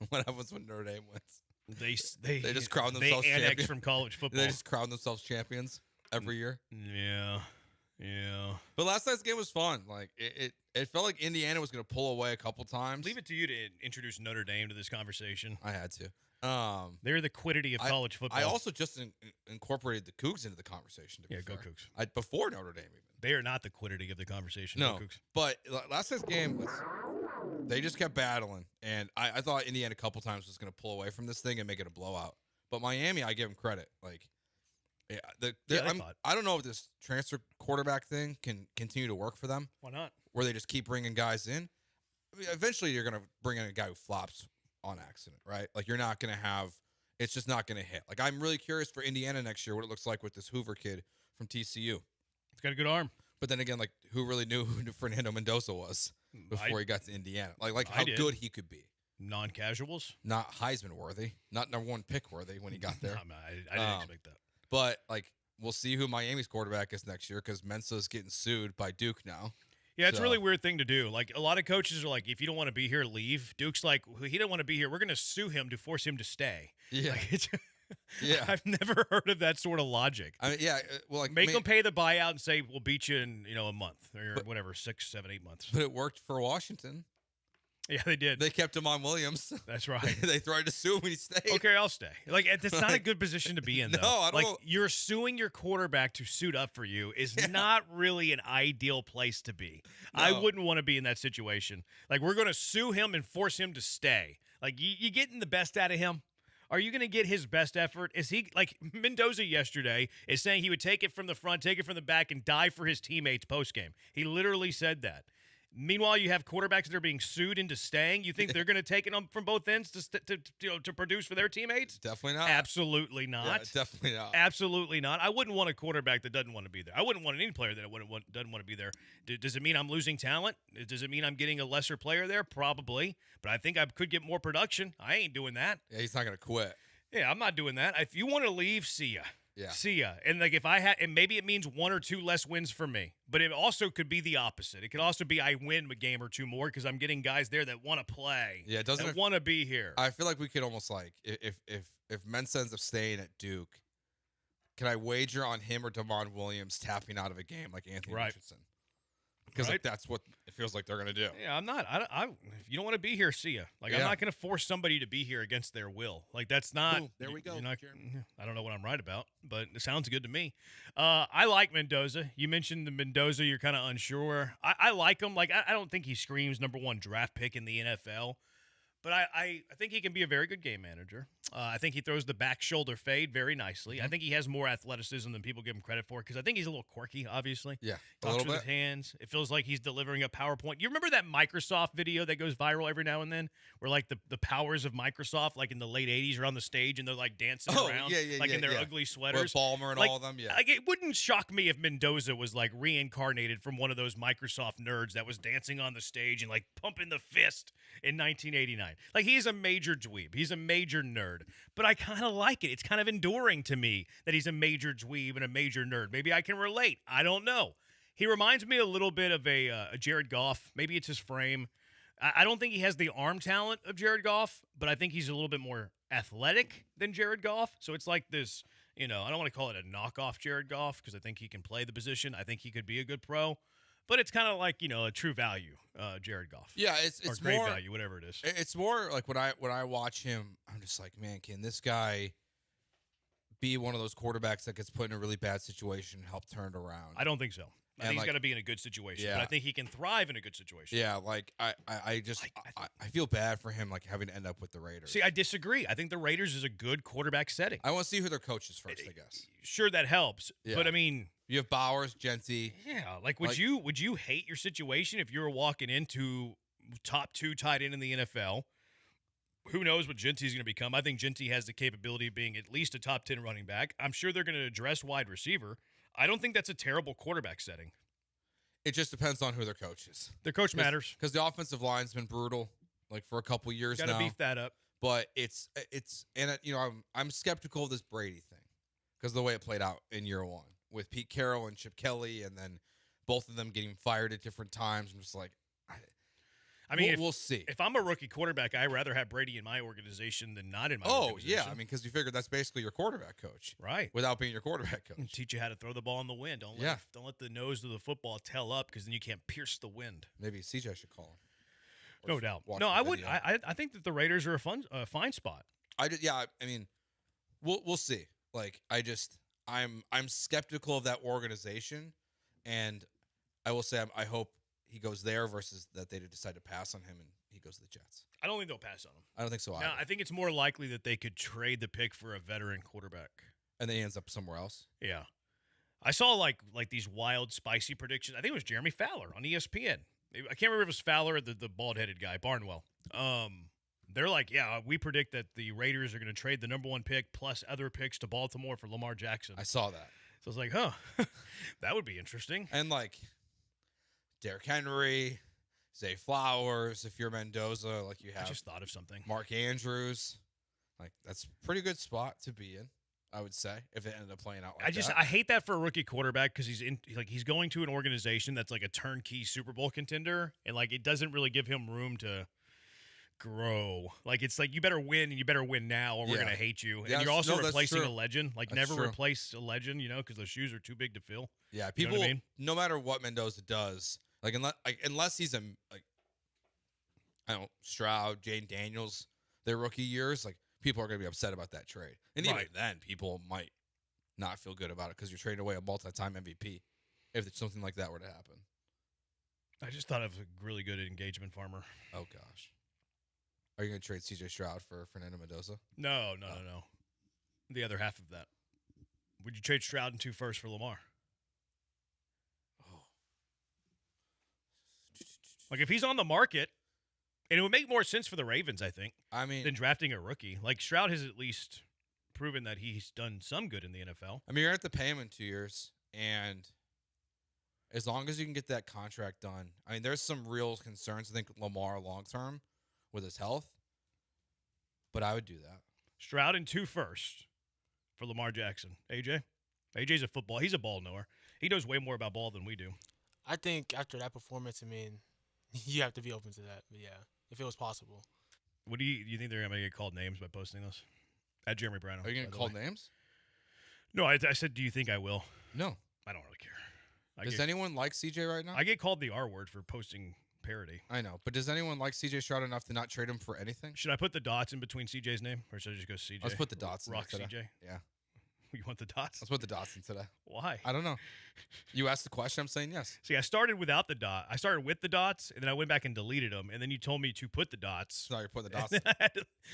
What happens when Notre Dame wins? They just crown themselves champions. They annex champions from college football. They just crown themselves champions every year. Yeah. But last night's game was fun. Like, it felt like Indiana was going to pull away a couple times. Leave it to you to introduce Notre Dame to this conversation. I had to. They're the quiddity of college football. I also just incorporated the Cougs into the conversation. Go Cougs. Before Notre Dame even. They are not the quiddity of the conversation. No, Go Cougs. But last night's game, they just kept battling. And I thought Indiana a couple times was going to pull away from this thing and make it a blowout. But Miami, I give them credit. Like, I don't know if this transfer quarterback thing can continue to work for them. Why not? Where they just keep bringing guys in. I mean, eventually, you're going to bring in a guy who flops on accident, right? Like, you're not going to have – it's just not going to hit. Like, I'm really curious for Indiana next year what it looks like with this Hoover kid from TCU. He's got a good arm. But then again, like, who really knew who Fernando Mendoza was before he got to Indiana? Like how good he could be. Non-casuals? Not Heisman worthy. Not number 1 pick worthy when he got there. I didn't expect that. But, like, we'll see who Miami's quarterback is next year because Mensa's getting sued by Duke now. Yeah, it's a really weird thing to do. Like, a lot of coaches are like, if you don't want to be here, leave. Duke's like, he didn't want to be here. We're going to sue him to force him to stay. Yeah. Like, Yeah. I've never heard of that sort of logic. I mean, yeah. Well, like Make them pay the buyout and say, we'll beat you in, a month or whatever, 6, 7, 8 months. But it worked for Washington. Yeah, they did. They kept him on Williams. That's right. They tried to sue him when he stayed. Okay, I'll stay. Like, that's not a good position to be in, though. No, I don't like, know. You're suing your quarterback to suit up for you is not really an ideal place to be. No. I wouldn't want to be in that situation. Like, we're going to sue him and force him to stay. Like, you getting the best out of him? Are you going to get his best effort? Is he, like Mendoza yesterday, is saying he would take it from the front, take it from the back, and die for his teammates postgame. He literally said that. Meanwhile, you have quarterbacks that are being sued into staying. You think they're going to take it from both ends to produce for their teammates? Definitely not. Absolutely not. Yeah, definitely not. Absolutely not. I wouldn't want a quarterback that doesn't want to be there. I wouldn't want any player that doesn't want to be there. Does it mean I'm losing talent? Does it mean I'm getting a lesser player there? Probably. But I think I could get more production. I ain't doing that. Yeah, he's not going to quit. Yeah, I'm not doing that. If you want to leave, see ya. Yeah. See ya. And like if I had, and maybe it means 1 or 2 less wins for me, but it also could be the opposite. It could also be I win a game or 2 more because I'm getting guys there that want to play. Yeah, that want to be here. I feel like we could almost like if Mensa ends up staying at Duke, can I wager on him or Damon Williams tapping out of a game like Anthony Richardson? Because like, that's what it feels like they're going to do. Yeah, I'm not. I if you don't want to be here, see ya. Like I'm not going to force somebody to be here against their will. Like that's not. Boom, there we go. I don't know what I'm right about, but it sounds good to me. I like Mendoza. You mentioned the Mendoza. You're kind of unsure. I like him. Like I don't think he screams #1 draft pick in the NFL. But I think he can be a very good game manager. I think he throws the back shoulder fade very nicely. I think he has more athleticism than people give him credit for because I think he's a little quirky, obviously. Yeah, Talks with his hands. It feels like he's delivering a PowerPoint. You remember that Microsoft video that goes viral every now and then where, like, the powers of Microsoft, like in the late 80s, are on the stage and they're, like, dancing around in their ugly sweaters. With Ballmer and all of them, Like, it wouldn't shock me if Mendoza was, like, reincarnated from one of those Microsoft nerds that was dancing on the stage and, like, pumping the fist in 1989. Like, he's a major dweeb. He's a major nerd. But I kind of like it. It's kind of enduring to me that he's a major dweeb and a major nerd. Maybe I can relate. I don't know. He reminds me a little bit of a Jared Goff. Maybe it's his frame. I don't think he has the arm talent of Jared Goff, but I think he's a little bit more athletic than Jared Goff. So it's like this, I don't want to call it a knockoff Jared Goff because I think he can play the position. I think he could be a good pro. But it's kind of like, a true value, Jared Goff. Yeah, it's or great more value, whatever it is. It's more like when I watch him, I'm just like, man, can this guy be one of those quarterbacks that gets put in a really bad situation and help turn it around? I don't think so. I think he's got to be in a good situation. Yeah. But I think he can thrive in a good situation. Yeah, like I feel bad for him, like having to end up with the Raiders. See, I disagree. I think the Raiders is a good quarterback setting. I want to see who their coach is first, I guess. Sure, that helps. Yeah. But I mean, you have Bowers, Genty. Yeah, like would you hate your situation if you were walking into top 2 tight end in the NFL? Who knows what Genty's going to become? I think Genty has the capability of being at least a top 10 running back. I'm sure they're going to address wide receiver. I don't think that's a terrible quarterback setting. It just depends on who their coach is. Their coach matters. Because the offensive line's been brutal, like for a couple years now. Got to beef that up. But I'm skeptical of this Brady thing because of the way it played out in year 1 with Pete Carroll and Chip Kelly, and then both of them getting fired at different times. I'm just like, I mean, we'll see. If I'm a rookie quarterback, I'd rather have Brady in my organization than not in my organization. Oh, yeah. I mean, because you figure that's basically your quarterback coach. Right. Without being your quarterback coach. Teach you how to throw the ball in the wind. Don't let the nose of the football tell up because then you can't pierce the wind. Maybe CJ should call him. No doubt. No, I would. I think that the Raiders are a fine spot. I mean, we'll see. Like, I'm skeptical of that organization, and I will say I hope he goes there versus that they decide to pass on him and he goes to the Jets. I don't think they'll pass on him. I don't think so either. No, I think it's more likely that they could trade the pick for a veteran quarterback. And then he ends up somewhere else? Yeah. I saw like these wild, spicy predictions. I think it was Jeremy Fowler on ESPN. I can't remember if it was Fowler or the bald-headed guy, Barnwell. They're like, yeah, we predict that the Raiders are going to trade the #1 pick plus other picks to Baltimore for Lamar Jackson. I saw that. So I was like, that would be interesting. And like Derrick Henry, Zay Flowers, if you're Mendoza, like you have. I just thought of something. Mark Andrews. Like, that's a pretty good spot to be in. I would say, if it ended up playing out like I hate that for a rookie quarterback because he's going to an organization that's like a turnkey Super Bowl contender, and like it doesn't really give him room to grow. Like it's like you better win and you better win now or we're gonna hate you. And you're also replacing a legend. Like that's never true. replace a legend, because those shoes are too big to fill. Yeah, You know people. what I mean? No matter what Mendoza does, unless he's Stroud, Jane Daniels, their rookie years, people are gonna be upset about that trade, and even then, people might not feel good about it because you're trading away a multi-time MVP if something like that were to happen. I just thought of a really good engagement farmer. Oh gosh. Are you going to trade C.J. Stroud for Fernando Mendoza? No. The other half of that. Would you trade Stroud and 2 firsts for Lamar? Oh. Like if he's on the market, and it would make more sense for the Ravens, I think, than drafting a rookie. Like Stroud has at least proven that he's done some good in the NFL. I mean, you're going to have to pay him in 2 years, and as long as you can get that contract done, there's some real concerns, I think, Lamar long-term with his health, but I would do that. Stroud and 2 firsts for Lamar Jackson. AJ's he's a ball knower. He knows way more about ball than we do. I think after that performance, you have to be open to that. But yeah, if it was possible. What do you think they're going to get called names by posting this? At Jeremy Branham. Are you going to call names? No, I said, do you think I will? No. I don't really care. Does anyone like CJ right now? I get called the R word for posting parody. I know, but does anyone like CJ Stroud enough to not trade him for anything? Should I put the dots in between CJ's name, or should I just go CJ? Let's put the dots in Rock today. CJ? Yeah. You want the dots? Let's put the dots in today. Why? I don't know. You asked the question, I'm saying yes. See, I started without the dot. I started with the dots, and then I went back and deleted them, and then you told me to put the dots. So now you're putting the dots in.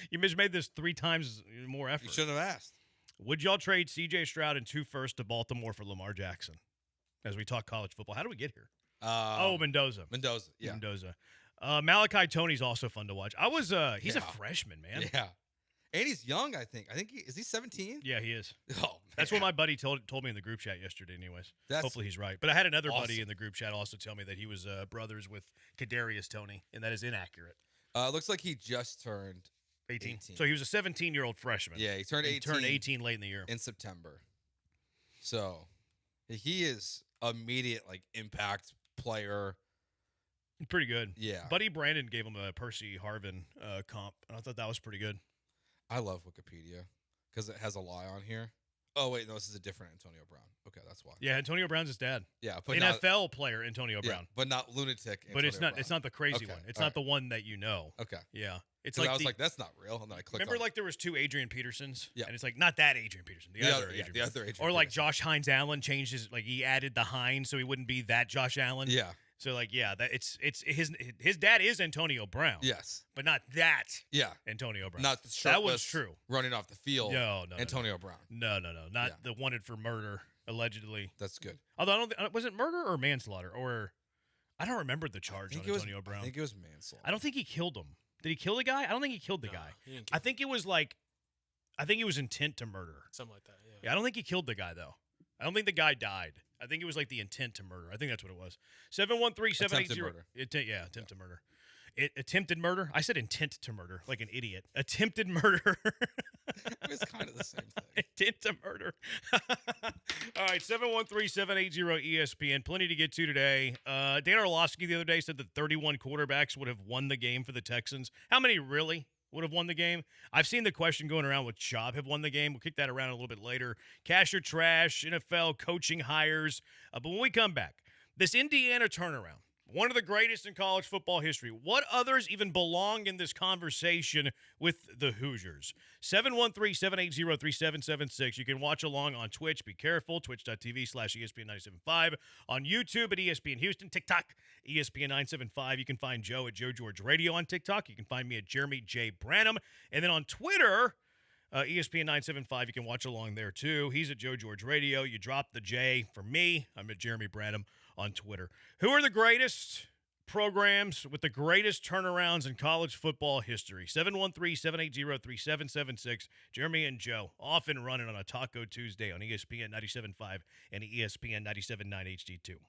You just made this 3 times more effort. You shouldn't have asked. Would y'all trade CJ Stroud and 2 firsts to Baltimore for Lamar Jackson? As we talk college football. How do we get here? Mendoza. Yeah. Mendoza. Malachi Tony's also fun to watch. He's a freshman, man. Yeah. And he's young, I think. Is he 17? Yeah, he is. Oh, man. That's what my buddy told me in the group chat yesterday anyways. Hopefully he's right. But I had another buddy in the group chat also tell me that he was brothers with Kadarius Toney, and that is inaccurate. Looks like he just turned 18. So he was a 17-year-old freshman. Yeah, he turned 18. He turned 18 late in the year. In September. So he is immediate impact player. Pretty good. Yeah. Buddy Brandon gave him a Percy Harvin comp, and I thought that was pretty good. I love Wikipedia because it has a lie on here. Oh, wait, no, this is a different Antonio Brown. Okay, that's why. Yeah, Antonio Brown's his dad. Yeah, but NFL player Antonio Brown. But not lunatic Antonio But it's not Brown. It's not the crazy one. It's not the one that you know. Okay. Yeah. It's I was like, that's not real. And then I clicked remember on it. there was 2 Adrian Petersons? Yeah. And it's not that Adrian Peterson. The other Adrian Adrian Or Josh Hines Allen changed he added the Hines so he wouldn't be that Josh Allen. Yeah. So that it's his dad is Antonio Brown. Yes. But not that Yeah. Antonio Brown. Not the that was true. Running off the field. No. Antonio Brown. No. Not the wanted for murder, allegedly. That's good. Although was it murder or manslaughter? Or I don't remember the charge on Antonio Brown. I think it was manslaughter. I don't think he killed him. Did he kill the guy? I don't think he killed the guy. I think it was intent to murder. Something like that, yeah. I don't think he killed the guy, though. I don't think the guy died. I think it was the intent to murder. I think that's what it was. 713-780. Attempt to murder. Attempted murder? I said intent to murder, like an idiot. Attempted murder. It was kind of the same thing. Intent to murder. All right, 713-780-ESPN. Plenty to get to today. Dan Orlovsky the other day said that 31 quarterbacks would have won the game for the Texans. How many really would have won the game? I've seen the question going around with Schaub have won the game. We'll kick that around a little bit later. Cash or trash, NFL coaching hires. But when we come back, this Indiana turnaround, one of the greatest in college football history. What others even belong in this conversation with the Hoosiers? 713-780-3776. You can watch along on Twitch. Be careful. Twitch.tv/ESPN975. On YouTube at ESPN Houston. TikTok, ESPN975. You can find Joe at Joe George Radio on TikTok. You can find me at Jeremy J. Branham. And then on Twitter, ESPN975. You can watch along there, too. He's at Joe George Radio. You drop the J for me. I'm at Jeremy Branham on Twitter. Who are the greatest programs with the greatest turnarounds in college football history? 713-780-3776. Jeremy and Joe off and running on a Taco Tuesday on ESPN 97.5 and ESPN 97.9 HD2.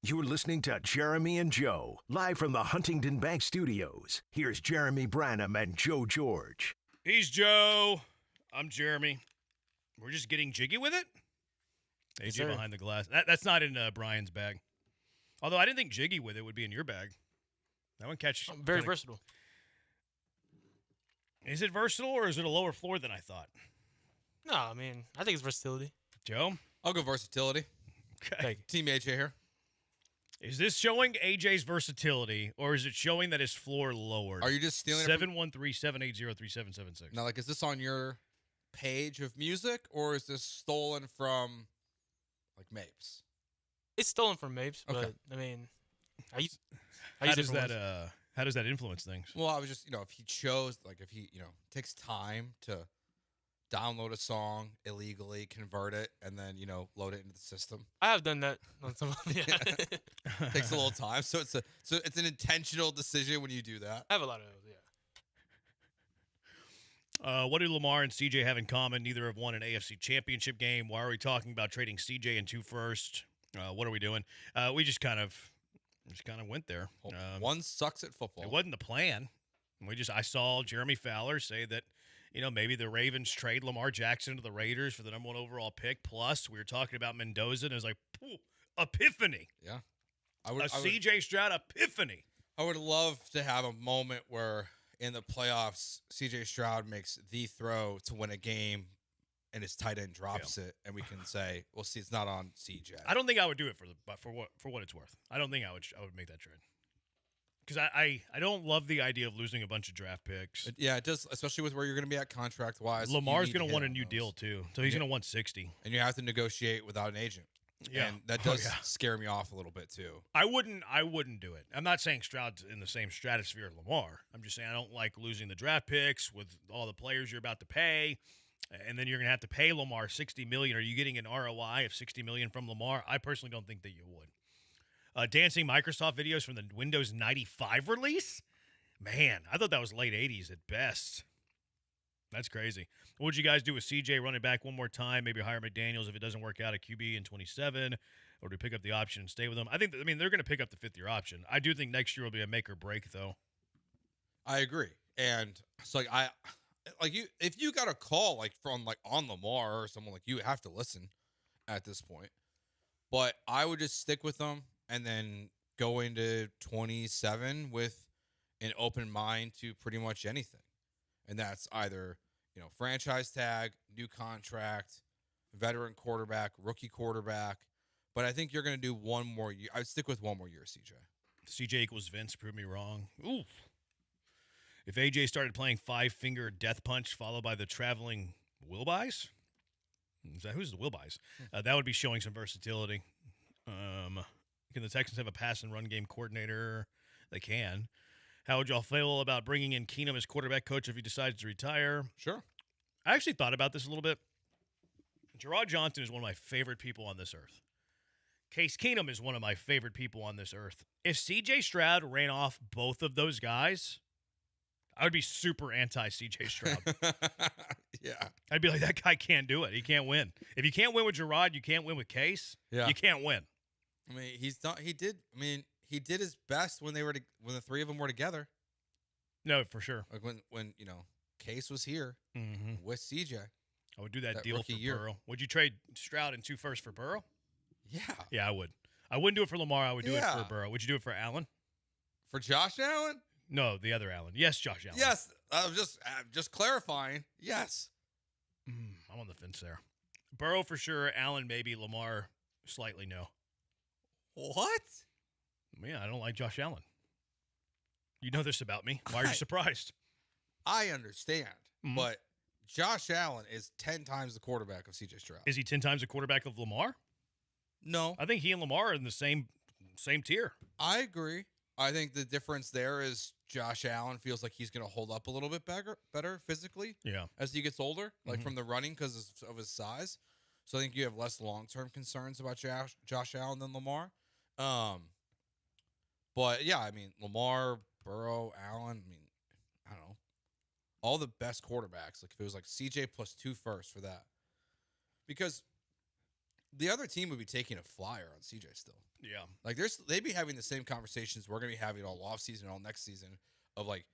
You're listening to Jeremy and Joe, live from the Huntington Bank Studios. Here's Jeremy Branham and Joe George. He's Joe. I'm Jeremy. We're just getting jiggy with it? AJ behind the glass. That's not in Brian's bag. Although I didn't think jiggy with it would be in your bag. That one catch. Very versatile. Is it versatile or is it a lower floor than I thought? No, I mean, I think it's versatility. Joe? I'll go versatility. Okay. Team AJ here. Is this showing AJ's versatility or is it showing that his floor lowered? Are you just stealing 713-780-3776. Now, like, is this on your page of music or is this stolen from, like, Mapes? It's stolen from Mapes, but, Okay. I mean, I use How does different that ones. how does that influence things? Well, I was just, if he chose, like, if he, takes time to download a song illegally, convert it, and then, load it into the system. I have done that on some. Yeah. Takes a little time, so it's an intentional decision when you do that. I have a lot of those. Yeah. What do Lamar and CJ have in common? Neither have won an AFC championship game. Why are we talking about trading CJ and 2 first? What are we doing? We just kind of went there. One sucks at football. It wasn't the plan. I saw Jeremy Fowler say that, maybe the Ravens trade Lamar Jackson to the Raiders for the number 1 overall pick. Plus, we were talking about Mendoza, and it was like, epiphany. Yeah. CJ Stroud epiphany. I would love to have a moment where in the playoffs, CJ Stroud makes the throw to win a game and his tight end drops it, and we can say, well, see, it's not on CJ. I don't think I would do it for what it's worth. I don't think I would make that trade. Because I don't love the idea of losing a bunch of draft picks. Yeah, it does, especially with where you're going to be at contract-wise. Lamar's going to want a new deal, too. So he's going to want 60. And you have to negotiate without an agent. Yeah. And that does scare me off a little bit, too. I wouldn't do it. I'm not saying Stroud's in the same stratosphere as Lamar. I'm just saying I don't like losing the draft picks with all the players you're about to pay. And then you're going to have to pay Lamar $60 million. Are you getting an ROI of $60 million from Lamar? I personally don't think that you would. Dancing Microsoft videos from the Windows 95 release? Man, I thought that was late 80s at best. That's crazy. What would you guys do with CJ running back one more time? Maybe hire McDaniels if it doesn't work out at QB in 27, or do we pick up the option and stay with them? They're going to pick up the 5th-year option. I do think next year will be a make or break, though. I agree. And so, if you got a call from on Lamar or someone, you have to listen at this point. But I would just stick with them and then go into 27 with an open mind to pretty much anything. And that's either, franchise tag, new contract, veteran quarterback, rookie quarterback. But I think you're going to do one more year. I would stick with one more year, CJ. CJ equals Vince. Prove me wrong. Oof. If AJ started playing 5-finger death punch followed by the traveling Wilbys, who's the Wilbys? That would be showing some versatility. Can the Texans have a pass and run game coordinator? They can. How would y'all feel about bringing in Keenum as quarterback coach if he decides to retire? Sure. I actually thought about this a little bit. Gerard Johnson is one of my favorite people on this earth. Case Keenum is one of my favorite people on this earth. If C.J. Stroud ran off both of those guys, I would be super anti-C.J. Stroud. Yeah. I'd be like, that guy can't do it. He can't win. If you can't win with Gerard, you can't win with Case. Yeah. You can't win. I mean, he did his best when when the three of them were together. No, for sure. Like when Case was here with CJ. I would do that deal for Burrow. Would you trade Stroud and 2 firsts for Burrow? Yeah. Yeah, I would. I wouldn't do it for Lamar. I would do it for Burrow. Would you do it for Allen? For Josh Allen? No, the other Allen. Yes, Josh Allen. Yes. I'm just clarifying. Yes. I'm on the fence there. Burrow for sure. Allen maybe. Lamar slightly no. What? Yeah, I don't like Josh Allen. You know this about me. Why are you surprised? I understand, but Josh Allen is 10 times the quarterback of CJ Stroud. Is he 10 times the quarterback of Lamar? No. I think he and Lamar are in the same tier. I agree. I think the difference there is Josh Allen feels like he's going to hold up a little bit better physically as he gets older, from the running because of his size. So I think you have less long-term concerns about Josh Allen than Lamar. But, yeah, I mean, Lamar, Burrow, Allen, I don't know. All the best quarterbacks, if it was CJ plus 2 firsts for that. Because the other team would be taking a flyer on CJ still. Yeah. Like they'd be having the same conversations we're going to be having all offseason, all next season of like,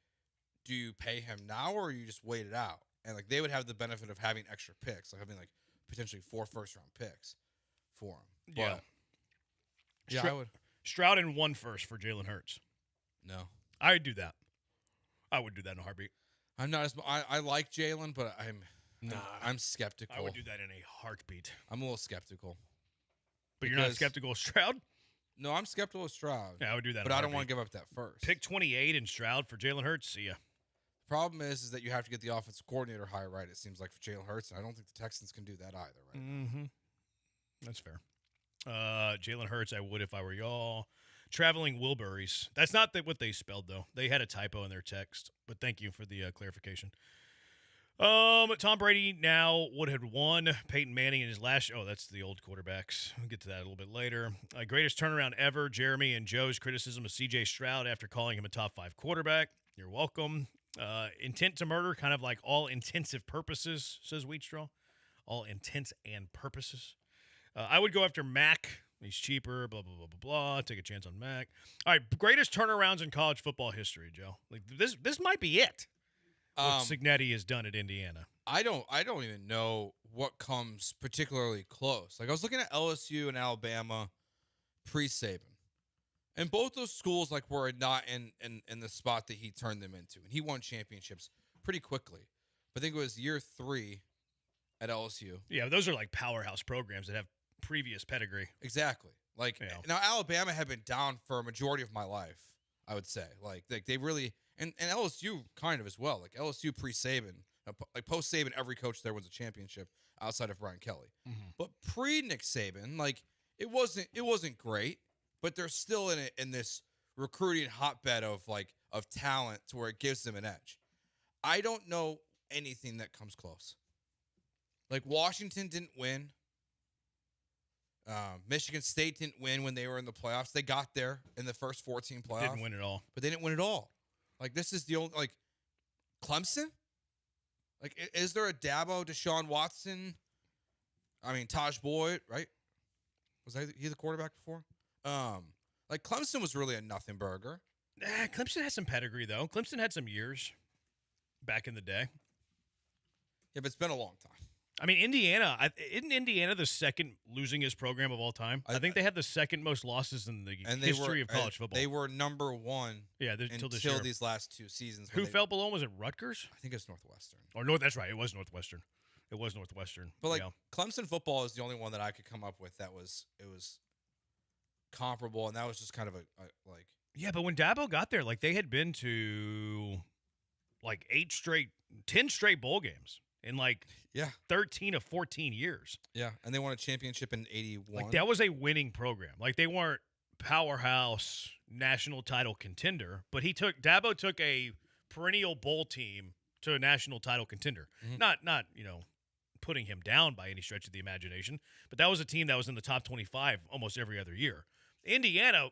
do you pay him now or you just wait it out? And like they would have the benefit of having extra picks, like having like potentially 4 first-round picks for him. Yeah. But, yeah, I would. Stroud and 1 first for Jalen Hurts. No. I would do that. I would do that in a heartbeat. I'm not as I like Jalen, but I'm skeptical. I would do that in a heartbeat. I'm a little skeptical. But you're not skeptical of Stroud? No, I'm skeptical of Stroud. Yeah, I would do that. But I don't want to give up that first. Pick 28 and Stroud for Jalen Hurts. See ya. Problem is that you have to get the offensive coordinator high, right? It seems like for Jalen Hurts, and I don't think the Texans can do that either, right? Mm-hmm. That's fair. Jalen Hurts, I would if I were y'all. Traveling Wilburys. That's not what they spelled, though. They had a typo in their text, but thank you for the clarification. Tom Brady now would have won Peyton Manning in his last. Oh, that's the old quarterbacks. We'll get to that a little bit later. Greatest turnaround ever. Jeremy and Joe's criticism of C.J. Stroud after calling him a top 5 quarterback. You're welcome. Intent to murder, kind of like all intensive purposes, says Wheatstraw. All intents and purposes. I would go after Mac. He's cheaper, blah, blah, blah, blah, blah. Take a chance on Mac. All right, greatest turnarounds in college football history, Joe. Like this might be it. What Cignetti has done at Indiana. I don't even know what comes particularly close. Like I was looking at LSU and Alabama pre-Saban. And both those schools like were not in the spot that he turned them into. And he won championships pretty quickly. I think it was year 3 at LSU. Yeah, those are like powerhouse programs that have previous pedigree. Exactly. Like now Alabama had been down for a majority of my life, I would say. Like they really and LSU kind of as well. Like LSU pre-Saban, like post-Saban, every coach there wins a championship outside of Brian Kelly. Mm-hmm. But pre-Nick Saban, like it wasn't great, but they're still in this recruiting hotbed of talent to where it gives them an edge. I don't know anything that comes close. Like Washington didn't win. Michigan State didn't win when they were in the playoffs. They got there in the first 14 playoffs. Didn't win at all. But they didn't win at all. Like, this is the only, like, Clemson? Like, is there a Dabo, Deshaun Watson? I mean, Taj Boyd, right? Was he the quarterback before? Like, Clemson was really a nothing burger. Clemson had some pedigree, though. Clemson had some years back in the day. Yeah, but it's been a long time. I mean, Indiana, isn't Indiana the second losingest program of all time? I think they have the second most losses in the history of college football. They were number 1 until these last 2 seasons. Who fell below? Was it Rutgers? I think it's Northwestern. Or that's right. It was Northwestern. But like Clemson football is the only one that I could come up with that was comparable, and that was just kind of a like. Yeah, but when Dabo got there, like they had been to like 10 straight bowl games. In 13 of 14 years. Yeah, and they won a championship in 81. Like that was a winning program. Like they weren't powerhouse national title contender, but Dabo took a perennial bowl team to a national title contender. Mm-hmm. Not putting him down by any stretch of the imagination, but that was a team that was in the top 25 almost every other year. Indiana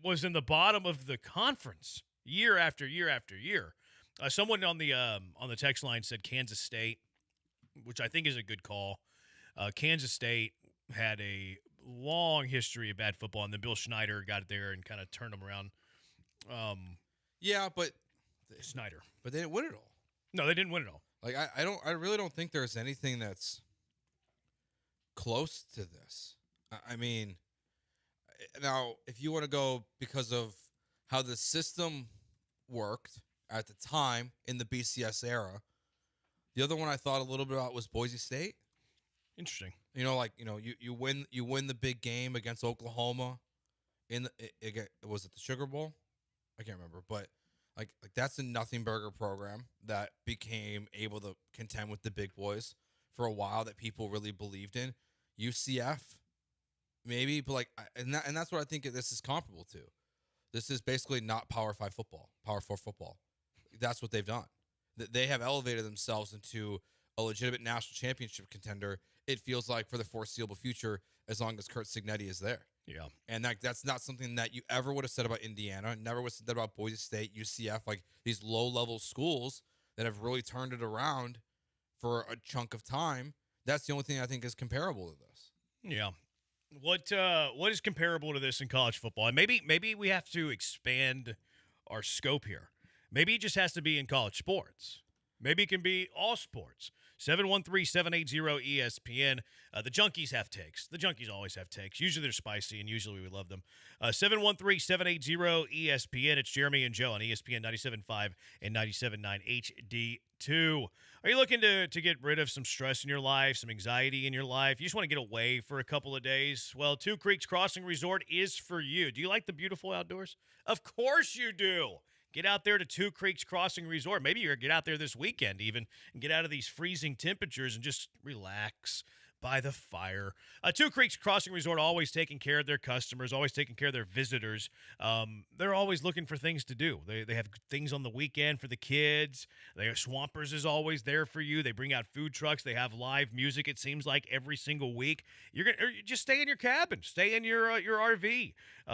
was in the bottom of the conference year after year after year. Someone on the text line said Kansas State, which I think is a good call. Kansas State had a long history of bad football, and then Bill Schneider got there and kind of turned them around. Yeah, but Snyder. But they didn't win it all. No, they didn't win it all. Like I really don't think there's anything that's close to this. I mean, now if you want to go because of how the system worked at the time in the BCS era, the other one I thought a little bit about was Boise State. Interesting. You win the big game against Oklahoma was it the Sugar Bowl? I can't remember, but like that's a nothing burger program that became able to contend with the big boys for a while that people really believed in. UCF, maybe, but and that's what I think this is comparable to. This is basically not Power 5 football, Power 4 football. That's what they've done. They have elevated themselves into a legitimate national championship contender, it feels like, for the foreseeable future, as long as Curt Cignetti is there. Yeah. And that's not something that you ever would have said about Indiana, never would have said about Boise State, UCF, like these low-level schools that have really turned it around for a chunk of time. That's the only thing I think is comparable to this. Yeah. What is comparable to this in college football? And maybe we have to expand our scope here. Maybe it just has to be in college sports. Maybe it can be all sports. 713-780-ESPN. The Junkies have takes. The Junkies always have takes. Usually they're spicy, and usually we love them. 713-780-ESPN. It's Jeremy and Joe on ESPN 97.5 and 97.9 HD2. Are you looking to get rid of some stress in your life, some anxiety in your life? You just want to get away for a couple of days? Well, Two Creeks Crossing Resort is for you. Do you like the beautiful outdoors? Of course you do. Get out there to Two Creeks Crossing Resort. Maybe you're get out there this weekend even and get out of these freezing temperatures and just relax by the fire. Two Creeks Crossing Resort always taking care of their customers, always taking care of their visitors. They're always looking for things to do. They have things on the weekend for the kids. Swampers is always there for you. They bring out food trucks. They have live music, it seems like, every single week. You're gonna just stay in your cabin. Stay in your RV.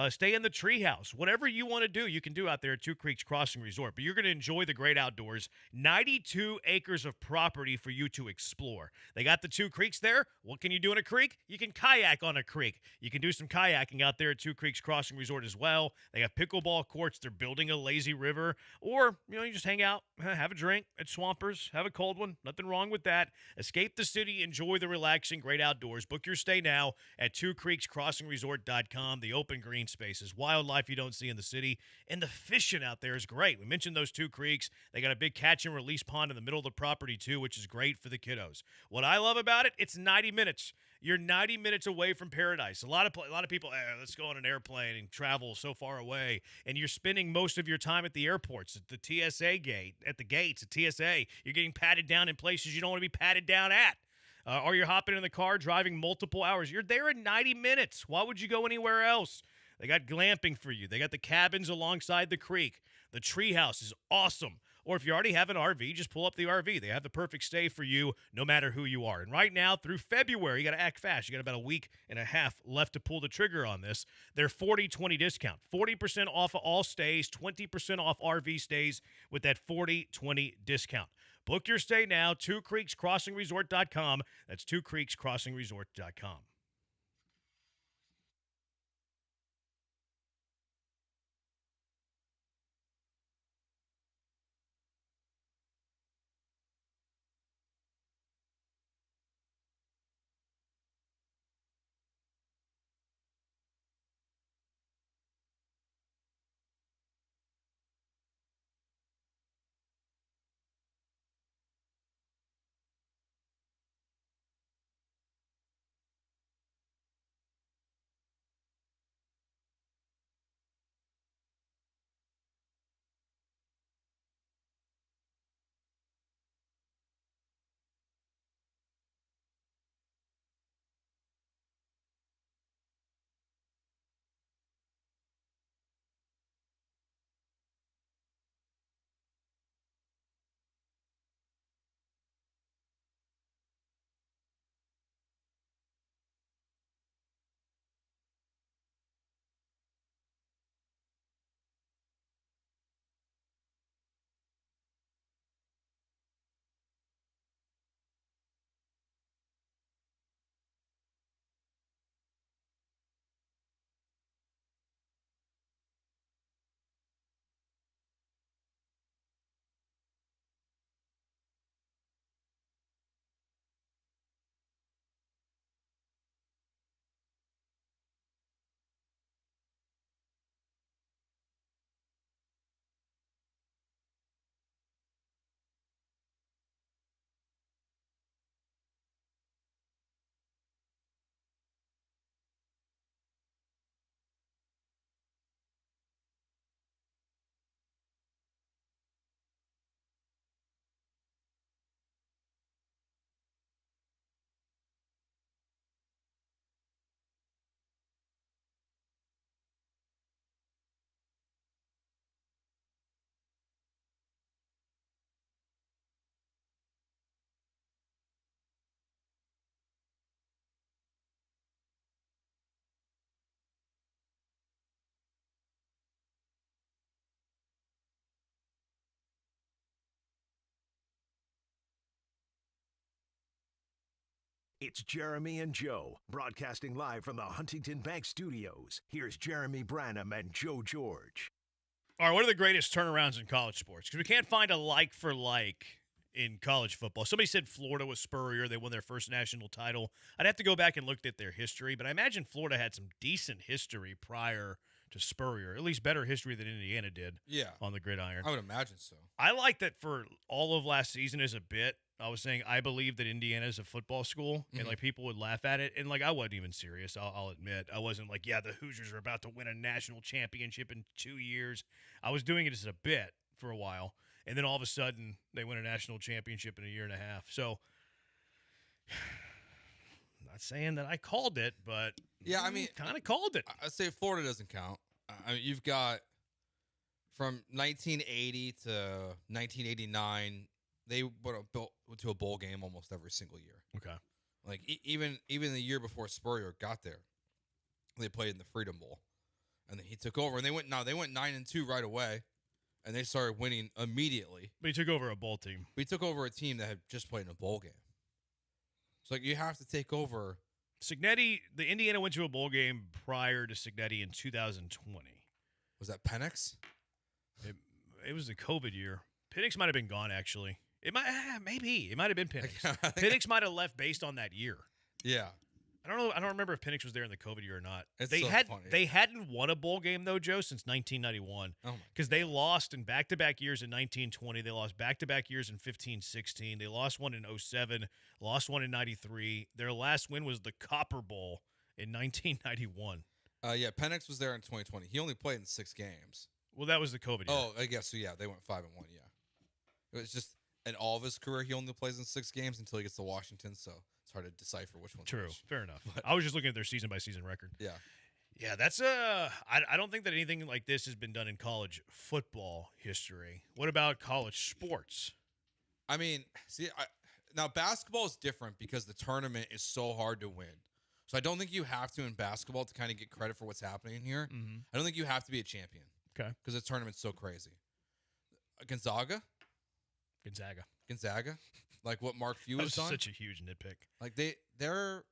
Stay in the treehouse. Whatever you want to do, you can do out there at Two Creeks Crossing Resort. But you're going to enjoy the great outdoors. 92 acres of property for you to explore. They got the two creeks there. What can you do in a creek? You can kayak on a creek. You can do some kayaking out there at Two Creeks Crossing Resort as well. They have pickleball courts. They're building a lazy river. Or, you just hang out, have a drink at Swampers, have a cold one. Nothing wrong with that. Escape the city. Enjoy the relaxing, great outdoors. Book your stay now at twocreekscrossingresort.com. The open green spaces, wildlife you don't see in the city, and the fishing out there is great. We mentioned those two creeks. They got a big catch and release pond in the middle of the property too, which is great for the kiddos. What I love about it, it's 90 minutes. You're 90 minutes away from paradise. A lot of people, let's go on an airplane and travel so far away, and you're spending most of your time at the airports, at the TSA gate, at the gates, at TSA. You're getting patted down in places you don't want to be patted down at. Or you're hopping in the car, driving multiple hours. You're there in 90 minutes. Why would you go anywhere else? They got glamping for you. They got the cabins alongside the creek. The treehouse is awesome. Or if you already have an RV, just pull up the RV. They have the perfect stay for you no matter who you are. And right now through February, you got to act fast. You got about a week and a half left to pull the trigger on this. Their 40-20 discount. 40% off of all stays, 20% off RV stays with that 40-20 discount. Book your stay now, twocreekscrossingresort.com. That's twocreekscrossingresort.com. It's Jeremy and Joe, broadcasting live from the Huntington Bank Studios. Here's Jeremy Branham and Joe George. All right, what are the greatest turnarounds in college sports? Because we can't find a like for like in college football. Somebody said Florida was Spurrier. They won their first national title. I'd have to go back and look at their history, but I imagine Florida had some decent history prior to Spurrier, at least better history than Indiana did on the gridiron. I would imagine so. I like that for all of last season as a bit. I was saying I believe that Indiana is a football school, and like people would laugh at it, and like I wasn't even serious. I'll admit I wasn't like, yeah, the Hoosiers are about to win a national championship in 2 years. I was doing it as a bit for a while, and then all of a sudden they win a national championship in a year and a half. So, I'm not saying that I called it, but yeah, I mean, kind of called it. I'd say Florida doesn't count. I mean, you've got from 1980 to 1989. They would have built to a bowl game almost every single year. Okay. Like even the year before Spurrier got there, they played in the Freedom Bowl, and then he took over, and they went 9-2 right away, and they started winning immediately. But he took over a bowl team. He took over a team that had just played in a bowl game. So like you have to take over. Signetti, the Indiana went to a bowl game prior to Signetti in 2020. Was that Penix? It was the COVID year. Penix might have been gone actually. It might have been Penix. Penix might have left based on that year. Yeah. I don't know. I don't remember if Penix was there in the COVID year or not. It's they so had funny. They hadn't won a bowl game though, Joe, since 1991. Oh my because they lost in back-to-back years in 1920. They lost back-to-back years in 15-16. They lost one in 07, lost one in 93. Their last win was the Copper Bowl in 1991. Yeah, Penix was there in 2020. He only played in 6 games. Well, that was the COVID year. Oh, I guess so. Yeah, they went 5-1. Yeah, it was just in all of his career he only plays in 6 games until he gets to Washington. So it's hard to decipher which one's True. which. Fair enough. But, I was just looking at their season-by-season record. yeah. Yeah, that's I don't think that anything like this has been done in college football history. What about college sports? I mean, see, now basketball is different because the tournament is so hard to win. So I don't think you have to in basketball to kind of get credit for what's happening here. Mm-hmm. I don't think you have to be a champion. Okay. Because the tournament's so crazy. Gonzaga, like what Mark Few has done. Such a huge nitpick. Like they're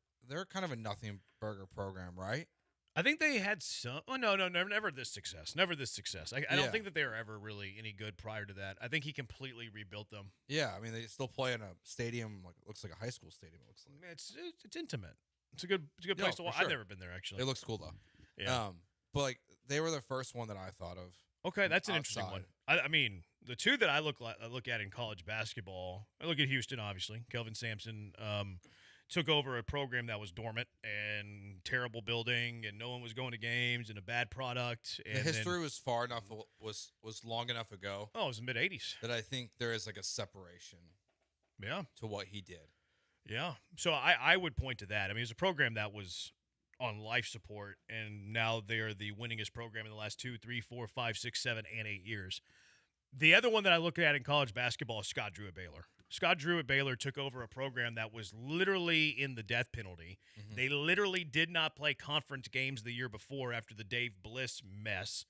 kind of a nothing burger program, right? I think they had some. Oh no, never this success. Never this success. I don't think that they were ever really any good prior to that. I think he completely rebuilt them. Yeah, I mean they still play in a stadium like looks like a high school stadium. It looks like It's intimate. It's a good place to watch. Sure. I've never been there actually. It looks cool though. Yeah. But like they were the first one that I thought of. Okay, that's an outside. interesting one. I mean, the two that I look at in college basketball, I look at Houston, obviously. Kelvin Sampson took over a program that was dormant and terrible building, and no one was going to games, and a bad product. And the history was far enough, was long enough ago. Oh, it was the mid-'80s. That I think there is like a separation. Yeah. To what he did. Yeah. So I would point to that. I mean, it was a program that was on life support, and now they're the winningest program in the last 2, 3, 4, 5, 6, 7, and 8 years. The other one that I look at in college basketball is Scott Drew at Baylor. Scott Drew at Baylor took over a program that was literally in the death penalty. Mm-hmm. They literally did not play conference games the year before after the Dave Bliss mess,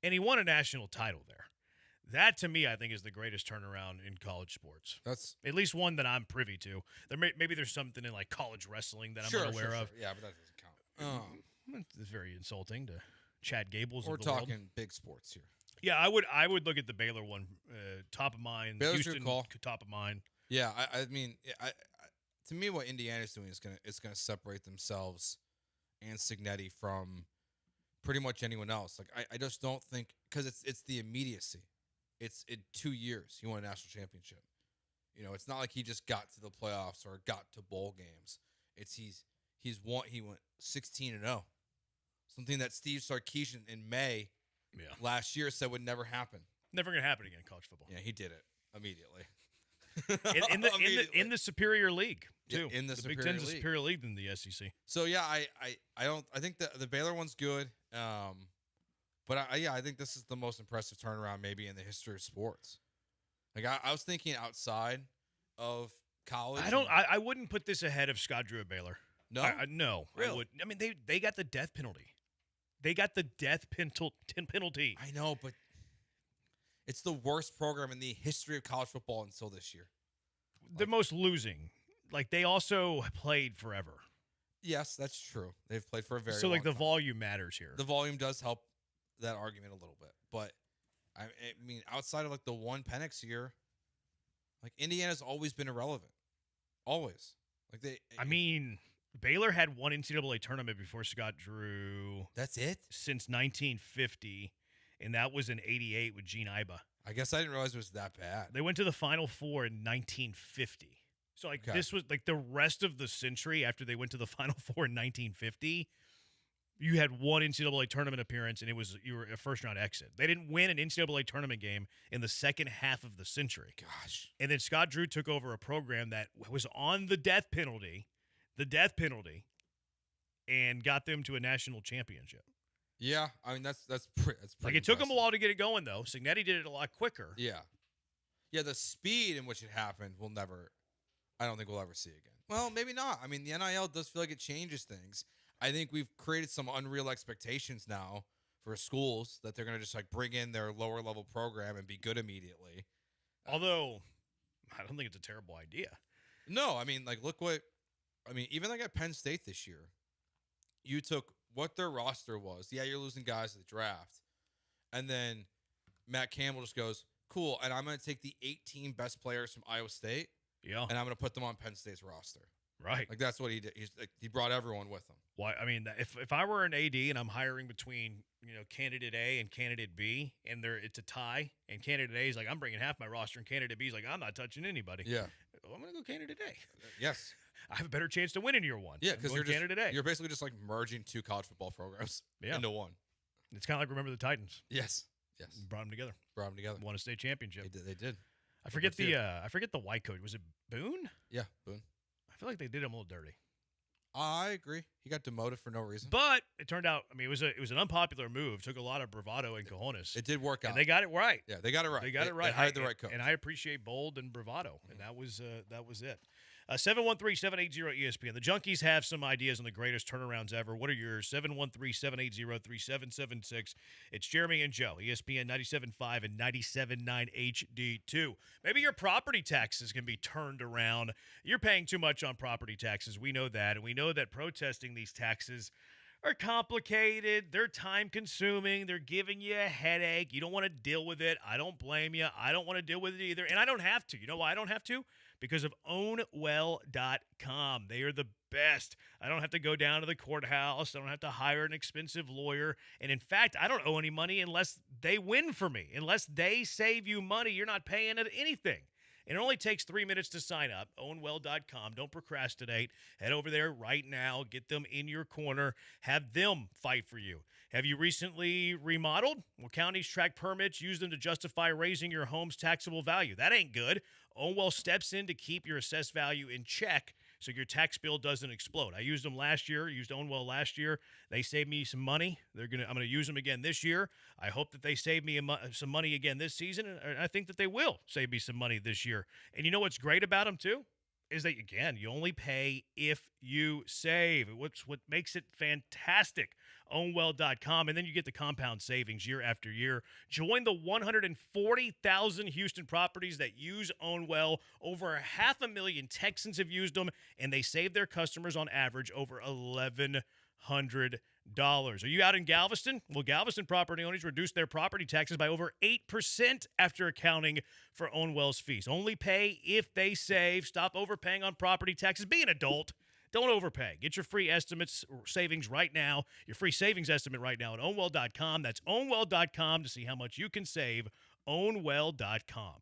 and he won a national title there. That, to me, I think is the greatest turnaround in college sports. That's at least one that I'm privy to. Maybe there's something in like college wrestling that I'm unaware of. Yeah, but that doesn't count. It's very insulting to Chad Gables. We're of the world. talking big sports here. Yeah, I would look at the Baylor one, top of mind. Baylor's Houston, your call. Top of mind. Yeah, I mean, to me, what Indiana's doing is gonna separate themselves and Signetti from pretty much anyone else. Like I just don't think because it's the immediacy. It's in 2 years he won a national championship. You know, it's not like he just got to the playoffs or got to bowl games. It's he went 16-0. Something that Steve Sarkisian in May last year said would never happen. Never going to happen again in college football. Yeah, he did it immediately. in the superior league too. In the Big Ten's a superior league than the SEC. So yeah, I think the Baylor one's good. But I think this is the most impressive turnaround maybe in the history of sports. Like I was thinking outside of college. I wouldn't put this ahead of Scott Drew at Baylor. No, no. Really? I mean, they got the death penalty. They got the death penalty. I know, but it's the worst program in the history of college football until this year. The most losing. like they also played forever. Yes, that's true. They've played for a very So like long the time. volume matters here. The volume does help that argument a little bit, but I mean, outside of like the one Penix year, like Indiana's always been irrelevant, always. Like I mean, Baylor had one NCAA tournament before Scott Drew. That's it? Since 1950, and that was in '88 with Gene Iba. I guess I didn't realize it was that bad. They went to the Final Four in 1950. So like this was like the rest of the century after they went to the Final Four in 1950. You had one NCAA tournament appearance, and you were a first-round exit. They didn't win an NCAA tournament game in the second half of the century. Gosh. And then Scott Drew took over a program that was on the death penalty, and got them to a national championship. Yeah, I mean that's pretty like it took them a while to get it going, though. Signetti did it a lot quicker. Yeah. The speed in which it happened I don't think we'll ever see again. Well, maybe not. I mean, the NIL does feel like it changes things. I think we've created some unreal expectations now for schools that they're going to just like bring in their lower level program and be good immediately. Although, I don't think it's a terrible idea. No, I mean, like even like at Penn State this year, you took what their roster was. Yeah, you're losing guys to the draft. And then Matt Campbell just goes, cool, and I'm going to take the 18 best players from Iowa State. Yeah. And I'm going to put them on Penn State's roster. Right. Like that's what he did. He brought everyone with him. Why? I mean, if I were an AD and I'm hiring between candidate A and candidate B, and it's a tie, and candidate A is like, I'm bringing half my roster, and candidate B is like, I'm not touching anybody. Yeah. Well, I'm going to go candidate A. Yes. I have a better chance to win in year one. Yeah, because you're basically just like merging two college football programs into one. It's kind of like Remember the Titans. Yes. Brought them together. Won a state championship. They did. I forget the white coach. Was it Boone? Yeah, Boone. I feel like they did him a little dirty. I agree. He got demoted for no reason. But it turned out, I mean, it was an unpopular move. Took a lot of bravado and cojones. It did work out. And they got it right. Yeah, they got it right. They got it right. They hired the right coach. And I appreciate bold and bravado. And that was it. 713-780-ESPN. The Junkies have some ideas on the greatest turnarounds ever. What are yours? 713-780-3776. It's Jeremy and Joe, ESPN 97.5 and 97.9 HD2. Maybe your property taxes can be turned around. You're paying too much on property taxes. We know that. And we know that protesting these taxes are complicated. They're time-consuming. They're giving you a headache. You don't want to deal with it. I don't blame you. I don't want to deal with it either. And I don't have to. You know why I don't have to? Because of ownwell.com. They are the best. I don't have to go down to the courthouse. I don't have to hire an expensive lawyer. And in fact, I don't owe any money unless they win for me. Unless they save you money, you're not paying it anything. And it only takes 3 minutes to sign up. Ownwell.com. Don't procrastinate. Head over there right now. Get them in your corner. Have them fight for you. Have you recently remodeled? Well, counties track permits. Use them to justify raising your home's taxable value. That ain't good. Ownwell steps in to keep your assessed value in check so your tax bill doesn't explode. I used them last year. Used Ownwell last year. They saved me some money. I'm going to use them again this year. I hope that they save me some money again this season, and I think that they will save me some money this year. And you know what's great about them too? Is that, again, you only pay if you save. What's what makes it fantastic. Ownwell.com, and then you get the compound savings year after year. Join the 140,000 Houston properties that use Ownwell. Over 500,000 Texans have used them, and they save their customers on average over $1,100. Are you out in Galveston? Well, Galveston property owners reduced their property taxes by over 8% after accounting for Ownwell's fees. Only pay if they save. Stop overpaying on property taxes. Be an adult. Don't overpay. Get your free estimates or savings right now. Your free savings estimate right now at ownwell.com. That's ownwell.com to see how much you can save. Ownwell.com.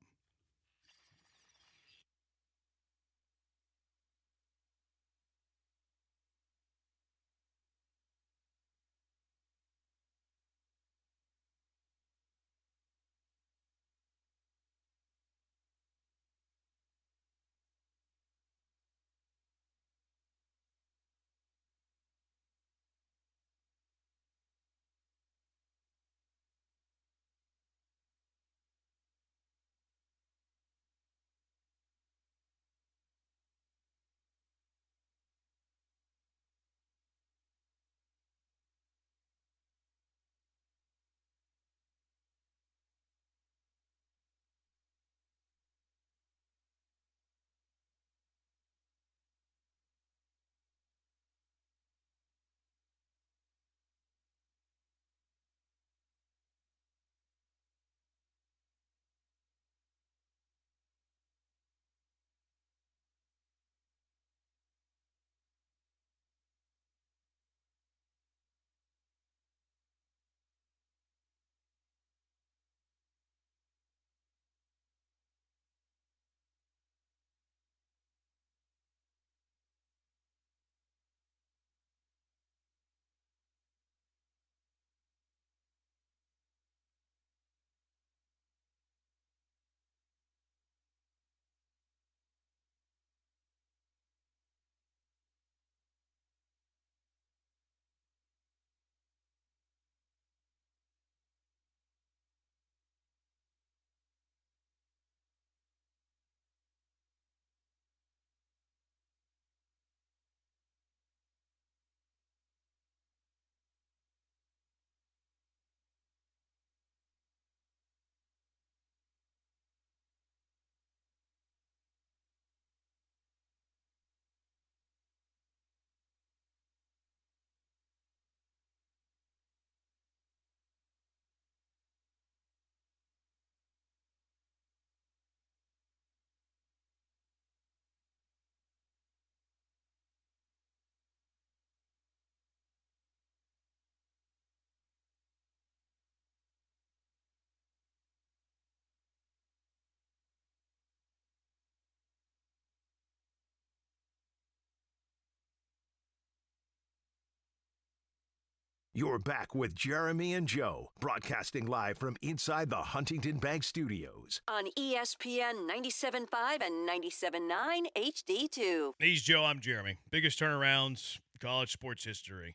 You're back with Jeremy and Joe, broadcasting live from inside the Huntington Bank Studios. On ESPN 97.5 and 97.9 HD2. He's Joe, I'm Jeremy. Biggest turnarounds, college sports history.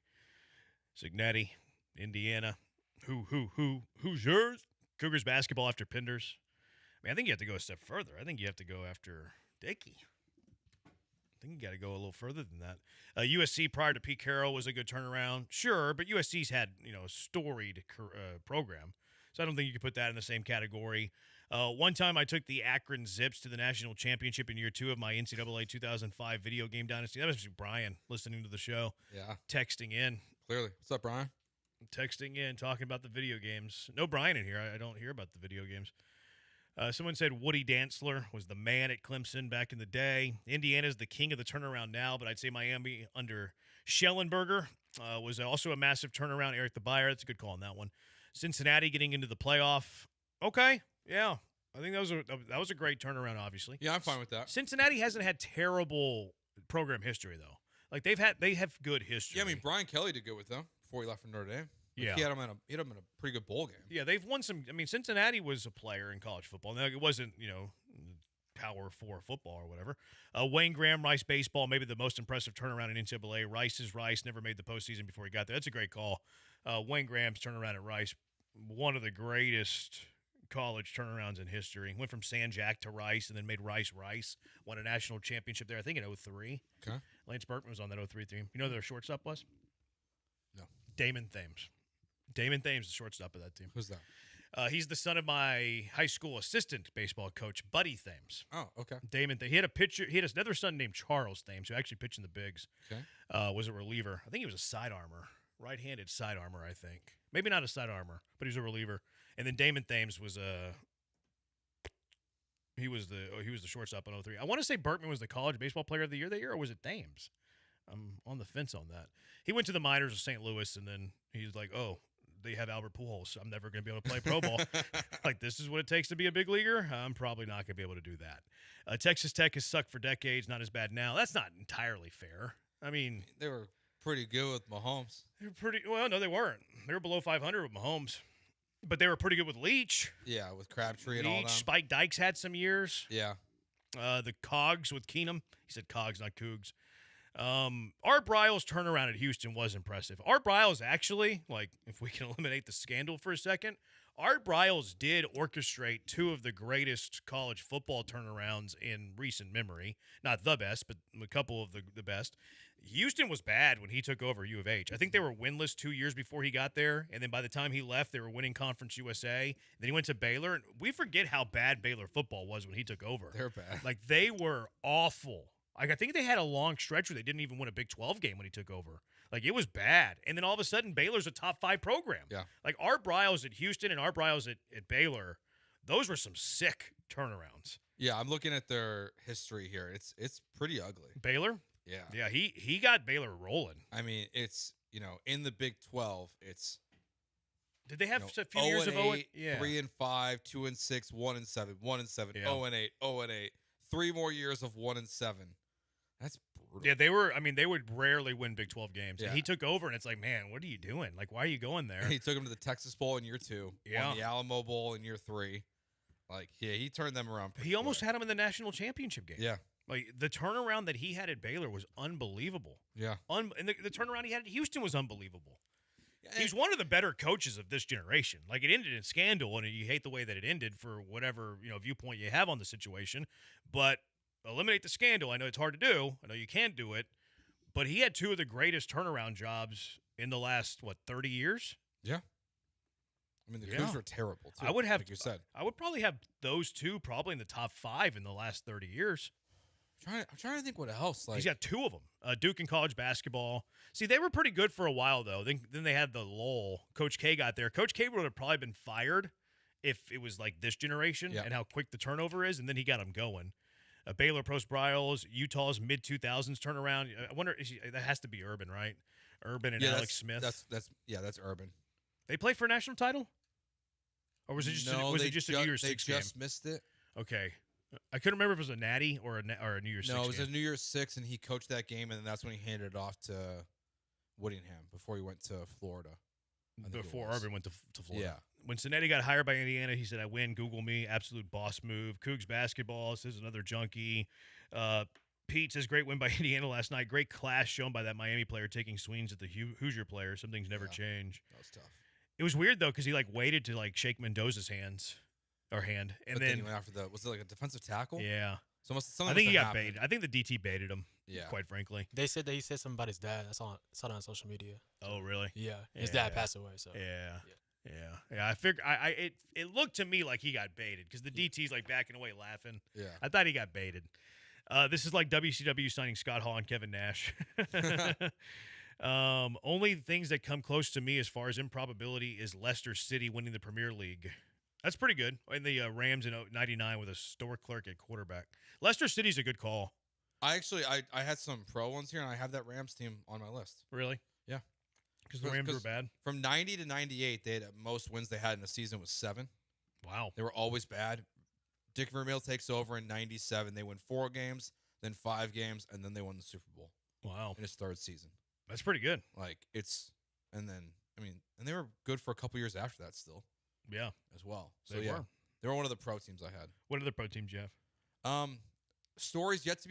Signetti, Indiana. Who's yours? Cougars basketball after Pinders. I mean, I think you have to go a step further. I think you have to go after Dickey. I think you got to go a little further than that. USC prior to Pete Carroll was a good turnaround. Sure, but USC's had, a storied program. So I don't think you could put that in the same category. One time I took the Akron Zips to the national championship in year 2 of my NCAA 2005 video game dynasty. That was Brian listening to the show. Yeah. Texting in. Clearly. What's up, Brian? Texting in, talking about the video games. No Brian in here. I don't hear about the video games. Someone said Woody Dantzler was the man at Clemson back in the day. Indiana's the king of the turnaround now, but I'd say Miami under Schellenberger was also a massive turnaround. Eric the Buyer, that's a good call on that one. Cincinnati getting into the playoff. Okay, yeah. I think that was a great turnaround, obviously. Yeah, I'm fine with that. Cincinnati hasn't had terrible program history, though. Like, they have good history. Yeah, I mean, Brian Kelly did good with them before he left for Notre Dame. Yeah. He had him in a pretty good bowl game. Yeah, they've won some. I mean, Cincinnati was a player in college football. Now, it wasn't, Power 4 football or whatever. Wayne Graham, Rice baseball, maybe the most impressive turnaround in NCAA. Rice is Rice, never made the postseason before he got there. That's a great call. Wayne Graham's turnaround at Rice, one of the greatest college turnarounds in history. Went from San Jack to Rice and then made Rice. Won a national championship there, I think in 2003. Okay. Lance Berkman was on that 2003 team. You know who their shortstop was? No. Damon Thames. Damon Thames, the shortstop of that team. Who's that? He's the son of my high school assistant baseball coach, Buddy Thames. Oh, okay. Damon, he had another son named Charles Thames, who actually pitched in the bigs. Okay. Was a reliever. I think he was a side armor, right-handed side armor. I think maybe not a side armor, but he was a reliever. And then Damon Thames was he was the shortstop in 2003. I want to say Berkman was the college baseball player of the year that year, or was it Thames? I'm on the fence on that. He went to the minors of St. Louis, and then he's like, oh, they have Albert Pujols. I'm never going to be able to play pro ball. Like, this is what it takes to be a big leaguer? I'm probably not going to be able to do that. Texas Tech has sucked for decades, not as bad now. That's not entirely fair. I mean, they were pretty good with Mahomes. No, they weren't. They were below 500 with Mahomes. But they were pretty good with Leach. Yeah, with Crabtree and all that. Spike Dykes had some years. Yeah. The Cogs with Keenum. He said Cogs, not Cougs. Art Briles' turnaround at Houston was impressive. Art Briles actually, like, if we can eliminate the scandal for a second, Art Briles did orchestrate 2 of the greatest college football turnarounds in recent memory. Not the best, but a couple of the best. Houston was bad when he took over U of H. I think they were winless 2 years before he got there, and then by the time he left, they were winning Conference USA. Then he went to Baylor, and we forget how bad Baylor football was when he took over. They're bad. Like, they were awful. Like, I think they had a long stretch where they didn't even win a Big 12 game when he took over. Like, it was bad. And then all of a sudden, Baylor's a top 5 program. Yeah. Like, Art Briles at Houston and Art Briles at Baylor, those were some sick turnarounds. Yeah, I'm looking at their history here. It's pretty ugly. Baylor? Yeah. Yeah, he got Baylor rolling. I mean, it's, in the Big 12, it's... Did they have a few years of 0-8? Yeah. 3-5, 2-6, 1-7, 1-7, Yeah. 0-8, 0-8. 3 more years of 1-7. That's brutal. Yeah, they would rarely win Big 12 games. Yeah. And he took over, and it's like, man, what are you doing? Like, why are you going there? He took him to the Texas Bowl in year 2. Yeah. Won the Alamo Bowl in year 3. Like, yeah, he turned them around. He almost had him in the national championship game. Yeah. Like, the turnaround that he had at Baylor was unbelievable. Yeah. And the turnaround he had at Houston was unbelievable. He's one of the better coaches of this generation. Like, it ended in scandal, and you hate the way that it ended for whatever, viewpoint you have on the situation. But eliminate the scandal. I know it's hard to do. I know you can't do it. But he had 2 of the greatest turnaround jobs in the last, 30 years? Yeah. I mean, the Cougs are terrible, too. I would have, like you said. I would probably have those 2 probably in the top 5 in the last 30 years. I'm trying to think what else. Like, he's got 2 of them. Duke in college basketball. See, they were pretty good for a while, though. Then they had the lull. Coach K got there. Coach K would have probably been fired if it was like this generation and how quick the turnover is, and then he got them going. Baylor post Briles, Utah's mid-2000s turnaround. I wonder, that has to be Urban, right? Urban and Alex Smith. That's Urban. They play for a national title? Or was it just a New Year's Six game? They just missed it. Okay. I couldn't remember if it was a natty or a New Year's Six game. No, it was a New Year's Six, and he coached that game, and then that's when he handed it off to Whittingham before he went to Florida. before Urban went to Florida. Yeah. When Cincinnati got hired by Indiana, he said, I win, Google me, absolute boss move. Cougs basketball says another junkie. Pete says, great win by Indiana last night. Great class shown by that Miami player taking swings at the Hoosier player. Some things never change. That was tough. It was weird, though, because he, waited to, shake Mendoza's hand. And But then he went after was it like a defensive tackle? Yeah. So I think he got baited. I think the DT baited him, quite frankly. They said that he said something about his dad. I saw it on social media. Oh, really? Yeah. His dad passed away, so. Yeah. I figured it looked to me like he got baited because the DT's backing away laughing. Yeah. I thought he got baited. This is like WCW signing Scott Hall and Kevin Nash. Only things that come close to me as far as improbability is Leicester City winning the Premier League. That's pretty good. And the Rams in '99 with a store clerk at quarterback. Leicester City's a good call. I had some pro ones here, and I have that Rams team on my list. Really? Yeah. Because the Rams were bad? From 90 to 98, they had most wins they had in a season was 7. Wow. They were always bad. Dick Vermeil takes over in 97. They win 4 games, then 5 games, and then they won the Super Bowl. Wow. In his 3rd season. That's pretty good. And they were good for a couple years after that still. Yeah. As well. So, They were. They were one of the pro teams I had. What other pro teams you have? Stories yet to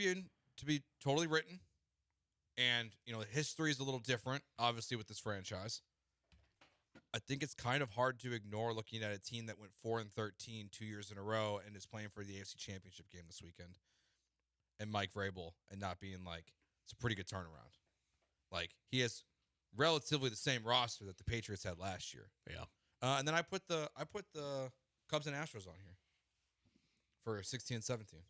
be totally written. And, history is a little different, obviously, with this franchise. I think it's kind of hard to ignore looking at a team that went 4-13 2 years in a row and is playing for the AFC Championship game this weekend. And Mike Vrabel and not being it's a pretty good turnaround. He has relatively the same roster that the Patriots had last year. Yeah. And then I put the Cubs and Astros on here for 16 and 17.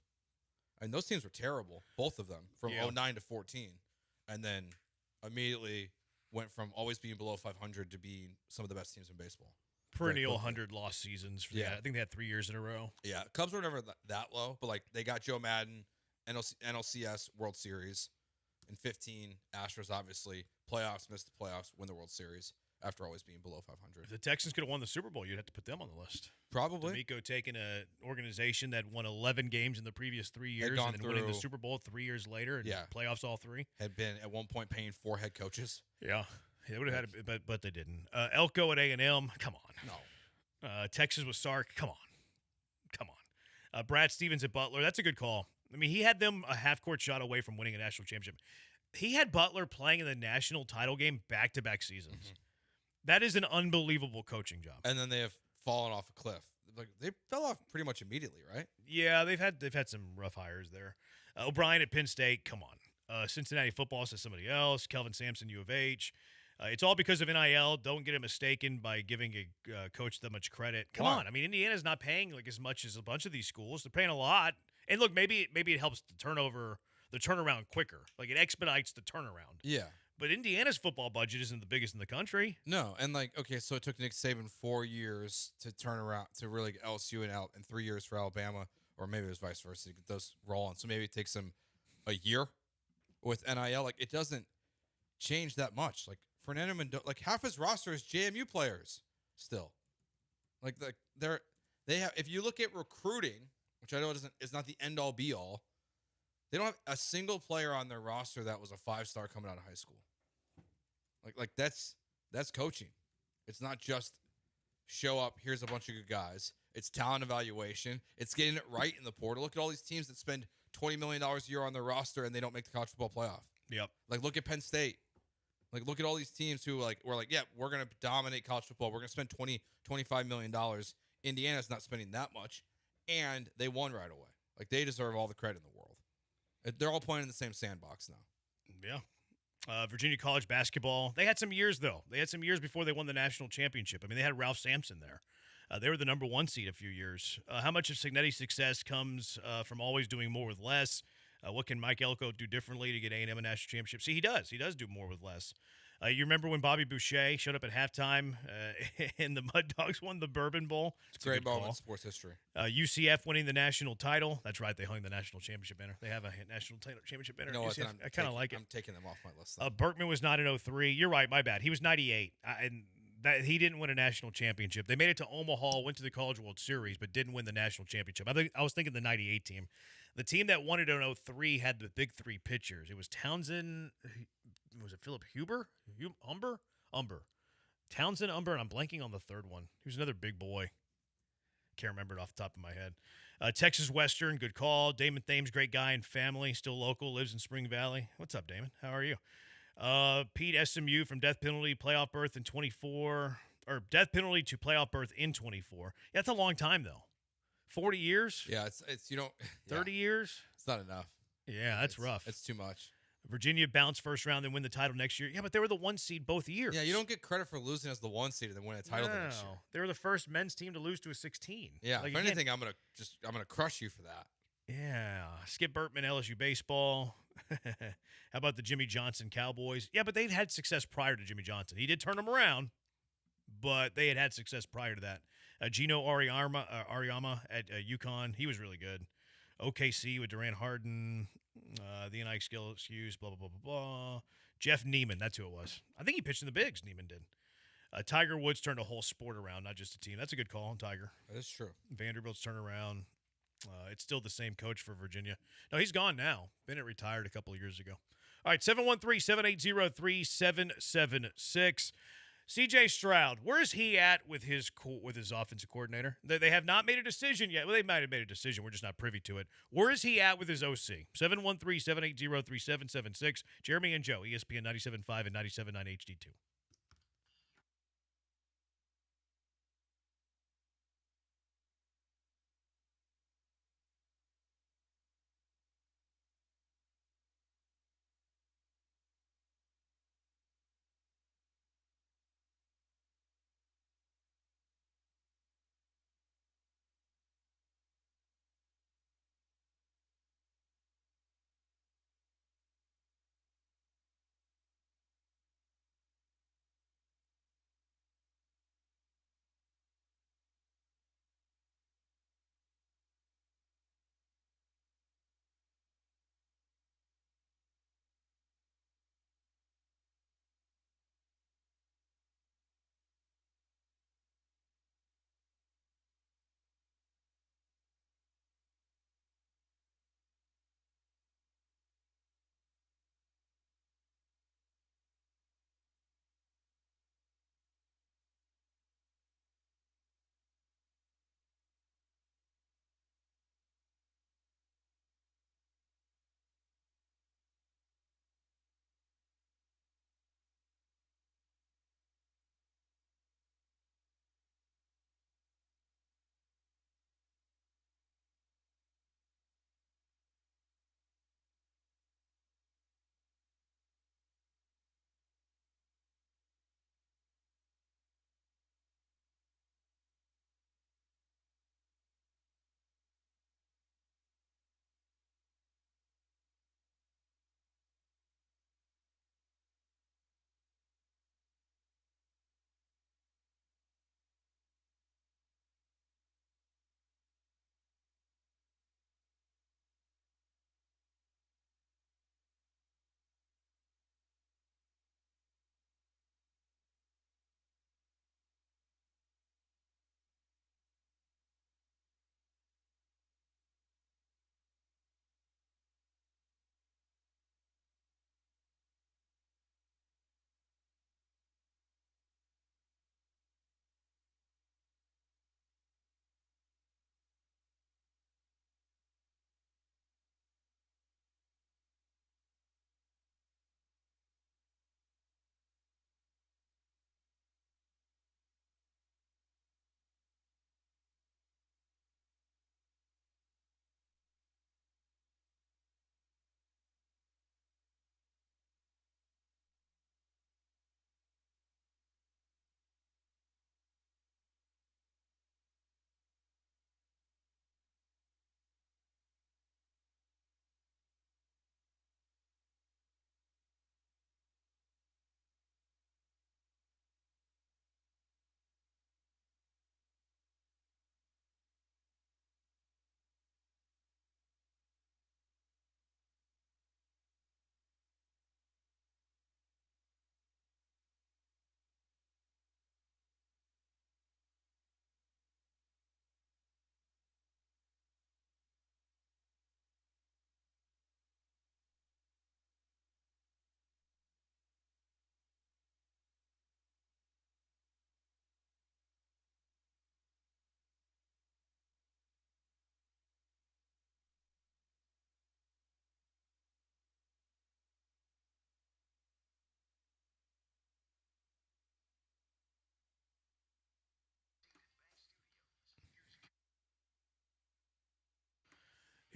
And those teams were terrible, both of them, from 09 to 14. And then immediately went from always being below 500 to being some of the best teams in baseball. Perennial 100-loss seasons. I think they had 3 years in a row. Yeah, Cubs were never that low, but they got Joe Madden, NLCS World Series. In 15, Astros obviously playoffs, missed the playoffs, win the World Series after always being below 500. If the Texans could have won the Super Bowl, you'd have to put them on the list. Probably. D'Amico taking an organization that won 11 games in the previous 3 years and then winning the Super Bowl 3 years later and playoffs all 3. Had been at one point paying 4 head coaches. Yeah. They would have had it, but they didn't. Elko at A&M, come on. No. Texas with Sark, come on. Brad Stevens at Butler, that's a good call. I mean, he had them a half-court shot away from winning a national championship. He had Butler playing in the national title game back-to-back seasons. Mm-hmm. That is an unbelievable coaching job. And then they have fallen off a cliff. They fell off pretty much immediately, right? Yeah, they've had some rough hires there. O'Brien at Penn State, come on. Cincinnati football says somebody else. Kelvin Sampson, U of H. It's all because of NIL. Don't get it mistaken by giving a coach that much credit. Come on. I mean, Indiana's not paying as much as a bunch of these schools. They're paying a lot. And look, maybe it helps the turnaround quicker. It expedites the turnaround. Yeah. But Indiana's football budget isn't the biggest in the country. No, and so it took Nick Saban 4 years to turn around to really get LSU and 3 years for Alabama, or maybe it was vice versa to get those rolling. So maybe it takes him a year with NIL. It doesn't change that much. Fernando Mendoza, half his roster is JMU players still. They have. If you look at recruiting, which I know is not the end all be all, they don't have a single player on their roster that was a 5-star coming out of high school. That's coaching. It's not just show up, here's a bunch of good guys. It's talent evaluation. It's getting it right in the portal. Look at all these teams that spend $20 million a year on their roster and they don't make the college football playoff. Yep. Look at Penn State. Look at all these teams who we're we're going to dominate college football. We're going to spend $25 million. Indiana's not spending that much, and they won right away. They deserve all the credit in the world. They're all playing in the same sandbox now. Yeah. Virginia College basketball. They had some years, though. They had some years before they won the national championship. I mean, they had Ralph Sampson there. They were the number 1 seed a few years. How much of Cignetti's success comes from always doing more with less? What can Mike Elko do differently to get A&M a national championship? See, he does. He does do more with less. You remember when Bobby Boucher showed up at halftime and the Mud Dogs won the Bourbon Bowl? It's a great moment in sports history. UCF winning the national title. That's right. They hung the national championship banner. They have a national championship banner. No, I kind of like it. I'm taking them off my list. Berkman was not in 03. You're right. My bad. He was 98. And he didn't win a national championship. They made it to Omaha, went to the College World Series, but didn't win the national championship. I was thinking the 98 team. The team that won it in 03 had the big 3 pitchers. It was Townsend. Was it Philip Huber? Umber? Townsend, Umber, and I'm blanking on the third one. He was another big boy. Can't remember it off the top of my head. Texas Western, good call. Damon Thames, great guy and family, still local, lives in Spring Valley. What's up, Damon? How are you? Pete, SMU from death penalty, playoff berth in 24, or death penalty to playoff berth in 24. Yeah, that's a long time, though. 40 years? Yeah, it's 30 years? It's not enough. Yeah, that's rough. It's too much. Virginia bounced first round, then win the title next year. Yeah, but they were the 1 seed both years. Yeah, you don't get credit for losing as the 1 seed and then win a title the next year. They were the first men's team to lose to a 16. Yeah, Like, if anything, I'm gonna crush you for that. Yeah, Skip Burtman, LSU baseball. How about the Jimmy Johnson Cowboys? Yeah, but they'd had success prior to Jimmy Johnson. He did turn them around, but they had success prior to that. Gino Auriemma at UConn, he was really good. OKC with Durant Harden, the NI skill excuse, blah, blah, blah, blah, blah. Jeff Neiman, that's who it was. I think he pitched in the bigs, Neiman did. Tiger Woods turned a whole sport around, not just a team. That's a good call on Tiger. That's true. Vanderbilt's turnaround. It's still the same coach for Virginia. No, he's gone now. Bennett retired a couple of years ago. All right, 713-780-3776. CJ Stroud, where is he at with his offensive coordinator? They have not made a decision yet. Well, they might have made a decision. We're just not privy to it. Where is he at with his OC? 713-780-3776. Jeremy and Joe, ESPN 97.5 and 97.9 HD2.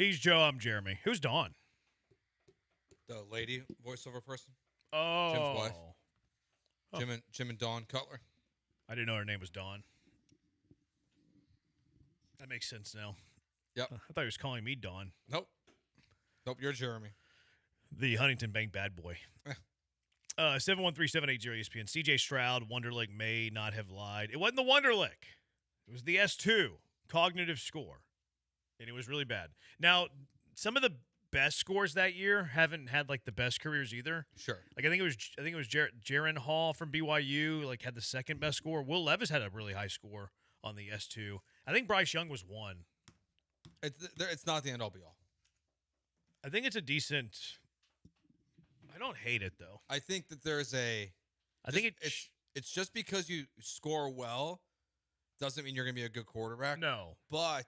He's Joe. I'm Jeremy. Who's Dawn? The lady voiceover person. Oh. Jim's wife. Oh. Jim and Dawn Cutler. I didn't know her name was Dawn. That makes sense now. Yep. I thought he was calling me Dawn. Nope. Nope, you're Jeremy. The Huntington Bank bad boy. 713-780 ESPN. CJ Stroud, Wonderlic may not have lied. It wasn't the Wonderlic. It was the S2, cognitive score. And it was really bad. Now, some of the best scores that year haven't had like the best careers either. Sure. Like I think it was Jaron Hall from BYU like had the second best score. Will Levis had a really high score on the S2. I think Bryce Young was 1. It's not the end all be all. I think it's a decent. I don't hate it though. I think that there's a. It's just because you score well doesn't mean you're going to be a good quarterback. No. But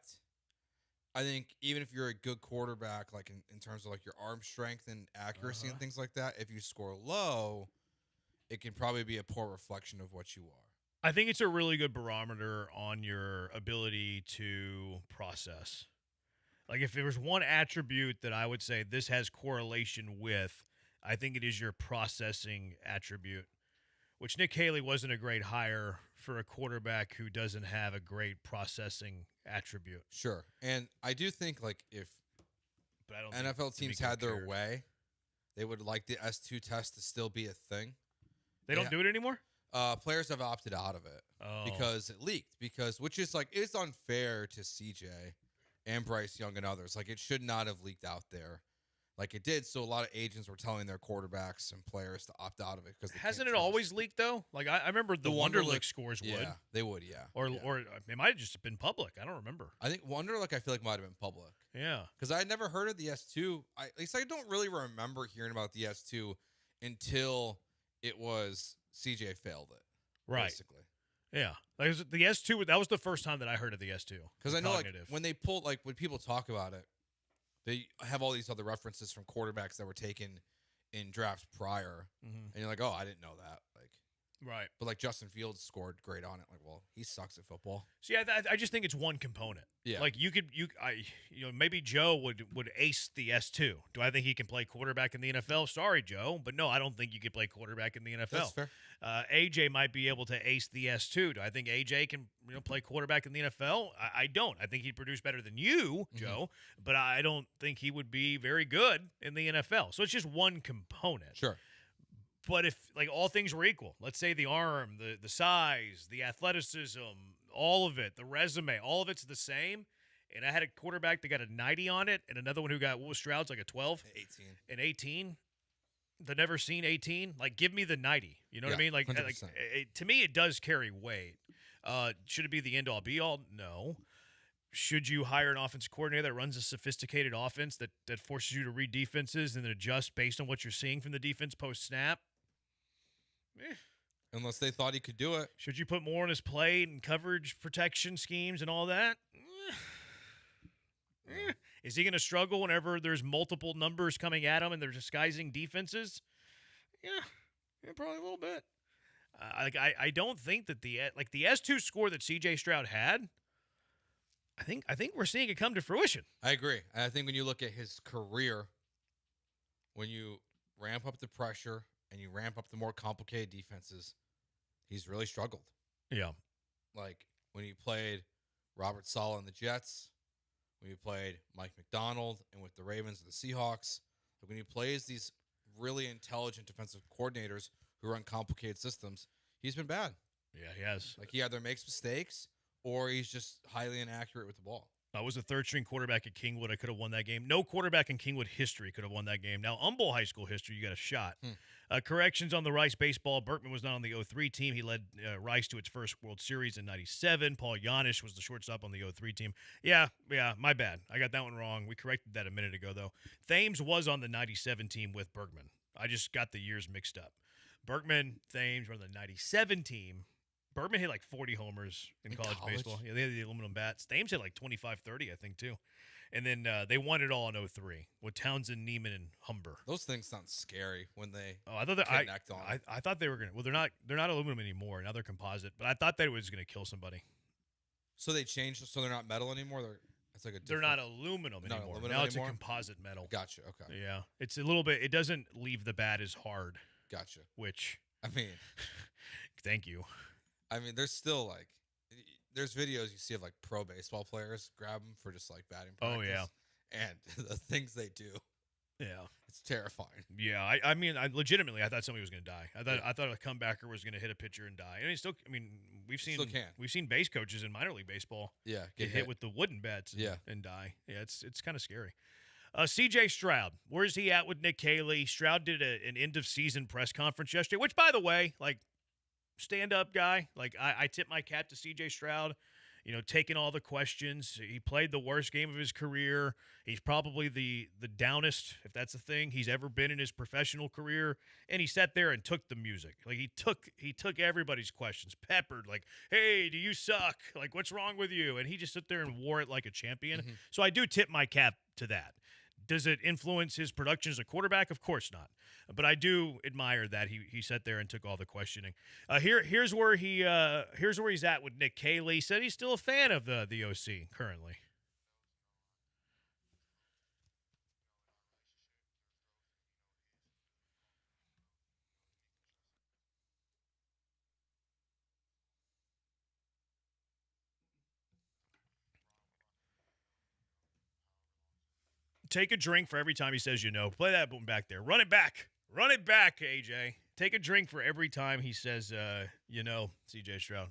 I think even if you're a good quarterback, like in terms of like your arm strength and accuracy and things like that, if you score low, it can probably be a poor reflection of what you are. I think it's a really good barometer on your ability to process. Like if there was one attribute that I would say this has correlation with, I think it is your processing attribute, which Nick Haley wasn't a great hire for a quarterback who doesn't have a great processing attribute. Sure. And I do think like if NFL teams had their way, they would like the S2 test to still be a thing. They don't do it anymore? Players have opted out of it because it leaked. Which is like, it's unfair to CJ and Bryce Young and others. Like, it should not have leaked out there like it did. So a lot of agents were telling their quarterbacks and players to opt out of it. Hasn't it always leaked, though? Like, I remember the Wonderlic scores would. Yeah, they would, yeah. Or it might have just been public. I don't remember. I think Wonderlic, I feel like, might have been public. Yeah. Because I had never heard of the S2. At least I don't really remember hearing about the S2 until it was CJ failed it. Right. Basically. Yeah. Like the S2, that was the first time that I heard of the S2. Because I know, like, when they pulled, like, when people talk about it, they have all these other references from quarterbacks that were taken in drafts prior. And you're like, oh, I didn't know that. Like, right. But, like, Justin Fields scored great on it. Like, well, he sucks at football. See, I just think it's one component. Yeah. Like, maybe Joe would ace the S2. Do I think he can play quarterback in the NFL? Sorry, Joe. But no, I don't think you can play quarterback in the NFL. That's fair. AJ might be able to ace the S2. Do I think AJ can play quarterback in the NFL? I don't. I think he'd produce better than you, Joe, but I don't think he would be very good in the NFL. So it's just one component. Sure. But if, like, all things were equal, let's say the arm, the size, the athleticism, all of it, the resume, all of it's the same, and I had a quarterback that got a 90 on it and another one who got, what was Stroud's, like a 12? 18. An 18? The never seen 18? Like, give me the 90. You know what I mean? Like to me, it does carry weight. Should it be the end-all, be-all? No. Should you hire an offensive coordinator that runs a sophisticated offense that forces you to read defenses and then adjust based on what you're seeing from the defense post-snap? Unless they thought he could do it. Should you put more on his plate and coverage protection schemes and all that? Is he going to struggle whenever there's multiple numbers coming at him and they're disguising defenses? Yeah, probably a little bit. I don't think that the S2 score that CJ Stroud had, I think we're seeing it come to fruition. I agree. I think when you look at his career, when you ramp up the pressure and you ramp up the more complicated defenses, he's really struggled. Yeah. Like when he played Robert Saleh and the Jets, when he played Mike McDonald and with the Ravens and the Seahawks, like when he plays these really intelligent defensive coordinators who run complicated systems, he's been bad. Yeah, he has. Like he either makes mistakes or he's just highly inaccurate with the ball. I was a third-string quarterback at Kingwood. I could have won that game. No quarterback in Kingwood history could have won that game. Now, Humboldt High School history, you got a shot. Corrections on the Rice baseball. Berkman was not on the 03 team. He led Rice to its first World Series in 97. Paul Yanish was the shortstop on the 03 team. Yeah, my bad. I got that one wrong. We corrected that a minute ago, though. Thames was on the 97 team with Bergman. I just got the years mixed up. Bergman, Thames were on the 97 team. Bergman hit like 40 homers in college baseball. Yeah, they had the aluminum bats. Thames hit like 25, 30, I think, too. And then they won it all in 03 with Townsend, Neiman, and Humber. Those things sound scary when they connect on. I thought they were going to. Well, they're not aluminum anymore. Now they're composite. But I thought that it was going to kill somebody. So they changed, so they're not metal anymore? It's like they're not aluminum Not anymore. aluminum Now it's a anymore? composite metal. Gotcha. Okay. Yeah, it's a little bit. It doesn't leave the bat as hard. Gotcha. Which I mean, thank you. I mean, there's still like, there's videos you see of like pro baseball players grab them for just like batting practice. Oh, yeah. And the things they do. Yeah, it's terrifying. Yeah, I mean, I legitimately, I thought somebody was going to die. I thought a comebacker was going to hit a pitcher and die. And he still, I mean, we've seen base coaches in minor league baseball, get hit with the wooden bats, and die. Yeah, it's kind of scary. C.J. Stroud, where's he at with Nick Caley? Stroud did an end of season press conference yesterday, which, by the way, like, stand up guy. Like, I tip my cap to C.J. Stroud. You know, taking all the questions. He played the worst game of his career. He's probably the downest, if that's a thing, he's ever been in his professional career. And he sat there and took the music. Like, he took everybody's questions, peppered, like, hey, do you suck? Like, what's wrong with you? And he just sat there and wore it like a champion. Mm-hmm. So I do tip my cap to that. Does it influence his production as a quarterback? Of course not. But I do admire that he sat there and took all the questioning. Here's where he's at with Nick Caley. He said he's still a fan of the OC currently. Take a drink for every time he says, play that one back there. Run it back, AJ. Take a drink for every time he says, CJ Stroud.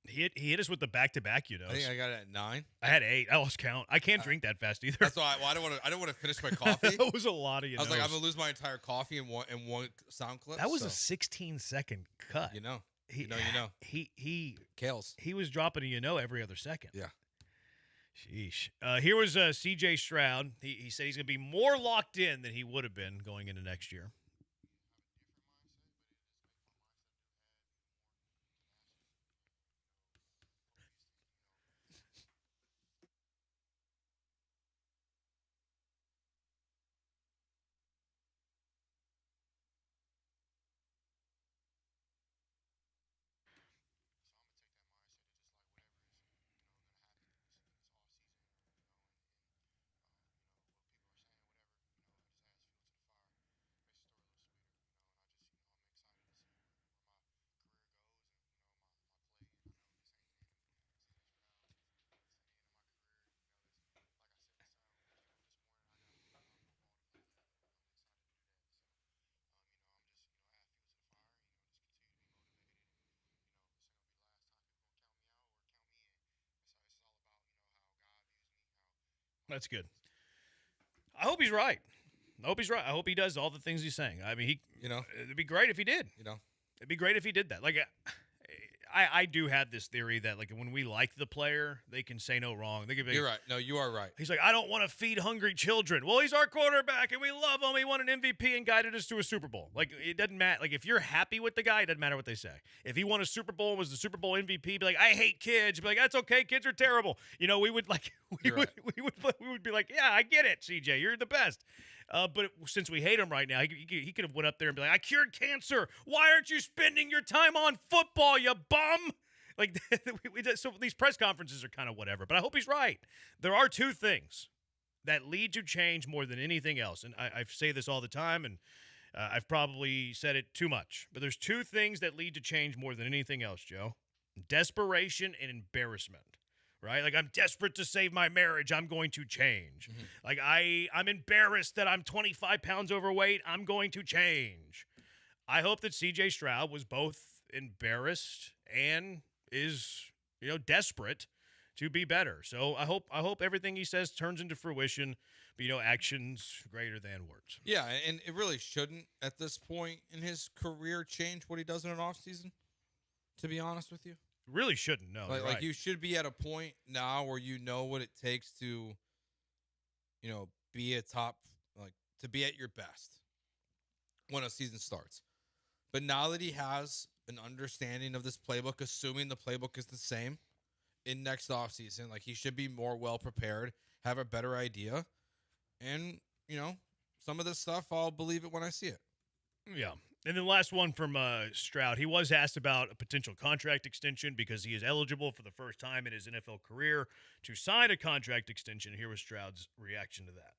He hit us with the back-to-back, I think I got it at 9. I had 8. I lost count. I can't drink that fast either. That's why I don't want to finish my coffee. That was a lot of I was like, I'm gonna lose my entire coffee in one sound clip. That was a 16-second cut. You know. He Kales. He was dropping a every other second. Yeah. Sheesh. Here was C.J. Stroud. He said he's gonna be more locked in than he would have been going into next year. That's good. I hope he's right. I hope he does all the things he's saying. I mean, it'd be great if he did. It'd be great if he did that. Like, I do have this theory that, like, when we like the player, they can say no wrong. They can be, You're right. No, you are right. He's like, I don't want to feed hungry children. Well, he's our quarterback, and we love him. He won an MVP and guided us to a Super Bowl. Like, it doesn't matter. Like, if you're happy with the guy, it doesn't matter what they say. If he won a Super Bowl and was the Super Bowl MVP, be like, I hate kids. Be like, that's okay. Kids are terrible. We would like, we would be like, yeah, I get it, CJ. You're the best. But since we hate him right now, he could have went up there and be like, I cured cancer. Why aren't you spending your time on football, you bum? Like, so these press conferences are kind of whatever. But I hope he's right. There are two things that lead to change more than anything else. And I say this all the time, and I've probably said it too much. But there's two things that lead to change more than anything else, Joe. Desperation and embarrassment. Right? Like, I'm desperate to save my marriage. I'm going to change. Mm-hmm. Like, I'm embarrassed that I'm 25 pounds overweight. I'm going to change. I hope that C.J. Stroud was both embarrassed and is, desperate to be better. So I hope everything he says turns into fruition, but, actions greater than words. Yeah, and it really shouldn't, at this point in his career, change what he does in an offseason, to be honest with you. Really shouldn't, no. Like you should be at a point now where you know what it takes to, be a top, to be at your best when a season starts. But now that he has an understanding of this playbook, assuming the playbook is the same, in next offseason. Like, he should be more well prepared, have a better idea. And, some of this stuff, I'll believe it when I see it. Yeah. And then last one from Stroud. He was asked about a potential contract extension because he is eligible for the first time in his NFL career to sign a contract extension. Here was Stroud's reaction to that.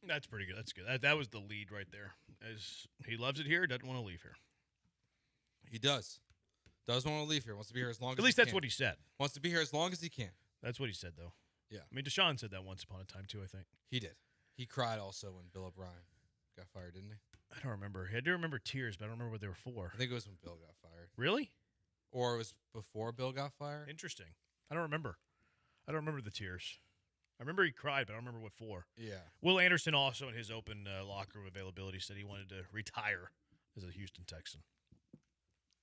That's pretty good. That's good. That was the lead right there. As he loves it here, doesn't want to leave here. He does. Does want to leave here. Wants to be here as long as he can. At least that's what he said. Wants to be here as long as he can. That's what he said, though. Yeah. I mean, Deshaun said that once upon a time, too, I think. He did. He cried also when Bill O'Brien got fired, didn't he? I don't remember. I do remember tears, but I don't remember what they were for. I think it was when Bill got fired. Really? Or it was before Bill got fired. Interesting. I don't remember. I don't remember the tears. I remember he cried, but I don't remember what for. Yeah. Will Anderson also in his open locker room availability said he wanted to retire as a Houston Texan.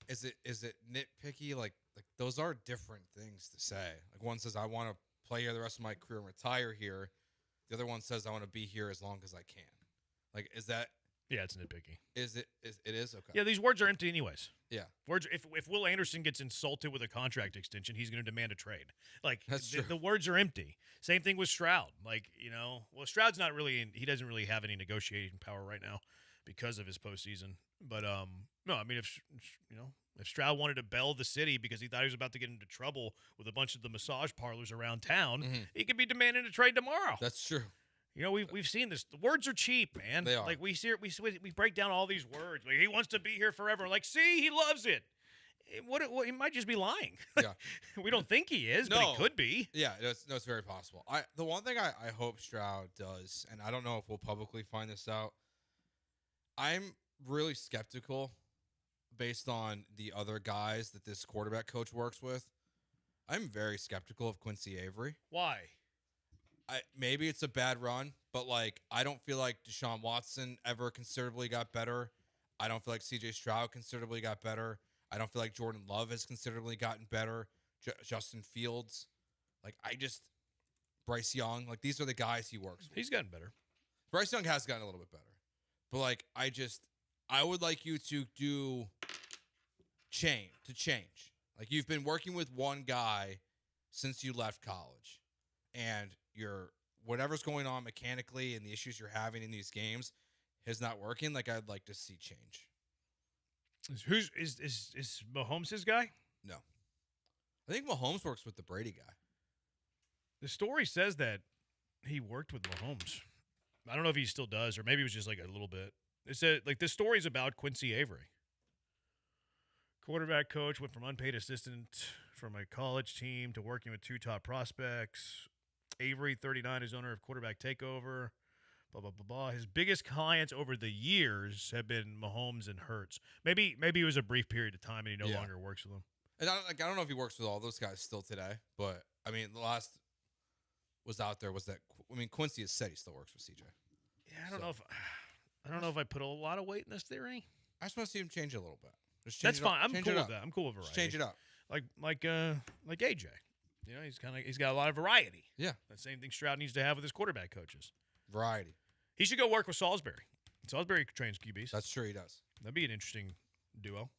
Is it nitpicky? Like those are different things to say. Like, one says I want to play here the rest of my career and retire here. The other one says I want to be here as long as I can. Like, is that? Yeah, it's nitpicky. It is okay. Yeah, these words are empty anyways. Yeah. Words. If Will Anderson gets insulted with a contract extension, he's going to demand a trade. Like, that's true. The words are empty. Same thing with Stroud. Like, well, Stroud's not really. He doesn't really have any negotiating power right now because of his postseason. But no, I mean, if Stroud wanted to bell the city because he thought he was about to get into trouble with a bunch of the massage parlors around town, he could be demanding a trade tomorrow. That's true. We've seen this. The words are cheap, man. They are. Like, we break down all these words. Like, he wants to be here forever. Like, see, he loves it. He might just be lying. Yeah. We don't think he is, but he could be. Yeah, it's very possible. The one thing I hope Stroud does, and I don't know if we'll publicly find this out, I'm really skeptical based on the other guys that this quarterback coach works with. I'm very skeptical of Quincy Avery. Why? Maybe it's a bad run, but I don't feel like Deshaun Watson ever considerably got better. I don't feel like C.J. Stroud considerably got better. I don't feel like Jordan Love has considerably gotten better. Justin Fields. Bryce Young. These are the guys he works with. He's gotten better. Bryce Young has gotten a little bit better. But, I would like you to change. Like, you've been working with one guy since you left college. And whatever's going on mechanically and the issues you're having in these games is not working. I'd like to see change. Is Mahomes his guy? No. I think Mahomes works with the Brady guy. The story says that he worked with Mahomes. I don't know if he still does, or maybe it was just a little bit. It said this story's about Quincy Avery. Quarterback coach went from unpaid assistant from a college team to working with 2 top prospects. Avery, 39, is owner of Quarterback Takeover. Blah, blah, blah, blah. His biggest clients over the years have been Mahomes and Hurts. Maybe it was a brief period of time and he no longer works with them. And I don't know if he works with all those guys still today, but, the last was out there was that, Quincy has said he still works with CJ. Yeah, I don't know if I put a lot of weight in this theory. I just want to see him change it a little bit. That's fine. I'm cool with that. I'm cool with variety. Just change it up. Like AJ. He's got a lot of variety. Yeah. That same thing Stroud needs to have with his quarterback coaches. Variety. He should go work with Salisbury. Salisbury trains QBs. That's true, he does. That'd be an interesting duo.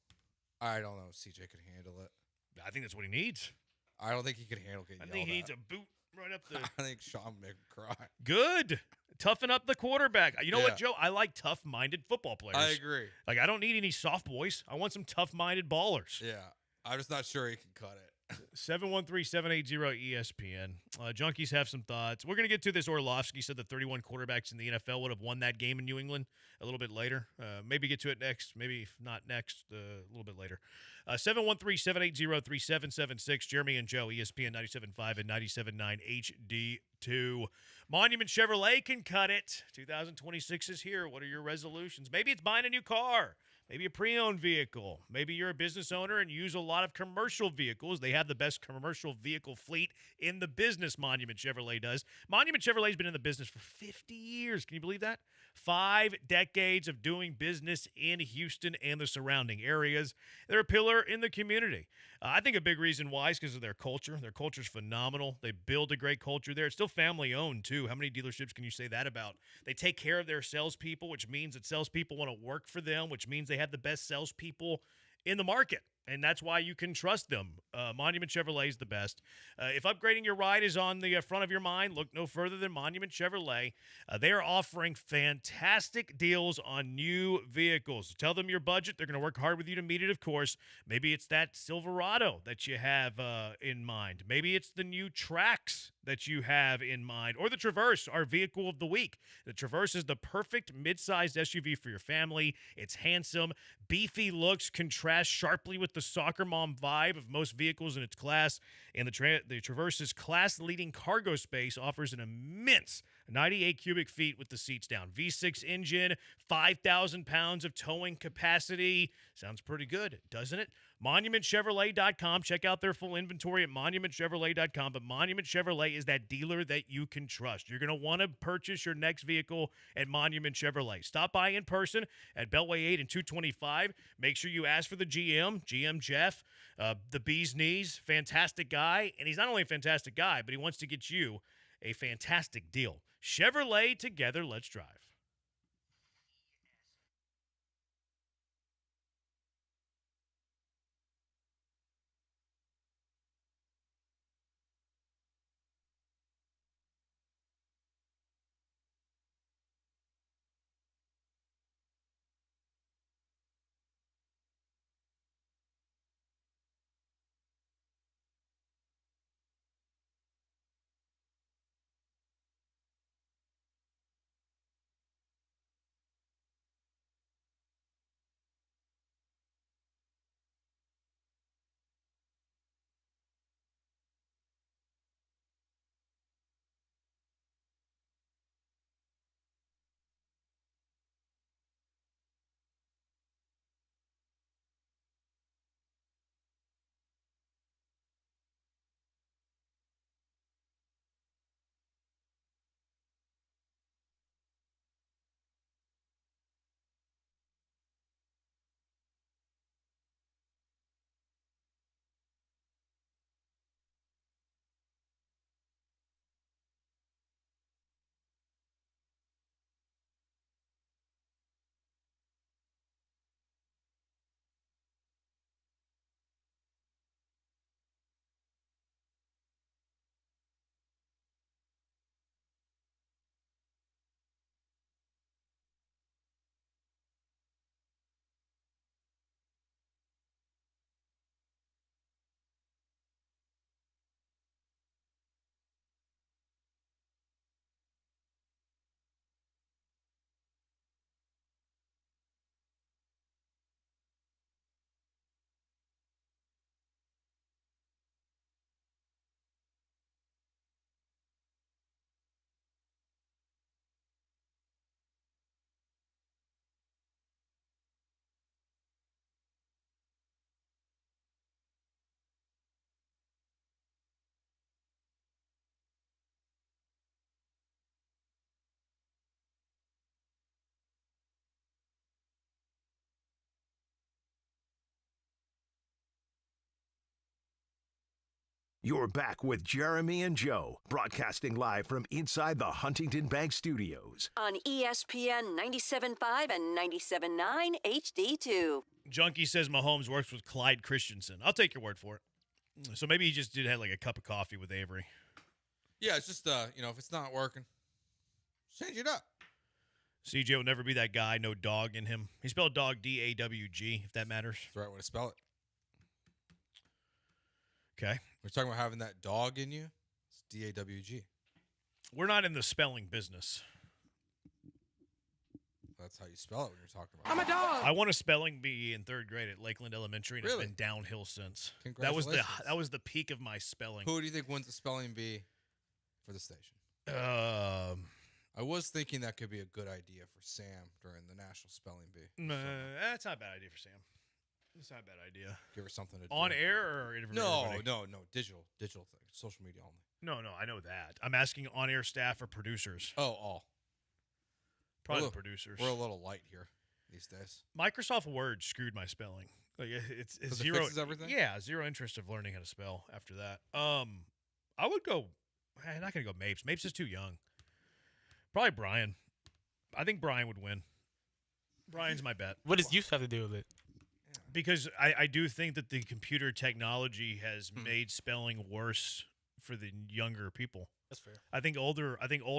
I don't know if CJ could handle it. I think that's what he needs. I don't think he could handle getting I think he needs a boot right up the... I think Sean would make him cry. Good. Toughen up the quarterback. You know what, Joe? I like tough-minded football players. I agree. I don't need any soft boys. I want some tough-minded ballers. Yeah. I'm just not sure he can cut it. 713-780-ESPN. Junkies have some thoughts. We're going to get to this. Orlovsky said the 31 quarterbacks in the NFL would have won that game in New England a little bit later. Maybe get to it next. Maybe if not next, a little bit later. 713-780-3776. Jeremy and Joe, ESPN 97.5 and 97.9 HD2. Monument Chevrolet can cut it. 2026 is here. What are your resolutions? Maybe it's buying a new car. Maybe a pre-owned vehicle. Maybe you're a business owner and use a lot of commercial vehicles. They have the best commercial vehicle fleet in the business, Monument Chevrolet does. Monument Chevrolet's been in the business for 50 years. Can you believe that? 5 decades of doing business in Houston and the surrounding areas. They're a pillar in the community. I think a big reason why is because of their culture. Their culture's phenomenal. They build a great culture there. It's still family-owned, too. How many dealerships can you say that about? They take care of their salespeople, which means that salespeople want to work for them, which means they have the best salespeople in the market, and that's why you can trust them. Monument Chevrolet is the best. If upgrading your ride is on the front of your mind, look no further than Monument Chevrolet. They are offering fantastic deals on new vehicles. Tell them your budget. They're going to work hard with you to meet it, of course. Maybe it's that Silverado that you have in mind. Maybe it's the new Trax that you have in mind, or the Traverse, our vehicle of the week. The Traverse is the perfect mid-sized SUV for your family. It's handsome, beefy looks contrast sharply with the soccer mom vibe of most vehicles in its class, and the Traverse's class-leading cargo space offers an immense 98 cubic feet with the seats down. V6 engine, 5,000 pounds of towing capacity. Sounds pretty good, doesn't it? MonumentChevrolet.com. Check out their full inventory at MonumentChevrolet.com. But Monument Chevrolet is that dealer that you can trust. You're going to want to purchase your next vehicle at Monument Chevrolet. Stop by in person at Beltway 8 and 225. Make sure you ask for the GM Jeff, the bee's knees, fantastic guy. And he's not only a fantastic guy, but he wants to get you a fantastic deal. Chevrolet, together, let's drive. You're back with Jeremy and Joe, broadcasting live from inside the Huntington Bank Studios. On ESPN 97.5 and 97.9 HD2. Junkie says Mahomes works with Clyde Christensen. I'll take your word for it. So maybe he just did have like a cup of coffee with Avery. Yeah, it's just, if it's not working, change it up. CJ will never be that guy, no dog in him. He spelled dog D-A-W-G, if that matters. That's the right way to spell it. Okay. We're talking about having that dog in you. It's DAWG. We're not in the spelling business. That's how you spell it when you're talking about I'm a dog. I won a spelling bee in 3rd grade at Lakeland Elementary, and Really? it's been downhill since. Congratulations. That was the peak of my spelling. Who do you think wins the spelling bee for the station? I was thinking that could be a good idea for Sam during the National Spelling Bee. That's not a bad idea for Sam. It's not a bad idea. Give her something to do. On air or No, digital thing, social media only. No, I know that. I'm asking on-air staff or producers. All. Probably the producers. We're a little light here these days. Microsoft Word screwed my spelling. Like it's 'Cause it zero. fixes everything? Yeah, zero interest of learning how to spell after that. I would go. I'm not gonna go Mapes. Mapes is too young. Probably Brian. I think Brian would win. Brian's my bet. What does youth have to do with it? Because I do think that the computer technology has made spelling worse for the younger people. That's fair. I think old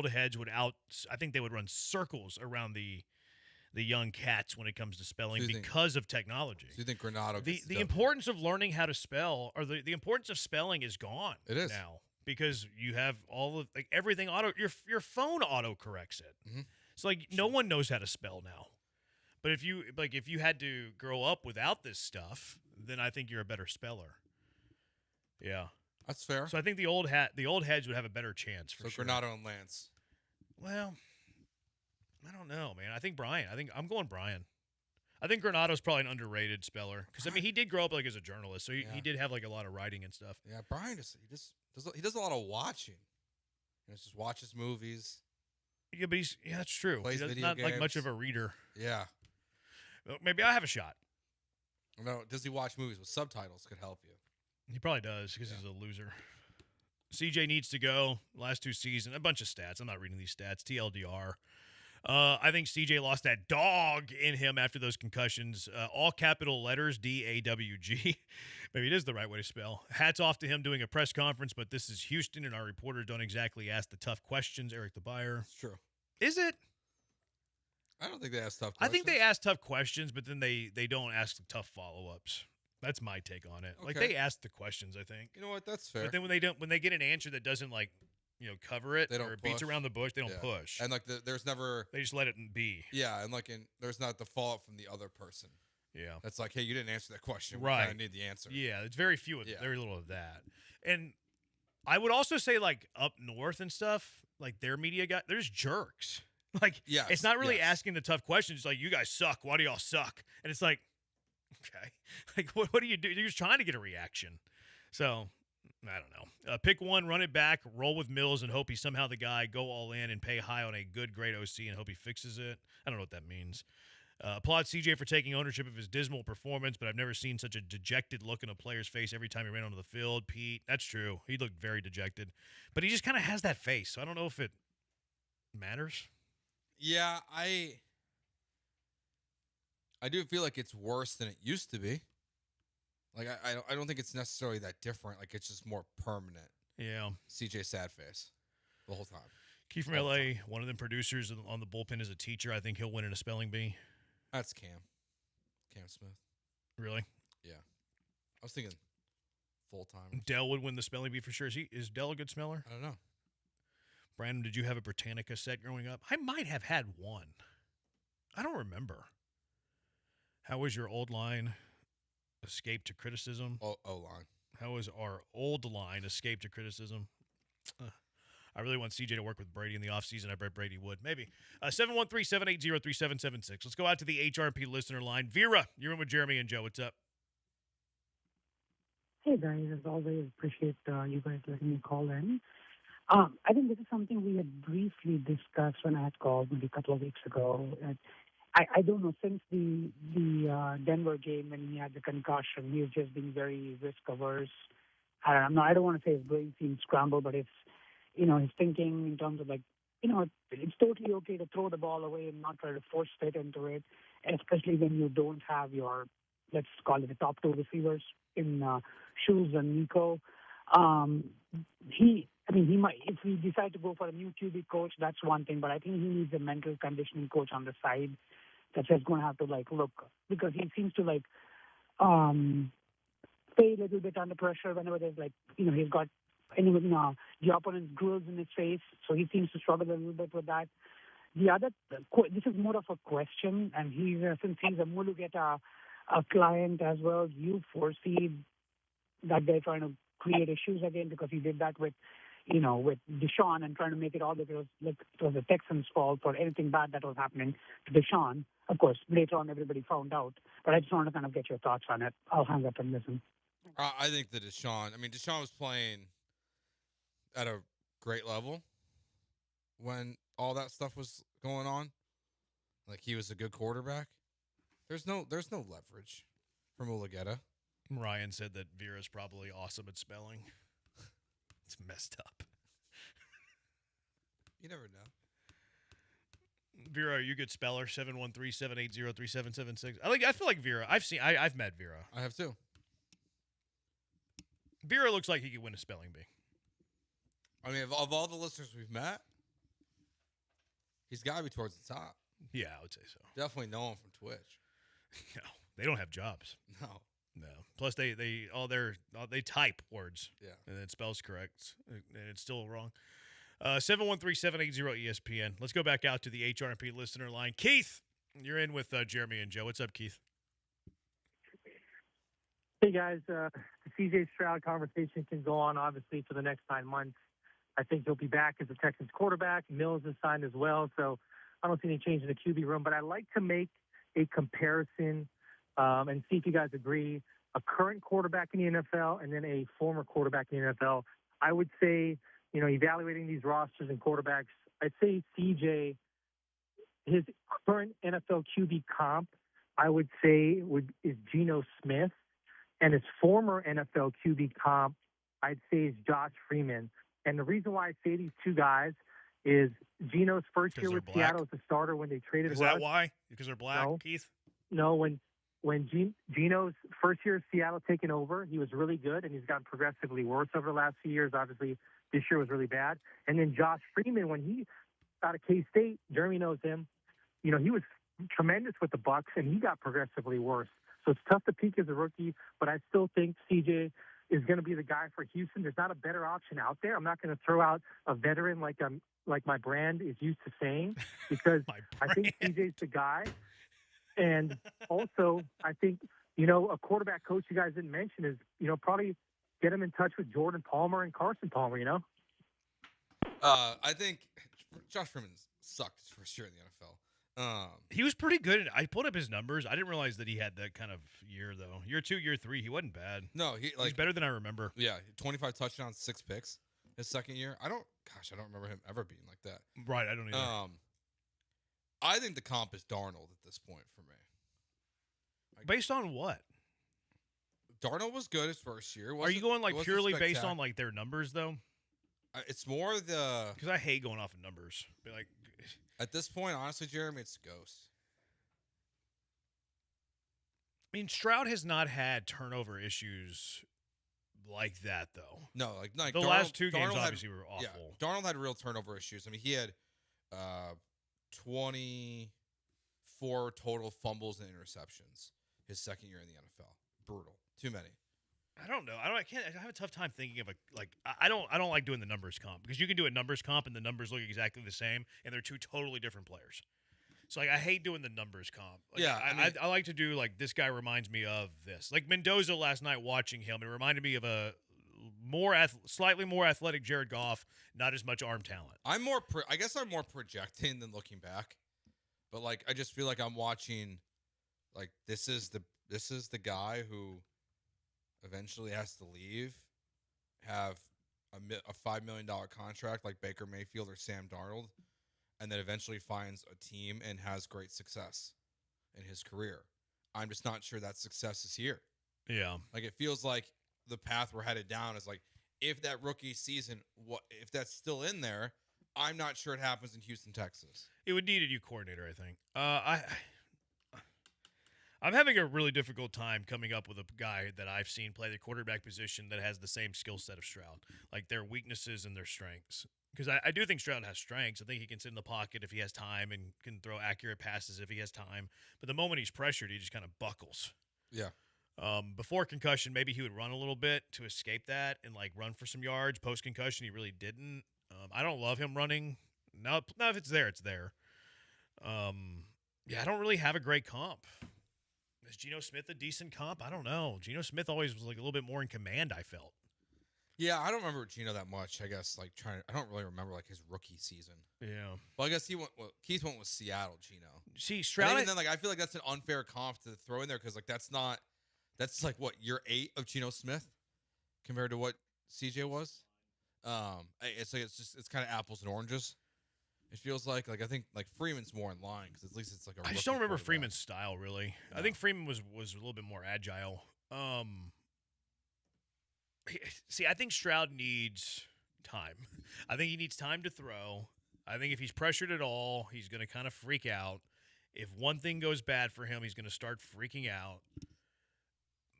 heads they would run circles around the young cats when it comes to spelling because of technology. So you think Granado gets the importance of learning how to spell, or the importance of spelling is gone. It is now because you have all of everything your phone auto corrects it. Mm-hmm. So no one knows how to spell now. But if you had to grow up without this stuff, then I think you're a better speller. Yeah. That's fair. So I think the old heads would have a better chance for sure. Granado and Lance. Well, I don't know, man. I think Brian. I'm going Brian. I think Granado's probably an underrated speller because he did grow up as a journalist, so he did have a lot of writing and stuff. Yeah, Brian he does a lot of watching. Just watches movies. Yeah, but that's true. Plays He's video not games. much of a reader. Yeah. Well, maybe I have a shot. No, does he watch movies with subtitles? Could help you. He probably does because he's a loser. CJ needs to go. Last 2 seasons, a bunch of stats. I'm not reading these stats. TLDR. I think CJ lost that dog in him after those concussions. All capital letters, DAWG. Maybe it is the right way to spell. Hats off to him doing a press conference, but this is Houston, and our reporters don't exactly ask the tough questions. Eric the Buyer. It's true. Is it? I don't think they ask tough questions. I think they ask tough questions, but then they don't ask the tough follow-ups. That's my take on it. Okay. They ask the questions, I think. You know what? That's fair. But then when they get an answer that doesn't cover it, They don't or beats push. around the bush, they don't push. And there's never. They just let it be. Yeah, and there's not the follow-up from the other person. Yeah. That's hey, you didn't answer that question. Right. We kind of need the answer. Yeah, it's very very little of that. And I would also say up north and stuff, their media guy, there's jerks. Yes, it's not really asking the tough questions. It's you guys suck. Why do y'all suck? And it's okay. What do you do? You're just trying to get a reaction. So, I don't know. Pick one, run it back, roll with Mills, and hope he's somehow the guy. Go all in and pay high on a good, great OC and hope he fixes it. I don't know what that means. Applaud CJ for taking ownership of his dismal performance, but I've never seen such a dejected look in a player's face every time he ran onto the field. Pete, that's true. He looked very dejected. But he just kind of has that face, so I don't know if it matters. Yeah, I do feel like it's worse than it used to be. I don't think it's necessarily that different. It's just more permanent. Yeah. CJ sad face the whole time. Key from LA, one of them producers on the bullpen is a teacher. I think he'll win in a spelling bee. That's Cam Smith. Really? Yeah. I was thinking full-time. Dell would win the spelling bee for sure. Is Dell a good smeller? I don't know. Brandon, did you have a Britannica set growing up? I might have had one. I don't remember. How was your old line escape to criticism? O-line. How was our old line escape to criticism? I really want CJ to work with Brady in the offseason. I bet Brady would. Maybe. 713-780-3776. Let's go out to the HRP listener line. Vera, you're in with Jeremy and Joe. What's up? Hey, guys. As always, appreciate you guys letting me call in. I think this is something we had briefly discussed when I had called maybe a couple of weeks ago. I don't know, since the Denver game when he had the concussion, he was just being very risk-averse. I don't want to say his brain seems scrambled, but it's, his thinking in terms of it's totally okay to throw the ball away and not try to force fit into it, especially when you don't have your, let's call it the top 2 receivers in Shoes and Nico. He might, if we decide to go for a new QB coach, that's one thing, but I think he needs a mental conditioning coach on the side that's just going to have to look, because he seems to stay a little bit under pressure whenever there's he's got anyone, the opponent's drills in his face, so he seems to struggle a little bit with that. The other, this is more of a question, and since he's a Mulugeta client as well, you foresee that they're trying to create issues again, because he did that with Deshaun and trying to make it all that it was the Texans' fault for anything bad that was happening to Deshaun. Of course, later on everybody found out, but I just want to kind of get your thoughts on it. I'll hang up and listen. I think that Deshaun was playing at a great level when all that stuff was going on. Like, he was a good quarterback. There's no leverage from Mulugeta. Ryan said that Vera's probably awesome at spelling. It's messed up. You never know. Vera, are you a good speller? 713-780-3776. I feel like Vera. I've met Vera. I have too. Vera looks like he could win a spelling bee. I mean, of all the listeners we've met, he's got to be towards the top. Yeah, I would say so. Definitely know him from Twitch. No, they don't have jobs. No. Plus, they type words. Yeah. And it spells correct, and it's still wrong. 713-780-ESPN. Let's go back out to the HRP listener line. Keith, you're in with Jeremy and Joe. What's up, Keith? Hey, guys. The CJ Stroud conversation can go on, obviously, for the next 9 months. I think he'll be back as the Texans quarterback. Mills is signed as well, so I don't see any change in the QB room. But I'd like to make a comparison and see if you guys agree. A current quarterback in the NFL and then a former quarterback in the NFL. I would say, evaluating these rosters and quarterbacks, I'd say CJ, his current NFL QB comp, I would say is Geno Smith. And his former NFL QB comp, I'd say, is Josh Freeman. And the reason why I say these two guys is Geno's first year with Seattle as a starter when they traded Is Russ. that why? Because they're black, No. Keith? No, when Geno's first year of Seattle taking over, he was really good, and he's gotten progressively worse over the last few years. Obviously, this year was really bad. And then Josh Freeman, when he out of K-State, Jeremy knows him, he was tremendous with the Bucs, and he got progressively worse. So it's tough to peak as a rookie, but I still think CJ is going to be the guy for Houston. There's not a better option out there. I'm not going to throw out a veteran like my brand is used to saying, because I think CJ's the guy. And also, I think, a quarterback coach you guys didn't mention is, probably get him in touch with Jordan Palmer and Carson Palmer, I think Josh Freeman sucked his first year in the NFL. He was pretty good. I pulled up his numbers. I didn't realize that he had that kind of year, though. Year 2, year 3, he wasn't bad. No, he's better than I remember. Yeah, 25 touchdowns, 6 picks his second year. I don't remember him ever being like that. Right, I don't either. I think the comp is Darnold at this point for me. Based on what? Darnold was good his first year. Are you going purely based on their numbers, though? It's more because I hate going off of numbers. But at this point, honestly, Jeremy, it's Ghost. I mean, Stroud has not had turnover issues like that, though. No, like the last 2 games obviously were awful. Yeah, Darnold had real turnover issues. I mean, he had 24 total fumbles and interceptions his second year in the NFL. Brutal. Too many. I don't know. I have a tough time thinking of I don't like doing the numbers comp, because you can do a numbers comp and the numbers look exactly the same and they're two totally different players. So I hate doing the numbers comp. I like to do this guy reminds me of this. Like Mendoza last night, watching him, it reminded me of a slightly more athletic Jared Goff, not as much arm talent. I guess I'm more projecting than looking back. But I just feel like I'm watching this is the guy who eventually has to leave, have a $5 million contract like Baker Mayfield or Sam Darnold, and then eventually finds a team and has great success in his career. I'm just not sure that success is here. Yeah. It feels like the path we're headed down is if that rookie season, if that's still in there, I'm not sure it happens in Houston, Texas. It would need a new coordinator, I think. I'm having a really difficult time coming up with a guy that I've seen play the quarterback position that has the same skill set of Stroud, their weaknesses and their strengths. Because I do think Stroud has strengths. I think he can sit in the pocket if he has time and can throw accurate passes if he has time. But the moment he's pressured, he just kind of buckles. Yeah. Before concussion, maybe he would run a little bit to escape that and like run for some yards. Post concussion, he really didn't. I don't love him running. Now if it's there, it's there. Yeah, I don't really have a great comp. Is Geno Smith a decent comp? I don't know. Geno Smith always was like a little bit more in command, I felt. Yeah, I don't remember Geno that much. I guess I don't really remember like his rookie season. Yeah. Well, I guess Keith went with Seattle. Geno. See, Stroud. And then like I feel like that's an unfair comp to throw in there because like that's like what year 8 of Geno Smith compared to what CJ was. It's like it's kind of apples and oranges. It feels like I think like Freeman's more in line because at least it's like a. I just don't remember Freeman's style really. No. I think Freeman was a little bit more agile. See, I think Stroud needs time. I think he needs time to throw. I think if he's pressured at all, he's going to kind of freak out. If one thing goes bad for him, he's going to start freaking out.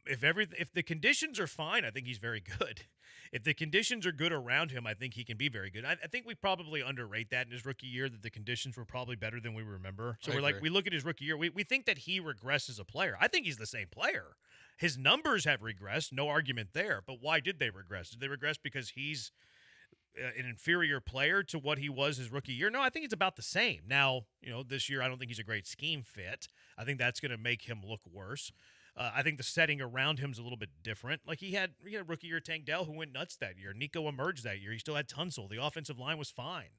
If the conditions are fine, I think he's very good. If the conditions are good around him, I think he can be very good. I think we probably underrate that in his rookie year, that the conditions were probably better than we remember. So we look at his rookie year, we think that he regressed as a player. I think he's the same player. His numbers have regressed, no argument there. But why did they regress? Did they regress because he's an inferior player to what he was his rookie year? No, I think it's about the same. Now, this year I don't think he's a great scheme fit. I think that's going to make him look worse. I think the setting around him is a little bit different. Like he had rookie year Tank Dell who went nuts that year. Nico emerged that year. He still had Tunsil. The offensive line was fine.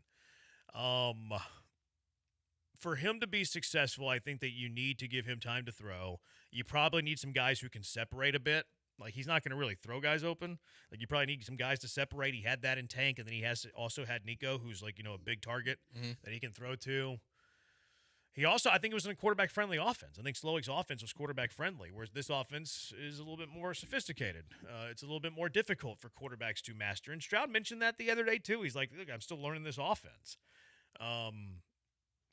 For him to be successful, I think that you need to give him time to throw. You probably need some guys who can separate a bit. Like he's not going to really throw guys open. Like you probably need some guys to separate. He had that in Tank, and then he also had Nico, who's like a big target that he can throw to. He also, I think it was in a quarterback-friendly offense. I think Slowick's offense was quarterback-friendly, whereas this offense is a little bit more sophisticated. It's a little bit more difficult for quarterbacks to master. And Stroud mentioned that the other day, too. He's like, look, I'm still learning this offense.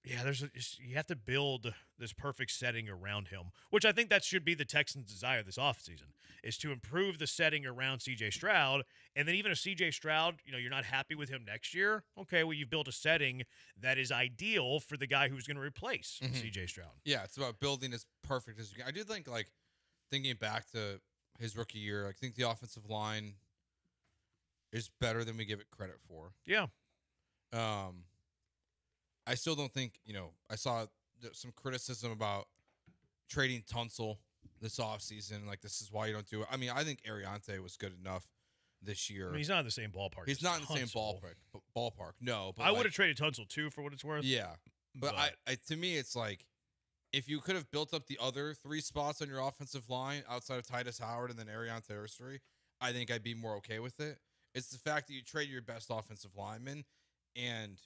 You have to build this perfect setting around him, which I think that should be the Texans' desire this offseason, is to improve the setting around C.J. Stroud. And then even if C.J. Stroud, you're not happy with him next year, okay, well, you've built a setting that is ideal for the guy who's going to replace C.J. Stroud. Yeah, it's about building as perfect as you can. I do think, thinking back to his rookie year, I think the offensive line is better than we give it credit for. Yeah. I still don't think, I saw some criticism about trading Tunsil this offseason. Like, this is why you don't do it. I mean, I think Ariante was good enough this year. I mean, he's not in the same ballpark. He's not in the same ballpark. No. But I would have traded Tunsil, too, for what it's worth. Yeah. But I to me, it's like, if you could have built up the other 3 spots on your offensive line outside of Titus Howard and then Ariante Ursery, I think I'd be more okay with it. It's the fact that you trade your best offensive lineman and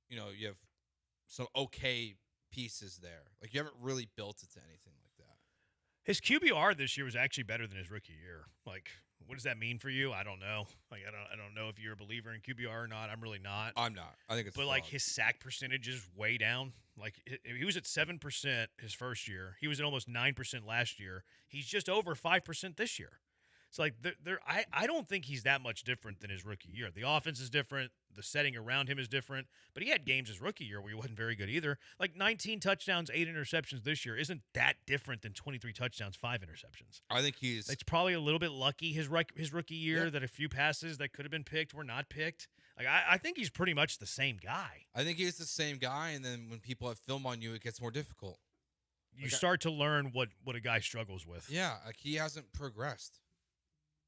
you have some okay pieces there. Like, you haven't really built it to anything like that. His QBR this year was actually better than his rookie year. Like, what does that mean for you? I don't know. Like, I don't know if you're a believer in QBR or not. I'm really not. I'm not. I think it's But, like, his sack percentage is way down. Like, he was at 7% his first year. He was at almost 9% last year. He's just over 5% this year. It's like, I don't think he's that much different than his rookie year. The offense is different. The setting around him is different. But he had games his rookie year where he wasn't very good either. Like 19 touchdowns, 8 interceptions this year isn't that different than 23 touchdowns, 5 interceptions. I think it's probably a little bit lucky his rookie year that a few passes that could have been picked were not picked. Like I think he's pretty much the same guy. I think he's the same guy, and then when people have film on you, it gets more difficult. You start to learn what a guy struggles with. Yeah, like he hasn't progressed.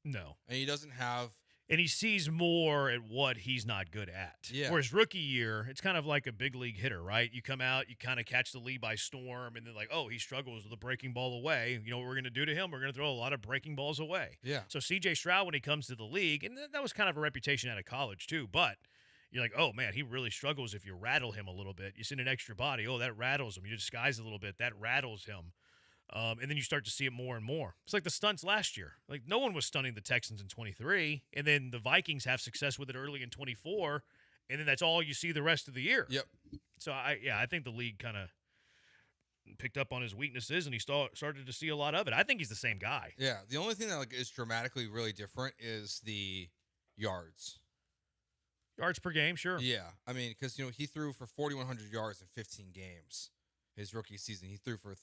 No. And he doesn't have... And he sees more at what he's not good at. Yeah. Whereas rookie year, it's kind of like a big league hitter, right? You come out, you kind of catch the league by storm, and then like, oh, he struggles with a breaking ball away. You know what we're going to do to him? We're going to throw a lot of breaking balls away. Yeah. So C.J. Stroud, when he comes to the league, and that was kind of a reputation out of college too, but you're like, oh, man, he really struggles if you rattle him a little bit. You send an extra body. Oh, that rattles him. You disguise a little bit. That rattles him. And then you start to see it more and more. It's like the stunts last year. Like no one was stunning the Texans in 23, and then the Vikings have success with it early in 24, and then that's all you see the rest of the year. Yep. So I think the league kind of picked up on his weaknesses, and he started to see a lot of it. I think he's the same guy. Yeah. The only thing that is dramatically really different is the yards. Yards per game, sure. Yeah. I mean, because he threw for 4,100 yards in 15 games his rookie season. He threw for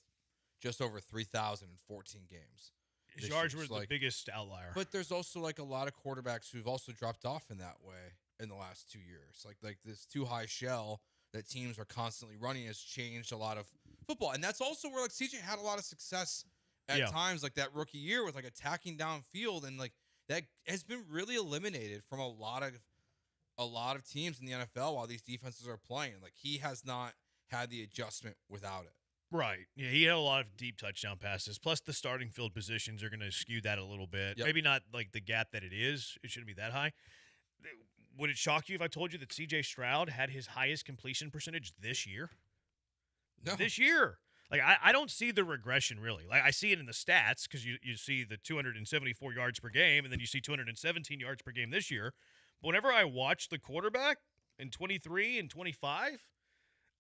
just over 3,000 in 14 games. His yards were the biggest outlier. But there's also like a lot of quarterbacks who've also dropped off in that way in the last 2 years. Like this too high shell that teams are constantly running has changed a lot of football. And that's also where like CJ had a lot of success at times, like that rookie year with like attacking downfield, and like that has been really eliminated from a lot of teams in the NFL while these defenses are playing. Like he has not had the adjustment without it. Right. Yeah, he had a lot of deep touchdown passes. Plus, the starting field positions are going to skew that a little bit. Yep. Maybe not like the gap that it is. It shouldn't be that high. Would it shock you if I told you that C.J. Stroud had his highest completion percentage this year? No. This year. Like, I don't see the regression, really. Like, I see it in the stats because you see the 274 yards per game, and then you see 217 yards per game this year. But whenever I watch the quarterback in 23 and 25,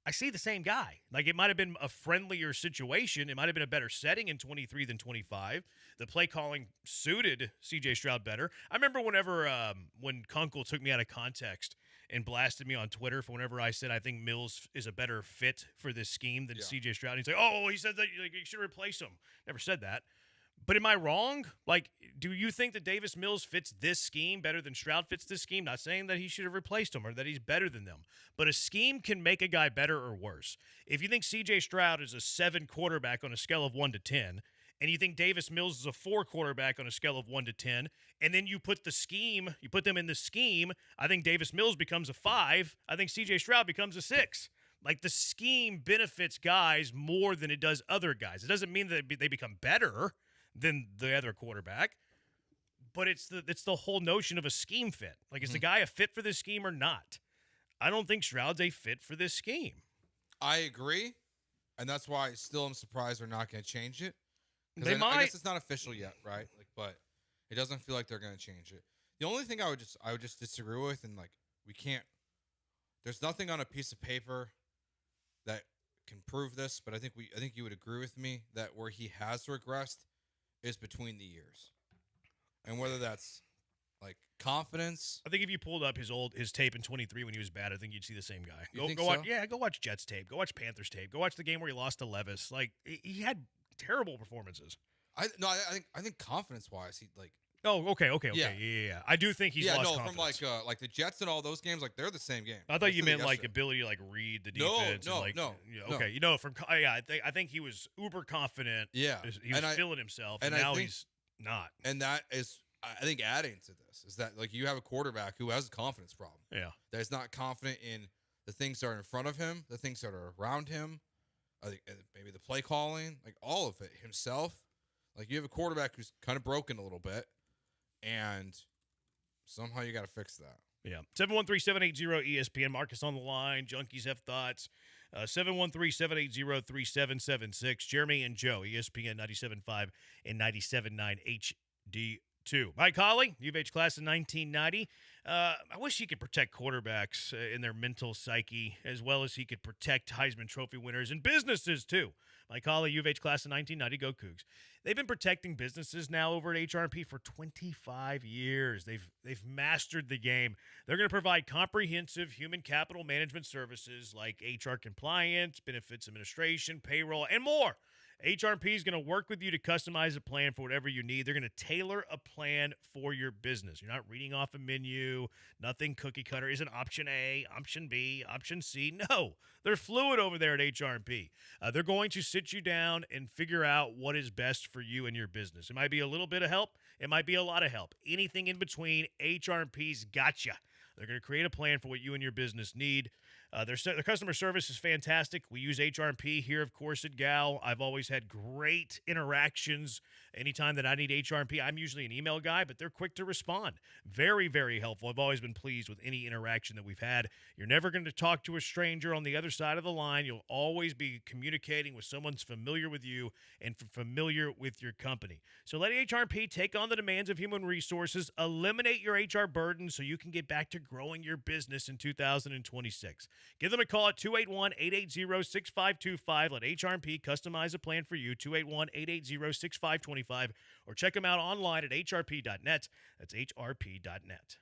I see the same guy. Like, it might have been a friendlier situation. It might have been a better setting in 23 than 25. The play calling suited C.J. Stroud better. I remember when Kunkel took me out of context and blasted me on Twitter for whenever I said I think Mills is a better fit for this scheme than C.J. Stroud. He's like, oh, he said that you should replace him. Never said that. But am I wrong? Like, do you think that Davis Mills fits this scheme better than Stroud fits this scheme? Not saying that he should have replaced him or that he's better than them. But a scheme can make a guy better or worse. If you think C.J. Stroud is a 7 quarterback on a scale of 1 to 10, and you think Davis Mills is a 4 quarterback on a scale of 1 to 10, and then you put them in the scheme, I think Davis Mills becomes a 5. I think C.J. Stroud becomes a 6. Like, the scheme benefits guys more than it does other guys. It doesn't mean that they become better than the other quarterback, but it's the whole notion of a scheme fit. Like, is the guy a fit for this scheme or not? I don't think Stroud's a fit for this scheme. I agree, and that's why I still am surprised they're not going to change it. They might. I guess it's not official yet, right? Like, but it doesn't feel like they're going to change it. The only thing I would just disagree with, and like we can't. There's nothing on a piece of paper that can prove this, but I think you would agree with me that where he has regressed is between the years, and whether that's like confidence. I think if you pulled up his tape in 23 when he was bad, I think you'd see the same guy. You think go so? watch, go watch Jets tape. Go watch Panthers tape. Go watch the game where he lost to Levis. Like, he had terrible performances. I think confidence wise, he like. Oh, okay. Yeah. I do think he's lost confidence. From like the Jets and all those games, like they're the same game. I thought you meant like ability to like read the defense. No. Okay. I think he was uber confident. Yeah, he was feeling himself, and now he's not. And that is, I think, adding to this is that like you have a quarterback who has a confidence problem. Yeah, that is not confident in the things that are in front of him, the things that are around him. I think maybe the play calling, like all of it himself. Like you have a quarterback who's kind of broken a little bit. And somehow you got to fix that. Yeah. 713-780-ESPN. Marcus on the line. Junkies have thoughts. 713-780-3776. Jeremy and Joe, ESPN 97.5 and 97.9 HD2. Mike Holly, U of H class of 1990. I wish he could protect quarterbacks in their mental psyche as well as he could protect Heisman Trophy winners and businesses, too. Mike Holly, U of H class of 1990. Go Cougs. They've been protecting businesses now over at HRP for 25 years. They've mastered the game. They're going to provide comprehensive human capital management services like HR compliance, benefits administration, payroll, and more. HRP is going to work with you to customize a plan for whatever you need. They're going to tailor a plan for your business. You're not reading off a menu. Nothing cookie cutter. Isn't option A, option B, option C. No, they're fluid over there at HRP. They're going to sit you down and figure out what is best for you and your business. It might be a little bit of help. It might be a lot of help. Anything in between, HRP's got you. They're going to create a plan for what you and your business need. Their customer service is fantastic. We use HRP here, of course, at Gal. I've always had great interactions. Anytime that I need HRP, I'm usually an email guy, but they're quick to respond. Very, very helpful. I've always been pleased with any interaction that we've had. You're never going to talk to a stranger on the other side of the line. You'll always be communicating with someone familiar with you and familiar with your company. So let HRP take on the demands of human resources, eliminate your HR burden so you can get back to growing your business in 2026. Give them a call at 281-880-6525. Let HRP customize a plan for you, 281-880-6525, or check them out online at hrp.net. That's hrp.net.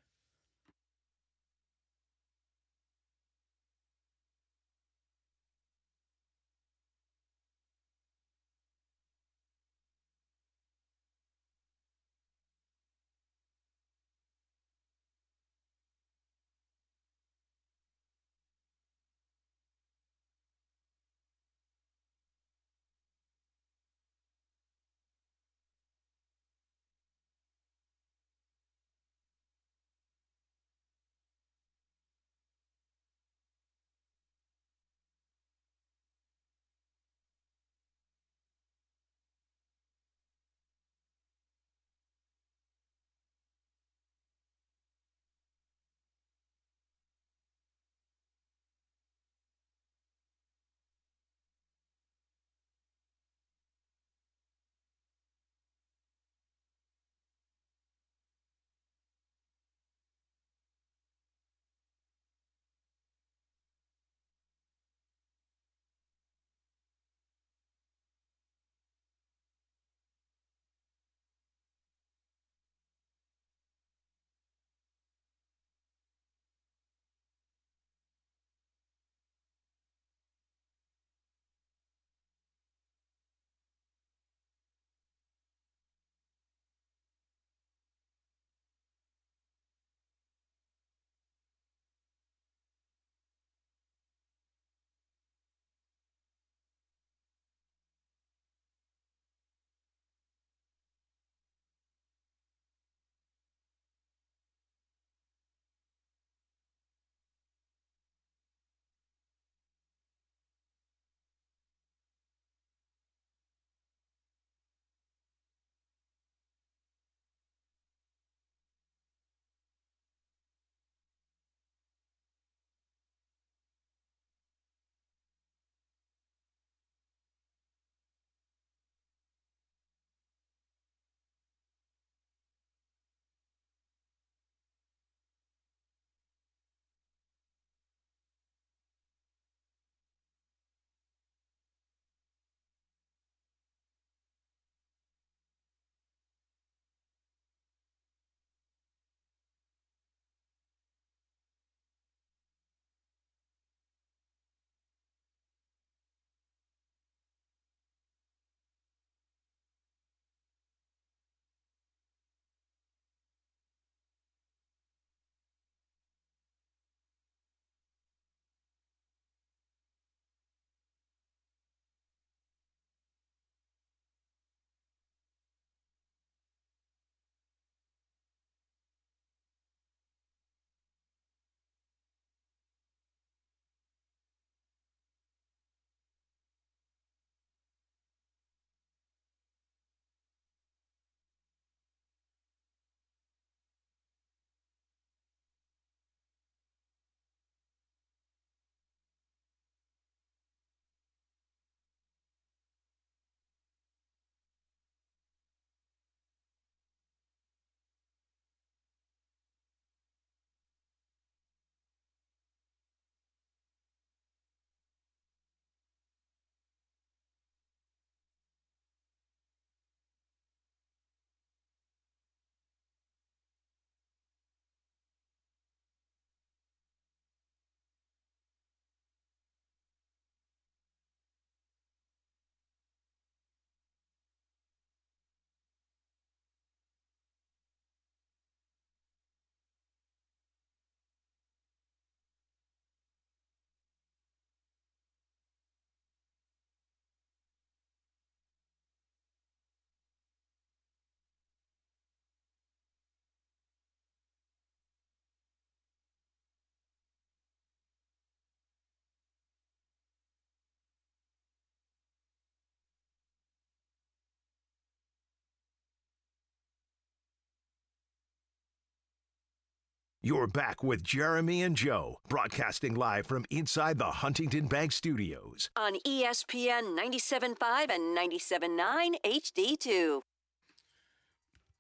You're back with Jeremy and Joe, broadcasting live from inside the Huntington Bank Studios. On ESPN 97.5 and 97.9 HD2.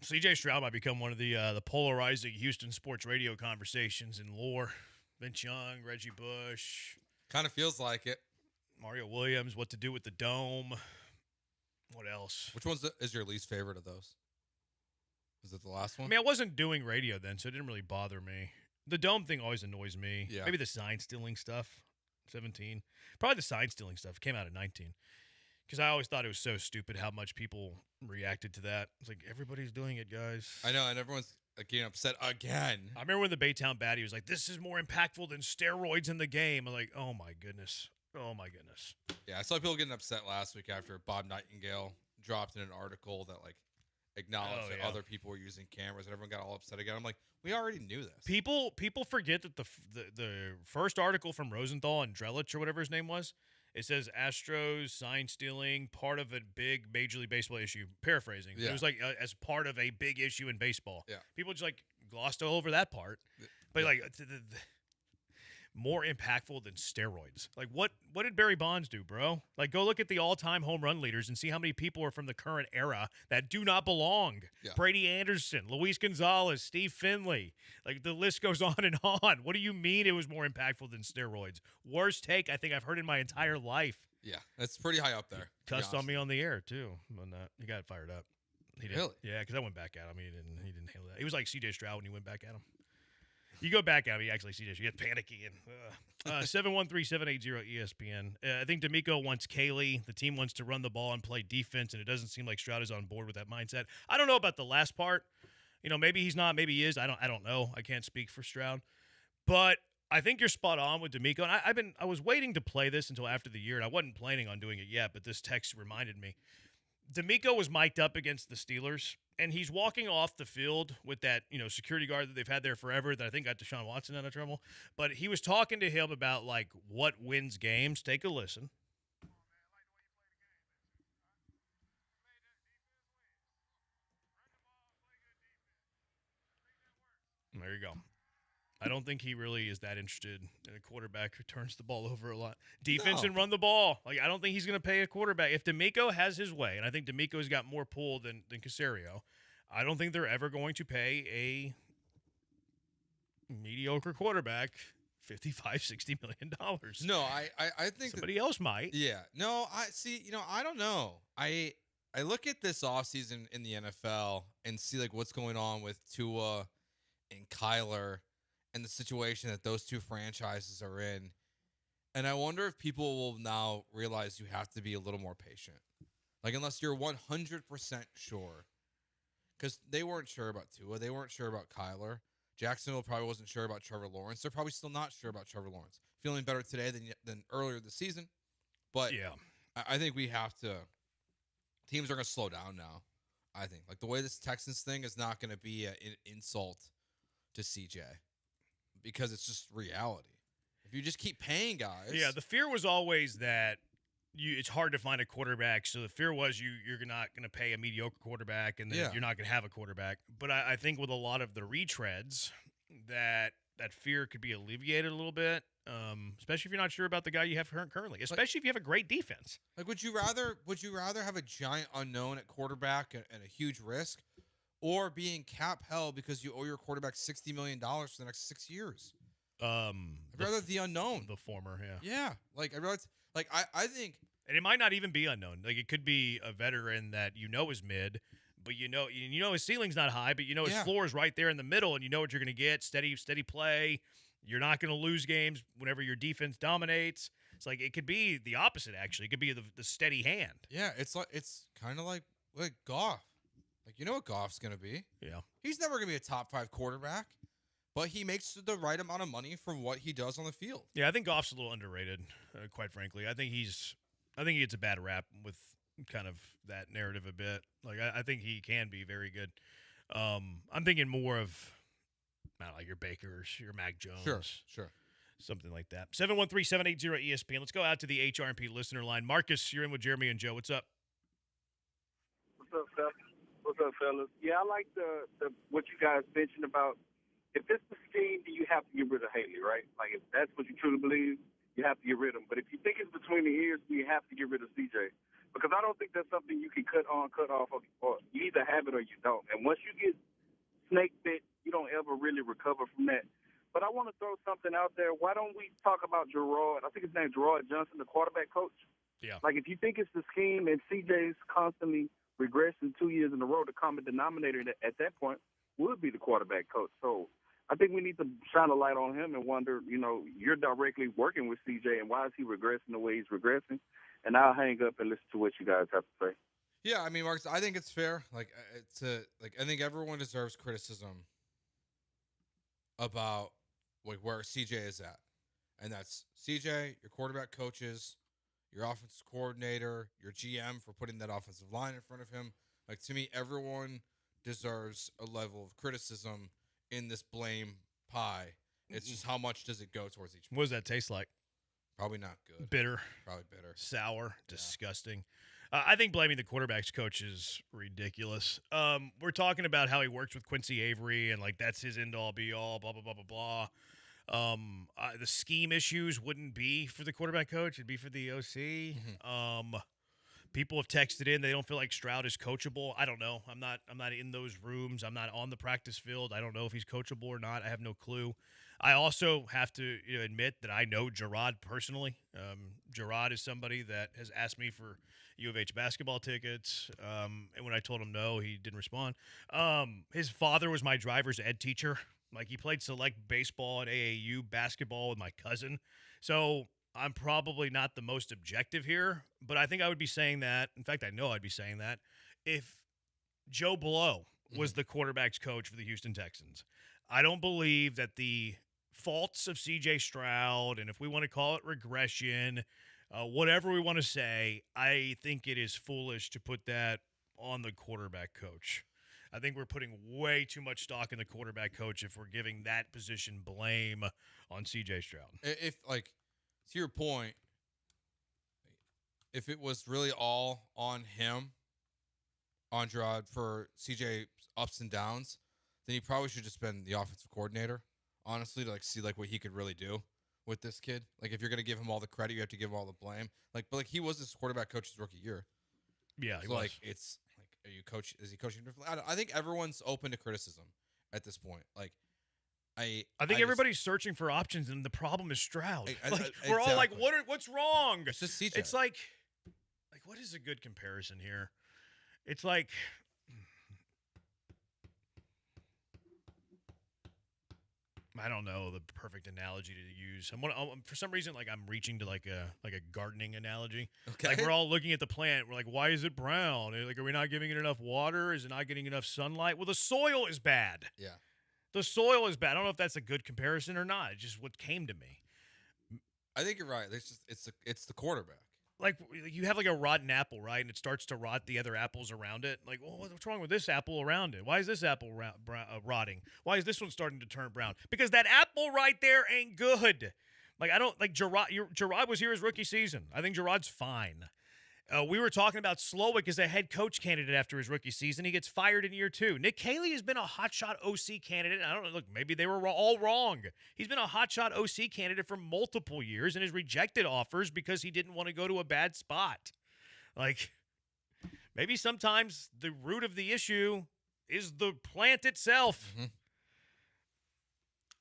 CJ Stroud might become one of the polarizing Houston sports radio conversations in lore. Vince Young, Reggie Bush. Kind of feels like it. Mario Williams, what to do with the dome. What else? Which one is your least favorite of those? Is it the last one? I mean, I wasn't doing radio then, so it didn't really bother me. The dome thing always annoys me. Yeah. Maybe the sign-stealing stuff, 17. Probably the sign-stealing stuff came out at 19. Because I always thought it was so stupid how much people reacted to that. It's like, everybody's doing it, guys. I know, and everyone's getting upset again. I remember when the Baytown baddie was like, this is more impactful than steroids in the game. I'm like, oh, my goodness. Oh, my goodness. Yeah, I saw people getting upset last week after Bob Nightingale dropped in an article that, like, acknowledged that other people were using cameras, and everyone got all upset again. I'm like, we already knew this. People forget that the first article from Rosenthal and Drellich or whatever his name was, it says Astros sign stealing, part of a big Major League Baseball issue. Paraphrasing. Yeah. It was like as part of a big issue in baseball. Yeah. People just like glossed over that part. But like more impactful than steroids. Like what did Barry Bonds do, bro? Like go look at the all-time home run leaders and see how many people are from the current era that do not belong. Yeah. Brady Anderson, Luis Gonzalez, Steve Finley. Like the list goes on and on. What do you mean it was more impactful than steroids? Worst take I think I've heard in my entire life. Yeah, that's pretty high up there. Cussed on me on the air too. On that, he got fired up. He did. Really? Yeah, because I went back at him. He didn't handle that. He was like CJ Stroud when he went back at him. You go back at me, actually, CJ. You get panicky. 713-780-ESPN. I think D'Amico wants Kaylee. The team wants to run the ball and play defense, and it doesn't seem like Stroud is on board with that mindset. I don't know about the last part. You know, maybe he's not. Maybe he is. I don't know. I can't speak for Stroud. But I think you're spot on with D'Amico. And I was waiting to play this until after the year, and I wasn't planning on doing it yet, but this text reminded me. D'Amico was mic'd up against the Steelers, and he's walking off the field with that, security guard that they've had there forever that I think got Deshaun Watson out of trouble. But he was talking to him about, like, what wins games. Take a listen. There you go. I don't think he really is that interested in a quarterback who turns the ball over a lot. Defense and run the ball. Like, I don't think he's going to pay a quarterback. If D'Amico has his way, and I think D'Amico's got more pull than Caserio, I don't think they're ever going to pay a mediocre quarterback $55-60 million. No, I think somebody else might. Yeah. No, I don't know. I look at this offseason in the NFL and see like what's going on with Tua and Kyler and the situation that those two franchises are in. And I wonder if people will now realize you have to be a little more patient. Like, unless you're 100% sure. Because they weren't sure about Tua. They weren't sure about Kyler. Jacksonville probably wasn't sure about Trevor Lawrence. They're probably still not sure about Trevor Lawrence. Feeling better today than earlier this season. But yeah, I think we have to. Teams are going to slow down now, I think. Like, the way this Texans thing is not going to be an insult to CJ. Because it's just reality. If you just keep paying guys. Yeah, the fear was always that it's hard to find a quarterback. So the fear was you're not going to pay a mediocre quarterback and then you're not going to have a quarterback. But I think with a lot of the retreads, that fear could be alleviated a little bit, especially if you're not sure about the guy you have currently, especially if you have a great defense. Like, would you rather have a giant unknown at quarterback and a huge risk? Or being cap held because you owe your quarterback $60 million for the next 6 years. I'd rather the unknown. The former, yeah. Yeah. Like, I'd rather, like, I think. And it might not even be unknown. Like, it could be a veteran that is mid, but you know his ceiling's not high, but his floor is right there in the middle, and you know what you're going to get. Steady play. You're not going to lose games whenever your defense dominates. It's like, it could be the opposite, actually. It could be the steady hand. Yeah, it's kind of like Goff. Like, you know what Goff's going to be. Yeah. He's never going to be a top 5 quarterback, but he makes the right amount of money from what he does on the field. Yeah, I think Goff's a little underrated, quite frankly. I think he gets a bad rap with kind of that narrative a bit. Like, I think he can be very good. I'm thinking more of, I don't know, your Bakers, your Mac Jones. Sure. Something like that. 713-780-ESPN. Let's go out to the HRP listener line. Marcus, you're in with Jeremy and Joe. What's up? What's up, fellas? Yeah, I like the what you guys mentioned about if it's the scheme, then you have to get rid of Haley, right? Like, if that's what you truly believe, you have to get rid of him. But if you think it's between the ears, you have to get rid of CJ. Because I don't think that's something you can cut on, cut off, or you either have it or you don't. And once you get snake bit, you don't ever really recover from that. But I want to throw something out there. Why don't we talk about Gerard? I think his name's Gerard Johnson, the quarterback coach. Yeah. Like, if you think it's the scheme and CJ's constantly regressing 2 years in a row, the common denominator at that point would be the quarterback coach. So I think we need to shine a light on him and wonder, you're directly working with CJ, and why is he regressing the way he's regressing? And I'll hang up and listen to what you guys have to say. Yeah, I mean, Marcus, I think it's fair. I think everyone deserves criticism about where CJ is at, and that's CJ, your quarterback coaches, your offensive coordinator, your GM for putting that offensive line in front of him. Like, to me, everyone deserves a level of criticism in this blame pie. It's just how much does it go towards each. What does that taste like? Probably not good. Bitter. Probably bitter. Sour. Disgusting. I think blaming the quarterback's coach is ridiculous. We're talking about how he works with Quincy Avery and, that's his end-all, be-all, blah, blah, blah, blah, blah. The scheme issues wouldn't be for the quarterback coach. It'd be for the OC. Mm-hmm. People have texted in. They don't feel like Stroud is coachable. I don't know. I'm not in those rooms. I'm not on the practice field. I don't know if he's coachable or not. I have no clue. I also have to admit that I know Gerard personally. Gerard is somebody that has asked me for U of H basketball tickets. And when I told him no, he didn't respond. His father was my driver's ed teacher. He played select baseball and AAU basketball with my cousin. So I'm probably not the most objective here, but I think I would be saying that. In fact, I know I'd be saying that if Joe Blow was the quarterback's coach for the Houston Texans. I don't believe that the faults of C.J. Stroud, and if we want to call it regression, whatever we want to say, I think it is foolish to put that on the quarterback coach. I think we're putting way too much stock in the quarterback coach if we're giving that position blame on C.J. Stroud. If, to your point, if it was really all on him, on Gerard, for CJ's ups and downs, then he probably should just been the offensive coordinator, honestly, to see what he could really do with this kid. If you're gonna give him all the credit, you have to give him all the blame. But he was this quarterback coach's rookie year. Yeah, so it's are you coach? Is he coaching differently? I think everyone's open to criticism at this point. I think everybody's searching for options, and the problem is Stroud. We're all exactly. what's wrong? It's just CJ. It's what is a good comparison here? It's I don't know the perfect analogy to use. For some reason, I'm reaching to a gardening analogy. Okay. We're all looking at the plant. We're why is it brown? Are we not giving it enough water? Is it not getting enough sunlight? Well, the soil is bad. Yeah. The soil is bad. I don't know if that's a good comparison or not. It's just what came to me. I think you're right. It's the quarterback. You have a rotten apple, right? And it starts to rot the other apples around it. What's wrong with this apple around it? Why is this apple rotting? Why is this one starting to turn brown? Because that apple right there ain't good. I don't Gerard. Gerard was here his rookie season. I think Gerard's fine. We were talking about Slowick as a head coach candidate after his rookie season. He gets fired in year 2. Nick Caley has been a hotshot OC candidate. I don't know. Look, maybe they were all wrong. He's been a hotshot OC candidate for multiple years and has rejected offers because he didn't want to go to a bad spot. Maybe sometimes the root of the issue is the plant itself. Mm-hmm.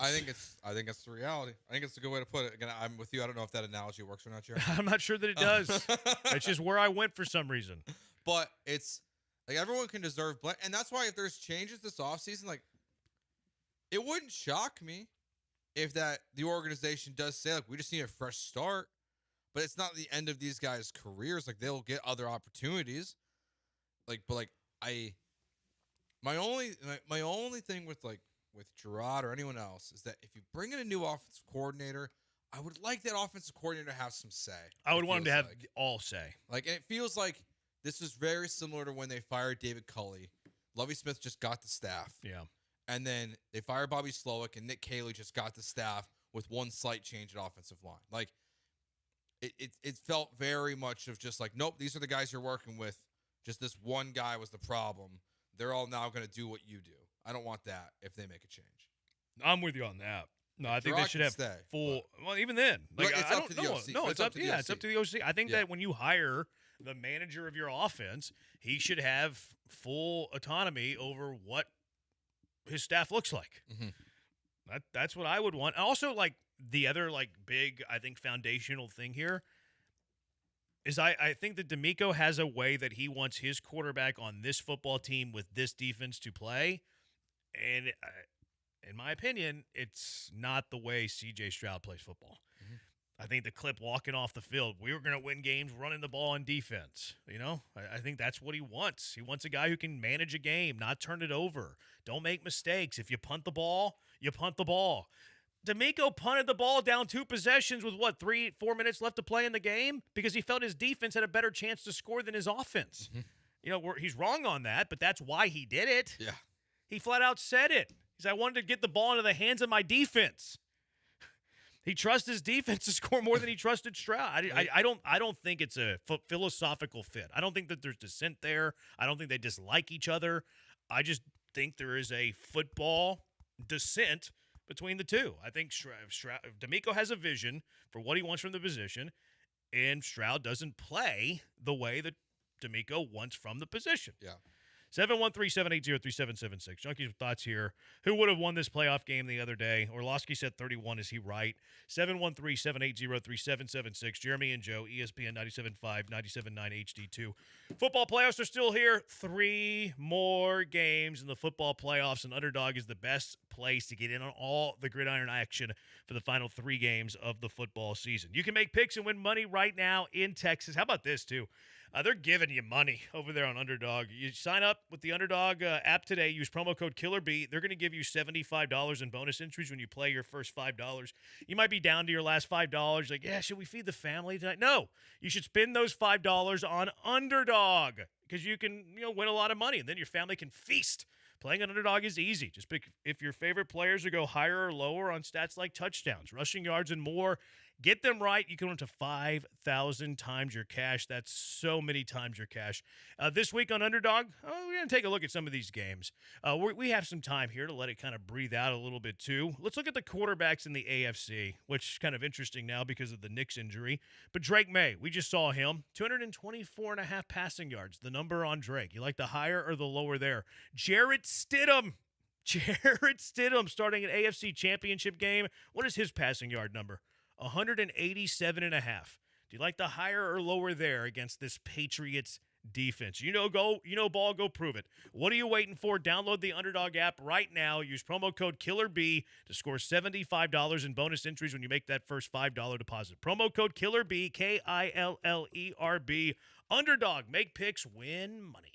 I think it's the reality. I think it's a good way to put it. Again, I'm with you. I don't know if that analogy works or not, Jerry. I'm not sure that it does. It's just where I went for some reason. But it's everyone can deserve blame. And that's why if there's changes this offseason, it wouldn't shock me if the organization does say, we just need a fresh start. But it's not the end of these guys' careers. They'll get other opportunities. My only thing with Gerard or anyone else is that if you bring in a new offensive coordinator, I would like that offensive coordinator to have some say. I would want him to have all say. And it feels like this is very similar to when they fired David Culley. Lovie Smith just got the staff. Yeah. And then they fired Bobby Slowick, and Nick Caley just got the staff with one slight change at offensive line. It felt very much of just nope, these are the guys you're working with. Just this one guy was the problem. They're all now going to do what you do. I don't want that if they make a change. I'm with you on that. No, I think they Gerard should can have stay, full. Well, even then, But it's I up don't to the know. OC. No, It's it's up up. to the Yeah, it's OC. up to the OC. I think Yeah. that when you hire the manager of your offense, he should have full autonomy over what his staff looks like. That's what I would want. Also, like the other big, I think, foundational thing here is I think that D'Amico has a way that he wants his quarterback on this football team with this defense to play, and in my opinion, it's not the way C.J. Stroud plays football. I think the clip walking off the field, we were going to win games running the ball on defense. I think that's what he wants. He wants a guy who can manage a game, not turn it over. Don't make mistakes. If you punt the ball, you punt the ball. D'Amico punted the ball down 2 possessions with 3-4 minutes left to play in the game because he felt his defense had a better chance to score than his offense. He's wrong on that, but that's why he did it. Yeah. He flat out said it. He said, I wanted to get the ball into the hands of my defense. He trusts his defense to score more than he trusted Stroud. I don't think it's a philosophical fit. I don't think that there's dissent there. I don't think they dislike each other. I just think there is a football dissent between the two. I think D'Amico has a vision for what he wants from the position, and Stroud doesn't play the way that D'Amico wants from the position. Yeah. 713-780-3776. Junkies, thoughts here. Who would have won this playoff game the other day? Orlowski said 31. Is he right? 713-780-3776. Jeremy and Joe, ESPN 97.5, 97.9 HD2. Football playoffs are still here. 3 more games in the football playoffs, and Underdog is the best place to get in on all the gridiron action for the final 3 games of the football season. You can make picks and win money right now in Texas. How about this, too? They're giving you money over there on Underdog. You sign up with the Underdog app today. Use promo code KillerB. They're going to give you $75 in bonus entries when you play your first $5. You might be down to your last $5. Like, yeah, should we feed the family tonight? No. You should spend those $5 on Underdog because you can win a lot of money, and then your family can feast. Playing on Underdog is easy. Just pick if your favorite players will go higher or lower on stats like touchdowns, rushing yards, and more. Get them right. You can win up to 5,000 times your cash. That's so many times your cash. This week on Underdog, we're going to take a look at some of these games. We have some time here to let it kind of breathe out a little bit too. Let's look at the quarterbacks in the AFC, which is kind of interesting now because of the Knicks injury. But Drake May, we just saw him. 224.5 passing yards, the number on Drake. You like the higher or the lower there? Jarrett Stidham starting an AFC championship game. What is his passing yard number? 187.5. Do you like the higher or lower there against this Patriots defense? Ball, go prove it. What are you waiting for? Download the Underdog app right now. Use promo code KillerB to score $75 in bonus entries when you make that first $5 deposit. Promo code KillerB, KILLERB. Underdog, make picks, win money.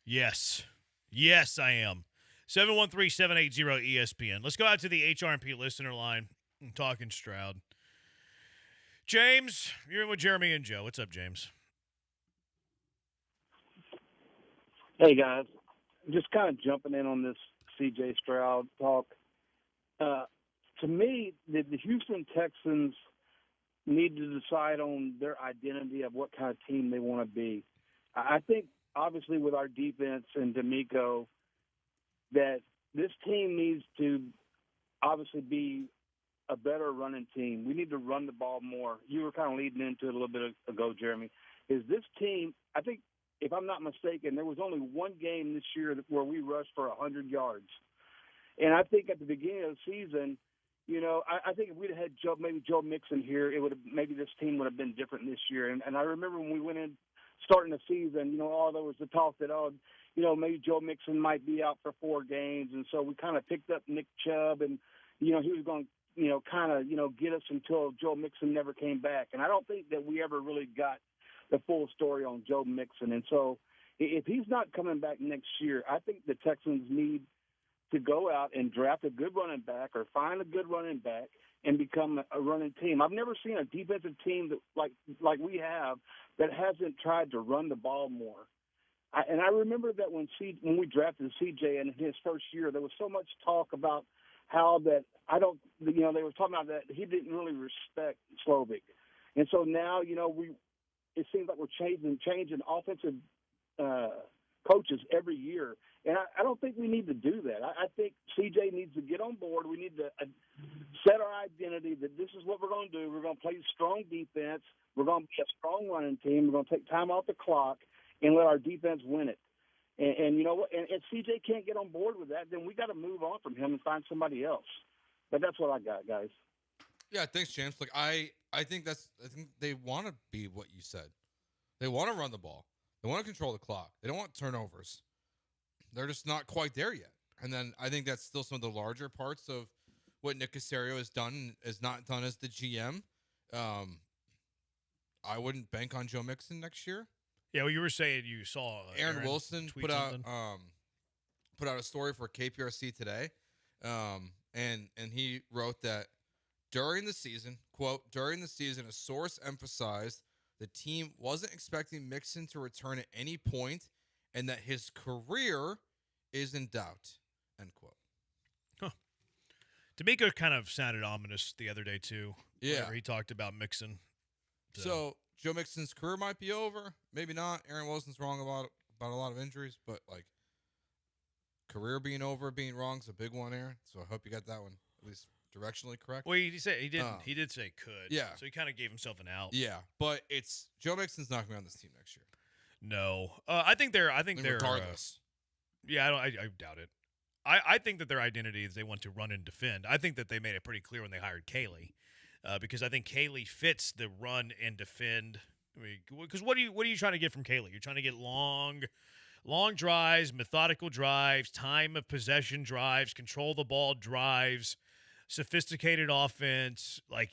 Yes. Yes, I am. 713-780-ESPN. Let's go out to the HRP listener line. I'm talking Stroud. James, you're in with Jeremy and Joe. What's up, James? Hey, guys. Just kind of jumping in on this C.J. Stroud talk. To me, the Houston Texans need to decide on their identity of what kind of team they want to be. I think, obviously, with our defense and D'Amico, that this team needs to obviously be a better running team. We need to run the ball more. You were kind of leading into it a little bit ago, Jeremy. Is this team, I think, if I'm not mistaken, there was only one game this year where we rushed for 100 yards. And I think at the beginning of the season, you know, I think if we'd have had Joe Mixon here, maybe this team would have been different this year. And I remember when we went in starting the season, you know, there was the talk that, you know, maybe Joe Mixon might be out for 4 games. And so we kind of picked up Nick Chubb, and, you know, he was going to, you know, kind of, you know, get us until Joe Mixon never came back. And I don't think that we ever really got the full story on Joe Mixon. And so if he's not coming back next year, I think the Texans need to go out and draft a good running back or find a good running back and become a running team. I've never seen a defensive team that like we have that hasn't tried to run the ball more. And I remember that when we drafted CJ in his first year, there was so much talk about how that they were talking about that he didn't really respect Slovic. And so now, you know, it seems like we're changing offensive coaches every year. And I don't think we need to do that. I think CJ needs to get on board. We need to set our identity that this is what we're going to do. We're going to play strong defense. We're going to be a strong running team. We're going to take time off the clock and let our defense win it. And you know what? And if CJ can't get on board with that, then we got to move on from him and find somebody else. But that's what I got, guys. Yeah, thanks, James. Like I think they want to be what you said. They want to run the ball. They want to control the clock. They don't want turnovers. They're just not quite there yet. And then I think that's still some of the larger parts of what Nick Caserio has done, is not done as the GM. I wouldn't bank on Joe Mixon next year. Yeah, well, you were saying you saw Aaron Wilson put out a story for KPRC today, and he wrote that during the season, quote, during the season, a source emphasized the team wasn't expecting Mixon to return at any point and that his career is in doubt, end quote. Huh. D'Amico kind of sounded ominous the other day, too. Yeah. Whenever he talked about Mixon. So Joe Mixon's career might be over. Maybe not. Aaron Wilson's wrong about a lot of injuries, but, like, career being over, being wrong is a big one, Aaron. So I hope you got that one at least directionally correct. Well, he said he didn't. He did say could. Yeah. So he kind of gave himself an out. Yeah, but it's Joe Mixon's not going to be on this team next year. No, I think they're. Regardless. I doubt it. I think that their identity is they want to run and defend. I think that they made it pretty clear when they hired Caley, because I think Caley fits the run and defend. I mean, because what are you trying to get from Caley? You're trying to get long drives, methodical drives, time of possession drives, control the ball drives, sophisticated offense. Like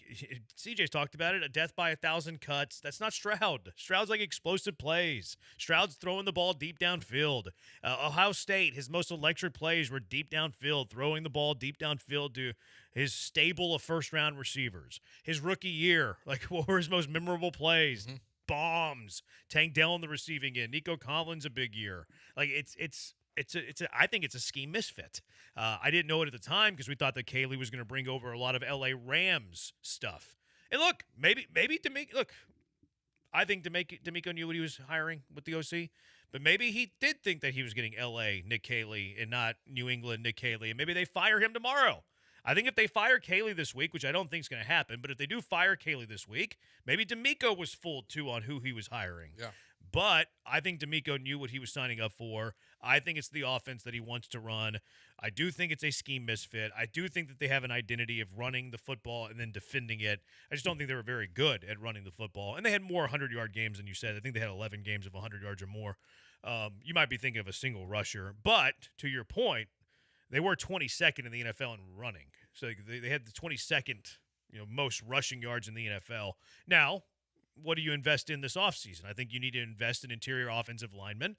CJ's talked about it, a death by 1,000 cuts. That's not Stroud. Stroud's like explosive plays. Stroud's throwing the ball deep downfield. Ohio State, his most electric plays were deep downfield, throwing the ball deep downfield to his stable of first-round receivers. His rookie year, like, what were his most memorable plays? Mm-hmm. Bombs. Tank Dell on the receiving end. Nico Collins a big year. Like, I think it's a scheme misfit. I didn't know it at the time because we thought that Caley was going to bring over a lot of LA Rams stuff. And look, maybe D'Amico. Look, I think D'Amico knew what he was hiring with the OC, but maybe he did think that he was getting LA Nick Caley and not New England Nick Caley, and maybe they fire him tomorrow. I think if they fire Caley this week, which I don't think is going to happen, but if they do fire Caley this week, maybe D'Amico was fooled too on who he was hiring. Yeah. But I think D'Amico knew what he was signing up for. I think it's the offense that he wants to run. I do think it's a scheme misfit. I do think that they have an identity of running the football and then defending it. I just don't think they were very good at running the football. And they had more 100-yard games than you said. I think they had 11 games of 100 yards or more. You might be thinking of a single rusher. But to your point, they were 22nd in the NFL in running. So they had the 22nd, most rushing yards in the NFL. Now, what do you invest in this offseason? I think you need to invest in interior offensive linemen.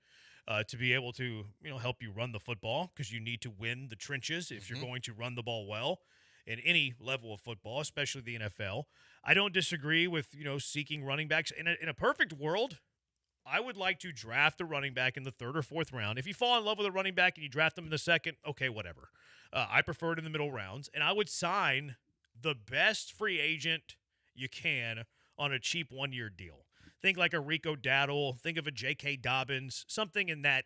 to be able to help you run the football, because you need to win the trenches if you're going to run the ball well in any level of football, especially the NFL. I don't disagree with seeking running backs. In a perfect world, I would like to draft a running back in the 3rd or 4th round. If you fall in love with a running back and you draft them in the 2nd, okay, whatever. I prefer it in the middle rounds, and I would sign the best free agent you can on a cheap 1-year deal. Think like a Rico Daddle. Think of a J.K. Dobbins, something in that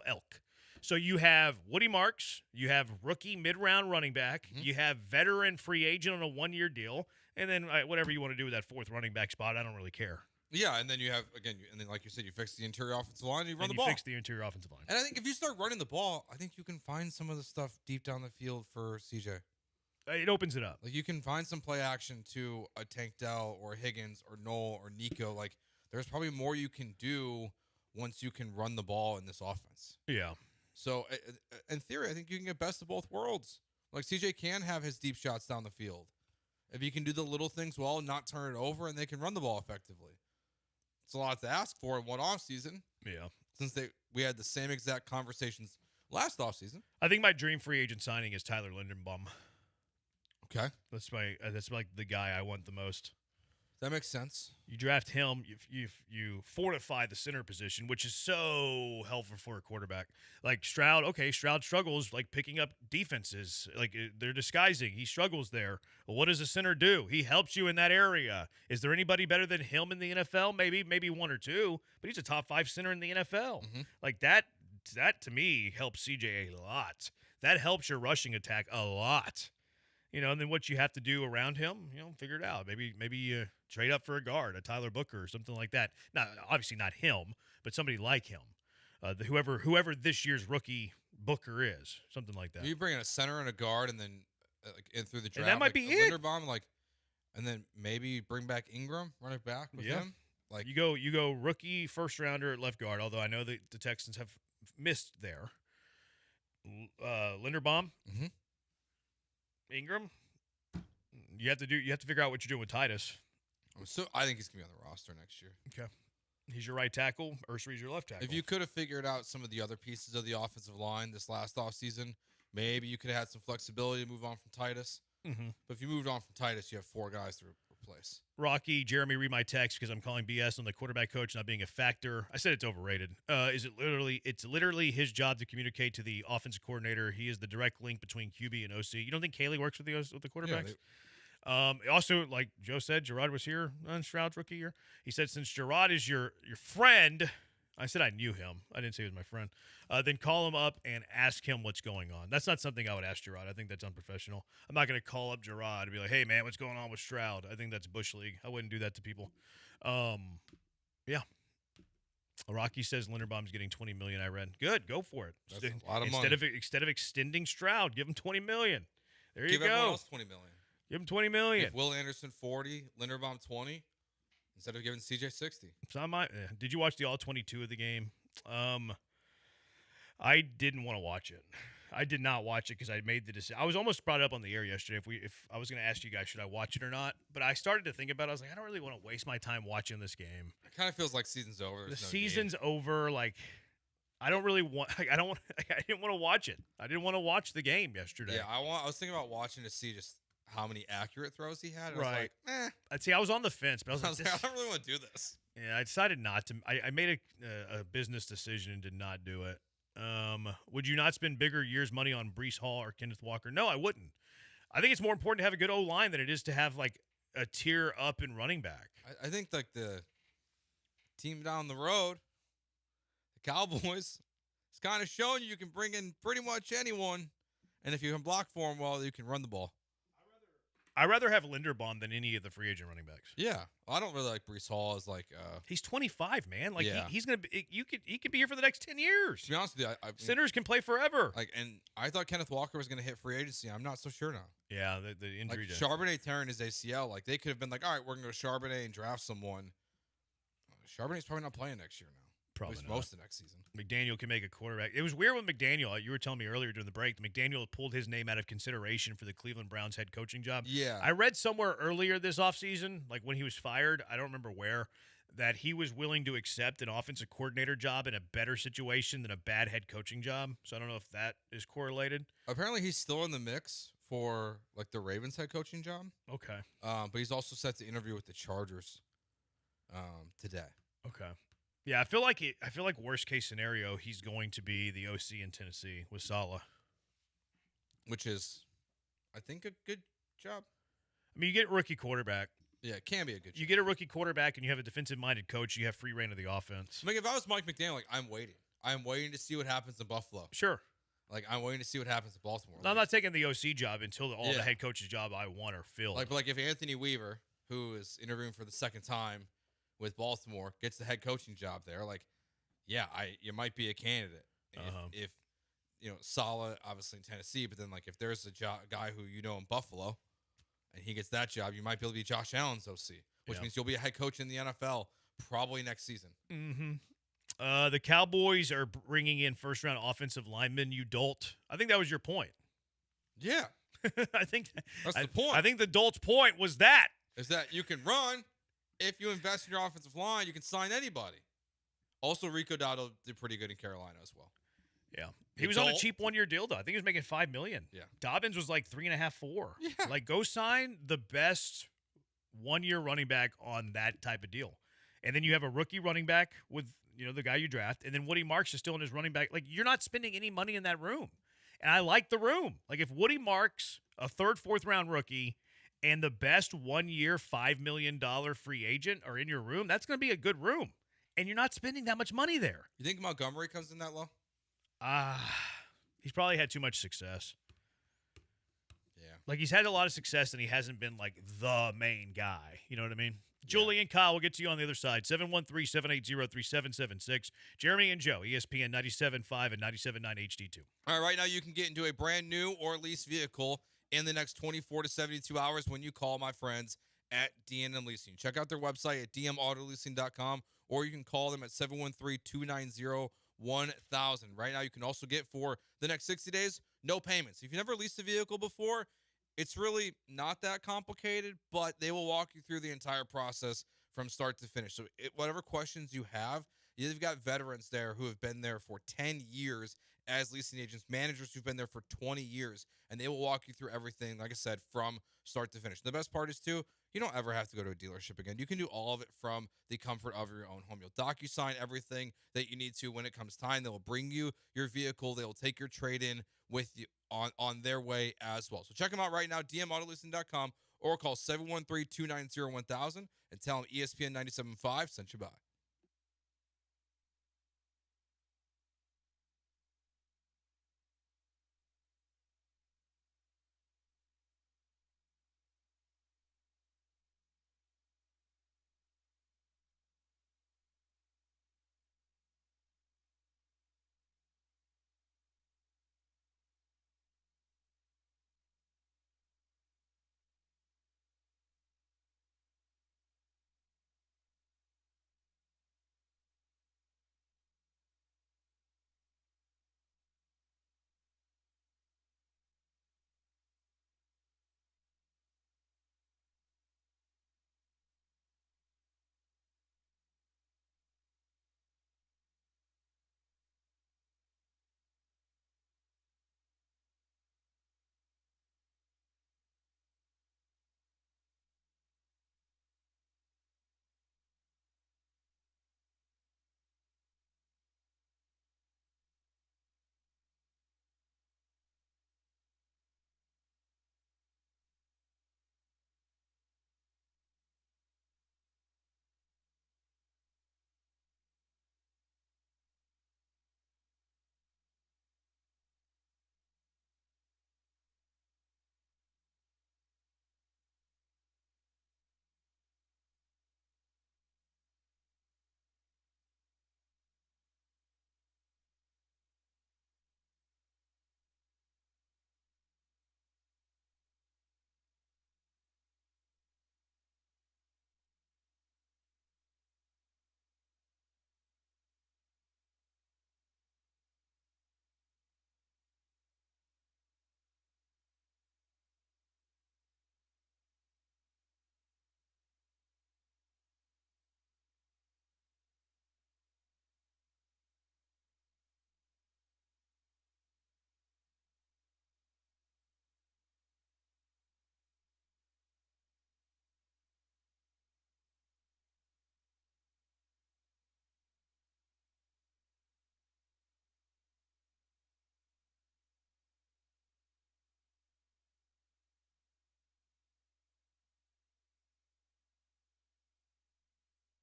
elk. So you have Woody Marks, you have rookie mid-round running back, you have veteran free agent on a 1-year deal, and then whatever you want to do with that 4th running back spot, I don't really care. Yeah, and then you have, again, and then like you said, you fix the interior offensive line and you run the ball. Fix the interior offensive line. And I think if you start running the ball, I think you can find some of the stuff deep down the field for CJ. It opens it up. Like you can find some play action to a Tank Dell or Higgins or Noel or Nico. Like there's probably more you can do once you can run the ball in this offense. Yeah. So in theory, I think you can get best of both worlds. Like CJ can have his deep shots down the field. If he can do the little things well, not turn it over, and they can run the ball effectively. It's a lot to ask for in one offseason. Yeah. Since we had the same exact conversations last offseason. I think my dream free agent signing is Tyler Linderbaum. Okay. That's like the guy I want the most. That makes sense. You draft him, you fortify the center position, which is so helpful for a quarterback. Like Stroud, Stroud struggles like picking up defenses. Like they're disguising. He struggles there. Well, what does a center do? He helps you in that area. Is there anybody better than him in the NFL? Maybe one or two, but he's a top 5 center in the NFL. Like that to me helps CJ a lot. That helps your rushing attack a lot. And then what you have to do around him, figure it out. Maybe you trade up for a guard, a Tyler Booker or something like that. Not obviously not him, but somebody like him. Whoever this year's rookie Booker is, something like that. You bring in a center and a guard, and then in through the draft, and that might be it. Linderbaum, and then maybe bring back Ingram, run it back with him. Like you go rookie first rounder at left guard. Although I know that the Texans have missed there. Linderbaum. Ingram, you have to figure out what you're doing with Titus. So I think he's gonna be on the roster next year. Okay, he's your right tackle. Ursry's your left tackle. If you could have figured out some of the other pieces of the offensive line this last offseason, maybe you could have had some flexibility to move on from Titus. But if you moved on from Titus, you have 4 guys to replace. Rocky, Jeremy, read my text because I'm calling BS on the quarterback coach not being a factor. I said it's overrated. It's literally his job to communicate to the offensive coordinator. He is the direct link between QB and OC. You don't think Caley works with the quarterbacks? Yeah, also, like Joe said, Gerard was here on Stroud's rookie year. He said, since Gerard is your friend, I said I knew him. I didn't say he was my friend. Then call him up and ask him what's going on. That's not something I would ask Gerard. I think that's unprofessional. I'm not going to call up Gerard and be like, hey, man, what's going on with Stroud? I think that's Bush League. I wouldn't do that to people. Yeah. Rocky says Linderbaum's getting $20 million, I read. Good, go for it. That's a lot of money. Instead of extending Stroud, give him $20 million. There you Give go. everyone else $20 million. Give him $20 million. Give Will Anderson 40, Linderbaum 20, instead of giving CJ 60. Did you watch the all 22 of the game? I didn't want to watch it. I did not watch it because I made the decision. I was almost brought up on the air yesterday if I was going to ask you guys, should I watch it or not? But I started to think about it. I was like, I don't really want to waste my time watching this game. It kind of feels like season's over. The season's over. Like, I don't really want. I didn't want to watch it. I didn't want to watch the game yesterday. Yeah, I was thinking about watching to see just how many accurate throws he had. Right. I was like, I'd say I was on the fence, but I was like, I don't really want to do this. Yeah, I decided not to. I made a business decision and did not do it. Would you not spend bigger year's money on Breece Hall or Kenneth Walker? No, I wouldn't. I think it's more important to have a good O-line than it is to have like a tier up in running back. I think like the team down the road, the Cowboys, it's kind of showing you can bring in pretty much anyone, and if you can block for them well, you can run the ball. I'd rather have Linderbaum than any of the free agent running backs. Yeah, I don't really like Breece Hall as like. He's 25, man. Like yeah. He's gonna be. He could be here for the next 10 years. To be honest with you, Centers can play forever. Like, and I thought Kenneth Walker was gonna hit free agency. I'm not so sure now. Yeah, the injury. Like Charbonnet tearing his ACL. Like they could have been like, all right, we're gonna go to Charbonnet and draft someone. Charbonnet's probably not playing next year now. Probably at least not. most of next season. McDaniel can make a quarterback. It was weird with McDaniel. You were telling me earlier during the break that McDaniel pulled his name out of consideration for the Cleveland Browns head coaching job. Yeah. I read somewhere earlier this offseason, like when he was fired, I don't remember where, that he was willing to accept an offensive coordinator job in a better situation than a bad head coaching job. So I don't know if that is correlated. Apparently, he's still in the mix for like the Ravens head coaching job. Okay. But he's also set to interview with the Chargers today. Okay. Yeah, I feel like worst case scenario, he's going to be the OC in Tennessee with Saleh, which is, I think, a good job. I mean, you get rookie quarterback. Yeah, it can be a good job. You get a rookie quarterback and you have a defensive-minded coach, you have free reign of the offense. Like, if I was Mike McDaniel, like, I'm waiting. I'm waiting to see what happens in Buffalo. Sure. Like, I'm waiting to see what happens in Baltimore. No, I'm not taking the OC job until all the head coach's job I want are filled. Like if Anthony Weaver, who is interviewing for the second time with Baltimore, gets the head coaching job there, like, yeah, you might be a candidate. If Saleh, obviously in Tennessee, but then, like, if there's a guy who in Buffalo and he gets that job, you might be able to be Josh Allen's OC, which means you'll be a head coach in the NFL probably next season. Mm-hmm. The Cowboys are bringing in first-round offensive lineman Udolt. I think that was your point. Yeah. I think that's the point. I think the Dolt's point was that. Is that you can run. If you invest in your offensive line, you can sign anybody. Also, Rico Dowdle did pretty good in Carolina as well. Yeah. He was on a cheap one-year deal, though. I think he was making $5 million. Yeah. Dobbins was like 3.5, 4. Yeah. Like, go sign the best one-year running back on that type of deal. And then you have a rookie running back with, the guy you draft. And then Woody Marks is still in his running back. Like, you're not spending any money in that room. And I like the room. Like, if Woody Marks, a third, fourth-round rookie, and the best one-year, $5 million free agent are in your room, that's going to be a good room. And you're not spending that much money there. You think Montgomery comes in that low? He's probably had too much success. Yeah. Like, he's had a lot of success, and he hasn't been, like, the main guy. You know what I mean? Julie and Kyle, we'll get to you on the other side. 713-780-3776. Jeremy and Joe, ESPN 97.5 and 97.9 HD2. All right, right now you can get into a brand new or leased vehicle in the next 24 to 72 hours when you call my friends at D&M Leasing. Check out their website at dmautoloosing.com, or you can call them at 713-290-1000. Right now you can also get, for the next 60 days, no payments. If you've never leased a vehicle before, it's really not that complicated, but they will walk you through the entire process from start to finish. So whatever questions you have, you've got veterans there who have been there for 10 years as leasing agents, managers who've been there for 20 years, and they will walk you through everything, like I said, from start to finish. The best part is, too, you don't ever have to go to a dealership again. You can do all of it from the comfort of your own home. You'll DocuSign everything that you need to when it comes time. They will bring you your vehicle. They will take your trade-in with you on their way as well. So check them out right now, dmautoloosing.com, or call 713-290-1000 and tell them ESPN 97.5 sent you by.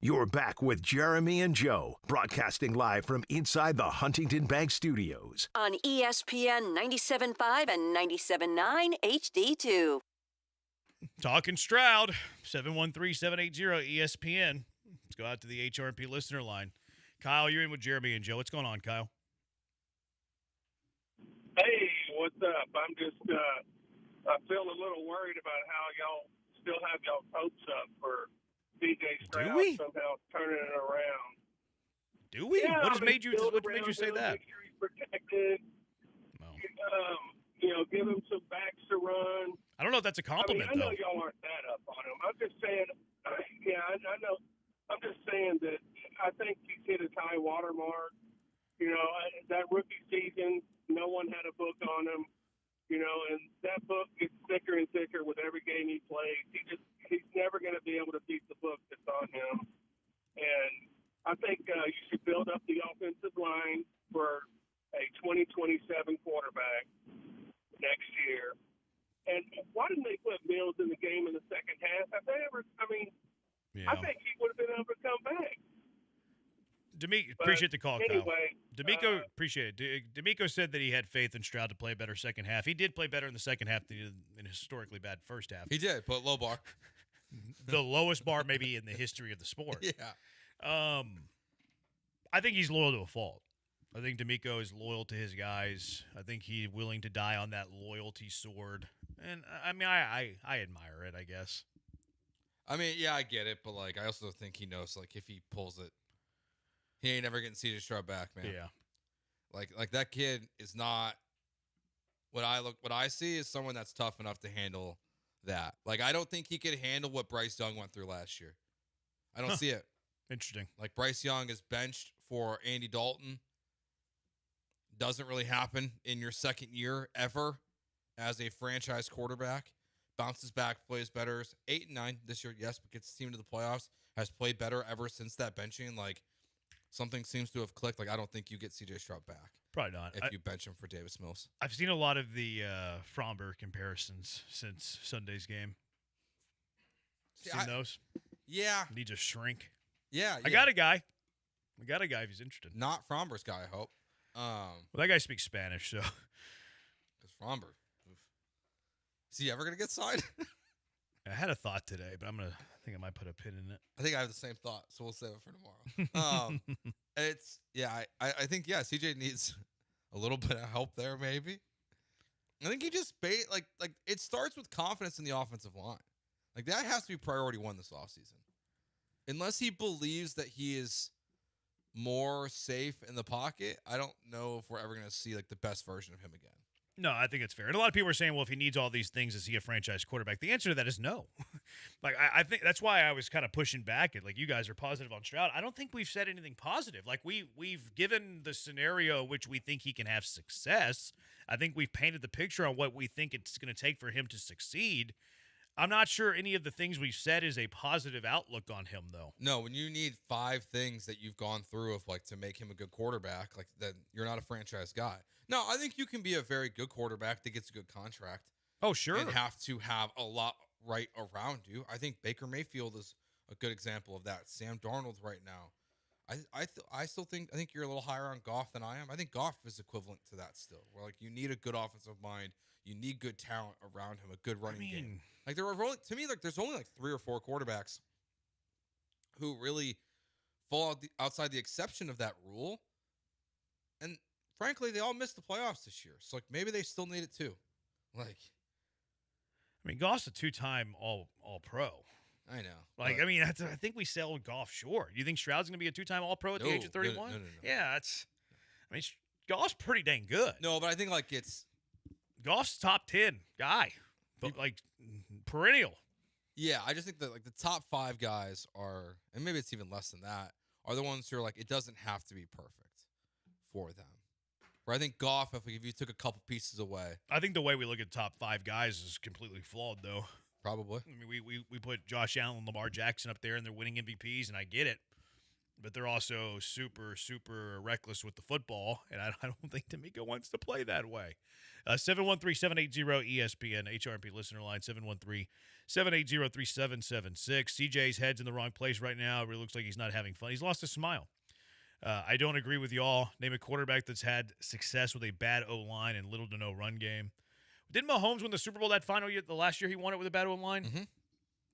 You're back with Jeremy and Joe, broadcasting live from inside the Huntington Bank Studios. On ESPN 97.5 and 97.9 HD2. Talking Stroud, 713-780-ESPN. Let's go out to the HRP listener line. Kyle, you're in with Jeremy and Joe. What's going on, Kyle? Hey, what's up? I'm just I feel a little worried about how y'all still have y'all's hopes up for CJ Stroud somehow turning it around. Do we? Yeah, What made you say that? Make sure he's protected. Give him some backs to run. I don't know if that's a compliment, I know y'all aren't that up on him. I'm just saying, I know. I'm just saying that I think he's hit his high water mark. That rookie season, no one had a book on him. And that book gets thicker and thicker with every game he plays. He's never going to be able to beat the book that's on him. And I think you should build up the offensive line for a 2027 quarterback next year. And why didn't they put Mills in the game in the second half? I think he would have been able to come back. Appreciate the call, anyway, Kyle. D'Amico, appreciate it. D'Amico said that he had faith in Stroud to play a better second half. He did play better in the second half than he did in a historically bad first half. He did, but low bar. The lowest bar maybe in the history of the sport. Yeah. I think he's loyal to a fault. I think D'Amico is loyal to his guys. I think he's willing to die on that loyalty sword. And, I mean, I admire it, I guess. I mean, yeah, I get it, but, I also think he knows, if he pulls it, he ain't ever getting CJ Stroud back, man. Yeah. Like that kid is not what I see is someone that's tough enough to handle that. I don't think he could handle what Bryce Young went through last year. I don't see it. Interesting. Bryce Young is benched for Andy Dalton. Doesn't really happen in your second year ever as a franchise quarterback. Bounces back, plays better. 8-9 this year, yes, but gets the team to the playoffs. Has played better ever since that benching. Something seems to have clicked. I don't think you get CJ Stroud back. Probably not. If you bench him for Davis Mills. I've seen a lot of the Fromber comparisons since Sunday's game. Seen those? Yeah. Needs a shrink. Yeah. I got a guy. If he's interested. Not Fromber's guy, I hope. Well, that guy speaks Spanish, so. Because Fromber. Oof. Is he ever going to get signed? I had a thought today, but I think I might put a pin in it. I think I have the same thought, so we'll save it for tomorrow. I think, CJ needs a little bit of help there, maybe. I think he just, it starts with confidence in the offensive line. That has to be priority one this offseason. Unless he believes that he is more safe in the pocket, I don't know if we're ever going to see, the best version of him again. No, I think it's fair. And a lot of people are saying, well, if he needs all these things, is he a franchise quarterback? The answer to that is no. I think that's why I was kind of pushing back at, you guys are positive on Stroud. I don't think we've said anything positive. We've given the scenario which we think he can have success. I think we've painted the picture on what we think it's going to take for him to succeed. I'm not sure any of the things we've said is a positive outlook on him, though. No, when you need 5 things that you've gone through of to make him a good quarterback, then you're not a franchise guy. No, I think you can be a very good quarterback that gets a good contract. Oh, sure. And have to have a lot right around you. I think Baker Mayfield is a good example of that. Sam Darnold right now. I still think you're a little higher on Goff than I am. I think Goff is equivalent to that still. Where you need a good offensive mind, you need good talent around him, a good running game. There's only 3 or 4 quarterbacks who really fall outside the exception of that rule. And frankly, they all missed the playoffs this year. So maybe they still need it too. Goff's a 2-time all-pro. I know. I think we sell Goff short. You think Stroud's going to be a 2-time all-pro at the age of 31? No. Yeah, Goff's pretty dang good. No, but I think it's Goff's top 10 guy, but perennial. Yeah, I just think that the top 5 guys are, and maybe it's even less than that, are the ones who are it doesn't have to be perfect for them. Where I think Goff, if you took a couple pieces away. I think the way we look at top 5 guys is completely flawed, though. Probably. We put Josh Allen and Lamar Jackson up there, and they're winning MVPs, and I get it. but they're also super, super reckless with the football, and I don't think D'Amico wants to play that way. 713-780-ESPN, HRP listener line, 713-780-3776. CJ's head's in the wrong place right now. It really looks like he's not having fun. He's lost a smile. I don't agree with y'all. Name a quarterback that's had success with a bad O-line and little to no run game. Didn't Mahomes win the Super Bowl that final year, the last year he won it with a bad O-line? Mm-hmm.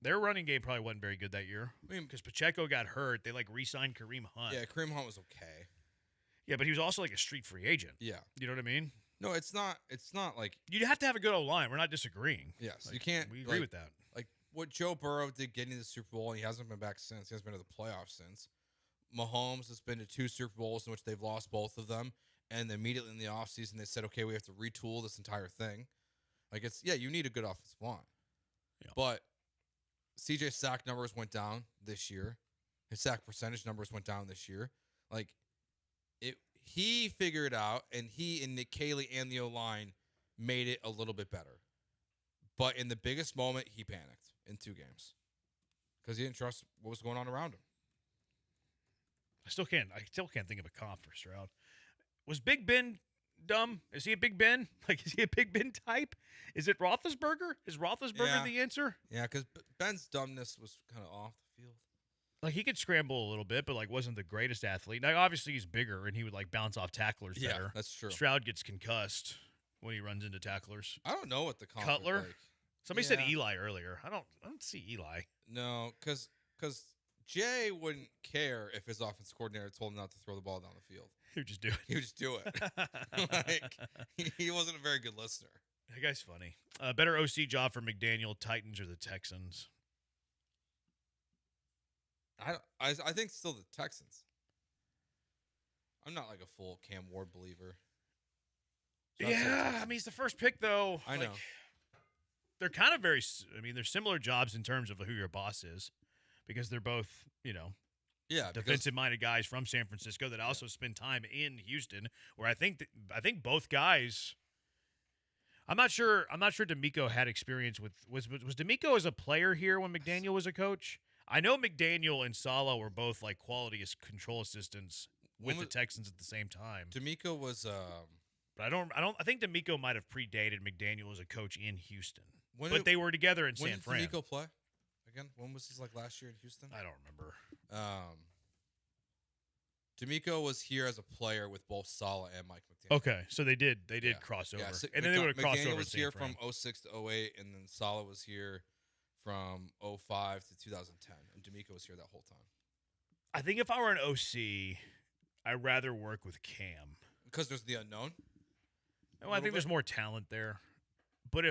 Their running game probably wasn't very good that year. Because Pacheco got hurt. They, re-signed Kareem Hunt. Yeah, Kareem Hunt was okay. Yeah, but he was also, a street free agent. Yeah. You know what I mean? No, it's not like... You have to have a good O-line. We're not disagreeing. Yes, you can't... We agree with that. Like, what Joe Burrow did getting to the Super Bowl, and he hasn't been back since. He hasn't been to the playoffs since. Mahomes has been to 2 Super Bowls in which they've lost both of them. And immediately in the offseason, they said, okay, we have to retool this entire thing. You need a good offensive line. Yeah. But CJ's sack numbers went down this year. His sack percentage numbers went down this year. He figured it out, and he and Nick Caley and the O-line made it a little bit better. But in the biggest moment, he panicked in 2 games because he didn't trust what was going on around him. I still can't think of a comp for Stroud. Was Big Ben dumb? Is he a Big Ben? Is he a Big Ben type? Is it Roethlisberger? Is Roethlisberger the answer? Yeah, because Ben's dumbness was kind of off the field. He could scramble a little bit, but wasn't the greatest athlete. Now, obviously, he's bigger and he would bounce off tacklers better. Yeah, that's true. Stroud gets concussed when he runs into tacklers. I don't know what the comp Cutler. is like. Somebody said Eli earlier. I don't see Eli. No, because Jay wouldn't care if his offensive coordinator told him not to throw the ball down the field. He would just do it. He would just do it. He wasn't a very good listener. That guy's funny. Better OC job for McDaniel, Titans or the Texans? I think still the Texans. I'm not a full Cam Ward believer. So yeah, he's the first pick, though. I know. They're kind of they're similar jobs in terms of who your boss is because they're both, defensive-minded guys from San Francisco that also spend time in Houston, where I think both guys – I'm not sure D'Amico had experience with – was D'Amico as a player here when McDaniel was a coach? I know McDaniel and Saleh were both quality control assistants with the Texans at the same time. D'Amico was but I think D'Amico might have predated McDaniel as a coach in Houston. But they were together in San Fran. When did D'Amico play? Again, when was this last year in Houston? I don't remember. D'Amico was here as a player with both Saleh and Mike McDaniel. Okay, so they did cross over. Yeah, so and then they would have crossed McDaniel over was here from 06 to 08, and then Saleh was here from 05 to 2010, and D'Amico was here that whole time. I think if I were an OC, I'd rather work with Cam. Because there's the unknown? No, I think there's more talent there. But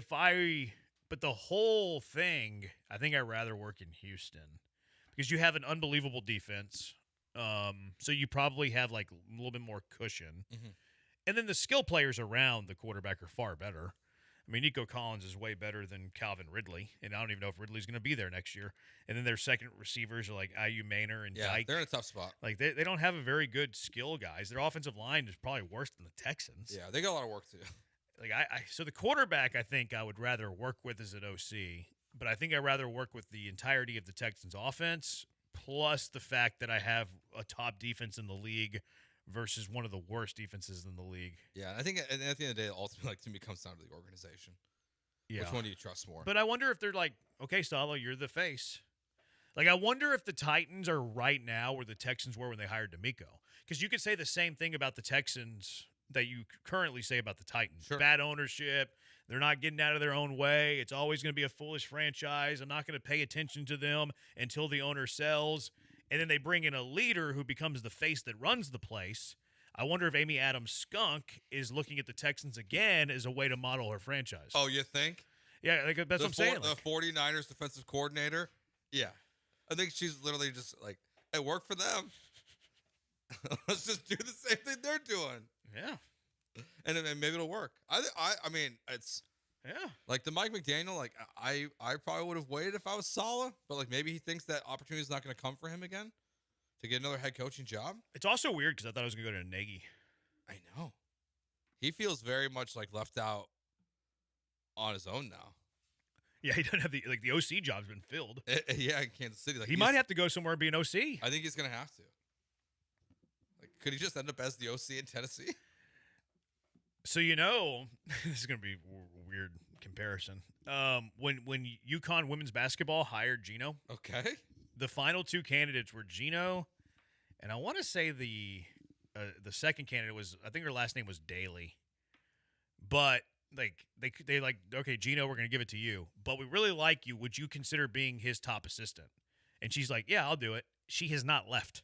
the whole thing, I think I'd rather work in Houston. Because you have an unbelievable defense. So you probably have a little bit more cushion. Mm-hmm. And then the skill players around the quarterback are far better. Nico Collins is way better than Calvin Ridley, and I don't even know if Ridley's going to be there next year. And then their second receivers are IU Maynor and Dyke. They're in a tough spot. They don't have a very good skill guys. Their offensive line is probably worse than the Texans. Yeah, they got a lot of work to do. So the quarterback, I think I would rather work with as an OC, but I think I'd rather work with the entirety of the Texans offense, plus the fact that I have a top defense in the league versus one of the worst defenses in the league. Yeah, I think at the end of the day, ultimately, to me, comes down to the organization. Yeah. Which one do you trust more? But I wonder if they're okay, Saleh, you're the face. I wonder if the Titans are right now where the Texans were when they hired D'Amico. Because you could say the same thing about the Texans that you currently say about the Titans. Sure. Bad ownership. They're not getting out of their own way. It's always going to be a foolish franchise. I'm not going to pay attention to them until the owner sells. And then they bring in a leader who becomes the face that runs the place. I wonder if Amy Adams Skunk is looking at the Texans again as a way to model her franchise. Oh, you think? Yeah, that's what I'm saying. The 49ers defensive coordinator? Yeah. I think she's literally just it worked for them. Let's just do the same thing they're doing. Yeah. And maybe it'll work. I mean, it's... Yeah. The Mike McDaniel, I probably would have waited if I was Saleh, but maybe he thinks that opportunity is not going to come for him again to get another head coaching job. It's also weird because I thought I was going to go to Nagy. I know. He feels very much left out on his own now. Yeah, he doesn't have the OC job's been filled. Yeah, in Kansas City. He might have to go somewhere and be an OC. I think he's going to have to. Could he just end up as the OC in Tennessee? So this is going to be a weird comparison. When UConn women's basketball hired Gino, Okay. the final two candidates were Gino, and I want to say the second candidate was, I think her last name was Daly, but they like, okay, Gino, we're going to give it to you, but we really like you. Would you consider being his top assistant? And she's like, yeah, I'll do it. She has not left.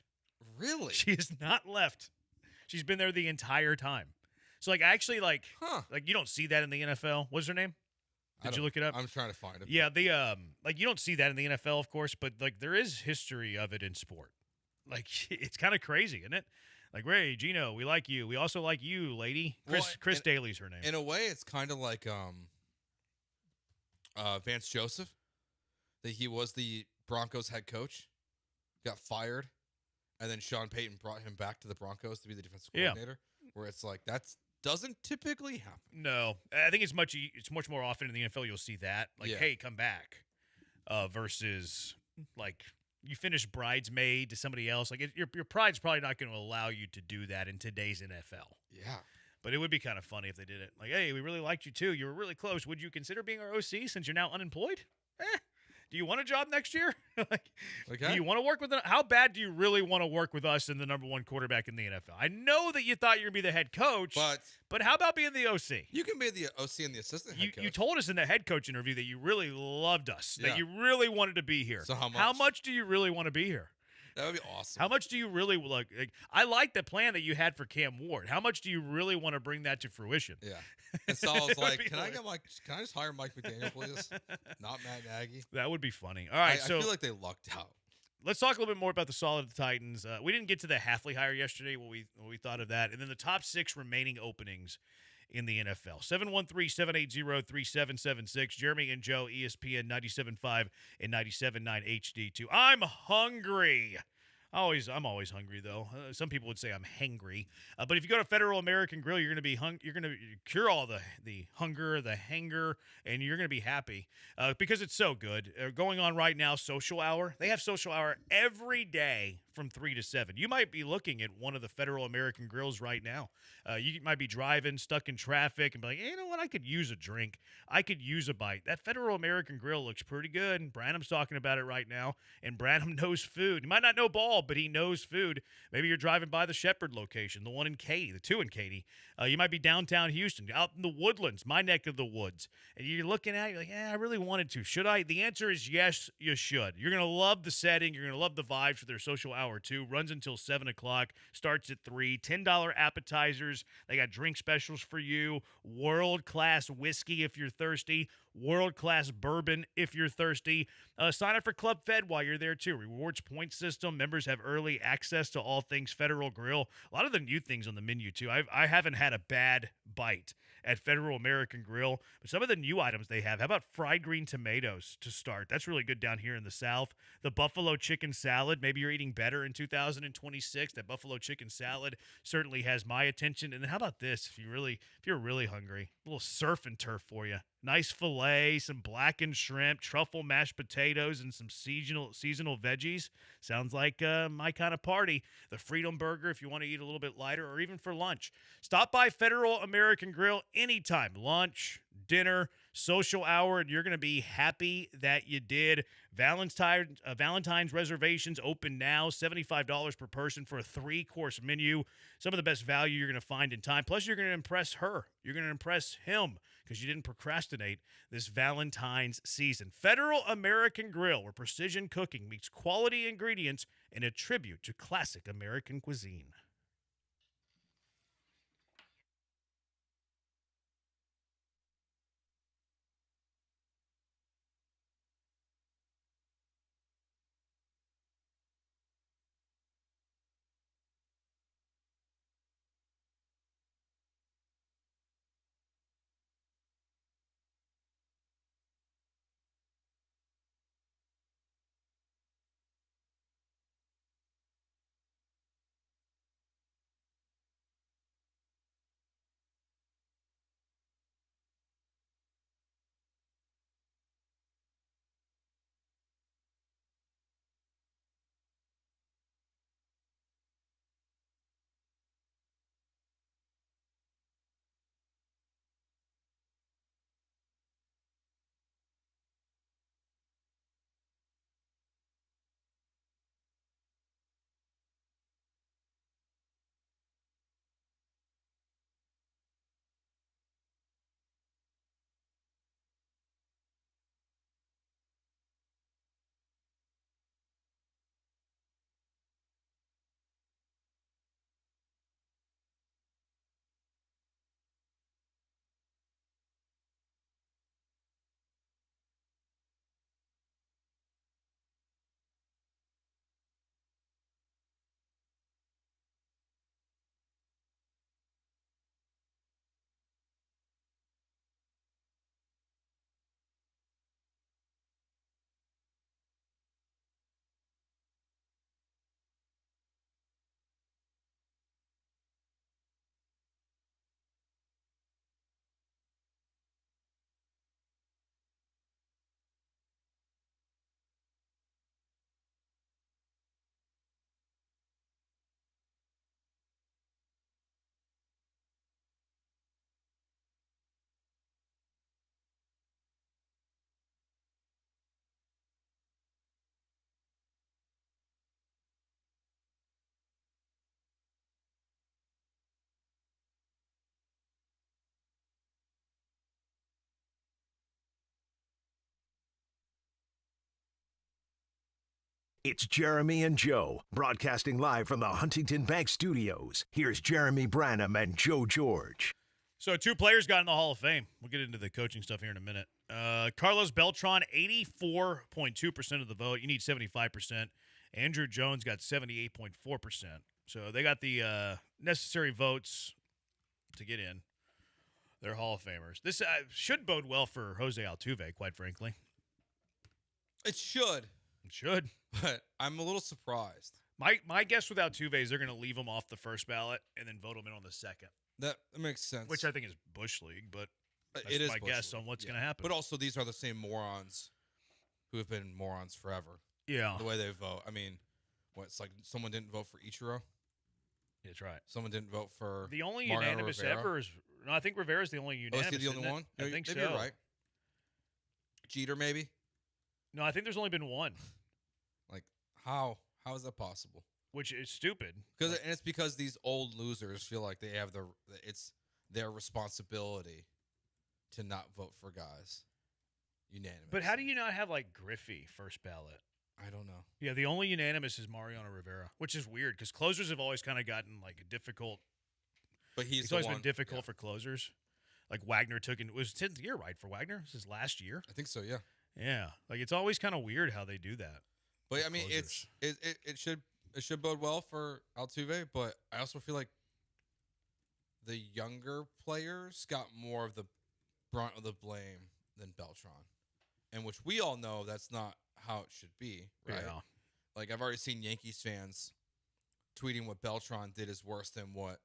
Really? She has not left. She's been there the entire time. So, actually, you don't see that in the NFL. What's her name? Did you look it up? I'm trying to find it. Yeah, you don't see that in the NFL, of course, but, there is history of it in sport. It's kind of crazy, isn't it? Ray, Gino, we like you. We also like you, lady. Chris Daly's her name. In a way, it's kind of like Vance Joseph, that he was the Broncos head coach, got fired, and then Sean Payton brought him back to the Broncos to be the defensive coordinator, where it's like that doesn't typically happen. No. I think it's much more often in the NFL you'll see that. Hey, come back, versus, you finish bridesmaid to somebody else. Your pride's probably not going to allow you to do that in today's NFL. Yeah. But it would be kind of funny if they did it. Hey, we really liked you too. You were really close. Would you consider being our OC since you're now unemployed? Do you want a job next year? Do you want to work with how bad do you really want to work with us and the number one quarterback in the NFL? I know that you thought you were going to be the head coach, but how about being the OC? You can be the OC and the assistant head coach. You told us in the head coach interview that you really loved us, that you really wanted to be here. So how much? How much do you really want to be here? That would be awesome. How much do you really like? I like the plan that you had for Cam Ward. How much do you really want to bring that to fruition? Yeah. And so I was like, can I just hire Mike McDaniel, please? Not Matt Nagy. That would be funny. All right, I feel like they lucked out. Let's talk a little bit more about the solid Titans. We didn't get to the Halfley hire yesterday. What we thought of that, and then the top 6 remaining openings in the NFL. 713-780-3776. Jeremy and Joe, ESPN 97.5 and 97.9 HD2. I'm hungry. I'm always hungry, though. Some people would say I'm hangry. But if you go to Federal American Grill, you're going to you're going to cure all the hunger, the hanger, and you're going to be happy because it's so good. Going on right now, social hour. They have social hour every day from 3 to 7. You might be looking at one of the Federal American Grills right now. You might be driving, stuck in traffic, and be like, hey, you know what? I could use a drink. I could use a bite. That Federal American Grill looks pretty good, and Branham's talking about it right now, and Branham knows food. He might not know ball, but he knows food. Maybe you're driving by the Shepherd location, the one in Katy, the 2 in Katy. You might be downtown Houston, out in the Woodlands, my neck of the woods, and you're looking at it, you're like, I really wanted to. Should I? The answer is yes, you should. You're going to love the setting. You're going to love the vibes for their social hour, too. Runs until 7 o'clock, starts at 3. $10 appetizers. They got drink specials for you. World-class whiskey if you're thirsty. World-class bourbon if you're thirsty. Sign up for Club Fed while you're there, too. Rewards point system. Members have early access to all things Federal Grill. A lot of the new things on the menu, too. I haven't had a bad bite at Federal American Grill, but some of the new items they have. How about fried green tomatoes to start? That's really good down here in the South. The buffalo chicken salad. Maybe you're eating better in 2026. That buffalo chicken salad certainly has my attention. And then how about this? If you're really hungry, a little surf and turf for you. Nice filet, some blackened shrimp, truffle mashed potatoes, and some seasonal veggies. Sounds like my kind of party. The Freedom Burger if you want to eat a little bit lighter, or even for lunch. Stop by Federal American Grill anytime. Lunch, dinner, social hour, and you're going to be happy that you did. Valentine's reservations open now. $75 per person for a 3-course menu. Some of the best value you're going to find in time. Plus, you're going to impress her. You're going to impress him because you didn't procrastinate this Valentine's season. Federal American Grill, where precision cooking meets quality ingredients in a tribute to classic American cuisine. It's Jeremy and Joe, broadcasting live from the Huntington Bank Studios. Here's Jeremy Branham and Joe George. So 2 players got in the Hall of Fame. We'll get into the coaching stuff here in a minute. Carlos Beltran, 84.2% of the vote. You need 75%. Andrew Jones got 78.4%. So they got the necessary votes to get in. They're Hall of Famers. This should bode well for Jose Altuve, quite frankly. It should. It should. But I'm a little surprised. My guess with Altuve is they're going to leave him off the first ballot and then vote him in on the second. That makes sense. Which I think is Bush League, but that's it is my Bush guess League, on what's yeah. going to happen. But also, these are the same morons who have been morons forever. Yeah. The way they vote. I mean, it's like someone didn't vote for Ichiro? That's right. Someone didn't vote for The only Mariano unanimous Rivera? ever is... No, I think Rivera's the only unanimous. Oh, is he the only isn't it? one? I No, think maybe so. you're right. Jeter, maybe? No, I think there's only been one. Like, how is that possible? Which is stupid. And it's because these old losers feel like they have it's their responsibility to not vote for guys unanimous. But how do you not have, like, Griffey first ballot? I don't know. Yeah, the only unanimous is Mariano Rivera, which is weird because closers have always kind of gotten, like, a difficult... But it's always been difficult for closers. Like, Wagner it was 10th year, right, for Wagner? This is last year? I think so, yeah. Yeah. Like, it's always kind of weird how they do that. But, I mean, it should bode well for Altuve, but I also feel like the younger players got more of the brunt of the blame than Beltran, and which we all know that's not how it should be, right? Yeah. Like, I've already seen Yankees fans tweeting what Beltran did is worse than what,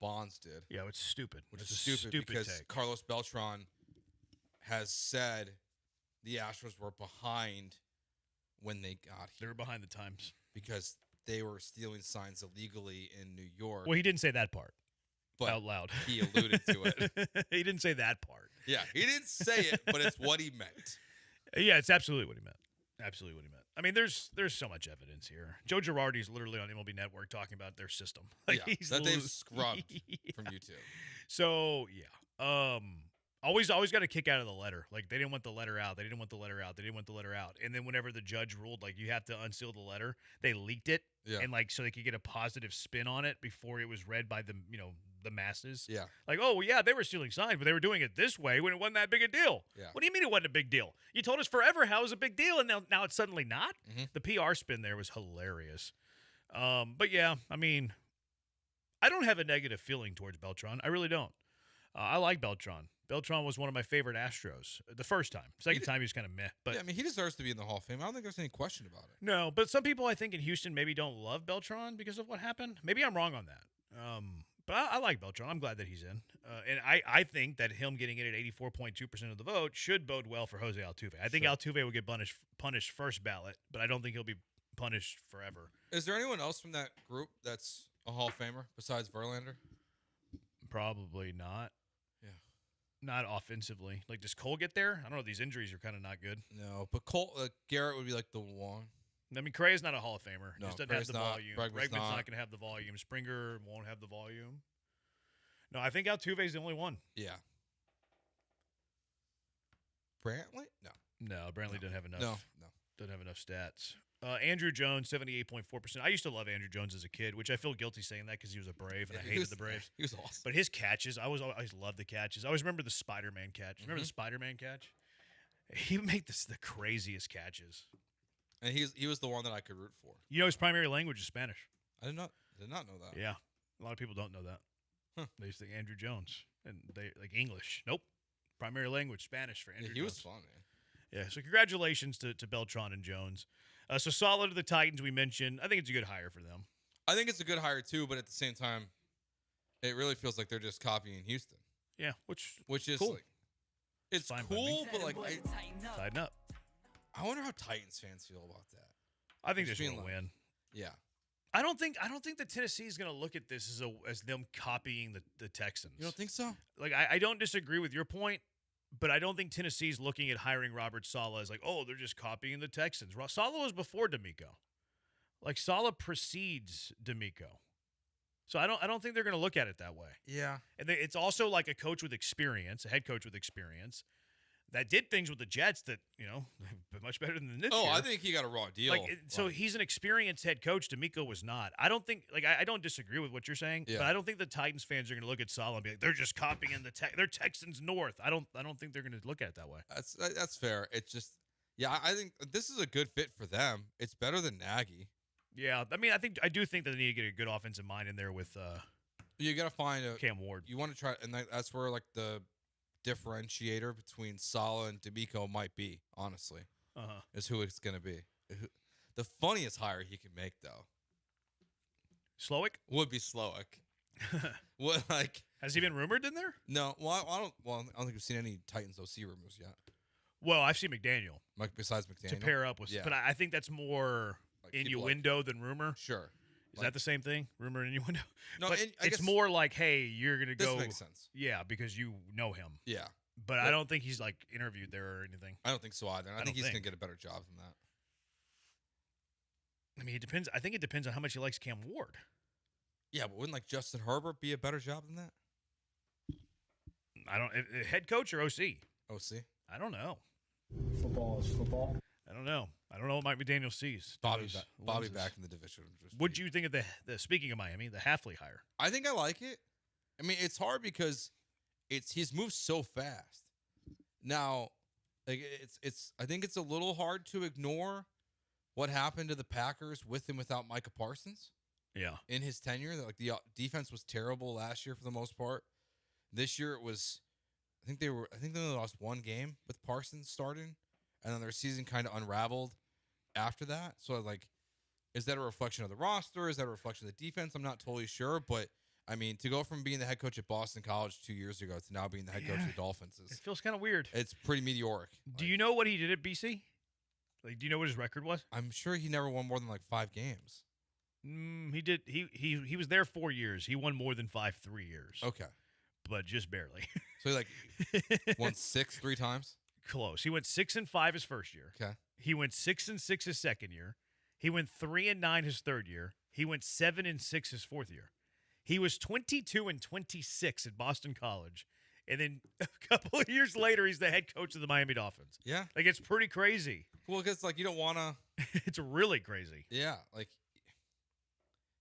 Bonds did. Yeah, it's stupid. Which It's is a stupid because take. Carlos Beltran has said the Astros were behind when they got here. They were behind the times. Because they were stealing signs illegally in New York. Well, he didn't say that part but out loud. He alluded to it. He didn't say that part. Yeah, he didn't say it, but it's what he meant. Yeah, it's absolutely what he meant. Absolutely what he meant. I mean, there's so much evidence here. Joe Girardi's literally on MLB Network talking about their system. Like, Yeah, he's that they've scrubbed from YouTube. So, yeah. Always got a kick out of the letter. Like, they didn't want the letter out. They didn't want the letter out. They didn't want the letter out. And then whenever the judge ruled, like, you have to unseal the letter, they leaked it. Yeah. And, like, so they could get a positive spin on it before it was read by the, the masses. Yeah. Like, oh, well, yeah, they were stealing signs, but they were doing it this way when it wasn't that big a deal. Yeah. What do you mean it wasn't a big deal? You told us forever how it was a big deal, and now it's suddenly not? Mm-hmm. The PR spin there was hilarious. But, yeah, I mean, I don't have a negative feeling towards Beltran. I really don't. I like Beltran. Beltran was one of my favorite Astros the first time. Second time, he was kind of meh. But yeah, I mean, he deserves to be in the Hall of Fame. I don't think there's any question about it. No, but some people I think in Houston maybe don't love Beltran because of what happened. Maybe I'm wrong on that. But I like Beltran. I'm glad that he's in. And I think that him getting in at 84.2% of the vote should bode well for Jose Altuve. I think Altuve will get punished first ballot, but I don't think he'll be punished forever. Is there anyone else from that group that's a Hall of Famer besides Verlander? Probably not. Yeah. Not offensively. Like, does Cole get there? I don't know. These injuries are kind of not good. No, but Garrett would be like the one. I mean, Correa's not a Hall of Famer. No, Just doesn't Correa's have the not. volume. Bregman's Bregman's not not. going to have the volume. Springer won't have the volume. No, I think Altuve's the only one. Yeah. Brantley? No. No, Brantley doesn't have enough. No. Doesn't have enough stats. Andrew Jones, 78.4%. I used to love Andrew Jones as a kid, which I feel guilty saying that because he was a Brave, and I hated the Braves. He was awesome. But his catches, I always loved the catches. I always remember the Spider-Man catch. Remember the Spider-Man catch? He would make the craziest catches. And he was the one that I could root for. You know his primary language is Spanish. I did not know that. Yeah. A lot of people don't know that. Huh. They just think Andrew Jones. And they like English. Nope. Primary language, Spanish for Andrew Jones. He was fun, man. Yeah, so congratulations to Beltran and Jones. So solid to the Titans we mentioned. I think it's a good hire for them. I think it's a good hire too, but at the same time, it really feels like they're just copying Houston. Yeah, which is cool. like, it's Fine by cool, me. but like, Tighten up. I wonder how Titans fans feel about that. I think they Just just being want to win. Yeah. I don't think that Tennessee is going to look at this as them copying the Texans. You don't think so? Like I don't disagree with your point, but I don't think Tennessee's looking at hiring Robert Saleh as like, oh, they're just copying the Texans. Saleh was before D'Amico. Like Saleh precedes D'Amico. So I don't think they're going to look at it that way. Yeah. And it's also like a coach with experience, a head coach with experience that did things with the Jets that, much better than this year. I think he got a raw deal. So he's an experienced head coach. D'Amico was not. I don't think, I don't disagree with what you're saying, but I don't think the Titans fans are going to look at Saleh and be like, they're just copying they're Texans North. I don't think they're going to look at it that way. That's fair. It's just, I think this is a good fit for them. It's better than Nagy. Yeah, I do think that they need to get a good offensive mind in there with. You got to find Cam Ward. You want to try, and that's where like the differentiator between Saleh and D'Amico might be. Honestly, is who it's going to be. The funniest hire he can make though, Slowick would be Slowick. What has he been rumored in there? No, I don't think we've seen any Titans OC rumors yet. Well, I've seen McDaniel. Besides McDaniel to pair up with, but I think that's more innuendo than rumor. Sure. Is that the same thing? Rumor and innuendo? No, but I it's guess more like, hey, you're going to go. This makes sense. Yeah, because you know him. Yeah. But I don't think he's like interviewed there or anything. I don't think so either. I think he's going to get a better job than that. I mean, it depends. I think it depends on how much he likes Cam Ward. Yeah, but wouldn't like Justin Herbert be a better job than that? I don't. Head coach or OC? OC. I don't know. Football is football. I don't know. I don't know what Mike McDaniel sees. Bobby back in the division. What do you think of the speaking of Miami, the Halfley hire? I think I like it. I mean, it's hard because he's moved so fast. Now, like I think it's a little hard to ignore what happened to the Packers with and without Micah Parsons. Yeah. In his tenure, like the defense was terrible last year for the most part. This year it was I think they only lost one game with Parsons starting, and then their season kind of unraveled after that. So, like, is that a reflection of the roster? Is that a reflection of the defense? I'm not totally sure, but I mean, to go from being the head coach at Boston College 2 years ago to now being the head coach of the Dolphins it feels kind of weird. It's pretty meteoric. Do you know what he did at BC? Like, do you know what his record was? I'm sure he never won more than like 5 games. He did. He was there 4 years. He won more than 5 3 years. Okay, but just barely. So he like won 6 3 times. Close. He went 6-5 his first year. Okay. He went 6-6 his second year. He went 3-9 his third year. He went 7-6 his fourth year. He was 22-26 at Boston College, and then a couple of years later, he's the head coach of the Miami Dolphins. Yeah, like it's pretty crazy. Well, because like you don't want to. It's really crazy. Yeah, like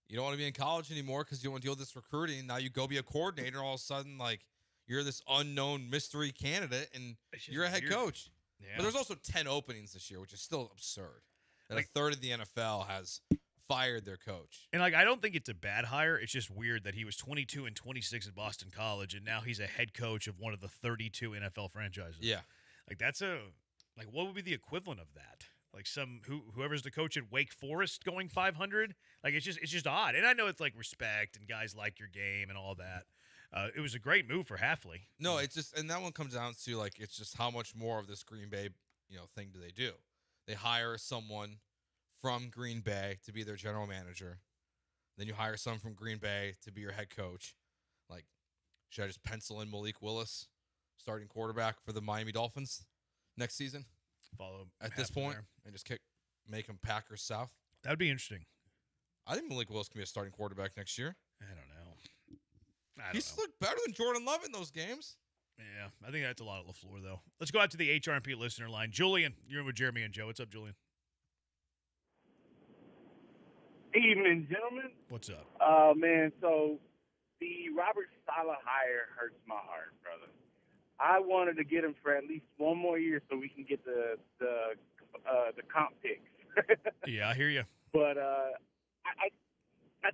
you don't want to be in college anymore because you don't want to deal with this recruiting. Now you go be a coordinator, all of a sudden, like you're this unknown mystery candidate, and you're a head coach. Yeah. But there's also 10 openings this year, which is still absurd. That a third of the NFL has fired their coach. And like I don't think it's a bad hire. It's just weird that he was 22-26 at Boston College, and now he's a head coach of one of the 32 NFL franchises. Yeah, like that's what would be the equivalent of that? Like whoever's the coach at Wake Forest going 500. Like it's just odd. And I know it's like respect and guys like your game and all that. It was a great move for Halfley. No, it's just, and that one comes down to like it's just how much more of this Green Bay thing do they do? They hire someone from Green Bay to be their general manager. Then you hire someone from Green Bay to be your head coach. Like, should I just pencil in Malik Willis, starting quarterback for the Miami Dolphins next season? Follow at this point and just make him Packers South. That would be interesting. I think Malik Willis can be a starting quarterback next year. I don't know. He's looked better than Jordan Love in those games. Yeah, I think that's a lot of LaFleur, though. Let's go out to the HRMP listener line. Julian, you're in with Jeremy and Joe. What's up, Julian? Evening, gentlemen. What's up? Man, so the Robert Saleh hire hurts my heart, brother. I wanted to get him for at least one more year so we can get the comp picks. Yeah, I hear you. But I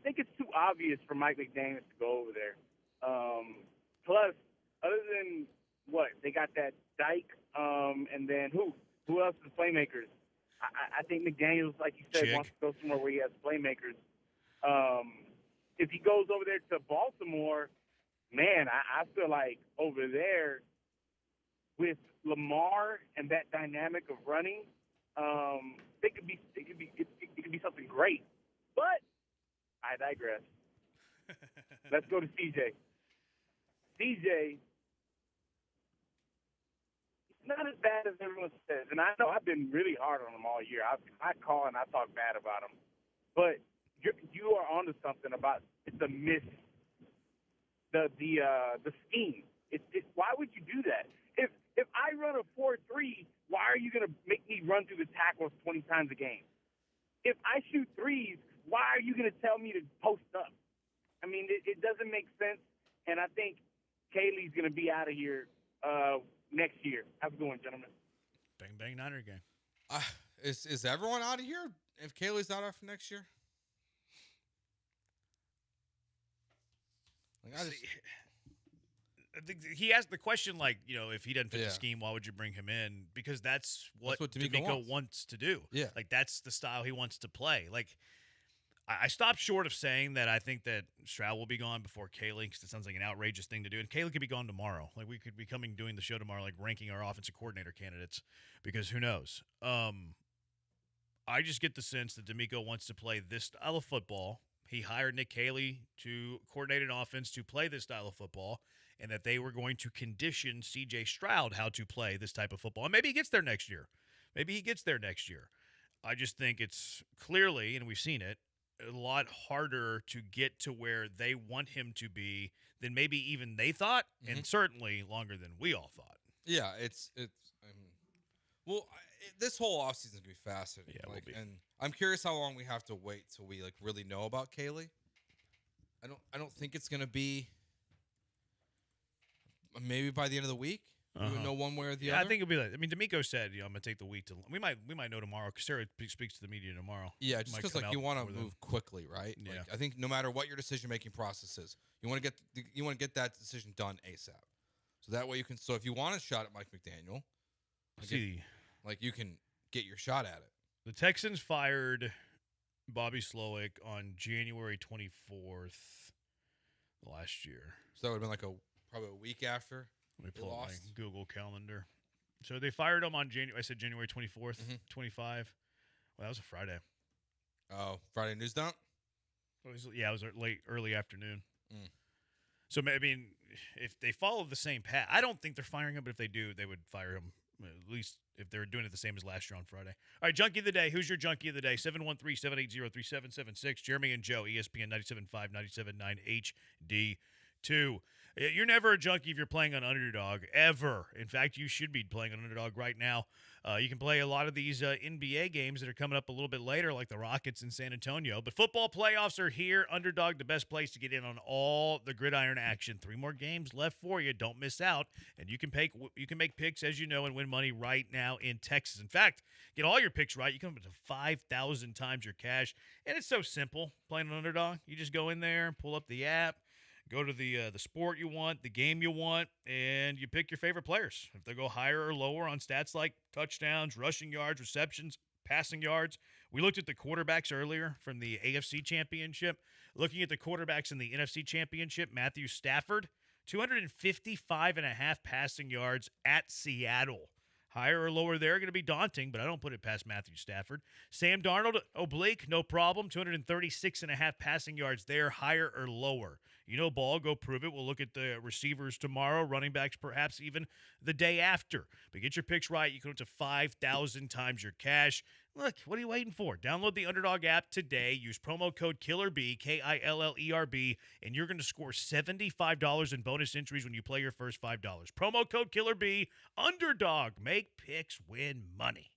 think it's too obvious for Mike McDaniel to go over there. Plus, other than what they got that Dyke, and then who else is playmakers? I think McDaniel's, like you said, wants to go somewhere where he has playmakers. If he goes over there to Baltimore, man, I feel like over there with Lamar and that dynamic of running, it could be something great. But I digress. Let's go to CJ. CJ, not as bad as everyone says. And I know I've been really hard on him all year. I call and I talk bad about him. But you are onto something about the scheme. Why would you do that? If I run a 4.3, why are you going to make me run through the tackles 20 times a game? If I shoot threes, why are you going to tell me to post up? I mean, it doesn't make sense, and I think Kaylee's going to be out of here next year. How's it going, gentlemen? Bang, bang, Niner game. Is everyone out of here if Kaylee's out after next year? I think he asked the question, like, if he doesn't fit the scheme, why would you bring him in? Because that's what D'Amico wants to do. Yeah. Like, that's the style he wants to play. Like, I stopped short of saying that I think that Stroud will be gone before Kaylee, because it sounds like an outrageous thing to do. And Kaylee could be gone tomorrow. Like, we could be doing the show tomorrow, like ranking our offensive coordinator candidates, because who knows? I just get the sense that D'Amico wants to play this style of football. He hired Nick Haley to coordinate an offense to play this style of football, and that they were going to condition C.J. Stroud how to play this type of football. And maybe he gets there next year. I just think it's clearly, and we've seen it, a lot harder to get to where they want him to be than maybe even they thought, and certainly longer than we all thought. Yeah, this whole offseason is going to be fascinating. Yeah, it will be. And I'm curious how long we have to wait till we really know about Kaylee. I don't think it's going to be maybe by the end of the week. We would know one way or the other. I think it'll be like, D'Amico said, I'm going to take the week to. We might know tomorrow, because Sarah speaks to the media tomorrow. Yeah, just because you want to move quickly, right? Yeah. Like, I think no matter what your decision-making process is, you want to get that decision done ASAP. So that way you can. So if you want a shot at Mike McDaniel, you can get your shot at it. The Texans fired Bobby Slowick on January 24th last year. So that would have been probably a week after. Let me pull up my Google Calendar. So they fired him on January 24th, 25. Well, that was a Friday. Oh, Friday news dump? It was early afternoon. So, if they follow the same path, I don't think they're firing him, but if they do, they would fire him, at least if they're doing it the same as last year on Friday. All right, Junkie of the Day. Who's your Junkie of the Day? 713-780-3776. Jeremy and Joe, ESPN 97.5, 97.9 HD2. You're never a junkie if you're playing on Underdog, ever. In fact, you should be playing on Underdog right now. You can play a lot of these NBA games that are coming up a little bit later, like the Rockets in San Antonio. But football playoffs are here. Underdog, the best place to get in on all the gridiron action. 3 more games left for you. Don't miss out. And you can make picks, as you know, and win money right now in Texas. In fact, get all your picks right. You come up to 5,000 times your cash. And it's so simple playing on Underdog. You just go in there, pull up the app, go to the sport you want, the game you want, and you pick your favorite players. If they go higher or lower on stats like touchdowns, rushing yards, receptions, passing yards. We looked at the quarterbacks earlier from the AFC Championship. Looking at the quarterbacks in the NFC Championship, Matthew Stafford, 255.5 passing yards at Seattle. Higher or lower there, going to be daunting, but I don't put it past Matthew Stafford. Sam Darnold, oblique, no problem. 236.5 passing yards there, higher or lower. You know ball, go prove it. We'll look at the receivers tomorrow, running backs perhaps even the day after. But get your picks right. You can go to 5,000 times your cash. Look, what are you waiting for? Download the Underdog app today. Use promo code KILLERB, KILLERB, and you're going to score $75 in bonus entries when you play your first $5. Promo code KILLERB, Underdog. Make picks, win money.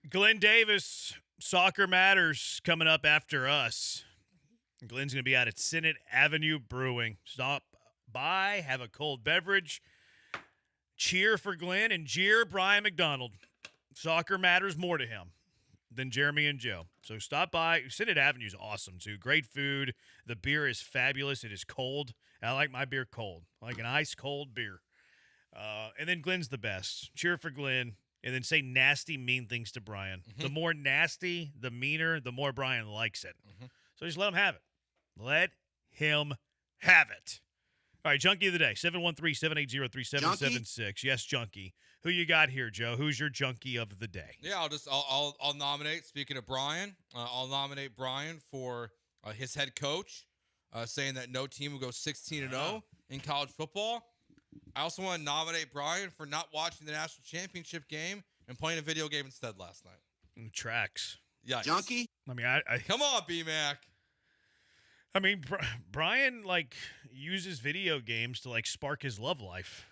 Glenn Davis, Soccer Matters, coming up after us. Glenn's going to be out at Senate Avenue Brewing. Stop by, have a cold beverage, cheer for Glenn, and jeer Brian McDonald. Soccer matters more to him than Jeremy and Joe. So stop by. Senate Avenue is awesome, too. Great food. The beer is fabulous. It is cold. I like my beer cold. I like an ice-cold beer. And then Glenn's the best. Cheer for Glenn. And then say nasty, mean things to Brian. Mm-hmm. The more nasty, the meaner, the more Brian likes it. Mm-hmm. So just let him have it. Let him have it. All right, Junkie of the Day, 713-780-3776. Yes, Junkie. Who you got here, Joe? Who's your Junkie of the Day? Yeah, I'll nominate. Speaking of Brian, I'll nominate Brian for his head coach, saying that no team will go 16-0 in college football. I also want to nominate Brian for not watching the national championship game and playing a video game instead last night. Tracks. Yeah, Junkie. I mean, I come on, B-Mac. I mean, Brian uses video games to spark his love life.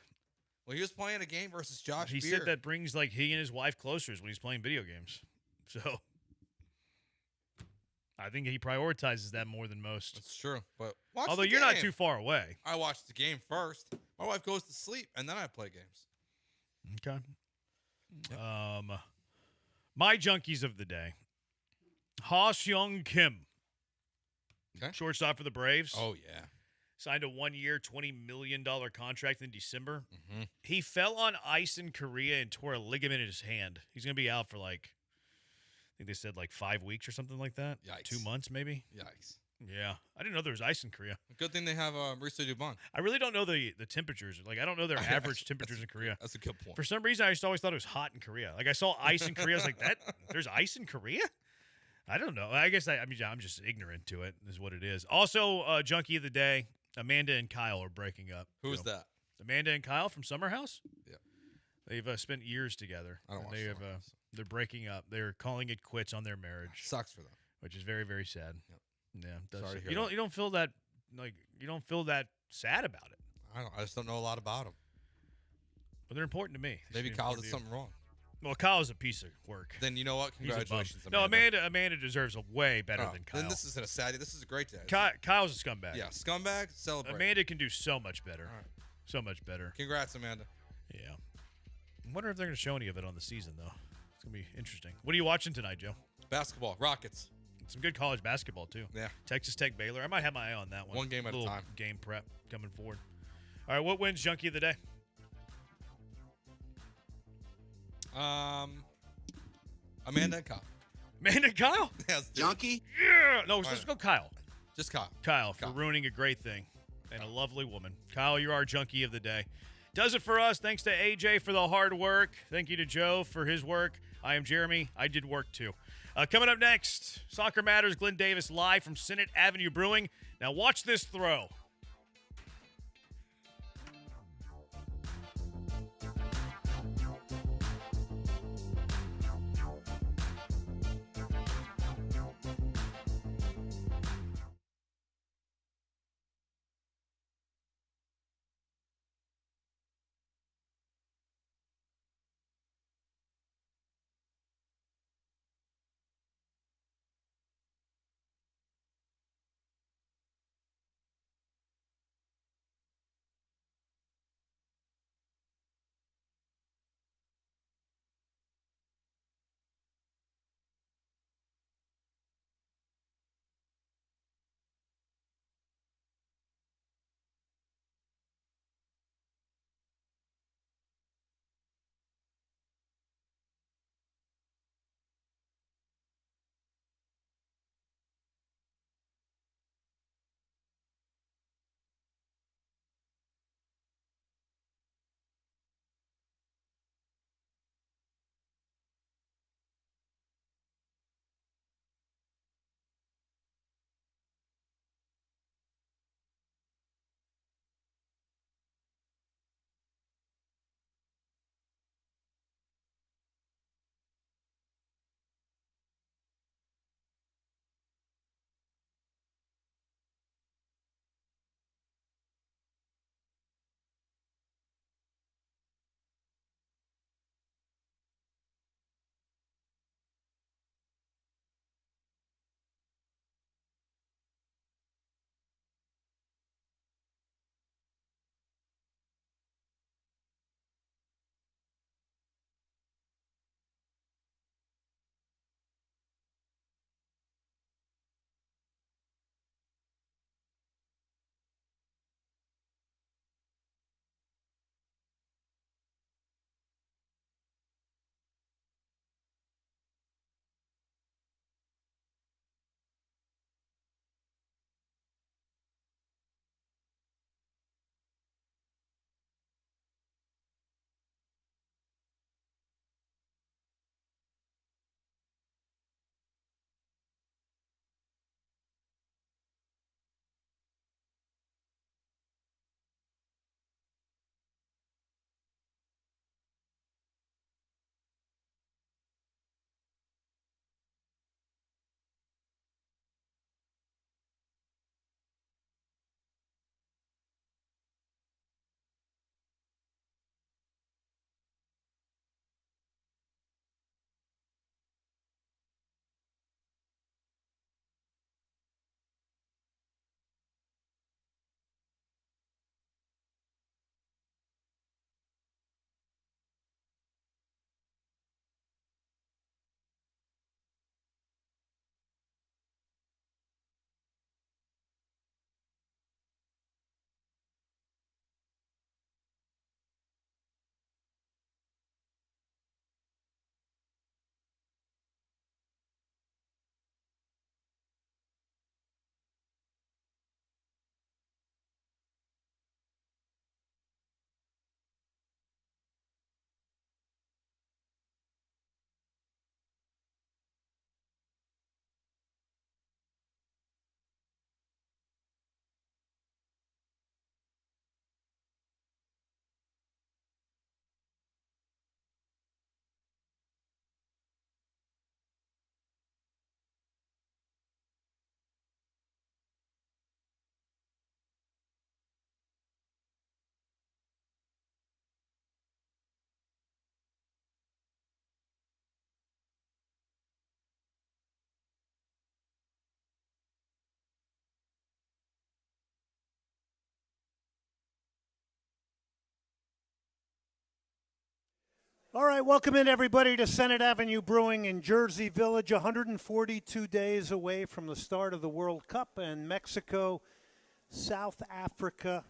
Well, he was playing a game versus Josh. He said that brings he and his wife closer when he's playing video games. So I think he prioritizes that more than most. That's true. But although you're not too far away. I watch the game first. My wife goes to sleep, and then I play games. Okay. My junkies of the day. Ha-Seong Kim. Okay. Shortstop for the Braves. Oh, yeah. Signed a 1-year, $20 million contract in December. Mm-hmm. He fell on ice in Korea and tore a ligament in his hand. He's going to be out for I think they said 5 weeks or something like that. Yikes. 2 months maybe. Yikes. Yeah. I didn't know there was ice in Korea. Good thing they have Mauricio Dubon. I really don't know the temperatures. I don't know their average temperatures in Korea. That's a good point. For some reason, I just always thought it was hot in Korea. I saw ice in Korea. I was like, there's ice in Korea? I don't know. I guess I'm just ignorant to it, is what it is. Also, Junkie of the Day, Amanda and Kyle are breaking up. Who's that? Amanda and Kyle from Summer House? Yeah. They've spent years together. I don't watch Summer House. They're breaking up. They're calling it quits on their marriage. Sucks for them. Which is very, very sad. Yep. Yeah. It does. Sorry to hear you don't feel that you don't feel that sad about it. I just don't know a lot about them. But they're important to me. Maybe Kyle did something wrong. Well, Kyle's a piece of work. Then you know what? He's a bum. Congratulations, No, Amanda. Amanda deserves a way better than Kyle. Then this isn't a sad day. This is a great day. Kyle's a scumbag. Yeah, scumbag, celebrate. Amanda can do so much better. All right. So much better. Congrats, Amanda. Yeah. I wonder if they're going to show any of it on the season, though. It's going to be interesting. What are you watching tonight, Joe? Basketball, Rockets. Some good college basketball, too. Yeah. Texas Tech, Baylor. I might have my eye on that one. One game at a time. Game prep coming forward. All right, what wins Junkie of the Day? Amanda and Kyle. Amanda and Kyle? Yes, Junkie? Yeah. No, let's go Kyle. Just Kyle. Kyle for ruining a great thing and a lovely woman. Kyle, you're our Junkie of the Day. Does it for us. Thanks to AJ for the hard work. Thank you to Joe for his work. I am Jeremy. I did work too. Coming up next, Soccer Matters, Glenn Davis live from Senate Avenue Brewing. Now watch this throw. All right, welcome in, everybody, to Senate Avenue Brewing in Jersey Village, 142 days away from the start of the World Cup, and Mexico, South Africa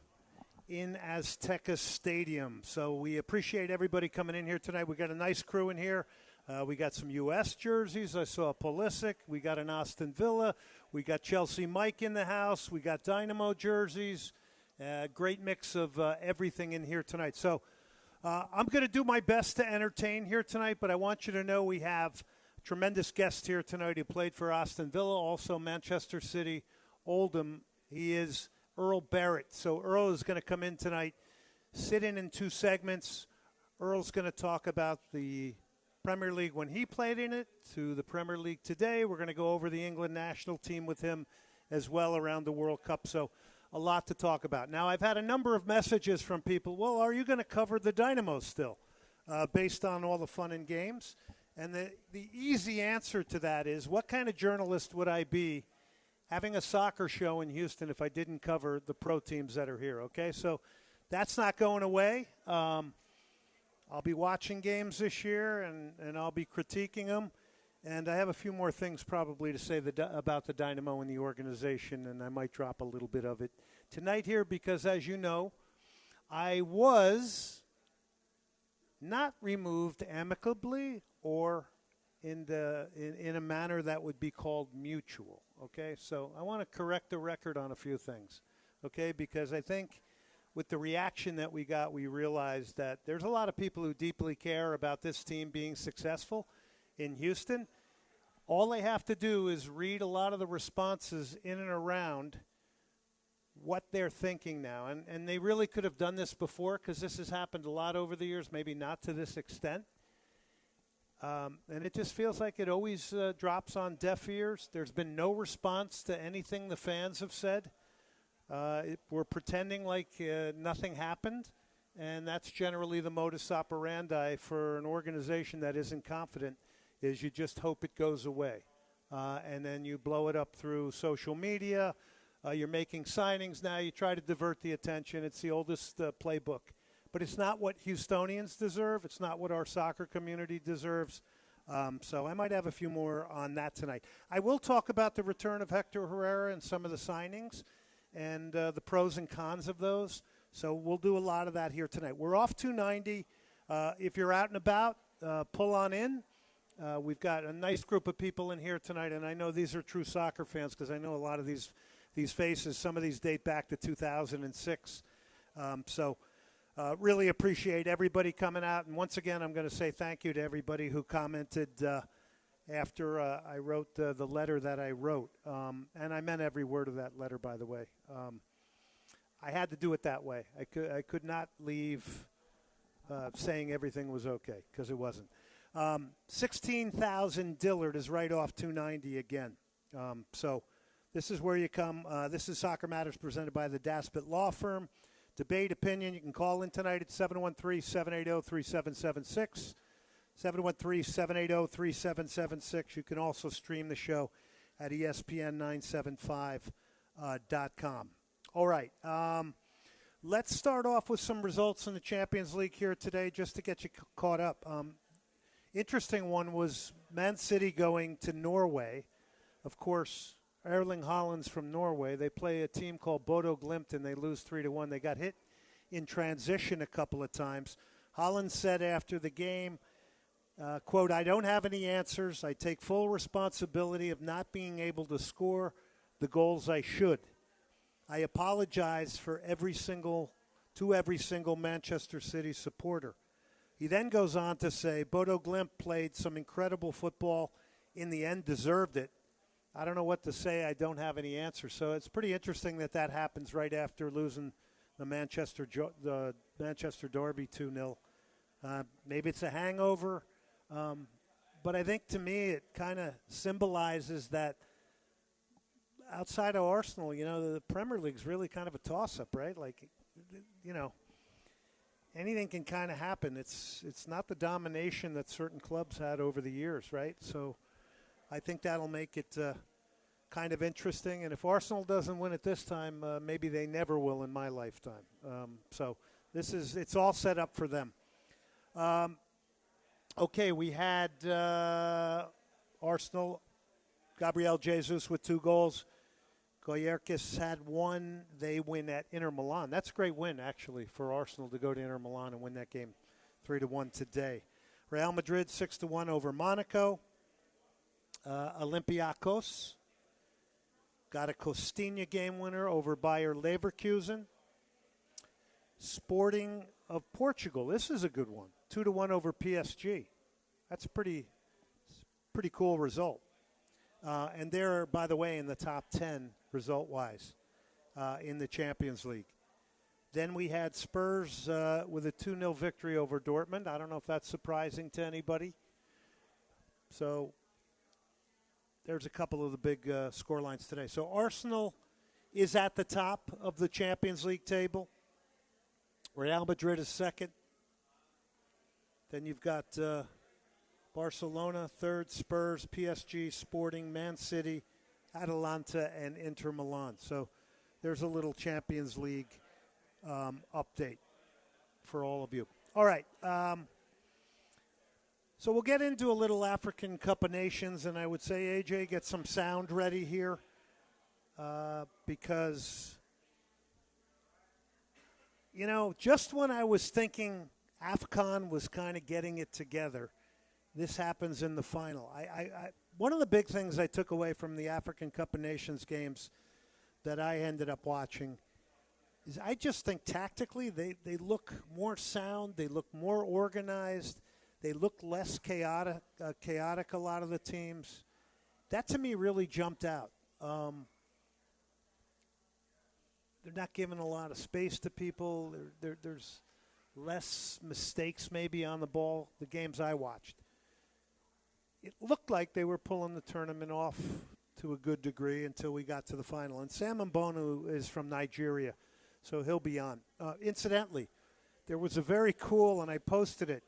in Azteca Stadium. So we appreciate everybody coming in here tonight. We got a nice crew in here. We got some U.S. jerseys. I saw Pulisic. We got an Aston Villa. We got Chelsea Mike in the house. We got Dynamo jerseys. Great mix of everything in here tonight. So I'm going to do my best to entertain here tonight, but I want you to know we have a tremendous guest here tonight who played for Aston Villa, also Manchester City, Oldham. He is Earl Barrett. So Earl is going to come in tonight, sit in 2 segments. Earl's going to talk about the Premier League when he played in it to the Premier League today. We're going to go over the England national team with him as well around the World Cup. So a lot to talk about. Now, I've had a number of messages from people, well, are you going to cover the Dynamo still, based on all the fun and games? And the easy answer to that is, what kind of journalist would I be having a soccer show in Houston if I didn't cover the pro teams that are here, okay? So that's not going away. I'll be watching games this year, and I'll be critiquing them. And I have a few more things probably to say about the Dynamo and the organization, and I might drop a little bit of it tonight here because, as you know, I was not removed amicably or in a manner that would be called mutual, okay? So I want to correct the record on a few things, okay? Because I think with the reaction that we got, we realized that there's a lot of people who deeply care about this team being successful in Houston. All they have to do is read a lot of the responses in and around what they're thinking now. And they really could have done this before because this has happened a lot over the years, maybe not to this extent. And it just feels like it always drops on deaf ears. There's been no response to anything the fans have said. We're pretending like nothing happened, and that's generally the modus operandi for an organization that isn't confident, is you just hope it goes away. And then you blow it up through social media. You're making signings now. You try to divert the attention. It's the oldest playbook. But it's not what Houstonians deserve. It's not what our soccer community deserves. So I might have a few more on that tonight. I will talk about the return of Hector Herrera and some of the signings and the pros and cons of those. So we'll do a lot of that here tonight. We're off 290. If you're out and about, pull on in. We've got a nice group of people in here tonight, and I know these are true soccer fans because I know a lot of these faces. Some of these date back to 2006. So really appreciate everybody coming out. And once again, I'm going to say thank you to everybody who commented after I wrote the letter that I wrote. And I meant every word of that letter, by the way. I had to do it that way. I could not leave saying everything was okay because it wasn't. 16,000 Dillard is right off 290 again. So this is where you come. This is Soccer Matters presented by the Daspit Law Firm. Debate, opinion, you can call in tonight at 713-780-3776. 713-780-3776. You can also stream the show at ESPN975.com. All right. Let's start off with some results in the Champions League here today just to get you caught up. Interesting one was Man City going to Norway. Of course, Erling Haaland's from Norway. They play a team called Bodo Glimt, and they lose 3-1. They got hit in transition a couple of times. Haaland said after the game, quote, "I don't have any answers. I take full responsibility of not being able to score the goals I should. I apologize to every single Manchester City supporter." He then goes on to say, Bodo Glimt played some incredible football. In the end, deserved it. I don't know what to say. I don't have any answers. So it's pretty interesting that happens right after losing the Manchester Derby 2-0. Maybe it's a hangover. But I think to me it kind of symbolizes that outside of Arsenal, the Premier League's really kind of a toss-up, right? Like, anything can kind of happen. It's not the domination that certain clubs had over the years, right? So I think that'll make it kind of interesting. And if Arsenal doesn't win it this time, maybe they never will in my lifetime. So it's all set up for them. Okay, we had Arsenal, Gabriel Jesus with 2 goals. Goyerkis had 1. They win at Inter Milan. That's a great win, actually, for Arsenal to go to Inter Milan and win that game 3-1 today. Real Madrid 6-1 over Monaco. Olympiacos got a Costinha game winner over Bayer Leverkusen. Sporting of Portugal. This is a good one. 2-1 over PSG. That's a pretty cool result. And they're, by the way, in the top 10 result-wise in the Champions League. Then we had Spurs with a 2-0 victory over Dortmund. I don't know if that's surprising to anybody. So there's a couple of the big score lines today. So Arsenal is at the top of the Champions League table. Real Madrid is second. Then you've got Barcelona third, Spurs, PSG, Sporting, Man City, Atalanta, and Inter Milan. So there's a little Champions League update for all of you. All right. So we'll get into a little African Cup of Nations, and I would say, AJ, get some sound ready here because, you know, just when I was thinking AFCON was kind of getting it together, this happens in the final. One of the big things I took away from the African Cup of Nations games that I ended up watching is I just think tactically they look more sound, they look more organized, they look less chaotic a lot of the teams. That to me really jumped out. They're not giving a lot of space to people. There's less mistakes maybe on the ball, the games I watched. It looked like they were pulling the tournament off to a good degree until we got to the final. And Sam Mbonu is from Nigeria, so he'll be on. Incidentally, there was a very cool, and I posted it,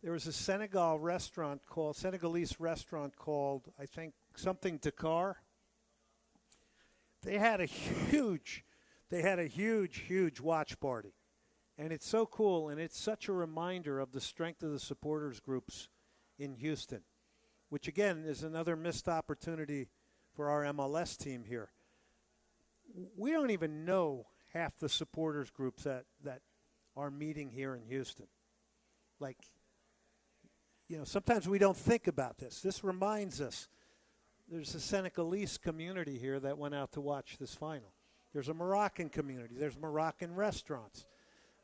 there was a Senegalese restaurant called, I think, something Dakar. They had a huge watch party. And it's so cool, and it's such a reminder of the strength of the supporters groups in Houston, which, again, is another missed opportunity for our MLS team here. We don't even know half the supporters groups that are meeting here in Houston. Like, you know, sometimes we don't think about this. This reminds us there's a Senegalese community here that went out to watch this final. There's a Moroccan community. There's Moroccan restaurants.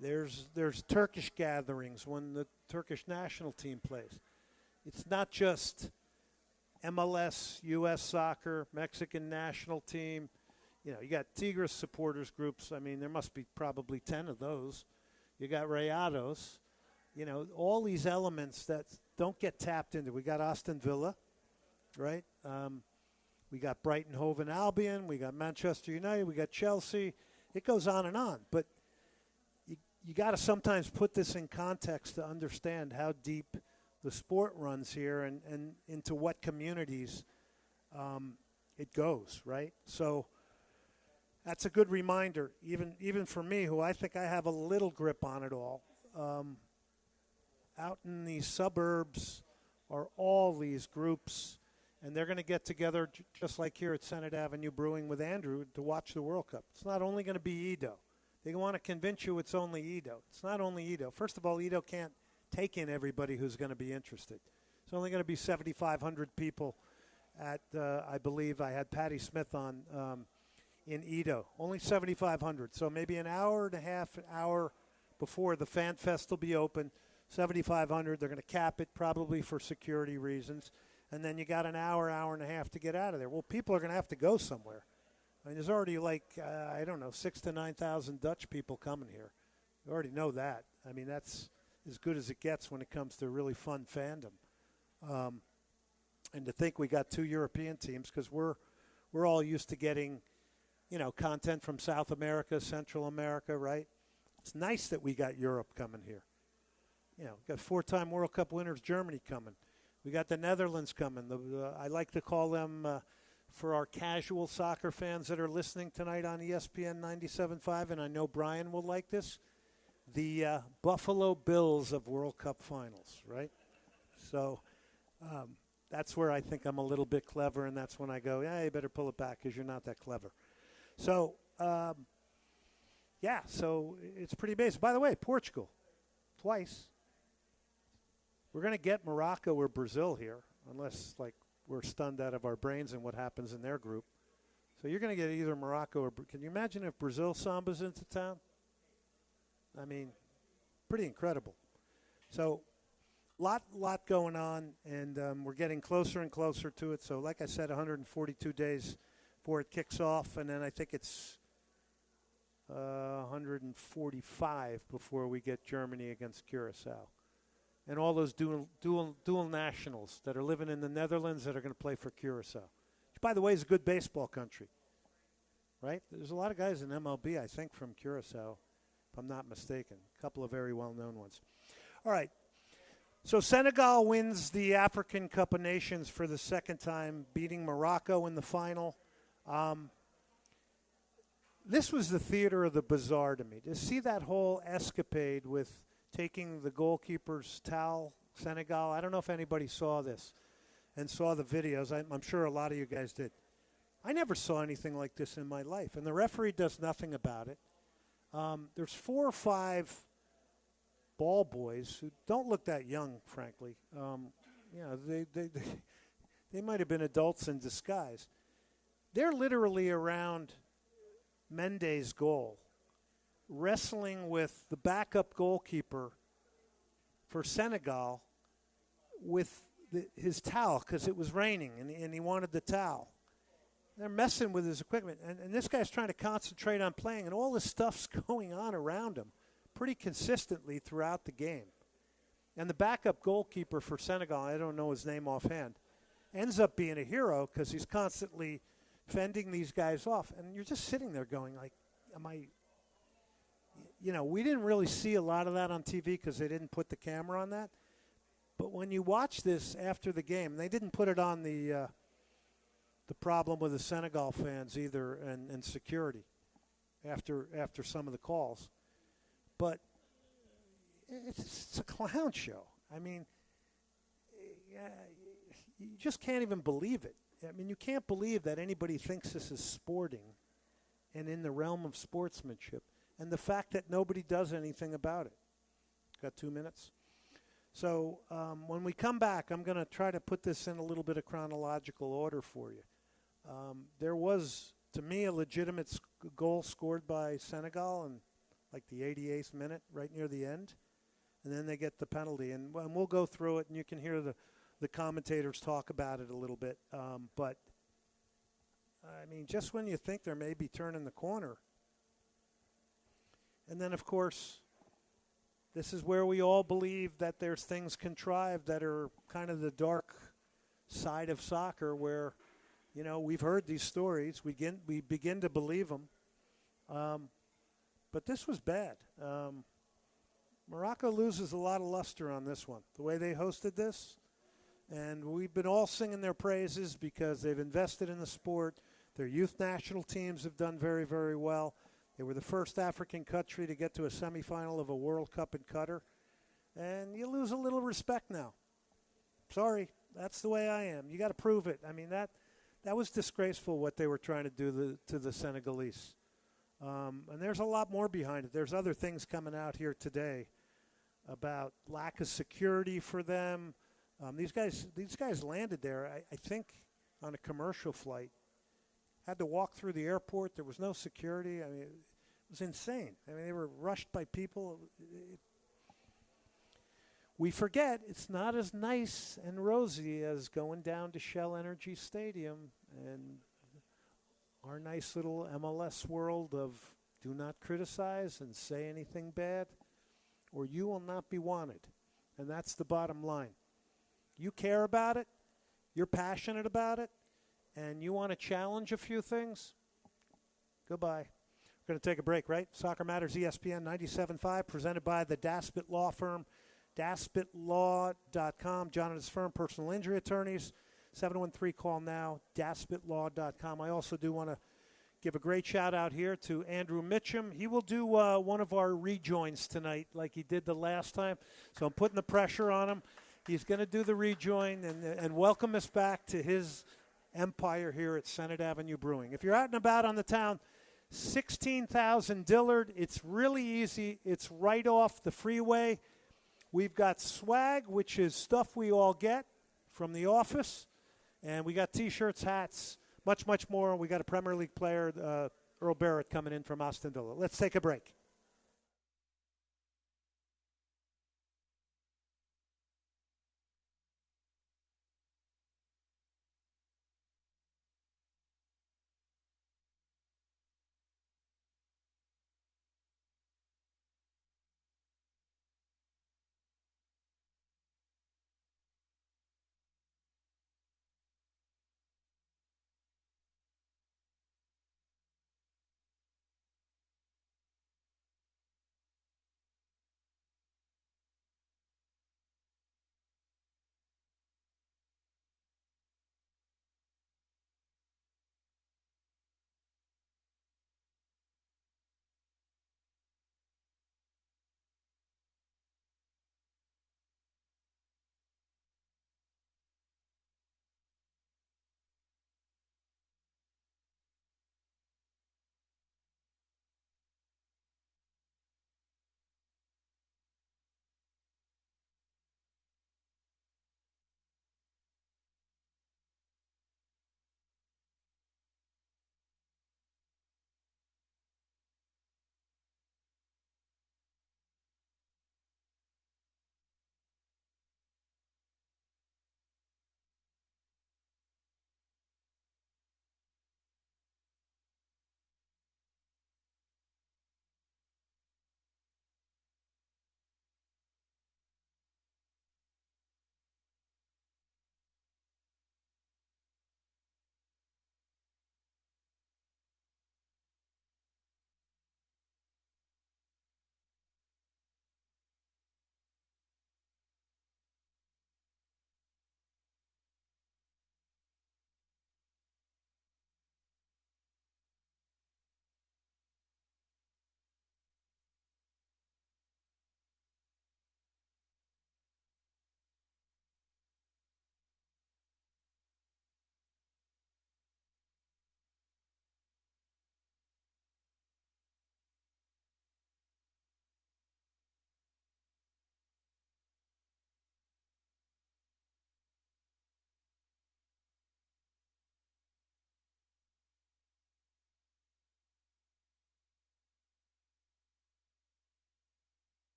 There's Turkish gatherings when the Turkish national team plays. It's not just MLS, U.S. soccer, Mexican national team. You know, you got Tigres supporters groups. I mean, there must be probably 10 of those. You got Rayados. You know, all these elements that don't get tapped into. We got Aston Villa, right? We got Brighton Hove and Albion. We got Manchester United. We got Chelsea. It goes on and on. But you got to sometimes put this in context to understand how deep the sport runs here and into what communities it goes, right? So that's a good reminder, even for me, who I think I have a little grip on it all. Out in these suburbs are all these groups, and they're going to get together just like here at Senate Avenue Brewing with Andrew to watch the World Cup. It's not only going to be Edo. They want to convince you it's only Edo. It's not only Edo. First of all, Edo can't take in everybody who's going to be interested. It's only going to be 7,500 people at, I believe I had Patty Smith on in Edo. Only 7,500. So maybe an hour and a half, an hour before the Fan Fest will be open. 7,500. They're going to cap it probably for security reasons. And then you got an hour and a half to get out of there. Well, people are going to have to go somewhere. I mean, there's already like, 6,000 to 9,000 Dutch people coming here. You already know that. I mean, that's as good as it gets when it comes to really fun fandom. And to think we got 2 European teams because we're all used to getting, content from South America, Central America, right? It's nice that we got Europe coming here. We got 4-time World Cup winners Germany coming. We got the Netherlands coming. I like to call them, for our casual soccer fans that are listening tonight on ESPN 97.5, and I know Brian will like this, the Buffalo Bills of World Cup finals, right? So that's where I think I'm a little bit clever, and that's when I go, yeah, you better pull it back because you're not that clever. So, so it's pretty basic. By the way, Portugal, twice. We're going to get Morocco or Brazil here, unless, we're stunned out of our brains in what happens in their group. So you're going to get either Morocco or – can you imagine if Brazil Samba's into town? I mean, pretty incredible. So lot going on, and we're getting closer and closer to it. So like I said, 142 days before it kicks off, and then I think it's 145 before we get Germany against Curacao. And all those dual nationals that are living in the Netherlands that are going to play for Curacao. Which, by the way, is a good baseball country, right? There's a lot of guys in MLB, I think, from Curacao, if I'm not mistaken. A couple of very well-known ones. All right. So Senegal wins the African Cup of Nations for the second time, beating Morocco in the final. This was the theater of the bizarre to me. To see that whole escapade with taking the goalkeeper's towel, Senegal. I don't know if anybody saw this and saw the videos. I'm sure a lot of you guys did. I never saw anything like this in my life, and the referee does nothing about it. There's 4 or 5 ball boys who don't look that young, frankly. They might have been adults in disguise. They're literally around Mende's goal, wrestling with the backup goalkeeper for Senegal with his towel because it was raining and he wanted the towel. They're messing with his equipment. And this guy's trying to concentrate on playing, and all this stuff's going on around him pretty consistently throughout the game. And the backup goalkeeper for Senegal, I don't know his name offhand, ends up being a hero because he's constantly fending these guys off. And you're just sitting there going, we didn't really see a lot of that on TV because they didn't put the camera on that. But when you watch this after the game, they didn't put it on the problem with the Senegal fans either and security after some of the calls. But it's a clown show. I mean, you just can't even believe it. I mean, you can't believe that anybody thinks this is sporting and in the realm of sportsmanship. And the fact that nobody does anything about it. Got 2 minutes? So when we come back, I'm going to try to put this in a little bit of chronological order for you. There was, to me, a legitimate goal scored by Senegal in the 88th minute, right near the end. And then they get the penalty. And we'll go through it, and you can hear the commentators talk about it a little bit. But, I mean, just when you think they're maybe turning the corner. And then, of course, this is where we all believe that there's things contrived that are kind of the dark side of soccer where, we've heard these stories. We begin to believe them. But this was bad. Morocco loses a lot of luster on this one, the way they hosted this. And we've been all singing their praises because they've invested in the sport. Their youth national teams have done very, very well. They were the first African country to get to a semifinal of a World Cup in Qatar. And you lose a little respect now. Sorry, that's the way I am. You got to prove it. I mean, that was disgraceful what they were trying to do to the Senegalese. And there's a lot more behind it. There's other things coming out here today about lack of security for them. These guys landed there, I think, on a commercial flight. Had to walk through the airport. There was no security. I mean, it was insane. I mean, they were rushed by people. We forget it's not as nice and rosy as going down to Shell Energy Stadium and our nice little MLS world of do not criticize and say anything bad, or you will not be wanted. And that's the bottom line. You care about it, you're passionate about it, and you want to challenge a few things, goodbye. We're going to take a break, right? Soccer Matters, ESPN 97.5, presented by the Daspit Law Firm, daspitlaw.com. John and his firm, personal injury attorneys. 713, call now, daspitlaw.com. I also do want to give a great shout-out here to Andrew Mitchum. He will do one of our rejoins tonight like he did the last time, so I'm putting the pressure on him. He's going to do the rejoin and welcome us back to his empire here at Senate Avenue Brewing. If you're out and about on the town, 16,000 Dillard. It's really easy. It's right off the freeway. We've got swag, which is stuff we all get from the office. And we got T-shirts, hats, much, much more. We got a Premier League player, Earl Barrett, coming in from Aston Villa. Let's take a break.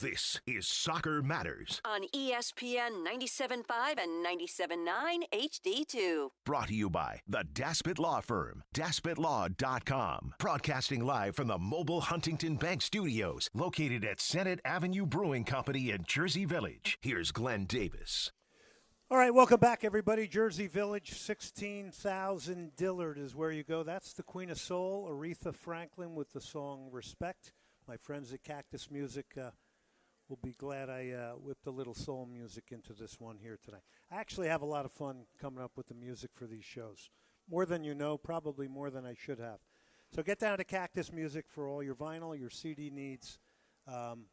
This is Soccer Matters, on ESPN 97.5 and 97.9 HD2. brought to you by the Daspit Law Firm, DaspitLaw.com. Broadcasting live from the mobile Huntington Bank Studios, located at Senate Avenue Brewing Company in Jersey Village. Here's Glenn Davis. All right, welcome back, everybody. Jersey Village, 16,000 Dillard is where you go. That's the Queen of Soul, Aretha Franklin, with the song Respect. My friends at Cactus Music will be glad I whipped a little soul music into this one here tonight. I actually have a lot of fun coming up with the music for these shows. More than you know, probably more than I should have. So get down to Cactus Music for all your vinyl, your CD needs. And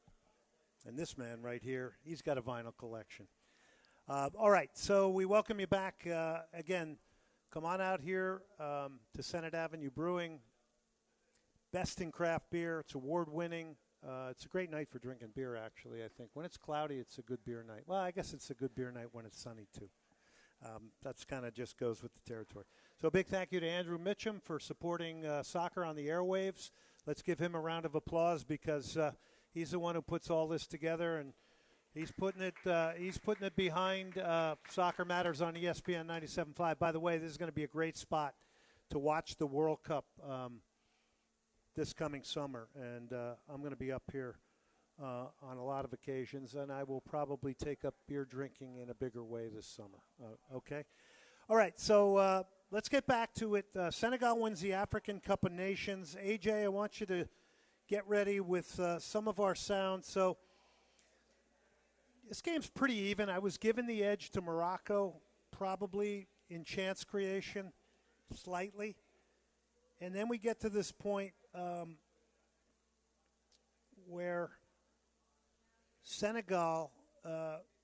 this man right here, he's got a vinyl collection. All right, so we welcome you back. Again, come on out here to Senate Avenue Brewing. Best in craft beer. It's award-winning. It's a great night for drinking beer, actually, I think. When it's cloudy, it's a good beer night. Well, I guess it's a good beer night when it's sunny, too. That's kind of just goes with the territory. So a big thank you to Andrew Mitchum for supporting soccer on the airwaves. Let's give him a round of applause because he's the one who puts all this together, and he's putting it behind Soccer Matters on ESPN 97.5. By the way, this is going to be a great spot to watch the World Cup this coming summer, and I'm going to be up here on a lot of occasions, and I will probably take up beer drinking in a bigger way this summer. Okay? All right, so let's get back to it. Senegal wins the African Cup of Nations. AJ, I want you to get ready with some of our sound. So this game's pretty even. I was given the edge to Morocco, probably in chance creation, slightly. And then we get to this point where Senegal,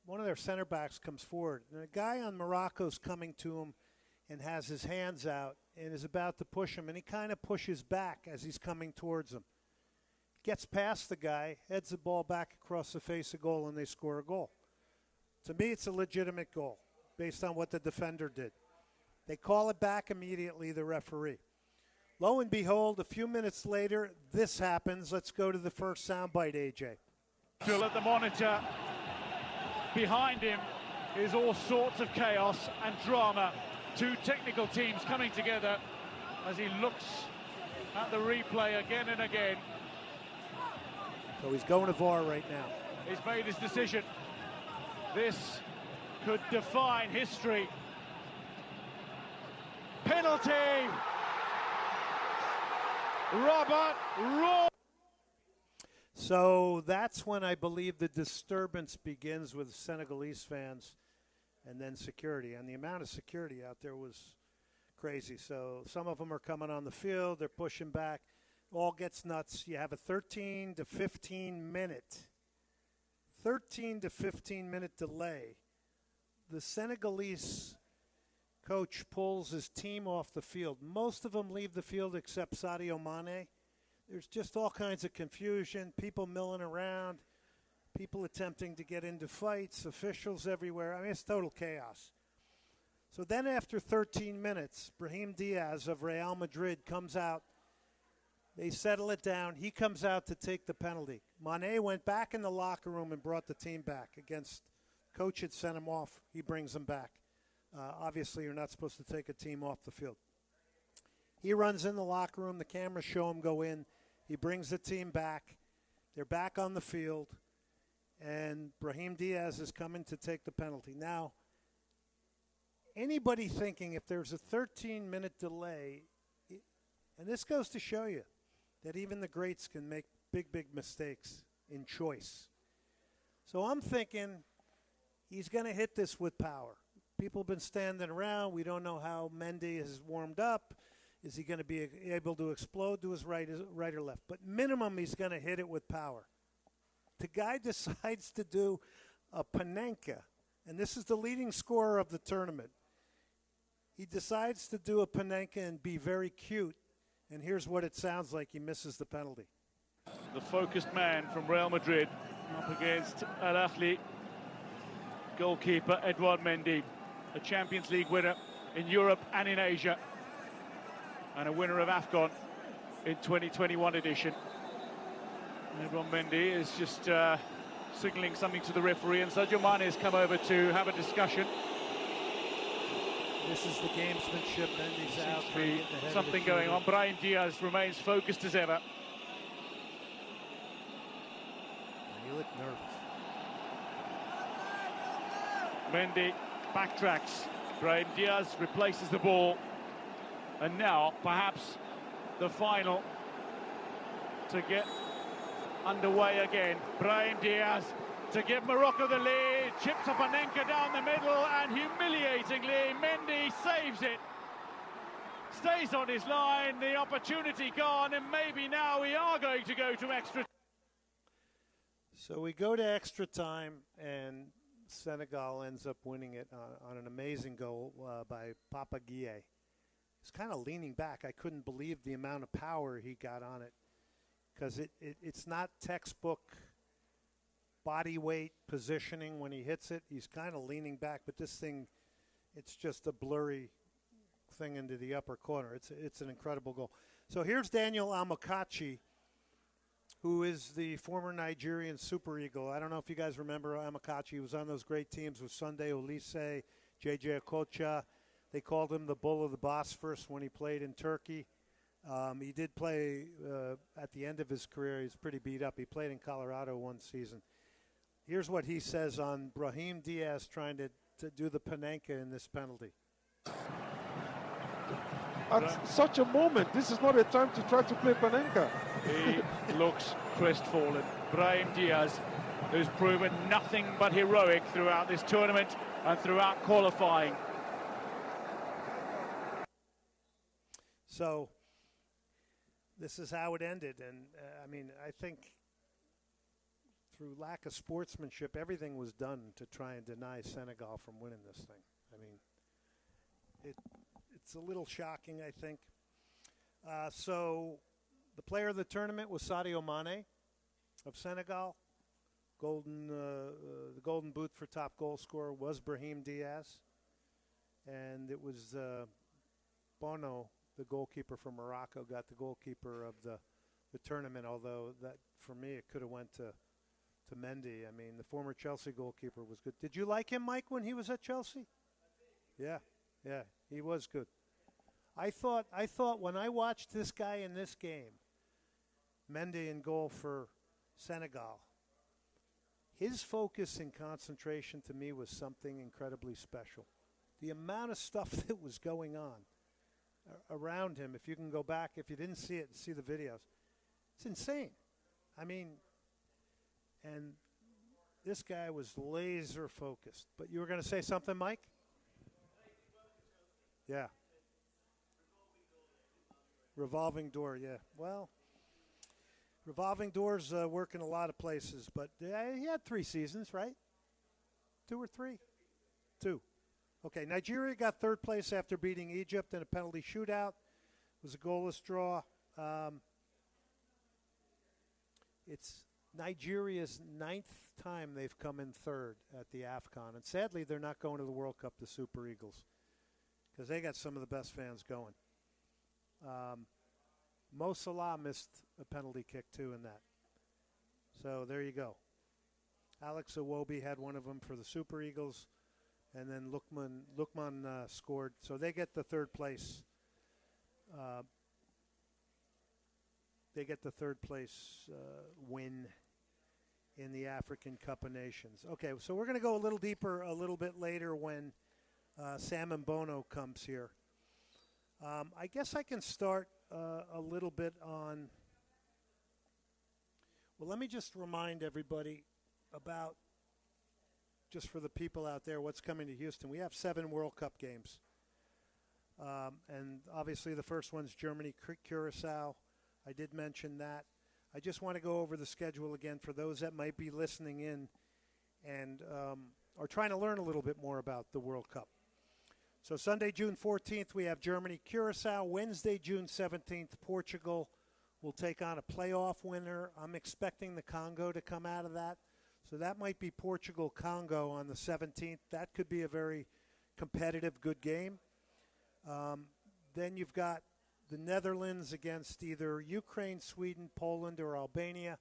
one of their center backs comes forward. And a guy on Morocco's coming to him and has his hands out and is about to push him. And he kind of pushes back as he's coming towards him. Gets past the guy, heads the ball back across the face of goal, and they score a goal. To me, it's a legitimate goal based on what the defender did. They call it back immediately, the referee. Lo and behold, a few minutes later, this happens. Let's go to the first soundbite, AJ. Still at the monitor. Behind him is all sorts of chaos and drama. Two technical teams coming together as he looks at the replay again and again. So he's going to VAR right now. He's made his decision. This could define history. Penalty! Robert Raw. So that's when I believe the disturbance begins with Senegalese fans and then security. And the amount of security out there was crazy. So some of them are coming on the field. They're pushing back. All gets nuts. You have a 13 to 15 minute delay. The Senegalese coach pulls his team off the field. Most of them leave the field except Sadio Mane. There's just all kinds of confusion, people milling around, people attempting to get into fights, officials everywhere. I mean, it's total chaos. So then after 13 minutes, Brahim Diaz of Real Madrid comes out. They settle it down. He comes out to take the penalty. Mane went back in the locker room and brought the team back against coach had sent him off. He brings them back. Obviously, you're not supposed to take a team off the field. He runs in the locker room. The cameras show him go in. He brings the team back. They're back on the field. And Brahim Diaz is coming to take the penalty. Now, anybody thinking if there's a 13-minute delay, and this goes to show you that even the greats can make big, big mistakes in choice. So I'm thinking he's going to hit this with power. People have been standing around. We don't know how Mendy has warmed up. Is he going to be able to explode to his right or left? But minimum, he's going to hit it with power. The guy decides to do a Panenka, and this is the leading scorer of the tournament. He decides to do a Panenka and be very cute, and here's what it sounds like. He misses the penalty. The focused man from Real Madrid up against Al Ahly goalkeeper Edouard Mendy, a Champions League winner in Europe and in Asia, and a winner of AFCON in 2021 edition. Edouard Mendy is just signalling something to the referee, and Sadio Mane has come over to have a discussion. This is the gamesmanship. Mendy's out. Seems to be something going on. Brahim Diaz remains focused as ever. He looked nervous. Mendy backtracks. Brahim Diaz replaces the ball. And now, perhaps, the final to get underway again. Brahim Diaz to give Morocco the lead. Chips up Panenka down the middle, and humiliatingly, Mendy saves it. Stays on his line, the opportunity gone, and maybe now we are going to go to extra. So we go to extra time, and Senegal ends up winning it on an amazing goal by Papa Gueye. He's kind of leaning back. I couldn't believe the amount of power he got on it, because it's not textbook body weight positioning when he hits it. He's kind of leaning back, but this thing, it's just a blurry thing into the upper corner. It's an incredible goal. So here's Daniel Amokachi, who is the former Nigerian Super Eagle. I don't know if you guys remember Amokachi. He was on those great teams with Sunday Olise, J.J. Okocha. They called him the Bull of the Bosphorus when he played in Turkey. He did play at the end of his career. He's pretty beat up. He played in Colorado one season. Here's what he says on Brahim Diaz trying to do the Panenka in this penalty. At such a moment, this is not a time to try to play Panenka. He looks crestfallen. Brahim Diaz, who's proven nothing but heroic throughout this tournament and throughout qualifying. So this is how it ended. And, I mean, I think through lack of sportsmanship, everything was done to try and deny Senegal from winning this thing. I mean, it's a little shocking, I think. So the player of the tournament was Sadio Mane of Senegal. The golden boot for top goal scorer was Brahim Diaz. And it was Bono, the goalkeeper from Morocco, got the goalkeeper of the tournament, although that, for me, it could have went to Mendy. I mean, the former Chelsea goalkeeper was good. Did you like him, Mike, when he was at Chelsea? Yeah, he was good. I thought when I watched this guy in this game, Mendy in goal for Senegal, his focus and concentration to me was something incredibly special. The amount of stuff that was going on around him, if you can go back, if you didn't see it, see the videos, it's insane. I mean, and this guy was laser focused. But you were going to say something, Mike? Yeah. Revolving door, yeah. Well, revolving doors work in a lot of places, but he had 3 seasons, right? 2 or 3? 2. Okay, Nigeria got third place after beating Egypt in a penalty shootout. It was a goalless draw. It's Nigeria's 9th time they've come in third at the AFCON. And sadly, they're not going to the World Cup, the Super Eagles, because they got some of the best fans going. Mo Salah missed a penalty kick, too, in that. So there you go. Alex Iwobi had one of them for the Super Eagles, and then Lukman scored. So they get the third place. Win in the African Cup of Nations. Okay, so we're going to go a little deeper a little bit later when Sam and Bono comes here. I guess I can start a little bit on, well, let me just remind everybody about, just for the people out there, what's coming to Houston. We have 7 World Cup games. And obviously the first one's Germany, Curacao. I did mention that. I just want to go over the schedule again for those that might be listening in and are trying to learn a little bit more about the World Cup. So Sunday, June 14th, we have Germany, Curacao. Wednesday, June 17th, Portugal will take on a playoff winner. I'm expecting the Congo to come out of that. So that might be Portugal-Congo on the 17th. That could be a very competitive, good game. Then you've got the Netherlands against either Ukraine, Sweden, Poland, or Albania.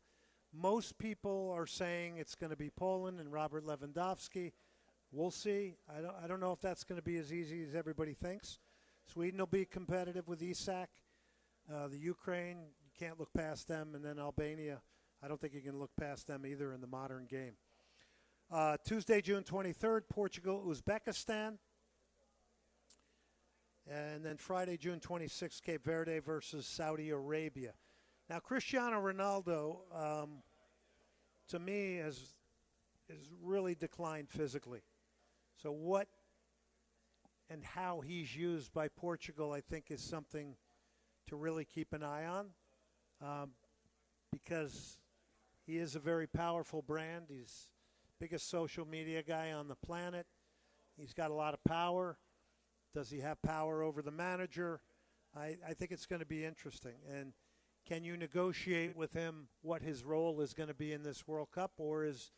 Most people are saying it's going to be Poland and Robert Lewandowski. We'll see. I don't know if that's going to be as easy as everybody thinks. Sweden will be competitive with Isak. The Ukraine, you can't look past them. And then Albania, I don't think you can look past them either in the modern game. Tuesday, June 23rd, Portugal, Uzbekistan. And then Friday, June 26th, Cape Verde versus Saudi Arabia. Now, Cristiano Ronaldo, to me, has really declined physically. So what and how he's used by Portugal, I think, is something to really keep an eye on because he is a very powerful brand. He's the biggest social media guy on the planet. He's got a lot of power. Does he have power over the manager? I think it's going to be interesting. And can you negotiate with him what his role is going to be in this World Cup? Or is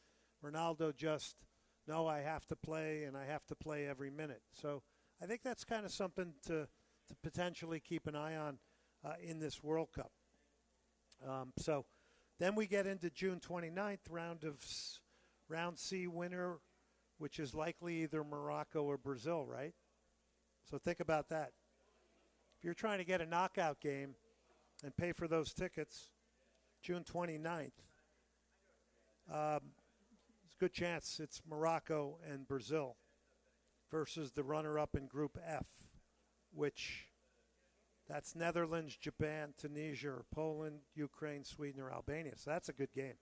Ronaldo just, no, I have to play and I have to play every minute? So I think that's kind of something to potentially keep an eye on in this World Cup. So then we get into June 29th, round C winner, which is likely either Morocco or Brazil, right? So think about that. If you're trying to get a knockout game and pay for those tickets, June 29th, it's a good chance it's Morocco and Brazil versus the runner-up in Group F, which that's Netherlands, Japan, Tunisia, or Poland, Ukraine, Sweden, or Albania. So that's a good game.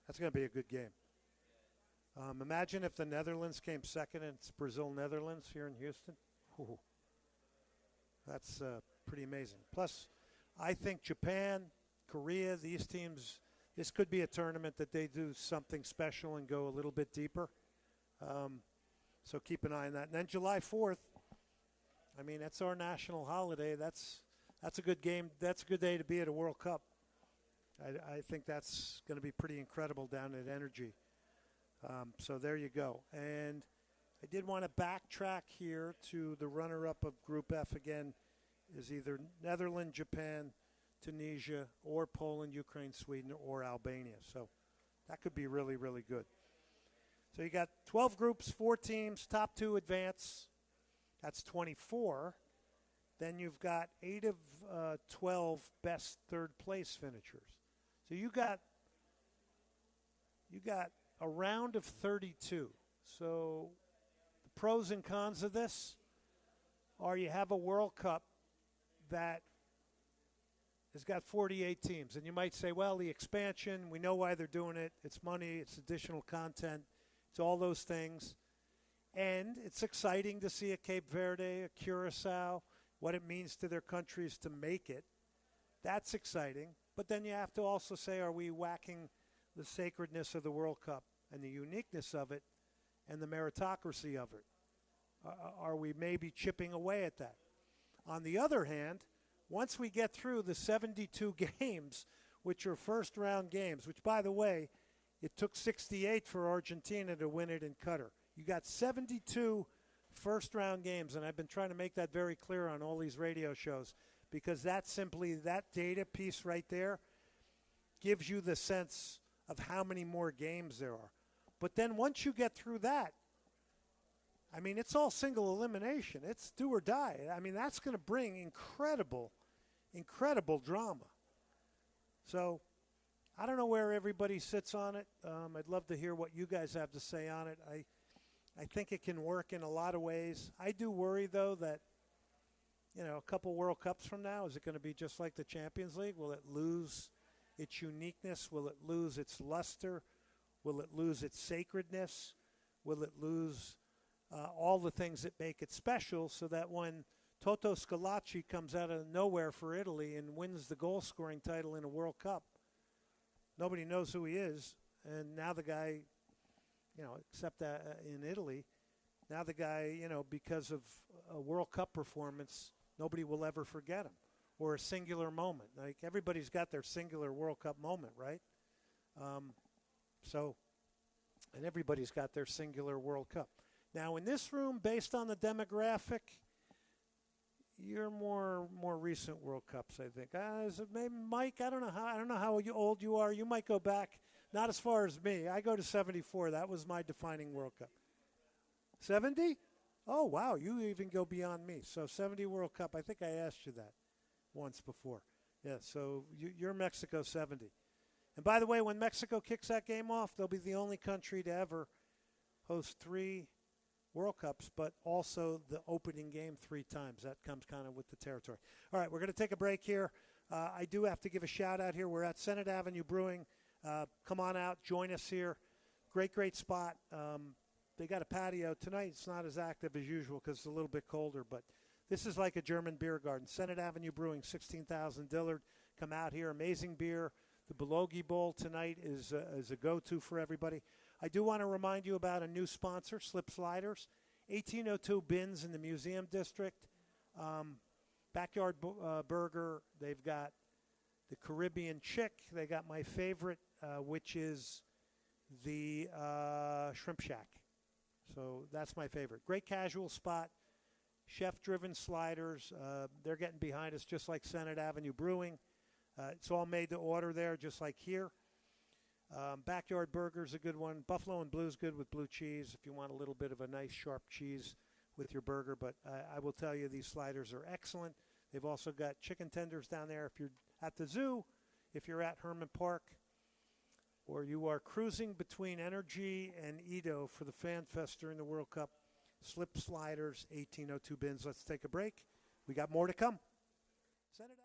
That's going to be a good game. Imagine if the Netherlands came second and it's Brazil-Netherlands here in Houston. Ooh. That's pretty amazing. Plus, I think Japan, Korea, these teams, this could be a tournament that they do something special and go a little bit deeper. So keep an eye on that. And then July 4th, I mean, that's our national holiday. That's a good game. That's a good day to be at a World Cup. I think that's going to be pretty incredible down at Energy. So there you go. And I did want to backtrack here to the runner-up of Group F again is either Netherlands, Japan, Tunisia, or Poland, Ukraine, Sweden, or Albania. So that could be really, really good. So you got 12 groups, 4 teams, top 2 advance. That's 24. Then you've got 8 of 12 best third-place finishers. So you got a round of 32. So the pros and cons of this are you have a World Cup that has got 48 teams. And you might say, well, the expansion, we know why they're doing it. It's money, it's additional content, it's all those things. And it's exciting to see a Cape Verde, a Curacao, what it means to their countries to make it. That's exciting. But then you have to also say, are we whacking the sacredness of the World Cup and the uniqueness of it and the meritocracy of it? Are we maybe chipping away at that? On the other hand, once we get through the 72 games, which are first-round games, which, by the way, it took 68 for Argentina to win it in Qatar. You got 72 first-round games, and I've been trying to make that very clear on all these radio shows because that data piece right there gives you the sense of how many more games there are. But then once you get through that, I mean, it's all single elimination. It's do or die. I mean, that's going to bring incredible drama. So I don't know where everybody sits on it. I'd love to hear what you guys have to say on it. I think it can work in a lot of ways. I do worry, though, that, a couple World Cups from now, is it going to be just like the Champions League? Will it lose its uniqueness? Will it lose its luster? Will it lose its sacredness? Will it lose all the things that make it special so that when Toto Scalacci comes out of nowhere for Italy and wins the goal-scoring title in a World Cup, nobody knows who he is, and now the guy, except that in Italy, now the guy, because of a World Cup performance, nobody will ever forget him, or a singular moment. Like, everybody's got their singular World Cup moment, right? And everybody's got their singular World Cup. Now, in this room, based on the demographic, you're more recent World Cups, I think. Maybe Mike, I don't know how old you are. You might go back Not as far as me. I go to 74. That was my defining World Cup. 70? Oh, wow. You even go beyond me. So 70 World Cup. I think I asked you that once before. Yeah, so you're Mexico 70. And by the way, when Mexico kicks that game off, they'll be the only country to ever host 3 World Cups, but also the opening game 3 times. That comes kind of with the territory. All right, we're going to take a break here. I do have to give a shout-out here. We're at Senate Avenue Brewing. Come on out. Join us here. Great spot. They got a patio. Tonight it's not as active as usual because it's a little bit colder, but this is like a German beer garden. Senate Avenue Brewing, 16,000 Dillard. Come out here. Amazing beer. The Belogi Bowl tonight is a go-to for everybody. I do want to remind you about a new sponsor, Slip Sliders. 1802 Bins in the Museum District. Backyard Burger. They've got the Caribbean Chick. They got my favorite, which is the Shrimp Shack. So that's my favorite. Great casual spot. Chef-driven sliders. They're getting behind us just like Senate Avenue Brewing. It's all made to order there, just like here. Backyard Burger's a good one. Buffalo and Blue's good with blue cheese if you want a little bit of a nice sharp cheese with your burger. But I will tell you, these sliders are excellent. They've also got chicken tenders down there. If you're at the zoo, if you're at Herman Park, or you are cruising between Energy and Edo for the Fan Fest during the World Cup, Slip Sliders, 1802 Bins. Let's take a break. We got more to come. Senate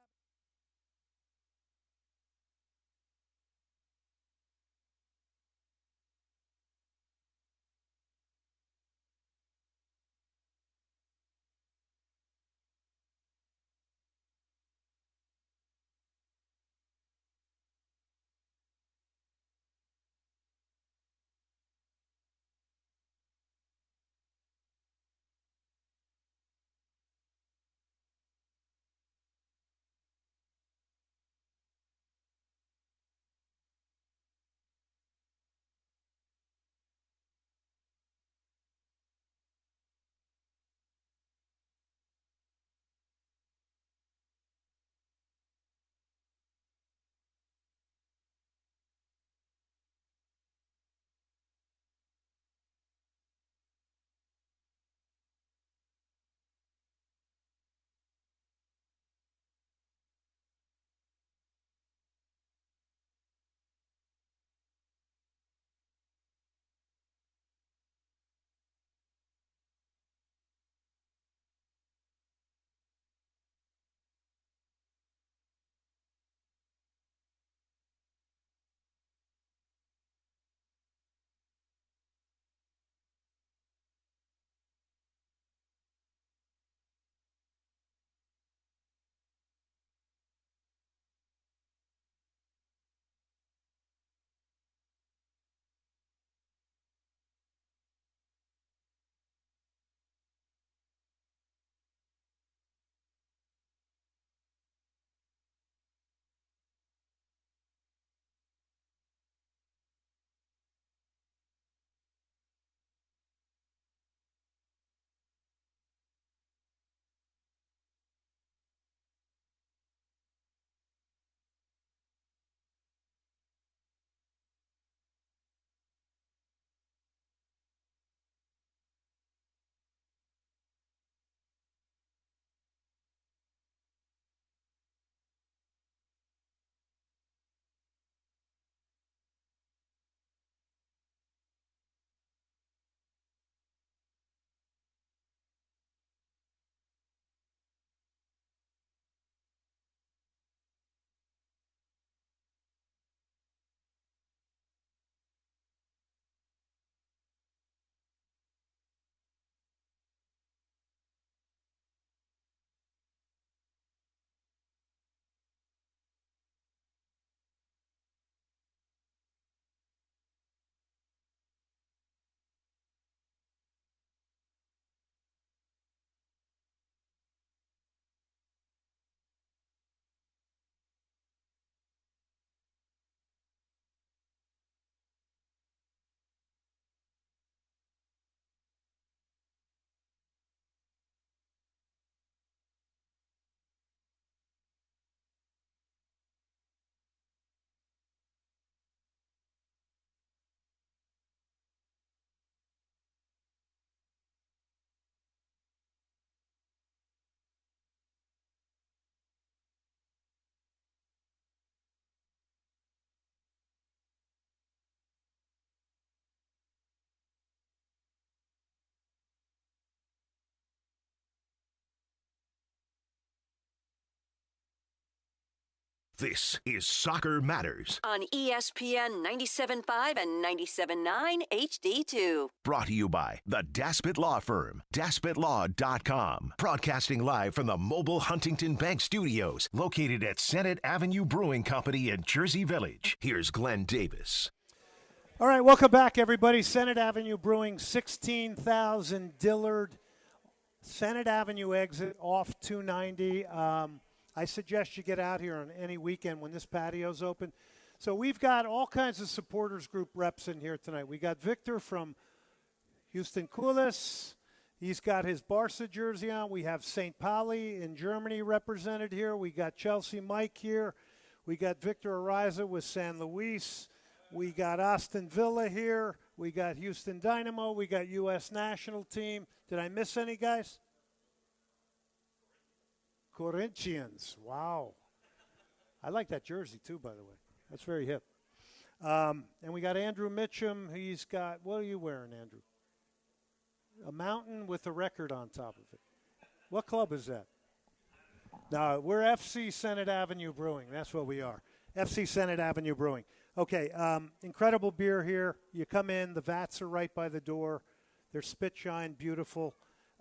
This is Soccer Matters, on ESPN 97.5 and 97.9 HD2. brought to you by the Daspit Law Firm, DaspitLaw.com. Broadcasting live from the mobile Huntington Bank Studios, located at Senate Avenue Brewing Company in Jersey Village. Here's Glenn Davis. All right, welcome back, everybody. Senate Avenue Brewing, 16,000 Dillard. Senate Avenue exit off 290. I suggest you get out here on any weekend when this patio's open. So we've got all kinds of supporters group reps in here tonight. We got Victor from Houston Coolest. He's got his Barca jersey on. We have St. Pauli in Germany represented here. We got Chelsea Mike here. We got Victor Ariza with San Luis. We got Aston Villa here. We got Houston Dynamo. We got U.S. national team. Did I miss any, guys? Corinthians. Wow. I like that jersey, too, by the way. That's very hip. And we got Andrew Mitchum. He's got, what are you wearing, Andrew? A mountain with a record on top of it. What club is that? No, we're FC Senate Avenue Brewing. That's what we are. FC Senate Avenue Brewing. Okay, incredible beer here. You come in, the vats are right by the door. They're spit shine, beautiful.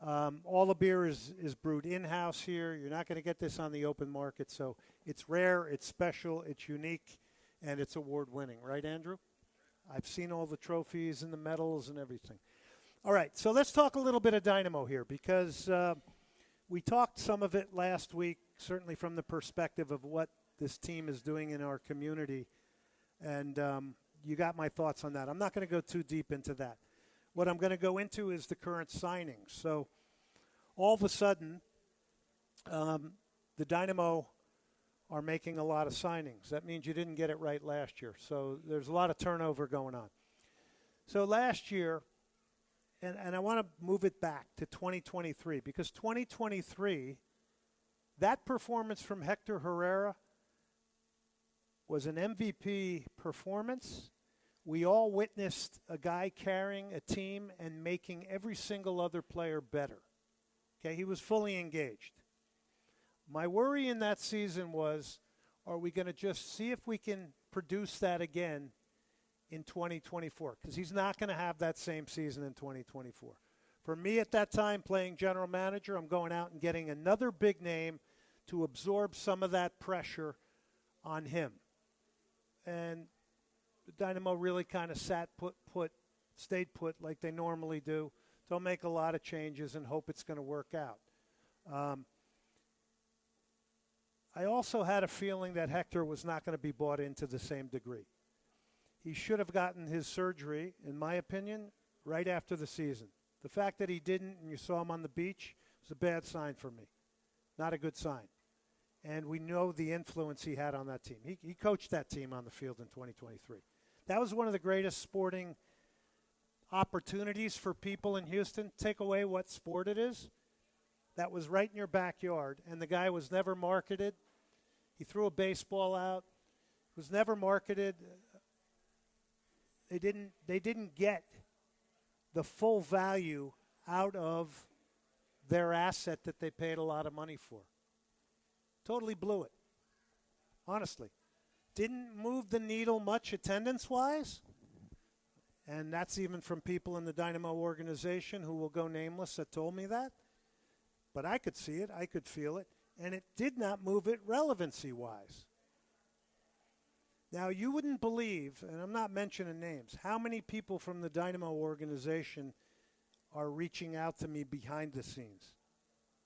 All the beer is brewed in-house here. You're not going to get this on the open market, so it's rare, it's special, it's unique, and it's award-winning. Right, Andrew? I've seen all the trophies and the medals and everything. All right, so let's talk a little bit of Dynamo here because we talked some of it last week, certainly from the perspective of what this team is doing in our community, and you got my thoughts on that. I'm not going to go too deep into that. What I'm going to go into is the current signings. So all of a sudden, the Dynamo are making a lot of signings. That means you didn't get it right last year. So there's a lot of turnover going on. So last year, and I want to move it back to 2023, because 2023, that performance from Hector Herrera was an MVP performance. We all witnessed a guy carrying a team and making every single other player better. Okay, he was fully engaged. My worry in that season was, are we going to just see if we can produce that again in 2024? Because he's not going to have that same season in 2024. For me at that time, playing general manager, I'm going out and getting another big name to absorb some of that pressure on him. And the Dynamo really kind of stayed put like they normally do. Don't make a lot of changes and hope it's going to work out. I also had a feeling that Hector was not going to be bought in to the same degree. He should have gotten his surgery, in my opinion, right after the season. The fact that he didn't and you saw him on the beach was a bad sign for me. Not a good sign. And we know the influence he had on that team. He coached that team on the field in 2023. That was one of the greatest sporting opportunities for people in Houston. Take away what sport it is. That was right in your backyard, and the guy was never marketed. He threw a baseball out. Was never marketed. They didn't get the full value out of their asset that they paid a lot of money for. Totally blew it. Honestly. Didn't move the needle much attendance-wise. And that's even from people in the Dynamo organization who will go nameless that told me that. But I could see it. I could feel it. And it did not move it relevancy-wise. Now, you wouldn't believe, and I'm not mentioning names, how many people from the Dynamo organization are reaching out to me behind the scenes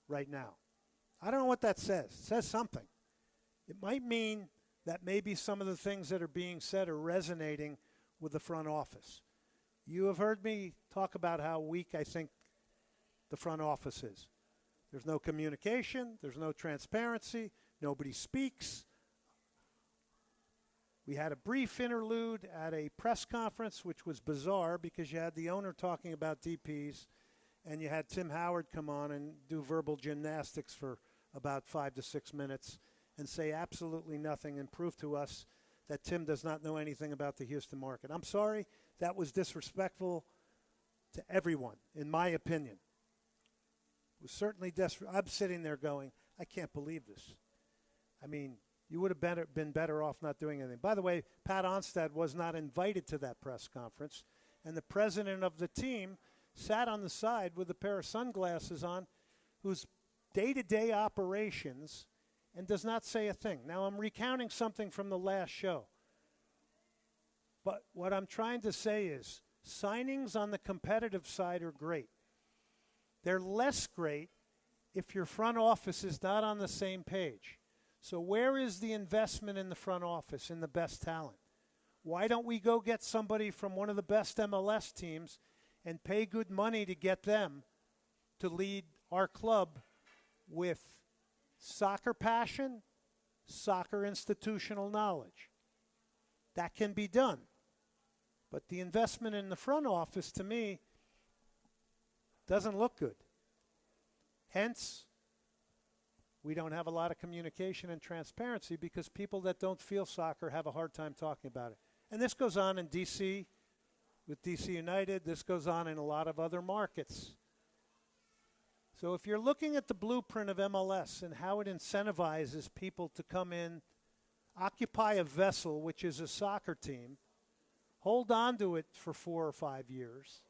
right now. I don't know what that says. It says something. It might mean that maybe some of the things that are being said are resonating with the front office. You have heard me talk about how weak I think the front office is. There's no communication. There's no transparency. Nobody speaks. We had a brief interlude at a press conference, which was bizarre because you had the owner talking about DPs, and you had Tim Howard come on and do verbal gymnastics for about 5 to 6 minutes and say absolutely nothing and prove to us that Tim does not know anything about the Houston market. I'm sorry, that was disrespectful to everyone, in my opinion. It was certainly I'm sitting there going, I can't believe this. I mean, You would have been better off not doing anything. By the way, Pat Onstad was not invited to that press conference, and the president of the team sat on the side with a pair of sunglasses on, whose day-to-day operations, and does not say a thing. Now, I'm recounting something from the last show. But what I'm trying to say is signings on the competitive side are great. They're less great if your front office is not on the same page. So where is the investment in the front office, in the best talent? Why don't we go get somebody from one of the best MLS teams and pay good money to get them to lead our club with soccer passion, soccer institutional knowledge? That can be done. But the investment in the front office, to me, doesn't look good. Hence, we don't have a lot of communication and transparency because people that don't feel soccer have a hard time talking about it. And this goes on in D.C. with D.C. United. This goes on in a lot of other markets. So if you're looking at the blueprint of MLS and how it incentivizes people to come in, occupy a vessel, which is a soccer team, hold on to it for 4 or 5 years,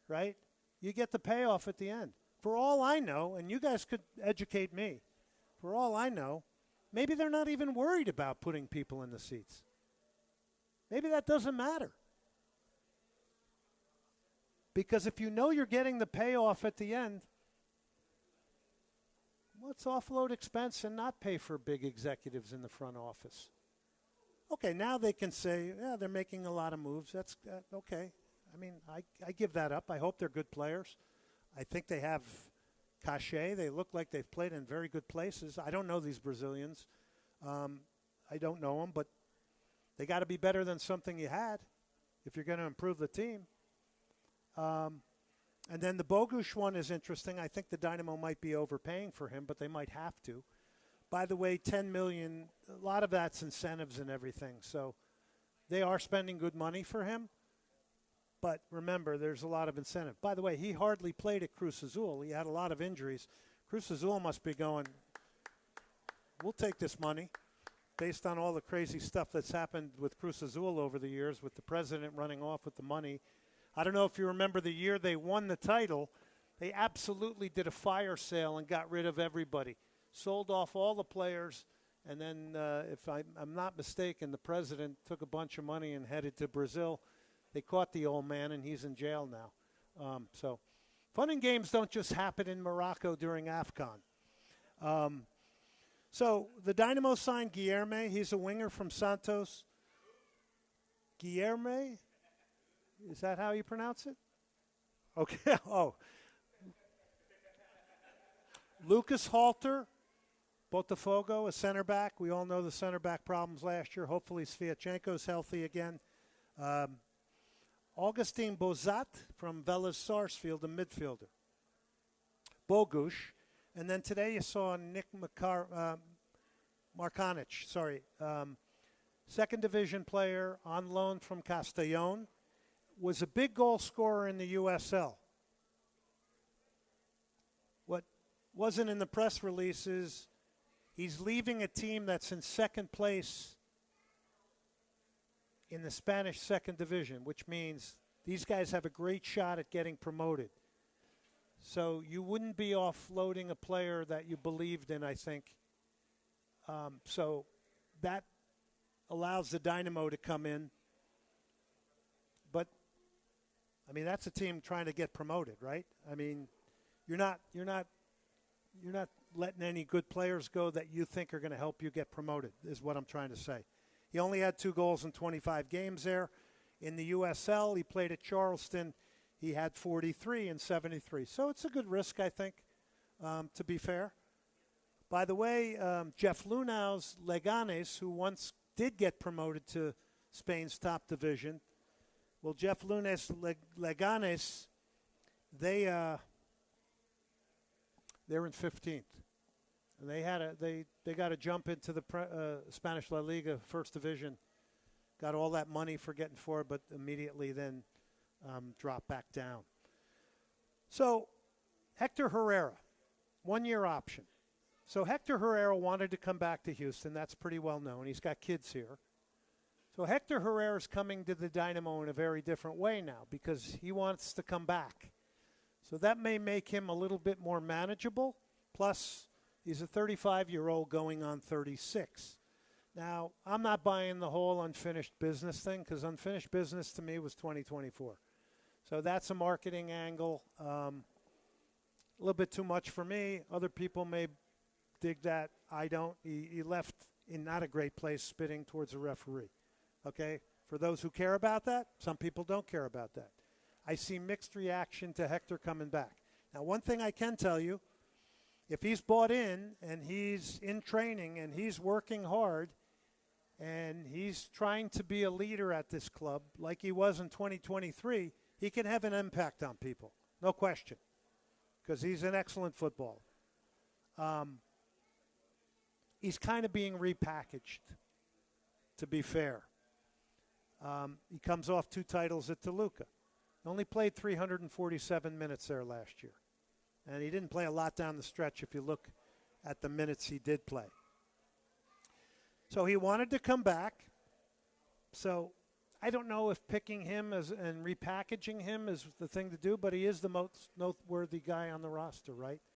right? You get the payoff at the end. For all I know, and you guys could educate me, for all I know, maybe they're not even worried about putting people in the seats. Maybe that doesn't matter. Because if you know you're getting the payoff at the end, let's offload expense and not pay for big executives in the front office. Okay, now they can say, yeah, they're making a lot of moves. That's okay. I mean, I give that up. I hope they're good players. I think they have cachet. They look like they've played in very good places. I don't know these Brazilians. I don't know them, but they got to be better than something you had if you're going to improve the team. And then the Bogusz one is interesting. I think the Dynamo might be overpaying for him, but they might have to. By the way, $10 million, a lot of that's incentives and everything. So they are spending good money for him. But remember, there's a lot of incentive. By the way, he hardly played at Cruz Azul. He had a lot of injuries. Cruz Azul must be going, we'll take this money based on all the crazy stuff that's happened with Cruz Azul over the years, with the president running off with the money. I don't know if you remember the year they won the title, they absolutely did a fire sale and got rid of everybody. Sold off all the players, and then, if I'm not mistaken, the president took a bunch of money and headed to Brazil. They caught the old man, and he's in jail now. So fun and games don't just happen in Morocco during AFCON. So the Dynamo signed Guilherme. He's a winger from Santos. Guilherme? Is that how you pronounce it? Okay. Oh. Lucas Halter, Botafogo, a center back. We all know the center back problems last year. Hopefully Sviatchenko's healthy again. Augustin Bozat from Vélez Sarsfield, a midfielder. Bogusz. And then today you saw Nick Markanich, second division player on loan from Castellón. Was a big goal scorer in the USL. What wasn't in the press release is he's leaving a team that's in second place in the Spanish second division, which means these guys have a great shot at getting promoted. So you wouldn't be offloading a player that you believed in, I think. So that allows the Dynamo to come in. But I mean, that's a team trying to get promoted, right? I mean, you're not letting any good players go that you think are going to help you get promoted, is what I'm trying to say. He only had 2 goals in 25 games there. In the USL, he played at Charleston. He had 43 and 73. So it's a good risk, I think, to be fair. By the way, Jeff Lunau's Leganes, who once did get promoted to Spain's top division, well, Jeff Lunes Leganes, they're in 15th. And they got to jump into the Spanish La Liga first division. Got all that money for getting forward, but immediately then drop back down. So Hector Herrera, 1-year option, So Hector Herrera wanted to come back to Houston. That's pretty well known. He's got kids here. So Hector Herrera's coming to the Dynamo in a very different way now because he wants to come back. So that may make him a little bit more manageable. Plus, he's a 35-year-old going on 36. Now, I'm not buying the whole unfinished business thing because unfinished business to me was 2024. So that's a marketing angle. A little bit too much for me. Other people may dig that. I don't. He left in not a great place spitting towards a referee. Okay? For those who care about that, some people don't care about that. I see mixed reaction to Hector coming back. Now, one thing I can tell you, if he's bought in and he's in training and he's working hard and he's trying to be a leader at this club like he was in 2023, he can have an impact on people. No question. Because he's an excellent footballer. He's kind of being repackaged, to be fair. He comes off 2 titles at Toluca. Only played 347 minutes there last year. And he didn't play a lot down the stretch if you look at the minutes he did play. So he wanted to come back. So I don't know if picking him and repackaging him is the thing to do, but he is the most noteworthy guy on the roster, right?